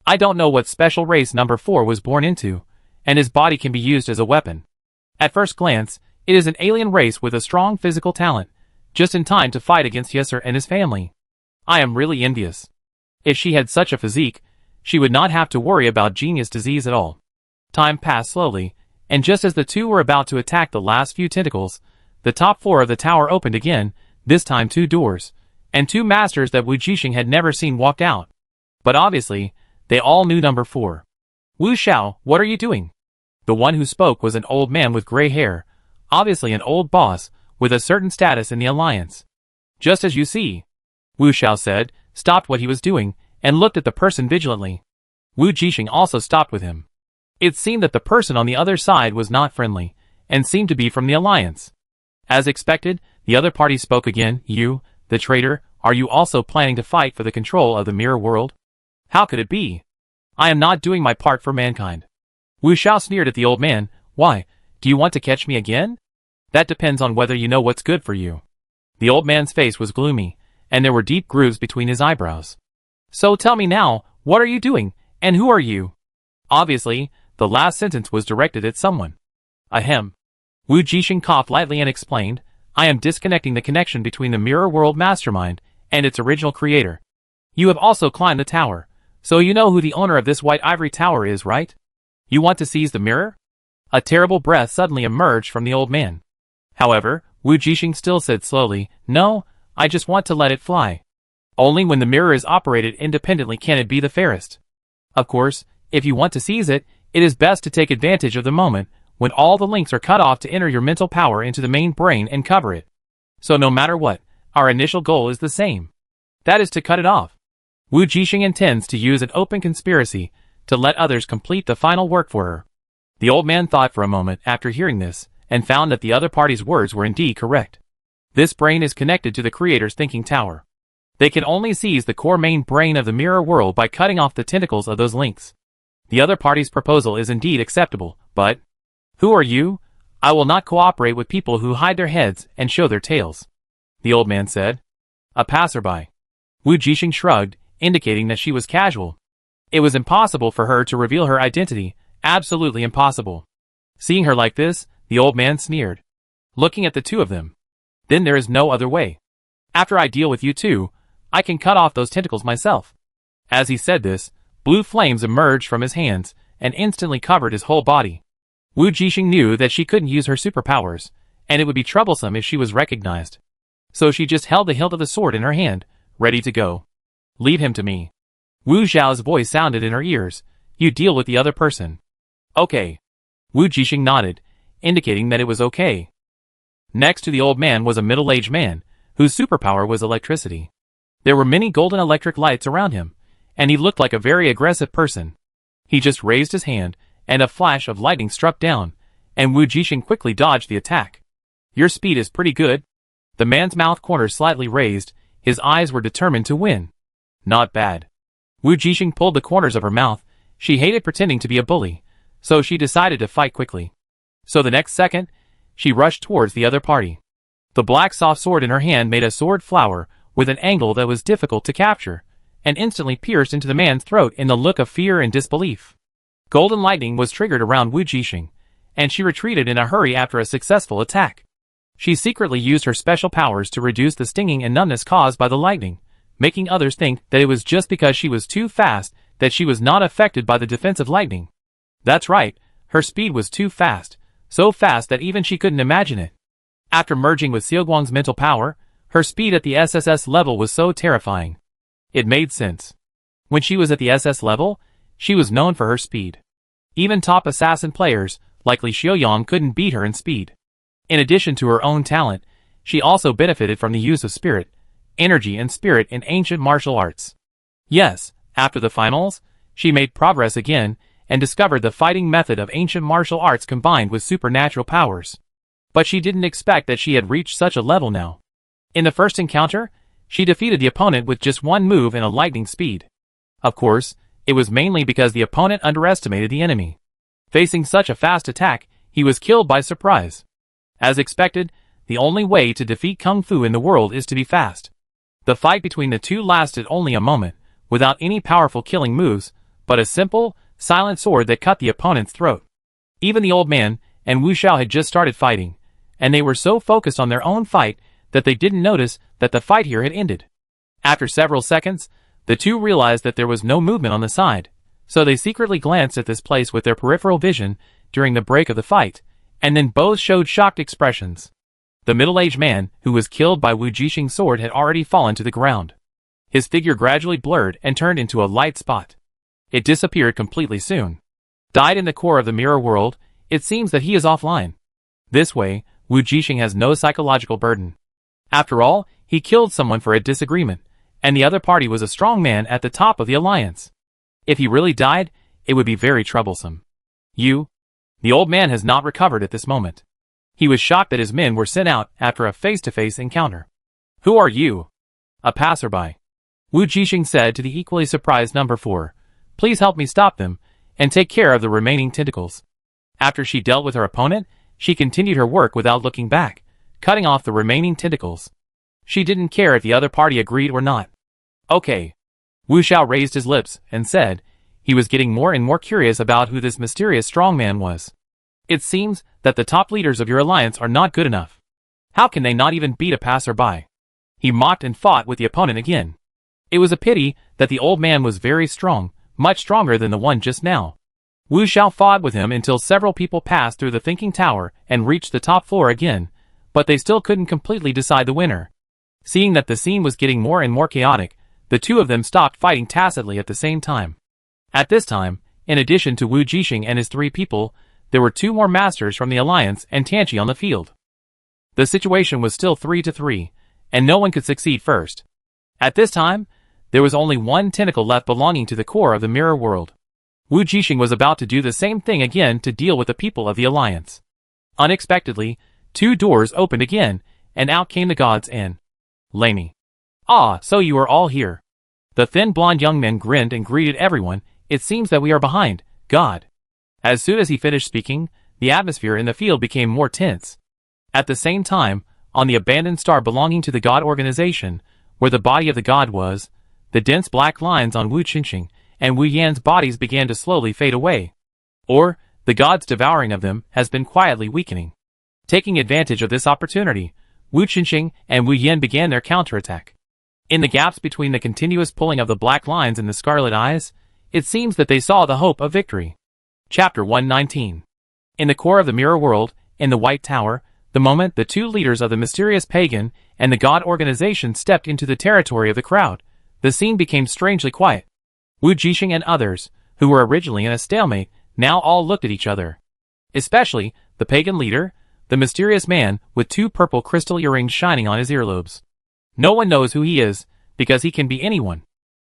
I don't know what special race number 4 was born into, and his body can be used as a weapon. At first glance, it is an alien race with a strong physical talent, just in time to fight against Yesser and his family. I am really envious. If she had such a physique, she would not have to worry about genius disease at all. Time passed slowly, and just as the two were about to attack the last few tentacles, the top floor of the tower opened again, this time 2 doors, and 2 masters that Wu Jixing had never seen walked out. But obviously, they all knew number 4. Wu Xiao, what are you doing? The one who spoke was an old man with gray hair, obviously an old boss, with a certain status in the Alliance. Just as you see. Wu Xiao said, stopped what he was doing, and looked at the person vigilantly. Wu Jixing also stopped with him. It seemed that the person on the other side was not friendly, and seemed to be from the Alliance. As expected, the other party spoke again. You, the traitor, are you also planning to fight for the control of the mirror world? How could it be? I am not doing my part for mankind. Wu Xiao sneered at the old man. Why, do you want to catch me again? That depends on whether you know what's good for you. The old man's face was gloomy, and there were deep grooves between his eyebrows. So tell me now, what are you doing, and who are you? Obviously, the last sentence was directed at someone. Ahem. Wu Jixing coughed lightly and explained, I am disconnecting the connection between the mirror world mastermind and its original creator. You have also climbed the tower, so you know who the owner of this white ivory tower is, right? You want to seize the mirror? A terrible breath suddenly emerged from the old man. However, Wu Jixing still said slowly, no, I just want to let it fly. Only when the mirror is operated independently can it be the fairest. Of course, if you want to seize it, it is best to take advantage of the moment when all the links are cut off to enter your mental power into the main brain and cover it. So no matter what, our initial goal is the same. That is to cut it off. Wu Jixing intends to use an open conspiracy to let others complete the final work for her. The old man thought for a moment after hearing this, and found that the other party's words were indeed correct. This brain is connected to the creator's thinking tower. They can only seize the core main brain of the mirror world by cutting off the tentacles of those links. The other party's proposal is indeed acceptable, but... Who are you? I will not cooperate with people who hide their heads and show their tails. The old man said. A passerby. Wu Jixing shrugged, indicating that she was casual. It was impossible for her to reveal her identity, absolutely impossible. Seeing her like this, the old man sneered. Looking at the two of them. Then there is no other way. After I deal with you two, I can cut off those tentacles myself. As he said this, blue flames emerged from his hands and instantly covered his whole body. Wu Jixing knew that she couldn't use her superpowers, and it would be troublesome if she was recognized. So she just held the hilt of the sword in her hand, ready to go. Leave him to me. Wu Xiao's voice sounded in her ears. You deal with the other person. Okay. Wu Jixing nodded, indicating that it was okay. Next to the old man was a middle-aged man, whose superpower was electricity. There were many golden electric lights around him, and he looked like a very aggressive person. He just raised his hand, and a flash of lightning struck down, and Wu Jixing quickly dodged the attack. Your speed is pretty good. The man's mouth corners slightly raised, his eyes were determined to win. Not bad. Wu Jixing pulled the corners of her mouth. She hated pretending to be a bully, so she decided to fight quickly. So the next second, she rushed towards the other party. The black soft sword in her hand made a sword flower with an angle that was difficult to capture, and instantly pierced into the man's throat in the look of fear and disbelief. Golden lightning was triggered around Wu Jixing, and she retreated in a hurry after a successful attack. She secretly used her special powers to reduce the stinging and numbness caused by the lightning, making others think that it was just because she was too fast that she was not affected by the defensive lightning. That's right, her speed was too fast, so fast that even she couldn't imagine it. After merging with Xiaoguang's mental power, her speed at the SSS level was so terrifying. It made sense. When she was at the SS level, she was known for her speed. Even top assassin players, like Li Xiaoyang, couldn't beat her in speed. In addition to her own talent, she also benefited from the use of spirit, energy and spirit in ancient martial arts. Yes, after the finals, she made progress again and discovered the fighting method of ancient martial arts combined with supernatural powers. But she didn't expect that she had reached such a level now. In the first encounter, she defeated the opponent with just one move and a lightning speed. Of course, it was mainly because the opponent underestimated the enemy. Facing such a fast attack, he was killed by surprise. As expected, the only way to defeat Kung Fu in the world is to be fast. The fight between the two lasted only a moment, without any powerful killing moves, but a simple, silent sword that cut the opponent's throat. Even the old man and Wu Xiao had just started fighting, and they were so focused on their own fight that they didn't notice that the fight here had ended. After several seconds, the two realized that there was no movement on the side, so they secretly glanced at this place with their peripheral vision during the break of the fight, and then both showed shocked expressions. The middle-aged man, who was killed by Wu Jixing's sword, had already fallen to the ground. His figure gradually blurred and turned into a light spot. It disappeared completely soon. Died in the core of the mirror world, it seems that he is offline. This way, Wu Jixing has no psychological burden. After all, he killed someone for a disagreement, and the other party was a strong man at the top of the alliance. If he really died, it would be very troublesome. You? The old man has not recovered at this moment. He was shocked that his men were sent out after a face-to-face encounter. Who are you? A passerby. Wu Jixing said to the equally surprised number 4. Please help me stop them, and take care of the remaining tentacles. After she dealt with her opponent, she continued her work without looking back, cutting off the remaining tentacles. She didn't care if the other party agreed or not. Okay. Wu Xiao raised his lips and said he was getting more and more curious about who this mysterious strongman was. It seems that the top leaders of your alliance are not good enough. How can they not even beat a passerby? He mocked and fought with the opponent again. It was a pity that the old man was very strong, much stronger than the one just now. Wu Xiao fought with him until several people passed through the thinking tower and reached the top floor again, but they still couldn't completely decide the winner. Seeing that the scene was getting more and more chaotic, the two of them stopped fighting tacitly at the same time. At this time, in addition to Wu Jixing and his 3 people, there were 2 more masters from the Alliance and Tianqi on the field. The situation was still 3-3, and no one could succeed first. At this time, there was only one tentacle left belonging to the core of the mirror world. Wu Jixing was about to do the same thing again to deal with the people of the Alliance. Unexpectedly, 2 doors opened again, and out came the gods and Laney. Ah, so you are all here. The thin blonde young man grinned and greeted everyone. It seems that we are behind, God. As soon as he finished speaking, the atmosphere in the field became more tense. At the same time, on the abandoned star belonging to the God organization, where the body of the God was, the dense black lines on Wu Jixing and Wu Yan's bodies began to slowly fade away. Or, the God's devouring of them has been quietly weakening. Taking advantage of this opportunity, Wu Jixing and Wu Yan began their counterattack. In the gaps between the continuous pulling of the black lines and the scarlet eyes, it seems that they saw the hope of victory. Chapter 119. In the core of the mirror world, in the White Tower, the moment the 2 leaders of the mysterious pagan and the God organization stepped into the territory of the crowd, the scene became strangely quiet. Wu Jixing and others, who were originally in a stalemate, now all looked at each other. Especially, the pagan leader, the mysterious man with 2 purple crystal earrings shining on his earlobes. No one knows who he is, because he can be anyone.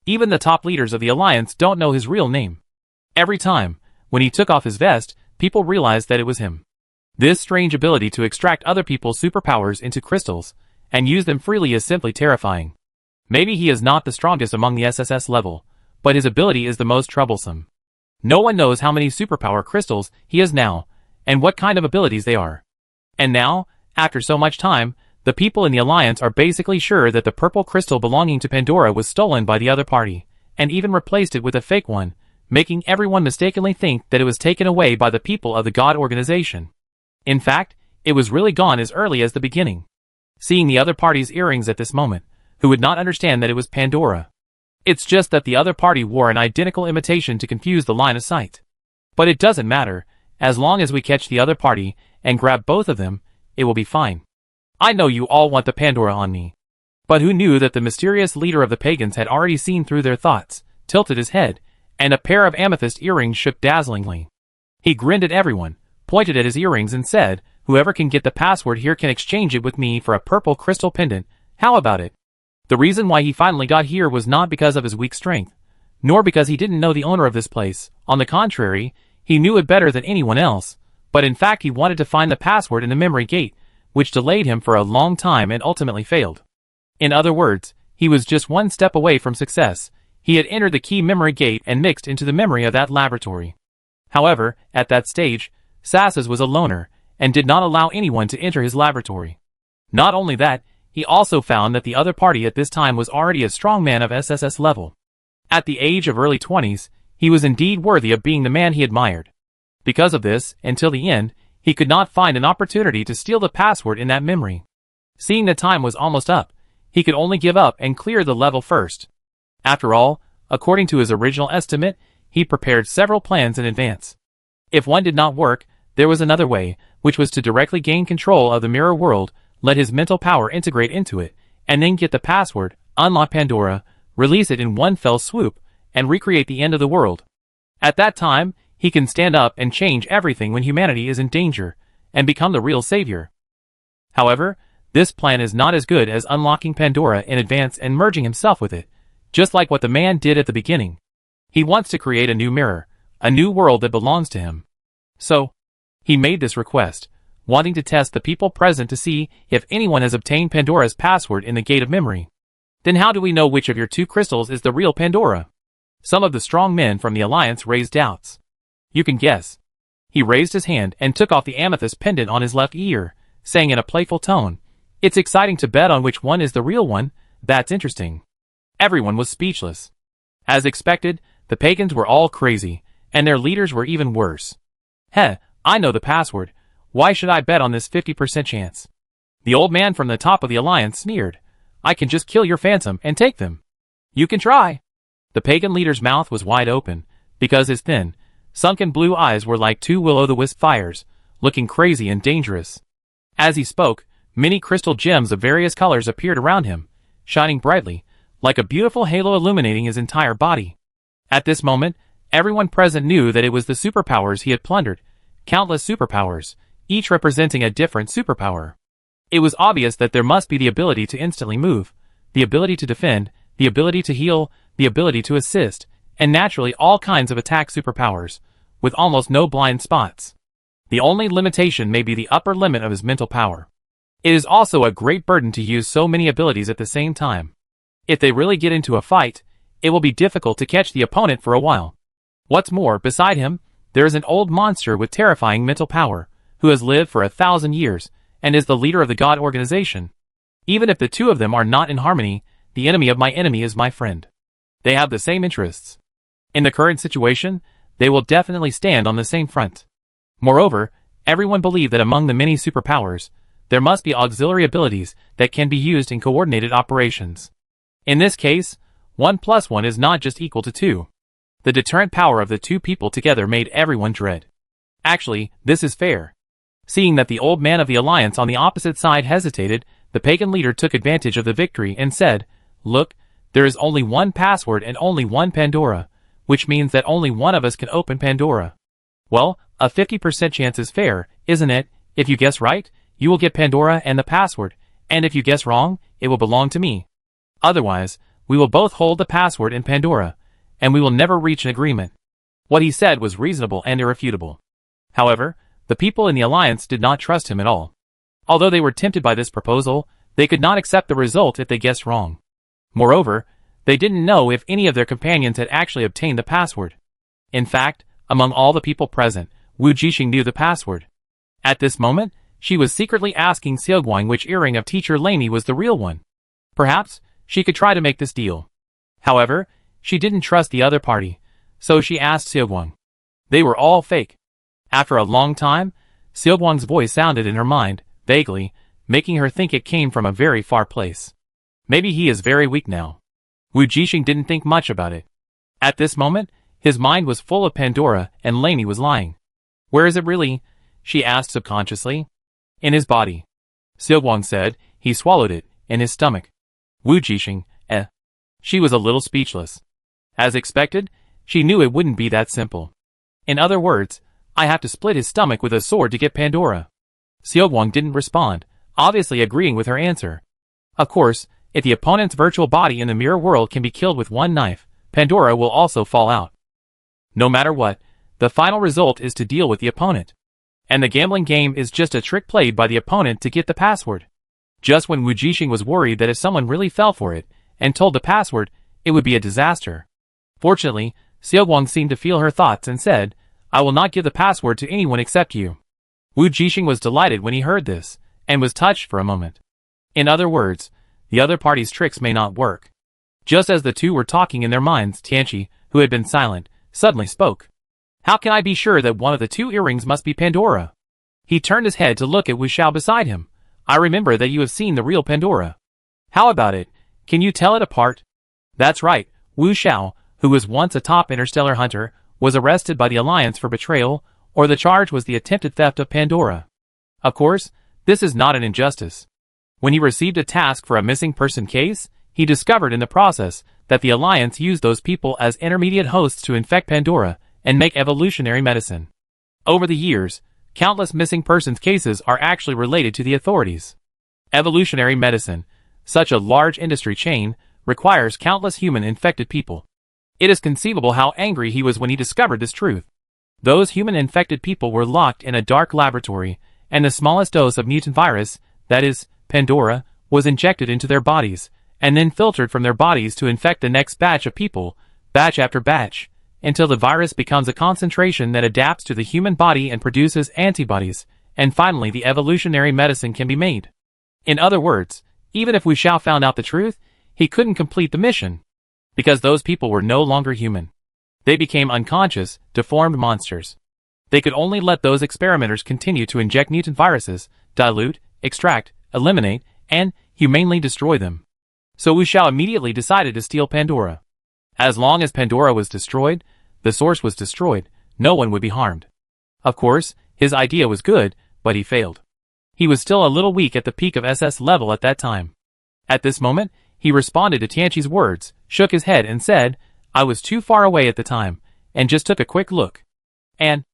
Even the top leaders of the Alliance don't know his real name. Every time, when he took off his vest, people realized that it was him. This strange ability to extract other people's superpowers into crystals, and use them freely is simply terrifying. Maybe he is not the strongest among the SSS level, but his ability is the most troublesome. No one knows how many superpower crystals he has now, and what kind of abilities they are. And now, after so much time, the people in the Alliance are basically sure that the purple crystal belonging to Pandora was stolen by the other party, and even replaced it with a fake one, making everyone mistakenly think that it was taken away by the people of the God organization. In fact, it was really gone as early as the beginning. Seeing the other party's earrings at this moment, who would not understand that it was Pandora? It's just that the other party wore an identical imitation to confuse the line of sight. But it doesn't matter, As long as we catch the other party and grab both of them, it will be fine. I know you all want the Pandora on me. But who knew that the mysterious leader of the pagans had already seen through their thoughts, tilted his head, and a pair of amethyst earrings shook dazzlingly. He grinned at everyone, pointed at his earrings and said, "Whoever can get the password here can exchange it with me for a purple crystal pendant. How about it?" The reason why he finally got here was not because of his weak strength, nor because he didn't know the owner of this place. On the contrary, he knew it better than anyone else, but in fact he wanted to find the password in the memory gate, which delayed him for a long time and ultimately failed. In other words, he was just one step away from success. He had entered the key memory gate and mixed into the memory of that laboratory. However, at that stage, Sasas was a loner, and did not allow anyone to enter his laboratory. Not only that, he also found that the other party at this time was already a strong man of SSS level. At the age of early 20s, he was indeed worthy of being the man he admired. Because of this, until the end, he could not find an opportunity to steal the password in that memory. Seeing the time was almost up, he could only give up and clear the level first. After all, according to his original estimate, he prepared several plans in advance. If one did not work, there was another way, which was to directly gain control of the mirror world, let his mental power integrate into it, and then get the password, unlock Pandora, release it in one fell swoop, and recreate the end of the world. At that time, he can stand up and change everything when humanity is in danger, and become the real savior. However, this plan is not as good as unlocking Pandora in advance and merging himself with it, just like what the man did at the beginning. He wants to create a new mirror, a new world that belongs to him. So, he made this request, wanting to test the people present to see if anyone has obtained Pandora's password in the Gate of Memory. Then how do we know which of your two crystals is the real Pandora? Some of the strong men from the Alliance raised doubts. You can guess. He raised his hand and took off the amethyst pendant on his left ear, saying in a playful tone, "It's exciting to bet on which one is the real one. That's interesting." Everyone was speechless. As expected, the pagans were all crazy, and their leaders were even worse. "Heh, I know the password. Why should I bet on this 50% chance?" The old man from the top of the Alliance sneered. "I can just kill your phantom and take them." "You can try." The pagan leader's mouth was wide open, because his thin, sunken blue eyes were like two will-o'-the-wisp fires, looking crazy and dangerous. As he spoke, many crystal gems of various colors appeared around him, shining brightly, like a beautiful halo illuminating his entire body. At this moment, everyone present knew that it was the superpowers he had plundered, countless superpowers, each representing a different superpower. It was obvious that there must be the ability to instantly move, the ability to defend, the ability to heal, the ability to assist, and naturally all kinds of attack superpowers, with almost no blind spots. The only limitation may be the upper limit of his mental power. It is also a great burden to use so many abilities at the same time. If they really get into a fight, it will be difficult to catch the opponent for a while. What's more, beside him, there is an old monster with terrifying mental power, who has lived for 1,000 years, and is the leader of the God organization. Even if the two of them are not in harmony, the enemy of my enemy is my friend. They have the same interests. In the current situation, they will definitely stand on the same front. Moreover, everyone believed that among the many superpowers, there must be auxiliary abilities that can be used in coordinated operations. In this case, 1 plus 1 is not just equal to 2. The deterrent power of the two people together made everyone dread. Actually, this is fair. Seeing that the old man of the Alliance on the opposite side hesitated, the pagan leader took advantage of the victory and said, "Look, there is only one password and only one Pandora, which means that only one of us can open Pandora. Well, a 50% chance is fair, isn't it? If you guess right, you will get Pandora and the password, and if you guess wrong, it will belong to me. Otherwise, we will both hold the password and Pandora, and we will never reach an agreement." What he said was reasonable and irrefutable. However, the people in the Alliance did not trust him at all. Although they were tempted by this proposal, they could not accept the result if they guessed wrong. Moreover, they didn't know if any of their companions had actually obtained the password. In fact, among all the people present, Wu Jixing knew the password. At this moment, she was secretly asking Xiaoguang which earring of teacher Laney was the real one. Perhaps, she could try to make this deal. However, she didn't trust the other party, so she asked Xiaoguang. They were all fake. After a long time, Xiaoguang's voice sounded in her mind, vaguely, making her think it came from a very far place. Maybe he is very weak now. Wu Jixing didn't think much about it. At this moment, his mind was full of Pandora and Laney was lying. Where is it really? She asked subconsciously. In his body. Seogwang said. He swallowed it, in his stomach. Wu Jixing, eh? She was a little speechless. As expected, she knew it wouldn't be that simple. In other words, I have to split his stomach with a sword to get Pandora. Seogwang didn't respond, obviously agreeing with her answer. Of course, if the opponent's virtual body in the mirror world can be killed with one knife, Pandora will also fall out. No matter what, the final result is to deal with the opponent. And the gambling game is just a trick played by the opponent to get the password. Just when Wu Jixing was worried that if someone really fell for it, and told the password, it would be a disaster. Fortunately, Seogwang seemed to feel her thoughts and said, I will not give the password to anyone except you. Wu Jixing was delighted when he heard this, and was touched for a moment. In other words, the other party's tricks may not work. Just as the two were talking in their minds, Tianqi, who had been silent, suddenly spoke. How can I be sure that one of the two earrings must be Pandora? He turned his head to look at Wu Xiao beside him. I remember that you have seen the real Pandora. How about it? Can you tell it apart? That's right, Wu Xiao, who was once a top interstellar hunter, was arrested by the Alliance for betrayal, or the charge was the attempted theft of Pandora. Of course, this is not an injustice. When he received a task for a missing person case, he discovered in the process that the Alliance used those people as intermediate hosts to infect Pandora and make evolutionary medicine. Over the years, countless missing persons cases are actually related to the authorities. Evolutionary medicine, such a large industry chain, requires countless human infected people. It is conceivable how angry he was when he discovered this truth. Those human infected people were locked in a dark laboratory, and the smallest dose of mutant virus, that is, Pandora, was injected into their bodies, and then filtered from their bodies to infect the next batch of people, batch after batch, until the virus becomes a concentration that adapts to the human body and produces antibodies, and finally the evolutionary medicine can be made. In other words, even if Wu Xiao found out the truth, he couldn't complete the mission. Because those people were no longer human. They became unconscious, deformed monsters. They could only let those experimenters continue to inject mutant viruses, dilute, extract, eliminate, and humanely destroy them. So Wu Xiao immediately decided to steal Pandora. As long as Pandora was destroyed, the source was destroyed, no one would be harmed. Of course, his idea was good, but he failed. He was still a little weak at the peak of SS level at that time. At this moment, he responded to Tianqi's words, shook his head and said, I was too far away at the time, and just took a quick look. And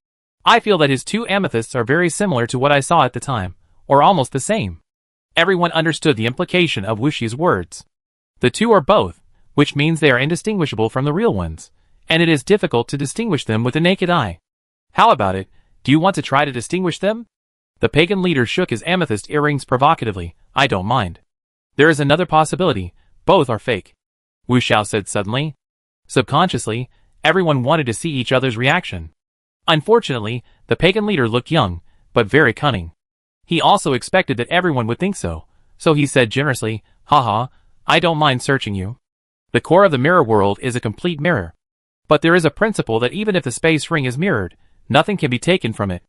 I feel that his two amethysts are very similar to what I saw at the time, or almost the same. Everyone understood the implication of Wu Xi's words. The two are both, which means they are indistinguishable from the real ones, and it is difficult to distinguish them with the naked eye. How about it? Do you want to try to distinguish them? The pagan leader shook his amethyst earrings provocatively. I don't mind. There is another possibility. Both are fake. Wu Xiao said suddenly. Subconsciously, everyone wanted to see each other's reaction. Unfortunately, the pagan leader looked young, but very cunning. He also expected that everyone would think so, so he said generously, haha, I don't mind searching you. The core of the mirror world is a complete mirror. But there is a principle that even if the space ring is mirrored, nothing can be taken from it.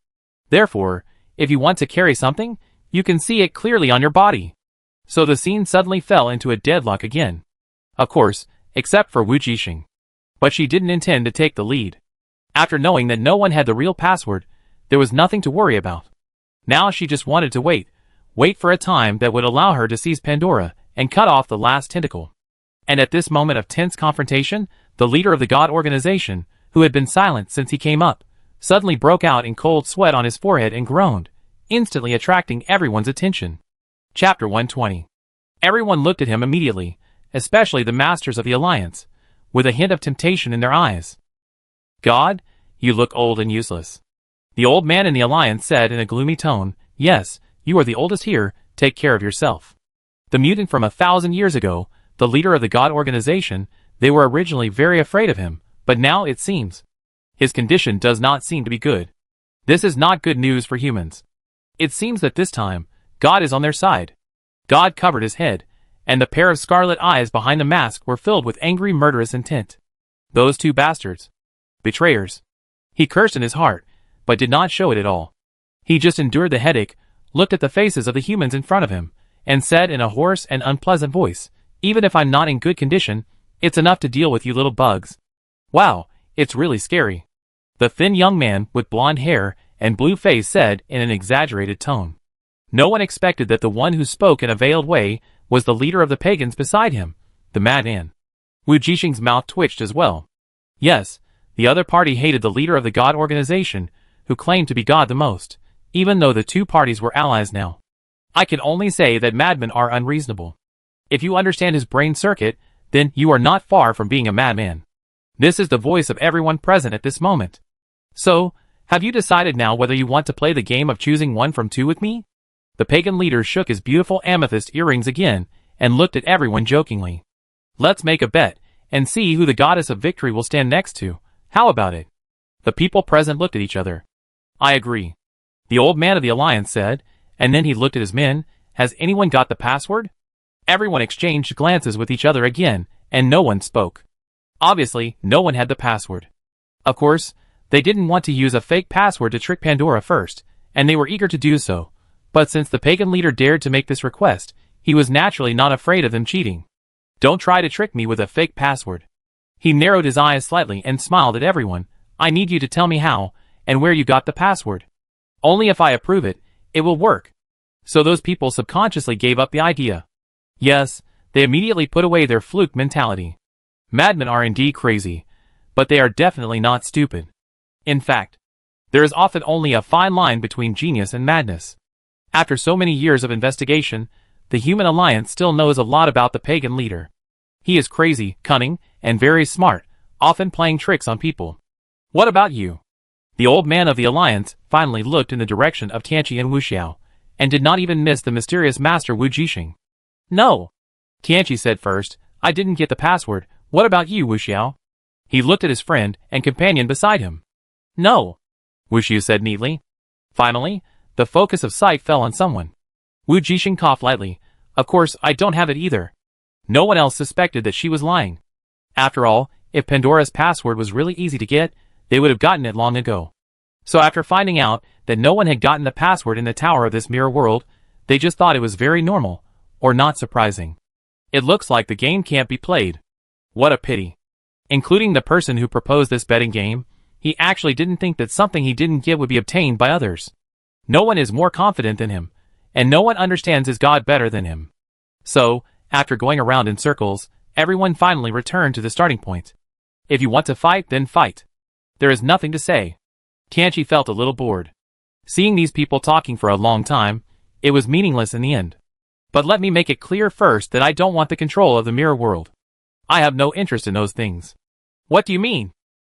Therefore, if you want to carry something, you can see it clearly on your body. So the scene suddenly fell into a deadlock again. Of course, except for Wu Jixing. But she didn't intend to take the lead. After knowing that no one had the real password, there was nothing to worry about. Now she just wanted to wait for a time that would allow her to seize Pandora and cut off the last tentacle. And at this moment of tense confrontation, the leader of the God organization, who had been silent since he came up, suddenly broke out in cold sweat on his forehead and groaned, instantly attracting everyone's attention. Chapter 120. Everyone looked at him immediately, especially the masters of the Alliance, with a hint of temptation in their eyes. God, you look old and useless. The old man in the Alliance said in a gloomy tone, yes, you are the oldest here, take care of yourself. The mutant from 1,000 years ago, the leader of the God organization, they were originally very afraid of him, but now it seems his condition does not seem to be good. This is not good news for humans. It seems that this time, God is on their side. God covered his head, and the pair of scarlet eyes behind the mask were filled with angry murderous intent. Those two bastards. Betrayers. He cursed in his heart, but did not show it at all. He just endured the headache, looked at the faces of the humans in front of him, and said in a hoarse and unpleasant voice, even if I'm not in good condition, it's enough to deal with you little bugs. Wow, it's really scary. The thin young man with blonde hair and Blue Face said in an exaggerated tone. No one expected that the one who spoke in a veiled way was the leader of the pagans beside him, the madman. Wu Jixing's mouth twitched as well. Yes, the other party hated the leader of the God organization, who claimed to be God the most, even though the two parties were allies now. I can only say that madmen are unreasonable. If you understand his brain circuit, then you are not far from being a madman. This is the voice of everyone present at this moment. So, have you decided now whether you want to play the game of choosing one from two with me? The pagan leader shook his beautiful amethyst earrings again and looked at everyone jokingly. Let's make a bet and see who the goddess of victory will stand next to. How about it? The people present looked at each other. I agree. The old man of the alliance said, and then he looked at his men. Has anyone got the password? Everyone exchanged glances with each other again, and no one spoke. Obviously, no one had the password. Of course, they didn't want to use a fake password to trick Pandora first, and they were eager to do so. But since the pagan leader dared to make this request, he was naturally not afraid of them cheating. Don't try to trick me with a fake password. He narrowed his eyes slightly and smiled at everyone. I need you to tell me how, and where you got the password. Only if I approve it, it will work. So those people subconsciously gave up the idea. Yes, they immediately put away their fluke mentality. Madmen are indeed crazy, but they are definitely not stupid. In fact, there is often only a fine line between genius and madness. After so many years of investigation, the human alliance still knows a lot about the pagan leader. He is crazy, cunning, and very smart, often playing tricks on people. What about you? The old man of the alliance finally looked in the direction of Tianqi and Wu Xiao, and did not even miss the mysterious master Wu Jixing. No. Tianqi said first, I didn't get the password. What about you, Wu Xiao? He looked at his friend and companion beside him. No. Wu Xiao said neatly. Finally, the focus of sight fell on someone. Wu Jixing coughed lightly. Of course, I don't have it either. No one else suspected that she was lying. After all, if Pandora's password was really easy to get, they would have gotten it long ago. So after finding out that no one had gotten the password in the tower of this mirror world, they just thought it was very normal, or not surprising. It looks like the game can't be played. What a pity. Including the person who proposed this betting game, he actually didn't think that something he didn't get would be obtained by others. No one is more confident than him, and no one understands his God better than him. So, after going around in circles, everyone finally returned to the starting point. If you want to fight, then fight. There is nothing to say. Tianqi felt a little bored. Seeing these people talking for a long time, it was meaningless in the end. But let me make it clear first that I don't want the control of the mirror world. I have no interest in those things. What do you mean?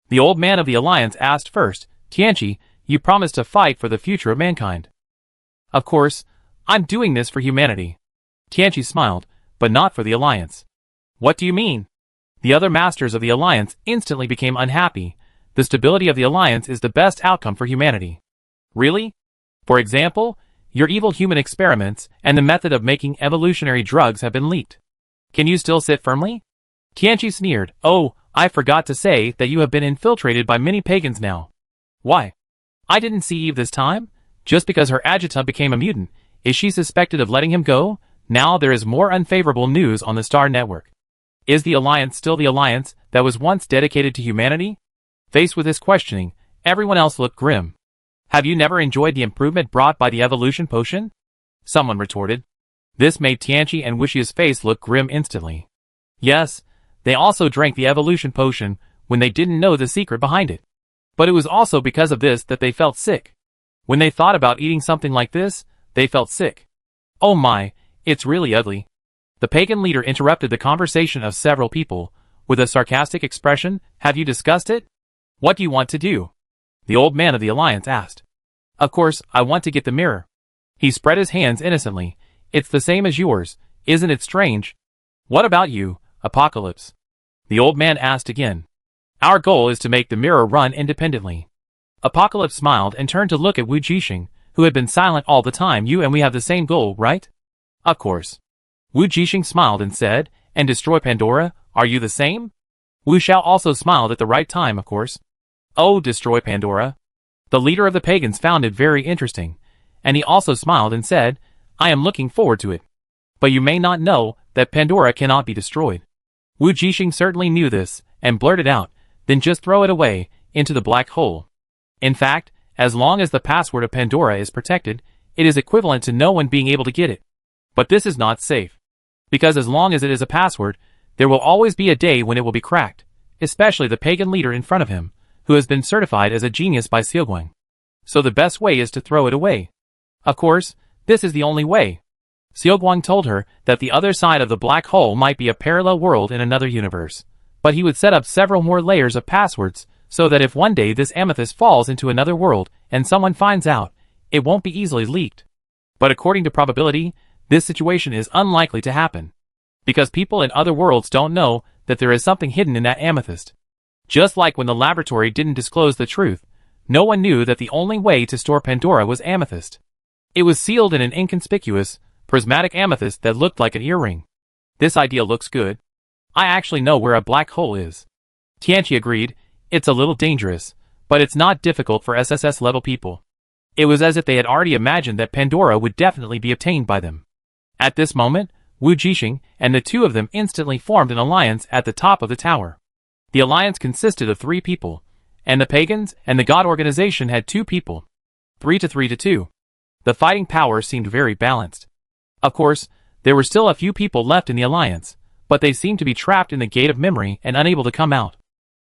The old man of the alliance asked first. Tianqi, you promised to fight for the future of mankind. Of course, I'm doing this for humanity. Tianqi smiled, but not for the alliance. What do you mean? The other masters of the alliance instantly became unhappy. The stability of the alliance is the best outcome for humanity. Really? For example, your evil human experiments and the method of making evolutionary drugs have been leaked. Can you still sit firmly? Tianqi sneered. Oh, I forgot to say that you have been infiltrated by many pagans now. Why? I didn't see Eve this time. Just because her adjutant became a mutant, is she suspected of letting him go? Now there is more unfavorable news on the Star Network. Is the Alliance still the Alliance that was once dedicated to humanity? Faced with this questioning, everyone else looked grim. Have you never enjoyed the improvement brought by the evolution potion? Someone retorted. This made Tianqi and Wu Xiao's face look grim instantly. Yes, they also drank the evolution potion when they didn't know the secret behind it. But it was also because of this that they felt sick. When they thought about eating something like this, they felt sick. Oh my, it's really ugly. The pagan leader interrupted the conversation of several people, with a sarcastic expression. Have you discussed it? What do you want to do? The old man of the alliance asked. Of course, I want to get the mirror. He spread his hands innocently. It's the same as yours, isn't it strange? What about you, Apocalypse? The old man asked again. Our goal is to make the mirror run independently. Apocalypse smiled and turned to look at Wu Jixing, who had been silent all the time. You and we have the same goal, right? Of course. Wu Jixing smiled and said, and destroy Pandora, are you the same? Wu Xiao also smiled at the right time, of course. Oh, destroy Pandora. The leader of the pagans found it very interesting, and he also smiled and said, I am looking forward to it. But you may not know that Pandora cannot be destroyed. Wu Jixing certainly knew this, and blurted out, then just throw it away, into the black hole. In fact, as long as the password of Pandora is protected, it is equivalent to no one being able to get it. But this is not safe. Because as long as it is a password, there will always be a day when it will be cracked, especially the pagan leader in front of him, who has been certified as a genius by Xiaoguang. So the best way is to throw it away. Of course, this is the only way. Xiaoguang told her that the other side of the black hole might be a parallel world in another universe, but he would set up several more layers of passwords so that if one day this amethyst falls into another world and someone finds out, it won't be easily leaked. But according to probability, this situation is unlikely to happen, because people in other worlds don't know that there is something hidden in that amethyst. Just like when the laboratory didn't disclose the truth, no one knew that the only way to store Pandora was amethyst. It was sealed in an inconspicuous, prismatic amethyst that looked like an earring. This idea looks good. I actually know where a black hole is. Tianqi agreed. It's a little dangerous, but it's not difficult for SSS level people. It was as if they had already imagined that Pandora would definitely be obtained by them. At this moment, Wu Jixing and the two of them instantly formed an alliance at the top of the tower. The alliance consisted of 3 people, and the pagans and the god organization had 2 people. 3 to 2. The fighting power seemed very balanced. Of course, there were still a few people left in the alliance, but they seemed to be trapped in the gate of memory and unable to come out.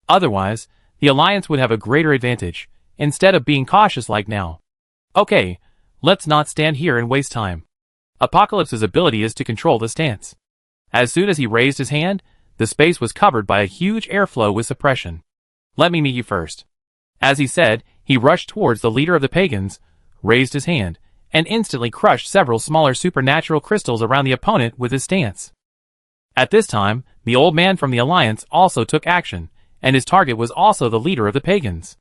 Otherwise, the alliance would have a greater advantage, instead of being cautious like now. Okay, let's not stand here and waste time. Apocalypse's ability is to control the stance. As soon as he raised his hand, the space was covered by a huge airflow with suppression. Let me meet you first. As he said, he rushed towards the leader of the pagans, raised his hand, and instantly crushed several smaller supernatural crystals around the opponent with his stance. At this time, the old man from the alliance also took action, and his target was also the leader of the pagans.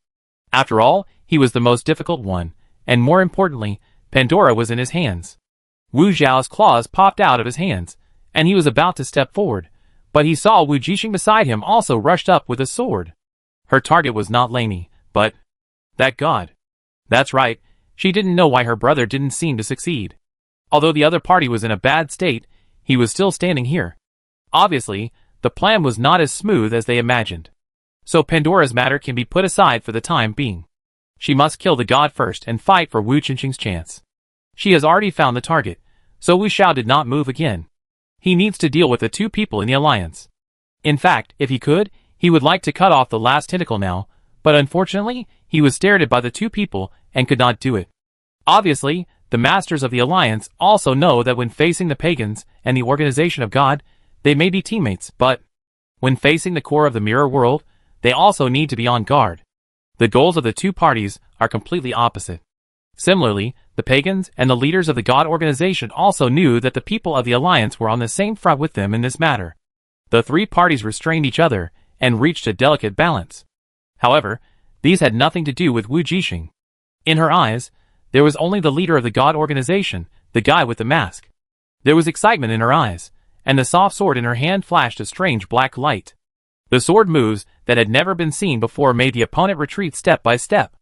After all, he was the most difficult one, and more importantly, Pandora was in his hands. Wu Zhao's claws popped out of his hands, and he was about to step forward, but he saw Wu Jixing beside him also rushed up with a sword. Her target was not Lainey, but that god. That's right, she didn't know why her brother didn't seem to succeed. Although the other party was in a bad state, he was still standing here. Obviously, the plan was not as smooth as they imagined. So Pandora's matter can be put aside for the time being. She must kill the god first and fight for Wu Jixing's chance. She has already found the target, so Wu Xiao did not move again. He needs to deal with the 2 people in the alliance. In fact, if he could, he would like to cut off the last tentacle now, but unfortunately, he was stared at by the 2 people and could not do it. Obviously, the masters of the alliance also know that when facing the pagans and the organization of God, they may be teammates, but when facing the core of the mirror world, they also need to be on guard. The goals of the 2 parties are completely opposite. Similarly, the pagans and the leaders of the god organization also knew that the people of the alliance were on the same front with them in this matter. The 3 parties restrained each other and reached a delicate balance. However, these had nothing to do with Wu Jixing. In her eyes, there was only the leader of the god organization, the guy with the mask. There was excitement in her eyes, and the soft sword in her hand flashed a strange black light. The sword moves that had never been seen before made the opponent retreat step by step.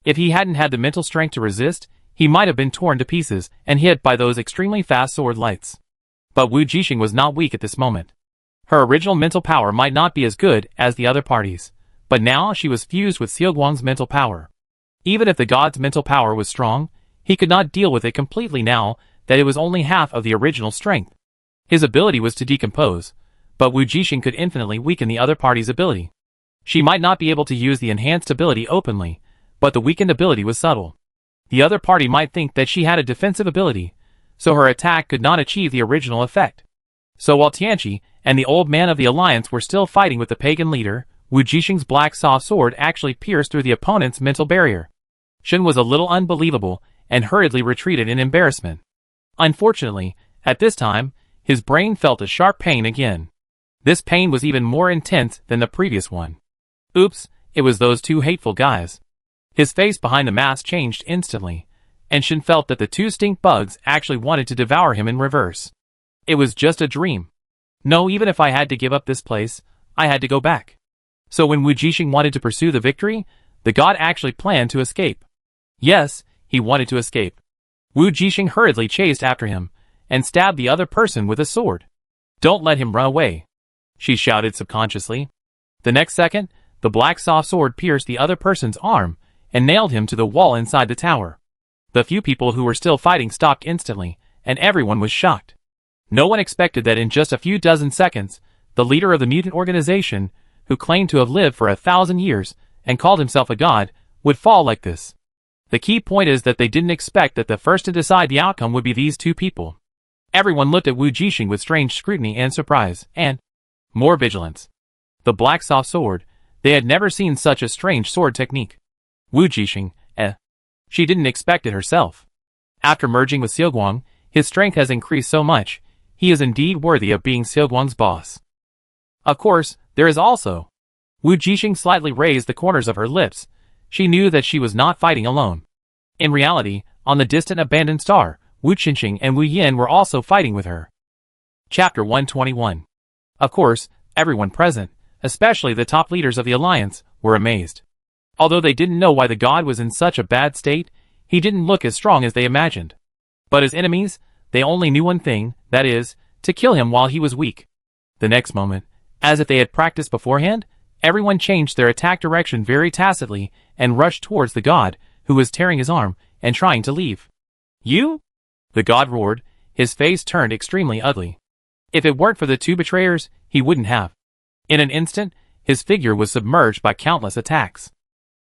If he hadn't had the mental strength to resist, he might have been torn to pieces and hit by those extremely fast sword lights. But Wu Jixing was not weak at this moment. Her original mental power might not be as good as the other parties, but now she was fused with Xiaoguang's mental power. Even if the god's mental power was strong, he could not deal with it completely now that it was only half of the original strength. His ability was to decompose, but Wu Jixing could infinitely weaken the other party's ability. She might not be able to use the enhanced ability openly, but the weakened ability was subtle. The other party might think that she had a defensive ability, so her attack could not achieve the original effect. So while Tianqi and the old man of the alliance were still fighting with the pagan leader, Wu Jixing's black soft sword actually pierced through the opponent's mental barrier. Shen was a little unbelievable and hurriedly retreated in embarrassment. Unfortunately, at this time, his brain felt a sharp pain again. This pain was even more intense than the previous one. Oops, it was those 2 hateful guys. His face behind the mask changed instantly, and Shen felt that the 2 stink bugs actually wanted to devour him in reverse. It was just a dream. No, even if I had to give up this place, I had to go back. So when Wu Jixing wanted to pursue the victory, the god actually planned to escape. Yes, he wanted to escape. Wu Jixing hurriedly chased after him, and stabbed the other person with a sword. Don't let him run away, she shouted subconsciously. The next second, the black soft sword pierced the other person's arm, and nailed him to the wall inside the tower. The few people who were still fighting stopped instantly, and everyone was shocked. No one expected that in just a few dozen seconds, the leader of the mutant organization, who claimed to have lived for 1,000 years and called himself a god, would fall like this. The key point is that they didn't expect that the first to decide the outcome would be these two people. Everyone looked at Wu Jixing with strange scrutiny and surprise, and more vigilance. The black soft sword, they had never seen such a strange sword technique. Wu Jixing, she didn't expect it herself. After merging with Xiaoguang, his strength has increased so much, he is indeed worthy of being Xiaoguang's boss. Of course, there is also. Wu Jixing slightly raised the corners of her lips. She knew that she was not fighting alone. In reality, on the distant abandoned star, Wu Qinxing and Wu Yin were also fighting with her. Chapter 121. Of course, everyone present, especially the top leaders of the alliance, were amazed. Although they didn't know why the god was in such a bad state, he didn't look as strong as they imagined. But as enemies, they only knew one thing, that is, to kill him while he was weak. The next moment, as if they had practiced beforehand, everyone changed their attack direction very tacitly and rushed towards the god, who was tearing his arm and trying to leave. "You?" the god roared, his face turned extremely ugly. If it weren't for the two betrayers, he wouldn't have. In an instant, his figure was submerged by countless attacks.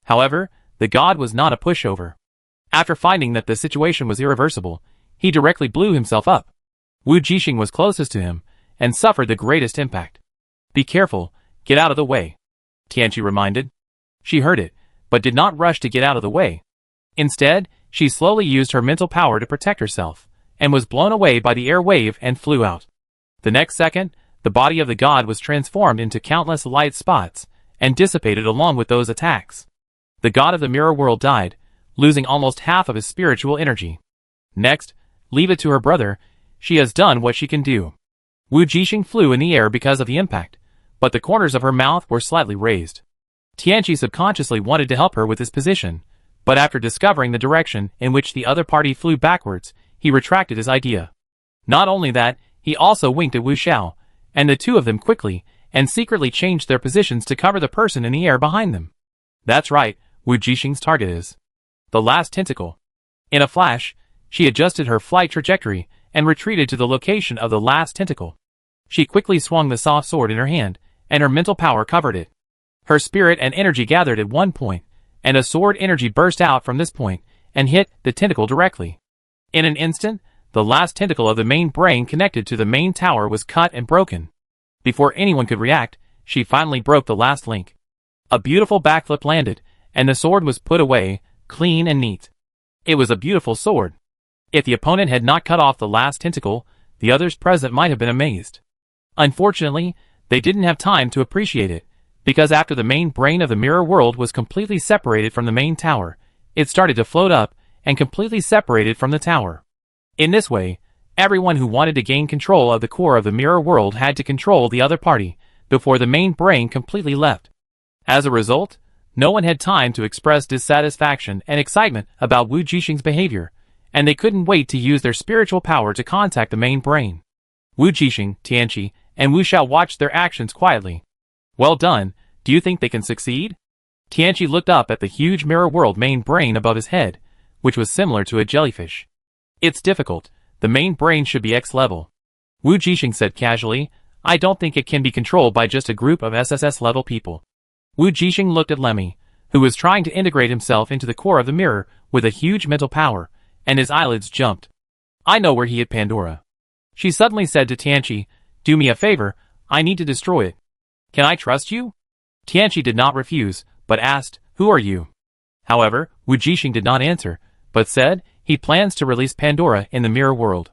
However, the god was not a pushover. After finding that the situation was irreversible, he directly blew himself up. Wu Jixing was closest to him, and suffered the greatest impact. "Be careful, get out of the way," Tianqi reminded. She heard it, but did not rush to get out of the way. Instead, she slowly used her mental power to protect herself, and was blown away by the air wave and flew out. The next second, the body of the god was transformed into countless light spots, and dissipated along with those attacks. The god of the mirror world died, losing almost half of his spiritual energy. Next, leave it to her brother, she has done what she can do. Wu Jixing flew in the air because of the impact, but the corners of her mouth were slightly raised. Tianqi subconsciously wanted to help her with this position, but after discovering the direction in which the other party flew backwards, he retracted his idea. Not only that, he also winked at Wu Xiao, and the two of them quickly and secretly changed their positions to cover the person in the air behind them. That's right, Wu Jixing's target is the last tentacle. In a flash, she adjusted her flight trajectory and retreated to the location of the last tentacle. She quickly swung the soft sword in her hand, and her mental power covered it. Her spirit and energy gathered at one point, and a sword energy burst out from this point and hit the tentacle directly. In an instant, the last tentacle of the main brain connected to the main tower was cut and broken. Before anyone could react, she finally broke the last link. A beautiful backflip landed, and the sword was put away, clean and neat. It was a beautiful sword. If the opponent had not cut off the last tentacle, the others present might have been amazed. Unfortunately, they didn't have time to appreciate it, because after the main brain of the mirror world was completely separated from the main tower, it started to float up and completely separated from the tower. In this way, everyone who wanted to gain control of the core of the mirror world had to control the other party before the main brain completely left. As a result, no one had time to express dissatisfaction and excitement about Wu Jixing's behavior, and they couldn't wait to use their spiritual power to contact the main brain. Wu Jixing, Tianqi, and Wu Xiao watched their actions quietly. "Well done, do you think they can succeed?" Tianqi looked up at the huge mirror world main brain above his head, which was similar to a jellyfish. "It's difficult, the main brain should be X level." Wu Jixing said casually, "I don't think it can be controlled by just a group of SSS level people." Wu Jixing looked at Lemmy, who was trying to integrate himself into the core of the mirror with a huge mental power, and his eyelids jumped. "I know where he hid Pandora." She suddenly said to Tianqi, "Do me a favor, I need to destroy it. Can I trust you?" Tianqi did not refuse, but asked, "Who are you?" However, Wu Jixing did not answer, but said, he plans to release Pandora in the mirror world.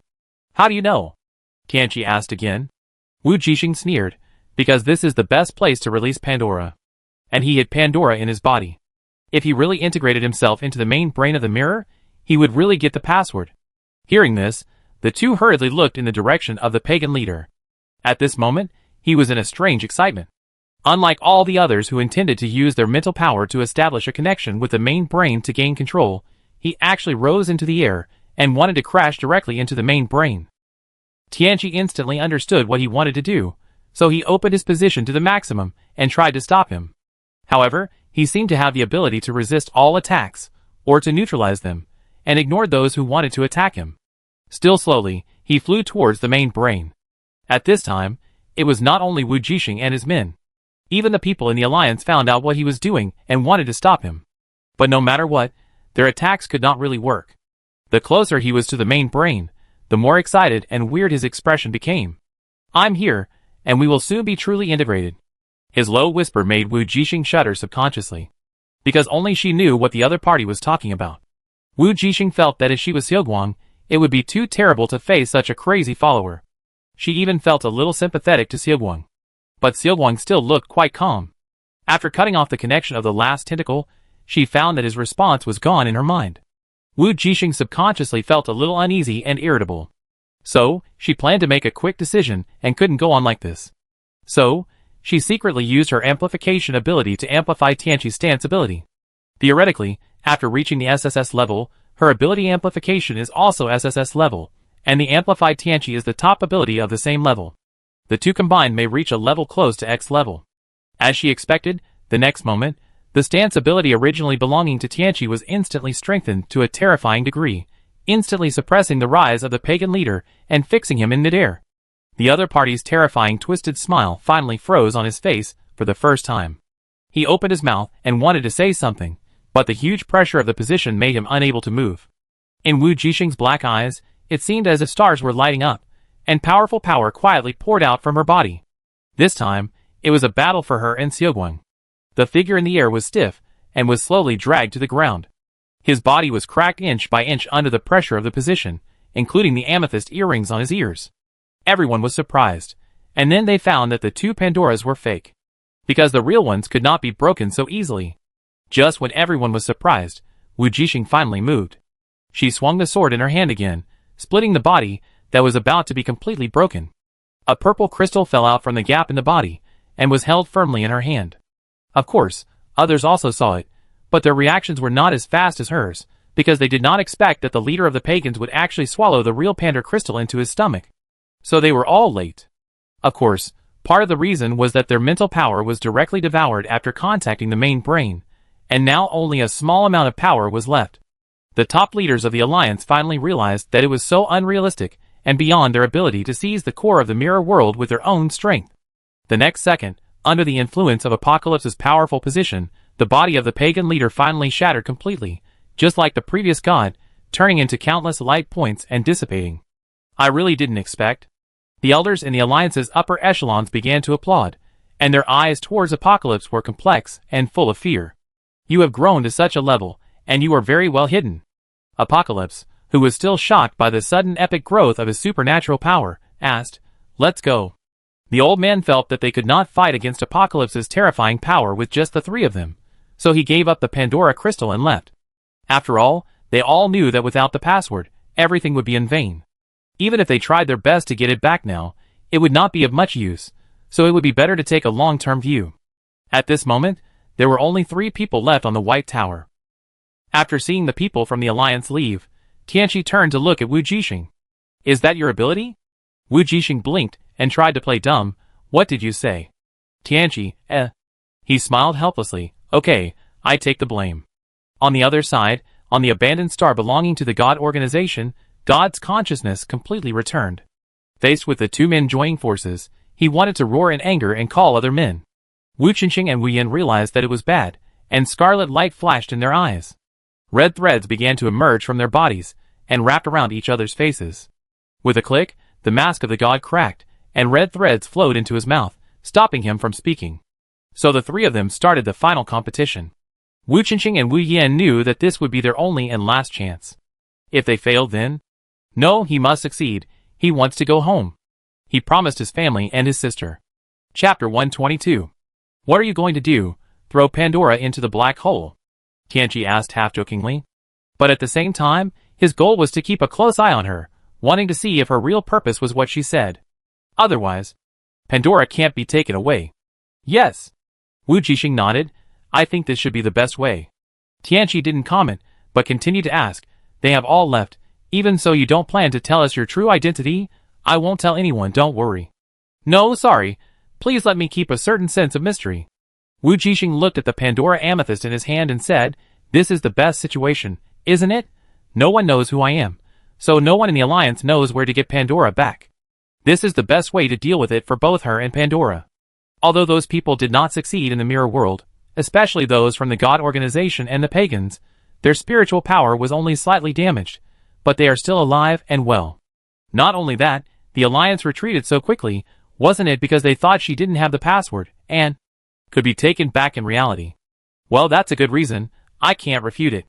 "How do you know?" Tianqi asked again. Wu Jixing sneered, "Because this is the best place to release Pandora." And he hid Pandora in his body. If he really integrated himself into the main brain of the mirror, he would really get the password. Hearing this, the two hurriedly looked in the direction of the pagan leader. At this moment, he was in a strange excitement. Unlike all the others who intended to use their mental power to establish a connection with the main brain to gain control, he actually rose into the air and wanted to crash directly into the main brain. Tianqi instantly understood what he wanted to do, so he opened his position to the maximum and tried to stop him. However, He seemed to have the ability to resist all attacks, or to neutralize them, and ignored those who wanted to attack him. Still slowly, he flew towards the main brain. At this time, it was not only Wu Jixing and his men. Even the people in the alliance found out what he was doing and wanted to stop him. But no matter what, their attacks could not really work. The closer he was to the main brain, the more excited and weird his expression became. "I'm here, and we will soon be truly integrated." His low whisper made Wu Jixing shudder subconsciously, because only she knew what the other party was talking about. Wu Jixing felt that if she was Xiaoguang, it would be too terrible to face such a crazy follower. She even felt a little sympathetic to Xiaoguang. But Xiaoguang still looked quite calm. After cutting off the connection of the last tentacle, she found that his response was gone in her mind. Wu Jixing subconsciously felt a little uneasy and irritable. So, she planned to make a quick decision and couldn't go on like this. So, she secretly used her amplification ability to amplify Tianqi's stance ability. Theoretically, after reaching the SSS level, her ability amplification is also SSS level, and the amplified Tianqi is the top ability of the same level. The two combined may reach a level close to X level. As she expected, the next moment, the stance ability originally belonging to Tianqi was instantly strengthened to a terrifying degree, instantly suppressing the rise of the pagan leader and fixing him in midair. The other party's terrifying twisted smile finally froze on his face for the first time. He opened his mouth and wanted to say something, but the huge pressure of the position made him unable to move. In Wu Jixing's black eyes, it seemed as if stars were lighting up, and powerful power quietly poured out from her body. This time, it was a battle for her and Xiaoguang. The figure in the air was stiff, and was slowly dragged to the ground. His body was cracked inch by inch under the pressure of the position, including the amethyst earrings on his ears. Everyone was surprised, and then they found that the two Pandoras were fake, because the real ones could not be broken so easily. Just when everyone was surprised, Wu Jixing finally moved. She swung the sword in her hand again, splitting the body that was about to be completely broken. A purple crystal fell out from the gap in the body, and was held firmly in her hand. Of course, others also saw it, but their reactions were not as fast as hers, because they did not expect that the leader of the pagans would actually swallow the real Pandor crystal into his stomach. So they were all late. Of course, part of the reason was that their mental power was directly devoured after contacting the main brain, and now only a small amount of power was left. The top leaders of the alliance finally realized that it was so unrealistic and beyond their ability to seize the core of the mirror world with their own strength. The next second, under the influence of Apocalypse's powerful position, the body of the pagan leader finally shattered completely, just like the previous god, turning into countless light points and dissipating. I really didn't expect. The elders in the alliance's upper echelons began to applaud, and their eyes towards Apocalypse were complex and full of fear. "You have grown to such a level, and you are very well hidden." Apocalypse, who was still shocked by the sudden epic growth of his supernatural power, asked, "Let's go." The old man felt that they could not fight against Apocalypse's terrifying power with just the three of them, so he gave up the Pandora crystal and left. After all, they all knew that without the password, everything would be in vain. Even if they tried their best to get it back now, it would not be of much use, so it would be better to take a long-term view. At this moment, there were only 3 people left on the White Tower. After seeing the people from the Alliance leave, Tianqi turned to look at Wu Jixing. "Is that your ability?" Wu Jixing blinked and tried to play dumb. "What did you say?" Tianqi, He smiled helplessly. "Okay, I take the blame." On the other side, on the abandoned star belonging to the God organization, God's consciousness completely returned. Faced with the 2 men joining forces, he wanted to roar in anger and call other men. Wu Qingqing and Wu Yan realized that it was bad, and scarlet light flashed in their eyes. Red threads began to emerge from their bodies, and wrapped around each other's faces. With a click, the mask of the god cracked, and red threads flowed into his mouth, stopping him from speaking. So the 3 of them started the final competition. Wu Qingqing and Wu Yan knew that this would be their only and last chance. If they failed then? No, he must succeed. He wants to go home. He promised his family and his sister. Chapter 122. What are you going to do? Throw Pandora into the black hole? Tianqi asked half-jokingly. But at the same time, his goal was to keep a close eye on her, wanting to see if her real purpose was what she said. Otherwise, Pandora can't be taken away. Yes. Wu Jixing nodded. I think this should be the best way. Tianqi didn't comment, but continued to ask, they have all left, even so you don't plan to tell us your true identity? I won't tell anyone, don't worry. No, sorry. Please let me keep a certain sense of mystery. Wu Jixing looked at the Pandora amethyst in his hand and said, "This is the best situation, isn't it? No one knows who I am, so no one in the alliance knows where to get Pandora back. This is the best way to deal with it for both her and Pandora." Although those people did not succeed in the mirror world, especially those from the God organization and the pagans, their spiritual power was only slightly damaged, but they are still alive and well. Not only that, the alliance retreated so quickly, wasn't it because they thought she didn't have the password, and could be taken back in reality? Well, that's a good reason, I can't refute it.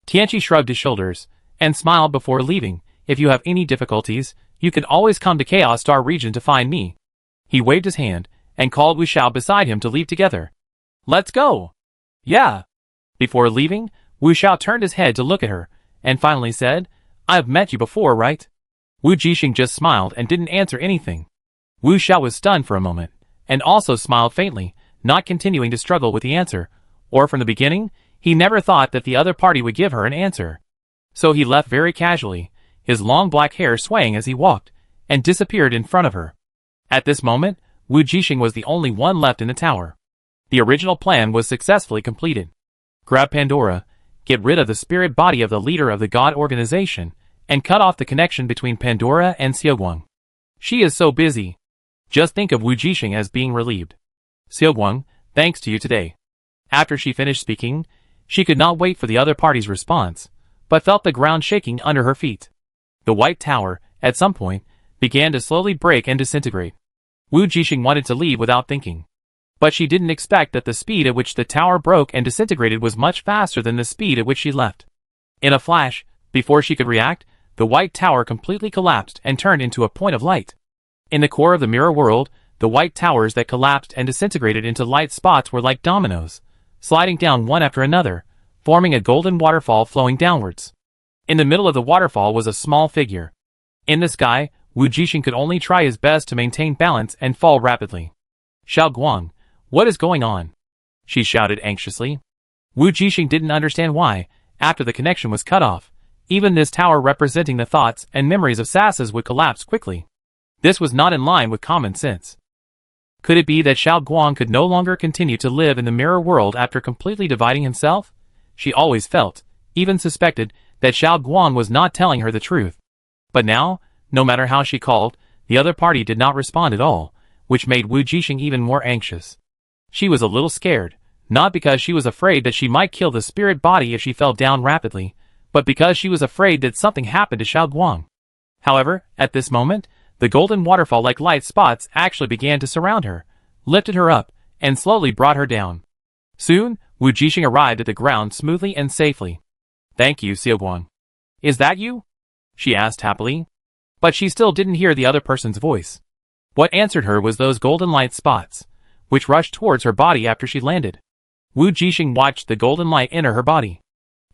Tianqi shrugged his shoulders, and smiled before leaving. "If you have any difficulties, you can always come to Chaos Star region to find me." He waved his hand, and called Wu Xiao beside him to leave together. "Let's go!" "Yeah." Before leaving, Wu Xiao turned his head to look at her, and finally said, "I've met you before, right?" Wu Jixing just smiled and didn't answer anything. Wu Xiao was stunned for a moment, and also smiled faintly, not continuing to struggle with the answer, or from the beginning, he never thought that the other party would give her an answer. So he left very casually, his long black hair swaying as he walked, and disappeared in front of her. At this moment, Wu Jixing was the only one left in the tower. The original plan was successfully completed. Grab Pandora, get rid of the spirit body of the leader of the God organization, and cut off the connection between Pandora and Xiaoguang. She is so busy. Just think of Wu Jixing as being relieved. "Xiaoguang, thanks to you today." After she finished speaking, she could not wait for the other party's response, but felt the ground shaking under her feet. The White Tower, at some point, began to slowly break and disintegrate. Wu Jixing wanted to leave without thinking. But she didn't expect that the speed at which the tower broke and disintegrated was much faster than the speed at which she left. In a flash, before she could react, the White Tower completely collapsed and turned into a point of light. In the core of the mirror world, the white towers that collapsed and disintegrated into light spots were like dominoes, sliding down one after another, forming a golden waterfall flowing downwards. In the middle of the waterfall was a small figure. In the sky, Wu Jixing could only try his best to maintain balance and fall rapidly. "Xiaoguang, what is going on?" she shouted anxiously. Wu Jixing didn't understand why, after the connection was cut off, even this tower representing the thoughts and memories of sasses would collapse quickly. This was not in line with common sense. Could it be that Xiaoguang could no longer continue to live in the mirror world after completely dividing himself? She always felt, even suspected, that Xiaoguang was not telling her the truth. But now, no matter how she called, the other party did not respond at all, which made Wu Jixing even more anxious. She was a little scared, not because she was afraid that she might kill the spirit body if she fell down rapidly, but because she was afraid that something happened to Xiaoguang. However, at this moment, the golden waterfall-like light spots actually began to surround her, lifted her up, and slowly brought her down. Soon, Wu Jixing arrived at the ground smoothly and safely. "Thank you, Xiaoguang." "Is that you?" she asked happily. But she still didn't hear the other person's voice. What answered her was those golden light spots, which rushed towards her body after she landed. Wu Jixing watched the golden light enter her body.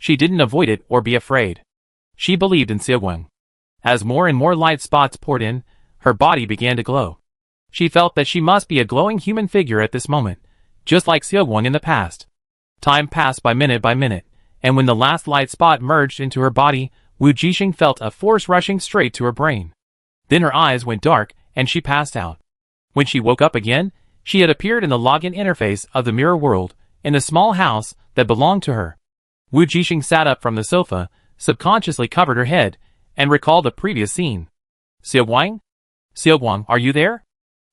She didn't avoid it or be afraid. She believed in Xiaoguang. As more and more light spots poured in, her body began to glow. She felt that she must be a glowing human figure at this moment, just like Xiaoguang in the past. Time passed by minute, and when the last light spot merged into her body, Wu Jixing felt a force rushing straight to her brain. Then her eyes went dark, and she passed out. When she woke up again, she had appeared in the login interface of the mirror world, in a small house that belonged to her. Wu Jixing sat up from the sofa, subconsciously covered her head, and recalled the previous scene. "Xiaoguang? Xiaoguang, are you there?"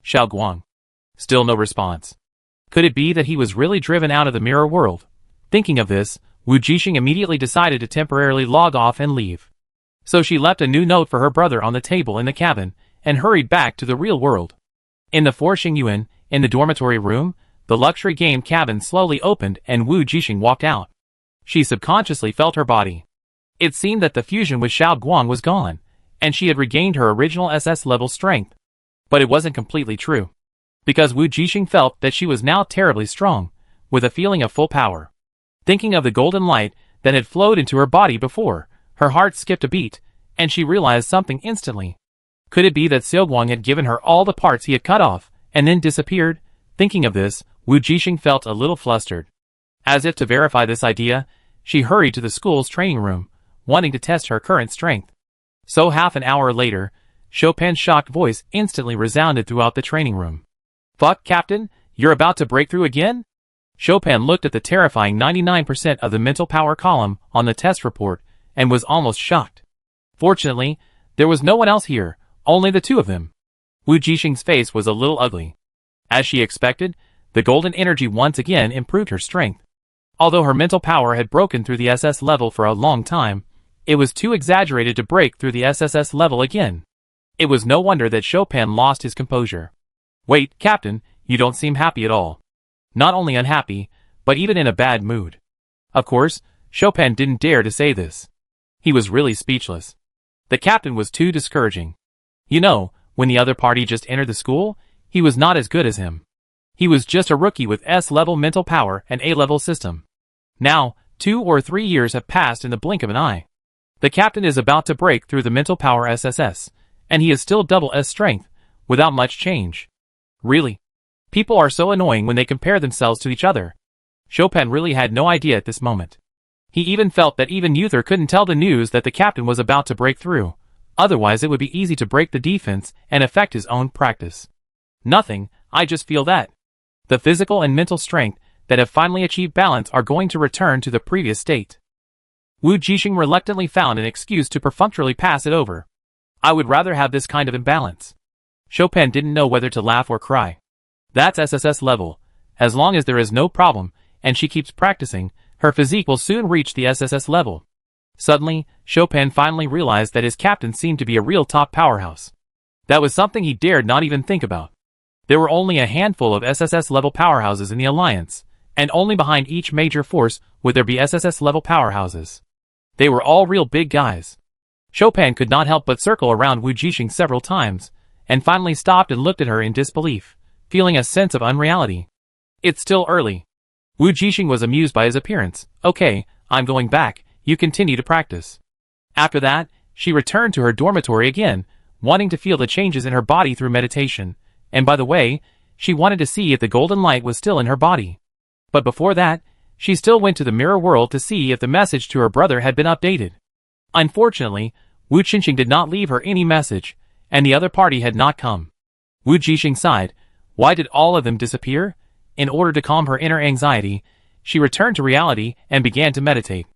"Xiaoguang." Still no response. Could it be that he was really driven out of the mirror world? Thinking of this, Wu Jixing immediately decided to temporarily log off and leave. So she left a new note for her brother on the table in the cabin, and hurried back to the real world. In the Four Xingyuan, in the dormitory room, the luxury game cabin slowly opened and Wu Jixing walked out. She subconsciously felt her body. It seemed that the fusion with Xiaoguang was gone, and she had regained her original SS-level strength. But it wasn't completely true. Because Wu Jixing felt that she was now terribly strong, with a feeling of full power. Thinking of the golden light that had flowed into her body before, her heart skipped a beat, and she realized something instantly. Could it be that Xiaoguang had given her all the parts he had cut off, and then disappeared? Thinking of this, Wu Jixing felt a little flustered. As if to verify this idea, she hurried to the school's training room, wanting to test her current strength. So half an hour later, Chopin's shocked voice instantly resounded throughout the training room. "Fuck, Captain, you're about to break through again?" Chopin looked at the terrifying 99% of the mental power column on the test report and was almost shocked. Fortunately, there was no one else here, only the two of them. Wu Jixing's face was a little ugly. As she expected, the golden energy once again improved her strength. Although her mental power had broken through the SS level for a long time, it was too exaggerated to break through the SSS level again. It was no wonder that Chopin lost his composure. "Wait, Captain, you don't seem happy at all." Not only unhappy, but even in a bad mood. Of course, Chopin didn't dare to say this. He was really speechless. The captain was too discouraging. You know, when the other party just entered the school, he was not as good as him. He was just a rookie with S-level mental power and A-level system. Now, 2 or 3 years have passed in the blink of an eye. The captain is about to break through the mental power SSS, and he is still double S strength, without much change. Really? People are so annoying when they compare themselves to each other. Chopin really had no idea at this moment. He even felt that even Uther couldn't tell the news that the captain was about to break through. Otherwise it would be easy to break the defense and affect his own practice. Nothing, I just feel that the physical and mental strength that have finally achieved balance are going to return to the previous state. Wu Jixing reluctantly found an excuse to perfunctorily pass it over. I would rather have this kind of imbalance. Chopin didn't know whether to laugh or cry. That's SSS level. As long as there is no problem, and she keeps practicing, her physique will soon reach the SSS level. Suddenly, Chopin finally realized that his captain seemed to be a real top powerhouse. That was something he dared not even think about. There were only a handful of SSS-level powerhouses in the Alliance, and only behind each major force would there be SSS-level powerhouses. They were all real big guys. Chopin could not help but circle around Wu Jixing several times, and finally stopped and looked at her in disbelief, feeling a sense of unreality. It's still early. Wu Jixing was amused by his appearance. Okay, I'm going back, you continue to practice. After that, she returned to her dormitory again, wanting to feel the changes in her body through meditation. And by the way, she wanted to see if the golden light was still in her body. But before that, she still went to the mirror world to see if the message to her brother had been updated. Unfortunately, Wu Jixing did not leave her any message, and the other party had not come. Wu Jixing sighed. Why did all of them disappear? In order to calm her inner anxiety, she returned to reality and began to meditate.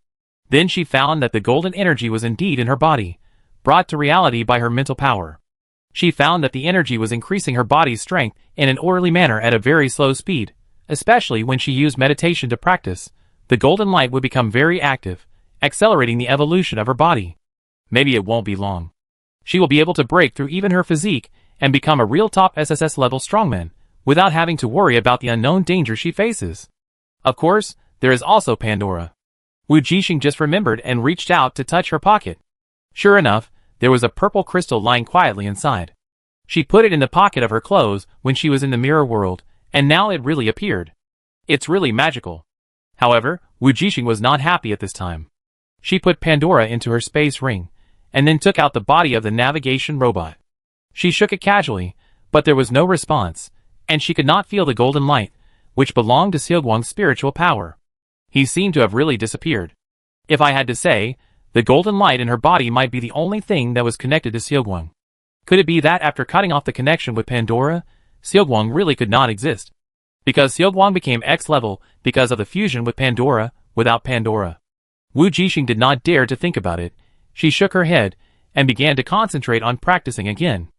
Then she found that the golden energy was indeed in her body, brought to reality by her mental power. She found that the energy was increasing her body's strength in an orderly manner at a very slow speed, especially when she used meditation to practice. The golden light would become very active, accelerating the evolution of her body. Maybe it won't be long. She will be able to break through even her physique and become a real top SSS level strongman, without having to worry about the unknown danger she faces. Of course, there is also Pandora. Wu Jixing just remembered and reached out to touch her pocket. Sure enough, there was a purple crystal lying quietly inside. She put it in the pocket of her clothes when she was in the mirror world, and now it really appeared. It's really magical. However, Wu Jixing was not happy at this time. She put Pandora into her space ring, and then took out the body of the navigation robot. She shook it casually, but there was no response, and she could not feel the golden light, which belonged to Xiaoguang's spiritual power. He seemed to have really disappeared. If I had to say, the golden light in her body might be the only thing that was connected to Xiaoguang. Could it be that after cutting off the connection with Pandora, Xiaoguang really could not exist? Because Xiaoguang became X level because of the fusion with Pandora, without Pandora. Wu Jixing did not dare to think about it. She shook her head, and began to concentrate on practicing again.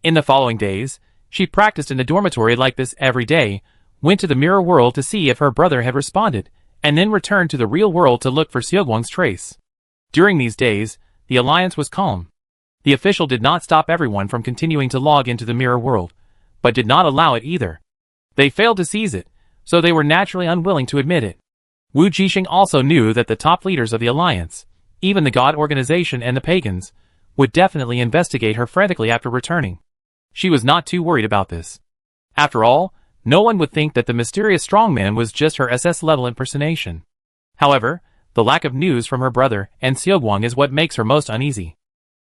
In the following days, she practiced in the dormitory like this every day, went to the mirror world to see if her brother had responded, and then returned to the real world to look for Xiaoguang's trace. During these days, the alliance was calm. The official did not stop everyone from continuing to log into the mirror world, but did not allow it either. They failed to seize it, so they were naturally unwilling to admit it. Wu Jixing also knew that the top leaders of the alliance, even the God organization and the pagans, would definitely investigate her frantically after returning. She was not too worried about this. After all, no one would think that the mysterious strongman was just her SS-level impersonation. However, the lack of news from her brother and Xiaoguang is what makes her most uneasy.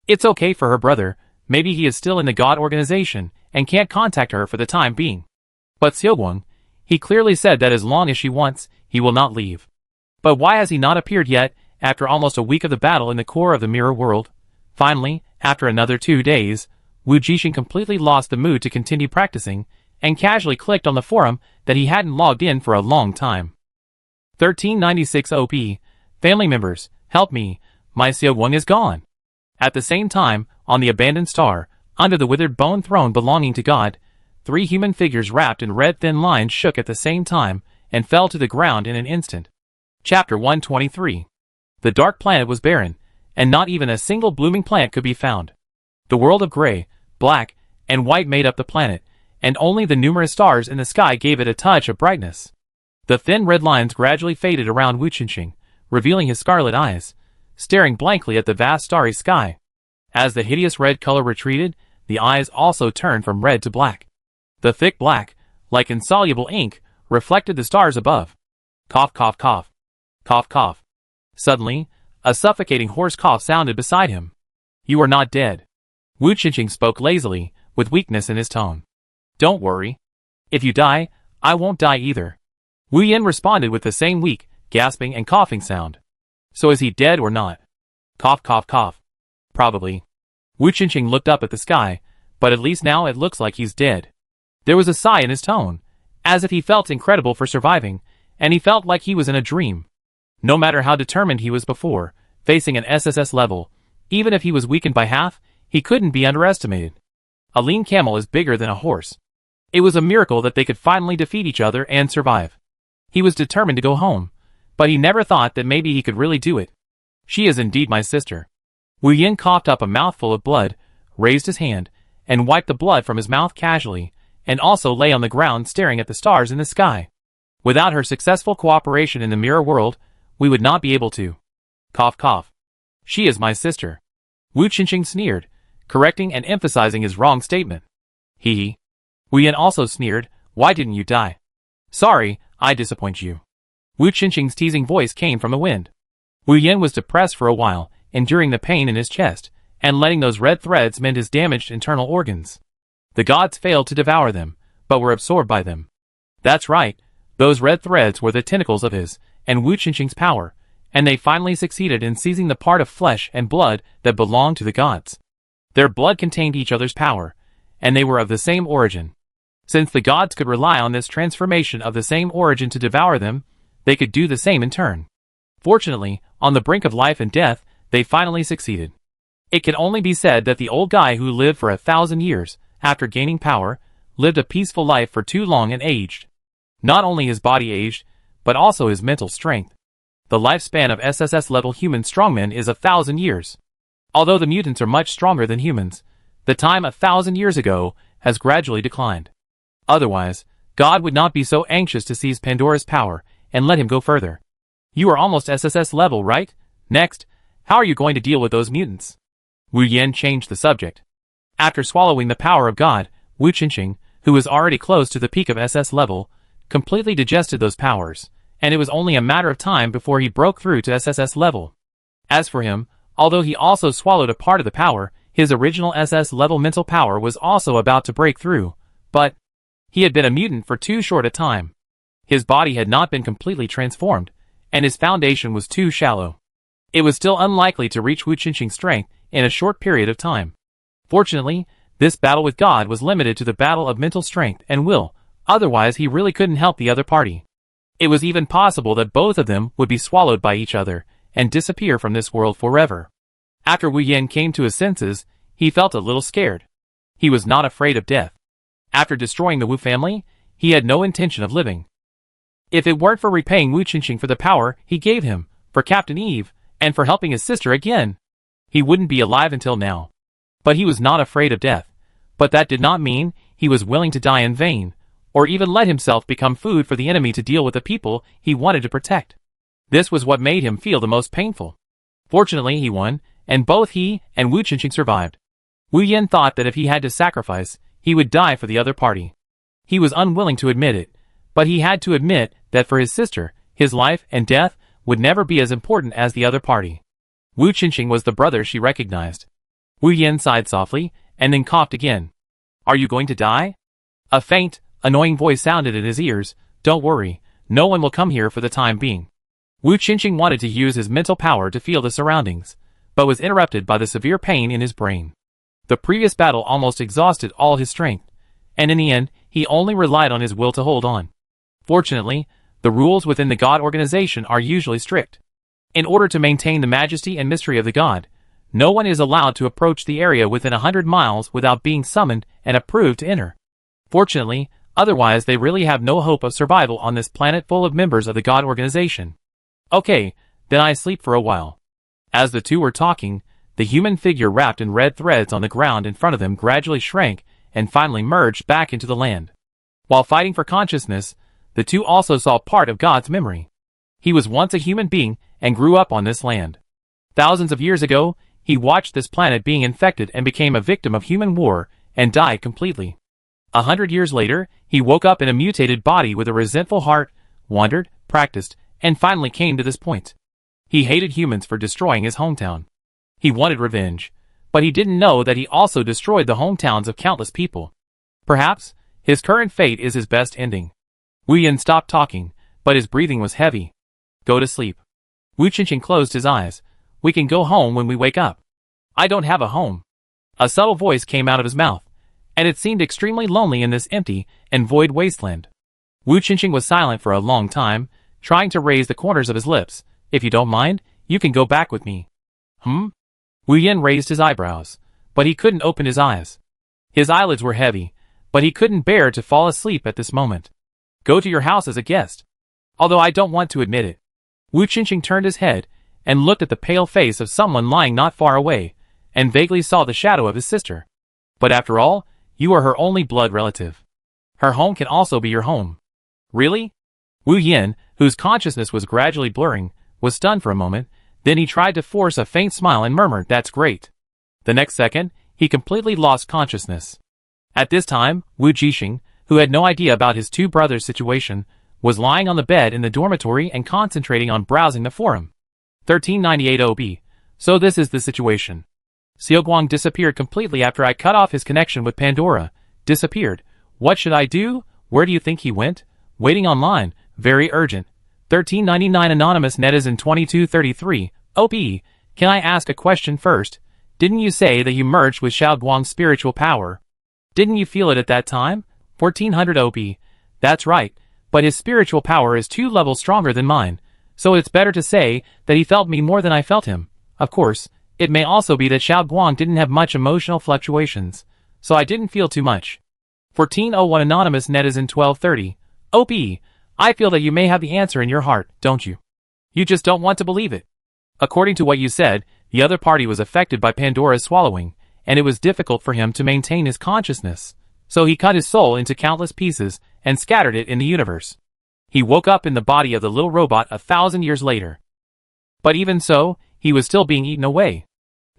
It's okay for her brother, maybe he is still in the God organization and can't contact her for the time being. But Xiaoguang, he clearly said that as long as she wants, he will not leave. But why has he not appeared yet, after almost a week of the battle in the core of the mirror world? Finally, after another 2 days, Wu Jixing completely lost the mood to continue practicing, and casually clicked on the forum that he hadn't logged in for a long time. 1396 OP. Family members, help me, my Seogwon is gone. At the same time, on the abandoned star, under the withered bone throne belonging to God, 3 human figures wrapped in red thin lines shook at the same time and fell to the ground in an instant. Chapter 123. The dark planet was barren, and not even a single blooming plant could be found. The world of gray, black, and white made up the planet, and only the numerous stars in the sky gave it a touch of brightness. The thin red lines gradually faded around Wu Qingqing, revealing his scarlet eyes, staring blankly at the vast starry sky. As the hideous red color retreated, the eyes also turned from red to black. The thick black, like insoluble ink, reflected the stars above. Cough, cough, cough. Cough, cough. Suddenly, a suffocating hoarse cough sounded beside him. You are not dead. Wu Qingqing spoke lazily, with weakness in his tone. Don't worry. If you die, I won't die either. Wu Yin responded with the same weak, gasping and coughing sound. So is he dead or not? Cough, cough, cough. Probably. Wu Qingqing looked up at the sky, but at least now it looks like he's dead. There was a sigh in his tone, as if he felt incredible for surviving, and he felt like he was in a dream. No matter how determined he was before, facing an SSS level, even if he was weakened by half, he couldn't be underestimated. A lean camel is bigger than a horse. It was a miracle that they could finally defeat each other and survive. He was determined to go home, but he never thought that maybe he could really do it. She is indeed my sister. Wu Yin coughed up a mouthful of blood, raised his hand, and wiped the blood from his mouth casually, and also lay on the ground staring at the stars in the sky. Without her successful cooperation in the mirror world, we would not be able to. Cough, cough. She is my sister. Wu Qingqing sneered, correcting and emphasizing his wrong statement. Hee. Wu Yin also sneered, why didn't you die? Sorry, I disappoint you. Wu Qingqing's teasing voice came from the wind. Wu Yin was depressed for a while, enduring the pain in his chest, and letting those red threads mend his damaged internal organs. The gods failed to devour them, but were absorbed by them. That's right, those red threads were the tentacles of his and Wu Qingqing's power, and they finally succeeded in seizing the part of flesh and blood that belonged to the gods. Their blood contained each other's power, and they were of the same origin. Since the gods could rely on this transformation of the same origin to devour them, they could do the same in turn. Fortunately, on the brink of life and death, they finally succeeded. It can only be said that the old guy who lived for 1,000 years, after gaining power, lived a peaceful life for too long and aged. Not only his body aged, but also his mental strength. The lifespan of SSS-level human strongmen is 1,000 years. Although the mutants are much stronger than humans, the time 1,000 years ago has gradually declined. Otherwise, God would not be so anxious to seize Pandora's power and let him go further. You are almost SSS level, right? Next, how are you going to deal with those mutants? Wu Yin changed the subject. After swallowing the power of God, Wu Qingqing, who was already close to the peak of SS level, completely digested those powers, and it was only a matter of time before he broke through to SSS level. As for him, although he also swallowed a part of the power, his original SS level mental power was also about to break through, but he had been a mutant for too short a time. His body had not been completely transformed, and his foundation was too shallow. It was still unlikely to reach Wu Qingqing's strength in a short period of time. Fortunately, this battle with God was limited to the battle of mental strength and will, otherwise he really couldn't help the other party. It was even possible that both of them would be swallowed by each other and disappear from this world forever. After Wu Yin came to his senses, he felt a little scared. He was not afraid of death. After destroying the Wu family, he had no intention of living. If it weren't for repaying Wu Qingqing for the power he gave him, for Captain Eve, and for helping his sister again, he wouldn't be alive until now. But he was not afraid of death. But that did not mean he was willing to die in vain, or even let himself become food for the enemy to deal with the people he wanted to protect. This was what made him feel the most painful. Fortunately, he won, and both he and Wu Qingqing survived. Wu Yin thought that if he had to sacrifice, he would die for the other party. He was unwilling to admit it, but he had to admit that for his sister, his life and death would never be as important as the other party. Wu Qingqing was the brother she recognized. Wu Yin sighed softly, and then coughed again. Are you going to die? A faint, annoying voice sounded in his ears. Don't worry, no one will come here for the time being. Wu Qingqing wanted to use his mental power to feel the surroundings, but was interrupted by the severe pain in his brain. The previous battle almost exhausted all his strength, and in the end, he only relied on his will to hold on. Fortunately, the rules within the God organization are usually strict. In order to maintain the majesty and mystery of the God, no one is allowed to approach the area within 100 miles without being summoned and approved to enter. Fortunately, otherwise they really have no hope of survival on this planet full of members of the God organization. Okay, then I sleep for a while. As the two were talking, the human figure wrapped in red threads on the ground in front of them gradually shrank and finally merged back into the land. While fighting for consciousness, the two also saw part of God's memory. He was once a human being and grew up on this land. Thousands of years ago, he watched this planet being infected and became a victim of human war and died completely. 100 years later, he woke up in a mutated body with a resentful heart, wandered, practiced, and finally came to this point. He hated humans for destroying his hometown. He wanted revenge, but he didn't know that he also destroyed the hometowns of countless people. Perhaps, his current fate is his best ending. Wu Yin stopped talking, but his breathing was heavy. Go to sleep. Wu Qingqing closed his eyes. We can go home when we wake up. I don't have a home. A subtle voice came out of his mouth, and it seemed extremely lonely in this empty and void wasteland. Wu Qingqing was silent for a long time, trying to raise the corners of his lips. If you don't mind, you can go back with me. Wu Yin raised his eyebrows, but he couldn't open his eyes. His eyelids were heavy, but he couldn't bear to fall asleep at this moment. Go to your house as a guest. Although I don't want to admit it. Wu Qingqing turned his head and looked at the pale face of someone lying not far away, and vaguely saw the shadow of his sister. But after all, you are her only blood relative. Her home can also be your home. Really? Wu Yin, whose consciousness was gradually blurring, was stunned for a moment, then he tried to force a faint smile and murmured, "That's great." The next second, he completely lost consciousness. At this time, Wu Jixing, who had no idea about his two brothers' situation, was lying on the bed in the dormitory and concentrating on browsing the forum. 1398 OB. So this is the situation. Xiaoguang disappeared completely after I cut off his connection with Pandora. Disappeared. What should I do? Where do you think he went? Waiting online. Very urgent. 1399 Anonymous Netizen 2233. OB. Can I ask a question first? Didn't you say that you merged with Xiaoguang's spiritual power? Didn't you feel it at that time? 1400 OB. That's right, but his spiritual power is 2 levels stronger than mine, so it's better to say that he felt me more than I felt him. Of course, it may also be that Xiaoguang didn't have much emotional fluctuations, so I didn't feel too much. 1401 Anonymous Netizen 1230. OB. I feel that you may have the answer in your heart, don't you? You just don't want to believe it. According to what you said, the other party was affected by Pandora's swallowing, and it was difficult for him to maintain his consciousness, so he cut his soul into countless pieces and scattered it in the universe. He woke up in the body of the little robot 1,000 years later. But even so, he was still being eaten away.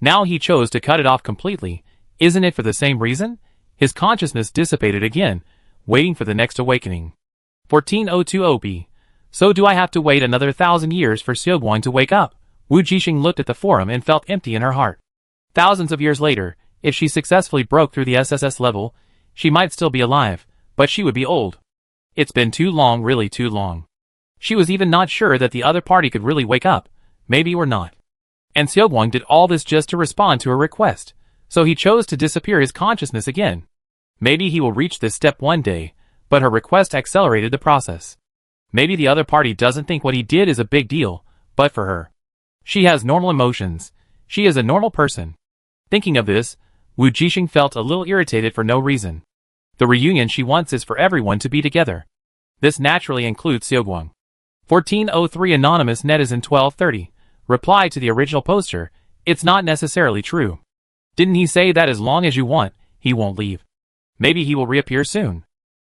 Now he chose to cut it off completely. Isn't it for the same reason? His consciousness dissipated again, waiting for the next awakening. 1402 OB. So do I have to wait another 1,000 years for Xiaoguang to wake up? Wu Jixing looked at the forum and felt empty in her heart. Thousands of years later, if she successfully broke through the SSS level, she might still be alive, but she would be old. It's been too long, really too long. She was even not sure that the other party could really wake up, maybe or not. And Xiaoguang did all this just to respond to her request, so he chose to disappear his consciousness again. Maybe he will reach this step one day, but her request accelerated the process. Maybe the other party doesn't think what he did is a big deal, but for her. She has normal emotions. She is a normal person. Thinking of this, Wu Jixing felt a little irritated for no reason. The reunion she wants is for everyone to be together. This naturally includes Xiaoguang. 1403 Anonymous Netizen 1230. Reply to the original poster, it's not necessarily true. Didn't he say that as long as you want, he won't leave? Maybe he will reappear soon.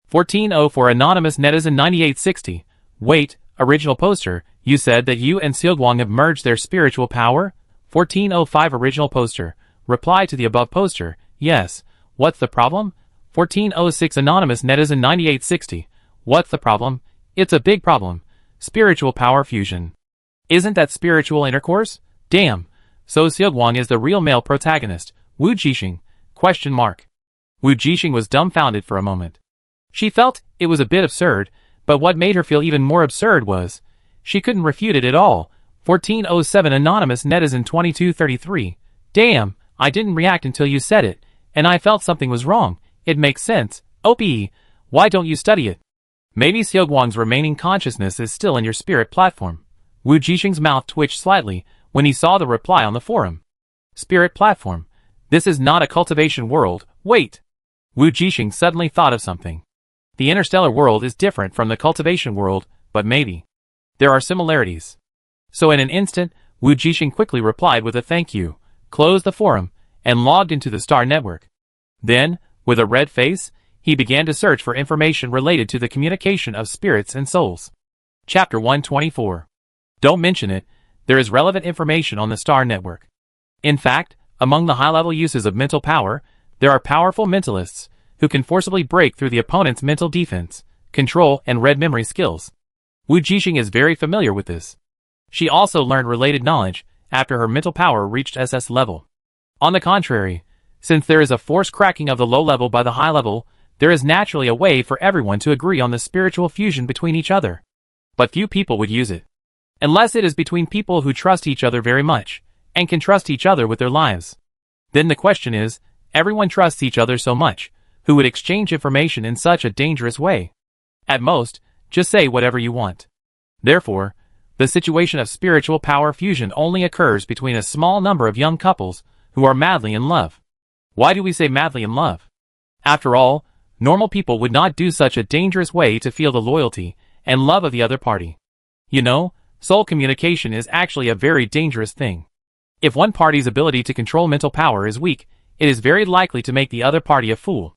1404 Anonymous Netizen 9860. Wait, original poster, you said that you and Xiaoguang have merged their spiritual power? 1405 Original poster. Reply to the above poster, yes. What's the problem? 1406 Anonymous Netizen 9860. What's the problem? It's a big problem. Spiritual power fusion. Isn't that spiritual intercourse? Damn. So Xiaoguang is the real male protagonist. Wu Jixing? Question mark. Wu Jixing was dumbfounded for a moment. She felt it was a bit absurd, but what made her feel even more absurd was, she couldn't refute it at all. 1407 Anonymous Netizen 2233. Damn, I didn't react until you said it, and I felt something was wrong. It makes sense. OP. Why don't you study it? Maybe Seogwang's remaining consciousness is still in your spirit platform. Wu Jixing's mouth twitched slightly when he saw the reply on the forum. Spirit platform. This is not a cultivation world. Wait! Wu Jixing suddenly thought of something. The interstellar world is different from the cultivation world, but maybe there are similarities. So in an instant, Wu Jixing quickly replied with a thank you, closed the forum, and logged into the Star Network. Then, with a red face, he began to search for information related to the communication of spirits and souls. Chapter 124. Don't mention it, there is relevant information on the Star Network. In fact, among the high-level uses of mental power, there are powerful mentalists who can forcibly break through the opponent's mental defense, control, and read memory skills. Wu Jixing is very familiar with this. She also learned related knowledge after her mental power reached SS level. On the contrary, since there is a forced cracking of the low level by the high level, there is naturally a way for everyone to agree on the spiritual fusion between each other. But few people would use it. Unless it is between people who trust each other very much, and can trust each other with their lives. Then the question is, everyone trusts each other so much, who would exchange information in such a dangerous way? At most, just say whatever you want. Therefore, the situation of spiritual power fusion only occurs between a small number of young couples who are madly in love. Why do we say madly in love? After all, normal people would not do such a dangerous way to feel the loyalty and love of the other party. You know, soul communication is actually a very dangerous thing. If one party's ability to control mental power is weak, it is very likely to make the other party a fool.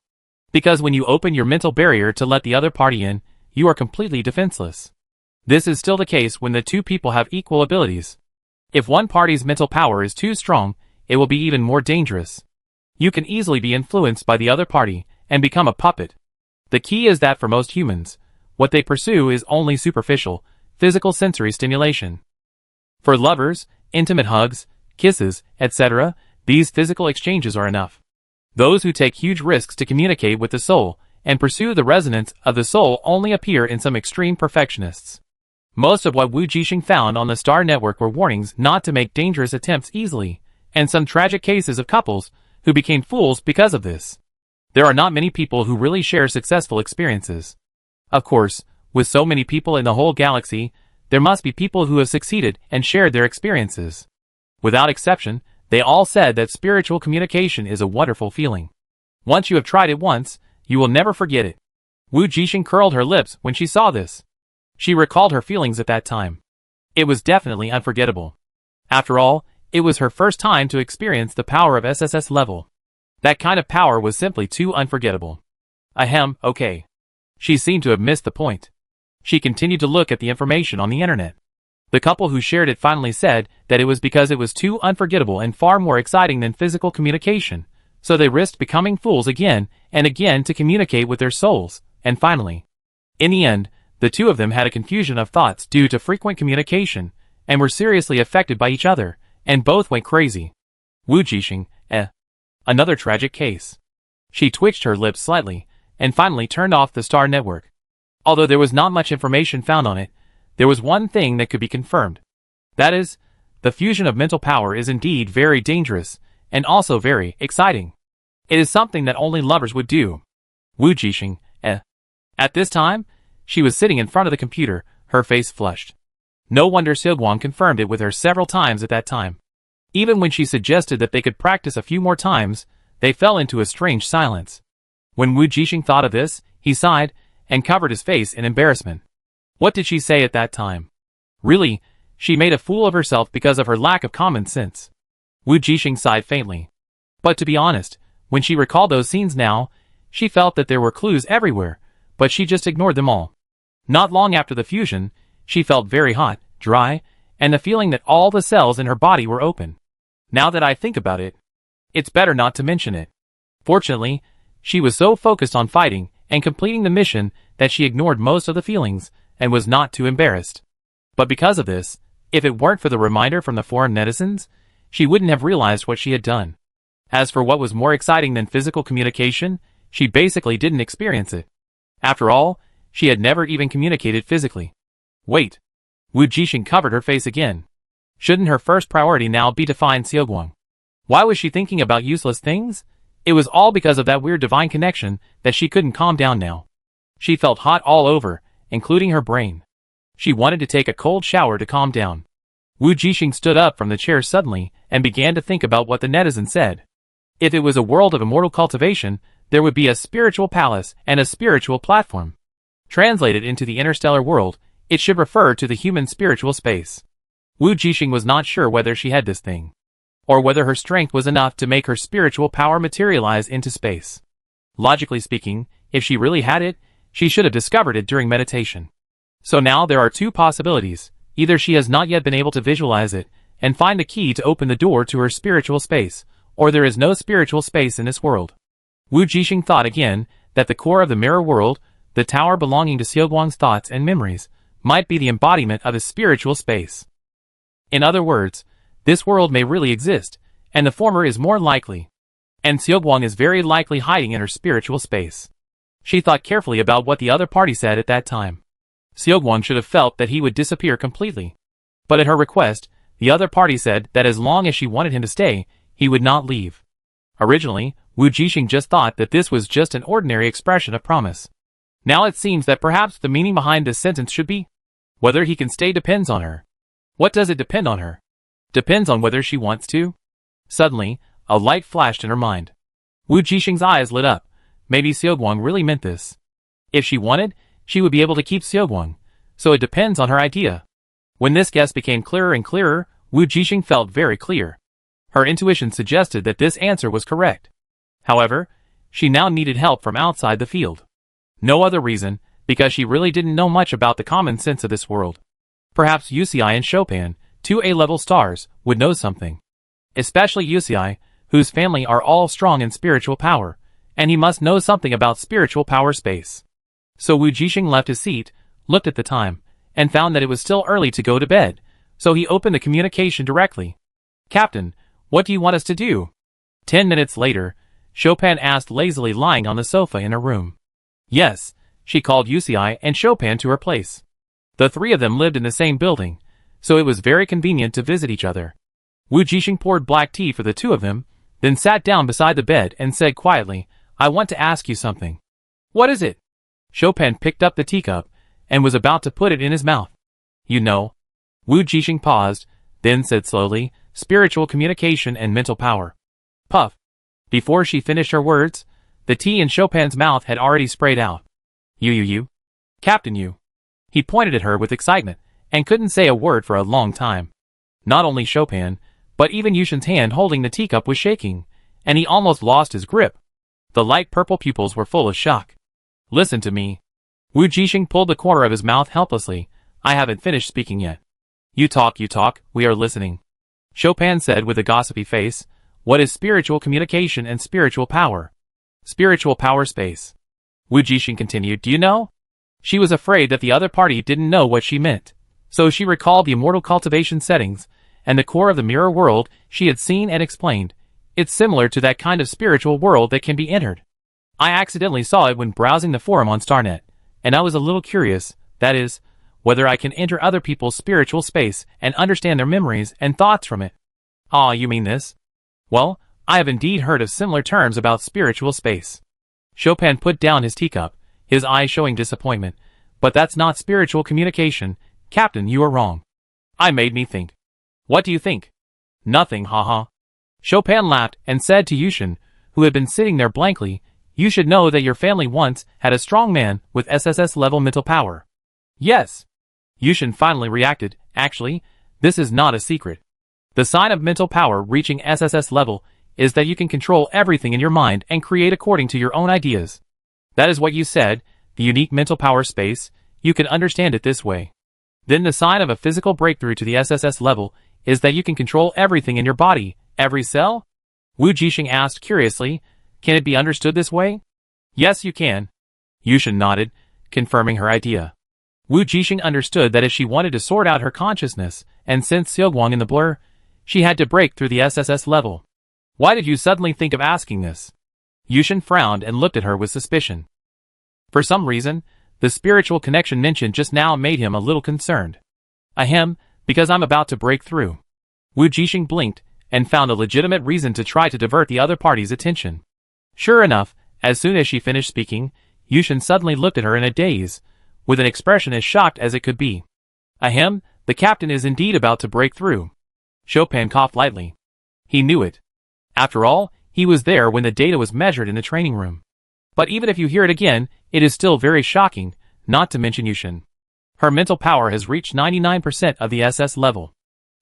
Because when you open your mental barrier to let the other party in, you are completely defenseless. This is still the case when the two people have equal abilities. If one party's mental power is too strong, it will be even more dangerous. You can easily be influenced by the other party and become a puppet. The key is that for most humans, what they pursue is only superficial, physical sensory stimulation. For lovers, intimate hugs, kisses, etc., these physical exchanges are enough. Those who take huge risks to communicate with the soul and pursue the resonance of the soul only appear in some extreme perfectionists. Most of what Wu Jixing found on the Star Network were warnings not to make dangerous attempts easily, and some tragic cases of couples who became fools because of this. There are not many people who really share successful experiences. Of course, with so many people in the whole galaxy, there must be people who have succeeded and shared their experiences. Without exception, they all said that spiritual communication is a wonderful feeling. Once you have tried it once, you will never forget it. Wu Jixing curled her lips when she saw this. She recalled her feelings at that time. It was definitely unforgettable. After all, it was her first time to experience the power of SSS level. That kind of power was simply too unforgettable. Ahem, okay. She seemed to have missed the point. She continued to look at the information on the internet. The couple who shared it finally said that it was because it was too unforgettable and far more exciting than physical communication, so they risked becoming fools again and again to communicate with their souls, and finally, in the end, the two of them had a confusion of thoughts due to frequent communication, and were seriously affected by each other, and both went crazy. Wu Jixing, Another tragic case. She twitched her lips slightly, and finally turned off the Star Network. Although there was not much information found on it, there was one thing that could be confirmed. That is, the fusion of mental power is indeed very dangerous, and also very exciting. It is something that only lovers would do. Wu Jixing, At this time, she was sitting in front of the computer, her face flushed. No wonder Seogwang confirmed it with her several times at that time. Even when she suggested that they could practice a few more times, they fell into a strange silence. When Wu Jixing thought of this, he sighed, and covered his face in embarrassment. What did she say at that time? Really, she made a fool of herself because of her lack of common sense. Wu Jixing sighed faintly. But to be honest, when she recalled those scenes now, she felt that there were clues everywhere, but she just ignored them all. Not long after the fusion, she felt very hot, dry, and the feeling that all the cells in her body were open. Now that I think about it, it's better not to mention it. Fortunately, she was so focused on fighting and completing the mission that she ignored most of the feelings and was not too embarrassed. But because of this, if it weren't for the reminder from the foreign netizens, she wouldn't have realized what she had done. As for what was more exciting than physical communication, she basically didn't experience it. After all, she had never even communicated physically. Wait. Wu Jixing covered her face again. Shouldn't her first priority now be to find Seogwang? Why was she thinking about useless things? It was all because of that weird divine connection that she couldn't calm down now. She felt hot all over, including her brain. She wanted to take a cold shower to calm down. Wu Jixing stood up from the chair suddenly and began to think about what the netizen said. If it was a world of immortal cultivation, there would be a spiritual palace and a spiritual platform. Translated into the interstellar world, it should refer to the human spiritual space. Wu Jixing was not sure whether she had this thing, or whether her strength was enough to make her spiritual power materialize into space. Logically speaking, if she really had it, she should have discovered it during meditation. So now there are two possibilities. Either she has not yet been able to visualize it and find the key to open the door to her spiritual space, or there is no spiritual space in this world. Wu Jixing thought again that the core of the mirror world, the tower belonging to Xiaoguang's thoughts and memories, might be the embodiment of his spiritual space. In other words, this world may really exist, and the former is more likely. And Xiaoguang is very likely hiding in her spiritual space. She thought carefully about what the other party said at that time. Xiaoguang should have felt that he would disappear completely. But at her request, the other party said that as long as she wanted him to stay, he would not leave. Originally, Wu Jixing just thought that this was just an ordinary expression of promise. Now it seems that perhaps the meaning behind this sentence should be, whether he can stay depends on her. What does it depend on her? Depends on whether she wants to? Suddenly, a light flashed in her mind. Wu Jixing's eyes lit up. Maybe Xiaoguang really meant this. If she wanted, she would be able to keep Xiaoguang, so it depends on her idea. When this guess became clearer and clearer, Wu Jixing felt very clear. Her intuition suggested that this answer was correct. However, she now needed help from outside the field. No other reason, because she really didn't know much about the common sense of this world. Perhaps UCI and Chopin, two A-level stars, would know something. Especially UCI, whose family are all strong in spiritual power, and he must know something about spiritual power space. So Wu Jixing left his seat, looked at the time, and found that it was still early to go to bed, so he opened the communication directly. "Captain, what do you want us to do?" 10 minutes later, Chopin asked, lazily lying on the sofa in her room. Yes, she called UCI and Chopin to her place. The three of them lived in the same building, so it was very convenient to visit each other. Wu Jixing poured black tea for the two of them, then sat down beside the bed and said quietly, "I want to ask you something." "What is it?" Chopin picked up the teacup and was about to put it in his mouth. "You know." Wu Jixing paused, then said slowly, "Spiritual communication and mental power." Puff. Before she finished her words, the tea in Chopin's mouth had already sprayed out. You. Captain, you." He pointed at her with excitement, and couldn't say a word for a long time. Not only Chopin, but even Yushin's hand holding the teacup was shaking, and he almost lost his grip. The light purple pupils were full of shock. "Listen to me." Wu Jixing pulled the corner of his mouth helplessly. "I haven't finished speaking yet." You talk, we are listening." Chopin said with a gossipy face, "What is spiritual communication and spiritual power?" "Spiritual power space." Wu Jixing continued, "Do you know?" She was afraid that the other party didn't know what she meant, so she recalled the immortal cultivation settings, and the core of the mirror world she had seen and explained. It's similar to that kind of spiritual world that can be entered. I accidentally saw it when browsing the forum on Starnet, and I was a little curious, that is, whether I can enter other people's spiritual space and understand their memories and thoughts from it. "Ah, you mean this?" "Well, I have indeed heard of similar terms about spiritual space." Chopin put down his teacup, his eyes showing disappointment. "But that's not spiritual communication. Captain, you are wrong." "I made me think." "What do you think?" "Nothing, haha." Chopin laughed and said to Yushin, who had been sitting there blankly, "You should know that your family once had a strong man with SSS-level mental power." "Yes." Yushin finally reacted, "Actually, this is not a secret. The sign of mental power reaching SSS level is that you can control everything in your mind and create according to your own ideas. That is what you said, the unique mental power space, you can understand it this way. Then the sign of a physical breakthrough to the SSS level is that you can control everything in your body, every cell?" Wu Jixing asked curiously, "Can it be understood this way?" "Yes, you can." Yushin nodded, confirming her idea. Wu Jixing understood that if she wanted to sort out her consciousness and sense Xiaoguang in the blur, she had to break through the SSS level. "Why did you suddenly think of asking this?" Yushin frowned and looked at her with suspicion. For some reason, the spiritual connection mentioned just now made him a little concerned. "Ahem, because I'm about to break through." Wu Jixing blinked and found a legitimate reason to try to divert the other party's attention. Sure enough, as soon as she finished speaking, Yushin suddenly looked at her in a daze, with an expression as shocked as it could be. Ahem, the captain is indeed about to break through. Chopin coughed lightly. He knew it. After all, he was there when the data was measured in the training room. But even if you hear it again, it is still very shocking, not to mention Yushin. Her mental power has reached 99% of the SS level.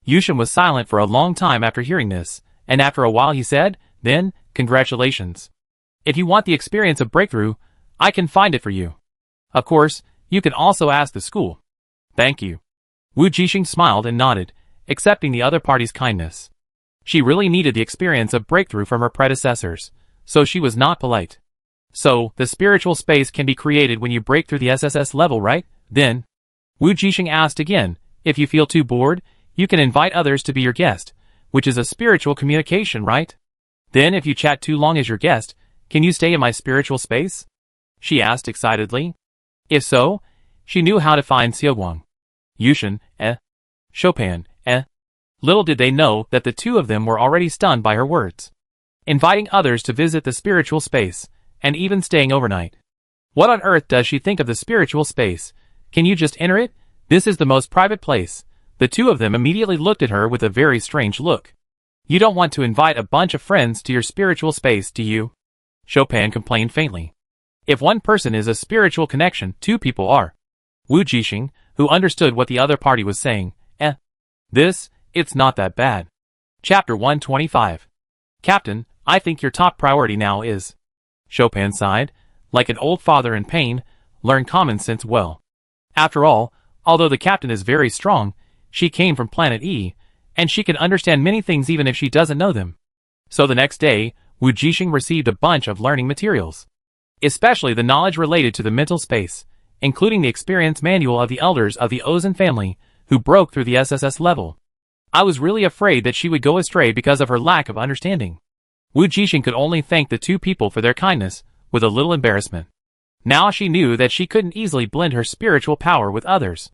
Yushin was silent for a long time after hearing this, and after a while he said, then, congratulations. If you want the experience of breakthrough, I can find it for you. Of course, you can also ask the school. Thank you. Wu Jixing smiled and nodded, accepting the other party's kindness. She really needed the experience of breakthrough from her predecessors, so she was not polite. So, the spiritual space can be created when you break through the SSS level, right? Then, Wu Jixing asked again, if you feel too bored, you can invite others to be your guest, which is a spiritual communication, right? Then if you chat too long as your guest, can you stay in my spiritual space? She asked excitedly. If so, she knew how to find Xiaoguang. Yushin, Chopin, Little did they know that the two of them were already stunned by her words. Inviting others to visit the spiritual space, and even staying overnight. What on earth does she think of the spiritual space? Can you just enter it? This is the most private place. The two of them immediately looked at her with a very strange look. You don't want to invite a bunch of friends to your spiritual space, do you? Chopin complained faintly. If one person is a spiritual connection, two people are. Wu Jixing, who understood what the other party was saying, it's not that bad. Chapter 125. Captain, I think your top priority now is. Chopin sighed, like an old father in pain, learn common sense well. After all, although the captain is very strong, she came from planet E, and she can understand many things even if she doesn't know them. So the next day, Wu Jixing received a bunch of learning materials. Especially the knowledge related to the mental space, including the experience manual of the elders of the Ozen family, who broke through the SSS level. I was really afraid that she would go astray because of her lack of understanding. Wu Jixing could only thank the two people for their kindness, with a little embarrassment. Now she knew that she couldn't easily blend her spiritual power with others.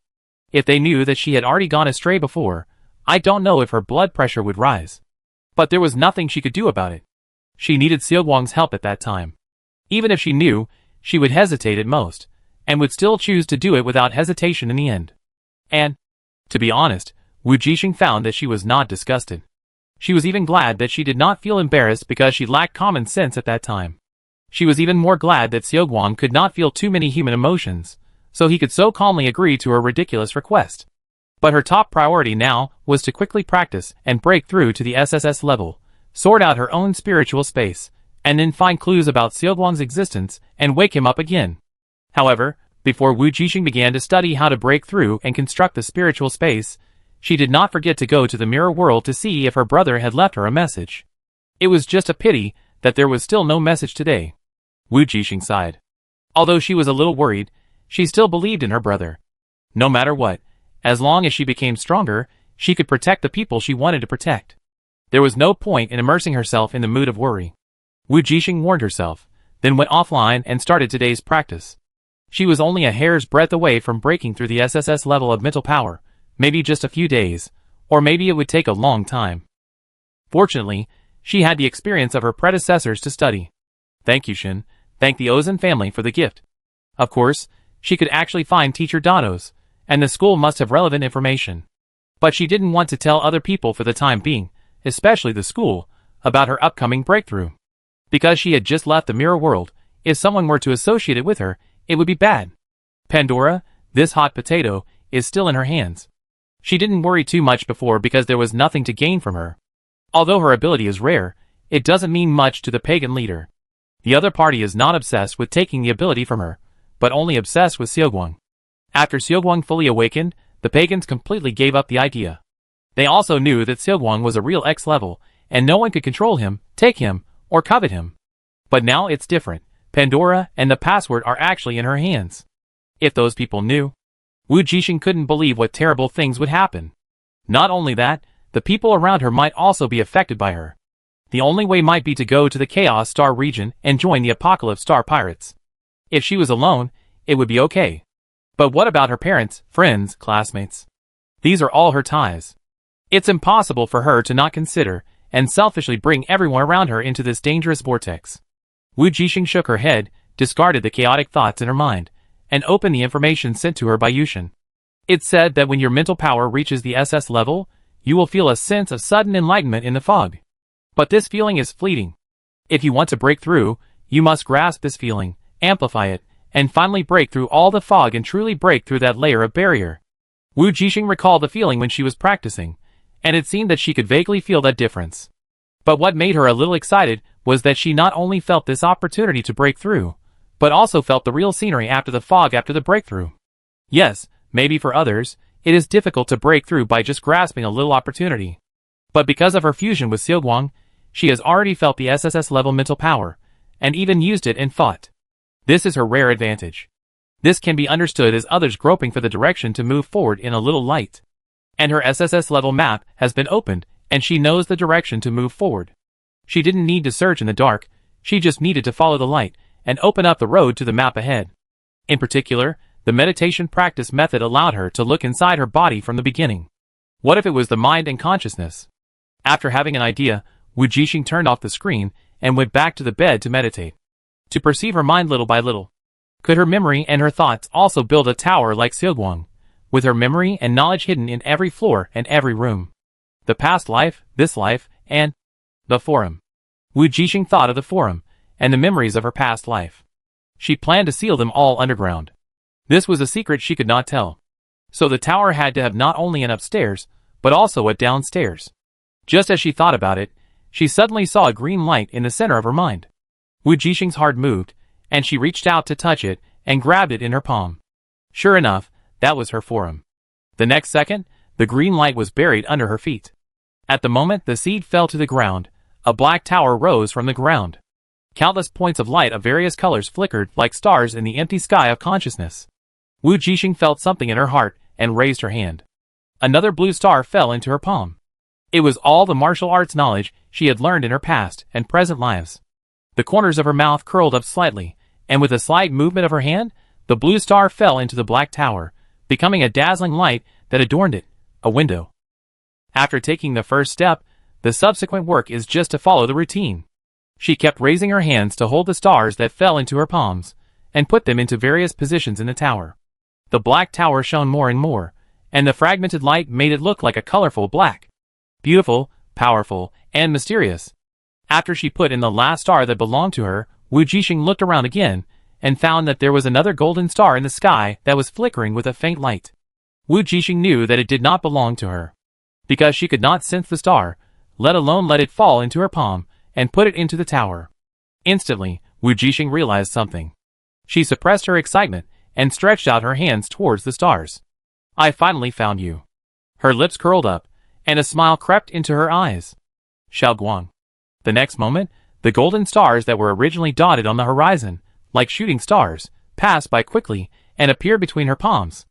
If they knew that she had already gone astray before, I don't know if her blood pressure would rise. But there was nothing she could do about it. She needed Xiaoguang's help at that time. Even if she knew, she would hesitate at most, and would still choose to do it without hesitation in the end. And, to be honest, Wu Jixing found that she was not disgusted. She was even glad that she did not feel embarrassed because she lacked common sense at that time. She was even more glad that Xiaoguang could not feel too many human emotions, so he could so calmly agree to her ridiculous request. But her top priority now was to quickly practice and break through to the SSS level, sort out her own spiritual space, and then find clues about Xiaoguang's existence and wake him up again. However, before Wu Jixing began to study how to break through and construct the spiritual space, she did not forget to go to the mirror world to see if her brother had left her a message. It was just a pity that there was still no message today. Wu Jixing sighed. Although she was a little worried, she still believed in her brother. No matter what, as long as she became stronger, she could protect the people she wanted to protect. There was no point in immersing herself in the mood of worry. Wu Jixing warned herself, then went offline and started today's practice. She was only a hair's breadth away from breaking through the SSS level of mental power, maybe just a few days, or maybe it would take a long time. Fortunately, she had the experience of her predecessors to study. Thank you, Shin. Thank the Ozen family for the gift. Of course, she could actually find Teacher Dados, and the school must have relevant information. But she didn't want to tell other people for the time being, especially the school, about her upcoming breakthrough. Because she had just left the mirror world, if someone were to associate it with her, it would be bad. Pandora, this hot potato, is still in her hands. She didn't worry too much before because there was nothing to gain from her. Although her ability is rare, it doesn't mean much to the pagan leader. The other party is not obsessed with taking the ability from her, but only obsessed with Xiaoguang. After Xiaoguang fully awakened, the pagans completely gave up the idea. They also knew that Xiaoguang was a real X level, and no one could control him, take him, or covet him. But now it's different. Pandora and the password are actually in her hands. If those people knew. Wu Jixing couldn't believe what terrible things would happen. Not only that, the people around her might also be affected by her. The only way might be to go to the Chaos Star region and join the Apocalypse Star Pirates. If she was alone, it would be okay. But what about her parents, friends, classmates? These are all her ties. It's impossible for her to not consider and selfishly bring everyone around her into this dangerous vortex. Wu Jixing shook her head, discarded the chaotic thoughts in her mind, and opened the information sent to her by Yushin. It said that when your mental power reaches the SS level, you will feel a sense of sudden enlightenment in the fog. But this feeling is fleeting. If you want to break through, you must grasp this feeling, amplify it, and finally break through all the fog and truly break through that layer of barrier. Wu Jixing recalled the feeling when she was practicing, and it seemed that she could vaguely feel that difference. But what made her a little excited was that she not only felt this opportunity to break through, but also felt the real scenery after the fog after the breakthrough. Yes, maybe for others, it is difficult to break through by just grasping a little opportunity. But because of her fusion with Xiaoguang, she has already felt the SSS level mental power, and even used it and fought. This is her rare advantage. This can be understood as others groping for the direction to move forward in a little light. And her SSS level map has been opened, and she knows the direction to move forward. She didn't need to search in the dark, she just needed to follow the light, and open up the road to the map ahead. In particular, the meditation practice method allowed her to look inside her body from the beginning. What if it was the mind and consciousness? After having an idea, Wu Jixing turned off the screen and went back to the bed to meditate. To perceive her mind little by little. Could her memory and her thoughts also build a tower like Xiaoguang, with her memory and knowledge hidden in every floor and every room? The past life, this life, and the forum. Wu Jixing thought of the forum, and the memories of her past life. She planned to seal them all underground. This was a secret she could not tell. So the tower had to have not only an upstairs, but also a downstairs. Just as she thought about it, she suddenly saw a green light in the center of her mind. Wu Jixing's heart moved, and she reached out to touch it, and grabbed it in her palm. Sure enough, that was her forum. The next second, the green light was buried under her feet. At the moment the seed fell to the ground, a black tower rose from the ground. Countless points of light of various colors flickered like stars in the empty sky of consciousness. Wu Jixing felt something in her heart, and raised her hand. Another blue star fell into her palm. It was all the martial arts knowledge she had learned in her past and present lives. The corners of her mouth curled up slightly, and with a slight movement of her hand, the blue star fell into the black tower, becoming a dazzling light that adorned it, a window. After taking the first step, the subsequent work is just to follow the routine. She kept raising her hands to hold the stars that fell into her palms, and put them into various positions in the tower. The black tower shone more and more, and the fragmented light made it look like a colorful black. Beautiful, powerful, and mysterious. After she put in the last star that belonged to her, Wu Jixing looked around again, and found that there was another golden star in the sky that was flickering with a faint light. Wu Jixing knew that it did not belong to her. Because she could not sense the star, let alone let it fall into her palm, and put it into the tower. Instantly, Wu Jixing realized something. She suppressed her excitement, and stretched out her hands towards the stars. I finally found you. Her lips curled up, and a smile crept into her eyes. Xiaoguang. The next moment, the golden stars that were originally dotted on the horizon, like shooting stars, passed by quickly, and appeared between her palms.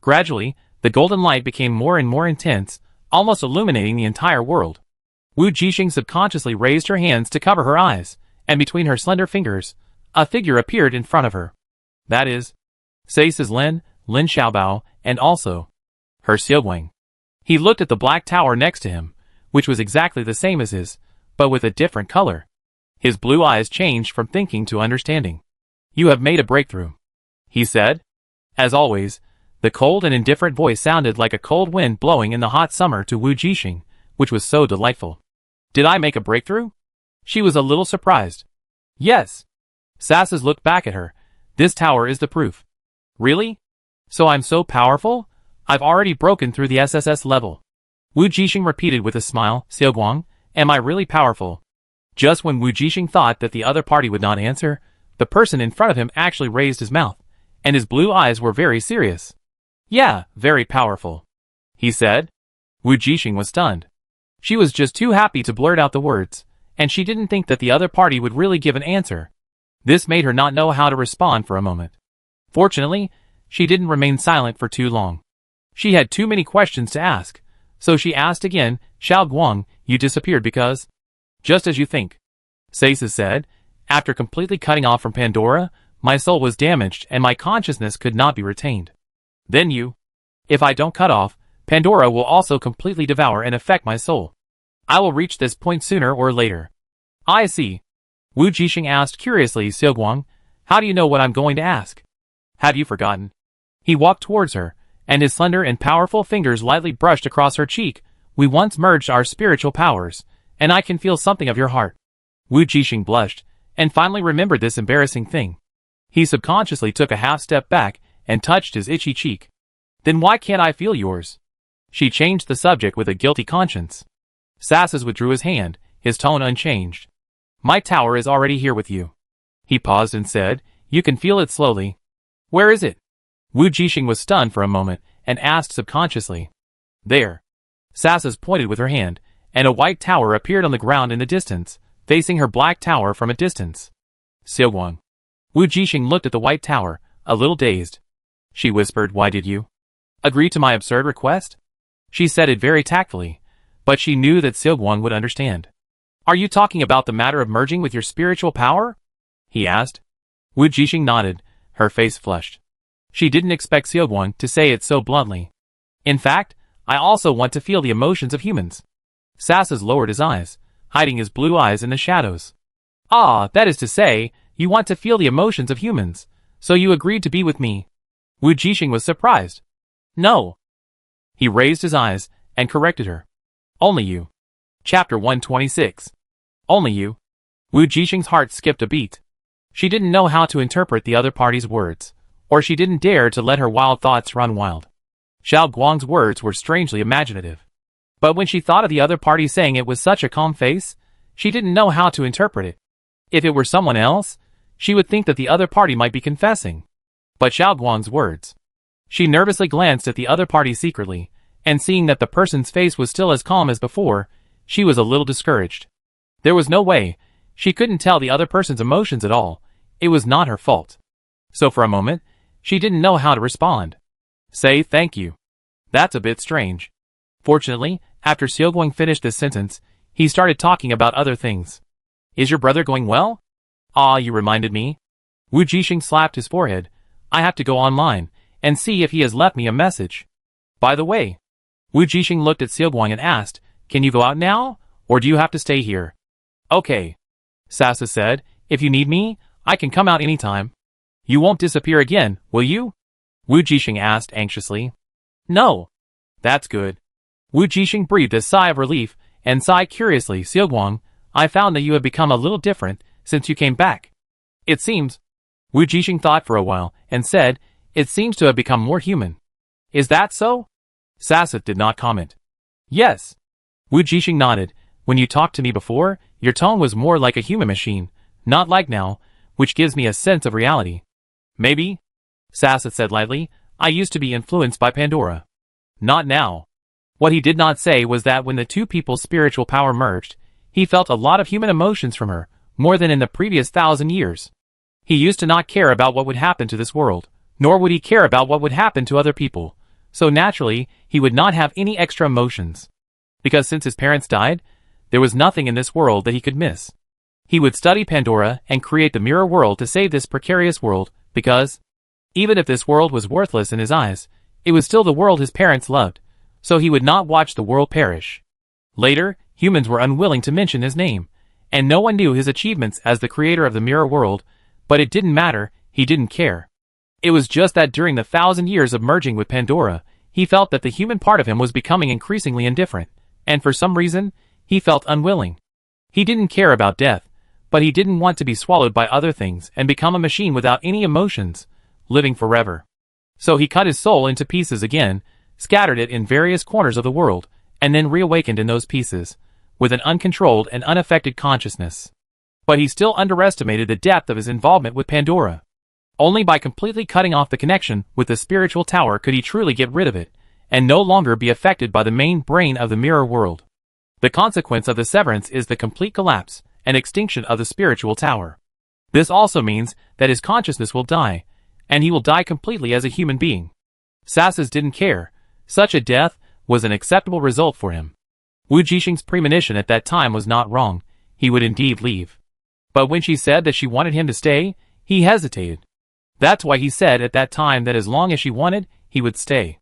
Gradually, the golden light became more and more intense, almost illuminating the entire world. Wu Jixing subconsciously raised her hands to cover her eyes, and between her slender fingers, a figure appeared in front of her. That is, Saisa's Lin Xiaobao, and also her Xiaoguang. He looked at the black tower next to him, which was exactly the same as his, but with a different color. His blue eyes changed from thinking to understanding. You have made a breakthrough, he said. As always, the cold and indifferent voice sounded like a cold wind blowing in the hot summer to Wu Jixing, which was so delightful. Did I make a breakthrough? She was a little surprised. Yes. Sasas looked back at her. This tower is the proof. Really? So I'm so powerful? I've already broken through the SSS level. Wu Jixing repeated with a smile. Xiaoguang, am I really powerful? Just when Wu Jixing thought that the other party would not answer, the person in front of him actually raised his mouth, and his blue eyes were very serious. Yeah, very powerful, he said. Wu Jixing was stunned. She was just too happy to blurt out the words, and she didn't think that the other party would really give an answer. This made her not know how to respond for a moment. Fortunately, she didn't remain silent for too long. She had too many questions to ask, so she asked again, Xiaoguang, you disappeared because? Just as you think, Sasa said. After completely cutting off from Pandora, my soul was damaged and my consciousness could not be retained. Then you. If I don't cut off, Pandora will also completely devour and affect my soul. I will reach this point sooner or later. I see. Wu Jixing asked curiously. Xiaoguang, How do you know what I'm going to ask? Have you forgotten? He walked towards her, and his slender and powerful fingers lightly brushed across her cheek. We once merged our spiritual powers, and I can feel something of your heart. Wu Jixing blushed, and finally remembered this embarrassing thing. He subconsciously took a half step back and touched his itchy cheek. Then why can't I feel yours? She changed the subject with a guilty conscience. Sassus withdrew his hand, his tone unchanged. My tower is already here with you. He paused and said, you can feel it slowly. Where is it? Wu Jixing was stunned for a moment and asked subconsciously. There. Sassus pointed with her hand, and a white tower appeared on the ground in the distance, facing her black tower from a distance. Xiaoguang. Wu Jixing looked at the white tower, a little dazed. She whispered, why did you agree to my absurd request? She said it very tactfully, but she knew that Xiaoguang would understand. Are you talking about the matter of merging with your spiritual power? He asked. Wu Jixing nodded, her face flushed. She didn't expect Xiaoguang to say it so bluntly. In fact, I also want to feel the emotions of humans. Sassus lowered his eyes, hiding his blue eyes in the shadows. Ah, that is to say, you want to feel the emotions of humans, so you agreed to be with me. Wu Jixing was surprised. No. He raised his eyes and corrected her. Only you. Chapter 126. Only you. Wu Jixing's heart skipped a beat. She didn't know how to interpret the other party's words, or she didn't dare to let her wild thoughts run wild. Xiao Guang's words were strangely imaginative. But when she thought of the other party saying it with such a calm face, she didn't know how to interpret it. If it were someone else, she would think that the other party might be confessing. But Xiao Guang's words. She nervously glanced at the other party secretly, and seeing that the person's face was still as calm as before, she was a little discouraged. There was no way. She couldn't tell the other person's emotions at all. It was not her fault. So for a moment, she didn't know how to respond. Say thank you. That's a bit strange. Fortunately, after Xiaoguang finished this sentence, he started talking about other things. Is your brother going well? Ah, you reminded me. Wu Jixing slapped his forehead. I have to go online and see if he has left me a message. By the way, Wu Jixing looked at Xiaoguang and asked, can you go out now, or do you have to stay here? Okay. Sassus said, if you need me, I can come out anytime. You won't disappear again, will you? Wu Jixing asked anxiously. No. That's good. Wu Jixing breathed a sigh of relief and sighed curiously. Xiaoguang, I found that you have become a little different since you came back. It seems. Wu Jixing thought for a while and said, it seems to have become more human. Is that so? Sassus did not comment. Yes. Wu Jixing nodded. When you talked to me before, your tone was more like a human machine, not like now, which gives me a sense of reality. Maybe? Sassus said lightly, I used to be influenced by Pandora. Not now. What he did not say was that when the two people's spiritual power merged, he felt a lot of human emotions from her, more than in the previous 1,000 years. He used to not care about what would happen to this world, nor would he care about what would happen to other people, so naturally, he would not have any extra emotions. Because since his parents died, there was nothing in this world that he could miss. He would study Pandora and create the mirror world to save this precarious world, because, even if this world was worthless in his eyes, it was still the world his parents loved, so he would not watch the world perish. Later, humans were unwilling to mention his name, and no one knew his achievements as the creator of the mirror world, but it didn't matter, he didn't care. It was just that during the 1,000 years of merging with Pandora, he felt that the human part of him was becoming increasingly indifferent, and for some reason, he felt unwilling. He didn't care about death, but he didn't want to be swallowed by other things and become a machine without any emotions, living forever. So he cut his soul into pieces again, scattered it in various corners of the world, and then reawakened in those pieces, with an uncontrolled and unaffected consciousness. But he still underestimated the depth of his involvement with Pandora. Only by completely cutting off the connection with the spiritual tower could he truly get rid of it, and no longer be affected by the main brain of the mirror world. The consequence of the severance is the complete collapse and extinction of the spiritual tower. This also means that his consciousness will die, and he will die completely as a human being. Sassus didn't care. Such a death was an acceptable result for him. Wu Jixing's premonition at that time was not wrong. He would indeed leave. But when she said that she wanted him to stay, he hesitated. That's why he said at that time that as long as she wanted, he would stay.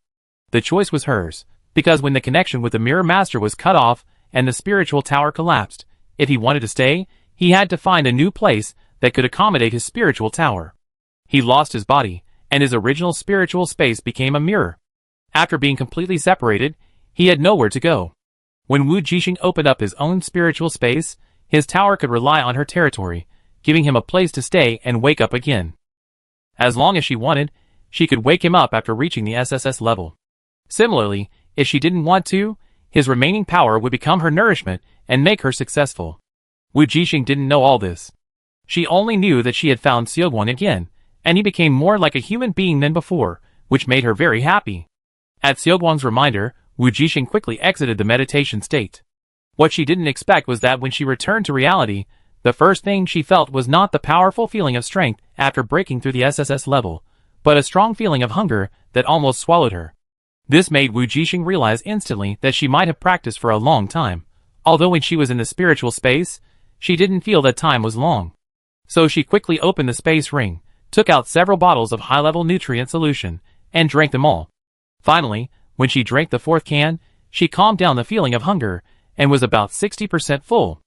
The choice was hers, because when the connection with the Mirror Master was cut off and the spiritual tower collapsed, if he wanted to stay, he had to find a new place that could accommodate his spiritual tower. He lost his body, and his original spiritual space became a mirror. After being completely separated, he had nowhere to go. When Wu Jixing opened up his own spiritual space, his tower could rely on her territory, giving him a place to stay and wake up again. As long as she wanted, she could wake him up after reaching the SSS level. Similarly, if she didn't want to, his remaining power would become her nourishment and make her successful. Wu Jixing didn't know all this. She only knew that she had found Xiaoguang again, and he became more like a human being than before, which made her very happy. At Xiaoguang's reminder, Wu Jixing quickly exited the meditation state. What she didn't expect was that when she returned to reality, the first thing she felt was not the powerful feeling of strength after breaking through the SSS level, but a strong feeling of hunger that almost swallowed her. This made Wu Jixing realize instantly that she might have practiced for a long time, although when she was in the spiritual space, she didn't feel that time was long. So she quickly opened the space ring, took out several bottles of high-level nutrient solution, and drank them all. Finally, when she drank the fourth can, she calmed down the feeling of hunger, and was about 60% full.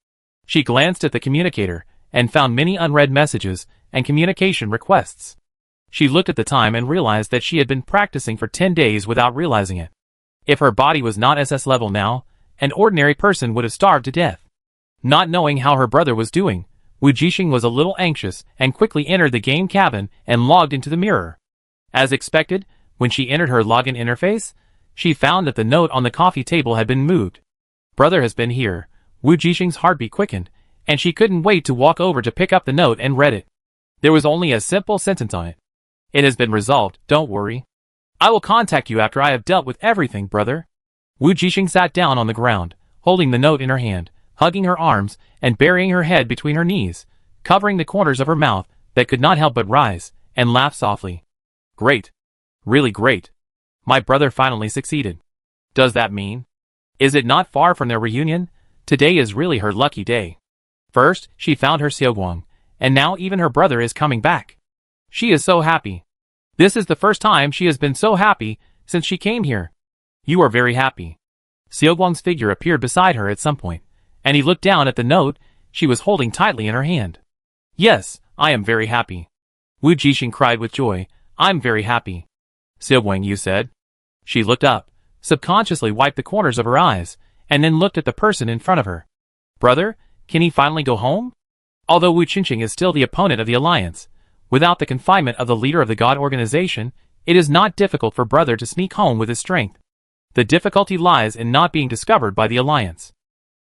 She glanced at the communicator, and found many unread messages and communication requests. She looked at the time and realized that she had been practicing for 10 days without realizing it. If her body was not SS level now, an ordinary person would have starved to death. Not knowing how her brother was doing, Wu Jixing was a little anxious and quickly entered the game cabin and logged into the mirror. As expected, when she entered her login interface, she found that the note on the coffee table had been moved. Brother has been here. Wu Jixing's heartbeat quickened, and she couldn't wait to walk over to pick up the note and read it. There was only a simple sentence on it. It has been resolved, don't worry. I will contact you after I have dealt with everything, brother. Wu Jixing sat down on the ground, holding the note in her hand, hugging her arms, and burying her head between her knees, covering the corners of her mouth that could not help but rise, and laugh softly. Great. Really great. My brother finally succeeded. Does that mean? Is it not far from their reunion? Today is really her lucky day. First, she found her Xiaoguang, and now even her brother is coming back. She is so happy. This is the first time she has been so happy since she came here. You are very happy. Xiaoguang's figure appeared beside her at some point, and he looked down at the note she was holding tightly in her hand. Yes, I am very happy. Wu Jixing cried with joy. I'm very happy. Xiaoguang, you said. She looked up, subconsciously wiped the corners of her eyes, and then looked at the person in front of her. Brother, can he finally go home? Although Wu Jixing is still the opponent of the alliance, without the confinement of the leader of the God organization, it is not difficult for brother to sneak home with his strength. The difficulty lies in not being discovered by the alliance.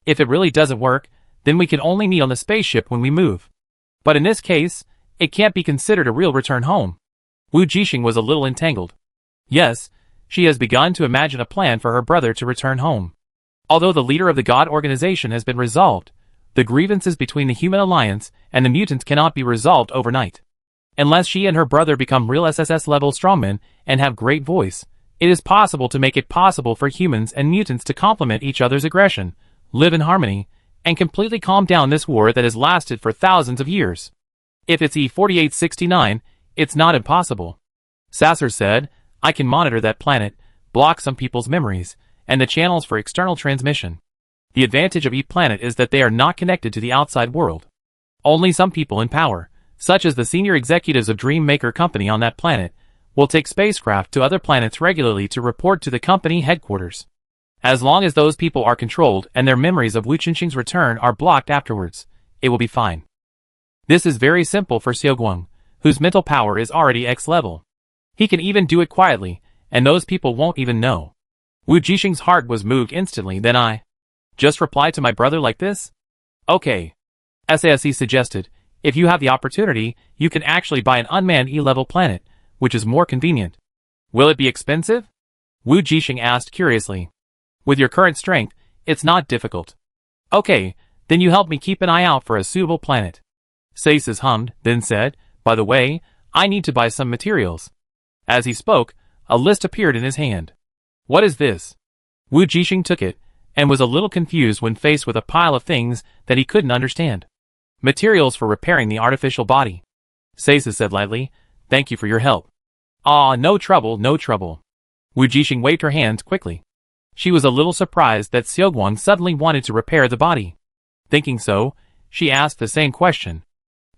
If it really doesn't work, then we can only meet on the spaceship when we move. But in this case, it can't be considered a real return home. Wu Jixing was a little entangled. Yes, she has begun to imagine a plan for her brother to return home. Although the leader of the God organization has been resolved, the grievances between the human alliance and the mutants cannot be resolved overnight. Unless she and her brother become real SSS level strongmen and have great voice, it is possible to make it possible for humans and mutants to complement each other's aggression, live in harmony, and completely calm down this war that has lasted for thousands of years. If it's E4869, it's not impossible. Sasser said, I can monitor that planet, block some people's memories, and the channels for external transmission. The advantage of each planet is that they are not connected to the outside world. Only some people in power, such as the senior executives of Dream Maker Company on that planet, will take spacecraft to other planets regularly to report to the company headquarters. As long as those people are controlled and their memories of Wu Jixing's return are blocked afterwards, it will be fine. This is very simple for Xiaoguang, whose mental power is already X level. He can even do it quietly, and those people won't even know. Wu Jixing's heart was moved instantly. Then I just reply to my brother like this? Okay. SASE suggested, if you have the opportunity, you can actually buy an unmanned E-level planet, which is more convenient. Will it be expensive? Wu Jixing asked curiously. With your current strength, it's not difficult. Okay, then you help me keep an eye out for a suitable planet. Saces hummed, then said, by the way, I need to buy some materials. As he spoke, a list appeared in his hand. What is this? Wu Jixing took it, and was a little confused when faced with a pile of things that he couldn't understand. Materials for repairing the artificial body. Saces said lightly, thank you for your help. Ah, no trouble, no trouble. Wu Jixing waved her hands quickly. She was a little surprised that Xiaoguang suddenly wanted to repair the body. Thinking so, she asked the same question.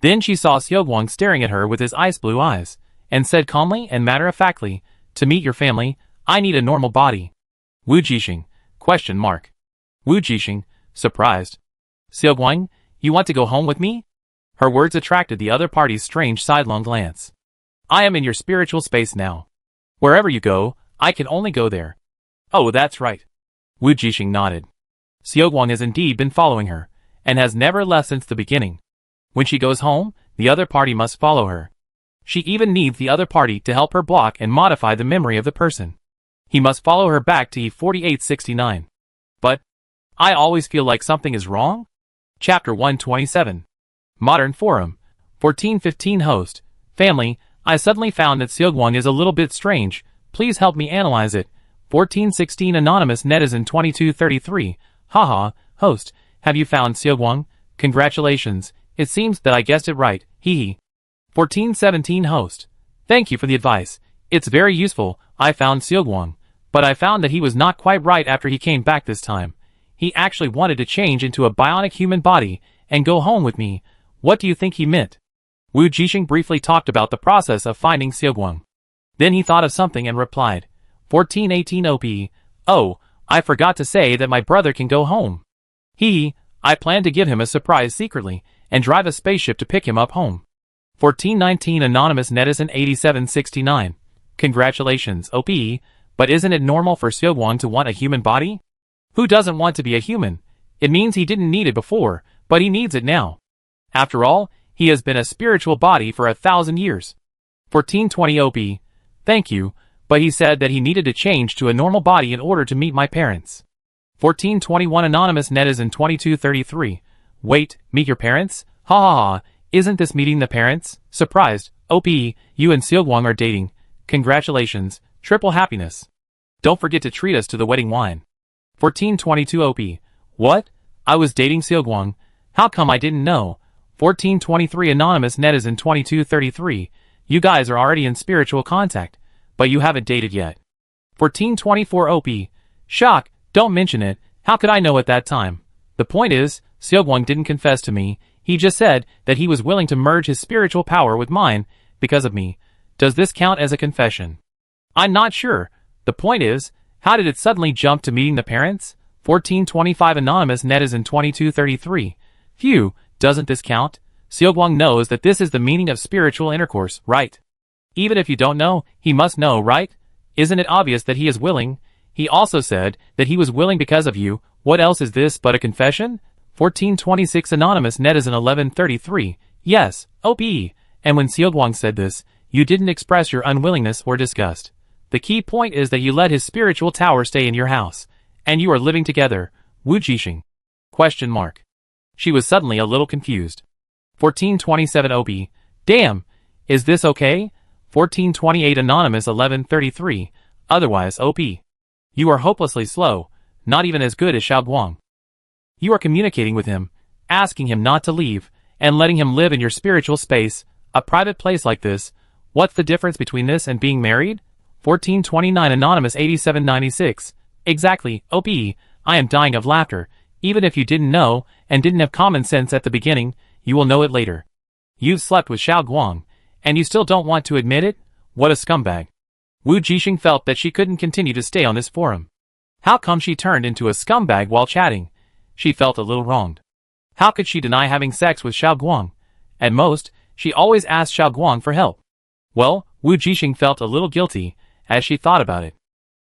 Then she saw Seogwang staring at her with his ice blue eyes, and said calmly and matter-of-factly, "To meet your family, I need a normal body." Wu Jixing? Question mark. Wu Jixing, surprised. "Seogwang, you want to go home with me?" Her words attracted the other party's strange sidelong glance. "I am in your spiritual space now. Wherever you go, I can only go there." "Oh, that's right." Wu Jixing nodded. Seogwang has indeed been following her, and has never left since the beginning. When she goes home, the other party must follow her. She even needs the other party to help her block and modify the memory of the person. He must follow her back to EP4869. But I always feel like something is wrong? Chapter 127. Modern Forum. 1415 Host. Family, I suddenly found that Seogwang is a little bit strange. Please help me analyze it. 1416 Anonymous Netizen 2233. Haha, host, have you found Seogwang? Congratulations, it seems that I guessed it right, hee. 1417 Host. Thank you for the advice. It's very useful. I found Seogwang, but I found that he was not quite right after he came back this time. He actually wanted to change into a bionic human body and go home with me. What do you think he meant? Wu Jixing briefly talked about the process of finding Seogwang. Then he thought of something and replied, 1418 OP. Oh, I forgot to say that my brother can go home. I plan to give him a surprise secretly and drive a spaceship to pick him up home. 1419 Anonymous Netizen 8769. Congratulations, OP, but isn't it normal for Seogwang to want a human body? Who doesn't want to be a human? It means he didn't need it before, but he needs it now. After all, he has been a spiritual body for 1,000 years. 1420 OP. Thank you, but he said that he needed to change to a normal body in order to meet my parents. 1421 Anonymous Netizen 2233. Wait, meet your parents? Ha ha ha, isn't this meeting the parents? Surprised, OP, you and Seogwang are dating. Congratulations, triple happiness. Don't forget to treat us to the wedding wine. 1422 OP. What? I was dating Seogwang. How come I didn't know? 1423 Anonymous Netizen 2233. You guys are already in spiritual contact, but you haven't dated yet. 1424 OP. Shock, don't mention it. How could I know at that time? The point is, Seogwang didn't confess to me. He just said that he was willing to merge his spiritual power with mine because of me. Does this count as a confession? I'm not sure. The point is, how did it suddenly jump to meeting the parents? 1425 Anonymous Netizen 2233. Phew, doesn't this count? Seogwang knows that this is the meaning of spiritual intercourse, right? Even if you don't know, he must know, right? Isn't it obvious that he is willing? He also said that he was willing because of you. What else is this but a confession? 1426 Anonymous Netizen 1133. Yes, OP. And when Seogwang said this, you didn't express your unwillingness or disgust. The key point is that you let his spiritual tower stay in your house, and you are living together. Wu Jixing? Question mark. She was suddenly a little confused. 1427 OP. Damn, is this okay? 1428 Anonymous 1133. Otherwise OP. You are hopelessly slow, not even as good as Seogwang. You are communicating with him, asking him not to leave, and letting him live in your spiritual space, a private place like this. What's the difference between this and being married? 1429 Anonymous 8796. Exactly, OP, I am dying of laughter. Even if you didn't know, and didn't have common sense at the beginning, you will know it later. You've slept with Seogwang, and you still don't want to admit it? What a scumbag. Wu Jixing felt that she couldn't continue to stay on this forum. How come she turned into a scumbag while chatting? She felt a little wronged. How could she deny having sex with Seogwang? At most, she always asked Seogwang for help. Well, Wu Jixing felt a little guilty as she thought about it.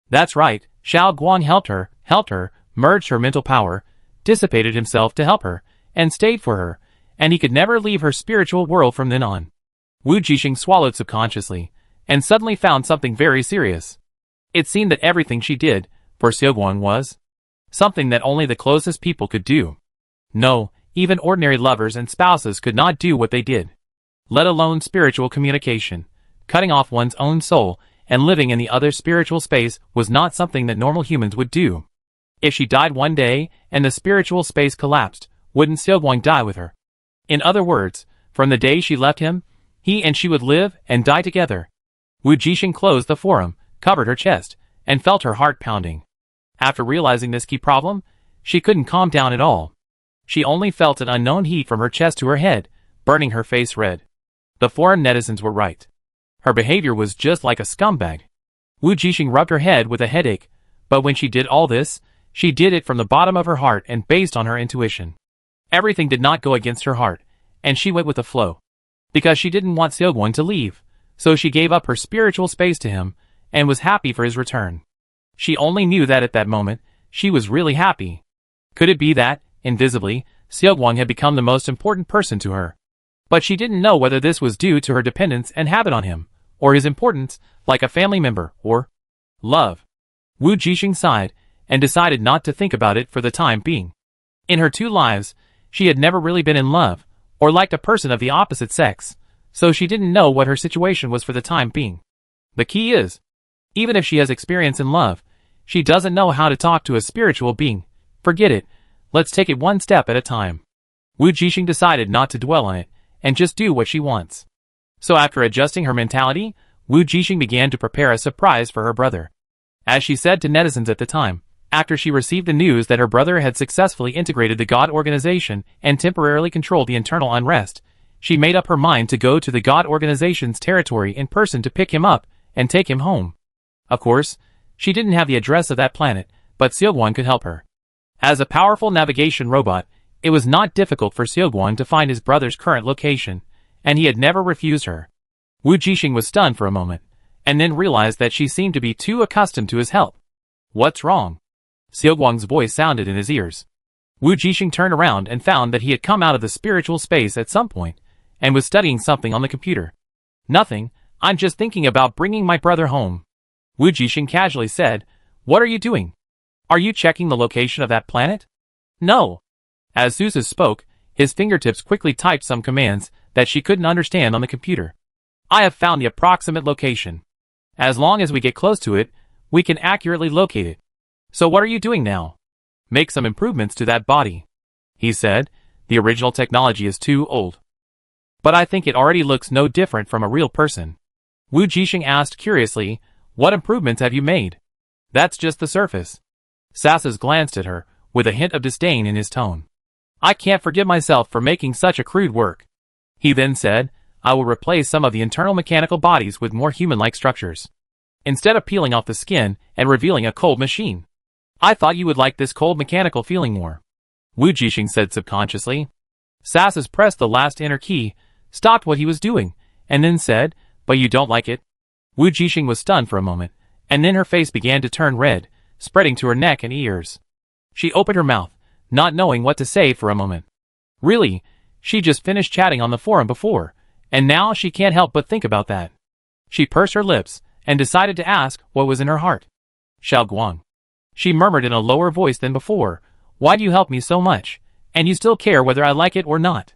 That's right, Seogwang helped her, merged her mental power, dissipated himself to help her, and stayed for her, and he could never leave her spiritual world from then on. Wu Jixing swallowed subconsciously, and suddenly found something very serious. It seemed that everything she did for Seogwang was something that only the closest people could do. No, even ordinary lovers and spouses could not do what they did. Let alone spiritual communication. Cutting off one's own soul and living in the other spiritual space was not something that normal humans would do. If she died one day and the spiritual space collapsed, wouldn't Seogwang die with her? In other words, from the day she left him, he and she would live and die together. Wu Jixing closed the forum, covered her chest, and felt her heart pounding. After realizing this key problem, she couldn't calm down at all. She only felt an unknown heat from her chest to her head, burning her face red. The foreign netizens were right. Her behavior was just like a scumbag. Wu Jixing rubbed her head with a headache, but when she did all this, she did it from the bottom of her heart and based on her intuition. Everything did not go against her heart, and she went with the flow. Because she didn't want Seogwon to leave, so she gave up her spiritual space to him, and was happy for his return. She only knew that at that moment, she was really happy. Could it be that, invisibly, Seogwon had become the most important person to her? But she didn't know whether this was due to her dependence and habit on him, or his importance, like a family member, or love. Wu Jixing sighed, and decided not to think about it for the time being. In her 2 lives, she had never really been in love, or liked a person of the opposite sex, so she didn't know what her situation was for the time being. The key is, even if she has experience in love, she doesn't know how to talk to a spiritual being. Forget it, let's take it one step at a time. Wu Jixing decided not to dwell on it, and just do what she wants. So after adjusting her mentality, Wu Jixing began to prepare a surprise for her brother. As she said to netizens at the time, after she received the news that her brother had successfully integrated the God organization and temporarily controlled the internal unrest, she made up her mind to go to the God organization's territory in person to pick him up and take him home. Of course, she didn't have the address of that planet, but Seogwon could help her. As a powerful navigation robot, it was not difficult for Seogwon to find his brother's current location, and he had never refused her. Wu Jixing was stunned for a moment, and then realized that she seemed to be too accustomed to his help. What's wrong? Seogwon's voice sounded in his ears. Wu Jixing turned around and found that he had come out of the spiritual space at some point, and was studying something on the computer. Nothing, I'm just thinking about bringing my brother home. Wu Jixing casually said, What are you doing? Are you checking the location of that planet? No. As Susa spoke, his fingertips quickly typed some commands that she couldn't understand on the computer. I have found the approximate location. As long as we get close to it, we can accurately locate it. So what are you doing now? Make some improvements to that body. He said, the original technology is too old. But I think it already looks no different from a real person. Wu Jixing asked curiously, What improvements have you made? That's just the surface. Sasas glanced at her, with a hint of disdain in his tone. I can't forgive myself for making such a crude work. He then said, I will replace some of the internal mechanical bodies with more human-like structures. Instead of peeling off the skin and revealing a cold machine. I thought you would like this cold mechanical feeling more. Wu Jixing said subconsciously. Sasas pressed the last enter key, stopped what he was doing, and then said, But you don't like it? Wu Jixing was stunned for a moment, and then her face began to turn red, spreading to her neck and ears. She opened her mouth, not knowing what to say for a moment. Really, she just finished chatting on the forum before, and now she can't help but think about that. She pursed her lips, and decided to ask what was in her heart. Xiaoguang. She murmured in a lower voice than before, Why do you help me so much, and you still care whether I like it or not?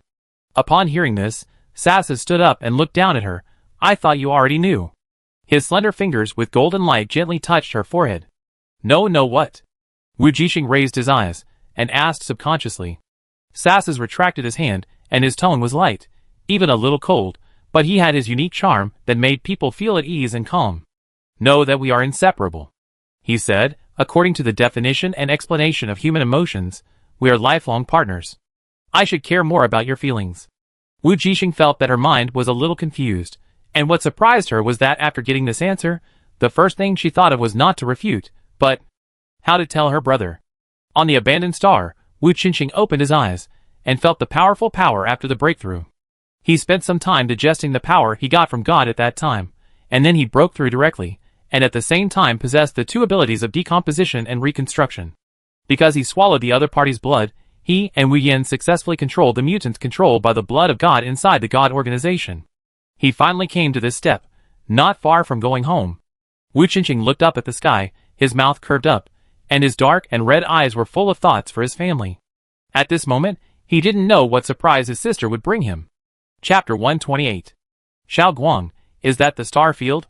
Upon hearing this, Sasas stood up and looked down at her. I thought you already knew. His slender fingers with golden light gently touched her forehead. No, what? Wu Jixing raised his eyes, and asked subconsciously. Sasas retracted his hand, and his tone was light, even a little cold, but he had his unique charm that made people feel at ease and calm. Know that we are inseparable. He said, according to the definition and explanation of human emotions, we are lifelong partners. I should care more about your feelings. Wu Jixing felt that her mind was a little confused, and what surprised her was that after getting this answer, the first thing she thought of was not to refute, but how to tell her brother. On the abandoned star, Wu Jixing opened his eyes, and felt the powerful power after the breakthrough. He spent some time digesting the power he got from God at that time, and then he broke through directly, and at the same time possessed the 2 abilities of decomposition and reconstruction. Because he swallowed the other party's blood, he and Wu Yin successfully controlled the mutants controlled by the blood of God inside the God organization. He finally came to this step, not far from going home. Wu Jixing looked up at the sky, his mouth curved up, and his dark and red eyes were full of thoughts for his family. At this moment, he didn't know what surprise his sister would bring him. Chapter 128. Xiaoguang, is that the star field?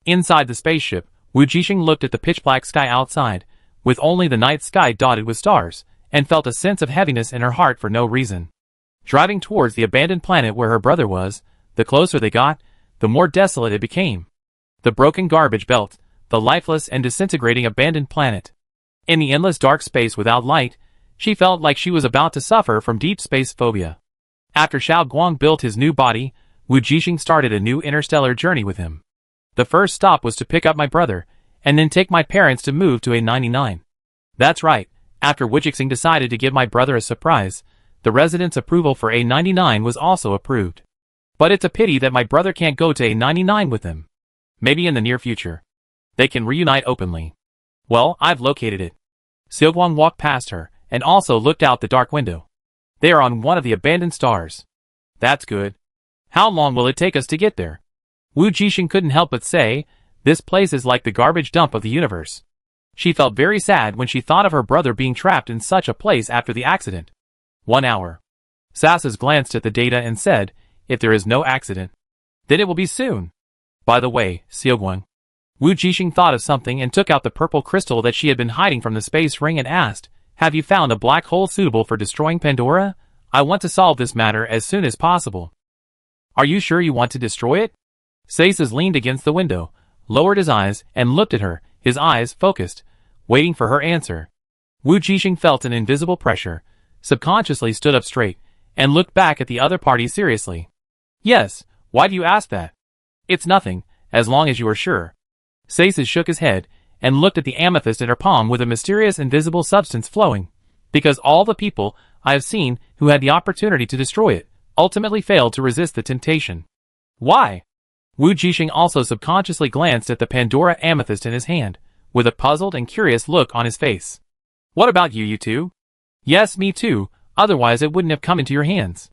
Inside the spaceship, Wu Jixing looked at the pitch-black sky outside, with only the night sky dotted with stars, and felt a sense of heaviness in her heart for no reason. Driving towards the abandoned planet where her brother was, the closer they got, the more desolate it became. The broken garbage belt, the lifeless and disintegrating abandoned planet. In the endless dark space without light, she felt like she was about to suffer from deep space phobia. After Xiao Guang built his new body, Wu Jixing started a new interstellar journey with him. The first stop was to pick up my brother, and then take my parents to move to A99. That's right, after Wu Jixing decided to give my brother a surprise, the residents' approval for A99 was also approved. But it's a pity that my brother can't go to A99 with him. Maybe in the near future, they can reunite openly. Well, I've located it. Xiaoguang walked past her, and also looked out the dark window. They are on one of the abandoned stars. That's good. How long will it take us to get there? Wu Jixing couldn't help but say, this place is like the garbage dump of the universe. She felt very sad when she thought of her brother being trapped in such a place after the accident. 1 hour. Sasas glanced at the data and said, if there is no accident, then it will be soon. By the way, Xiaoguang. Wu Jixing thought of something and took out the purple crystal that she had been hiding from the space ring and asked, have you found a black hole suitable for destroying Pandora? I want to solve this matter as soon as possible. Are you sure you want to destroy it? Sasas leaned against the window, lowered his eyes, and looked at her, his eyes focused, waiting for her answer. Wu Jixing felt an invisible pressure, subconsciously stood up straight, and looked back at the other party seriously. Yes, why do you ask that? It's nothing, as long as you are sure. Sasas shook his head, and looked at the amethyst in her palm with a mysterious invisible substance flowing. Because all the people I have seen who had the opportunity to destroy it, ultimately failed to resist the temptation. Why? Wu Jixing also subconsciously glanced at the Pandora amethyst in his hand, with a puzzled and curious look on his face. What about you two? Yes, me too, otherwise it wouldn't have come into your hands.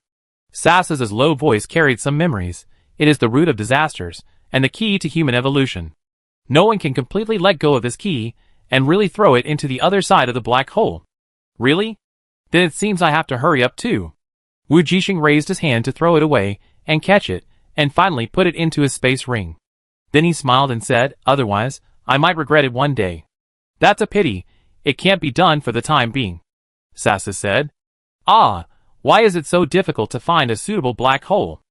Sasas's low voice carried some memories. It is the root of disasters, and the key to human evolution. No one can completely let go of this key, and really throw it into the other side of the black hole. Really? Then it seems I have to hurry up too. Wu Jixing raised his hand to throw it away, and catch it, and finally put it into his space ring. Then he smiled and said, otherwise, I might regret it one day. That's a pity, it can't be done for the time being. Sasas said. Ah, why is it so difficult to find a suitable black hole?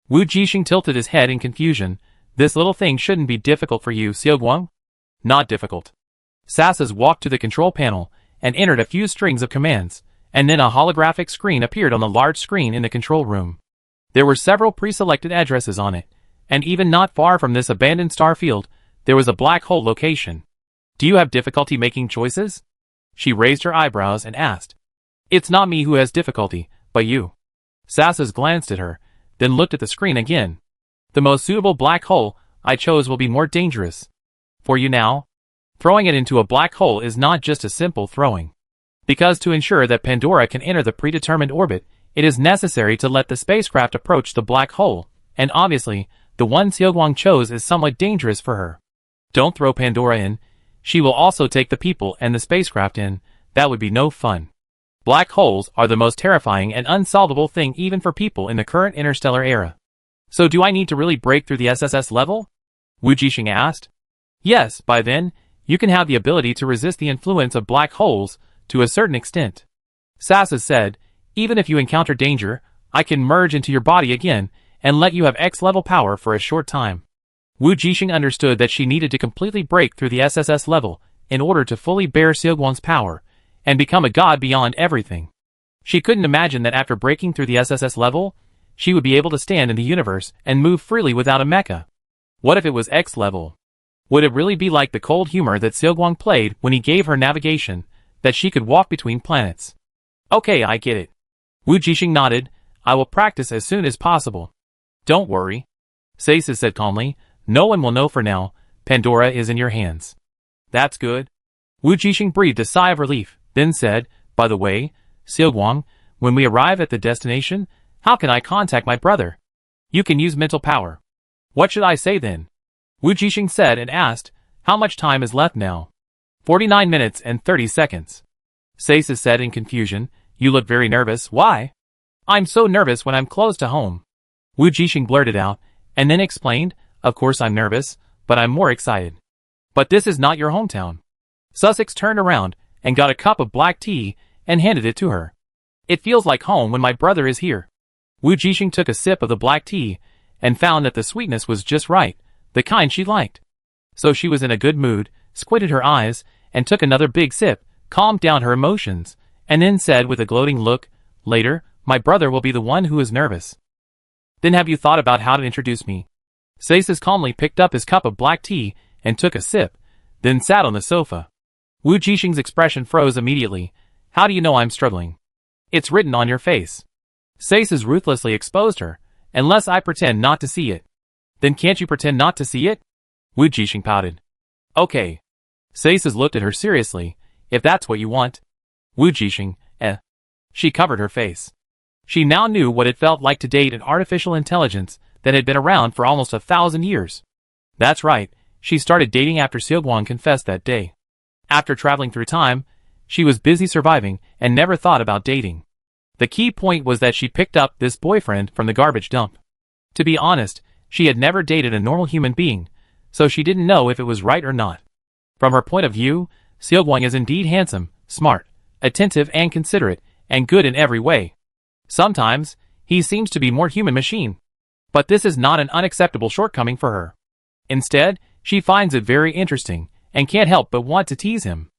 Wu Jixing tilted his head in confusion. This little thing shouldn't be difficult for you, Xiaoguang? Not difficult. Sasas walked to the control panel, and entered a few strings of commands, and then a holographic screen appeared on the large screen in the control room. There were several pre-selected addresses on it, and even not far from this abandoned star field, there was a black hole location. Do you have difficulty making choices? She raised her eyebrows and asked. It's not me who has difficulty, but you. Sasas glanced at her, then looked at the screen again. The most suitable black hole I chose will be more dangerous. For you now? Throwing it into a black hole is not just a simple throwing. Because to ensure that Pandora can enter the predetermined orbit, it is necessary to let the spacecraft approach the black hole, and obviously, the one Xiaoguang chose is somewhat dangerous for her. Don't throw Pandora in. She will also take the people and the spacecraft in. That would be no fun. Black holes are the most terrifying and unsolvable thing even for people in the current interstellar era. So do I need to really break through the SSS level? Wu Jixing asked. Yes, by then, you can have the ability to resist the influence of black holes to a certain extent. Sasas said, even if you encounter danger, I can merge into your body again and let you have X-level power for a short time. Wu Jixing understood that she needed to completely break through the SSS level in order to fully bear Xiaoguang's power and become a god beyond everything. She couldn't imagine that after breaking through the SSS level, she would be able to stand in the universe and move freely without a mecha. What if it was X level? Would it really be like the cold humor that Xiaoguang played when he gave her navigation, that she could walk between planets? Okay, I get it. Wu Jixing nodded. I will practice as soon as possible. Don't worry. Sasas said calmly. No one will know for now. Pandora is in your hands. That's good. Wu Jixing breathed a sigh of relief, then said, by the way, Xiaoguang, when we arrive at the destination, how can I contact my brother? You can use mental power. What should I say then? Wu Jixing said and asked, how much time is left now? 49 minutes and 30 seconds. Sasas said in confusion, you look very nervous, why? I'm so nervous when I'm close to home. Wu Jixing blurted out, and then explained, of course I'm nervous, but I'm more excited. But this is not your hometown. Sussex turned around and got a cup of black tea and handed it to her. It feels like home when my brother is here. Wu Jixing took a sip of the black tea and found that the sweetness was just right, the kind she liked. So she was in a good mood, squinted her eyes, and took another big sip, calmed down her emotions, and then said with a gloating look, later, my brother will be the one who is nervous. Then have you thought about how to introduce me? Sasis calmly picked up his cup of black tea and took a sip, then sat on the sofa. Wu Jixing's expression froze immediately. How do you know I'm struggling? It's written on your face. Sasis ruthlessly exposed her, unless I pretend not to see it. Then can't you pretend not to see it? Wu Jixing pouted. Okay. Sasis looked at her seriously. If that's what you want. Wu Jixing, She covered her face. She now knew what it felt like to date an artificial intelligence that had been around for almost 1,000 years. That's right, she started dating after Xiaoguang confessed that day. After traveling through time, she was busy surviving and never thought about dating. The key point was that she picked up this boyfriend from the garbage dump. To be honest, she had never dated a normal human being, so she didn't know if it was right or not. From her point of view, Xiaoguang is indeed handsome, smart, attentive and considerate, and good in every way. Sometimes, he seems to be more human machine. But this is not an unacceptable shortcoming for her. Instead, she finds it very interesting, and can't help but want to tease him.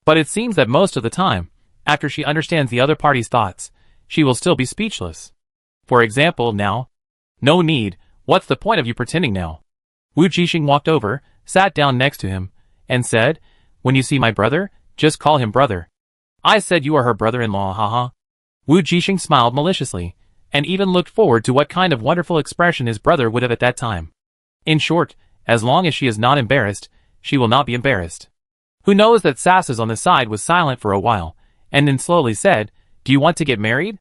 But it seems that most of the time, after she understands the other party's thoughts, she will still be speechless. For example, now. No need, what's the point of you pretending now? Wu Jixing walked over, sat down next to him, and said, when you see my brother, just call him brother. I said you are her brother-in-law, haha. Wu Jixing smiled maliciously, and even looked forward to what kind of wonderful expression his brother would have at that time. In short, as long as she is not embarrassed, she will not be embarrassed. Who knows that Sasis on the side was silent for a while, and then slowly said, do you want to get married?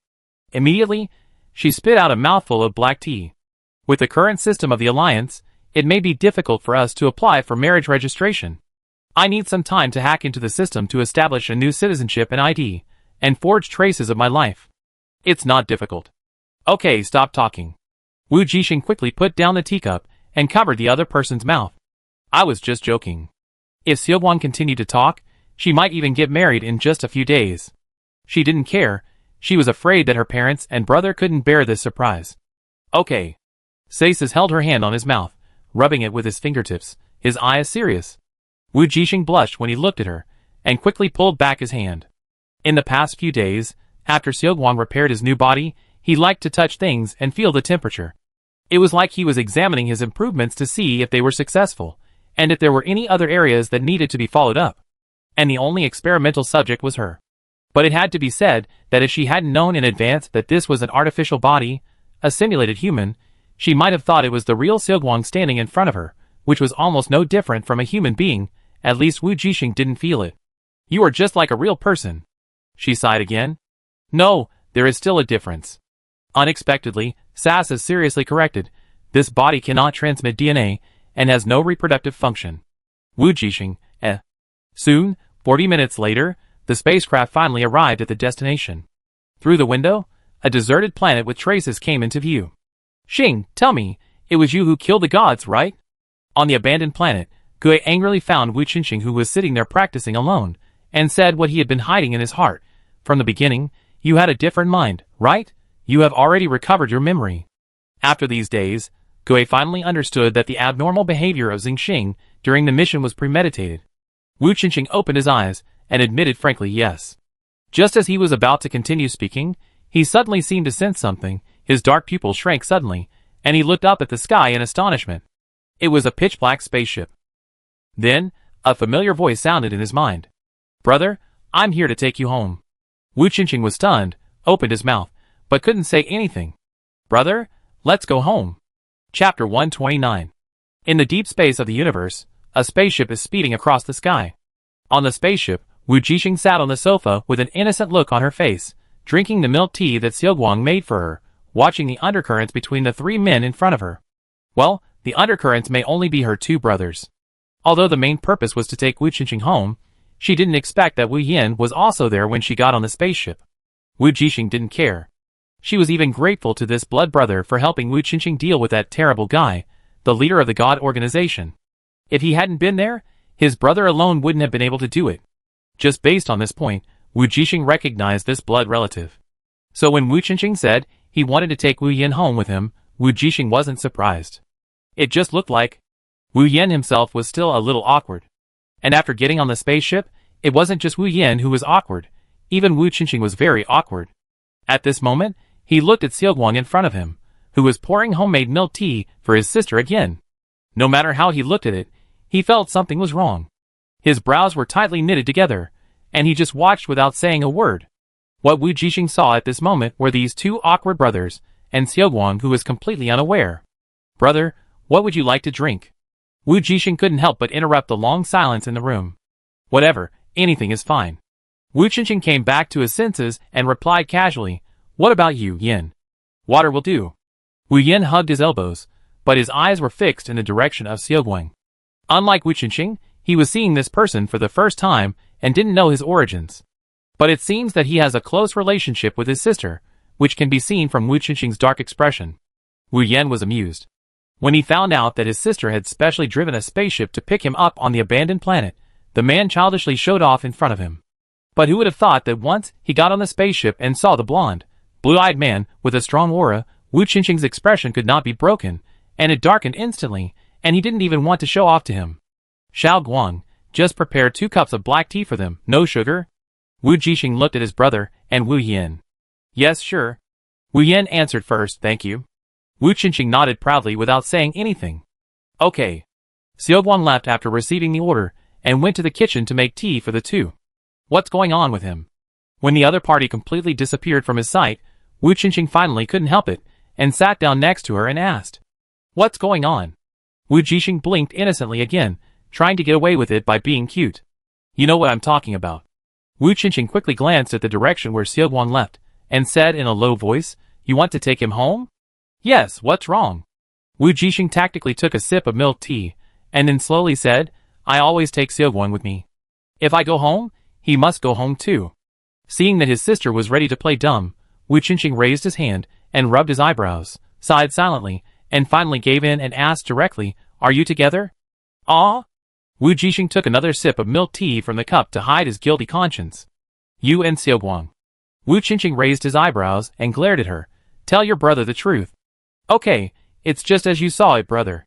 Immediately, she spit out a mouthful of black tea. With the current system of the alliance, it may be difficult for us to apply for marriage registration. I need some time to hack into the system to establish a new citizenship and ID, and forge traces of my life. It's not difficult. Okay, stop talking. Wu Jixing quickly put down the teacup and covered the other person's mouth. I was just joking. If Xiaoguang continued to talk, she might even get married in just a few days. She didn't care. She was afraid that her parents and brother couldn't bear this surprise. Okay. Sasis held her hand on his mouth, rubbing it with his fingertips, his eyes serious. Wu Jixing blushed when he looked at her, and quickly pulled back his hand. In the past few days, after Xiaoguang repaired his new body, he liked to touch things and feel the temperature. It was like he was examining his improvements to see if they were successful, and if there were any other areas that needed to be followed up. And the only experimental subject was her. But it had to be said that if she hadn't known in advance that this was an artificial body, a simulated human, she might have thought it was the real Xiaoguang standing in front of her, which was almost no different from a human being. At least Wu Jixing didn't feel it. You are just like a real person. She sighed again. No, there is still a difference. Unexpectedly, Sasis seriously corrected. This body cannot transmit DNA, and has no reproductive function. Wu Jixing, Soon, 40 minutes later, the spacecraft finally arrived at the destination. Through the window, a deserted planet with traces came into view. Xing, tell me, it was you who killed the gods, right? On the abandoned planet, Gui angrily found Wu Jixing who was sitting there practicing alone, and said what he had been hiding in his heart. From the beginning, you had a different mind, right? You have already recovered your memory. After these days, Gui finally understood that the abnormal behavior of Xing during the mission was premeditated. Wu Jixing opened his eyes, and admitted frankly yes. Just as he was about to continue speaking, he suddenly seemed to sense something. His dark pupils shrank suddenly, and he looked up at the sky in astonishment. It was a pitch-black spaceship. Then, a familiar voice sounded in his mind. Brother, I'm here to take you home. Wu Jixing was stunned, opened his mouth, but couldn't say anything. Brother, let's go home. Chapter 129. In the deep space of the universe, a spaceship is speeding across the sky. On the spaceship, Wu Jixing sat on the sofa with an innocent look on her face, drinking the milk tea that Xiaoguang made for her, watching the undercurrents between the three men in front of her. Well, the undercurrents may only be her two brothers. Although the main purpose was to take Wu Jixing home, she didn't expect that Wu Yin was also there when she got on the spaceship. Wu Jixing didn't care. She was even grateful to this blood brother for helping Wu Jixing deal with that terrible guy, the leader of the God organization. If he hadn't been there, his brother alone wouldn't have been able to do it. Just based on this point, Wu Jixing recognized this blood relative. So when Wu Jixing said he wanted to take Wu Yin home with him, Wu Jixing wasn't surprised. It just looked like Wu Yin himself was still a little awkward. And after getting on the spaceship, it wasn't just Wu Yin who was awkward. Even Wu Jixing was very awkward. At this moment, He looked at Seogwang in front of him, who was pouring homemade milk tea for his sister again. No matter how he looked at it, he felt something was wrong. His brows were tightly knitted together, and he just watched without saying a word. What Wu Jixing saw at this moment were these two awkward brothers, and Seogwang, who was completely unaware. "Brother, what would you like to drink?" Wu Jixing couldn't help but interrupt the long silence in the room. "Whatever, anything is fine." Wu Jixing came back to his senses and replied casually, "What about you, Yin?" "Water will do." Wu Yin hugged his elbows, but his eyes were fixed in the direction of Seogwang. Unlike Wu Jixing, he was seeing this person for the first time and didn't know his origins. But it seems that he has a close relationship with his sister, which can be seen from Wu Jixing's dark expression. Wu Yan was amused. When he found out that his sister had specially driven a spaceship to pick him up on the abandoned planet, the man childishly showed off in front of him. But who would have thought that once he got on the spaceship and saw the blonde, blue-eyed man with a strong aura, Wu Jixing's expression could not be broken, and it darkened instantly, and he didn't even want to show off to him. "Xiao Guang, just prepare 2 cups of black tea for them, no sugar?" Wu Jixing looked at his brother and Wu Yin. "Yes, sure." Wu Yin answered first, "Thank you." Wu Jixing nodded proudly without saying anything. "Okay." Seogwang left after receiving the order and went to the kitchen to make tea for the two. What's going on with him? When the other party completely disappeared from his sight, Wu Jixing finally couldn't help it and sat down next to her and asked, "What's going on?" Wu Jixing blinked innocently again, trying to get away with it by being cute. "You know what I'm talking about." Wu Jixing quickly glanced at the direction where Seogwang left and said in a low voice, "You want to take him home?" "Yes, what's wrong?" Wu Jixing tactically took a sip of milk tea and then slowly said, "I always take Seogwang with me. If I go home, he must go home too." Seeing that his sister was ready to play dumb, Wu Jixing raised his hand and rubbed his eyebrows, sighed silently, and finally gave in and asked directly, "Are you together?" "Ah?" Wu Jixing took another sip of milk tea from the cup to hide his guilty conscience. "You and Seogwang." Wu Jixing raised his eyebrows and glared at her. "Tell your brother the truth." "Okay, it's just as you saw it, brother."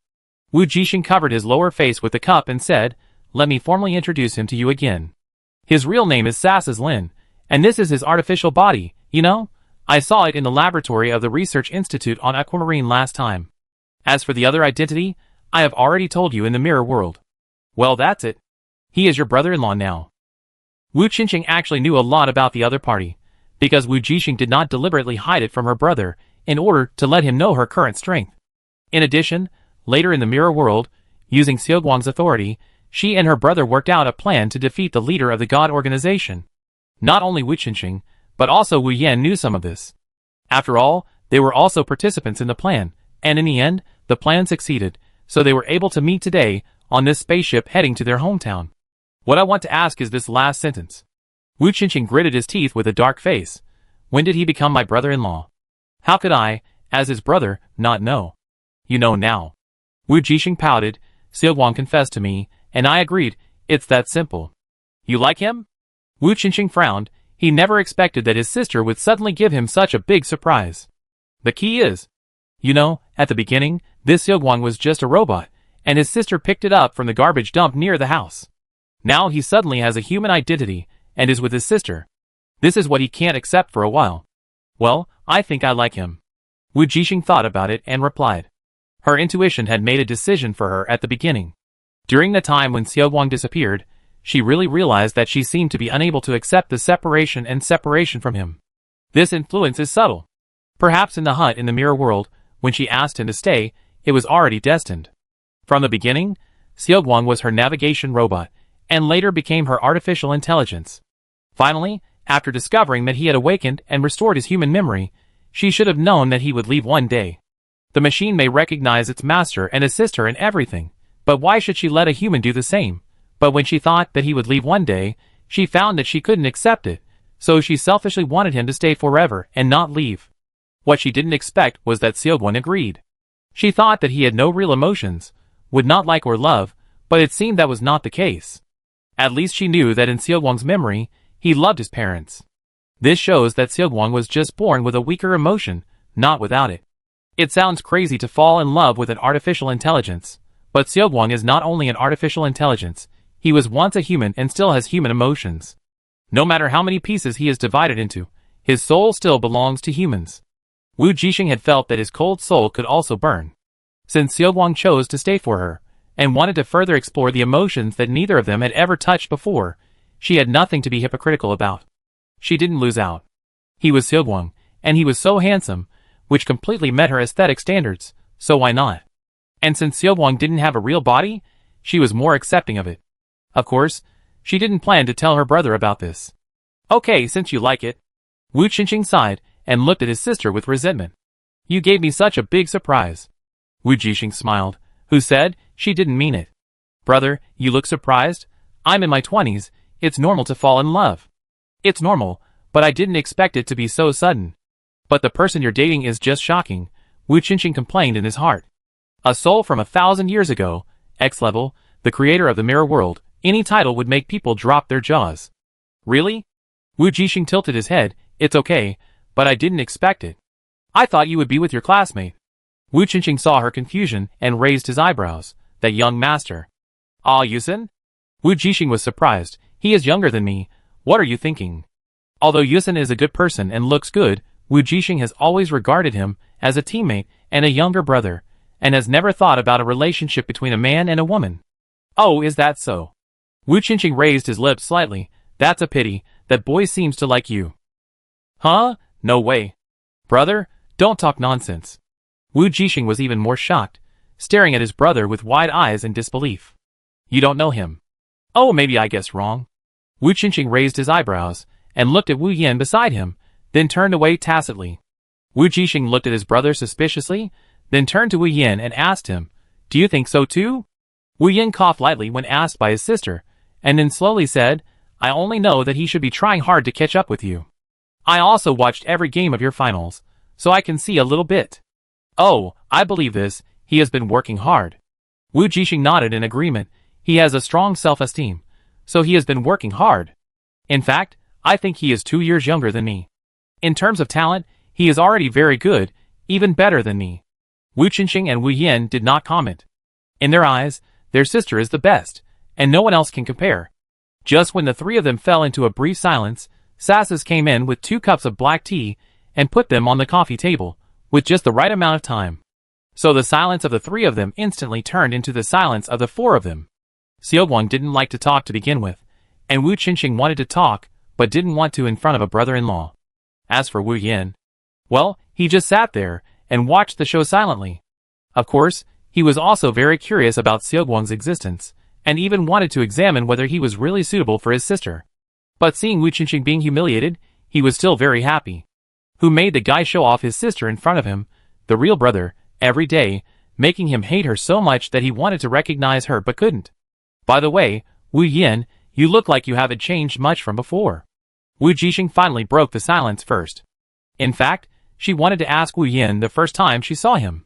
Wu Jixing covered his lower face with the cup and said, "Let me formally introduce him to you again. His real name is Sasas Lin, and this is his artificial body, you know? I saw it in the laboratory of the Research Institute on Aquamarine last time. As for the other identity, I have already told you in the mirror world. Well, that's it. He is your brother-in-law now." Wu Jixing actually knew a lot about the other party, because Wu Jixing did not deliberately hide it from her brother in order to let him know her current strength. In addition, later in the mirror world, using Seogwang's authority, she and her brother worked out a plan to defeat the leader of the God organization. Not only Wu Jixing, but also Wu Yan knew some of this. After all, they were also participants in the plan, and in the end, the plan succeeded, so they were able to meet today on this spaceship heading to their hometown. What I want to ask is this last sentence. Wu Jixing gritted his teeth with a dark face. When did he become my brother-in-law? How could I, as his brother, not know? You know now. Wu Jixing pouted. Seogwang confessed to me, and I agreed. It's that simple. You like him? Wu Jixing frowned. He never expected that his sister would suddenly give him such a big surprise. The key is, you know, at the beginning, this Seogwang was just a robot, and his sister picked it up from the garbage dump near the house. Now he suddenly has a human identity, and is with his sister. This is what he can't accept for a while. Well, I think I like him. Wu Jixing thought about it and replied. Her intuition had made a decision for her at the beginning. During the time when Seogwang disappeared, she really realized that she seemed to be unable to accept the separation from him. This influence is subtle. Perhaps in the hut in the mirror world, when she asked him to stay, it was already destined. From the beginning, Seogwang was her navigation robot, and later became her artificial intelligence. Finally, after discovering that he had awakened and restored his human memory, she should have known that he would leave one day. The machine may recognize its master and assist her in everything, but why should she let a human do the same? But when she thought that he would leave one day, she found that she couldn't accept it, so she selfishly wanted him to stay forever and not leave. What she didn't expect was that Seogwang agreed. She thought that he had no real emotions, would not like or love, but it seemed that was not the case. At least she knew that in Seogwang's memory, he loved his parents. This shows that Seogwang was just born with a weaker emotion, not without it. It sounds crazy to fall in love with an artificial intelligence, but Seogwang is not only an artificial intelligence, he was once a human and still has human emotions. No matter how many pieces he is divided into, his soul still belongs to humans. Wu Jixing had felt that his cold soul could also burn. Since Xiaoguang chose to stay for her, and wanted to further explore the emotions that neither of them had ever touched before, she had nothing to be hypocritical about. She didn't lose out. He was Xiaoguang, and he was so handsome, which completely met her aesthetic standards, so why not? And since Xiaoguang didn't have a real body, she was more accepting of it. Of course, she didn't plan to tell her brother about this. Okay, since you like it. Wu Qingqing sighed and looked at his sister with resentment. You gave me such a big surprise. Wu Jixing smiled, who said she didn't mean it. Brother, you look surprised? I'm in my 20s, it's normal to fall in love. It's normal, but I didn't expect it to be so sudden. But the person you're dating is just shocking, Wu Qingqing complained in his heart. A soul from 1,000 years ago, X-level, the creator of the mirror world, any title would make people drop their jaws. Really? Wu Jixing tilted his head. It's okay, but I didn't expect it. I thought you would be with your classmate. Wu Qingqing saw her confusion and raised his eyebrows. That young master. Ah, Yusen? Wu Jixing was surprised. He is younger than me. What are you thinking? Although Yusen is a good person and looks good, Wu Jixing has always regarded him as a teammate and a younger brother, and has never thought about a relationship between a man and a woman. Oh, is that so? Wu Qingqing raised his lips slightly. That's a pity, that boy seems to like you. Huh? No way. Brother, don't talk nonsense. Wu Jixing was even more shocked, staring at his brother with wide eyes in disbelief. You don't know him. Oh, maybe I guessed wrong. Wu Qingqing raised his eyebrows and looked at Wu Yan beside him, then turned away tacitly. Wu Jixing looked at his brother suspiciously, then turned to Wu Yan and asked him, Do you think so too? Wu Yan coughed lightly when asked by his sister, and then slowly said, I only know that he should be trying hard to catch up with you. I also watched every game of your finals, so I can see a little bit. Oh, I believe this, he has been working hard. Wu Jixing nodded in agreement. He has a strong self-esteem, so he has been working hard. In fact, I think he is 2 years younger than me. In terms of talent, he is already very good, even better than me. Wu Qingqing and Wu Yan did not comment. In their eyes, their sister is the best, and no one else can compare. Just when the three of them fell into a brief silence, Sassus came in with 2 cups of black tea and put them on the coffee table, with just the right amount of time. So the silence of the 3 of them instantly turned into the silence of the 4 of them. Xiaoguang didn't like to talk to begin with, and Wu Qingqing wanted to talk, but didn't want to in front of a brother-in-law. As for Wu Yan, well, he just sat there and watched the show silently. Of course, he was also very curious about Xiaoguang's existence, and even wanted to examine whether he was really suitable for his sister. But seeing Wu Qingqing being humiliated, he was still very happy. Who made the guy show off his sister in front of him, the real brother, every day, making him hate her so much that he wanted to recognize her but couldn't. By the way, Wu Yan, you look like you haven't changed much from before. Wu Jixing finally broke the silence first. In fact, she wanted to ask Wu Yan the first time she saw him.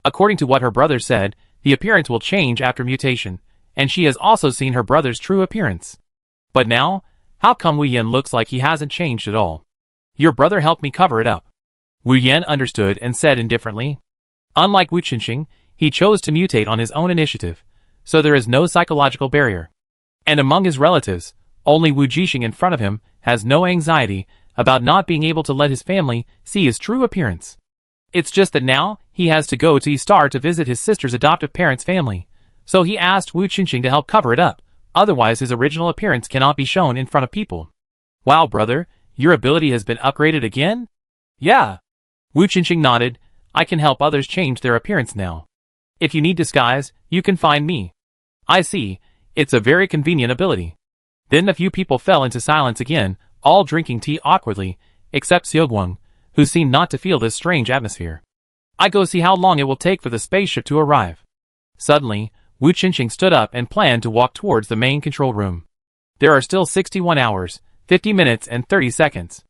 According to what her brother said, the appearance will change after mutation, and she has also seen her brother's true appearance. But now, how come Wu Yan looks like he hasn't changed at all? Your brother helped me cover it up. Wu Yan understood and said indifferently. Unlike Wu Qingqing, he chose to mutate on his own initiative, so there is no psychological barrier. And among his relatives, only Wu Jixing in front of him has no anxiety about not being able to let his family see his true appearance. It's just that now, he has to go to Eastar to visit his sister's adoptive parents' family, so he asked Wu Qingqing to help cover it up, otherwise his original appearance cannot be shown in front of people. Wow, brother, your ability has been upgraded again? Yeah. Wu Qingqing nodded. I can help others change their appearance now. If you need disguise, you can find me. I see, it's a very convenient ability. Then a few people fell into silence again, all drinking tea awkwardly, except Xiaoguang, who seemed not to feel this strange atmosphere. I go see how long it will take for the spaceship to arrive. Suddenly, Wu Qingqing stood up and planned to walk towards the main control room. There are still 61 hours, 50 minutes and 30 seconds.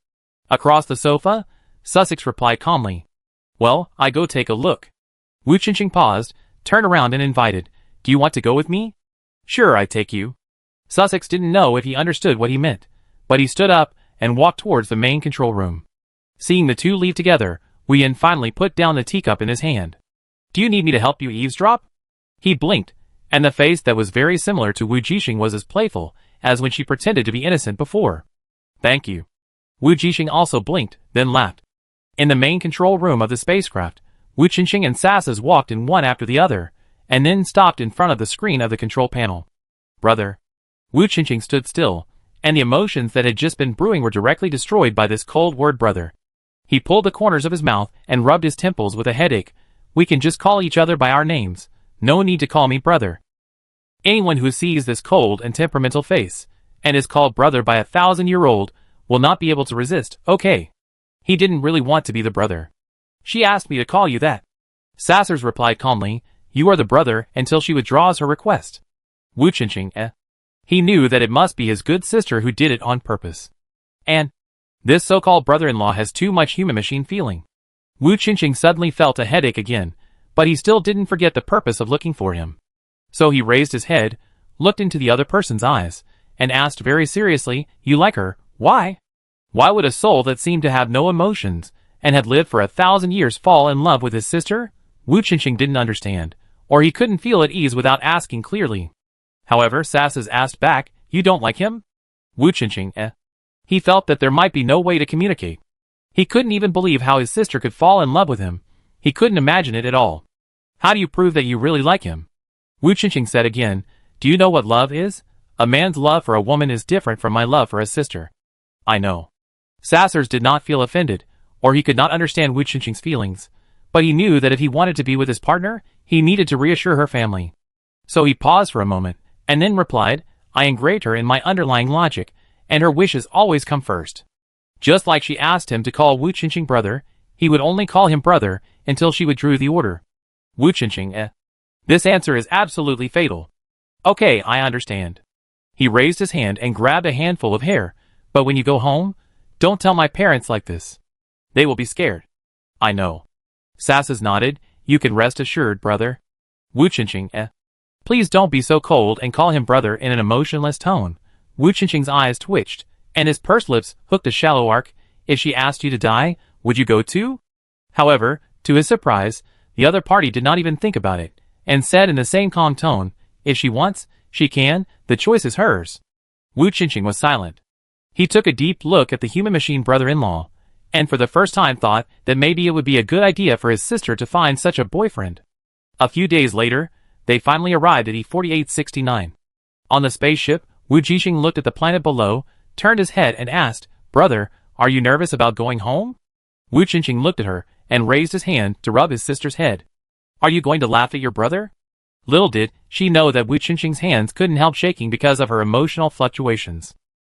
Across the sofa, Sussex replied calmly. Well, I go take a look. Wu Qingqing paused, turned around and invited, Do you want to go with me? Sure, I take you. Sussex didn't know if he understood what he meant, but he stood up and walked towards the main control room. Seeing the two leave together, Wu Yan finally put down the teacup in his hand. Do you need me to help you eavesdrop? He blinked, and the face that was very similar to Wu Jixing was as playful as when she pretended to be innocent before. Thank you. Wu Jixing also blinked, then laughed. In the main control room of the spacecraft, Wu Qingqing and Sasas walked in one after the other, and then stopped in front of the screen of the control panel. Brother. Wu Qingqing stood still, and the emotions that had just been brewing were directly destroyed by this cold word brother. He pulled the corners of his mouth and rubbed his temples with a headache. We can just call each other by our names. No need to call me brother. Anyone who sees this cold and temperamental face, and is called brother by a 1,000-year-old, will not be able to resist. Okay. He didn't really want to be the brother. She asked me to call you that. Sasers replied calmly, you are the brother, until she withdraws her request. Wu Qingqing, He knew that it must be his good sister who did it on purpose. And this so-called brother-in-law has too much human-machine feeling. Wu Qingqing suddenly felt a headache again, but he still didn't forget the purpose of looking for him. So he raised his head, looked into the other person's eyes, and asked very seriously, you like her, why? Why would a soul that seemed to have no emotions, and had lived for 1,000 years fall in love with his sister? Wu Qingqing didn't understand, or he couldn't feel at ease without asking clearly. However, Sasas asked back, you don't like him? Wu Qingqing, He felt that there might be no way to communicate. He couldn't even believe how his sister could fall in love with him. He couldn't imagine it at all. How do you prove that you really like him? Wu Qingqing said again, do you know what love is? A man's love for a woman is different from my love for a sister. I know. Sasers did not feel offended, or he could not understand Wu Qingqing's feelings, but he knew that if he wanted to be with his partner, he needed to reassure her family. So he paused for a moment, and then replied, I engraved her in my underlying logic, and her wishes always come first. Just like she asked him to call Wu Qingqing brother, he would only call him brother until she withdrew the order. Wu Qingqing, This answer is absolutely fatal. Okay, I understand. He raised his hand and grabbed a handful of hair, but when you go home, don't tell my parents like this. They will be scared. I know. Sasas nodded, you can rest assured, brother. Wu Qingqing, Please don't be so cold and call him brother in an emotionless tone. Wu Qingqing's eyes twitched, and his pursed lips hooked a shallow arc. If she asked you to die, would you go too? However, to his surprise, the other party did not even think about it, and said in the same calm tone, if she wants, she can, the choice is hers. Wu Qingqing was silent. He took a deep look at the human-machine brother-in-law, and for the first time thought that maybe it would be a good idea for his sister to find such a boyfriend. A few days later, they finally arrived at EP91. On the spaceship, Wu Qingqing looked at the planet below, turned his head and asked, brother, are you nervous about going home? Wu Qingqing looked at her, and raised his hand to rub his sister's head. Are you going to laugh at your brother? Little did she know that Wu Qingqing's hands couldn't help shaking because of her emotional fluctuations.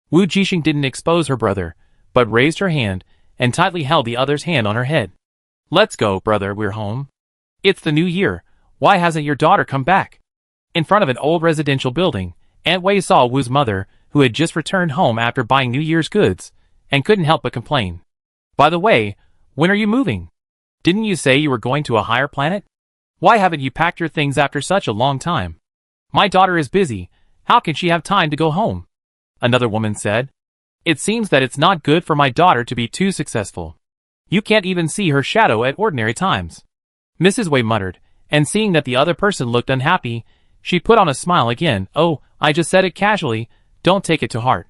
Wu Qingqing didn't expose her brother, but raised her hand, and tightly held the other's hand on her head. Let's go, brother, we're home. It's the new year, why hasn't your daughter come back? In front of an old residential building, Aunt Wei saw Wu's mother, who had just returned home after buying New Year's goods, and couldn't help but complain. By the way, when are you moving? Didn't you say you were going to a higher planet? Why haven't you packed your things after such a long time? My daughter is busy, how can she have time to go home? Another woman said. It seems that it's not good for my daughter to be too successful. You can't even see her shadow at ordinary times. Mrs. Wei muttered, and seeing that the other person looked unhappy, she put on a smile again. Oh, I just said it casually, don't take it to heart.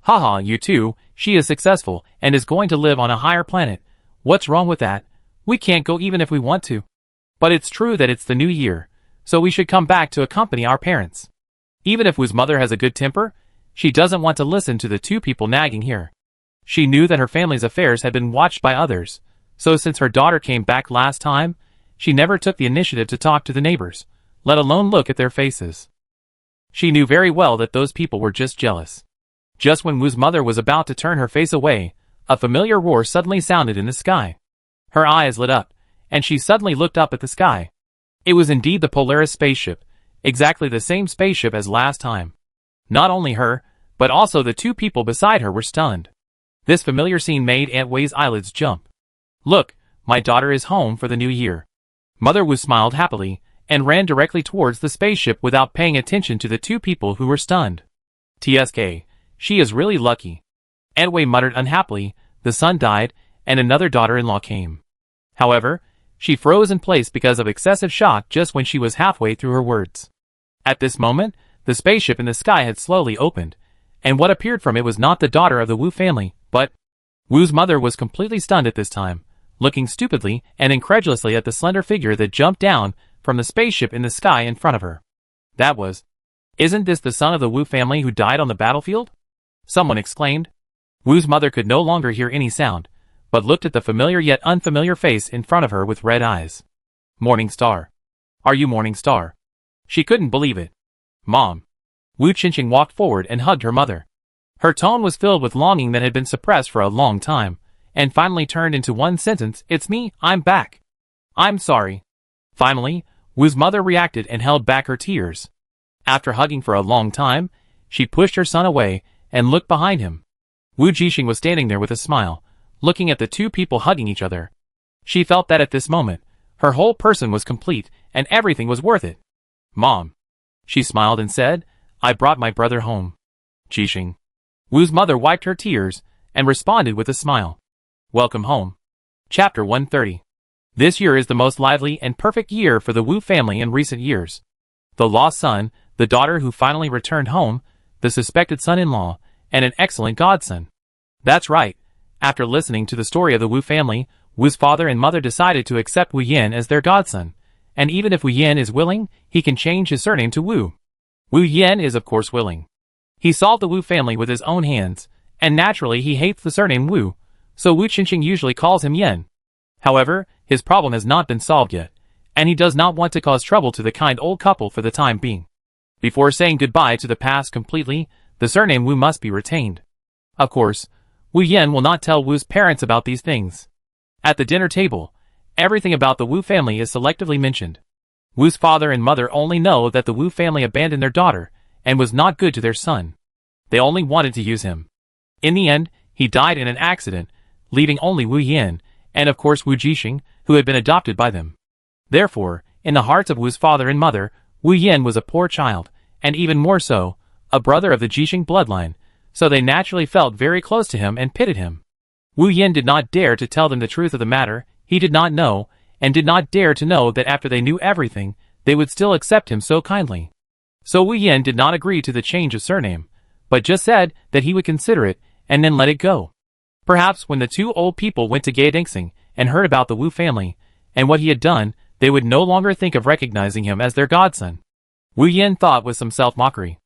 Haha, you too, she is successful, and is going to live on a higher planet. What's wrong with that? We can't go even if we want to. But it's true that it's the new year, so we should come back to accompany our parents. Even if Wu's mother has a good temper, she doesn't want to listen to the two people nagging here. She knew that her family's affairs had been watched by others, so since her daughter came back last time, she never took the initiative to talk to the neighbors, let alone look at their faces. She knew very well that those people were just jealous. Just when Wu's mother was about to turn her face away, a familiar roar suddenly sounded in the sky. Her eyes lit up, and she suddenly looked up at the sky. It was indeed the Polaris spaceship, exactly the same spaceship as last time. Not only her, but also the two people beside her were stunned. This familiar scene made Aunt Wei's eyelids jump. Look, my daughter is home for the new year. Mother Wu smiled happily, and ran directly towards the spaceship without paying attention to the two people who were stunned. TSK, she is really lucky. Aunt Wei muttered unhappily, the son died, and another daughter-in-law came. However, she froze in place because of excessive shock just when she was halfway through her words. At this moment, the spaceship in the sky had slowly opened, and what appeared from it was not the daughter of the Wu family, but Wu's mother was completely stunned at this time, looking stupidly and incredulously at the slender figure that jumped down from the spaceship in the sky in front of her. Isn't this the son of the Wu family who died on the battlefield? Someone exclaimed. Wu's mother could no longer hear any sound, but looked at the familiar yet unfamiliar face in front of her with red eyes. Morning Star. Are you Morning Star? She couldn't believe it. Mom. Wu Qingqing walked forward and hugged her mother. Her tone was filled with longing that had been suppressed for a long time, and finally turned into one sentence, "It's me, I'm back. I'm sorry." Finally, Wu's mother reacted and held back her tears. After hugging for a long time, she pushed her son away and looked behind him. Wu Jixing was standing there with a smile, looking at the two people hugging each other. She felt that at this moment, her whole person was complete and everything was worth it. Mom. She smiled and said, "I brought my brother home." Jixing. Wu's mother wiped her tears and responded with a smile. Welcome home. Chapter 130. This year is the most lively and perfect year for the Wu family in recent years. The lost son, the daughter who finally returned home, the suspected son-in-law, and an excellent godson. That's right. After listening to the story of the Wu family, Wu's father and mother decided to accept Wu Yan as their godson, and even if Wu Yan is willing, he can change his surname to Wu. Wu Yan is of course willing. He solved the Wu family with his own hands, and naturally he hates the surname Wu, so Wu Qingqing usually calls him Yan. However, his problem has not been solved yet, and he does not want to cause trouble to the kind old couple for the time being. Before saying goodbye to the past completely, the surname Wu must be retained. Of course, Wu Yan will not tell Wu's parents about these things. At the dinner table, everything about the Wu family is selectively mentioned. Wu's father and mother only know that the Wu family abandoned their daughter and was not good to their son. They only wanted to use him. In the end, he died in an accident, leaving only Wu Yan, and of course Wu Jixing, who had been adopted by them. Therefore, in the hearts of Wu's father and mother, Wu Yan was a poor child, and even more so, a brother of the Jixing bloodline, so they naturally felt very close to him and pitied him. Wu Yan did not dare to tell them the truth of the matter. He did not know, and did not dare to know that after they knew everything, they would still accept him so kindly. So Wu Yan did not agree to the change of surname, but just said that he would consider it, and then let it go. Perhaps when the two old people went to Gaodingsing and heard about the Wu family, and what he had done, they would no longer think of recognizing him as their godson. Wu Yan thought with some self-mockery.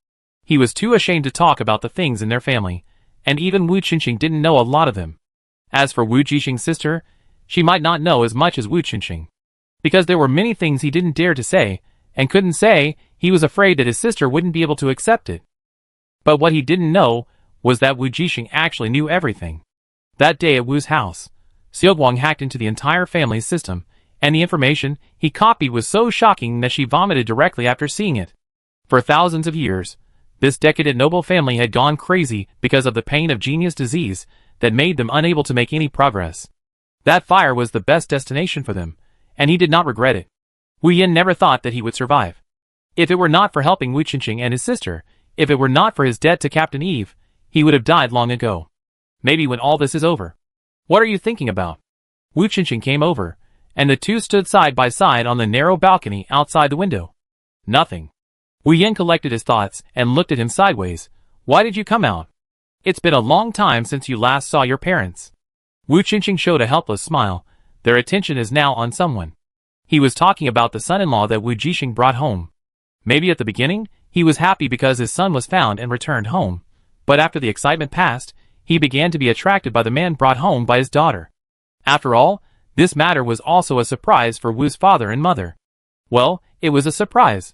He was too ashamed to talk about the things in their family, and even Wu Qingqing didn't know a lot of them. As for Wu Jixing's sister, she might not know as much as Wu Qingqing. Because there were many things he didn't dare to say, and couldn't say, he was afraid that his sister wouldn't be able to accept it. But what he didn't know was that Wu Jixing actually knew everything. That day at Wu's house, Xiaoguang hacked into the entire family's system, and the information he copied was so shocking that she vomited directly after seeing it. For thousands of years, this decadent noble family had gone crazy because of the pain of genius disease that made them unable to make any progress. That fire was the best destination for them, and he did not regret it. Wu Yan never thought that he would survive. If it were not for helping Wu Qingqing and his sister, if it were not for his debt to Captain Eve, he would have died long ago. Maybe when all this is over. What are you thinking about? Wu Qingqing came over, and the two stood side by side on the narrow balcony outside the window. Nothing. Wu Yan collected his thoughts and looked at him sideways. Why did you come out? It's been a long time since you last saw your parents. Wu Qingqing showed a helpless smile. Their attention is now on someone. He was talking about the son-in-law that Wu Jixing brought home. Maybe at the beginning, he was happy because his son was found and returned home, but after the excitement passed, he began to be attracted by the man brought home by his daughter. After all, this matter was also a surprise for Wu's father and mother. Well, it was a surprise.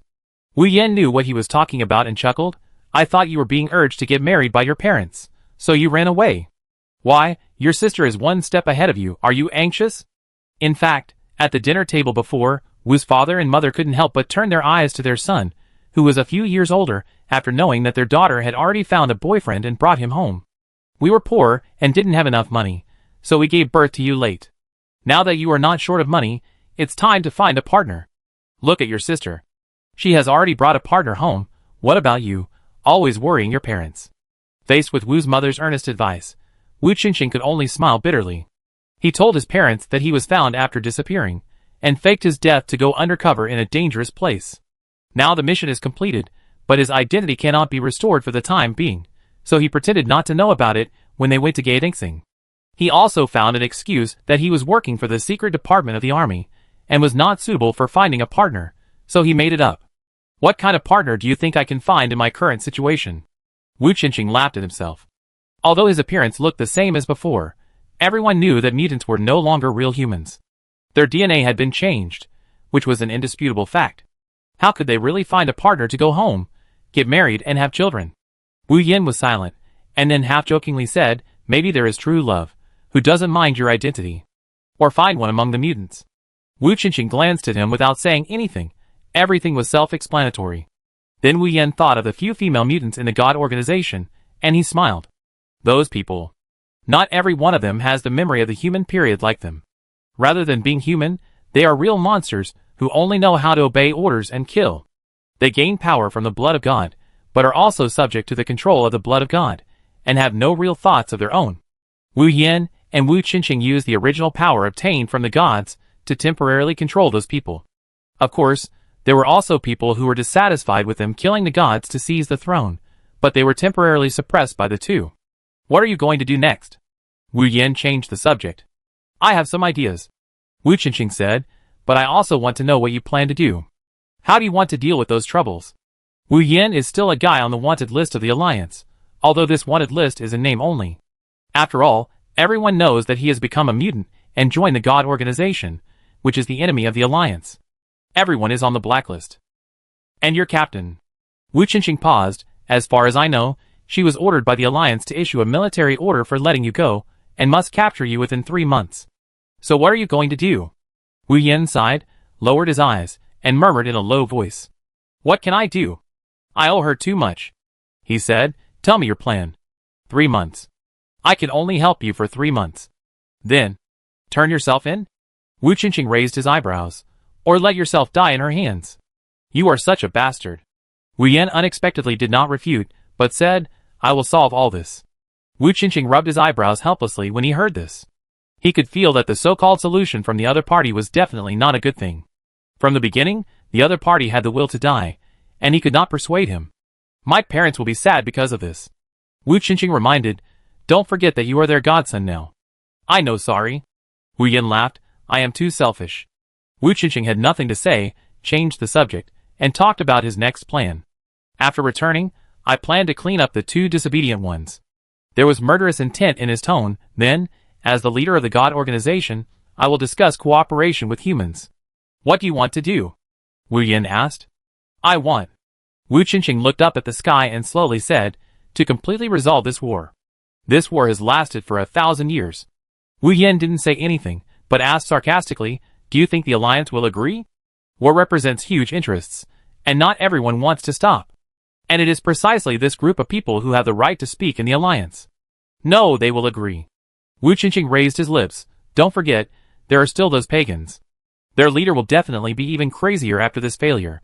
Wu Yan knew what he was talking about and chuckled. I thought you were being urged to get married by your parents, so you ran away. Why, your sister is one step ahead of you. Are you anxious? In fact, at the dinner table before, Wu's father and mother couldn't help but turn their eyes to their son, who was a few years older, after knowing that their daughter had already found a boyfriend and brought him home. We were poor and didn't have enough money, so we gave birth to you late. Now that you are not short of money, it's time to find a partner. Look at your sister. She has already brought a partner home. What about you, always worrying your parents? Faced with Wu's mother's earnest advice, Wu Qingqing could only smile bitterly. He told his parents that he was found after disappearing, and faked his death to go undercover in a dangerous place. Now the mission is completed, but his identity cannot be restored for the time being, so he pretended not to know about it when they went to Gaodingsing. He also found an excuse that he was working for the secret department of the army, and was not suitable for finding a partner, so he made it up. What kind of partner do you think I can find in my current situation? Wu Qingqing laughed at himself. Although his appearance looked the same as before, everyone knew that mutants were no longer real humans. Their DNA had been changed, which was an indisputable fact. How could they really find a partner to go home, get married, and have children? Wu Yin was silent, and then half-jokingly said, maybe there is true love, who doesn't mind your identity. Or find one among the mutants. Wu Qingqing glanced at him without saying anything. Everything was self-explanatory. Then Wu Yin thought of the few female mutants in the God organization, and he smiled. Those people. Not every one of them has the memory of the human period like them. Rather than being human, they are real monsters who only know how to obey orders and kill. They gain power from the blood of God, but are also subject to the control of the blood of God, and have no real thoughts of their own. Wu Yin and Wu Qingqing used the original power obtained from the gods to temporarily control those people. Of course, there were also people who were dissatisfied with them killing the gods to seize the throne, but they were temporarily suppressed by the two. What are you going to do next? Wu Yin changed the subject. I have some ideas, Wu Qingqing said, but I also want to know what you plan to do. How do you want to deal with those troubles? Wu Yin is still a guy on the wanted list of the Alliance, although this wanted list is in name only. After all, everyone knows that he has become a mutant and joined the God organization, which is the enemy of the Alliance. Everyone is on the blacklist. And your captain? Wu Qingqing paused. As far as I know, she was ordered by the Alliance to issue a military order for letting you go, and must capture you within 3 months. So what are you going to do? Wu Yin sighed, lowered his eyes, and murmured in a low voice. What can I do? I owe her too much. He said, tell me your plan. 3 months. I can only help you for 3 months. Then, turn yourself in? Wu Qingqing raised his eyebrows. Or let yourself die in her hands. You are such a bastard. Wu Yin unexpectedly did not refute, but said, I will solve all this. Wu Qingqing rubbed his eyebrows helplessly when he heard this. He could feel that the so-called solution from the other party was definitely not a good thing. From the beginning, the other party had the will to die, and he could not persuade him. My parents will be sad because of this. Wu Qingqing reminded, don't forget that you are their godson now. I know, sorry. Wu Yin laughed, I am too selfish. Wu Qingqing had nothing to say, changed the subject, and talked about his next plan. After returning, I planned to clean up the 2 disobedient ones. There was murderous intent in his tone. Then, as the leader of the God organization, I will discuss cooperation with humans. What do you want to do? Wu Yin asked. I want. Wu Qingqing looked up at the sky and slowly said, to completely resolve this war. This war has lasted for 1,000 years. Wu Yin didn't say anything, but asked sarcastically, do you think the Alliance will agree? War represents huge interests, and not everyone wants to stop. And it is precisely this group of people who have the right to speak in the Alliance. No, they will agree. Wu Qingqing raised his lips. Don't forget, there are still those pagans. Their leader will definitely be even crazier after this failure.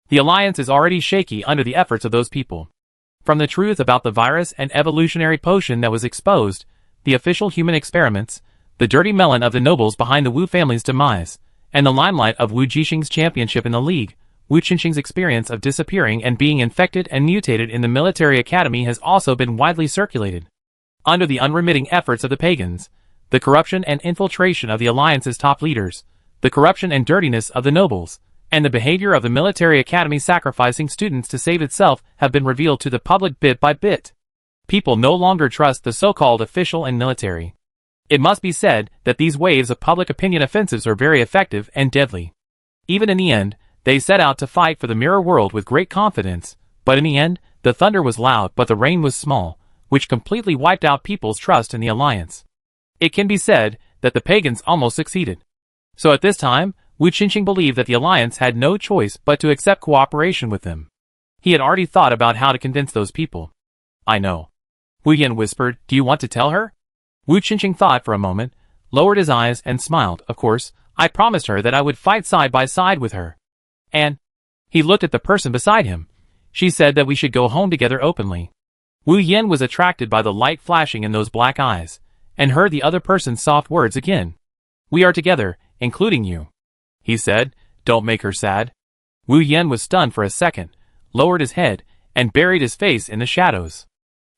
The Alliance is already shaky under the efforts of those people. From the truth about the virus and evolutionary potion that was exposed, the official human experiments, the dirty melon of the nobles behind the Wu family's demise, and the limelight of Wu Jixing's championship in the league, Wu Qingqing's experience of disappearing and being infected and mutated in the military academy has also been widely circulated. Under the unremitting efforts of the pagans, the corruption and infiltration of the Alliance's top leaders, the corruption and dirtiness of the nobles, and the behavior of the military academy sacrificing students to save itself have been revealed to the public bit by bit. People no longer trust the so-called official and military. It must be said that these waves of public opinion offensives are very effective and deadly. Even in the end, they set out to fight for the mirror world with great confidence, but in the end, the thunder was loud but the rain was small, which completely wiped out people's trust in the Alliance. It can be said that the pagans almost succeeded. So at this time, Wu Qingqing believed that the Alliance had no choice but to accept cooperation with them. He had already thought about how to convince those people. I know. Wu Yin whispered, do you want to tell her? Wu Qingqing thought for a moment, lowered his eyes and smiled. Of course, I promised her that I would fight side by side with her. And he looked at the person beside him. She said that we should go home together openly. Wu Yin was attracted by the light flashing in those black eyes, and heard the other person's soft words again. We are together, including you. He said, don't make her sad. Wu Yin was stunned for a second, lowered his head, and buried his face in the shadows.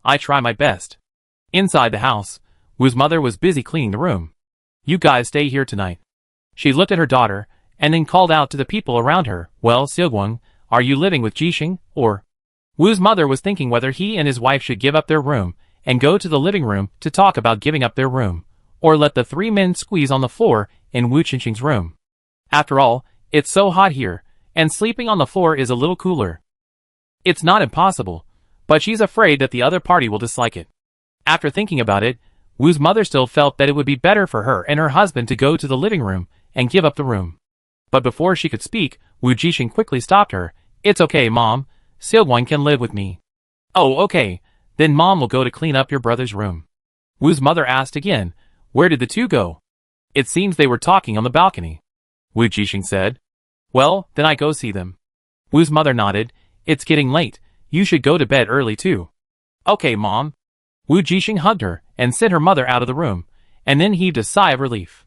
I try my best. Inside the house, Wu's mother was busy cleaning the room. You guys stay here tonight. She looked at her daughter, and then called out to the people around her, well, Seogwon, are you living with Jishing, or? Wu's mother was thinking whether he and his wife should give up their room, and go to the living room to talk about giving up their room, or let the three men squeeze on the floor in Wu Jishing's room. After all, it's so hot here, and sleeping on the floor is a little cooler. It's not impossible, but she's afraid that the other party will dislike it. After thinking about it, Wu's mother still felt that it would be better for her and her husband to go to the living room and give up the room. But before she could speak, Wu Jishing quickly stopped her. It's okay, Mom. Seogwon can live with me. Oh, okay. Then Mom will go to clean up your brother's room. Wu's mother asked again, where did the two go? It seems they were talking on the balcony. Wu Jishing said. Well, then I go see them. Wu's mother nodded. It's getting late. You should go to bed early too. Okay, Mom. Wu Jishing hugged her and sent her mother out of the room, and then heaved a sigh of relief.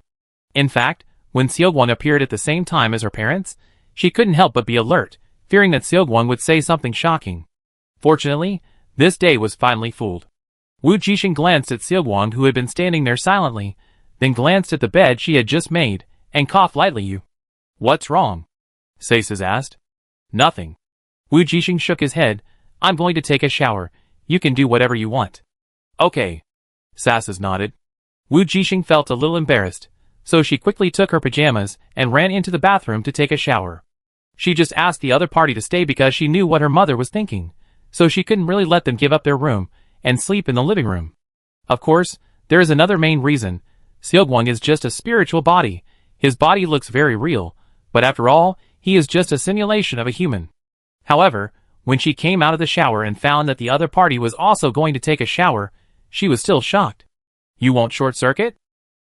In fact, when Seogwon appeared at the same time as her parents, she couldn't help but be alert, fearing that Seogwon would say something shocking. Fortunately, this day was finally fooled. Wu Jishing glanced at Seogwon, who had been standing there silently, then glanced at the bed she had just made, and coughed lightly. You. What's wrong? Sasis asked. Nothing. Wu Jishing shook his head. I'm going to take a shower. You can do whatever you want. Okay. Sasis nodded. Wu Jishing felt a little embarrassed, so she quickly took her pajamas and ran into the bathroom to take a shower. She just asked the other party to stay because she knew what her mother was thinking, so she couldn't really let them give up their room and sleep in the living room. Of course, there is another main reason. Seogwon is just a spiritual body. His body looks very real, but after all, he is just a simulation of a human. However, when she came out of the shower and found that the other party was also going to take a shower, she was still shocked. You won't short circuit?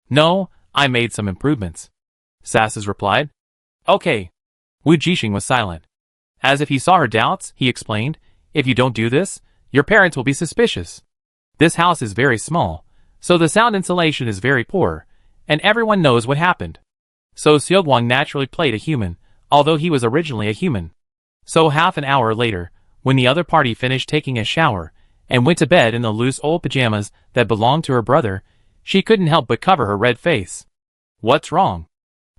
No, I made some improvements. Sasis replied. Okay. Wu Jishing was silent. As if he saw her doubts, he explained, if you don't do this, your parents will be suspicious. This house is very small, so the sound insulation is very poor, and everyone knows what happened. So Seogwon naturally played a human, although he was originally a human. So half an hour later, when the other party finished taking a shower, and went to bed in the loose old pajamas that belonged to her brother, she couldn't help but cover her red face. What's wrong?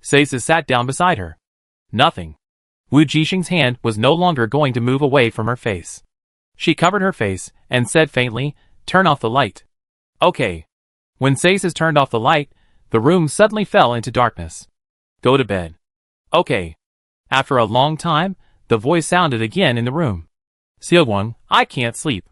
Sasis sat down beside her. Nothing. Wu Jishing's hand was no longer going to move away from her face. She covered her face and said faintly, turn off the light. Okay. When Sasis turned off the light, the room suddenly fell into darkness. Go to bed. Okay. After a long time, the voice sounded again in the room. Seogwon, I can't sleep.